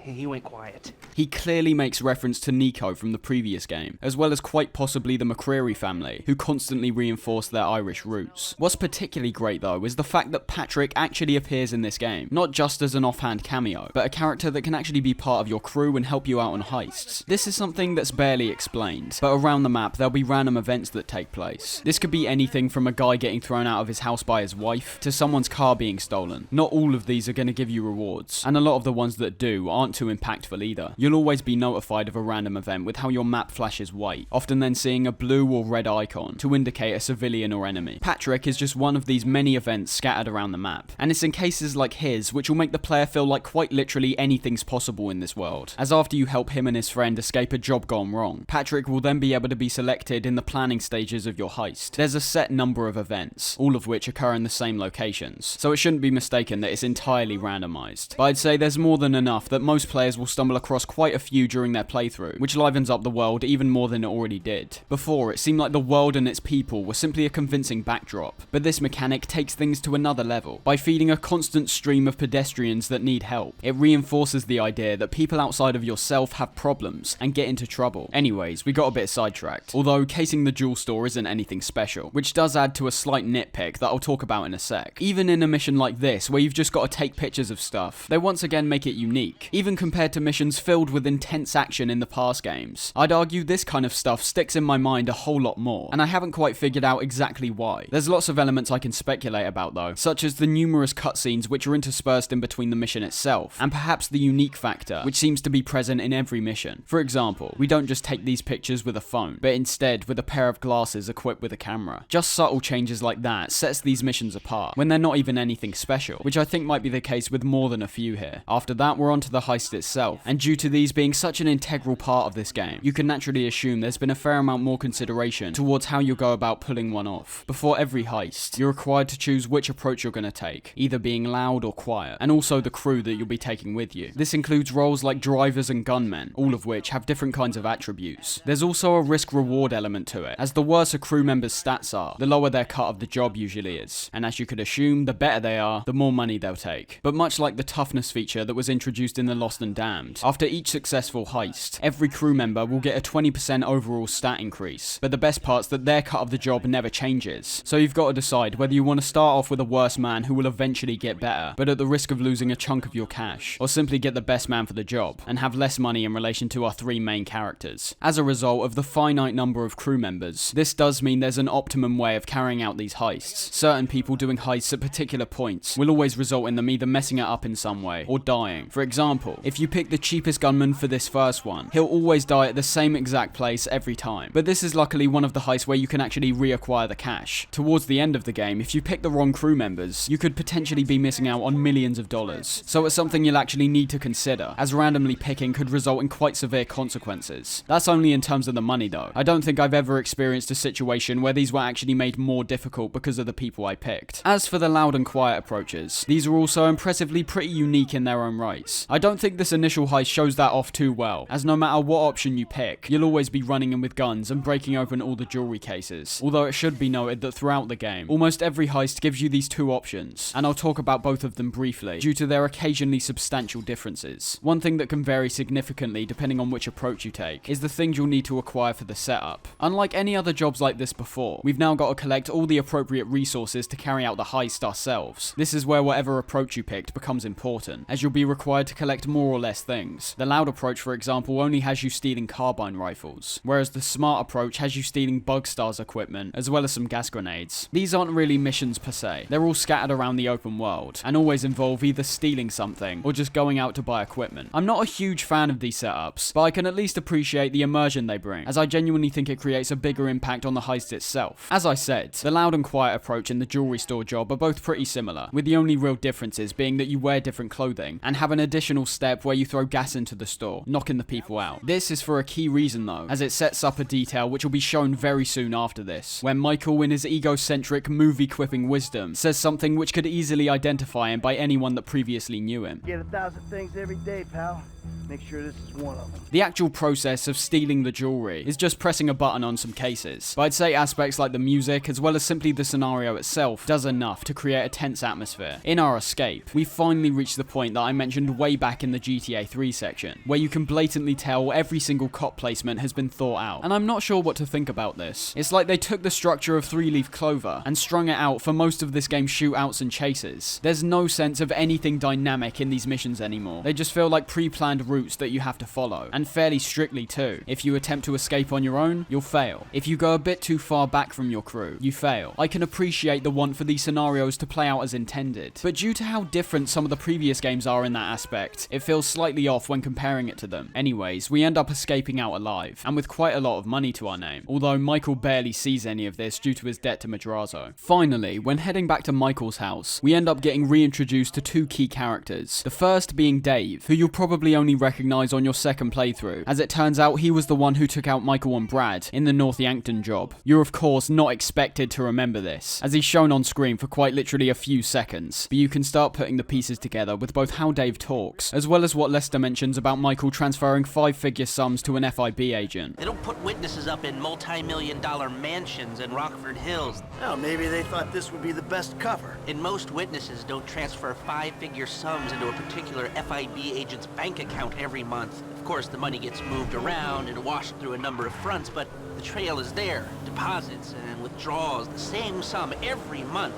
he went quiet. He clearly makes reference to Nico from the previous game, as well as quite possibly the McCreary family, who constantly reinforce their Irish roots. What's particularly great though is the fact that Patrick actually appears in this game, not just as an offhand cameo, but a character that can actually be part of your crew and help you out on heists. This is something that's barely explained, but around the map there'll be random events that take place. This could be anything from a guy getting thrown out of his house by his wife, to someone's car being stolen. Not all of these are going to give you rewards, and a lot of the ones that do aren't too impactful either. You'll always be notified of a random event with how your map flashes white, often then seeing a blue or red icon to indicate a civilian or enemy. Patrick is just one of these many events scattered around the map, and it's in cases like his which will make the player feel like quite literally anything's possible in this world, as after you help him and his friend escape a job gone wrong, Patrick will then be able to be selected in the planning stages of your heist. There's a set number of events, all of which occur in the same locations, so it shouldn't be mistaken that it's entirely randomized. But I'd say there's more than enough that most players will stumble across quite a few during their playthrough, which livens up the world even more than it already did. Before, it seemed like the world and its people were simply a convincing backdrop, but this mechanic takes things to another level. By feeding a constant stream of pedestrians that need help, it reinforces the idea that people outside of yourself have problems and get into trouble. Anyways, we got a bit sidetracked, although casing the jewel store isn't anything special, which does add to a slight nitpick that I'll talk about in a sec. Even in a mission like this, where you've just got to take pictures of stuff, they once again make it unique, even compared to missions filled with intense action in the past games. I'd argue this kind of stuff sticks in my mind a whole lot more, and I haven't quite figured out exactly why. There's lots of elements I can speculate about though, such as the numerous cutscenes which are interspersed in between the mission itself, and perhaps the unique factor, which seems to be present in every mission. For example, we don't just take these pictures with a phone, but instead with a pair of glasses equipped with a camera. Just subtle changes like that sets these missions apart, when they're not even anything special, which I think might be the case with more than a few here. After that, we're on to the heist itself, and due to these being such an integral part of this game, you can naturally assume there's been a fair amount more consideration towards how you go about pulling one off. Before every heist, you're required to choose which approach you're going to take, either being loud or quiet, and also the crew that you'll be taking with you. This includes roles like drivers and gunmen, all of which have different kinds of attributes. There's also a risk-reward element to it, as the worse a crew member's stats are, the lower their cut of the job usually is, and as you could assume, the better they are, the more money they'll take. But much like the toughness feature that was introduced in The Lost and Damned, after each successful heist, every crew member will get a 20% overall stat increase, but the best part's that their cut of the job never changes. So you've got to decide whether you want to start off with a worse man who will eventually get better, but at the risk of losing a chunk of your cash, or simply get the best man for the job, and have less money in relation to our three main characters. As a result of the finite number of crew members, this does mean there's an optimum way of carrying out these heists. Certain people doing heists at particular points will always result in them either messing it up in some way, or dying. For example, if you pick the cheapest gunman for this first one, he'll always die at the same exact place every time. But this is luckily one of the heists where you can actually reacquire the cash. Towards the end of the game, if you pick the wrong crew members, you could potentially be missing out on millions of dollars. So it's something you'll actually need to consider, as randomly picking could result in quite severe consequences. That's only in terms of the money though. I don't think I've ever experienced a situation where these were actually made more difficult because of the people I picked. As for the loud and quiet approaches, these are also impressively pretty unique in their own rights. I don't think this initial heist shows that off too well, as no matter what option you pick, you'll always be running in with guns and breaking open all the jewelry cases. Although it should be noted that throughout the game, almost every heist gives you these two options, and I'll talk about both of them briefly, due to their occasionally substantial differences. One thing that can vary significantly depending on which approach you take, is the things you'll need to acquire for the setup. Unlike any other jobs like this before, we've now got to collect all the appropriate resources to carry out the heist ourselves. This is where whatever approach you picked becomes important, as you'll be required to collect more or less things. The loud approach, for example, only has you stealing carbine rifles, whereas the smart approach has you stealing Bug Stars equipment, as well as some gas grenades. These aren't really missions per se, they're all scattered around the open world, and always involve either stealing something, or just going out to buy equipment. I'm not a huge fan of these setups, but I can at least appreciate the immersion they bring, as I genuinely think it creates a bigger impact on the heist itself. As I said, the loud and quiet approach and the jewelry store job are both pretty similar, with the only real differences being that you wear different clothing, and have an additional step where you throw gas into the store, knocking the people out. This is for a key reason though, as it sets up a detail which will be shown very soon after this, where Michael, in his egocentric, movie-quipping wisdom, says something which could easily identify him by anyone that previously knew him. Get 1,000 things every day, pal. Make sure this is one of them. The actual process of stealing the jewelry is just pressing a button on some cases, but I'd say aspects like the music, as well as simply the scenario itself, does enough to create a tense atmosphere. In our escape, we finally reached the point that I mentioned way back in the GTA 3 section, where you can blatantly tell every single cop placement has been thought out, and I'm not sure what to think about this. It's like they took the structure of 3-leaf clover and strung it out for most of this game's shootouts and chases. There's no sense of anything dynamic in these missions anymore. They just feel like pre-planned well-planned routes that you have to follow, and fairly strictly too. If you attempt to escape on your own, you'll fail. If you go a bit too far back from your crew, you fail. I can appreciate the want for these scenarios to play out as intended, but due to how different some of the previous games are in that aspect, it feels slightly off when comparing it to them. Anyways, we end up escaping out alive, and with quite a lot of money to our name, although Michael barely sees any of this due to his debt to Madrazo. Finally, when heading back to Michael's house, we end up getting reintroduced to two key characters. The first being Dave, who you'll probably only recognise on your second playthrough, as it turns out he was the one who took out Michael and Brad in the North Yankton job. You're of course not expected to remember this, as he's shown on screen for quite literally a few seconds, but you can start putting the pieces together with both how Dave talks, as well as what Lester mentions about Michael transferring 5-figure sums to an FIB agent. They don't put witnesses up in multi-million-dollar mansions in Rockford Hills. Well, maybe they thought this would be the best cover. And most witnesses don't transfer 5-figure sums into a particular FIB agent's bank account every month. Of course, the money gets moved around and washed through a number of fronts, but the trail is there. Deposits and withdrawals, the same sum every month.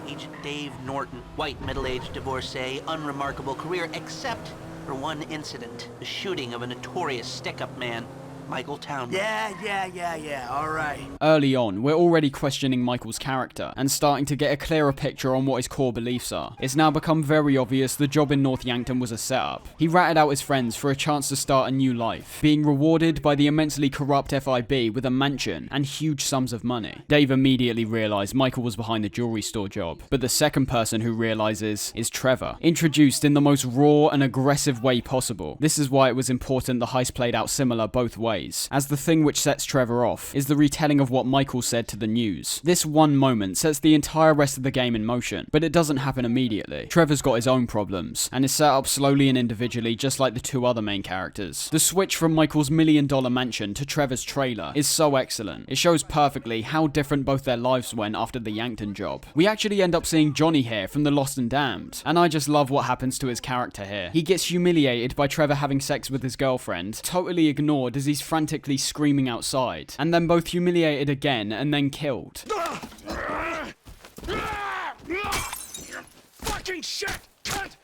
Agent Dave Norton, white middle-aged divorcee, unremarkable career, except for one incident, the shooting of a notorious stick-up man, Michael Townley. Yeah, all right. Early on, we're already questioning Michael's character, and starting to get a clearer picture on what his core beliefs are. It's now become very obvious the job in North Yankton was a setup. He ratted out his friends for a chance to start a new life, being rewarded by the immensely corrupt FIB with a mansion and huge sums of money. Dave immediately realised Michael was behind the jewelry store job, but the second person who realises is Trevor, introduced in the most raw and aggressive way possible. This is why it was important the heist played out similar both ways, as the thing which sets Trevor off is the retelling of what Michael said to the news. This one moment sets the entire rest of the game in motion, but it doesn't happen immediately. Trevor's got his own problems, and is set up slowly and individually just like the two other main characters. The switch from Michael's $1 million mansion to Trevor's trailer is so excellent. It shows perfectly how different both their lives went after the Yankton job. We actually end up seeing Johnny here from The Lost and Damned, and I just love what happens to his character here. He gets humiliated by Trevor having sex with his girlfriend, totally ignored as he's frantically screaming outside, and then both humiliated again and then killed. Fucking shit! Cut!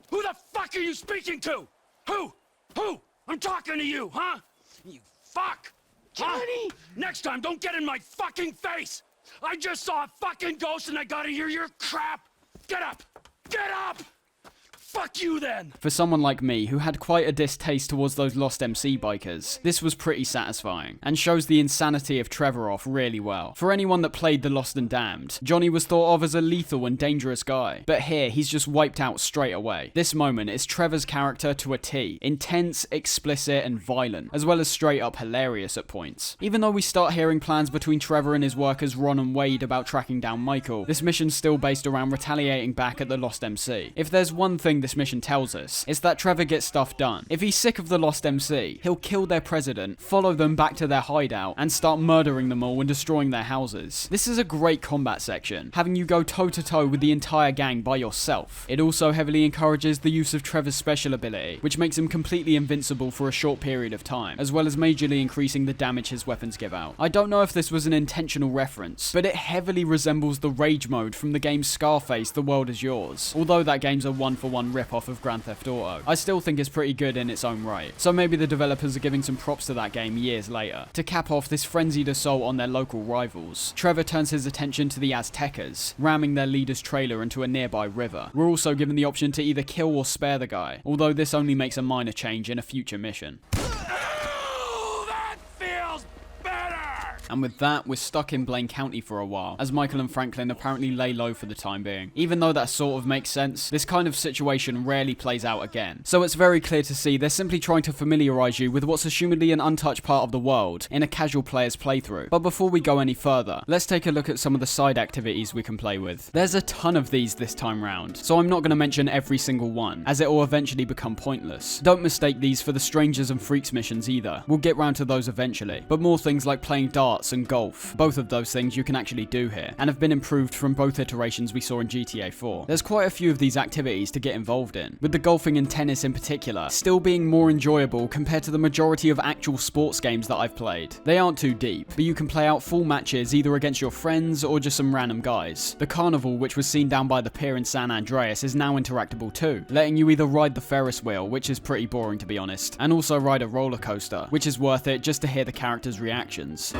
Who the fuck are you speaking to? Who? I'm talking to you, huh? You fuck! Johnny! Next time, don't get in my fucking face! I just saw a fucking ghost and I gotta hear your crap! Get up! Get up! Fuck you then! For someone like me, who had quite a distaste towards those Lost MC bikers, this was pretty satisfying, and shows the insanity of Trevor off really well. For anyone that played The Lost and Damned, Johnny was thought of as a lethal and dangerous guy, but here he's just wiped out straight away. This moment is Trevor's character to a T, intense, explicit, and violent, as well as straight up hilarious at points. Even though we start hearing plans between Trevor and his workers Ron and Wade about tracking down Michael, this mission's still based around retaliating back at the Lost MC. If there's one thing this mission tells us, it's that Trevor gets stuff done. If he's sick of the Lost MC, he'll kill their president, follow them back to their hideout, and start murdering them all and destroying their houses. This is a great combat section, having you go toe-to-toe with the entire gang by yourself. It also heavily encourages the use of Trevor's special ability, which makes him completely invincible for a short period of time, as well as majorly increasing the damage his weapons give out. I don't know if this was an intentional reference, but it heavily resembles the rage mode from the game Scarface: The World Is Yours, although that game's a one-for-one rip-off of Grand Theft Auto. I still think it's pretty good in its own right, so maybe the developers are giving some props to that game years later. To cap off this frenzied assault on their local rivals, Trevor turns his attention to the Aztecas, ramming their leader's trailer into a nearby river. We're also given the option to either kill or spare the guy, although this only makes a minor change in a future mission. And with that, we're stuck in Blaine County for a while, as Michael and Franklin apparently lay low for the time being. Even though that sort of makes sense, this kind of situation rarely plays out again. So it's very clear to see they're simply trying to familiarise you with what's assumedly an untouched part of the world in a casual player's playthrough. But before we go any further, let's take a look at some of the side activities we can play with. There's a ton of these this time round, so I'm not going to mention every single one, as it will eventually become pointless. Don't mistake these for the Strangers and Freaks missions either. We'll get round to those eventually, but more things like playing darts darts and golf. Both of those things you can actually do here, and have been improved from both iterations we saw in GTA 4. There's quite a few of these activities to get involved in, with the golfing and tennis in particular still being more enjoyable compared to the majority of actual sports games that I've played. They aren't too deep, but you can play out full matches either against your friends or just some random guys. The carnival, which was seen down by the pier in San Andreas, is now interactable too, letting you either ride the Ferris wheel, which is pretty boring to be honest, and also ride a roller coaster, which is worth it just to hear the characters' reactions.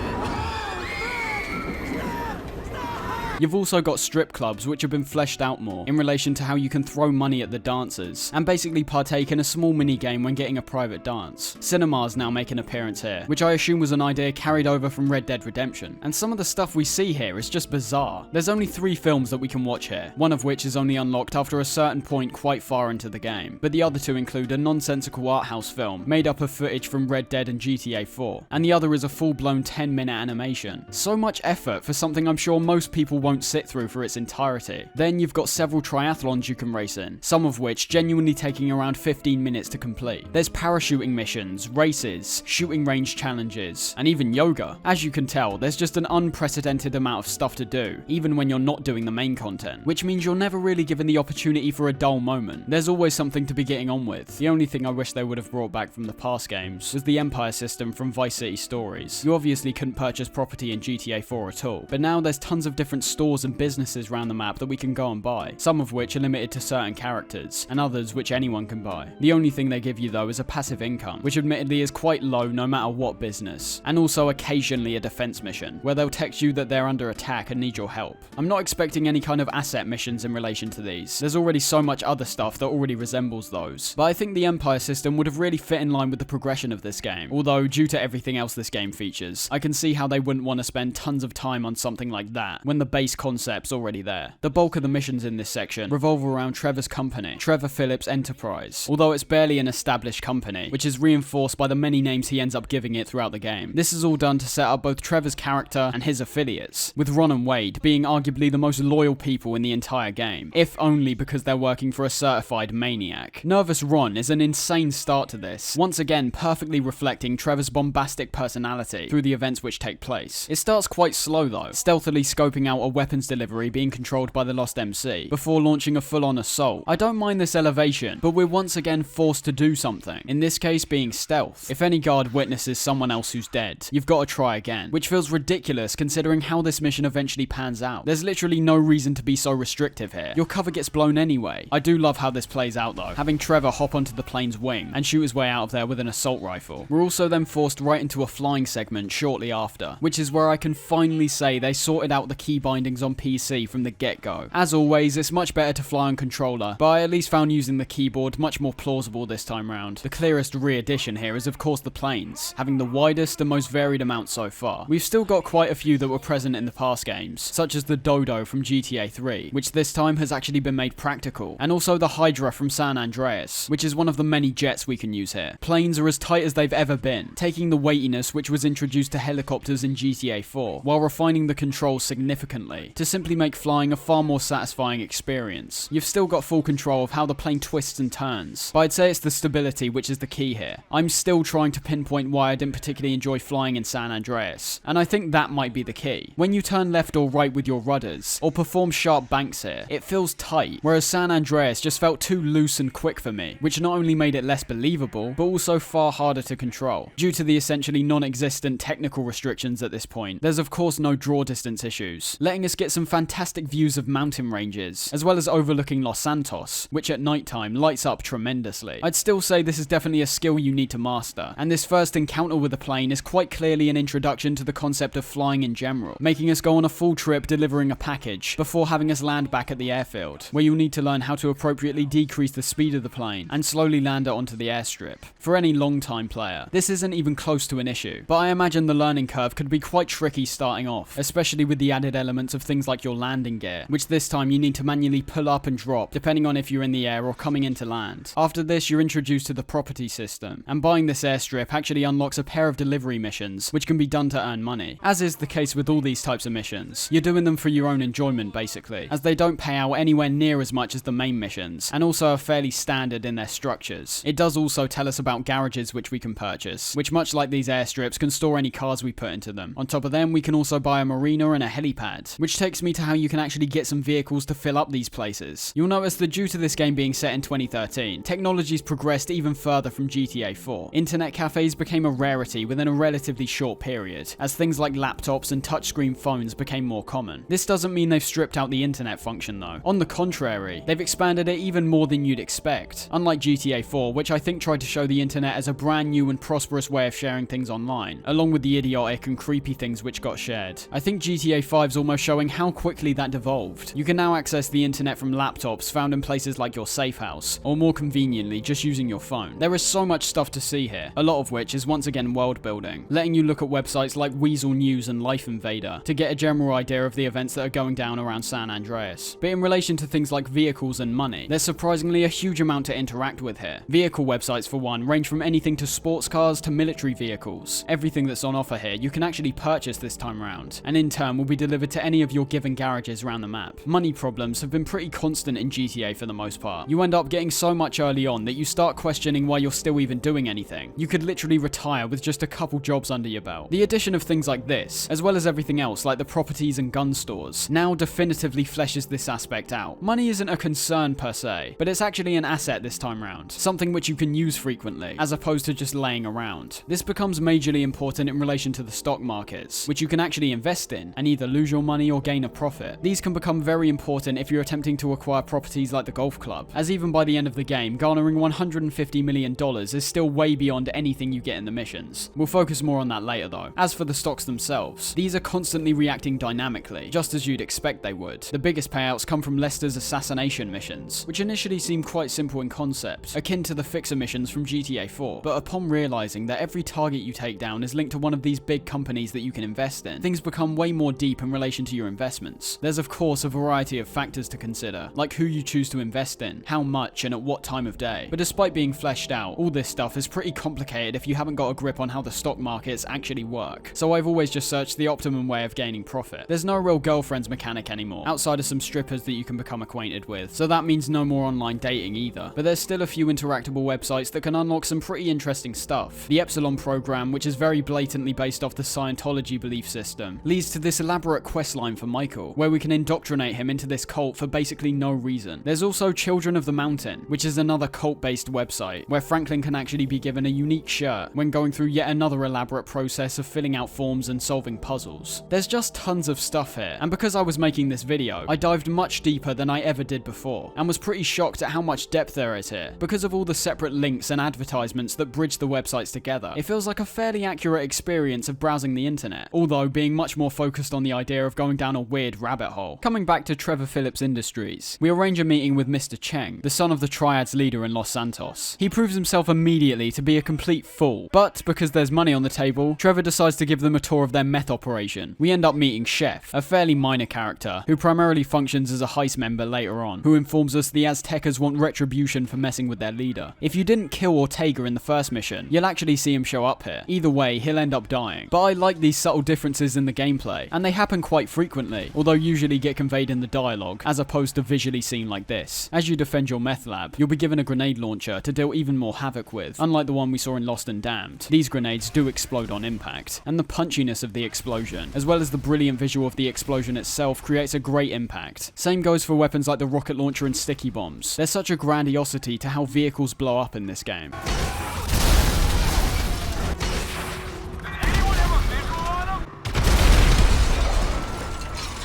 You've also got strip clubs, which have been fleshed out more in relation to how you can throw money at the dancers and basically partake in a small mini game when getting a private dance. Cinemas now make an appearance here, which I assume was an idea carried over from Red Dead Redemption. And some of the stuff we see here is just bizarre. There's only 3 films that we can watch here, one of which is only unlocked after a certain point quite far into the game, but the other 2 include a nonsensical art house film made up of footage from Red Dead and GTA 4, and the other is a full-blown 10-minute animation. So much effort for something I'm sure most people won't sit through for its entirety. Then you've got several triathlons you can race in, some of which genuinely taking around 15 minutes to complete. There's parachuting missions, races, shooting range challenges, and even yoga. As you can tell, there's just an unprecedented amount of stuff to do, even when you're not doing the main content, which means you're never really given the opportunity for a dull moment. There's always something to be getting on with. The only thing I wish they would have brought back from the past games was the Empire system from Vice City Stories. You obviously couldn't purchase property in GTA 4 at all, but now there's tons of different stores and businesses around the map that we can go and buy, some of which are limited to certain characters, and others which anyone can buy. The only thing they give you though is a passive income, which admittedly is quite low no matter what business, and also occasionally a defense mission, where they'll text you that they're under attack and need your help. I'm not expecting any kind of asset missions in relation to these. There's already so much other stuff that already resembles those, but I think the Empire system would have really fit in line with the progression of this game, although due to everything else this game features, I can see how they wouldn't want to spend tons of time on something like that, when the base concept's already there. The bulk of the missions in this section revolve around Trevor's company, Trevor Phillips Enterprise, although it's barely an established company, which is reinforced by the many names he ends up giving it throughout the game. This is all done to set up both Trevor's character and his affiliates, with Ron and Wade being arguably the most loyal people in the entire game, if only because they're working for a certified maniac. Nervous Ron is an insane start to this, once again perfectly reflecting Trevor's bombastic personality through the events which take place. It starts quite slow though, stealthily scoping out a weapons delivery being controlled by the Lost MC, before launching a full-on assault. I don't mind this elevation, but we're once again forced to do something, in this case being stealth. If any guard witnesses someone else who's dead, you've got to try again, which feels ridiculous considering how this mission eventually pans out. There's literally no reason to be so restrictive here. Your cover gets blown anyway. I do love how this plays out though, having Trevor hop onto the plane's wing and shoot his way out of there with an assault rifle. We're also then forced right into a flying segment shortly after, which is where I can finally say they sorted out the key bindings on PC from the get-go. As always, it's much better to fly on controller, but I at least found using the keyboard much more plausible this time round. The clearest re-addition here is of course the planes, having the widest and most varied amount so far. We've still got quite a few that were present in the past games, such as the Dodo from GTA 3, which this time has actually been made practical, and also the Hydra from San Andreas, which is one of the many jets we can use here. Planes are as tight as they've ever been, taking the weightiness which was introduced to helicopters in GTA 4, while refining the controls significantly, to simply make flying a far more satisfying experience. You've still got full control of how the plane twists and turns, but I'd say it's the stability which is the key here. I'm still trying to pinpoint why I didn't particularly enjoy flying in San Andreas, and I think that might be the key. When you turn left or right with your rudders, or perform sharp banks here, it feels tight, whereas San Andreas just felt too loose and quick for me, which not only made it less believable, but also far harder to control. Due to the essentially non-existent technical restrictions at this point, there's of course no draw distance issues, letting us get some fantastic views of mountain ranges, as well as overlooking Los Santos, which at nighttime lights up tremendously. I'd still say this is definitely a skill you need to master, and this first encounter with the plane is quite clearly an introduction to the concept of flying in general, making us go on a full trip delivering a package, before having us land back at the airfield, where you'll need to learn how to appropriately decrease the speed of the plane, and slowly land it onto the airstrip. For any long-time player, this isn't even close to an issue, but I imagine the learning curve could be quite tricky starting off, especially with the added element elements of things like your landing gear, which this time you need to manually pull up and drop, depending on if you're in the air or coming into land. After this, you're introduced to the property system, and buying this airstrip actually unlocks a pair of delivery missions, which can be done to earn money. As is the case with all these types of missions, you're doing them for your own enjoyment basically, as they don't pay out anywhere near as much as the main missions, and also are fairly standard in their structures. It does also tell us about garages which we can purchase, which much like these airstrips can store any cars we put into them. On top of them, we can also buy a marina and a helipad, which takes me to how you can actually get some vehicles to fill up these places. You'll notice that due to this game being set in 2013, technology's progressed even further from GTA 4. Internet cafes became a rarity within a relatively short period, as things like laptops and touchscreen phones became more common. This doesn't mean they've stripped out the internet function though. On the contrary, they've expanded it even more than you'd expect. Unlike GTA 4, which I think tried to show the internet as a brand new and prosperous way of sharing things online, along with the idiotic and creepy things which got shared. I think GTA 5's almost showing how quickly that devolved. You can now access the internet from laptops found in places like your safe house, or more conveniently, just using your phone. There is so much stuff to see here, a lot of which is once again world building, letting you look at websites like Weasel News and Life Invader to get a general idea of the events that are going down around San Andreas. But in relation to things like vehicles and money, there's surprisingly a huge amount to interact with here. Vehicle websites for one range from anything to sports cars to military vehicles. Everything that's on offer here you can actually purchase this time around, and in turn will be delivered to any of your given garages around the map. Money problems have been pretty constant in GTA for the most part. You end up getting so much early on that you start questioning why you're still even doing anything. You could literally retire with just a couple jobs under your belt. The addition of things like this, as well as everything else like the properties and gun stores, now definitively fleshes this aspect out. Money isn't a concern per se, but it's actually an asset this time round, something which you can use frequently, as opposed to just laying around. This becomes majorly important in relation to the stock markets, which you can actually invest in, and either lose your money or gain a profit. These can become very important if you're attempting to acquire properties like the golf club, as even by the end of the game, garnering $150 million is still way beyond anything you get in the missions. We'll focus more on that later though. As for the stocks themselves, these are constantly reacting dynamically, just as you'd expect they would. The biggest payouts come from Lester's assassination missions, which initially seem quite simple in concept, akin to the fixer missions from GTA 4, but upon realizing that every target you take down is linked to one of these big companies that you can invest in, things become way more deep in relation to your investments. There's of course a variety of factors to consider, like who you choose to invest in, how much and at what time of day. But despite being fleshed out, all this stuff is pretty complicated if you haven't got a grip on how the stock markets actually work. So I've always just searched the optimum way of gaining profit. There's no real girlfriends mechanic anymore, outside of some strippers that you can become acquainted with, so that means no more online dating either. But there's still a few interactable websites that can unlock some pretty interesting stuff. The Epsilon program, which is very blatantly based off the Scientology belief system, leads to this elaborate questline for Michael, where we can indoctrinate him into this cult for basically no reason. There's also Children of the Mountain, which is another cult-based website, where Franklin can actually be given a unique shirt when going through yet another elaborate process of filling out forms and solving puzzles. There's just tons of stuff here, and because I was making this video, I dived much deeper than I ever did before, and was pretty shocked at how much depth there is here. Because of all the separate links and advertisements that bridge the websites together, it feels like a fairly accurate experience of browsing the internet, although being much more focused on the idea of going down a weird rabbit hole. Coming back to Trevor Phillips Industries, we arrange a meeting with Mr. Cheng, the son of the Triad's leader in Los Santos. He proves himself immediately to be a complete fool, but because there's money on the table, Trevor decides to give them a tour of their meth operation. We end up meeting Chef, a fairly minor character, who primarily functions as a heist member later on, who informs us the Aztecas want retribution for messing with their leader. If you didn't kill Ortega in the first mission, you'll actually see him show up here. Either way, he'll end up dying. But I like these subtle differences in the gameplay, and they happen quite frequently, although usually get conveyed in the dialogue, as opposed to visually seen like this. As you defend your meth lab, you'll be given a grenade launcher to deal even more havoc with, unlike the one we saw in Lost and Damned. These grenades do explode on impact, and the punchiness of the explosion, as well as the brilliant visual of the explosion itself, creates a great impact. Same goes for weapons like the rocket launcher and sticky bombs. There's such a grandiosity to how vehicles blow up in this game.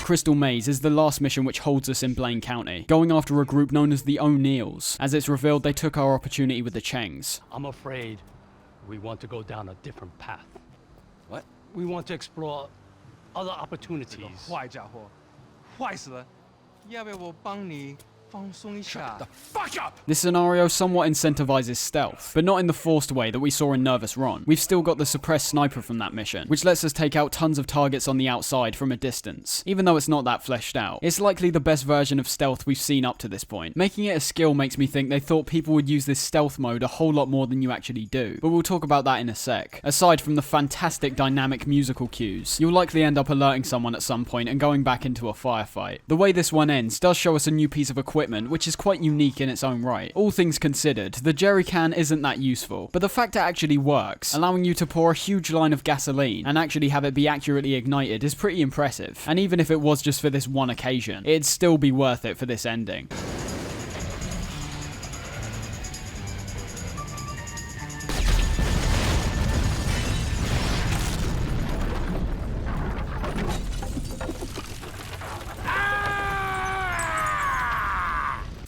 Crystal Maze is the last mission which holds us in Blaine County, going after a group known as the O'Neills. As it's revealed, they took our opportunity with the Chengs. I'm afraid we want to go down a different path. What? We want to explore other opportunities. 坏家伙，坏死了！要不要我帮你 Shut the fuck up! This scenario somewhat incentivizes stealth, but not in the forced way that we saw in Nervous Ron. We've still got the suppressed sniper from that mission, which lets us take out tons of targets on the outside from a distance, even though it's not that fleshed out. It's likely the best version of stealth we've seen up to this point. Making it a skill makes me think they thought people would use this stealth mode a whole lot more than you actually do, but we'll talk about that in a sec. Aside from the fantastic dynamic musical cues, you'll likely end up alerting someone at some point and going back into a firefight. The way this one ends does show us a new piece of equipment, which is quite unique in its own right. All things considered, the jerry can isn't that useful, but the fact it actually works, allowing you to pour a huge line of gasoline and actually have it be accurately ignited, is pretty impressive. And even if it was just for this one occasion, it'd still be worth it for this ending.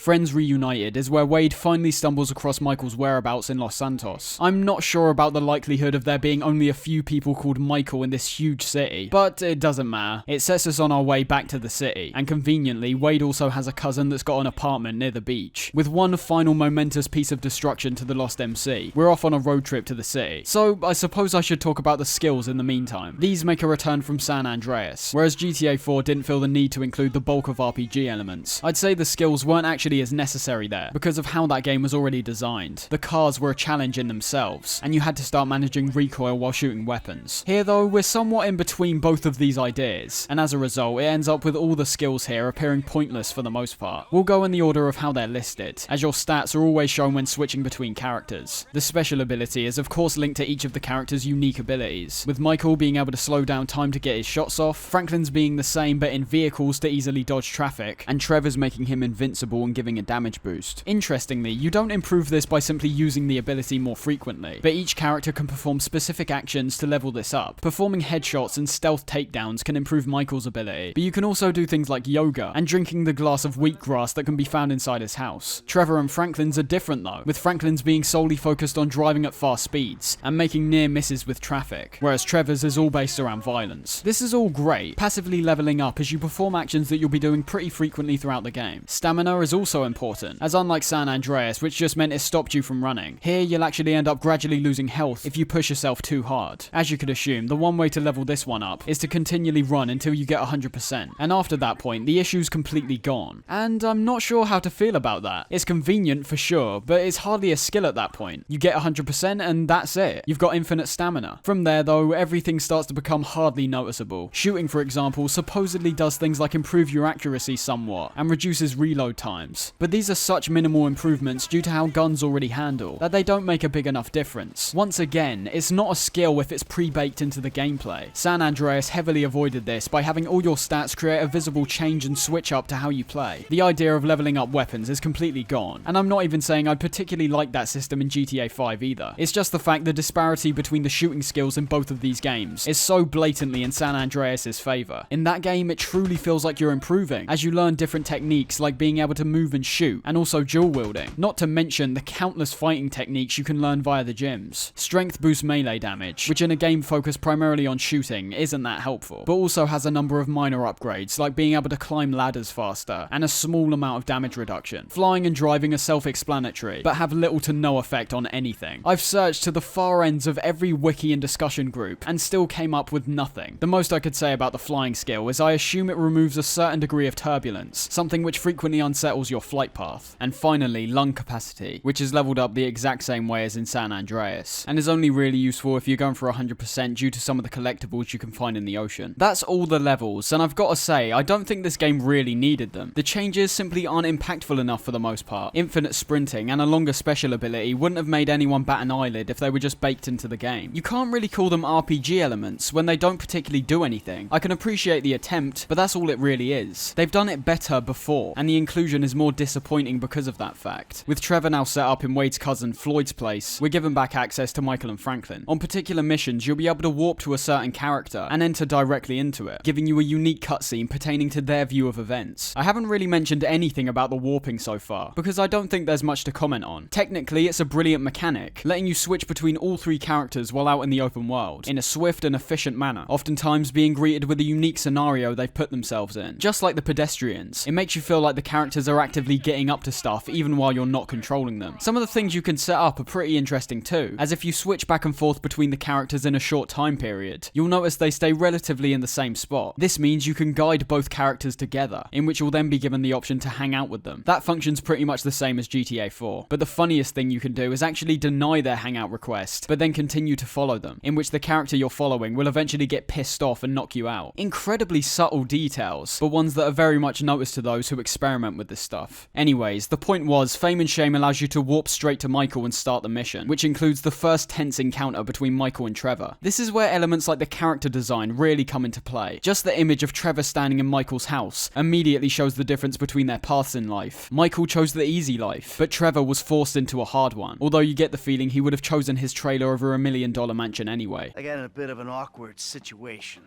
Friends Reunited is where Wade finally stumbles across Michael's whereabouts in Los Santos. I'm not sure about the likelihood of there being only a few people called Michael in this huge city, but it doesn't matter. It sets us on our way back to the city, and conveniently, Wade also has a cousin that's got an apartment near the beach. With one final momentous piece of destruction to the Lost MC, we're off on a road trip to the city. So I suppose I should talk about the skills in the meantime. These make a return from San Andreas, whereas GTA 4 didn't feel the need to include the bulk of RPG elements. I'd say the skills weren't actually as necessary there, because of how that game was already designed. The cars were a challenge in themselves, and you had to start managing recoil while shooting weapons. Here though, we're somewhat in between both of these ideas, and as a result, it ends up with all the skills here appearing pointless for the most part. We'll go in the order of how they're listed, as your stats are always shown when switching between characters. The special ability is of course linked to each of the characters' unique abilities, with Michael being able to slow down time to get his shots off, Franklin's being the same but in vehicles to easily dodge traffic, and Trevor's making him invincible and giving a damage boost. Interestingly, you don't improve this by simply using the ability more frequently, but each character can perform specific actions to level this up. Performing headshots and stealth takedowns can improve Michael's ability, but you can also do things like yoga and drinking the glass of wheatgrass that can be found inside his house. Trevor and Franklin's are different though, with Franklin's being solely focused on driving at fast speeds and making near misses with traffic, whereas Trevor's is all based around violence. This is all great, passively leveling up as you perform actions that you'll be doing pretty frequently throughout the game. Stamina is also important, as unlike San Andreas, which just meant it stopped you from running, here you'll actually end up gradually losing health if you push yourself too hard. As you could assume, the one way to level this one up is to continually run until you get 100%, and after that point, the issue's completely gone. And I'm not sure how to feel about that. It's convenient for sure, but it's hardly a skill at that point. You get 100% and that's it. You've got infinite stamina. From there though, everything starts to become hardly noticeable. Shooting, for example, supposedly does things like improve your accuracy somewhat, and reduces reload times, but these are such minimal improvements due to how guns already handle, that they don't make a big enough difference. Once again, it's not a skill if it's pre-baked into the gameplay. San Andreas heavily avoided this by having all your stats create a visible change and switch up to how you play. The idea of leveling up weapons is completely gone, and I'm not even saying I particularly like that system in GTA 5 either. It's just the fact the disparity between the shooting skills in both of these games is so blatantly in San Andreas' favour. In that game, it truly feels like you're improving, as you learn different techniques like being able to move and shoot, and also dual wielding, not to mention the countless fighting techniques you can learn via the gyms. Strength boosts melee damage, which in a game focused primarily on shooting isn't that helpful, but also has a number of minor upgrades like being able to climb ladders faster, and a small amount of damage reduction. Flying and driving are self-explanatory, but have little to no effect on anything. I've searched to the far ends of every wiki and discussion group, and still came up with nothing. The most I could say about the flying skill is I assume it removes a certain degree of turbulence, something which frequently unsettles your flight path. And finally, lung capacity, which is leveled up the exact same way as in San Andreas, and is only really useful if you're going for 100% due to some of the collectibles you can find in the ocean. That's all the levels, and I've got to say, I don't think this game really needed them. The changes simply aren't impactful enough for the most part. Infinite sprinting and a longer special ability wouldn't have made anyone bat an eyelid if they were just baked into the game. You can't really call them RPG elements when they don't particularly do anything. I can appreciate the attempt, but that's all it really is. They've done it better before, and the inclusion is more disappointing because of that fact. With Trevor now set up in Wade's cousin Floyd's place, we're given back access to Michael and Franklin. On particular missions, you'll be able to warp to a certain character and enter directly into it, giving you a unique cutscene pertaining to their view of events. I haven't really mentioned anything about the warping so far, because I don't think there's much to comment on. Technically, it's a brilliant mechanic, letting you switch between all three characters while out in the open world, in a swift and efficient manner, oftentimes being greeted with a unique scenario they've put themselves in. Just like the pedestrians, it makes you feel like the characters are acting actively getting up to stuff even while you're not controlling them. Some of the things you can set up are pretty interesting too, as if you switch back and forth between the characters in a short time period, you'll notice they stay relatively in the same spot. This means you can guide both characters together, in which you'll then be given the option to hang out with them. That functions pretty much the same as GTA 4, but the funniest thing you can do is actually deny their hangout request, but then continue to follow them, in which the character you're following will eventually get pissed off and knock you out. Incredibly subtle details, but ones that are very much noticed to those who experiment with this stuff. Anyways, the point was, Fame and Shame allows you to warp straight to Michael and start the mission, which includes the first tense encounter between Michael and Trevor. This is where elements like the character design really come into play. Just the image of Trevor standing in Michael's house immediately shows the difference between their paths in life. Michael chose the easy life, but Trevor was forced into a hard one, although you get the feeling he would have chosen his trailer over $1 million mansion anyway. I got in a bit of an awkward situation.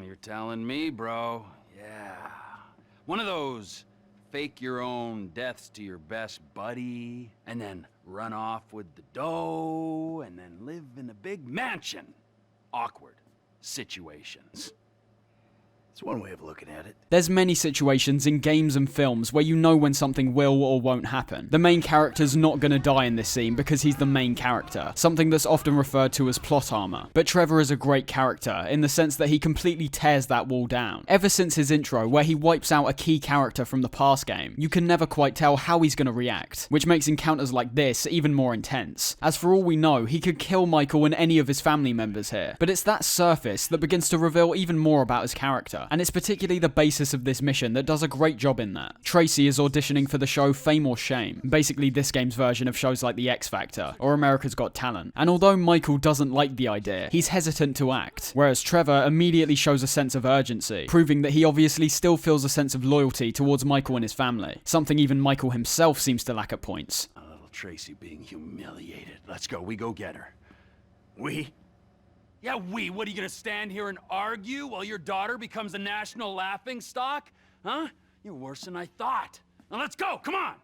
You're telling me, bro. Yeah. One of those fake your own deaths to your best buddy, and then run off with the dough, and then live in a big mansion. Awkward situations. It's one way of looking at it. There's many situations in games and films where you know when something will or won't happen. The main character's not gonna die in this scene because he's the main character, something that's often referred to as plot armor. But Trevor is a great character in the sense that he completely tears that wall down. Ever since his intro, where he wipes out a key character from the past game, you can never quite tell how he's gonna react, which makes encounters like this even more intense. As for all we know, he could kill Michael and any of his family members here, but it's that surface that begins to reveal even more about his character. And it's particularly the basis of this mission that does a great job in that. Tracy is auditioning for the show Fame or Shame, basically this game's version of shows like The X Factor or America's Got Talent. And although Michael doesn't like the idea, he's hesitant to act, whereas Trevor immediately shows a sense of urgency, proving that he obviously still feels a sense of loyalty towards Michael and his family, something even Michael himself seems to lack at points. A little Tracy being humiliated. Let's go, we go get her. We? Yeah, what, are you gonna stand here and argue while your daughter becomes a national laughingstock? Huh? You're worse than I thought. Now let's go, come on!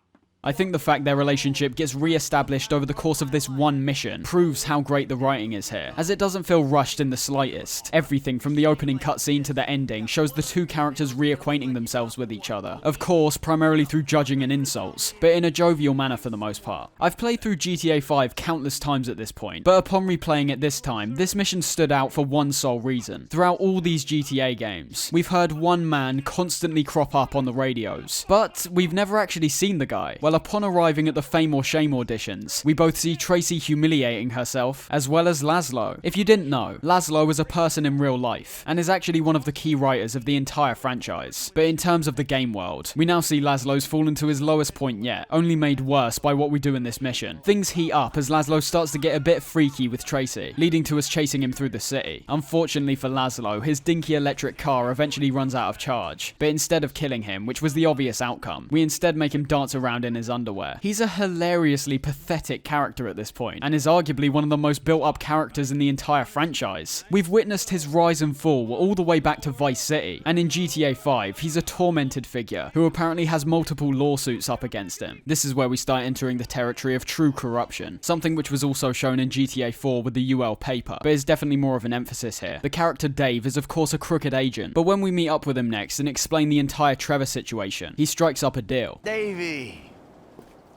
I think the fact their relationship gets re-established over the course of this one mission proves how great the writing is here, as it doesn't feel rushed in the slightest. Everything from the opening cutscene to the ending shows the two characters reacquainting themselves with each other. Of course, primarily through judging and insults, but in a jovial manner for the most part. I've played through GTA 5 countless times at this point, but upon replaying it this time, this mission stood out for one sole reason. Throughout all these GTA games, we've heard one man constantly crop up on the radios, but we've never actually seen the guy. Well, upon arriving at the Fame or Shame auditions, we both see Tracy humiliating herself, as well as Laszlo. If you didn't know, Laszlo is a person in real life, and is actually one of the key writers of the entire franchise. But in terms of the game world, we now see Laszlo's fallen to his lowest point yet, only made worse by what we do in this mission. Things heat up as Laszlo starts to get a bit freaky with Tracy, leading to us chasing him through the city. Unfortunately for Laszlo, his dinky electric car eventually runs out of charge, but instead of killing him, which was the obvious outcome, we instead make him dance around in his underwear. He's a hilariously pathetic character at this point, and is arguably one of the most built-up characters in the entire franchise. We've witnessed his rise and fall all the way back to Vice City, and in GTA 5, he's a tormented figure who apparently has multiple lawsuits up against him. This is where we start entering the territory of true corruption, something which was also shown in GTA 4 with the UL paper, but is definitely more of an emphasis here. The character Dave is of course a crooked agent, but when we meet up with him next and explain the entire Trevor situation, he strikes up a deal. Davey!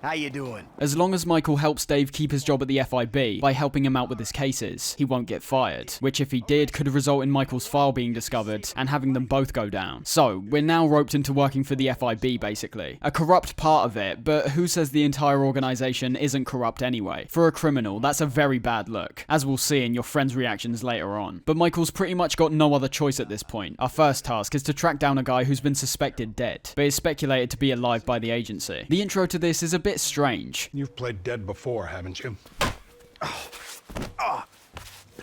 How you doing? As long as Michael helps Dave keep his job at the FIB by helping him out with his cases, he won't get fired, which if he did could result in Michael's file being discovered and having them both go down. So, we're now roped into working for the FIB basically. A corrupt part of it, but who says the entire organization isn't corrupt anyway? For a criminal, that's a very bad look, as we'll see in your friend's reactions later on. But Michael's pretty much got no other choice at this point. Our first task is to track down a guy who's been suspected dead, but is speculated to be alive by the agency. The intro to this is a bit strange. You've played dead before, haven't you?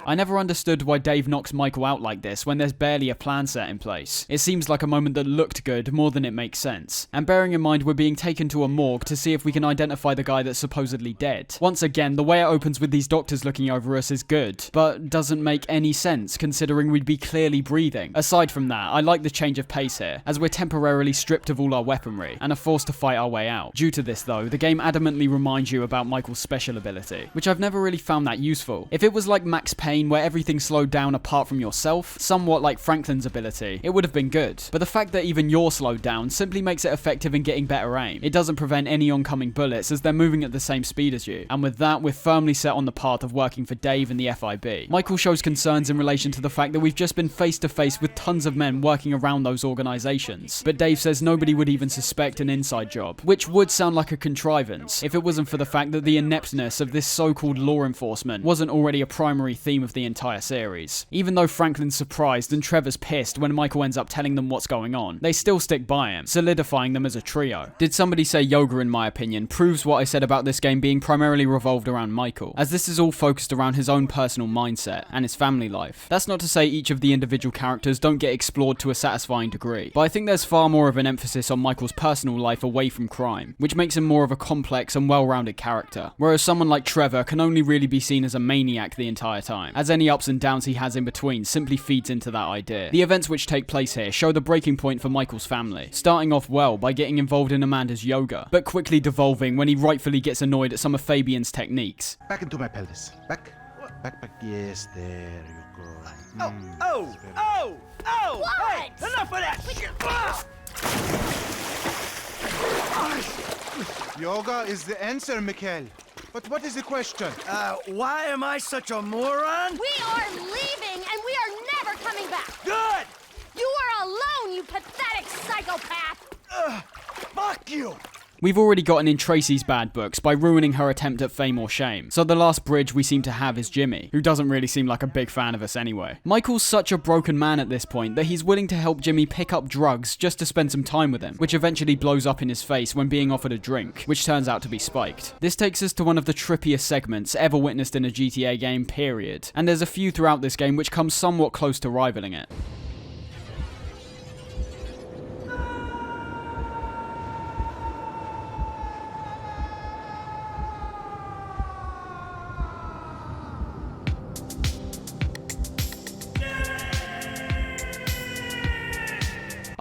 I never understood why Dave knocks Michael out like this when there's barely a plan set in place. It seems like a moment that looked good more than it makes sense. And bearing in mind we're being taken to a morgue to see if we can identify the guy that's supposedly dead. Once again, the way it opens with these doctors looking over us is good, but doesn't make any sense considering we'd be clearly breathing. Aside from that, I like the change of pace here, as we're temporarily stripped of all our weaponry and are forced to fight our way out. Due to this though, the game adamantly reminds you about Michael's special ability, which I've never really found that useful. If it was like Max Payne campaign where everything slowed down apart from yourself, somewhat like Franklin's ability, it would have been good. But the fact that even you're slowed down simply makes it effective in getting better aim. It doesn't prevent any oncoming bullets as they're moving at the same speed as you. And with that, we're firmly set on the path of working for Dave and the FIB. Michael shows concerns in relation to the fact that we've just been face to face with tons of men working around those organizations. But Dave says nobody would even suspect an inside job, which would sound like a contrivance if it wasn't for the fact that the ineptness of this so-called law enforcement wasn't already a primary theme of the entire series. Even though Franklin's surprised and Trevor's pissed when Michael ends up telling them what's going on, they still stick by him, solidifying them as a trio. Did somebody say yoga, in my opinion, proves what I said about this game being primarily revolved around Michael, as this is all focused around his own personal mindset and his family life. That's not to say each of the individual characters don't get explored to a satisfying degree, but I think there's far more of an emphasis on Michael's personal life away from crime, which makes him more of a complex and well-rounded character, whereas someone like Trevor can only really be seen as a maniac the entire time, as any ups and downs he has in between simply feeds into that idea. The events which take place here show the breaking point for Michael's family, starting off well by getting involved in Amanda's yoga, but quickly devolving when he rightfully gets annoyed at some of Fabian's techniques. Back into my pelvis. Back. Back. Yes, there you go. Oh! What? Hey, enough of that shit! Yoga is the answer, Mikhail. But what is the question? Why am I such a moron? We are leaving, and we are never coming back. Good! You are alone, you pathetic psychopath. Fuck you! We've already gotten in Tracy's bad books by ruining her attempt at fame or shame, so the last bridge we seem to have is Jimmy, who doesn't really seem like a big fan of us anyway. Michael's such a broken man at this point that he's willing to help Jimmy pick up drugs just to spend some time with him, which eventually blows up in his face when being offered a drink, which turns out to be spiked. This takes us to one of the trippiest segments ever witnessed in a GTA game, period, and there's a few throughout this game which come somewhat close to rivaling it.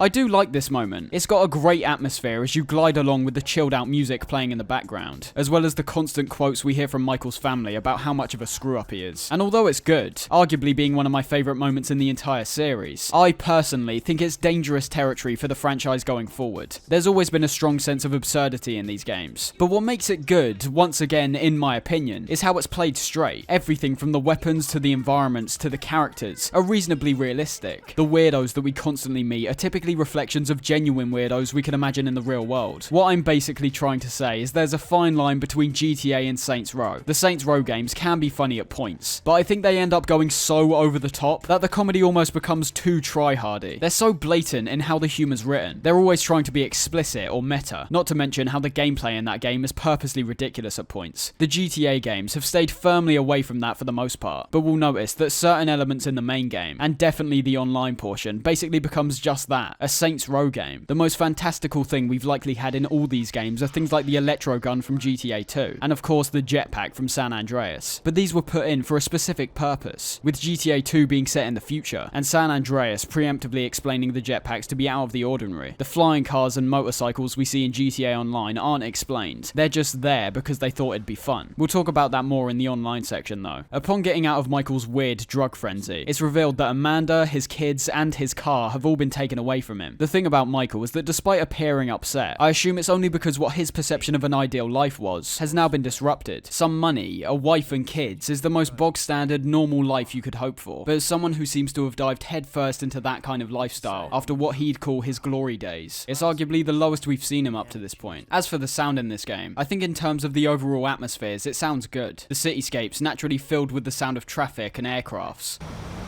I do like this moment. It's got a great atmosphere as you glide along with the chilled out music playing in the background, as well as the constant quotes we hear from Michael's family about how much of a screw up he is. And although it's good, arguably being one of my favourite moments in the entire series, I personally think it's dangerous territory for the franchise going forward. There's always been a strong sense of absurdity in these games, but what makes it good, once again in my opinion, is how it's played straight. Everything from the weapons to the environments to the characters are reasonably realistic. The weirdos that we constantly meet are typically reflections of genuine weirdos we can imagine in the real world. What I'm basically trying to say is there's a fine line between GTA and Saints Row. The Saints Row games can be funny at points, but I think they end up going so over the top that the comedy almost becomes too try-hardy. They're so blatant in how the humor's written. They're always trying to be explicit or meta, not to mention how the gameplay in that game is purposely ridiculous at points. The GTA games have stayed firmly away from that for the most part, but we'll notice that certain elements in the main game, and definitely the online portion, basically becomes just that, a Saints Row game. The most fantastical thing we've likely had in all these games are things like the electro gun from GTA 2, and of course the jetpack from San Andreas. But these were put in for a specific purpose, with GTA 2 being set in the future, and San Andreas preemptively explaining the jetpacks to be out of the ordinary. The flying cars and motorcycles we see in GTA Online aren't explained. They're just there because they thought it'd be fun. We'll talk about that more in the online section though. Upon getting out of Michael's weird drug frenzy, it's revealed that Amanda, his kids, and his car have all been taken away from him. The thing about Michael is that despite appearing upset, I assume it's only because what his perception of an ideal life was has now been disrupted. Some money, a wife and kids is the most bog-standard, normal life you could hope for. But as someone who seems to have dived headfirst into that kind of lifestyle after what he'd call his glory days, it's arguably the lowest we've seen him up to this point. As for the sound in this game, I think in terms of the overall atmospheres, it sounds good. The cityscapes naturally filled with the sound of traffic and aircrafts.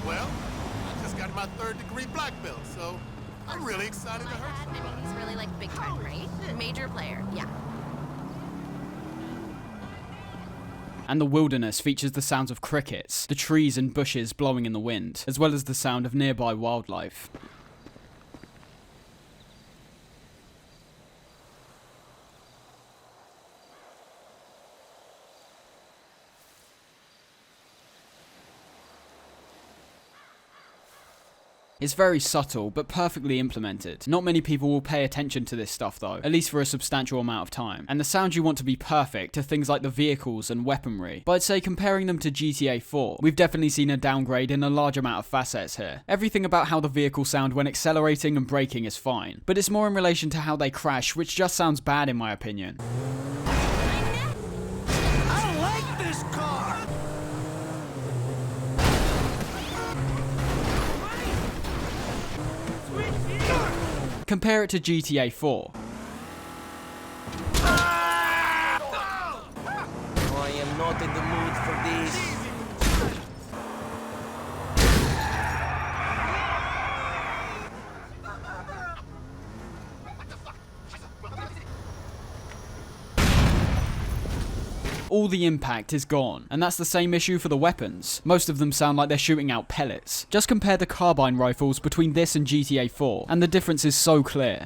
Well, I just got my 3rd-degree black belt, so I'm really excited to hurt somebody. I mean, he's really like big time, right? Major player, yeah. And the wilderness features the sounds of crickets, the trees and bushes blowing in the wind, as well as the sound of nearby wildlife. It's very subtle, but perfectly implemented. Not many people will pay attention to this stuff though, at least for a substantial amount of time. And the sound you want to be perfect to things like the vehicles and weaponry. But I'd say comparing them to GTA 4, we've definitely seen a downgrade in a large amount of facets here. Everything about how the vehicles sound when accelerating and braking is fine, but it's more in relation to how they crash, which just sounds bad in my opinion. I don't like this car! Compare it to GTA 4. I am not in the mood for this. All the impact is gone, and that's the same issue for the weapons. Most of them sound like they're shooting out pellets. Just compare the carbine rifles between this and GTA 4, and the difference is so clear.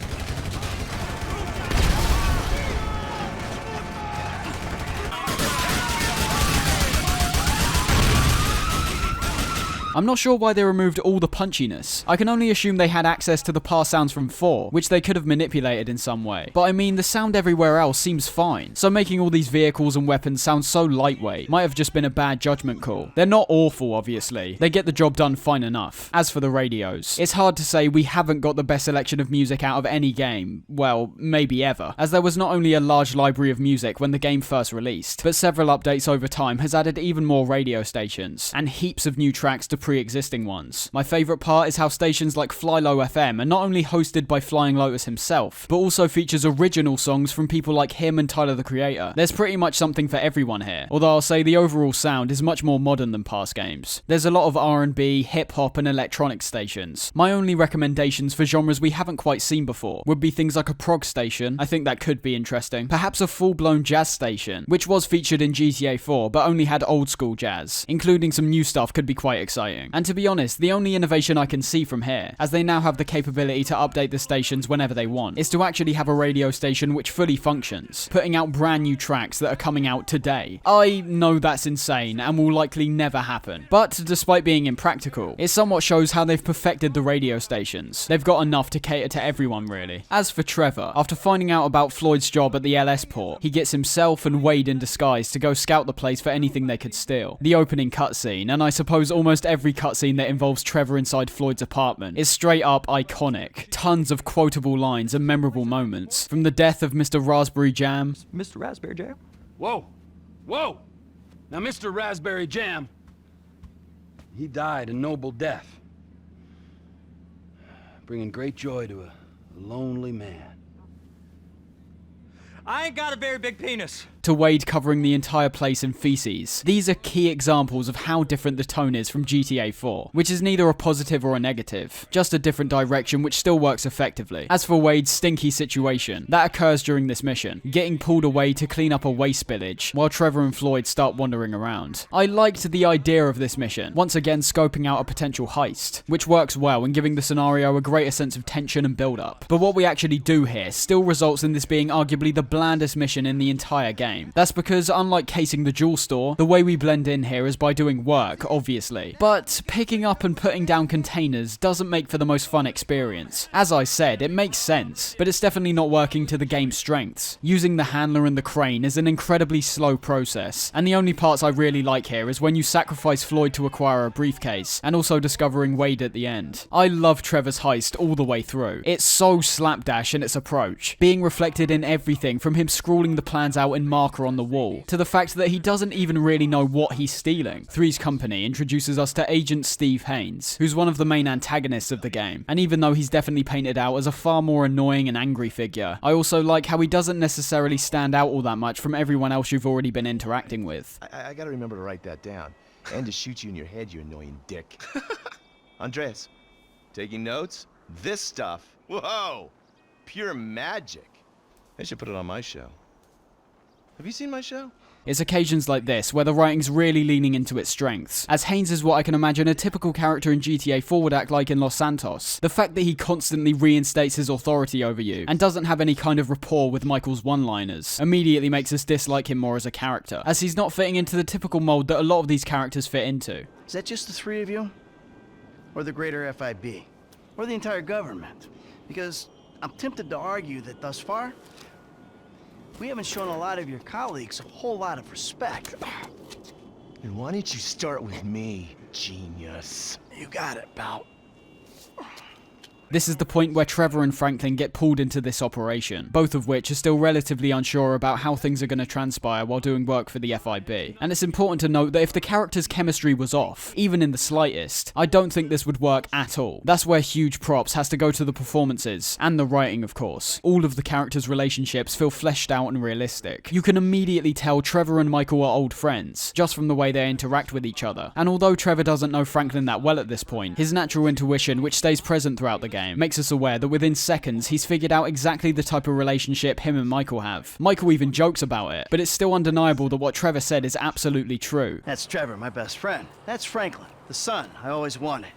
I'm not sure why they removed all the punchiness. I can only assume they had access to the pass sounds from 4, which they could have manipulated in some way. But I mean, the sound everywhere else seems fine, so making all these vehicles and weapons sound so lightweight might have just been a bad judgment call. They're not awful, obviously. They get the job done fine enough. As for the radios, it's hard to say we haven't got the best selection of music out of any game, well, maybe ever, as there was not only a large library of music when the game first released, but several updates over time has added even more radio stations, and heaps of new tracks to pre-existing ones. My favourite part is how stations like Fly Low FM are not only hosted by Flying Lotus himself, but also features original songs from people like him and Tyler the Creator. There's pretty much something for everyone here, although I'll say the overall sound is much more modern than past games. There's a lot of R&B, hip-hop and electronic stations. My only recommendations for genres we haven't quite seen before would be things like a prog station, I think that could be interesting, perhaps a full-blown jazz station, which was featured in GTA 4 but only had old school jazz. Including some new stuff could be quite exciting. And to be honest, the only innovation I can see from here, as they now have the capability to update the stations whenever they want, is to actually have a radio station which fully functions, putting out brand new tracks that are coming out today. I know that's insane and will likely never happen, but despite being impractical, it somewhat shows how they've perfected the radio stations. They've got enough to cater to everyone really. As for Trevor, after finding out about Floyd's job at the LS port, he gets himself and Wade in disguise to go scout the place for anything they could steal. The opening cutscene, and I suppose almost every cutscene that involves Trevor inside Floyd's apartment, is straight up iconic. Tons of quotable lines and memorable moments, from the death of Mr. Raspberry Jam. Mr. Raspberry Jam? Whoa! Whoa! Now, Mr. Raspberry Jam, he died a noble death, bringing great joy to a lonely man. I ain't got a very big penis. To Wade covering the entire place in feces. These are key examples of how different the tone is from GTA 4, which is neither a positive or a negative, just a different direction which still works effectively. As for Wade's stinky situation, that occurs during this mission, getting pulled away to clean up a waste spillage, while Trevor and Floyd start wandering around. I liked the idea of this mission, once again scoping out a potential heist, which works well and giving the scenario a greater sense of tension and build-up. But what we actually do here still results in this being arguably the blandest mission in the entire game. That's because, unlike casing the jewel store, the way we blend in here is by doing work, obviously. But picking up and putting down containers doesn't make for the most fun experience. As I said, it makes sense, but it's definitely not working to the game's strengths. Using the handler and the crane is an incredibly slow process, and the only parts I really like here is when you sacrifice Floyd to acquire a briefcase, and also discovering Wade at the end. I love Trevor's heist all the way through. It's so slapdash in its approach, being reflected in everything from him scrawling the plans out in marker on the wall, to the fact that he doesn't even really know what he's stealing. Three's Company introduces us to Agent Steve Haynes, who's one of the main antagonists of the game, and even though he's definitely painted out as a far more annoying and angry figure, I also like how he doesn't necessarily stand out all that much from everyone else you've already been interacting with. I gotta remember to write that down, and to shoot you in your head, you annoying dick. Andreas, taking notes? This stuff, whoa, pure magic. They should put it on my show. Have you seen my show? It's occasions like this where the writing's really leaning into its strengths, as Haynes is what I can imagine a typical character in GTA 4 would act like in Los Santos. The fact that he constantly reinstates his authority over you, and doesn't have any kind of rapport with Michael's one-liners, immediately makes us dislike him more as a character, as he's not fitting into the typical mold that a lot of these characters fit into. Is that just the three of you? Or the greater FIB? or the entire government. Because I'm tempted to argue that thus far, we haven't shown a lot of your colleagues a whole lot of respect. And why don't you start with me, genius? You got it, pal. This is the point where Trevor and Franklin get pulled into this operation, both of which are still relatively unsure about how things are going to transpire while doing work for the FIB. And it's important to note that if the characters' chemistry was off, even in the slightest, I don't think this would work at all. That's where huge props has to go to the performances, and the writing of course. All of the characters' relationships feel fleshed out and realistic. You can immediately tell Trevor and Michael are old friends, just from the way they interact with each other. And although Trevor doesn't know Franklin that well at this point, his natural intuition, which stays present throughout the game, makes us aware that within seconds he's figured out exactly the type of relationship him and Michael have. Michael even jokes about it, but it's still undeniable that what Trevor said is absolutely true. That's Trevor, my best friend. That's Franklin, the son I always wanted.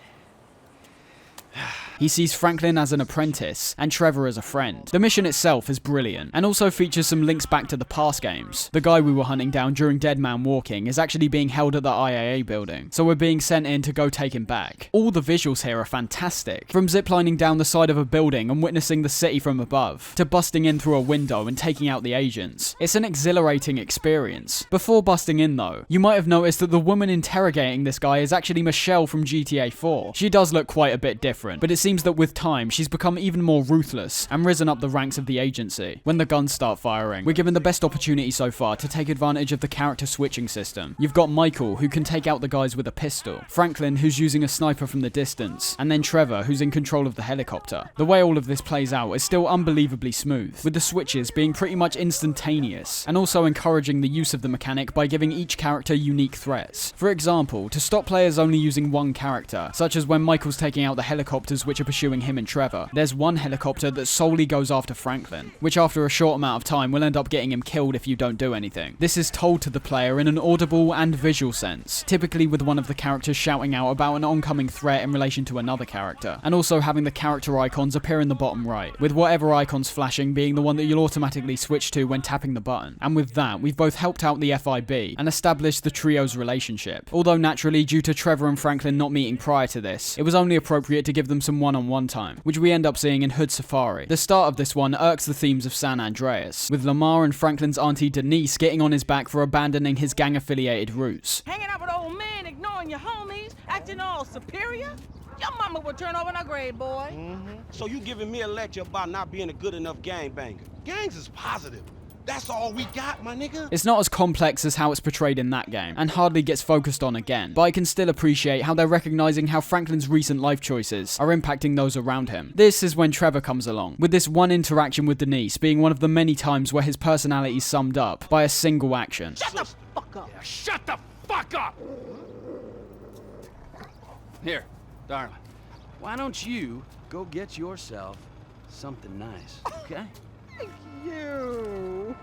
He sees Franklin as an apprentice, and Trevor as a friend. The mission itself is brilliant, and also features some links back to the past games. The guy we were hunting down during Dead Man Walking is actually being held at the IAA building, so we're being sent in to go take him back. All the visuals here are fantastic, from ziplining down the side of a building and witnessing the city from above, to busting in through a window and taking out the agents. It's an exhilarating experience. Before busting in though, you might have noticed that the woman interrogating this guy is actually Michelle from GTA 4. She does look quite a bit different, but it seems that with time, she's become even more ruthless and risen up the ranks of the agency. When the guns start firing, we're given the best opportunity so far to take advantage of the character switching system. You've got Michael, who can take out the guys with a pistol, Franklin, who's using a sniper from the distance, and then Trevor, who's in control of the helicopter. The way all of this plays out is still unbelievably smooth, with the switches being pretty much instantaneous, and also encouraging the use of the mechanic by giving each character unique threats. For example, to stop players only using one character, such as when Michael's taking out the helicopters which are pursuing him and Trevor, there's one helicopter that solely goes after Franklin, which after a short amount of time will end up getting him killed if you don't do anything. This is told to the player in an audible and visual sense, typically with one of the characters shouting out about an oncoming threat in relation to another character, and also having the character icons appear in the bottom right, with whatever icons flashing being the one that you'll automatically switch to when tapping the button. And with that, we've both helped out the FIB and established the trio's relationship. Although naturally, due to Trevor and Franklin not meeting prior to this, it was only appropriate to give them some one-on-one time, which we end up seeing in Hood Safari. The start of this one irks the themes of San Andreas, with Lamar and Franklin's auntie Denise getting on his back for abandoning his gang-affiliated roots. Hanging out with old men, ignoring your homies, acting all superior? Your mama will turn over in her grave, boy. So you giving me a lecture about not being a good enough gangbanger? Gangs is positive. That's all we got, my nigga. It's not as complex as how it's portrayed in that game, and hardly gets focused on again, but I can still appreciate how they're recognizing how Franklin's recent life choices are impacting those around him. This is when Trevor comes along, with this one interaction with Denise being one of the many times where his personality is summed up by a single action. Shut the fuck up. Yeah, shut the fuck up! Here, darling, why don't you go get yourself something nice, okay? Thank you.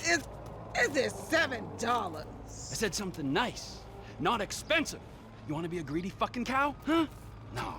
Is it $7? I said something nice, not expensive. You want to be a greedy fucking cow, huh? No.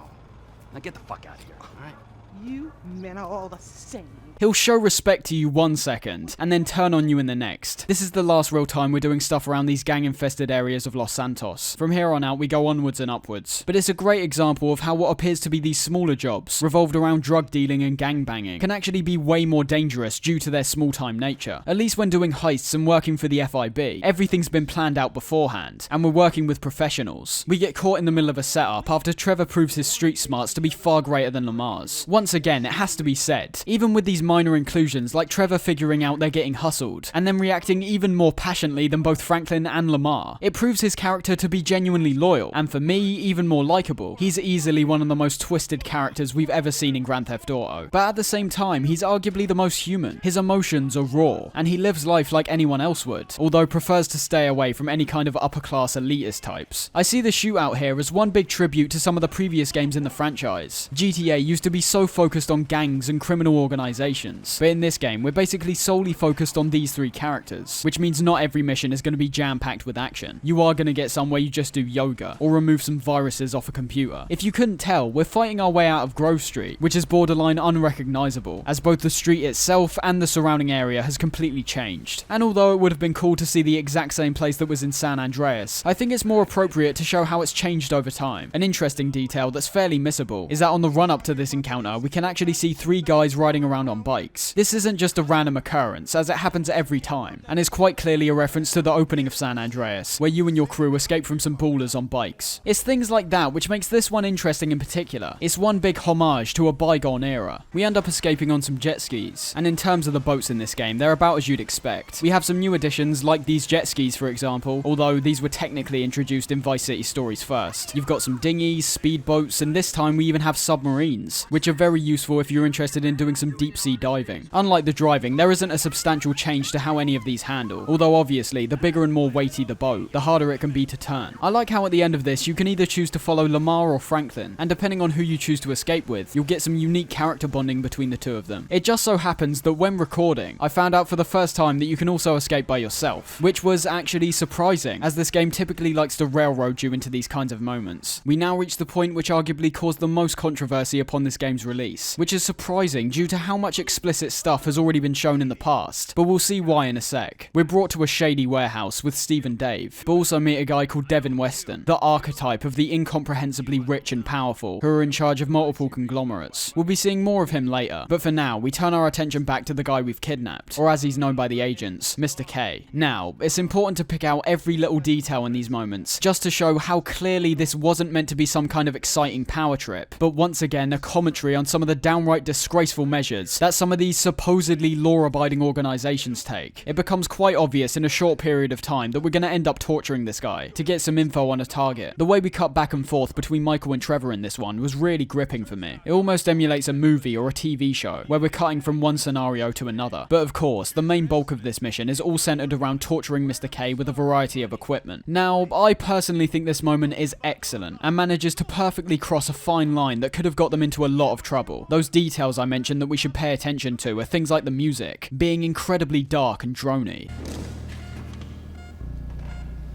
Now get the fuck out of here, all right? You men are all the same. He'll show respect to you 1 second, and then turn on you in the next. This is the last real time we're doing stuff around these gang-infested areas of Los Santos. From here on out, we go onwards and upwards. But it's a great example of how what appears to be these smaller jobs, revolved around drug dealing and gangbanging, can actually be way more dangerous due to their small-time nature. At least when doing heists and working for the FIB, everything's been planned out beforehand, and we're working with professionals. We get caught in the middle of a setup after Trevor proves his street smarts to be far greater than Lamar's. Once again, it has to be said, even with these minor inclusions like Trevor figuring out they're getting hustled, and then reacting even more passionately than both Franklin and Lamar, it proves his character to be genuinely loyal, and for me, even more likable. He's easily one of the most twisted characters we've ever seen in Grand Theft Auto, but at the same time, he's arguably the most human. His emotions are raw, and he lives life like anyone else would, although prefers to stay away from any kind of upper-class elitist types. I see the shootout here as one big tribute to some of the previous games in the franchise. GTA used to be so focused on gangs and criminal organizations, but in this game we're basically solely focused on these 3 characters, which means not every mission is going to be jam-packed with action. You are going to get some where you just do yoga, or remove some viruses off a computer. If you couldn't tell, we're fighting our way out of Grove Street, which is borderline unrecognizable, as both the street itself and the surrounding area has completely changed. And although it would have been cool to see the exact same place that was in San Andreas, I think it's more appropriate to show how it's changed over time. An interesting detail that's fairly missable is that on the run-up to this encounter, we can actually see 3 guys riding around on bikes. This isn't just a random occurrence, as it happens every time, and is quite clearly a reference to the opening of San Andreas, where you and your crew escape from some ballers on bikes. It's things like that which makes this one interesting in particular. It's one big homage to a bygone era. We end up escaping on some jet skis, and in terms of the boats in this game, they're about as you'd expect. We have some new additions like these jet skis, for example, although these were technically introduced in Vice City Stories first. You've got some dinghies, speedboats, and this time we even have submarines, which are very useful if you're interested in doing some deep sea diving. Unlike the driving, there isn't a substantial change to how any of these handle, although obviously the bigger and more weighty the boat, the harder it can be to turn. I like how at the end of this you can either choose to follow Lamar or Franklin, and depending on who you choose to escape with, you'll get some unique character bonding between the 2 of them. It just so happens that when recording, I found out for the first time that you can also escape by yourself, which was actually surprising, as this game typically likes to railroad you into these kinds of moments. We now reach the point which arguably caused the most controversy upon this game's release, which is surprising due to how much explicit stuff has already been shown in the past, but we'll see why in a sec. We're brought to a shady warehouse with Steve and Dave, but also meet a guy called Devin Weston, the archetype of the incomprehensibly rich and powerful, who are in charge of multiple conglomerates. We'll be seeing more of him later, but for now, we turn our attention back to the guy we've kidnapped, or as he's known by the agents, Mr. K. Now, it's important to pick out every little detail in these moments, just to show how clearly this wasn't meant to be some kind of exciting power trip, but once again a commentary on some of the downright disgraceful measures that some of these supposedly law-abiding organizations take. It becomes quite obvious in a short period of time that we're going to end up torturing this guy to get some info on a target. The way we cut back and forth between Michael and Trevor in this one was really gripping for me. It almost emulates a movie or a TV show, where we're cutting from one scenario to another. But of course, the main bulk of this mission is all centered around torturing Mr. K with a variety of equipment. Now, I personally think this moment is excellent, and manages to perfectly cross a fine line that could have got them into a lot of trouble. Those details I mentioned that we should pay attention to are things like the music, being incredibly dark and drony.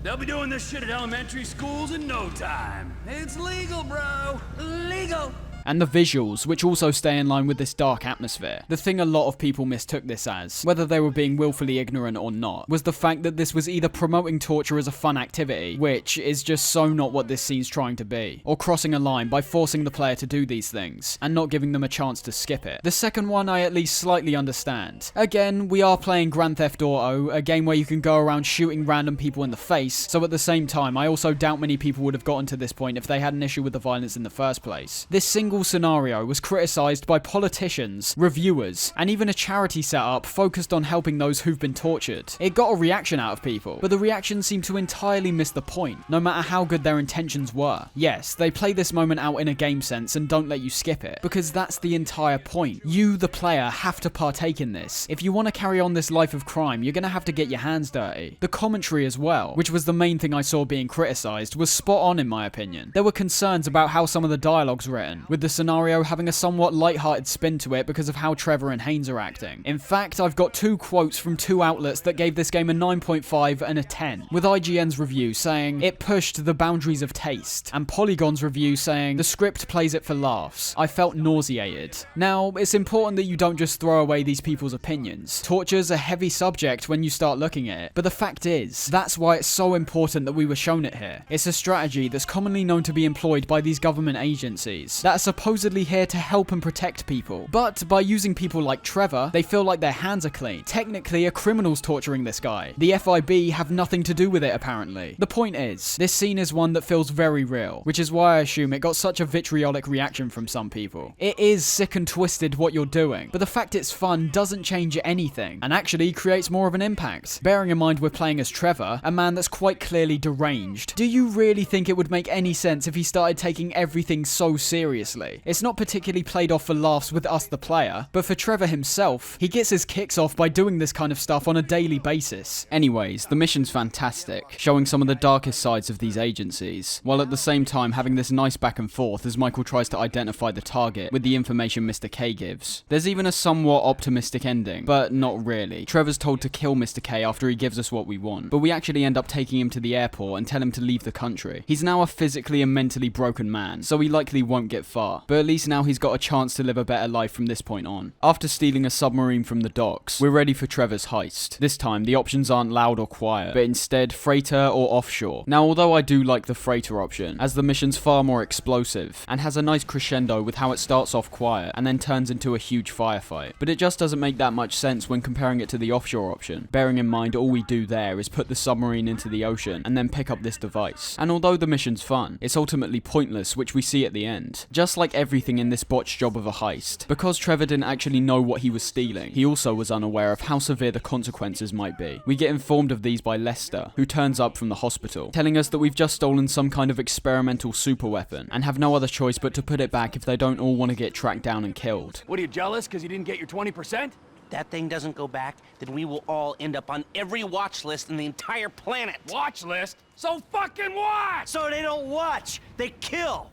They'll be doing this shit at elementary schools in no time. It's legal, bro. Legal. And the visuals, which also stay in line with this dark atmosphere. The thing a lot of people mistook this as, whether they were being willfully ignorant or not, was the fact that this was either promoting torture as a fun activity, which is just so not what this scene's trying to be, or crossing a line by forcing the player to do these things, and not giving them a chance to skip it. The second one I at least slightly understand. Again, we are playing Grand Theft Auto, a game where you can go around shooting random people in the face, so at the same time, I also doubt many people would have gotten to this point if they had an issue with the violence in the first place. This single scenario was criticized by politicians, reviewers, and even a charity setup focused on helping those who've been tortured. It got a reaction out of people, but the reaction seemed to entirely miss the point, no matter how good their intentions were. Yes, they play this moment out in a game sense and don't let you skip it, because that's the entire point. You, the player, have to partake in this. If you want to carry on this life of crime, you're gonna have to get your hands dirty. The commentary as well, which was the main thing I saw being criticized, was spot on in my opinion. There were concerns about how some of the dialogue's written, with the scenario having a somewhat light-hearted spin to it because of how Trevor and Haynes are acting. In fact, I've got two quotes from two outlets that gave this game a 9.5 and a 10, with IGN's review saying, "It pushed the boundaries of taste," and Polygon's review saying, "The script plays it for laughs. I felt nauseated." Now, it's important that you don't just throw away these people's opinions. Torture's a heavy subject when you start looking at it, but the fact is, that's why it's so important that we were shown it here. It's a strategy that's commonly known to be employed by these government agencies that are supposedly here to help and protect people, but by using people like Trevor, they feel like their hands are clean. Technically, a criminal's torturing this guy. The FIB have nothing to do with it, apparently. The point is, this scene is one that feels very real, which is why I assume it got such a vitriolic reaction from some people. It is sick and twisted what you're doing, but the fact it's fun doesn't change anything, and actually creates more of an impact. Bearing in mind we're playing as Trevor, a man that's quite clearly deranged. Do you really think it would make any sense if he started taking everything so seriously? honestly. It's not particularly played off for laughs with us the player, but for Trevor himself, he gets his kicks off by doing this kind of stuff on a daily basis. Anyways, the mission's fantastic, showing some of the darkest sides of these agencies, while at the same time having this nice back and forth as Michael tries to identify the target with the information Mr. K gives. There's even a somewhat optimistic ending, but not really. Trevor's told to kill Mr. K after he gives us what we want, but we actually end up taking him to the airport and tell him to leave the country. He's now a physically and mentally broken man, so he likely won't get far, but at least now he's got a chance to live a better life from this point on. After stealing a submarine from the docks, we're ready for Trevor's heist. This time, the options aren't loud or quiet, but instead freighter or offshore. Now, although I do like the freighter option, as the mission's far more explosive, and has a nice crescendo with how it starts off quiet and then turns into a huge firefight, but it just doesn't make that much sense when comparing it to the offshore option, bearing in mind all we do there is put the submarine into the ocean and then pick up this device. And although the mission's fun, it's ultimately pointless, which we see at the end. Just like everything in this botched job of a heist, because Trevor didn't actually know what he was stealing, he also was unaware of how severe the consequences might be. We get informed of these by Lester, who turns up from the hospital, telling us that we've just stolen some kind of experimental super weapon, and have no other choice but to put it back if they don't all want to get tracked down and killed. What, are you jealous because you didn't get your 20%? That thing doesn't go back, then we will all end up on every watch list in the entire planet. Watch list? So fucking what? So they don't watch, they kill.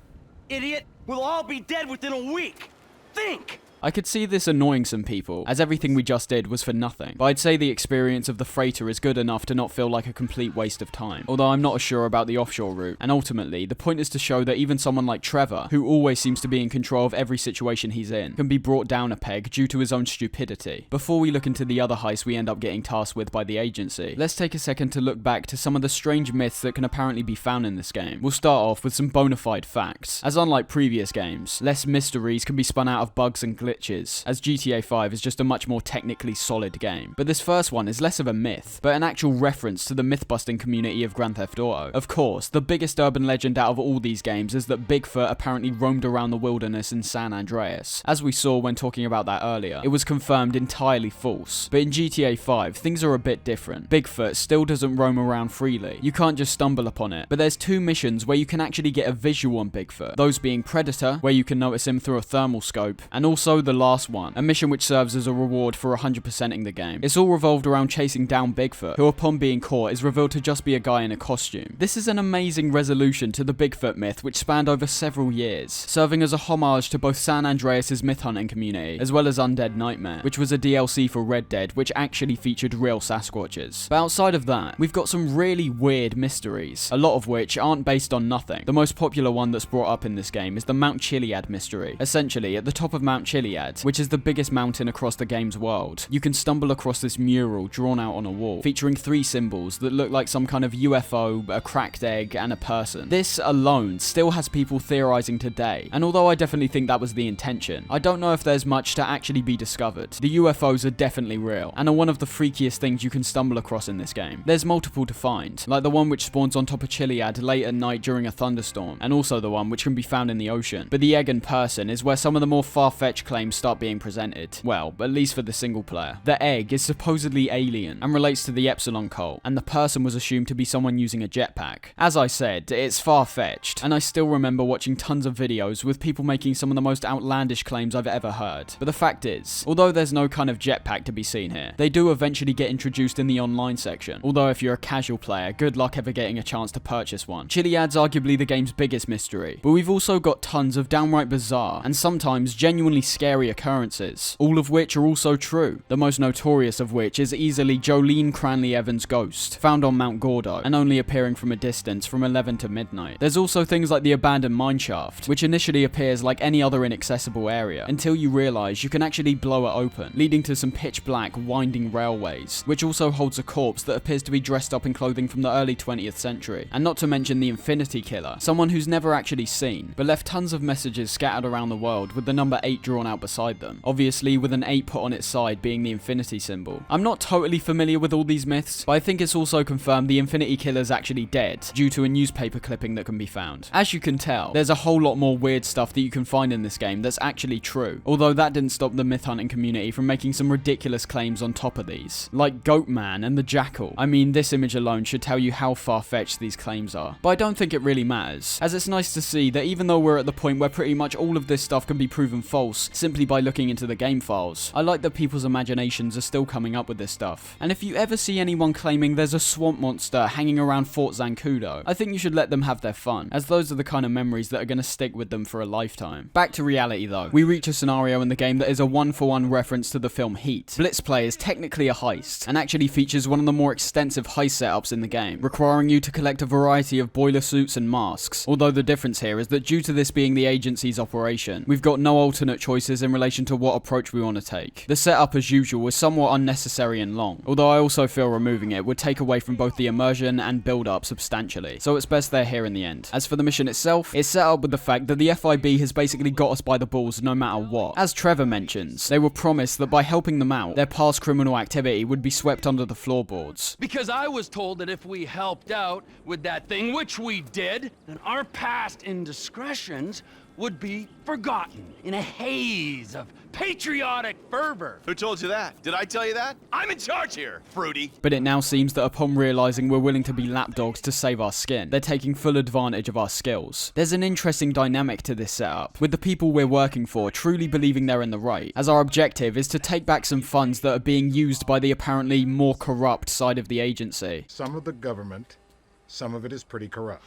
Idiot, we'll all be dead within a week. Think! I could see this annoying some people, as everything we just did was for nothing, but I'd say the experience of the freighter is good enough to not feel like a complete waste of time, although I'm not as sure about the offshore route, and ultimately, the point is to show that even someone like Trevor, who always seems to be in control of every situation he's in, can be brought down a peg due to his own stupidity. Before we look into the other heists we end up getting tasked with by the agency, let's take a second to look back to some of the strange myths that can apparently be found in this game. We'll start off with some bona fide facts, as unlike previous games, less mysteries can be spun out of bugs and glitches, as GTA 5 is just a much more technically solid game. But this first one is less of a myth, but an actual reference to the myth-busting community of Grand Theft Auto. Of course, the biggest urban legend out of all these games is that Bigfoot apparently roamed around the wilderness in San Andreas. As we saw when talking about that earlier, it was confirmed entirely false. But in GTA 5, things are a bit different. Bigfoot still doesn't roam around freely. You can't just stumble upon it. But there's two missions where you can actually get a visual on Bigfoot, those being Predator, where you can notice him through a thermal scope, and also the last one, a mission which serves as a reward for 100%ing the game. It's all revolved around chasing down Bigfoot, who upon being caught is revealed to just be a guy in a costume. This is an amazing resolution to the Bigfoot myth which spanned over several years, serving as a homage to both San Andreas' myth hunting community, as well as Undead Nightmare, which was a DLC for Red Dead which actually featured real Sasquatches. But outside of that, we've got some really weird mysteries, a lot of which aren't based on nothing. The most popular one that's brought up in this game is the Mount Chiliad mystery. Essentially, at the top of Mount Chiliad, which is the biggest mountain across the game's world, you can stumble across this mural drawn out on a wall, featuring 3 symbols that look like some kind of UFO, a cracked egg, and a person. This alone still has people theorizing today, and although I definitely think that was the intention, I don't know if there's much to actually be discovered. The UFOs are definitely real, and are one of the freakiest things you can stumble across in this game. There's multiple to find, like the one which spawns on top of Chiliad late at night during a thunderstorm, and also the one which can be found in the ocean. But the egg and person is where some of the more far-fetched claims start being presented. Well, at least for the single player. The egg is supposedly alien and relates to the Epsilon cult, and the person was assumed to be someone using a jetpack. As I said, it's far-fetched, and I still remember watching tons of videos with people making some of the most outlandish claims I've ever heard. But the fact is, although there's no kind of jetpack to be seen here, they do eventually get introduced in the online section, although if you're a casual player, good luck ever getting a chance to purchase one. Chiliad's arguably the game's biggest mystery, but we've also got tons of downright bizarre, and sometimes genuinely scary occurrences, all of which are also true, the most notorious of which is easily Jolene Cranley Evans' ghost, found on Mount Gordo, and only appearing from a distance from 11 to midnight. There's also things like the abandoned mineshaft, which initially appears like any other inaccessible area, until you realise you can actually blow it open, leading to some pitch black winding railways, which also holds a corpse that appears to be dressed up in clothing from the early 20th century, and not to mention the Infinity Killer, someone who's never actually seen, but left tons of messages scattered around the world with the number 8 drawn out out beside them, obviously with an 8 put on its side being the infinity symbol. I'm not totally familiar with all these myths, but I think it's also confirmed the Infinity Killer's actually dead, due to a newspaper clipping that can be found. As you can tell, there's a whole lot more weird stuff that you can find in this game that's actually true, although that didn't stop the myth hunting community from making some ridiculous claims on top of these, like Goatman and the Jackal. I mean, this image alone should tell you how far-fetched these claims are, but I don't think it really matters, as it's nice to see that even though we're at the point where pretty much all of this stuff can be proven false simply by looking into the game files, I like that people's imaginations are still coming up with this stuff. And if you ever see anyone claiming there's a swamp monster hanging around Fort Zancudo, I think you should let them have their fun, as those are the kind of memories that are going to stick with them for a lifetime. Back to reality though, we reach a scenario in the game that is a one-for-one reference to the film Heat. Blitz Play is technically a heist, and actually features one of the more extensive heist setups in the game, requiring you to collect a variety of boiler suits and masks, although the difference here is that due to this being the agency's operation, we've got no alternate choices in relation to what approach we want to take. The setup as usual is somewhat unnecessary and long, although I also feel removing it would take away from both the immersion and build-up substantially, so it's best they're here in the end. As for the mission itself, it's set up with the fact that the FIB has basically got us by the balls no matter what. As Trevor mentions, they were promised that by helping them out, their past criminal activity would be swept under the floorboards. Because I was told that if we helped out with that thing, which we did, then our past indiscretions would be forgotten in a haze of patriotic fervor. Who told you that? Did I tell you that? I'm in charge here, Fruity. But it now seems that upon realizing we're willing to be lapdogs to save our skin, they're taking full advantage of our skills. There's an interesting dynamic to this setup, with the people we're working for truly believing they're in the right, as our objective is to take back some funds that are being used by the apparently more corrupt side of the agency. Some of the government, some of it is pretty corrupt.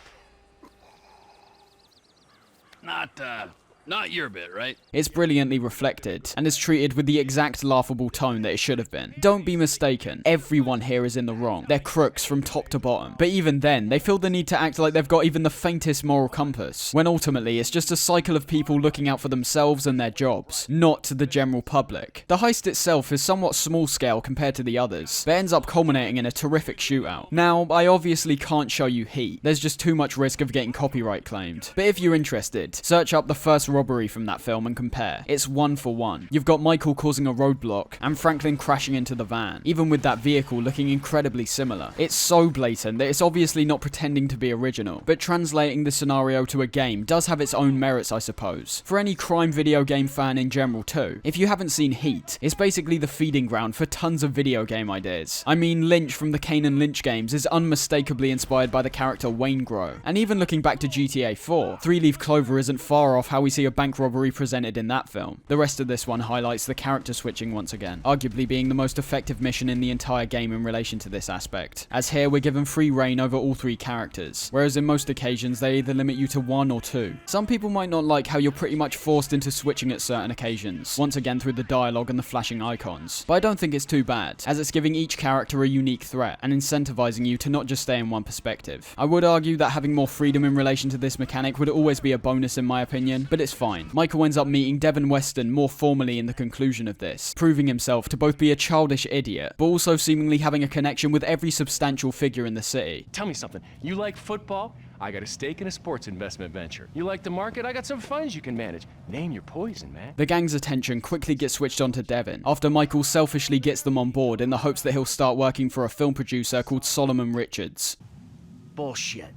Not your bit, right? It's brilliantly reflected, and is treated with the exact laughable tone that it should have been. Don't be mistaken, everyone here is in the wrong. They're crooks from top to bottom. But even then, they feel the need to act like they've got even the faintest moral compass, when ultimately it's just a cycle of people looking out for themselves and their jobs, not to the general public. The heist itself is somewhat small scale compared to the others, but ends up culminating in a terrific shootout. Now, I obviously can't show you Heat, there's just too much risk of getting copyright claimed. But if you're interested, search up the first robbery from that film and compare. It's one for one. You've got Michael causing a roadblock and Franklin crashing into the van, even with that vehicle looking incredibly similar. It's so blatant that it's obviously not pretending to be original, but translating the scenario to a game does have its own merits, I suppose. For any crime video game fan in general too, if you haven't seen Heat, it's basically the feeding ground for tons of video game ideas. I mean, Lynch from the Kane and Lynch games is unmistakably inspired by the character Wayne Grow, and even looking back to GTA 4, 3-Leaf Clover isn't far off how we see a bank robbery presented in that film. The rest of this one highlights the character switching once again, arguably being the most effective mission in the entire game in relation to this aspect, as here we're given free reign over all 3 characters, whereas in most occasions they either limit you to 1 or 2. Some people might not like how you're pretty much forced into switching at certain occasions, once again through the dialogue and the flashing icons, but I don't think it's too bad, as it's giving each character a unique threat and incentivizing you to not just stay in one perspective. I would argue that having more freedom in relation to this mechanic would always be a bonus in my opinion, but it's fine. Michael ends up meeting Devin Weston more formally in the conclusion of this, proving himself to both be a childish idiot, but also seemingly having a connection with every substantial figure in the city. Tell me something, you like football? I got a stake in a sports investment venture. You like the market? I got some funds you can manage. Name your poison, man. The gang's attention quickly gets switched on to Devin, after Michael selfishly gets them on board in the hopes that he'll start working for a film producer called Solomon Richards. Bullshit.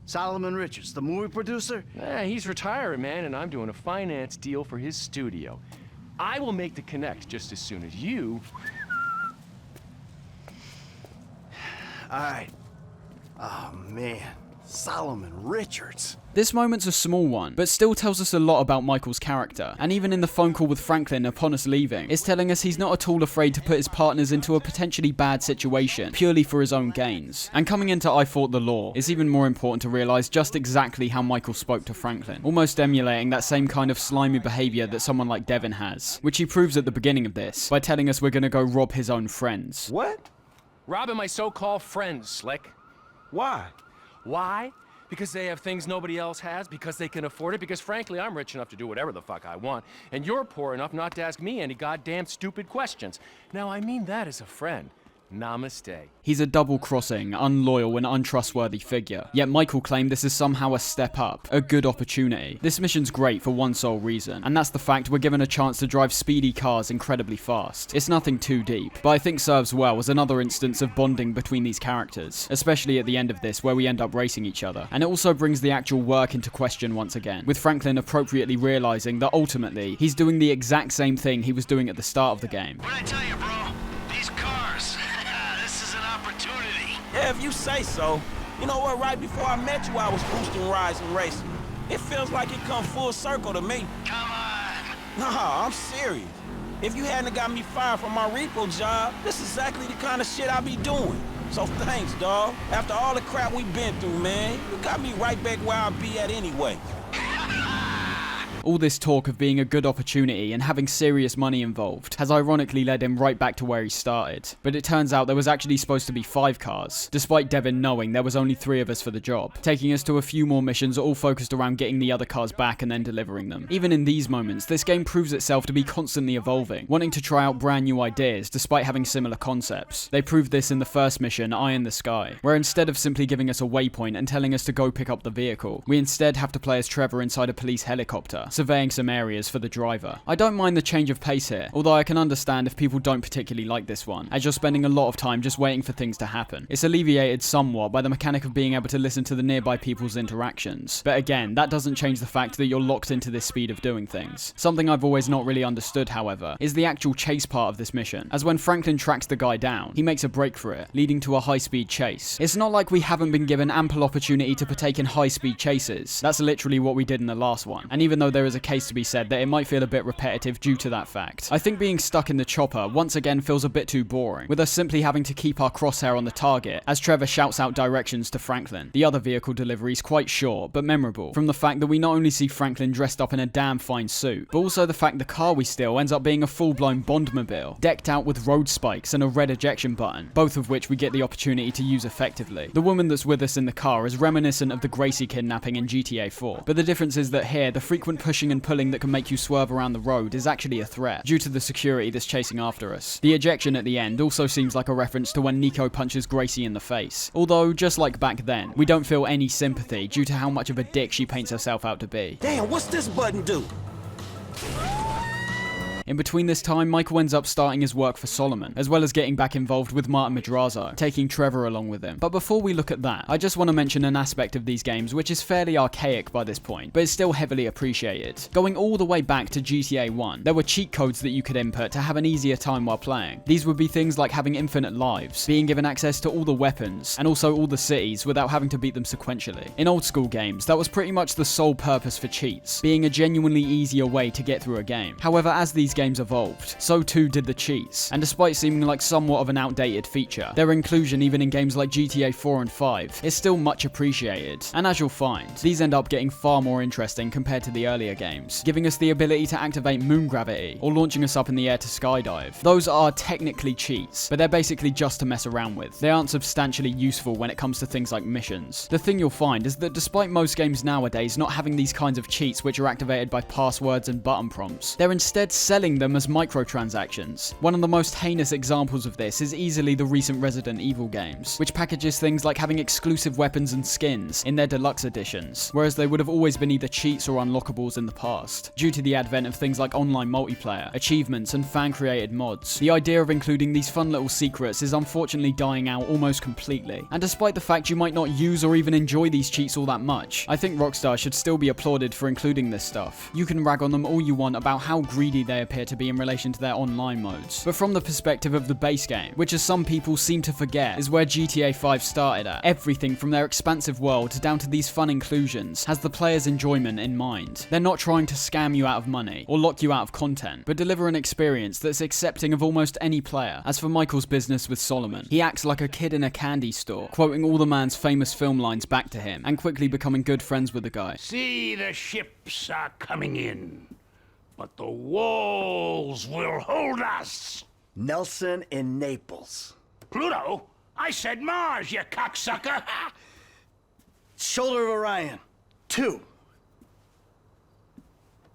Solomon Richards, the movie producer? He's retiring, man, and I'm doing a finance deal for his studio. I will make the connect just as soon as you... All right. Oh, man. Solomon Richards. This moment's a small one, but still tells us a lot about Michael's character, and even in the phone call with Franklin upon us leaving, it's telling us he's not at all afraid to put his partners into a potentially bad situation, purely for his own gains. And coming into I Fought the Law, it's even more important to realise just exactly how Michael spoke to Franklin, almost emulating that same kind of slimy behaviour that someone like Devin has, which he proves at the beginning of this, by telling us we're gonna go rob his own friends. What? Robbing my so-called friends, Slick. Why? Why? Because they have things nobody else has, because they can afford it, because frankly, I'm rich enough to do whatever the fuck I want, and you're poor enough not to ask me any goddamn stupid questions. Now, I mean that as a friend, Namaste. He's a double-crossing, unloyal and untrustworthy figure, yet Michael claimed this is somehow a step up, a good opportunity. This mission's great for one sole reason, and that's the fact we're given a chance to drive speedy cars incredibly fast. It's nothing too deep, but I think serves well as another instance of bonding between these characters, especially at the end of this where we end up racing each other. And it also brings the actual work into question once again, with Franklin appropriately realizing that ultimately, he's doing the exact same thing he was doing at the start of the game. What'd I tell you, bro? These cars. This is an opportunity. Yeah, if you say so. You know what, right before I met you, I was boosting rides and racing. It feels like it come full circle to me. Come on. Nah, I'm serious. If you hadn't got me fired from my repo job, this is exactly the kind of shit I be doing. So thanks, dawg. After all the crap we've been through, man, you got me right back where I be at anyway. All this talk of being a good opportunity and having serious money involved has ironically led him right back to where he started. But it turns out there was actually supposed to be 5 cars, despite Devin knowing there was only 3 of us for the job, taking us to a few more missions all focused around getting the other cars back and then delivering them. Even in these moments, this game proves itself to be constantly evolving, wanting to try out brand new ideas despite having similar concepts. They proved this in the first mission, Eye in the Sky, where instead of simply giving us a waypoint and telling us to go pick up the vehicle, we instead have to play as Trevor inside a police helicopter, surveying some areas for the driver. I don't mind the change of pace here, although I can understand if people don't particularly like this one, as you're spending a lot of time just waiting for things to happen. It's alleviated somewhat by the mechanic of being able to listen to the nearby people's interactions, but again, that doesn't change the fact that you're locked into this speed of doing things. Something I've always not really understood, however, is the actual chase part of this mission, as when Franklin tracks the guy down, he makes a break for it, leading to a high-speed chase. It's not like we haven't been given ample opportunity to partake in high-speed chases. That's literally what we did in the last one, and even though there is a case to be said that it might feel a bit repetitive due to that fact, I think being stuck in the chopper once again feels a bit too boring, with us simply having to keep our crosshair on the target as Trevor shouts out directions to Franklin. The other vehicle delivery is quite short, but memorable, from the fact that we not only see Franklin dressed up in a damn fine suit, but also the fact the car we steal ends up being a full-blown Bondmobile, decked out with road spikes and a red ejection button, both of which we get the opportunity to use effectively. The woman that's with us in the car is reminiscent of the Gracie kidnapping in GTA 4, but the difference is that here, the frequent pushing and pulling that can make you swerve around the road is actually a threat, due to the security that's chasing after us. The ejection at the end also seems like a reference to when Nico punches Gracie in the face, although just like back then, we don't feel any sympathy due to how much of a dick she paints herself out to be. Damn, what's this button do? In between this time, Michael ends up starting his work for Solomon, as well as getting back involved with Martin Madrazo, taking Trevor along with him. But before we look at that, I just want to mention an aspect of these games which is fairly archaic by this point, but is still heavily appreciated. Going all the way back to GTA 1, there were cheat codes that you could input to have an easier time while playing. These would be things like having infinite lives, being given access to all the weapons, and also all the cities without having to beat them sequentially. In old school games, that was pretty much the sole purpose for cheats, being a genuinely easier way to get through a game. However, as these games evolved, so too did the cheats, and despite seeming like somewhat of an outdated feature, their inclusion even in games like GTA 4 and 5 is still much appreciated, and as you'll find, these end up getting far more interesting compared to the earlier games, giving us the ability to activate moon gravity, or launching us up in the air to skydive. Those are technically cheats, but they're basically just to mess around with. They aren't substantially useful when it comes to things like missions. The thing you'll find is that despite most games nowadays not having these kinds of cheats which are activated by passwords and button prompts, they're instead selling them as microtransactions. One of the most heinous examples of this is easily the recent Resident Evil games, which packages things like having exclusive weapons and skins in their deluxe editions, whereas they would have always been either cheats or unlockables in the past. Due to the advent of things like online multiplayer, achievements, and fan-created mods, the idea of including these fun little secrets is unfortunately dying out almost completely. And despite the fact you might not use or even enjoy these cheats all that much, I think Rockstar should still be applauded for including this stuff. You can rag on them all you want about how greedy they appear to be in relation to their online modes, but from the perspective of the base game, which as some people seem to forget is where GTA 5 started at, everything from their expansive world down to these fun inclusions has the player's enjoyment in mind. They're not trying to scam you out of money or lock you out of content, but deliver an experience that's accepting of almost any player. As for Michael's business with Solomon, he acts like a kid in a candy store, quoting all the man's famous film lines back to him, and quickly becoming good friends with the guy. See, the ships are coming in, but the walls will hold us. Nelson in Naples. Pluto? I said Mars, you cocksucker. Shoulder of Orion. 2.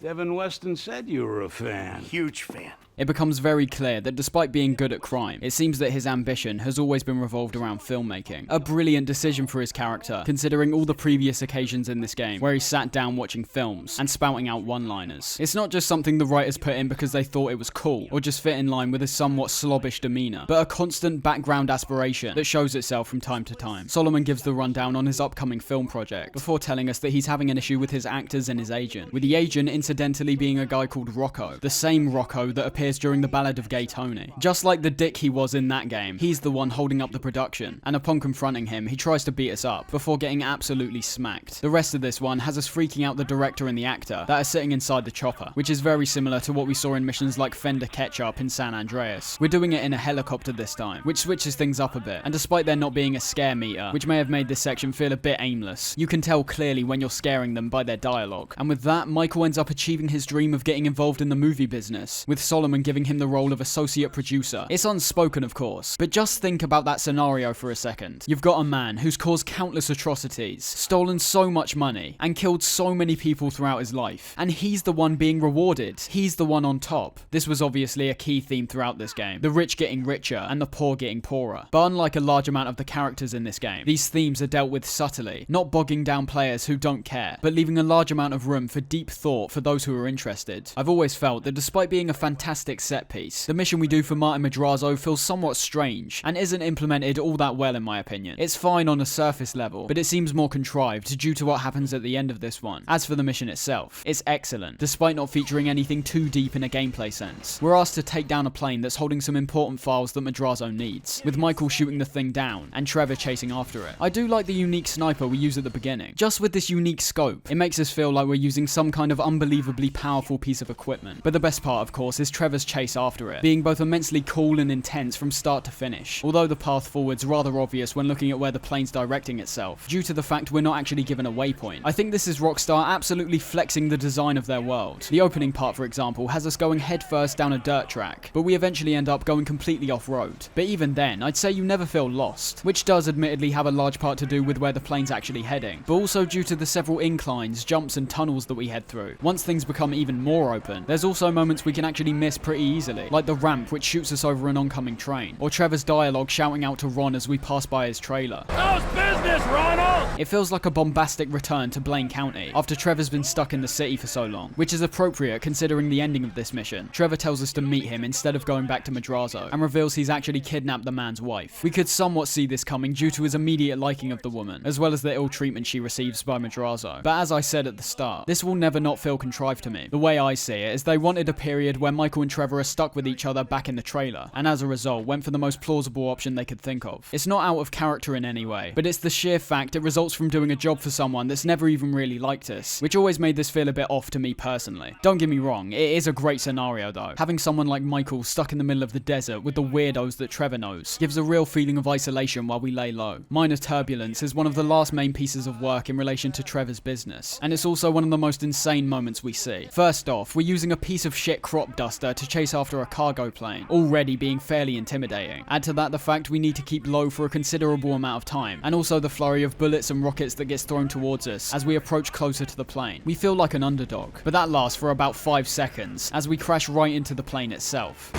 Devin Weston said you were a fan. Huge fan. It becomes very clear that despite being good at crime, it seems that his ambition has always been revolved around filmmaking. A brilliant decision for his character, considering all the previous occasions in this game where he sat down watching films and spouting out one-liners. It's not just something the writers put in because they thought it was cool or just fit in line with his somewhat slobbish demeanor, but a constant background aspiration that shows itself from time to time. Solomon gives the rundown on his upcoming film project before telling us that he's having an issue with his actors and his agent, with the agent incidentally being a guy called Rocco, the same Rocco that appears during the Ballad of Gay Tony. Just like the dick he was in that game, he's the one holding up the production, and upon confronting him, he tries to beat us up before getting absolutely smacked. The rest of this one has us freaking out the director and the actor that are sitting inside the chopper, which is very similar to what we saw in missions like Fender Ketchup in San Andreas. We're doing it in a helicopter this time, which switches things up a bit, and despite there not being a scare meter, which may have made this section feel a bit aimless, you can tell clearly when you're scaring them by their dialogue. And with that, Michael ends up achieving his dream of getting involved in the movie business, with Solomon giving him the role of associate producer. It's unspoken, of course, but just think about that scenario for a second. You've got a man who's caused countless atrocities, stolen so much money, and killed so many people throughout his life, and he's the one being rewarded. He's the one on top. This was obviously a key theme throughout this game, the rich getting richer and the poor getting poorer. But unlike a large amount of the characters in this game, these themes are dealt with subtly, not bogging down players who don't care, but leaving a large amount of room for deep thought for those who are interested. I've always felt that despite being a fantastic set piece, the mission we do for Martin Madrazo feels somewhat strange and isn't implemented all that well in my opinion. It's fine on a surface level, but it seems more contrived due to what happens at the end of this one. As for the mission itself, it's excellent, despite not featuring anything too deep in a gameplay sense. We're asked to take down a plane that's holding some important files that Madrazo needs, with Michael shooting the thing down and Trevor chasing after it. I do like the unique sniper we use at the beginning. Just with this unique scope, it makes us feel like we're using some kind of unbelievably powerful piece of equipment. But the best part, of course, is Trevor's chase after it, being both immensely cool and intense from start to finish, although the path forward's rather obvious when looking at where the plane's directing itself, due to the fact we're not actually given a waypoint. I think this is Rockstar absolutely flexing the design of their world. The opening part, for example, has us going headfirst down a dirt track, but we eventually end up going completely off-road. But even then, I'd say you never feel lost, which does admittedly have a large part to do with where the plane's actually heading, but also due to the several inclines, jumps and tunnels that we head through. Once things become even more open, there's also moments we can actually miss pretty easily, like the ramp which shoots us over an oncoming train, or Trevor's dialogue shouting out to Ron as we pass by his trailer. How's business, Ronald? It feels like a bombastic return to Blaine County, after Trevor's been stuck in the city for so long, which is appropriate considering the ending of this mission. Trevor tells us to meet him instead of going back to Madrazo, and reveals he's actually kidnapped the man's wife. We could somewhat see this coming due to his immediate liking of the woman, as well as the ill treatment she receives by Madrazo. But as I said at the start, this will never not feel contrived to me. The way I see it is they wanted a period where Michael and Trevor are stuck with each other back in the trailer, and as a result went for the most plausible option they could think of. It's not out of character in any way, but it's the sheer fact it results from doing a job for someone that's never even really liked us, which always made this feel a bit off to me personally. Don't get me wrong, it is a great scenario though. Having someone like Michael stuck in the middle of the desert with the weirdos that Trevor knows gives a real feeling of isolation while we lay low. Minor turbulence is one of the last main pieces of work in relation to Trevor's business, and it's also one of the most insane moments we see. First off, we're using a piece of shit crop duster to chase after a cargo plane, already being fairly intimidating. Add to that the fact we need to keep low for a considerable amount of time, and also the flurry of bullets and rockets that gets thrown towards us as we approach closer to the plane. We feel like an underdog, but that lasts for about 5 seconds as we crash right into the plane itself.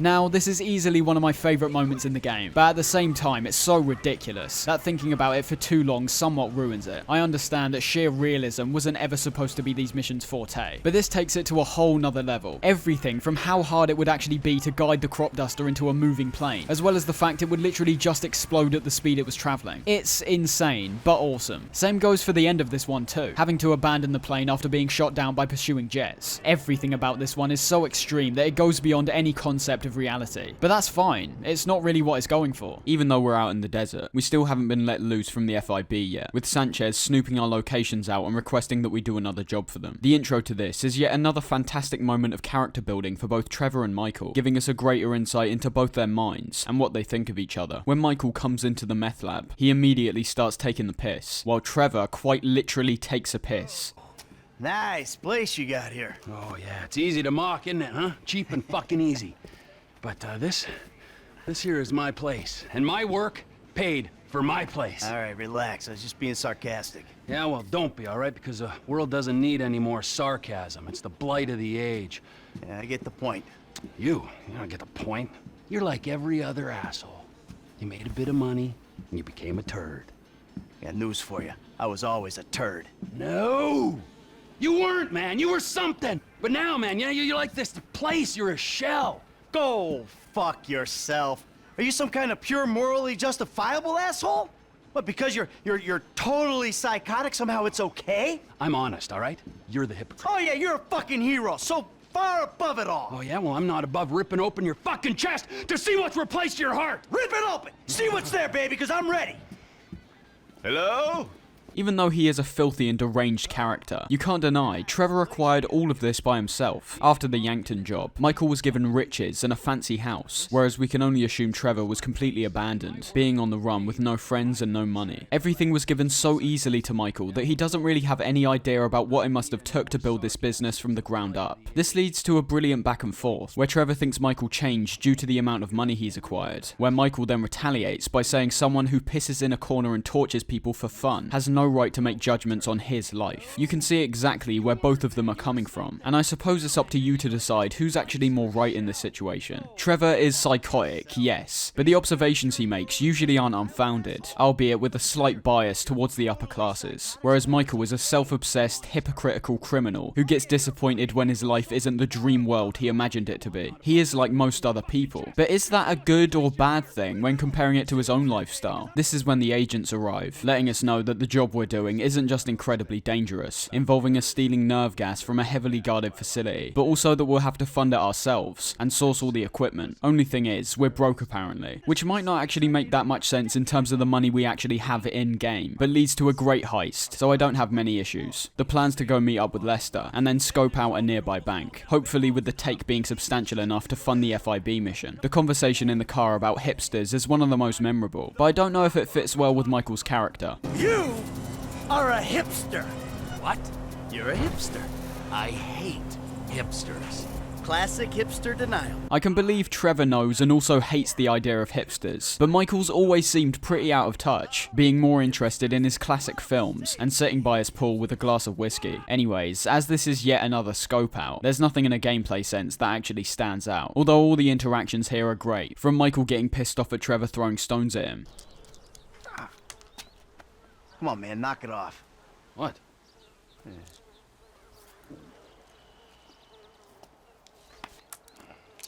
Now, this is easily one of my favourite moments in the game, but at the same time, it's so ridiculous that thinking about it for too long somewhat ruins it. I understand that sheer realism wasn't ever supposed to be these missions' forte, but this takes it to a whole nother level. Everything from how hard it would actually be to guide the crop duster into a moving plane, as well as the fact it would literally just explode at the speed it was travelling. It's insane, but awesome. Same goes for the end of this one too, having to abandon the plane after being shot down by pursuing jets. Everything about this one is so extreme that it goes beyond any concept of reality. But that's fine, it's not really what it's going for. Even though we're out in the desert, we still haven't been let loose from the FIB yet, with Sanchez snooping our locations out and requesting that we do another job for them. The intro to this is yet another fantastic moment of character building for both Trevor and Michael, giving us a greater insight into both their minds and what they think of each other. When Michael comes into the meth lab, he immediately starts taking the piss, while Trevor quite literally takes a piss. Nice place you got here. Oh yeah, it's easy to mock, isn't it, huh? Cheap and fucking easy. But this here is my place, and my work paid For my place. All right, relax. I was just being sarcastic. Yeah, well, don't be, all right? Because the world doesn't need any more sarcasm. It's the blight of the age. Yeah, I get the point. You don't get the point. You're like every other asshole. You made a bit of money, and you became a turd. Got news for you. I was always a turd. No! You weren't, man. You were something. But now, man, you're like this place. You're a shell. Go fuck yourself. Are you some kind of pure morally justifiable asshole? What, because you're totally psychotic, somehow it's okay? I'm honest, all right? You're the hypocrite. Oh yeah, you're a fucking hero, so far above it all. Oh yeah? Well, I'm not above ripping open your fucking chest to see what's replaced your heart. Rip it open! See what's there, baby, because I'm ready. Hello? Even though he is a filthy and deranged character, you can't deny Trevor acquired all of this by himself. After the Yankton job, Michael was given riches and a fancy house, whereas we can only assume Trevor was completely abandoned, being on the run with no friends and no money. Everything was given so easily to Michael that he doesn't really have any idea about what it must have took to build this business from the ground up. This leads to a brilliant back and forth, where Trevor thinks Michael changed due to the amount of money he's acquired, where Michael then retaliates by saying someone who pisses in a corner and tortures people for fun has no right to make judgments on his life. You can see exactly where both of them are coming from, and I suppose it's up to you to decide who's actually more right in this situation. Trevor is psychotic, yes, but the observations he makes usually aren't unfounded, albeit with a slight bias towards the upper classes, whereas Michael is a self-obsessed, hypocritical criminal who gets disappointed when his life isn't the dream world he imagined it to be. He is like most other people, but is that a good or bad thing when comparing it to his own lifestyle? This is when the agents arrive, letting us know that the job we're doing isn't just incredibly dangerous, involving us stealing nerve gas from a heavily guarded facility, but also that we'll have to fund it ourselves and source all the equipment. Only thing is, we're broke apparently, which might not actually make that much sense in terms of the money we actually have in-game, but leads to a great heist, so I don't have many issues. The plan's to go meet up with Lester, and then scope out a nearby bank, hopefully with the take being substantial enough to fund the FIB mission. The conversation in the car about hipsters is one of the most memorable, but I don't know if it fits well with Michael's character. You are a hipster. What? You're a hipster. I hate hipsters. Classic hipster denial. I can believe Trevor knows and also hates the idea of hipsters, but Michael's always seemed pretty out of touch, being more interested in his classic films and sitting by his pool with a glass of whiskey. Anyways, as this is yet another scope out, there's nothing in a gameplay sense that actually stands out, although all the interactions here are great, from Michael getting pissed off at Trevor throwing stones at him. Come on, man, knock it off. What?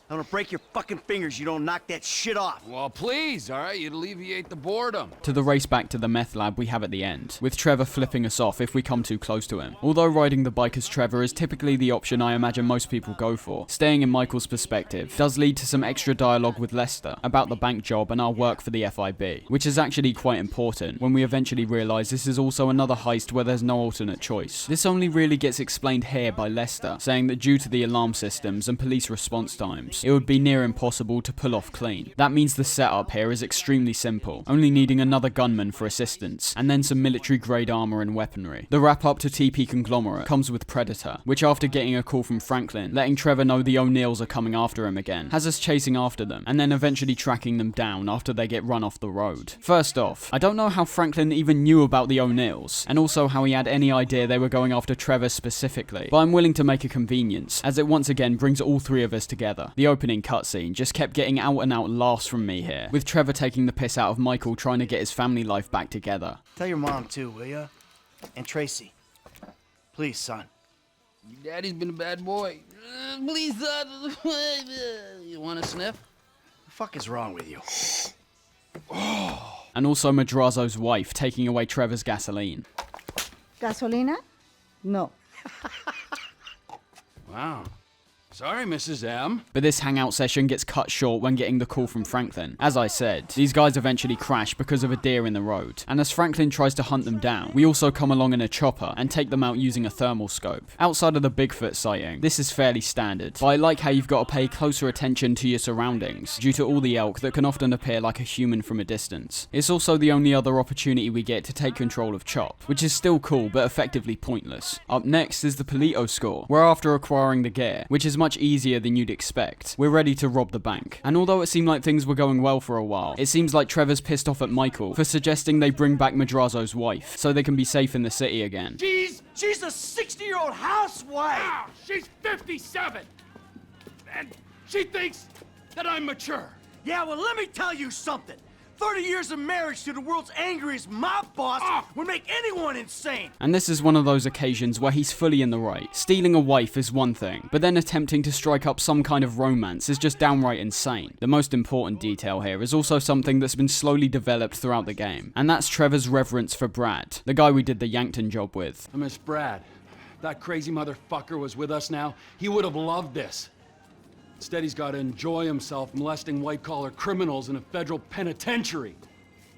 I'm gonna break your fucking fingers. You don't knock that shit off. Well, please, all right? You'd alleviate the boredom. To the race back to the meth lab we have at the end, with Trevor flipping us off if we come too close to him. Although riding the bike as Trevor is typically the option I imagine most people go for, staying in Michael's perspective does lead to some extra dialogue with Lester about the bank job and our work for the FIB, which is actually quite important when we eventually realise this is also another heist where there's no alternate choice. This only really gets explained here by Lester, saying that due to the alarm systems and police response times, it would be near impossible to pull off clean. That means the setup here is extremely simple, only needing another gunman for assistance, and then some military grade armor and weaponry. The wrap up to TP Conglomerate comes with Predator, which after getting a call from Franklin, letting Trevor know the O'Neills are coming after him again, has us chasing after them, and then eventually tracking them down after they get run off the road. First off, I don't know how Franklin even knew about the O'Neills, and also how he had any idea they were going after Trevor specifically, but I'm willing to make a convenience, as it once again brings all three of us together. The opening cutscene just kept getting out and out laughs from me here, with Trevor taking the piss out of Michael trying to get his family life back together. Tell your mom too, will ya? And Tracy. Please, son. Your daddy's been a bad boy. Please, son. You want a sniff? What the fuck is wrong with you? And also Madrazo's wife taking away Trevor's gasoline. Gasolina? No. Wow. Sorry, Mrs. M. But this hangout session gets cut short when getting the call from Franklin. As I said, these guys eventually crash because of a deer in the road, and as Franklin tries to hunt them down, we also come along in a chopper and take them out using a thermal scope. Outside of the Bigfoot sighting, this is fairly standard, but I like how you've got to pay closer attention to your surroundings, due to all the elk that can often appear like a human from a distance. It's also the only other opportunity we get to take control of Chop, which is still cool but effectively pointless. Up next is the Polito score, where after acquiring the gear, which is much easier than you'd expect. We're ready to rob the bank. And although it seemed like things were going well for a while, it seems like Trevor's pissed off at Michael for suggesting they bring back Madrazo's wife so they can be safe in the city again. She's a 60-year-old housewife. Wow, she's 57. And she thinks that I'm mature. Yeah, well, let me tell you something. 30 years of marriage to the world's angriest mob boss would make anyone insane. And this is one of those occasions where he's fully in the right. Stealing a wife is one thing, but then attempting to strike up some kind of romance is just downright insane. The most important detail here is also something that's been slowly developed throughout the game, and that's Trevor's reverence for Brad, the guy we did the Yankton job with. I miss Brad. That crazy motherfucker was with us now. He would have loved this. Instead, he's got to enjoy himself molesting white-collar criminals in a federal penitentiary.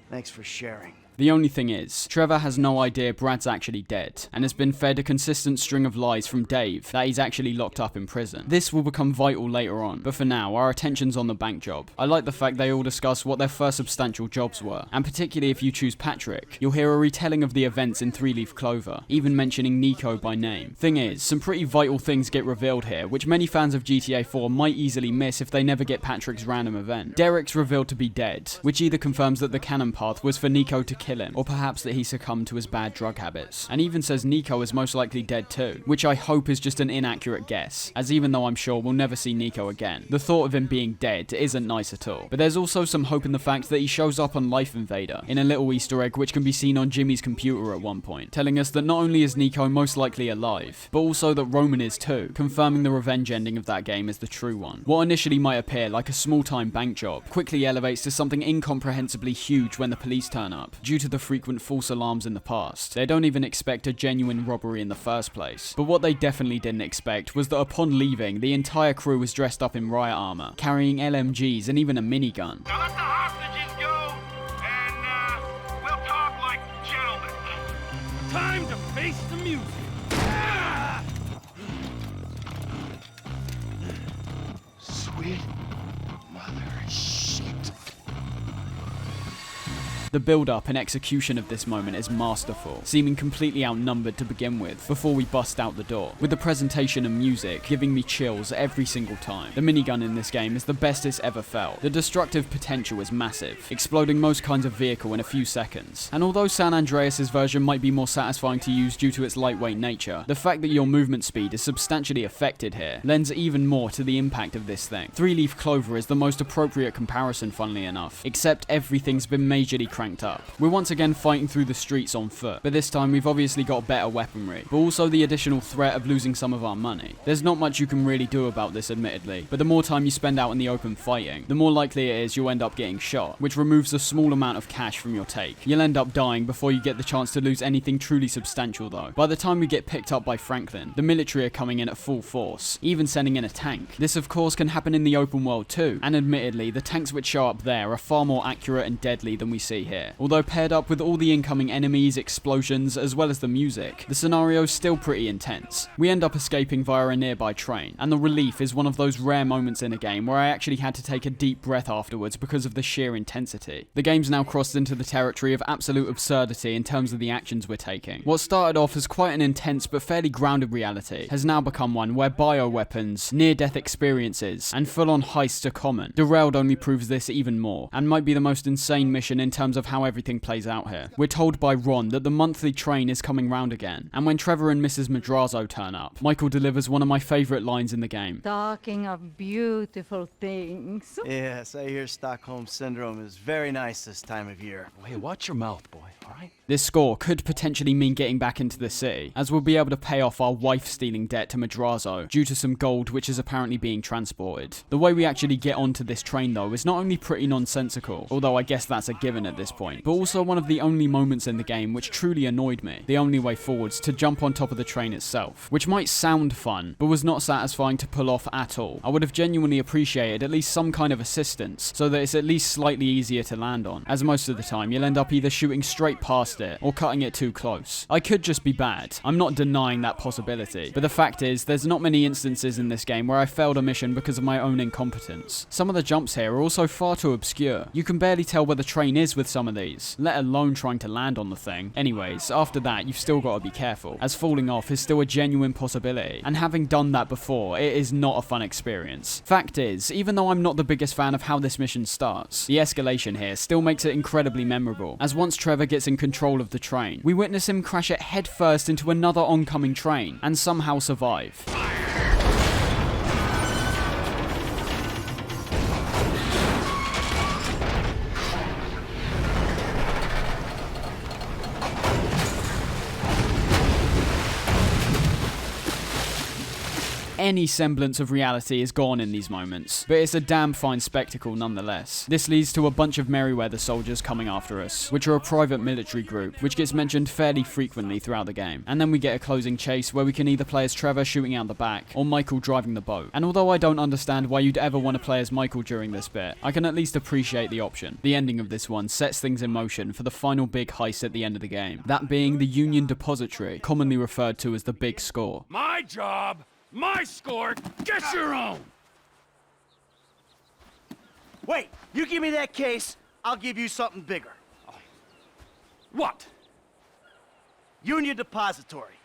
Thanks for sharing. The only thing is, Trevor has no idea Brad's actually dead, and has been fed a consistent string of lies from Dave that he's actually locked up in prison. This will become vital later on, but for now, our attention's on the bank job. I like the fact they all discuss what their first substantial jobs were, and particularly if you choose Patrick, you'll hear a retelling of the events in 3-Leaf Clover, even mentioning Nico by name. Thing is, some pretty vital things get revealed here, which many fans of GTA 4 might easily miss if they never get Patrick's random event. Derek's revealed to be dead, which either confirms that the canon path was for Nico to kill him, or perhaps that he succumbed to his bad drug habits, and even says Nico is most likely dead too, which I hope is just an inaccurate guess, as even though I'm sure we'll never see Nico again, the thought of him being dead isn't nice at all. But there's also some hope in the fact that he shows up on Life Invader, in a little Easter egg which can be seen on Jimmy's computer at one point, telling us that not only is Nico most likely alive, but also that Roman is too, confirming the revenge ending of that game is the true one. What initially might appear like a small-time bank job, quickly elevates to something incomprehensibly huge when the police turn up, due to the frequent false alarms in the past. They don't even expect a genuine robbery in the first place. But what they definitely didn't expect was that upon leaving, the entire crew was dressed up in riot armor, carrying LMGs and even a minigun. Now let the hostages go, and we'll talk like gentlemen. Time to face the music. Sweet mother shit. The build-up and execution of this moment is masterful, seeming completely outnumbered to begin with, before we bust out the door, with the presentation and music giving me chills every single time. The minigun in this game is the best it's ever felt. The destructive potential is massive, exploding most kinds of vehicle in a few seconds. And although San Andreas' version might be more satisfying to use due to its lightweight nature, the fact that your movement speed is substantially affected here lends even more to the impact of this thing. 3-Leaf Clover is the most appropriate comparison, funnily enough, except everything's been majorly cranked up. We're once again fighting through the streets on foot, but this time we've obviously got better weaponry, but also the additional threat of losing some of our money. There's not much you can really do about this, admittedly, but the more time you spend out in the open fighting, the more likely it is you'll end up getting shot, which removes a small amount of cash from your take. You'll end up dying before you get the chance to lose anything truly substantial though. By the time we get picked up by Franklin, the military are coming in at full force, even sending in a tank. This of course can happen in the open world too, and admittedly the tanks which show up there are far more accurate and deadly than we see here. Although paired up with all the incoming enemies, explosions, as well as the music, the scenario's still pretty intense. We end up escaping via a nearby train, and the relief is one of those rare moments in a game where I actually had to take a deep breath afterwards because of the sheer intensity. The game's now crossed into the territory of absolute absurdity in terms of the actions we're taking. What started off as quite an intense but fairly grounded reality has now become one where bioweapons, near-death experiences, and full-on heists are common. Derailed only proves this even more, and might be the most insane mission in terms of how everything plays out here. We're told by Ron that the monthly train is coming round again, and when Trevor and Mrs. Madrazo turn up, Michael delivers one of my favourite lines in the game. Talking of beautiful things. Yes, I hear Stockholm Syndrome is very nice this time of year. Hey, watch your mouth, boy, alright? This score could potentially mean getting back into the city, as we'll be able to pay off our wife-stealing debt to Madrazo due to some gold which is apparently being transported. The way we actually get onto this train though is not only pretty nonsensical, although I guess that's a given at this point, but also one of the only moments in the game which truly annoyed me. The only way forwards to jump on top of the train itself, which might sound fun, but was not satisfying to pull off at all. I would have genuinely appreciated at least some kind of assistance, so that it's at least slightly easier to land on, as most of the time you'll end up either shooting straight past it, or cutting it too close. I could just be bad, I'm not denying that possibility, but the fact is, there's not many instances in this game where I failed a mission because of my own incompetence. Some of the jumps here are also far too obscure. You can barely tell where the train is with some some of these, let alone trying to land on the thing. Anyways, after that, you've still got to be careful, as falling off is still a genuine possibility, and having done that before, it is not a fun experience. Fact is, even though I'm not the biggest fan of how this mission starts, the escalation here still makes it incredibly memorable, as once Trevor gets in control of the train, we witness him crash it headfirst into another oncoming train, and somehow survive. Any semblance of reality is gone in these moments, but it's a damn fine spectacle nonetheless. This leads to a bunch of Merryweather soldiers coming after us, which are a private military group, which gets mentioned fairly frequently throughout the game. And then we get a closing chase where we can either play as Trevor shooting out the back, or Michael driving the boat. And although I don't understand why you'd ever want to play as Michael during this bit, I can at least appreciate the option. The ending of this one sets things in motion for the final big heist at the end of the game, that being the Union Depository, commonly referred to as the Big Score. My job, my score, get your own! Wait, you give me that case, I'll give you something bigger. What? Union Depository.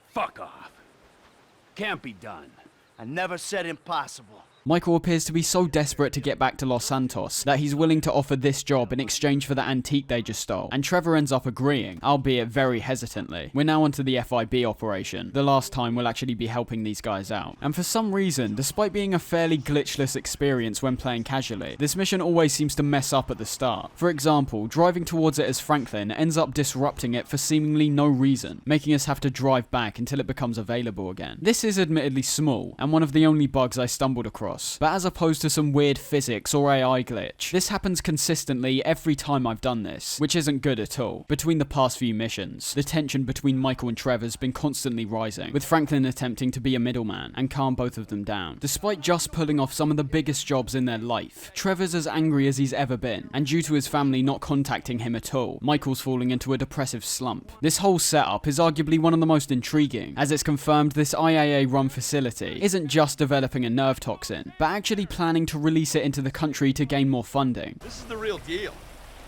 Fuck off. Can't be done. I never said impossible. Michael appears to be so desperate to get back to Los Santos that he's willing to offer this job in exchange for the antique they just stole, and Trevor ends up agreeing, albeit very hesitantly. We're now onto the FIB operation, the last time we'll actually be helping these guys out. And for some reason, despite being a fairly glitchless experience when playing casually, this mission always seems to mess up at the start. For example, driving towards it as Franklin ends up disrupting it for seemingly no reason, making us have to drive back until it becomes available again. This is admittedly small, and one of the only bugs I stumbled across. But as opposed to some weird physics or AI glitch, this happens consistently every time I've done this, which isn't good at all. Between the past few missions, the tension between Michael and Trevor's been constantly rising, with Franklin attempting to be a middleman and calm both of them down. Despite just pulling off some of the biggest jobs in their life, Trevor's as angry as he's ever been, and due to his family not contacting him at all, Michael's falling into a depressive slump. This whole setup is arguably one of the most intriguing, as it's confirmed this IAA-run facility isn't just developing a nerve toxin, but actually planning to release it into the country to gain more funding. This is the real deal.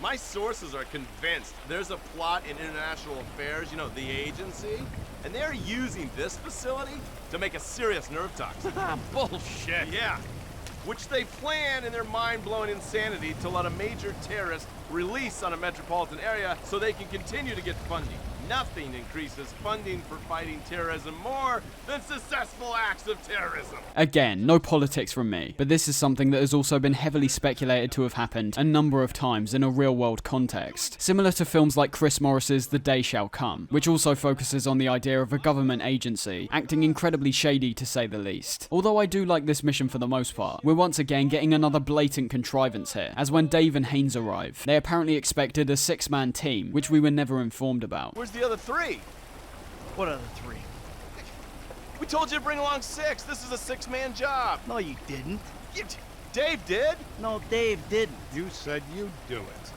My sources are convinced there's a plot in international affairs, you know, the agency, and they're using this facility to make a serious nerve toxin. Bullshit. Yeah. Which they plan in their mind-blowing insanity to let a major terrorist release on a metropolitan area so they can continue to get funding. Nothing increases funding for fighting terrorism more than successful acts of terrorism. Again, no politics from me, but this is something that has also been heavily speculated to have happened a number of times in a real-world context, similar to films like Chris Morris's The Day Shall Come, which also focuses on the idea of a government agency acting incredibly shady to say the least. Although I do like this mission for the most part, we're once again getting another blatant contrivance here, as when Dave and Haynes arrive, they apparently expected a 6-man team, which we were never informed about. Where's the other 3? What other 3? We told you to bring along 6. This is a 6-man job. No, you didn't. Dave did? No, Dave didn't. You said you'd do it.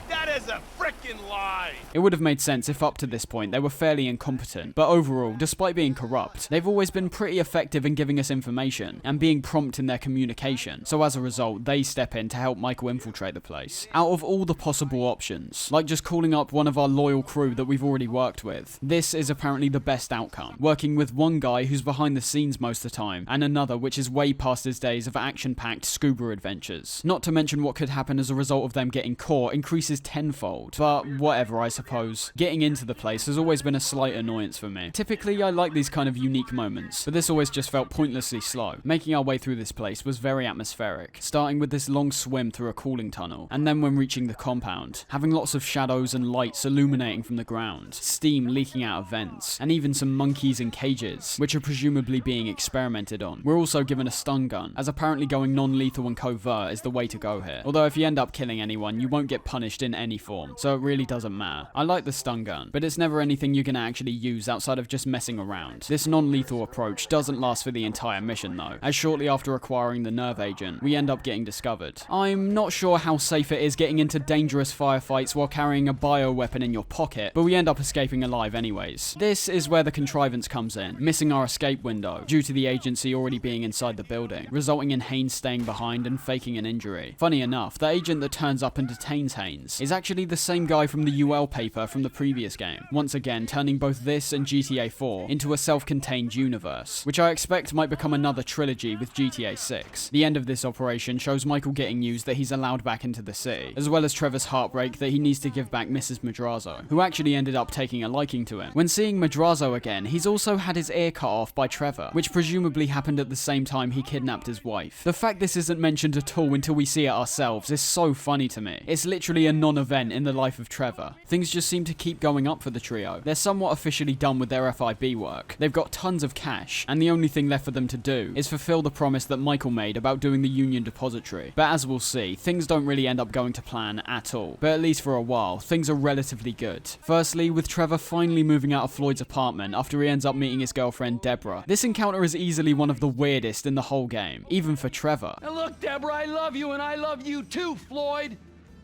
That is a frickin' lie! It would have made sense if up to this point they were fairly incompetent, but overall, despite being corrupt, they've always been pretty effective in giving us information and being prompt in their communication, so as a result, they step in to help Michael infiltrate the place. Out of all the possible options, like just calling up one of our loyal crew that we've already worked with, this is apparently the best outcome, working with one guy who's behind the scenes most of the time, and another which is way past his days of action-packed scuba adventures. Not to mention what could happen as a result of them getting caught increases tenfold, but whatever I suppose. Getting into the place has always been a slight annoyance for me. Typically I like these kind of unique moments, but this always just felt pointlessly slow. Making our way through this place was very atmospheric, starting with this long swim through a cooling tunnel, and then when reaching the compound, having lots of shadows and lights illuminating from the ground, steam leaking out of vents, and even some monkeys in cages, which are presumably being experimented on. We're also given a stun gun, as apparently going non-lethal and covert is the way to go here, although if you end up killing anyone, you won't get punished in any form, so really doesn't matter. I like the stun gun, but it's never anything you can actually use outside of just messing around. This non-lethal approach doesn't last for the entire mission though, as shortly after acquiring the nerve agent, we end up getting discovered. I'm not sure how safe it is getting into dangerous firefights while carrying a bioweapon in your pocket, but we end up escaping alive anyways. This is where the contrivance comes in, missing our escape window due to the agency already being inside the building, resulting in Haynes staying behind and faking an injury. Funny enough, the agent that turns up and detains Haynes is actually the same guy from the UL paper from the previous game, once again turning both this and GTA 4 into a self-contained universe, which I expect might become another trilogy with GTA 6. The end of this operation shows Michael getting news that he's allowed back into the city, as well as Trevor's heartbreak that he needs to give back Mrs. Madrazo, who actually ended up taking a liking to him. When seeing Madrazo again, he's also had his ear cut off by Trevor, which presumably happened at the same time he kidnapped his wife. The fact this isn't mentioned at all until we see it ourselves is so funny to me. It's literally a non-event in the life of Trevor. Things just seem to keep going up for the trio. They're somewhat officially done with their FIB work. They've got tons of cash, and the only thing left for them to do is fulfill the promise that Michael made about doing the Union Depository. But as we'll see, things don't really end up going to plan at all. But at least for a while, things are relatively good. Firstly, with Trevor finally moving out of Floyd's apartment after he ends up meeting his girlfriend Deborah. This encounter is easily one of the weirdest in the whole game, even for Trevor. And look, Deborah, I love you and I love you too, Floyd.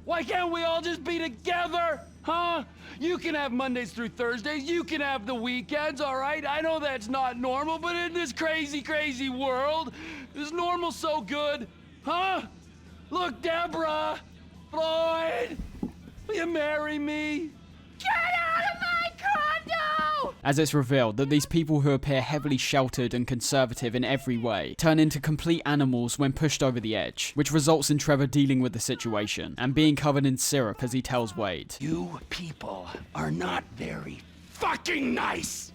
Why can't we all just be together? Huh? You can have Mondays through Thursdays. You can have the weekends, all right? I know that's not normal, but in this crazy, crazy world, is normal so good? Huh? Look, Deborah, Floyd, will you marry me? Get out of my condo! As it's revealed that these people who appear heavily sheltered and conservative in every way turn into complete animals when pushed over the edge, which results in Trevor dealing with the situation and being covered in syrup as he tells Wade, You people are not very fucking nice!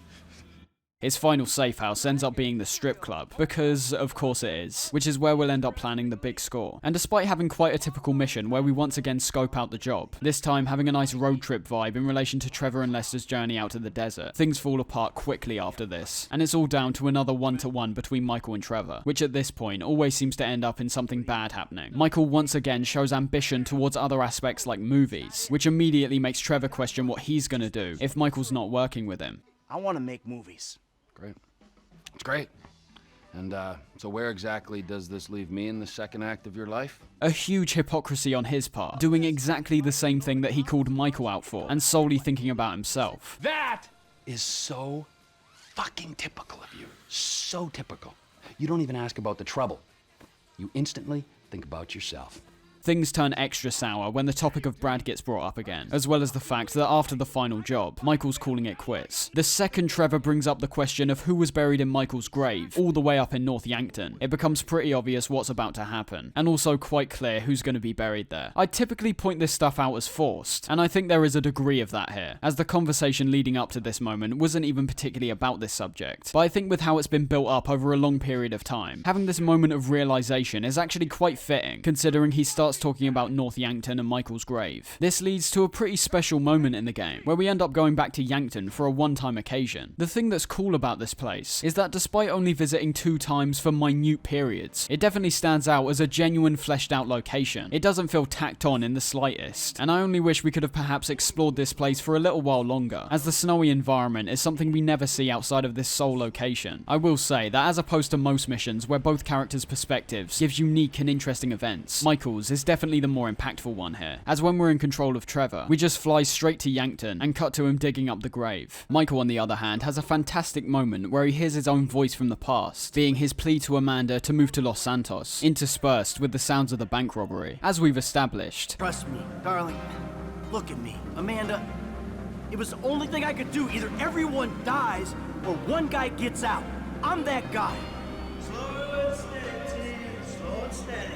His final safe house ends up being the strip club, because of course it is, which is where we'll end up planning the big score. And despite having quite a typical mission where we once again scope out the job, this time having a nice road trip vibe in relation to Trevor and Lester's journey out to the desert, things fall apart quickly after this, and it's all down to another one-to-one between Michael and Trevor, which at this point always seems to end up in something bad happening. Michael once again shows ambition towards other aspects like movies, which immediately makes Trevor question what he's gonna do if Michael's not working with him. I want to make movies. Great. It's great. And, so where exactly does this leave me in the second act of your life? A huge hypocrisy on his part, doing exactly the same thing that he called Michael out for, and solely thinking about himself. That is so fucking typical of you. So typical. You don't even ask about the trouble. You instantly think about yourself. Things turn extra sour when the topic of Brad gets brought up again, as well as the fact that after the final job, Michael's calling it quits. The second Trevor brings up the question of who was buried in Michael's grave, all the way up in North Yankton, it becomes pretty obvious what's about to happen, and also quite clear who's going to be buried there. I'd typically point this stuff out as forced, and I think there is a degree of that here, as the conversation leading up to this moment wasn't even particularly about this subject. But I think with how it's been built up over a long period of time, having this moment of realization is actually quite fitting, considering he starts talking about North Yankton and Michael's grave. This leads to a pretty special moment in the game, where we end up going back to Yankton for a one-time occasion. The thing that's cool about this place is that despite only visiting 2 times for minute periods, it definitely stands out as a genuine fleshed out location. It doesn't feel tacked on in the slightest, and I only wish we could have perhaps explored this place for a little while longer, as the snowy environment is something we never see outside of this sole location. I will say that as opposed to most missions where both characters' perspectives gives unique and interesting events, Michael's is definitely the more impactful one here, as when we're in control of Trevor, we just fly straight to Yankton and cut to him digging up the grave. Michael, on the other hand, has a fantastic moment where he hears his own voice from the past, being his plea to Amanda to move to Los Santos, interspersed with the sounds of the bank robbery. As we've established, Trust me, darling. Look at me, Amanda. It was the only thing I could do. Either everyone dies or one guy gets out. I'm that guy. Slow and steady, slow and steady.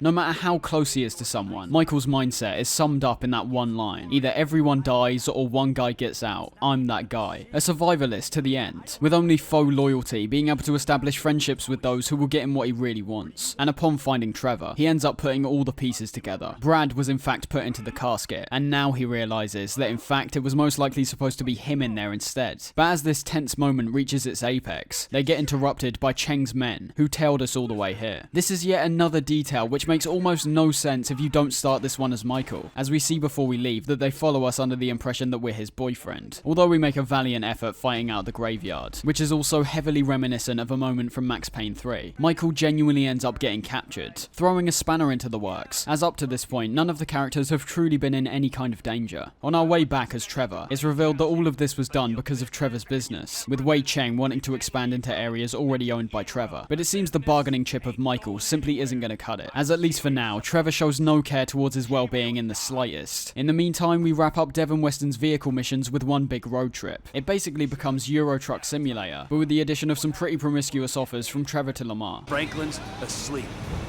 no matter how close he is to someone, Michael's mindset is summed up in that one line. Either everyone dies or one guy gets out. I'm that guy. A survivalist to the end, with only faux loyalty, being able to establish friendships with those who will get him what he really wants. And upon finding Trevor, he ends up putting all the pieces together. Brad was in fact put into the casket, and now he realizes that in fact it was most likely supposed to be him in there instead. But as this tense moment reaches its apex, they get interrupted by Cheng's men, who tailed us all the way here. This is yet another detail which makes almost no sense if you don't start this one as Michael, as we see before we leave that they follow us under the impression that we're his boyfriend, although we make a valiant effort fighting out the graveyard, which is also heavily reminiscent of a moment from Max Payne 3. Michael genuinely ends up getting captured, throwing a spanner into the works, as up to this point none of the characters have truly been in any kind of danger. On our way back as Trevor, it's revealed that all of this was done because of Trevor's business, with Wei Cheng wanting to expand into areas already owned by Trevor. But it seems the bargaining chip of Michael simply isn't going to cut it, as at least for now, Trevor shows no care towards his well-being in the slightest. In the meantime, we wrap up Devin Weston's vehicle missions with one big road trip. It basically becomes Euro Truck Simulator, but with the addition of some pretty promiscuous offers from Trevor to Lamar. Franklin's asleep.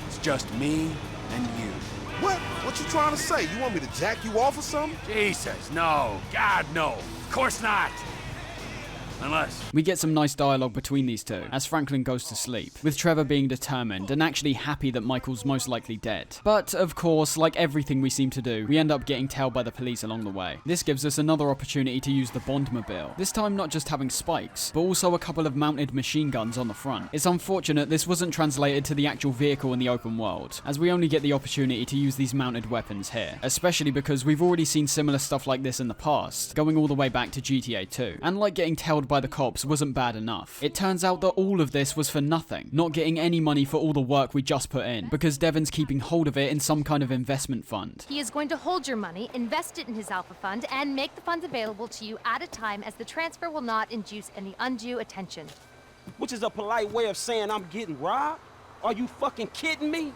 It's just me and you. What? What you trying to say? You want me to jack you off or something? Jesus, no. God, no. Of course not. Unless... We get some nice dialogue between these two, as Franklin goes to sleep, with Trevor being determined and actually happy that Michael's most likely dead. But, of course, like everything we seem to do, we end up getting tailed by the police along the way. This gives us another opportunity to use the Bondmobile, this time not just having spikes, but also a couple of mounted machine guns on the front. It's unfortunate this wasn't translated to the actual vehicle in the open world, as we only get the opportunity to use these mounted weapons here, especially because we've already seen similar stuff like this in the past, going all the way back to GTA 2, and like getting tailed by the cops wasn't bad enough. It turns out that all of this was for nothing, not getting any money for all the work we just put in, because Devin's keeping hold of it in some kind of investment fund. He is going to hold your money, invest it in his alpha fund, and make the funds available to you at a time as the transfer will not induce any undue attention. Which is a polite way of saying I'm getting robbed? Are you fucking kidding me?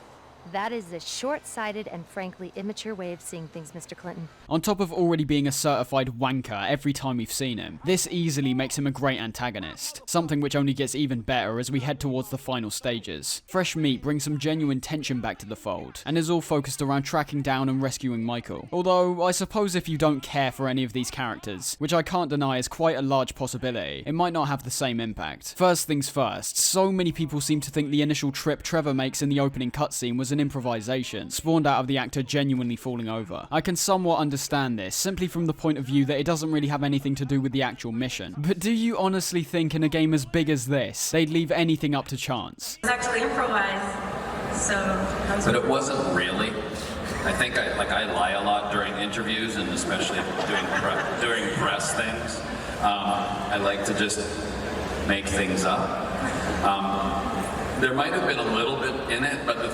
That is a short-sighted and frankly immature way of seeing things, Mr. Clinton. On top of already being a certified wanker every time we've seen him, this easily makes him a great antagonist, something which only gets even better as we head towards the final stages. Fresh Meat brings some genuine tension back to the fold, and is all focused around tracking down and rescuing Michael. Although, I suppose if you don't care for any of these characters, which I can't deny is quite a large possibility, it might not have the same impact. First things first, so many people seem to think the initial trip Trevor makes in the opening cutscene was an improvisation, spawned out of the actor genuinely falling over. I can somewhat understand this, simply from the point of view that it doesn't really have anything to do with the actual mission. But do you honestly think in a game as big as this, they'd leave anything up to chance? It's actually improvised, so... But it wasn't really. I think I lie a lot during interviews, and especially doing press things. I like to just make things up. There might have been a little bit in it, but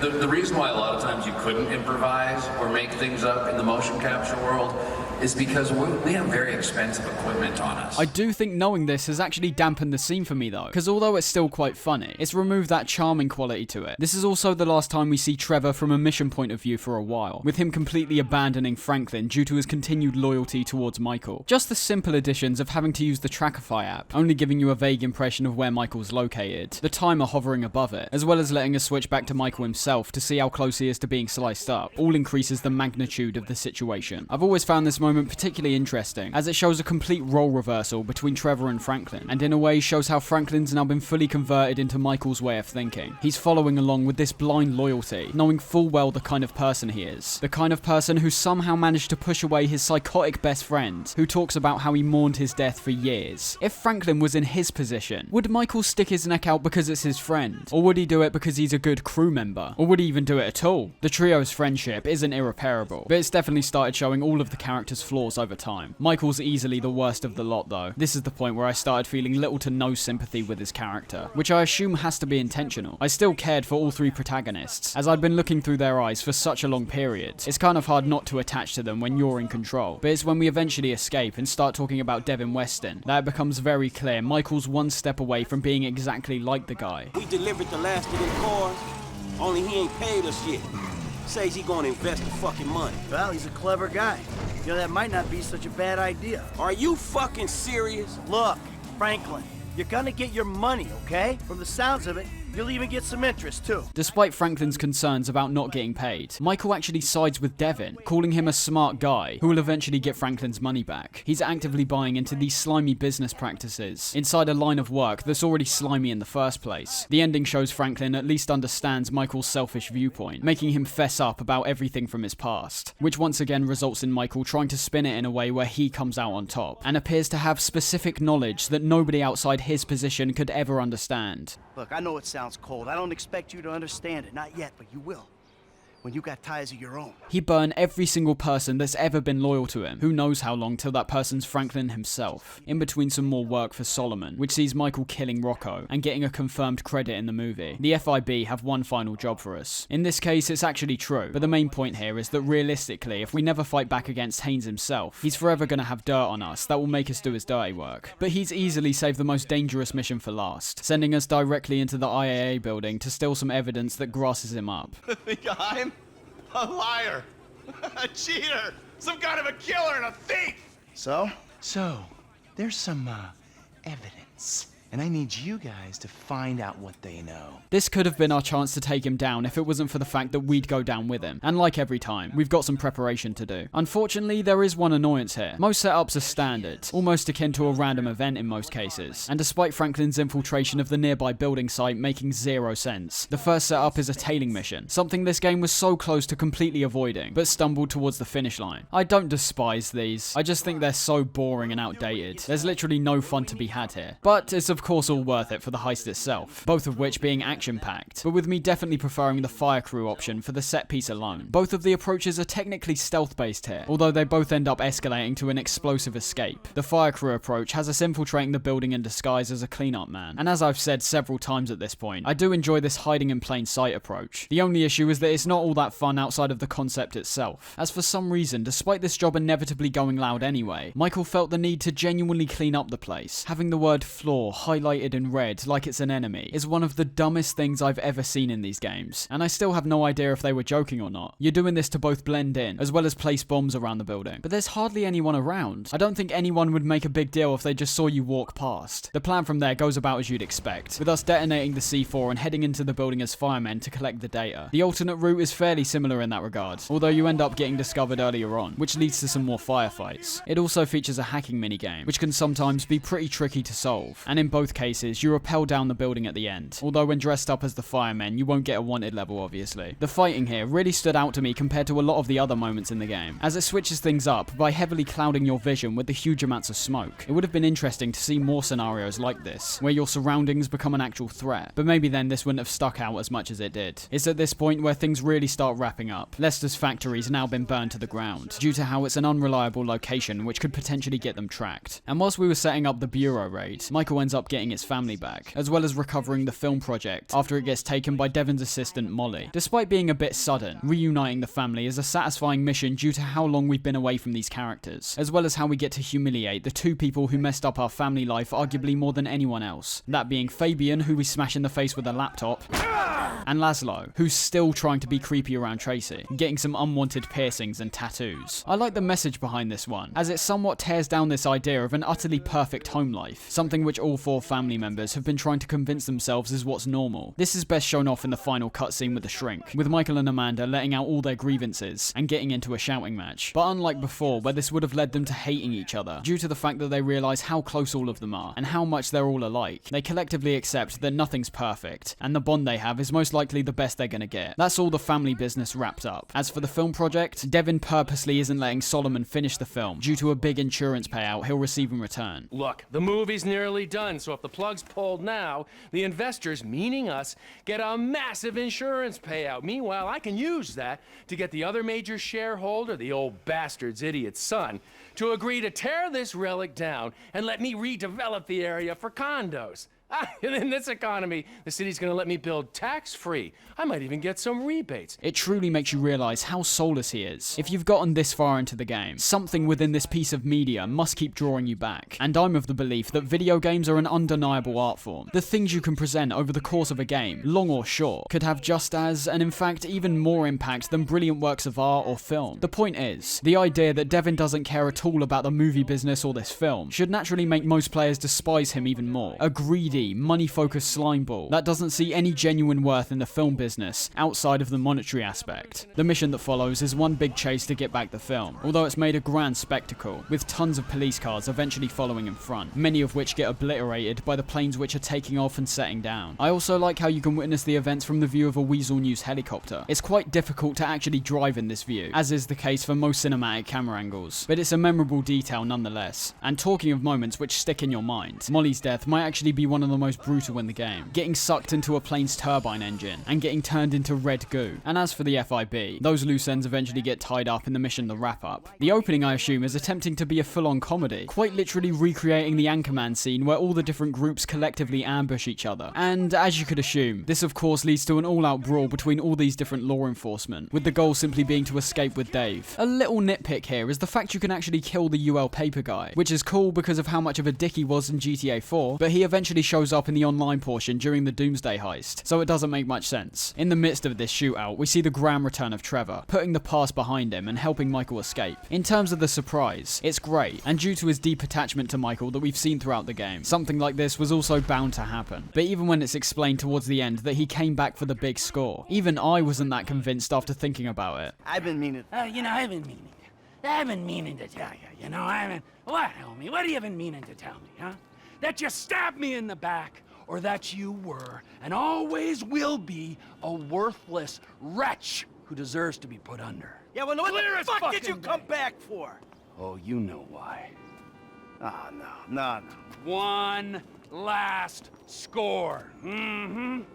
the reason why a lot of times you couldn't improvise or make things up in the motion capture world is because we have very expensive equipment on us. I do think knowing this has actually dampened the scene for me though, because although it's still quite funny, it's removed that charming quality to it. This is also the last time we see Trevor from a mission point of view for a while, with him completely abandoning Franklin due to his continued loyalty towards Michael. Just the simple additions of having to use the Trackify app, only giving you a vague impression of where Michael's located, the timer hovering above it, as well as letting us switch back to Michael himself to see how close he is to being sliced up, all increases the magnitude of the situation. I've always found this moment particularly interesting, as it shows a complete role reversal between Trevor and Franklin, and in a way shows how Franklin's now been fully converted into Michael's way of thinking. He's following along with this blind loyalty, knowing full well the kind of person he is. The kind of person who somehow managed to push away his psychotic best friend, who talks about how he mourned his death for years. If Franklin was in his position, would Michael stick his neck out because it's his friend? Or would he do it because he's a good crew member? Or would he even do it at all? The trio's friendship isn't irreparable, but it's definitely started showing all of the characters' flaws over time. Michael's easily the worst of the lot though. This is the point where I started feeling little to no sympathy with his character, which I assume has to be intentional. I still cared for all three protagonists, as I'd been looking through their eyes for such a long period. It's kind of hard not to attach to them when you're in control, but it's when we eventually escape and start talking about Devin Weston that it becomes very clear Michael's one step away from being exactly like the guy. We delivered the last of them cars, only he ain't paid us yet. Says he gonna invest the fucking money. Well, he's a clever guy. You know, that might not be such a bad idea. Are you fucking serious? Look, Franklin, you're gonna get your money, okay? From the sounds of it, you'll even get some interest, too. Despite Franklin's concerns about not getting paid, Michael actually sides with Devin, calling him a smart guy who will eventually get Franklin's money back. He's actively buying into these slimy business practices inside a line of work that's already slimy in the first place. The ending shows Franklin at least understands Michael's selfish viewpoint, making him fess up about everything from his past, which once again results in Michael trying to spin it in a way where he comes out on top, and appears to have specific knowledge that nobody outside his position could ever understand. Look, I know it sounds cold. I don't expect you to understand it. Not yet, but you will. when you got ties of your own. He burned every single person that's ever been loyal to him. Who knows how long till that person's Franklin himself. In between some more work for Solomon, which sees Michael killing Rocco and getting a confirmed credit in the movie. The FIB have one final job for us. In this case, it's actually true, but the main point here is that realistically, if we never fight back against Haynes himself, he's forever gonna have dirt on us that will make us do his dirty work. But he's easily saved the most dangerous mission for last, sending us directly into the IAA building to steal some evidence that grasses him up. Think I'm a liar, a cheater, some kind of a killer and a thief. So, there's some evidence, and I need you guys to find out what they know. This could have been our chance to take him down if it wasn't for the fact that we'd go down with him. And like every time, we've got some preparation to do. Unfortunately, there is one annoyance here. Most setups are standard, almost akin to a random event in most cases. And despite Franklin's infiltration of the nearby building site making zero sense, the first setup is a tailing mission, something this game was so close to completely avoiding, but stumbled towards the finish line. I don't despise these, I just think they're so boring and outdated. There's literally no fun to be had here. But it's of course all worth it for the heist itself, both of which being action-packed, but with me definitely preferring the fire crew option for the set piece alone. Both of the approaches are technically stealth-based here, although they both end up escalating to an explosive escape. The fire crew approach has us infiltrating the building in disguise as a cleanup man, and as I've said several times at this point, I do enjoy this hiding in plain sight approach. The only issue is that it's not all that fun outside of the concept itself, as for some reason, despite this job inevitably going loud anyway, Michael felt the need to genuinely clean up the place. Having the word floor highlighted in red like it's an enemy is one of the dumbest things I've ever seen in these games, and I still have no idea if they were joking or not. You're doing this to both blend in, as well as place bombs around the building, but there's hardly anyone around. I don't think anyone would make a big deal if they just saw you walk past. The plan from there goes about as you'd expect, with us detonating the C4 and heading into the building as firemen to collect the data. The alternate route is fairly similar in that regard, although you end up getting discovered earlier on, which leads to some more firefights. It also features a hacking minigame, which can sometimes be pretty tricky to solve, and in both cases you rappel down the building at the end, although when dressed up as the firemen you won't get a wanted level obviously. The fighting here really stood out to me compared to a lot of the other moments in the game, as it switches things up by heavily clouding your vision with the huge amounts of smoke. It would have been interesting to see more scenarios like this, where your surroundings become an actual threat, but maybe then this wouldn't have stuck out as much as it did. It's at this point where things really start wrapping up. Lester's factory's now been burned to the ground, due to how it's an unreliable location which could potentially get them tracked. And whilst we were setting up the bureau raid, Michael ends up getting his family back, as well as recovering the film project after it gets taken by Devin's assistant Molly. Despite being a bit sudden, reuniting the family is a satisfying mission due to how long we've been away from these characters, as well as how we get to humiliate the two people who messed up our family life arguably more than anyone else. That being Fabian, who we smash in the face with a laptop, and Laszlo, who's still trying to be creepy around Tracy, getting some unwanted piercings and tattoos. I like the message behind this one, as it somewhat tears down this idea of an utterly perfect home life, something which all four family members have been trying to convince themselves is what's normal. This is best shown off in the final cutscene with the shrink, with Michael and Amanda letting out all their grievances and getting into a shouting match. But unlike before, where this would have led them to hating each other, due to the fact that they realise how close all of them are, and how much they're all alike, they collectively accept that nothing's perfect, and the bond they have is most likely the best they're gonna get. That's all the family business wrapped up. As for the film project, Devin purposely isn't letting Solomon finish the film, due to a big insurance payout he'll receive in return. Look, the movie's nearly done, so if the plug's pulled now, the investors, meaning us, get a massive insurance payout. Meanwhile, I can use that to get the other major shareholder, the old bastard's idiot son, to agree to tear this relic down and let me redevelop the area for condos. In this economy, the city's gonna let me build tax-free. I might even get some rebates. It truly makes you realise how soulless he is. If you've gotten this far into the game, something within this piece of media must keep drawing you back. And I'm of the belief that video games are an undeniable art form. The things you can present over the course of a game, long or short, could have just as, and in fact even more impact than brilliant works of art or film. The point is, the idea that Devin doesn't care at all about the movie business or this film should naturally make most players despise him even more. A greedy, money-focused slimeball that doesn't see any genuine worth in the film business outside of the monetary aspect. The mission that follows is one big chase to get back the film, although it's made a grand spectacle, with tons of police cars eventually following in front, many of which get obliterated by the planes which are taking off and setting down. I also like how you can witness the events from the view of a Weasel News helicopter. It's quite difficult to actually drive in this view, as is the case for most cinematic camera angles, but it's a memorable detail nonetheless. And talking of moments which stick in your mind, Molly's death might actually be one of of the most brutal in the game, getting sucked into a plane's turbine engine and getting turned into red goo. And as for the FIB, those loose ends eventually get tied up in the mission The Wrap Up. The opening, I assume, is attempting to be a full-on comedy, quite literally recreating the Anchorman scene where all the different groups collectively ambush each other. And as you could assume, this of course leads to an all-out brawl between all these different law enforcement, with the goal simply being to escape with Dave. A little nitpick here is the fact you can actually kill the UL paper guy, which is cool because of how much of a dick he was in GTA 4, but he eventually shows up in the online portion during the Doomsday heist, so it doesn't make much sense. In the midst of this shootout, we see the grand return of Trevor, putting the past behind him and helping Michael escape. In terms of the surprise, it's great, and due to his deep attachment to Michael that we've seen throughout the game, something like this was also bound to happen. But even when it's explained towards the end that he came back for the big score, even I wasn't that convinced after thinking about it. I've been meaning to tell you, what, homie? What have you been meaning to tell me, huh? That you stabbed me in the back, or that you were, and always will be, a worthless wretch who deserves to be put under. Yeah, well, what the fuck did you come back for? Oh, you know why. Ah, no. One last score.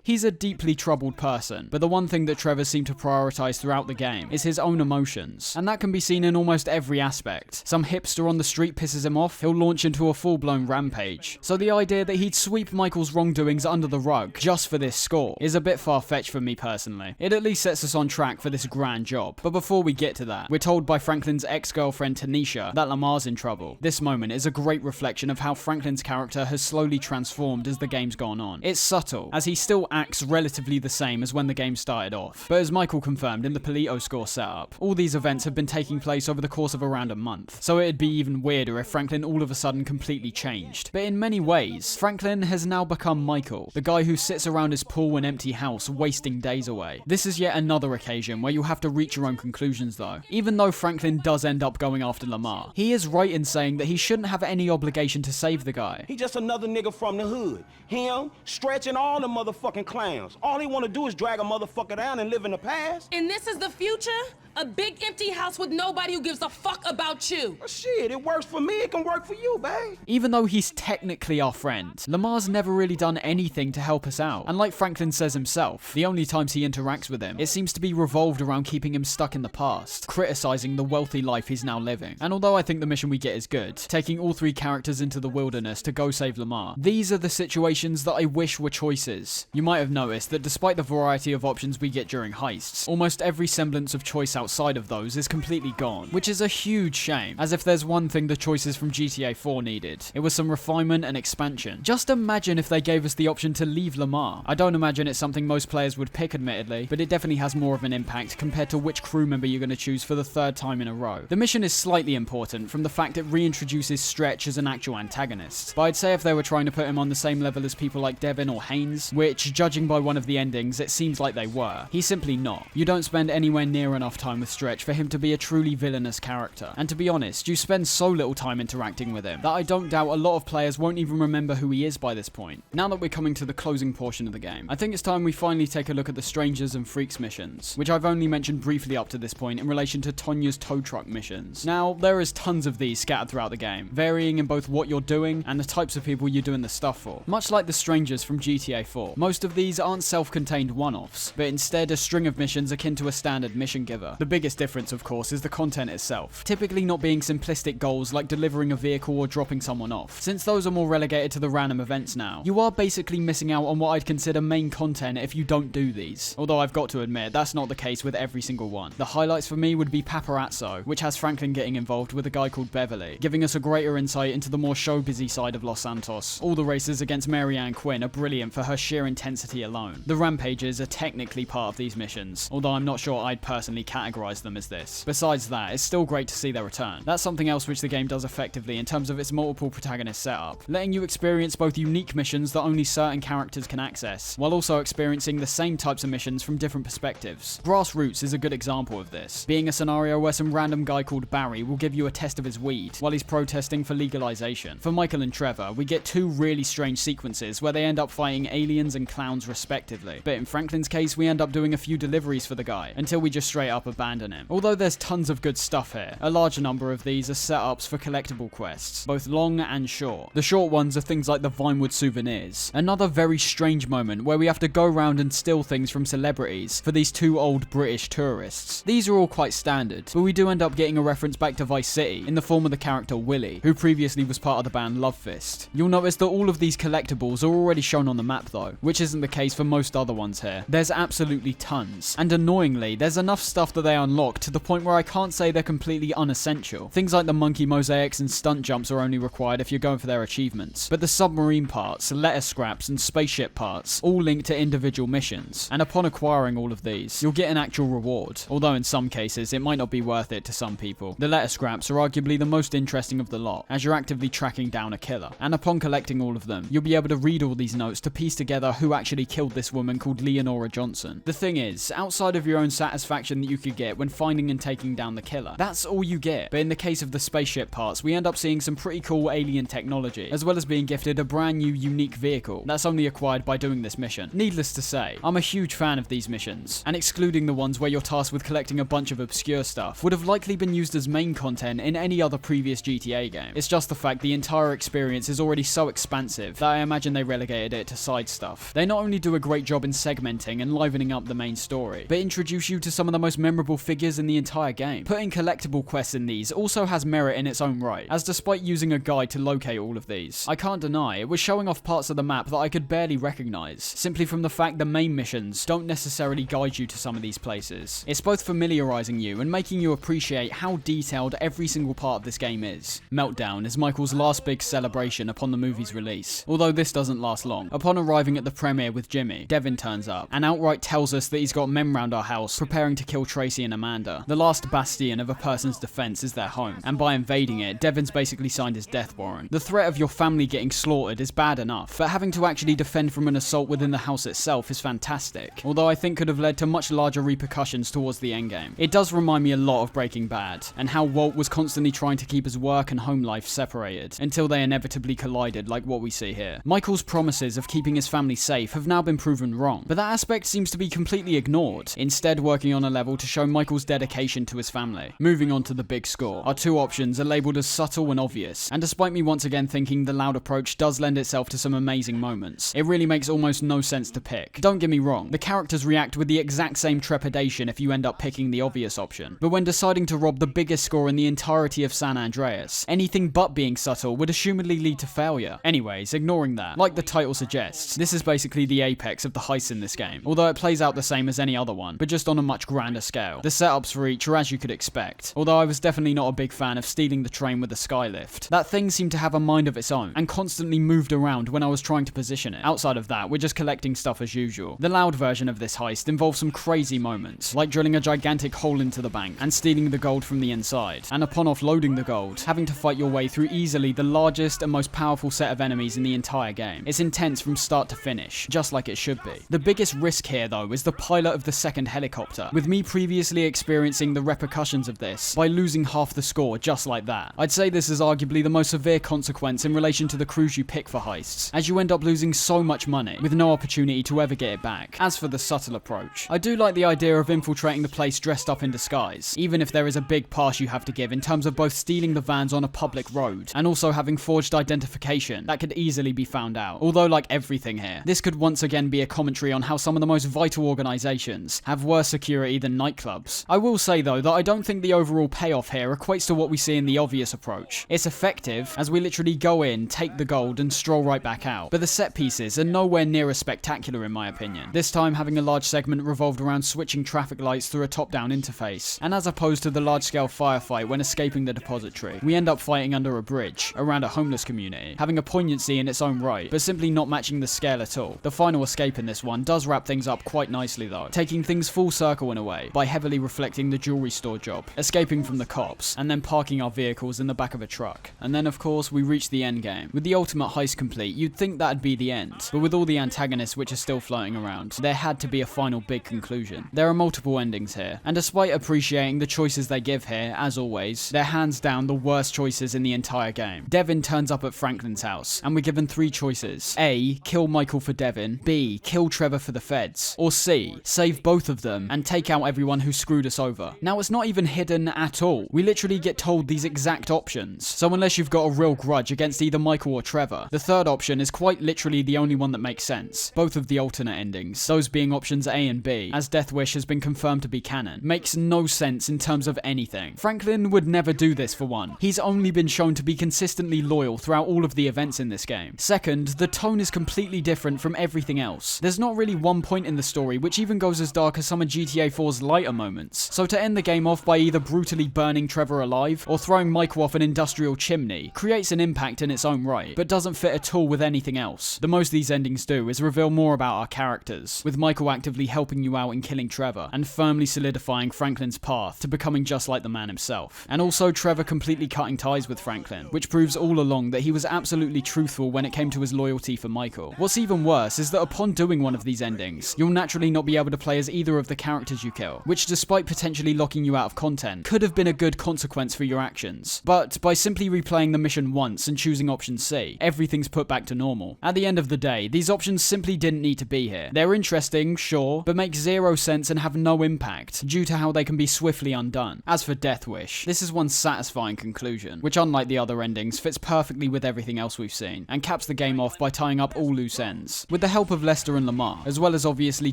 He's a deeply troubled person, but the one thing that Trevor seemed to prioritize throughout the game is his own emotions, and that can be seen in almost every aspect. Some hipster on the street pisses him off, he'll launch into a full-blown rampage. So the idea that he'd sweep Michael's wrongdoings under the rug just for this score is a bit far-fetched for me personally. It at least sets us on track for this grand job. But before we get to that, we're told by Franklin's ex-girlfriend Tanisha that Lamar's in trouble. This moment is a great reflection of how Franklin's character has slowly transformed as the game's gone on. It's subtle, as he still acts relatively the same as when the game started off. But as Michael confirmed in the Polito score setup, all these events have been taking place over the course of around a month, so it'd be even weirder if Franklin all of a sudden completely changed. But in many ways, Franklin has now become Michael, the guy who sits around his pool and empty house wasting days away. This is yet another occasion where you have to reach your own conclusions though. Even though Franklin does end up going after Lamar, he is right in saying that he shouldn't have any obligation to save the guy. He just another nigga from the hood. Him, Stretch, and all the motherfucking clowns. All they want to do is drag a motherfucker down and live in the past. And this is the future? A big empty house with nobody who gives a fuck about you. Well, shit, it works for me, it can work for you, babe. Even though he's technically our friend, Lamar's never really done anything to help us out. And like Franklin says himself, the only times he interacts with him, it seems to be revolved around keeping him stuck in the past, criticizing the wealthy life he's now living. And although I think the mission we get is good, taking all three characters into the wilderness to go save Lamar, these are the situations that I wish were choices. You might have noticed that despite the variety of options we get during heists, almost every semblance of choice outside of those is completely gone, which is a huge shame, as if there's one thing the choices from GTA 4 needed, it was some refinement and expansion. Just imagine if they gave us the option to leave Lamar. I don't imagine it's something most players would pick admittedly, but it definitely has more of an impact compared to which crew member you're going to choose for the third time in a row. The mission is slightly important from the fact it reintroduces Stretch as an actual antagonist, but I'd say if they were trying to put him on the same level as people like Devin or Haynes, which judging by one of the endings it seems like they were, he's simply not. You don't spend anywhere near enough time with Stretch for him to be a truly villainous character, and to be honest, you spend so little time interacting with him that I don't doubt a lot of players won't even remember who he is by this point. Now that we're coming to the closing portion of the game, I think it's time we finally take a look at the Strangers and Freaks missions, which I've only mentioned briefly up to this point in relation to Tonya's tow truck missions. Now, there is tons of these scattered throughout the game, varying in both what you're doing and the types of people you're doing the stuff for. Much like the Strangers from GTA 4, most of these aren't self-contained one-offs, but instead a string of missions akin to a standard mission giver. The biggest difference, of course, is the content itself, typically not being simplistic goals like delivering a vehicle or dropping someone off. Since those are more relegated to the random events now, you are basically missing out on what I'd consider main content if you don't do these. Although I've got to admit, that's not the case with every single one. The highlights for me would be Paparazzo, which has Franklin getting involved with a guy called Beverly, giving us a greater insight into the more show-busy side of Los Santos. All the races against Mary Ann Quinn are brilliant for her sheer intensity alone. The rampages are technically part of these missions, although I'm not sure I'd personally categorize them as this. Besides that, it's still great to see their return. That's something else which the game does effectively in terms of its multiple protagonist setup, letting you experience both unique missions that only certain characters can access, while also experiencing the same types of missions from different perspectives. Grassroots is a good example of this, being a scenario where some random guy called Barry will give you a test of his weed while he's protesting for legalization. For Michael and Trevor, we get two really strange sequences where they end up fighting aliens and clowns respectively, but in Franklin's case we end up doing a few deliveries for the guy, until we just straight up abandon abandon him. Although there's tons of good stuff here, a large number of these are setups for collectible quests, both long and short. The short ones are things like the Vinewood souvenirs. Another very strange moment where we have to go around and steal things from celebrities for these 2 old British tourists. These are all quite standard, but we do end up getting a reference back to Vice City in the form of the character Willie, who previously was part of the band Love Fist. You'll notice that all of these collectibles are already shown on the map though, which isn't the case for most other ones here. There's absolutely tons, and annoyingly, there's enough stuff that they unlock to the point where I can't say they're completely unessential. Things like the monkey mosaics and stunt jumps are only required if you're going for their achievements, but the submarine parts, letter scraps, and spaceship parts all link to individual missions, and upon acquiring all of these, you'll get an actual reward, although in some cases it might not be worth it to some people. The letter scraps are arguably the most interesting of the lot, as you're actively tracking down a killer, and upon collecting all of them, you'll be able to read all these notes to piece together who actually killed this woman called Leonora Johnson. The thing is, outside of your own satisfaction that you could get when finding and taking down the killer, that's all you get. But in the case of the spaceship parts, we end up seeing some pretty cool alien technology, as well as being gifted a brand new unique vehicle that's only acquired by doing this mission. Needless to say, I'm a huge fan of these missions, and excluding the ones where you're tasked with collecting a bunch of obscure stuff would have likely been used as main content in any other previous GTA game. It's just the fact the entire experience is already so expansive that I imagine they relegated it to side stuff. They not only do a great job in segmenting and livening up the main story, but introduce you to some of the most memorable figures in the entire game. Putting collectible quests in these also has merit in its own right, as despite using a guide to locate all of these, I can't deny it was showing off parts of the map that I could barely recognize, simply from the fact the main missions don't necessarily guide you to some of these places. It's both familiarizing you and making you appreciate how detailed every single part of this game is. Meltdown is Michael's last big celebration upon the movie's release, although this doesn't last long. Upon arriving at the premiere with Jimmy, Devin turns up and outright tells us that he's got men round our house preparing to kill Tracy and Amanda. The last bastion of a person's defense is their home, and by invading it, Devin's basically signed his death warrant. The threat of your family getting slaughtered is bad enough, but having to actually defend from an assault within the house itself is fantastic, although I think could have led to much larger repercussions towards the endgame. It does remind me a lot of Breaking Bad, and how Walt was constantly trying to keep his work and home life separated, until they inevitably collided like what we see here. Michael's promises of keeping his family safe have now been proven wrong, but that aspect seems to be completely ignored, instead working on a level to show Michael's dedication to his family. Moving on to the big score, our 2 options are labelled as subtle and obvious, and despite me once again thinking the loud approach does lend itself to some amazing moments, it really makes almost no sense to pick. Don't get me wrong, the characters react with the exact same trepidation if you end up picking the obvious option, but when deciding to rob the biggest score in the entirety of San Andreas, anything but being subtle would assumedly lead to failure. Anyways, ignoring that, like the title suggests, this is basically the apex of the heists in this game, although it plays out the same as any other one, but just on a much grander scale. The setups for each are as you could expect, although I was definitely not a big fan of stealing the train with the skylift. That thing seemed to have a mind of its own, and constantly moved around when I was trying to position it. Outside of that, we're just collecting stuff as usual. The loud version of this heist involves some crazy moments, like drilling a gigantic hole into the bank and stealing the gold from the inside, and upon offloading the gold, having to fight your way through easily the largest and most powerful set of enemies in the entire game. It's intense from start to finish, just like it should be. The biggest risk here though is the pilot of the second helicopter, with me previously experiencing the repercussions of this by losing half the score just like that. I'd say this is arguably the most severe consequence in relation to the crews you pick for heists, as you end up losing so much money with no opportunity to ever get it back. As for the subtle approach, I do like the idea of infiltrating the place dressed up in disguise, even if there is a big pass you have to give in terms of both stealing the vans on a public road and also having forged identification that could easily be found out. Although like everything here, this could once again be a commentary on how some of the most vital organizations have worse security than nightclubs. I will say though that I don't think the overall payoff here equates to what we see in the obvious approach. It's effective, as we literally go in, take the gold and stroll right back out, but the set pieces are nowhere near as spectacular in my opinion. This time having a large segment revolved around switching traffic lights through a top-down interface, and as opposed to the large-scale firefight when escaping the depository, we end up fighting under a bridge, around a homeless community, having a poignancy in its own right, but simply not matching the scale at all. The final escape in this one does wrap things up quite nicely though, taking things full circle in a way, by heavily reflecting the jewelry store job, escaping from the cops, and then parking our vehicles in the back of a truck. And then of course we reach the end game. With the ultimate heist complete, you'd think that'd be the end, but with all the antagonists which are still floating around, there had to be a final big conclusion. There are multiple endings here, and despite appreciating the choices they give here, as always, they're hands down the worst choices in the entire game. Devin turns up at Franklin's house, and we're given 3 choices. A. Kill Michael for Devin. B. Kill Trevor for the feds. Or C. Save both of them, and take out everyone who who screwed us over. Now, it's not even hidden at all. We literally get told these exact options. So unless you've got a real grudge against either Michael or Trevor, the third option is quite literally the only one that makes sense. Both of the alternate endings, those being options A and B, as Death Wish has been confirmed to be canon, makes no sense in terms of anything. Franklin would never do this, for one. He's only been shown to be consistently loyal throughout all of the events in this game. Second, the tone is completely different from everything else. There's not really one point in the story which even goes as dark as some of GTA 4's lighter moments. So to end the game off by either brutally burning Trevor alive or throwing Michael off an industrial chimney creates an impact in its own right, but doesn't fit at all with anything else. The most these endings do is reveal more about our characters, with Michael actively helping you out in killing Trevor and firmly solidifying Franklin's path to becoming just like the man himself. And also Trevor completely cutting ties with Franklin, which proves all along that he was absolutely truthful when it came to his loyalty for Michael. What's even worse is that upon doing one of these endings, you'll naturally not be able to play as either of the characters you kill, which despite potentially locking you out of content, could have been a good consequence for your actions. But by simply replaying the mission once and choosing option C, everything's put back to normal. At the end of the day, these options simply didn't need to be here. They're interesting, sure, but make zero sense and have no impact, due to how they can be swiftly undone. As for Death Wish, this is one satisfying conclusion, which unlike the other endings, fits perfectly with everything else we've seen, and caps the game off by tying up all loose ends. With the help of Lester and Lamar, as well as obviously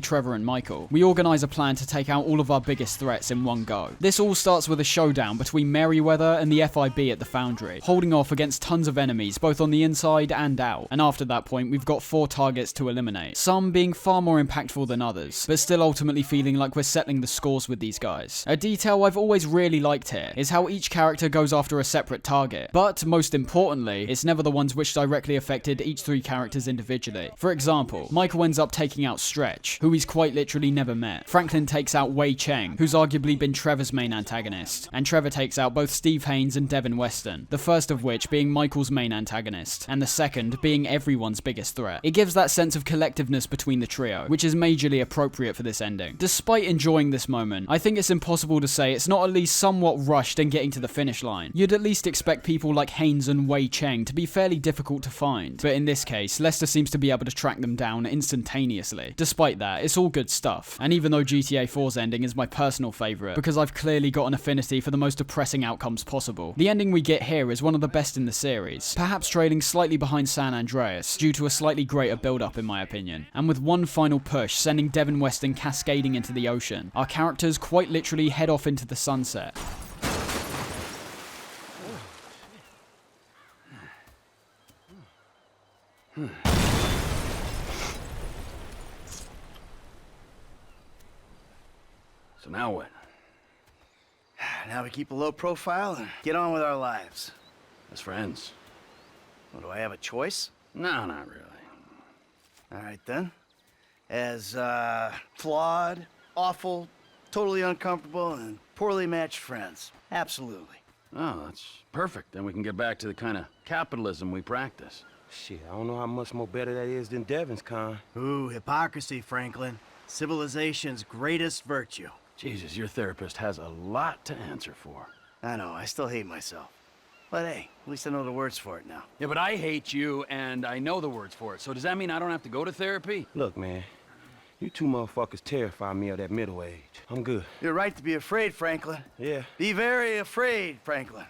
Trevor and Michael, we organise a plan to take out all of our biggest threats in one go. This all starts with a showdown between Merryweather and the FIB at the Foundry, holding off against tons of enemies both on the inside and out, and after that point we've got 4 targets to eliminate, some being far more impactful than others, but still ultimately feeling like we're settling the scores with these guys. A detail I've always really liked here is how each character goes after a separate target, but most importantly, it's never the ones which directly affected each 3 characters individually. For example, Michael ends up taking out Stretch, who he's quite literally never met. Franklin takes out Wei Cheng, who's arguably been Trevor's main antagonist, and Trevor takes out both Steve Haynes and Devin Weston, the first of which being Michael's main antagonist, and the second being everyone's biggest threat. It gives that sense of collectiveness between the trio, which is majorly appropriate for this ending. Despite enjoying this moment, I think it's impossible to say it's not at least somewhat rushed in getting to the finish line. You'd at least expect people like Haynes and Wei Cheng to be fairly difficult to find, but in this case, Lester seems to be able to track them down instantaneously. Despite that, it's all good stuff, and even though GTA 4's ending is my personal favourite, because I've clearly got an affinity for the most depressing outcomes possible, the ending we get here is one of the best in the series, perhaps trailing slightly behind San Andreas, due to a slightly greater build-up in my opinion. And with one final push sending Devin Weston cascading into the ocean, our characters quite literally head off into the sunset. So now what? Now we keep a low profile and get on with our lives. As friends. Well, do I have a choice? No, not really. All right, then. As, flawed, awful, totally uncomfortable, and poorly matched friends. Absolutely. Oh, that's perfect. Then we can get back to the kind of capitalism we practice. Shit, I don't know how much more better that is than Devin's kind. Ooh, hypocrisy, Franklin. Civilization's greatest virtue. Jesus, your therapist has a lot to answer for. I know, I still hate myself. But hey, at least I know the words for it now. Yeah, but I hate you, and I know the words for it. So does that mean I don't have to go to therapy? Look, man, you 2 motherfuckers terrify me of that middle age. I'm good. You're right to be afraid, Franklin. Yeah. Be very afraid, Franklin.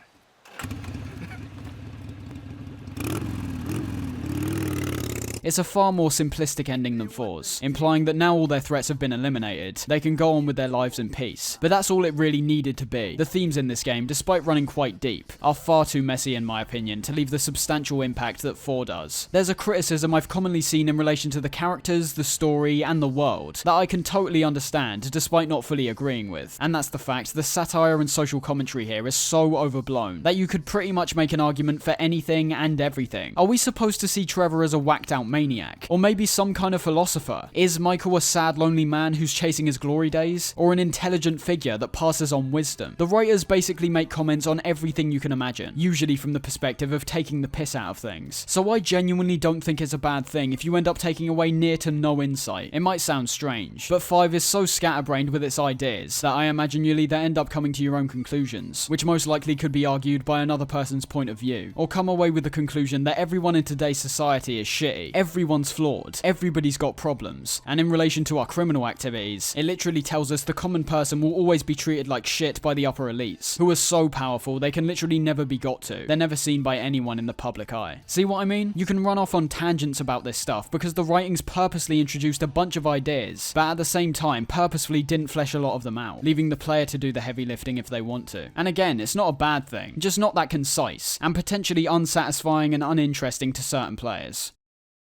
It's a far more simplistic ending than 4's, implying that now all their threats have been eliminated, they can go on with their lives in peace. But that's all it really needed to be. The themes in this game, despite running quite deep, are far too messy in my opinion to leave the substantial impact that 4 does. There's a criticism I've commonly seen in relation to the characters, the story, and the world that I can totally understand, despite not fully agreeing with, and that's the fact the satire and social commentary here is so overblown that you could pretty much make an argument for anything and everything. Are we supposed to see Trevor as a whacked out maniac? Or maybe some kind of philosopher? Is Michael a sad, lonely man who's chasing his glory days? Or an intelligent figure that passes on wisdom? The writers basically make comments on everything you can imagine, usually from the perspective of taking the piss out of things. So I genuinely don't think it's a bad thing if you end up taking away near to no insight. It might sound strange, but 5 is so scatterbrained with its ideas that I imagine you'll either end up coming to your own conclusions, which most likely could be argued by another person's point of view, or come away with the conclusion that everyone in today's society is shitty. everyone's flawed, everybody's got problems, and in relation to our criminal activities, it literally tells us the common person will always be treated like shit by the upper elites, who are so powerful they can literally never be got to. They're never seen by anyone in the public eye. See what I mean? You can run off on tangents about this stuff because the writings purposely introduced a bunch of ideas, but at the same time purposefully didn't flesh a lot of them out, leaving the player to do the heavy lifting if they want to. And again, it's not a bad thing, just not that concise, and potentially unsatisfying and uninteresting to certain players.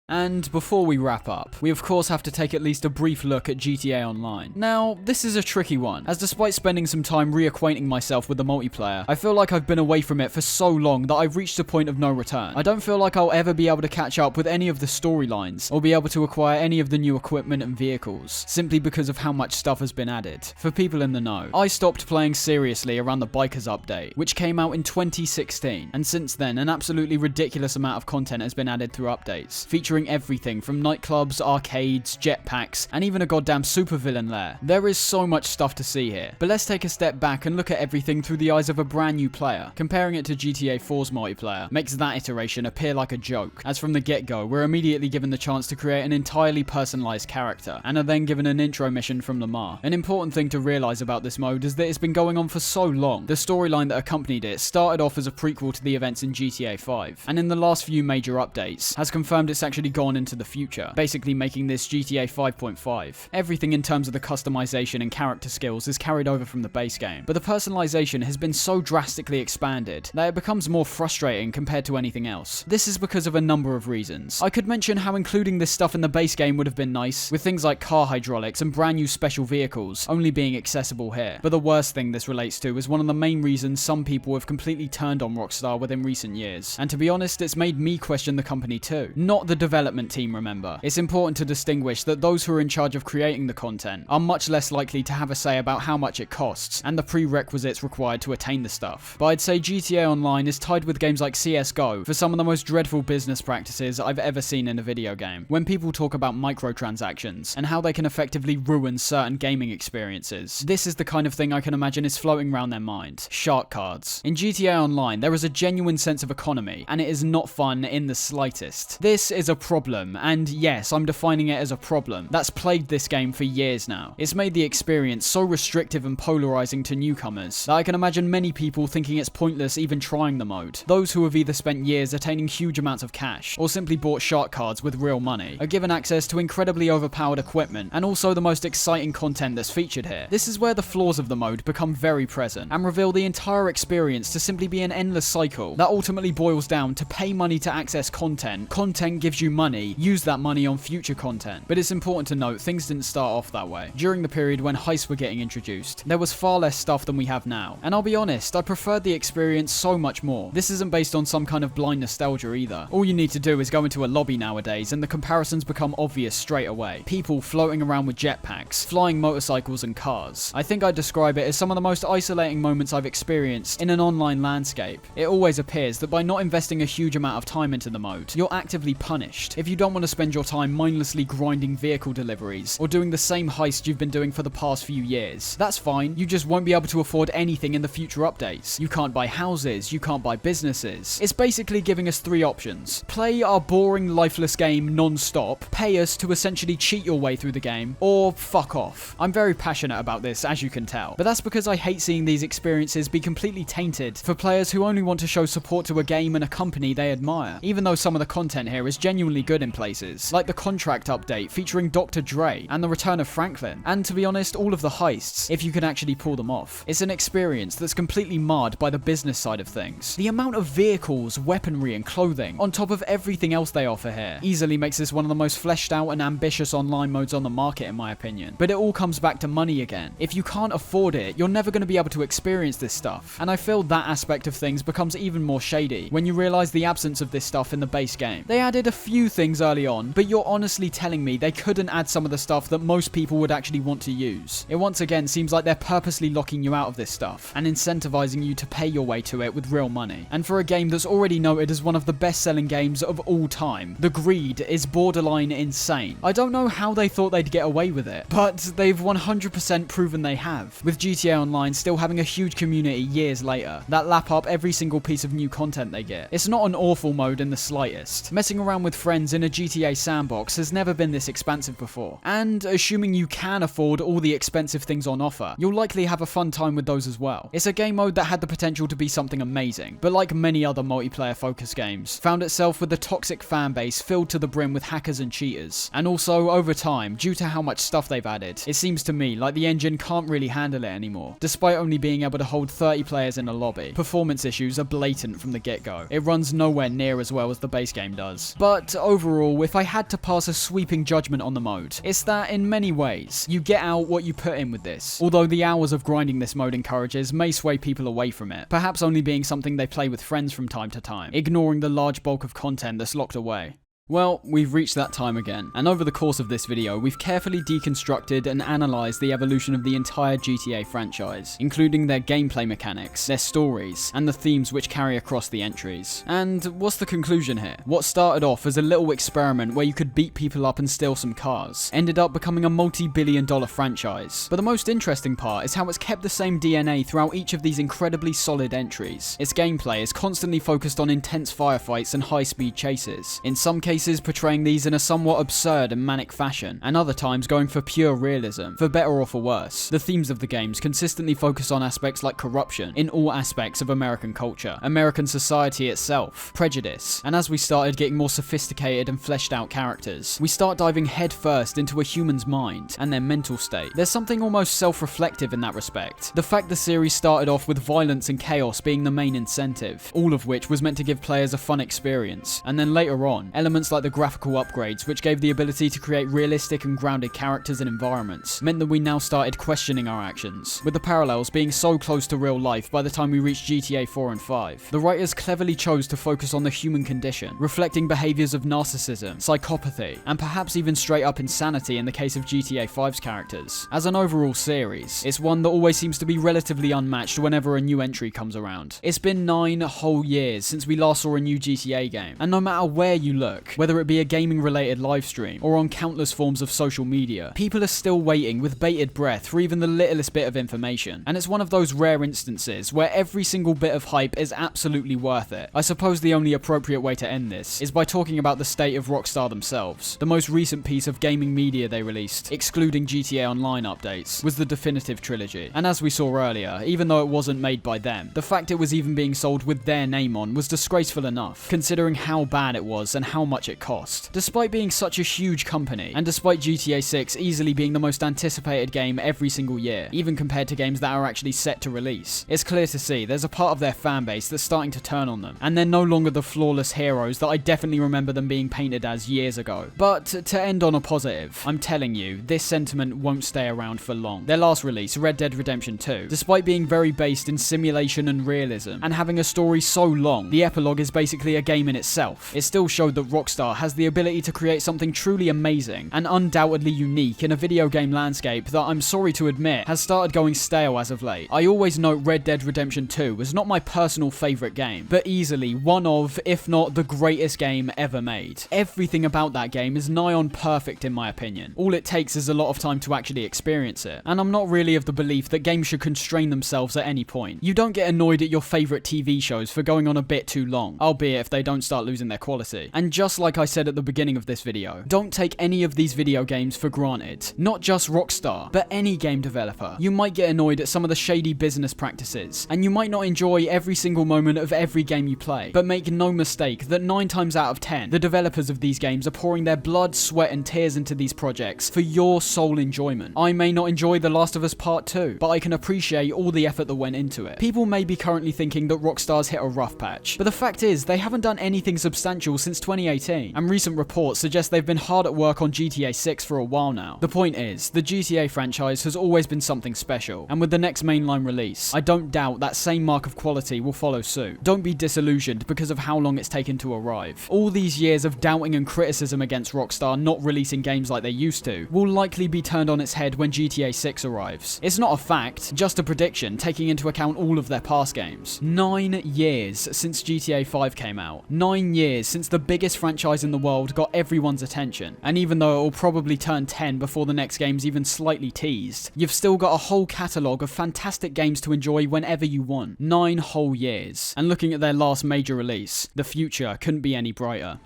And before we wrap up, we of course have to take at least a brief look at GTA Online. Now, this is a tricky one, as despite spending some time reacquainting myself with the multiplayer, I feel like I've been away from it for so long that I've reached a point of no return. I don't feel like I'll ever be able to catch up with any of the storylines, or be able to acquire any of the new equipment and vehicles, simply because of how much stuff has been added. For people in the know, I stopped playing seriously around the Bikers update, which came out in 2016, and since then, an absolutely ridiculous amount of content has been added through updates, featuring everything from nightclubs, arcades, jetpacks, and even a goddamn supervillain lair. There is so much stuff to see here, but let's take a step back and look at everything through the eyes of a brand new player. Comparing it to GTA 4's multiplayer makes that iteration appear like a joke, as from the get-go, we're immediately given the chance to create an entirely personalized character, and are then given an intro mission from Lamar. An important thing to realize about this mode is that it's been going on for so long. The storyline that accompanied it started off as a prequel to the events in GTA 5, and in the last few major updates, has confirmed it's actually gone into the future, basically making this GTA 5.5. Everything in terms of the customization and character skills is carried over from the base game, but the personalization has been so drastically expanded that it becomes more frustrating compared to anything else. This is because of a number of reasons. I could mention how including this stuff in the base game would have been nice, with things like car hydraulics and brand new special vehicles only being accessible here, but the worst thing this relates to is one of the main reasons some people have completely turned on Rockstar within recent years, and to be honest, it's made me question the company too. Not the development team, remember. It's important to distinguish that those who are in charge of creating the content are much less likely to have a say about how much it costs and the prerequisites required to attain the stuff. But I'd say GTA Online is tied with games like CSGO for some of the most dreadful business practices I've ever seen in a video game. When people talk about microtransactions and how they can effectively ruin certain gaming experiences, this is the kind of thing I can imagine is floating around their mind. Shark cards. In GTA Online, there is a genuine sense of economy, and it is not fun in the slightest. This is a problem, and yes, I'm defining it as a problem, that's plagued this game for years now. It's made the experience so restrictive and polarizing to newcomers that I can imagine many people thinking it's pointless even trying the mode. Those who have either spent years attaining huge amounts of cash, or simply bought shark cards with real money, are given access to incredibly overpowered equipment, and also the most exciting content that's featured here. This is where the flaws of the mode become very present, and reveal the entire experience to simply be an endless cycle that ultimately boils down to pay money to access content, content gives you money, use that money on future content. But it's important to note, things didn't start off that way. During the period when heists were getting introduced, there was far less stuff than we have now, and I'll be honest, I preferred the experience so much more. This isn't based on some kind of blind nostalgia either. All you need to do is go into a lobby nowadays and the comparisons become obvious straight away. People floating around with jetpacks, flying motorcycles and cars. I think I'd describe it as some of the most isolating moments I've experienced in an online landscape. It always appears that by not investing a huge amount of time into the mode, you're actively punished. If you don't want to spend your time mindlessly grinding vehicle deliveries, or doing the same heist you've been doing for the past few years, that's fine, you just won't be able to afford anything in the future updates. You can't buy houses, you can't buy businesses. It's basically giving us three options. Play our boring, lifeless game non-stop, pay us to essentially cheat your way through the game, or fuck off. I'm very passionate about this, as you can tell, but that's because I hate seeing these experiences be completely tainted for players who only want to show support to a game and a company they admire, even though some of the content here is genuinely good in places, like the Contract update featuring Dr. Dre and the return of Franklin, and to be honest, all of the heists, if you can actually pull them off. It's an experience that's completely marred by the business side of things. The amount of vehicles, weaponry and clothing, on top of everything else they offer here, easily makes this one of the most fleshed out and ambitious online modes on the market in my opinion. But it all comes back to money again. If you can't afford it, you're never going to be able to experience this stuff, and I feel that aspect of things becomes even more shady when you realize the absence of this stuff in the base game. They added a few things early on, but you're honestly telling me they couldn't add some of the stuff that most people would actually want to use. It once again seems like they're purposely locking you out of this stuff and incentivizing you to pay your way to it with real money. And for a game that's already noted as one of the best-selling games of all time, the greed is borderline insane. I don't know how they thought they'd get away with it, but they've 100% proven they have, with GTA Online still having a huge community years later that lap up every single piece of new content they get. It's not an awful mode in the slightest. Messing around with friends friends in a GTA sandbox has never been this expansive before. And assuming you can afford all the expensive things on offer, you'll likely have a fun time with those as well. It's a game mode that had the potential to be something amazing, but like many other multiplayer focused games, found itself with a toxic fan base filled to the brim with hackers and cheaters. And also, over time, due to how much stuff they've added, it seems to me like the engine can't really handle it anymore. Despite only being able to hold 30 players in a lobby, performance issues are blatant from the get-go. It runs nowhere near as well as the base game does. But overall, if I had to pass a sweeping judgment on the mode, it's that in many ways, you get out what you put in with this. Although the hours of grinding this mode encourages may sway people away from it, perhaps only being something they play with friends from time to time, ignoring the large bulk of content that's locked away. Well, we've reached that time again, and over the course of this video, we've carefully deconstructed and analysed the evolution of the entire GTA franchise, including their gameplay mechanics, their stories, and the themes which carry across the entries. And what's the conclusion here? What started off as a little experiment where you could beat people up and steal some cars, ended up becoming a multi-billion-dollar franchise. But the most interesting part is how it's kept the same DNA throughout each of these incredibly solid entries. Its gameplay is constantly focused on intense firefights and high-speed chases, in some cases portraying these in a somewhat absurd and manic fashion, and other times going for pure realism, for better or for worse. The themes of the games consistently focus on aspects like corruption in all aspects of American culture, American society itself, prejudice, and as we started getting more sophisticated and fleshed out characters, we start diving headfirst into a human's mind and their mental state. There's something almost self-reflective in that respect. The fact the series started off with violence and chaos being the main incentive, all of which was meant to give players a fun experience, and then later on, elements like the graphical upgrades, which gave the ability to create realistic and grounded characters and environments, meant that we now started questioning our actions, with the parallels being so close to real life by the time we reached GTA 4 and 5. The writers cleverly chose to focus on the human condition, reflecting behaviours of narcissism, psychopathy, and perhaps even straight up insanity in the case of GTA 5's characters. As an overall series, it's one that always seems to be relatively unmatched whenever a new entry comes around. It's been 9 whole years since we last saw a new GTA game, and no matter where you look, whether it be a gaming related live stream or on countless forms of social media, people are still waiting with bated breath for even the littlest bit of information. And it's one of those rare instances where every single bit of hype is absolutely worth it. I suppose the only appropriate way to end this is by talking about the state of Rockstar themselves. The most recent piece of gaming media they released, excluding GTA Online updates, was the Definitive Trilogy. And as we saw earlier, even though it wasn't made by them, the fact it was even being sold with their name on was disgraceful enough, considering how bad it was and how much it cost. Despite being such a huge company, and despite GTA 6 easily being the most anticipated game every single year, even compared to games that are actually set to release, it's clear to see there's a part of their fanbase that's starting to turn on them, and they're no longer the flawless heroes that I definitely remember them being painted as years ago. But to end on a positive, I'm telling you, this sentiment won't stay around for long. Their last release, Red Dead Redemption 2, despite being very based in simulation and realism, and having a story so long, the epilogue is basically a game in itself, it still showed that Rockstar has the ability to create something truly amazing and undoubtedly unique in a video game landscape that I'm sorry to admit has started going stale as of late. I always note Red Dead Redemption 2 was not my personal favourite game, but easily one of, if not the greatest game ever made. Everything about that game is nigh on perfect in my opinion. All it takes is a lot of time to actually experience it, and I'm not really of the belief that games should constrain themselves at any point. You don't get annoyed at your favourite TV shows for going on a bit too long, albeit if they don't start losing their quality. And just like I said at the beginning of this video, don't take any of these video games for granted. Not just Rockstar, but any game developer. You might get annoyed at some of the shady business practices, and you might not enjoy every single moment of every game you play, but make no mistake that 9 times out of 10, the developers of these games are pouring their blood, sweat and tears into these projects for your sole enjoyment. I may not enjoy The Last of Us Part 2, but I can appreciate all the effort that went into it. People may be currently thinking that Rockstar's hit a rough patch, but the fact is they haven't done anything substantial since 2018, and recent reports suggest they've been hard at work on GTA 6 for a while now. The point is, the GTA franchise has always been something special, and with the next mainline release, I don't doubt that same mark of quality will follow suit. Don't be disillusioned because of how long it's taken to arrive. All these years of doubting and criticism against Rockstar not releasing games like they used to will likely be turned on its head when GTA 6 arrives. It's not a fact, just a prediction taking into account all of their past games. 9 years since GTA 5 came out. 9 years since the biggest franchise in the world got everyone's attention. And even though it will probably turn 10 before the next game's even slightly teased, you've still got a whole catalogue of fantastic games to enjoy whenever you want. 9 whole years. And looking at their last major release, the future couldn't be any brighter.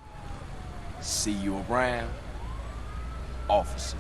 See you around, officer.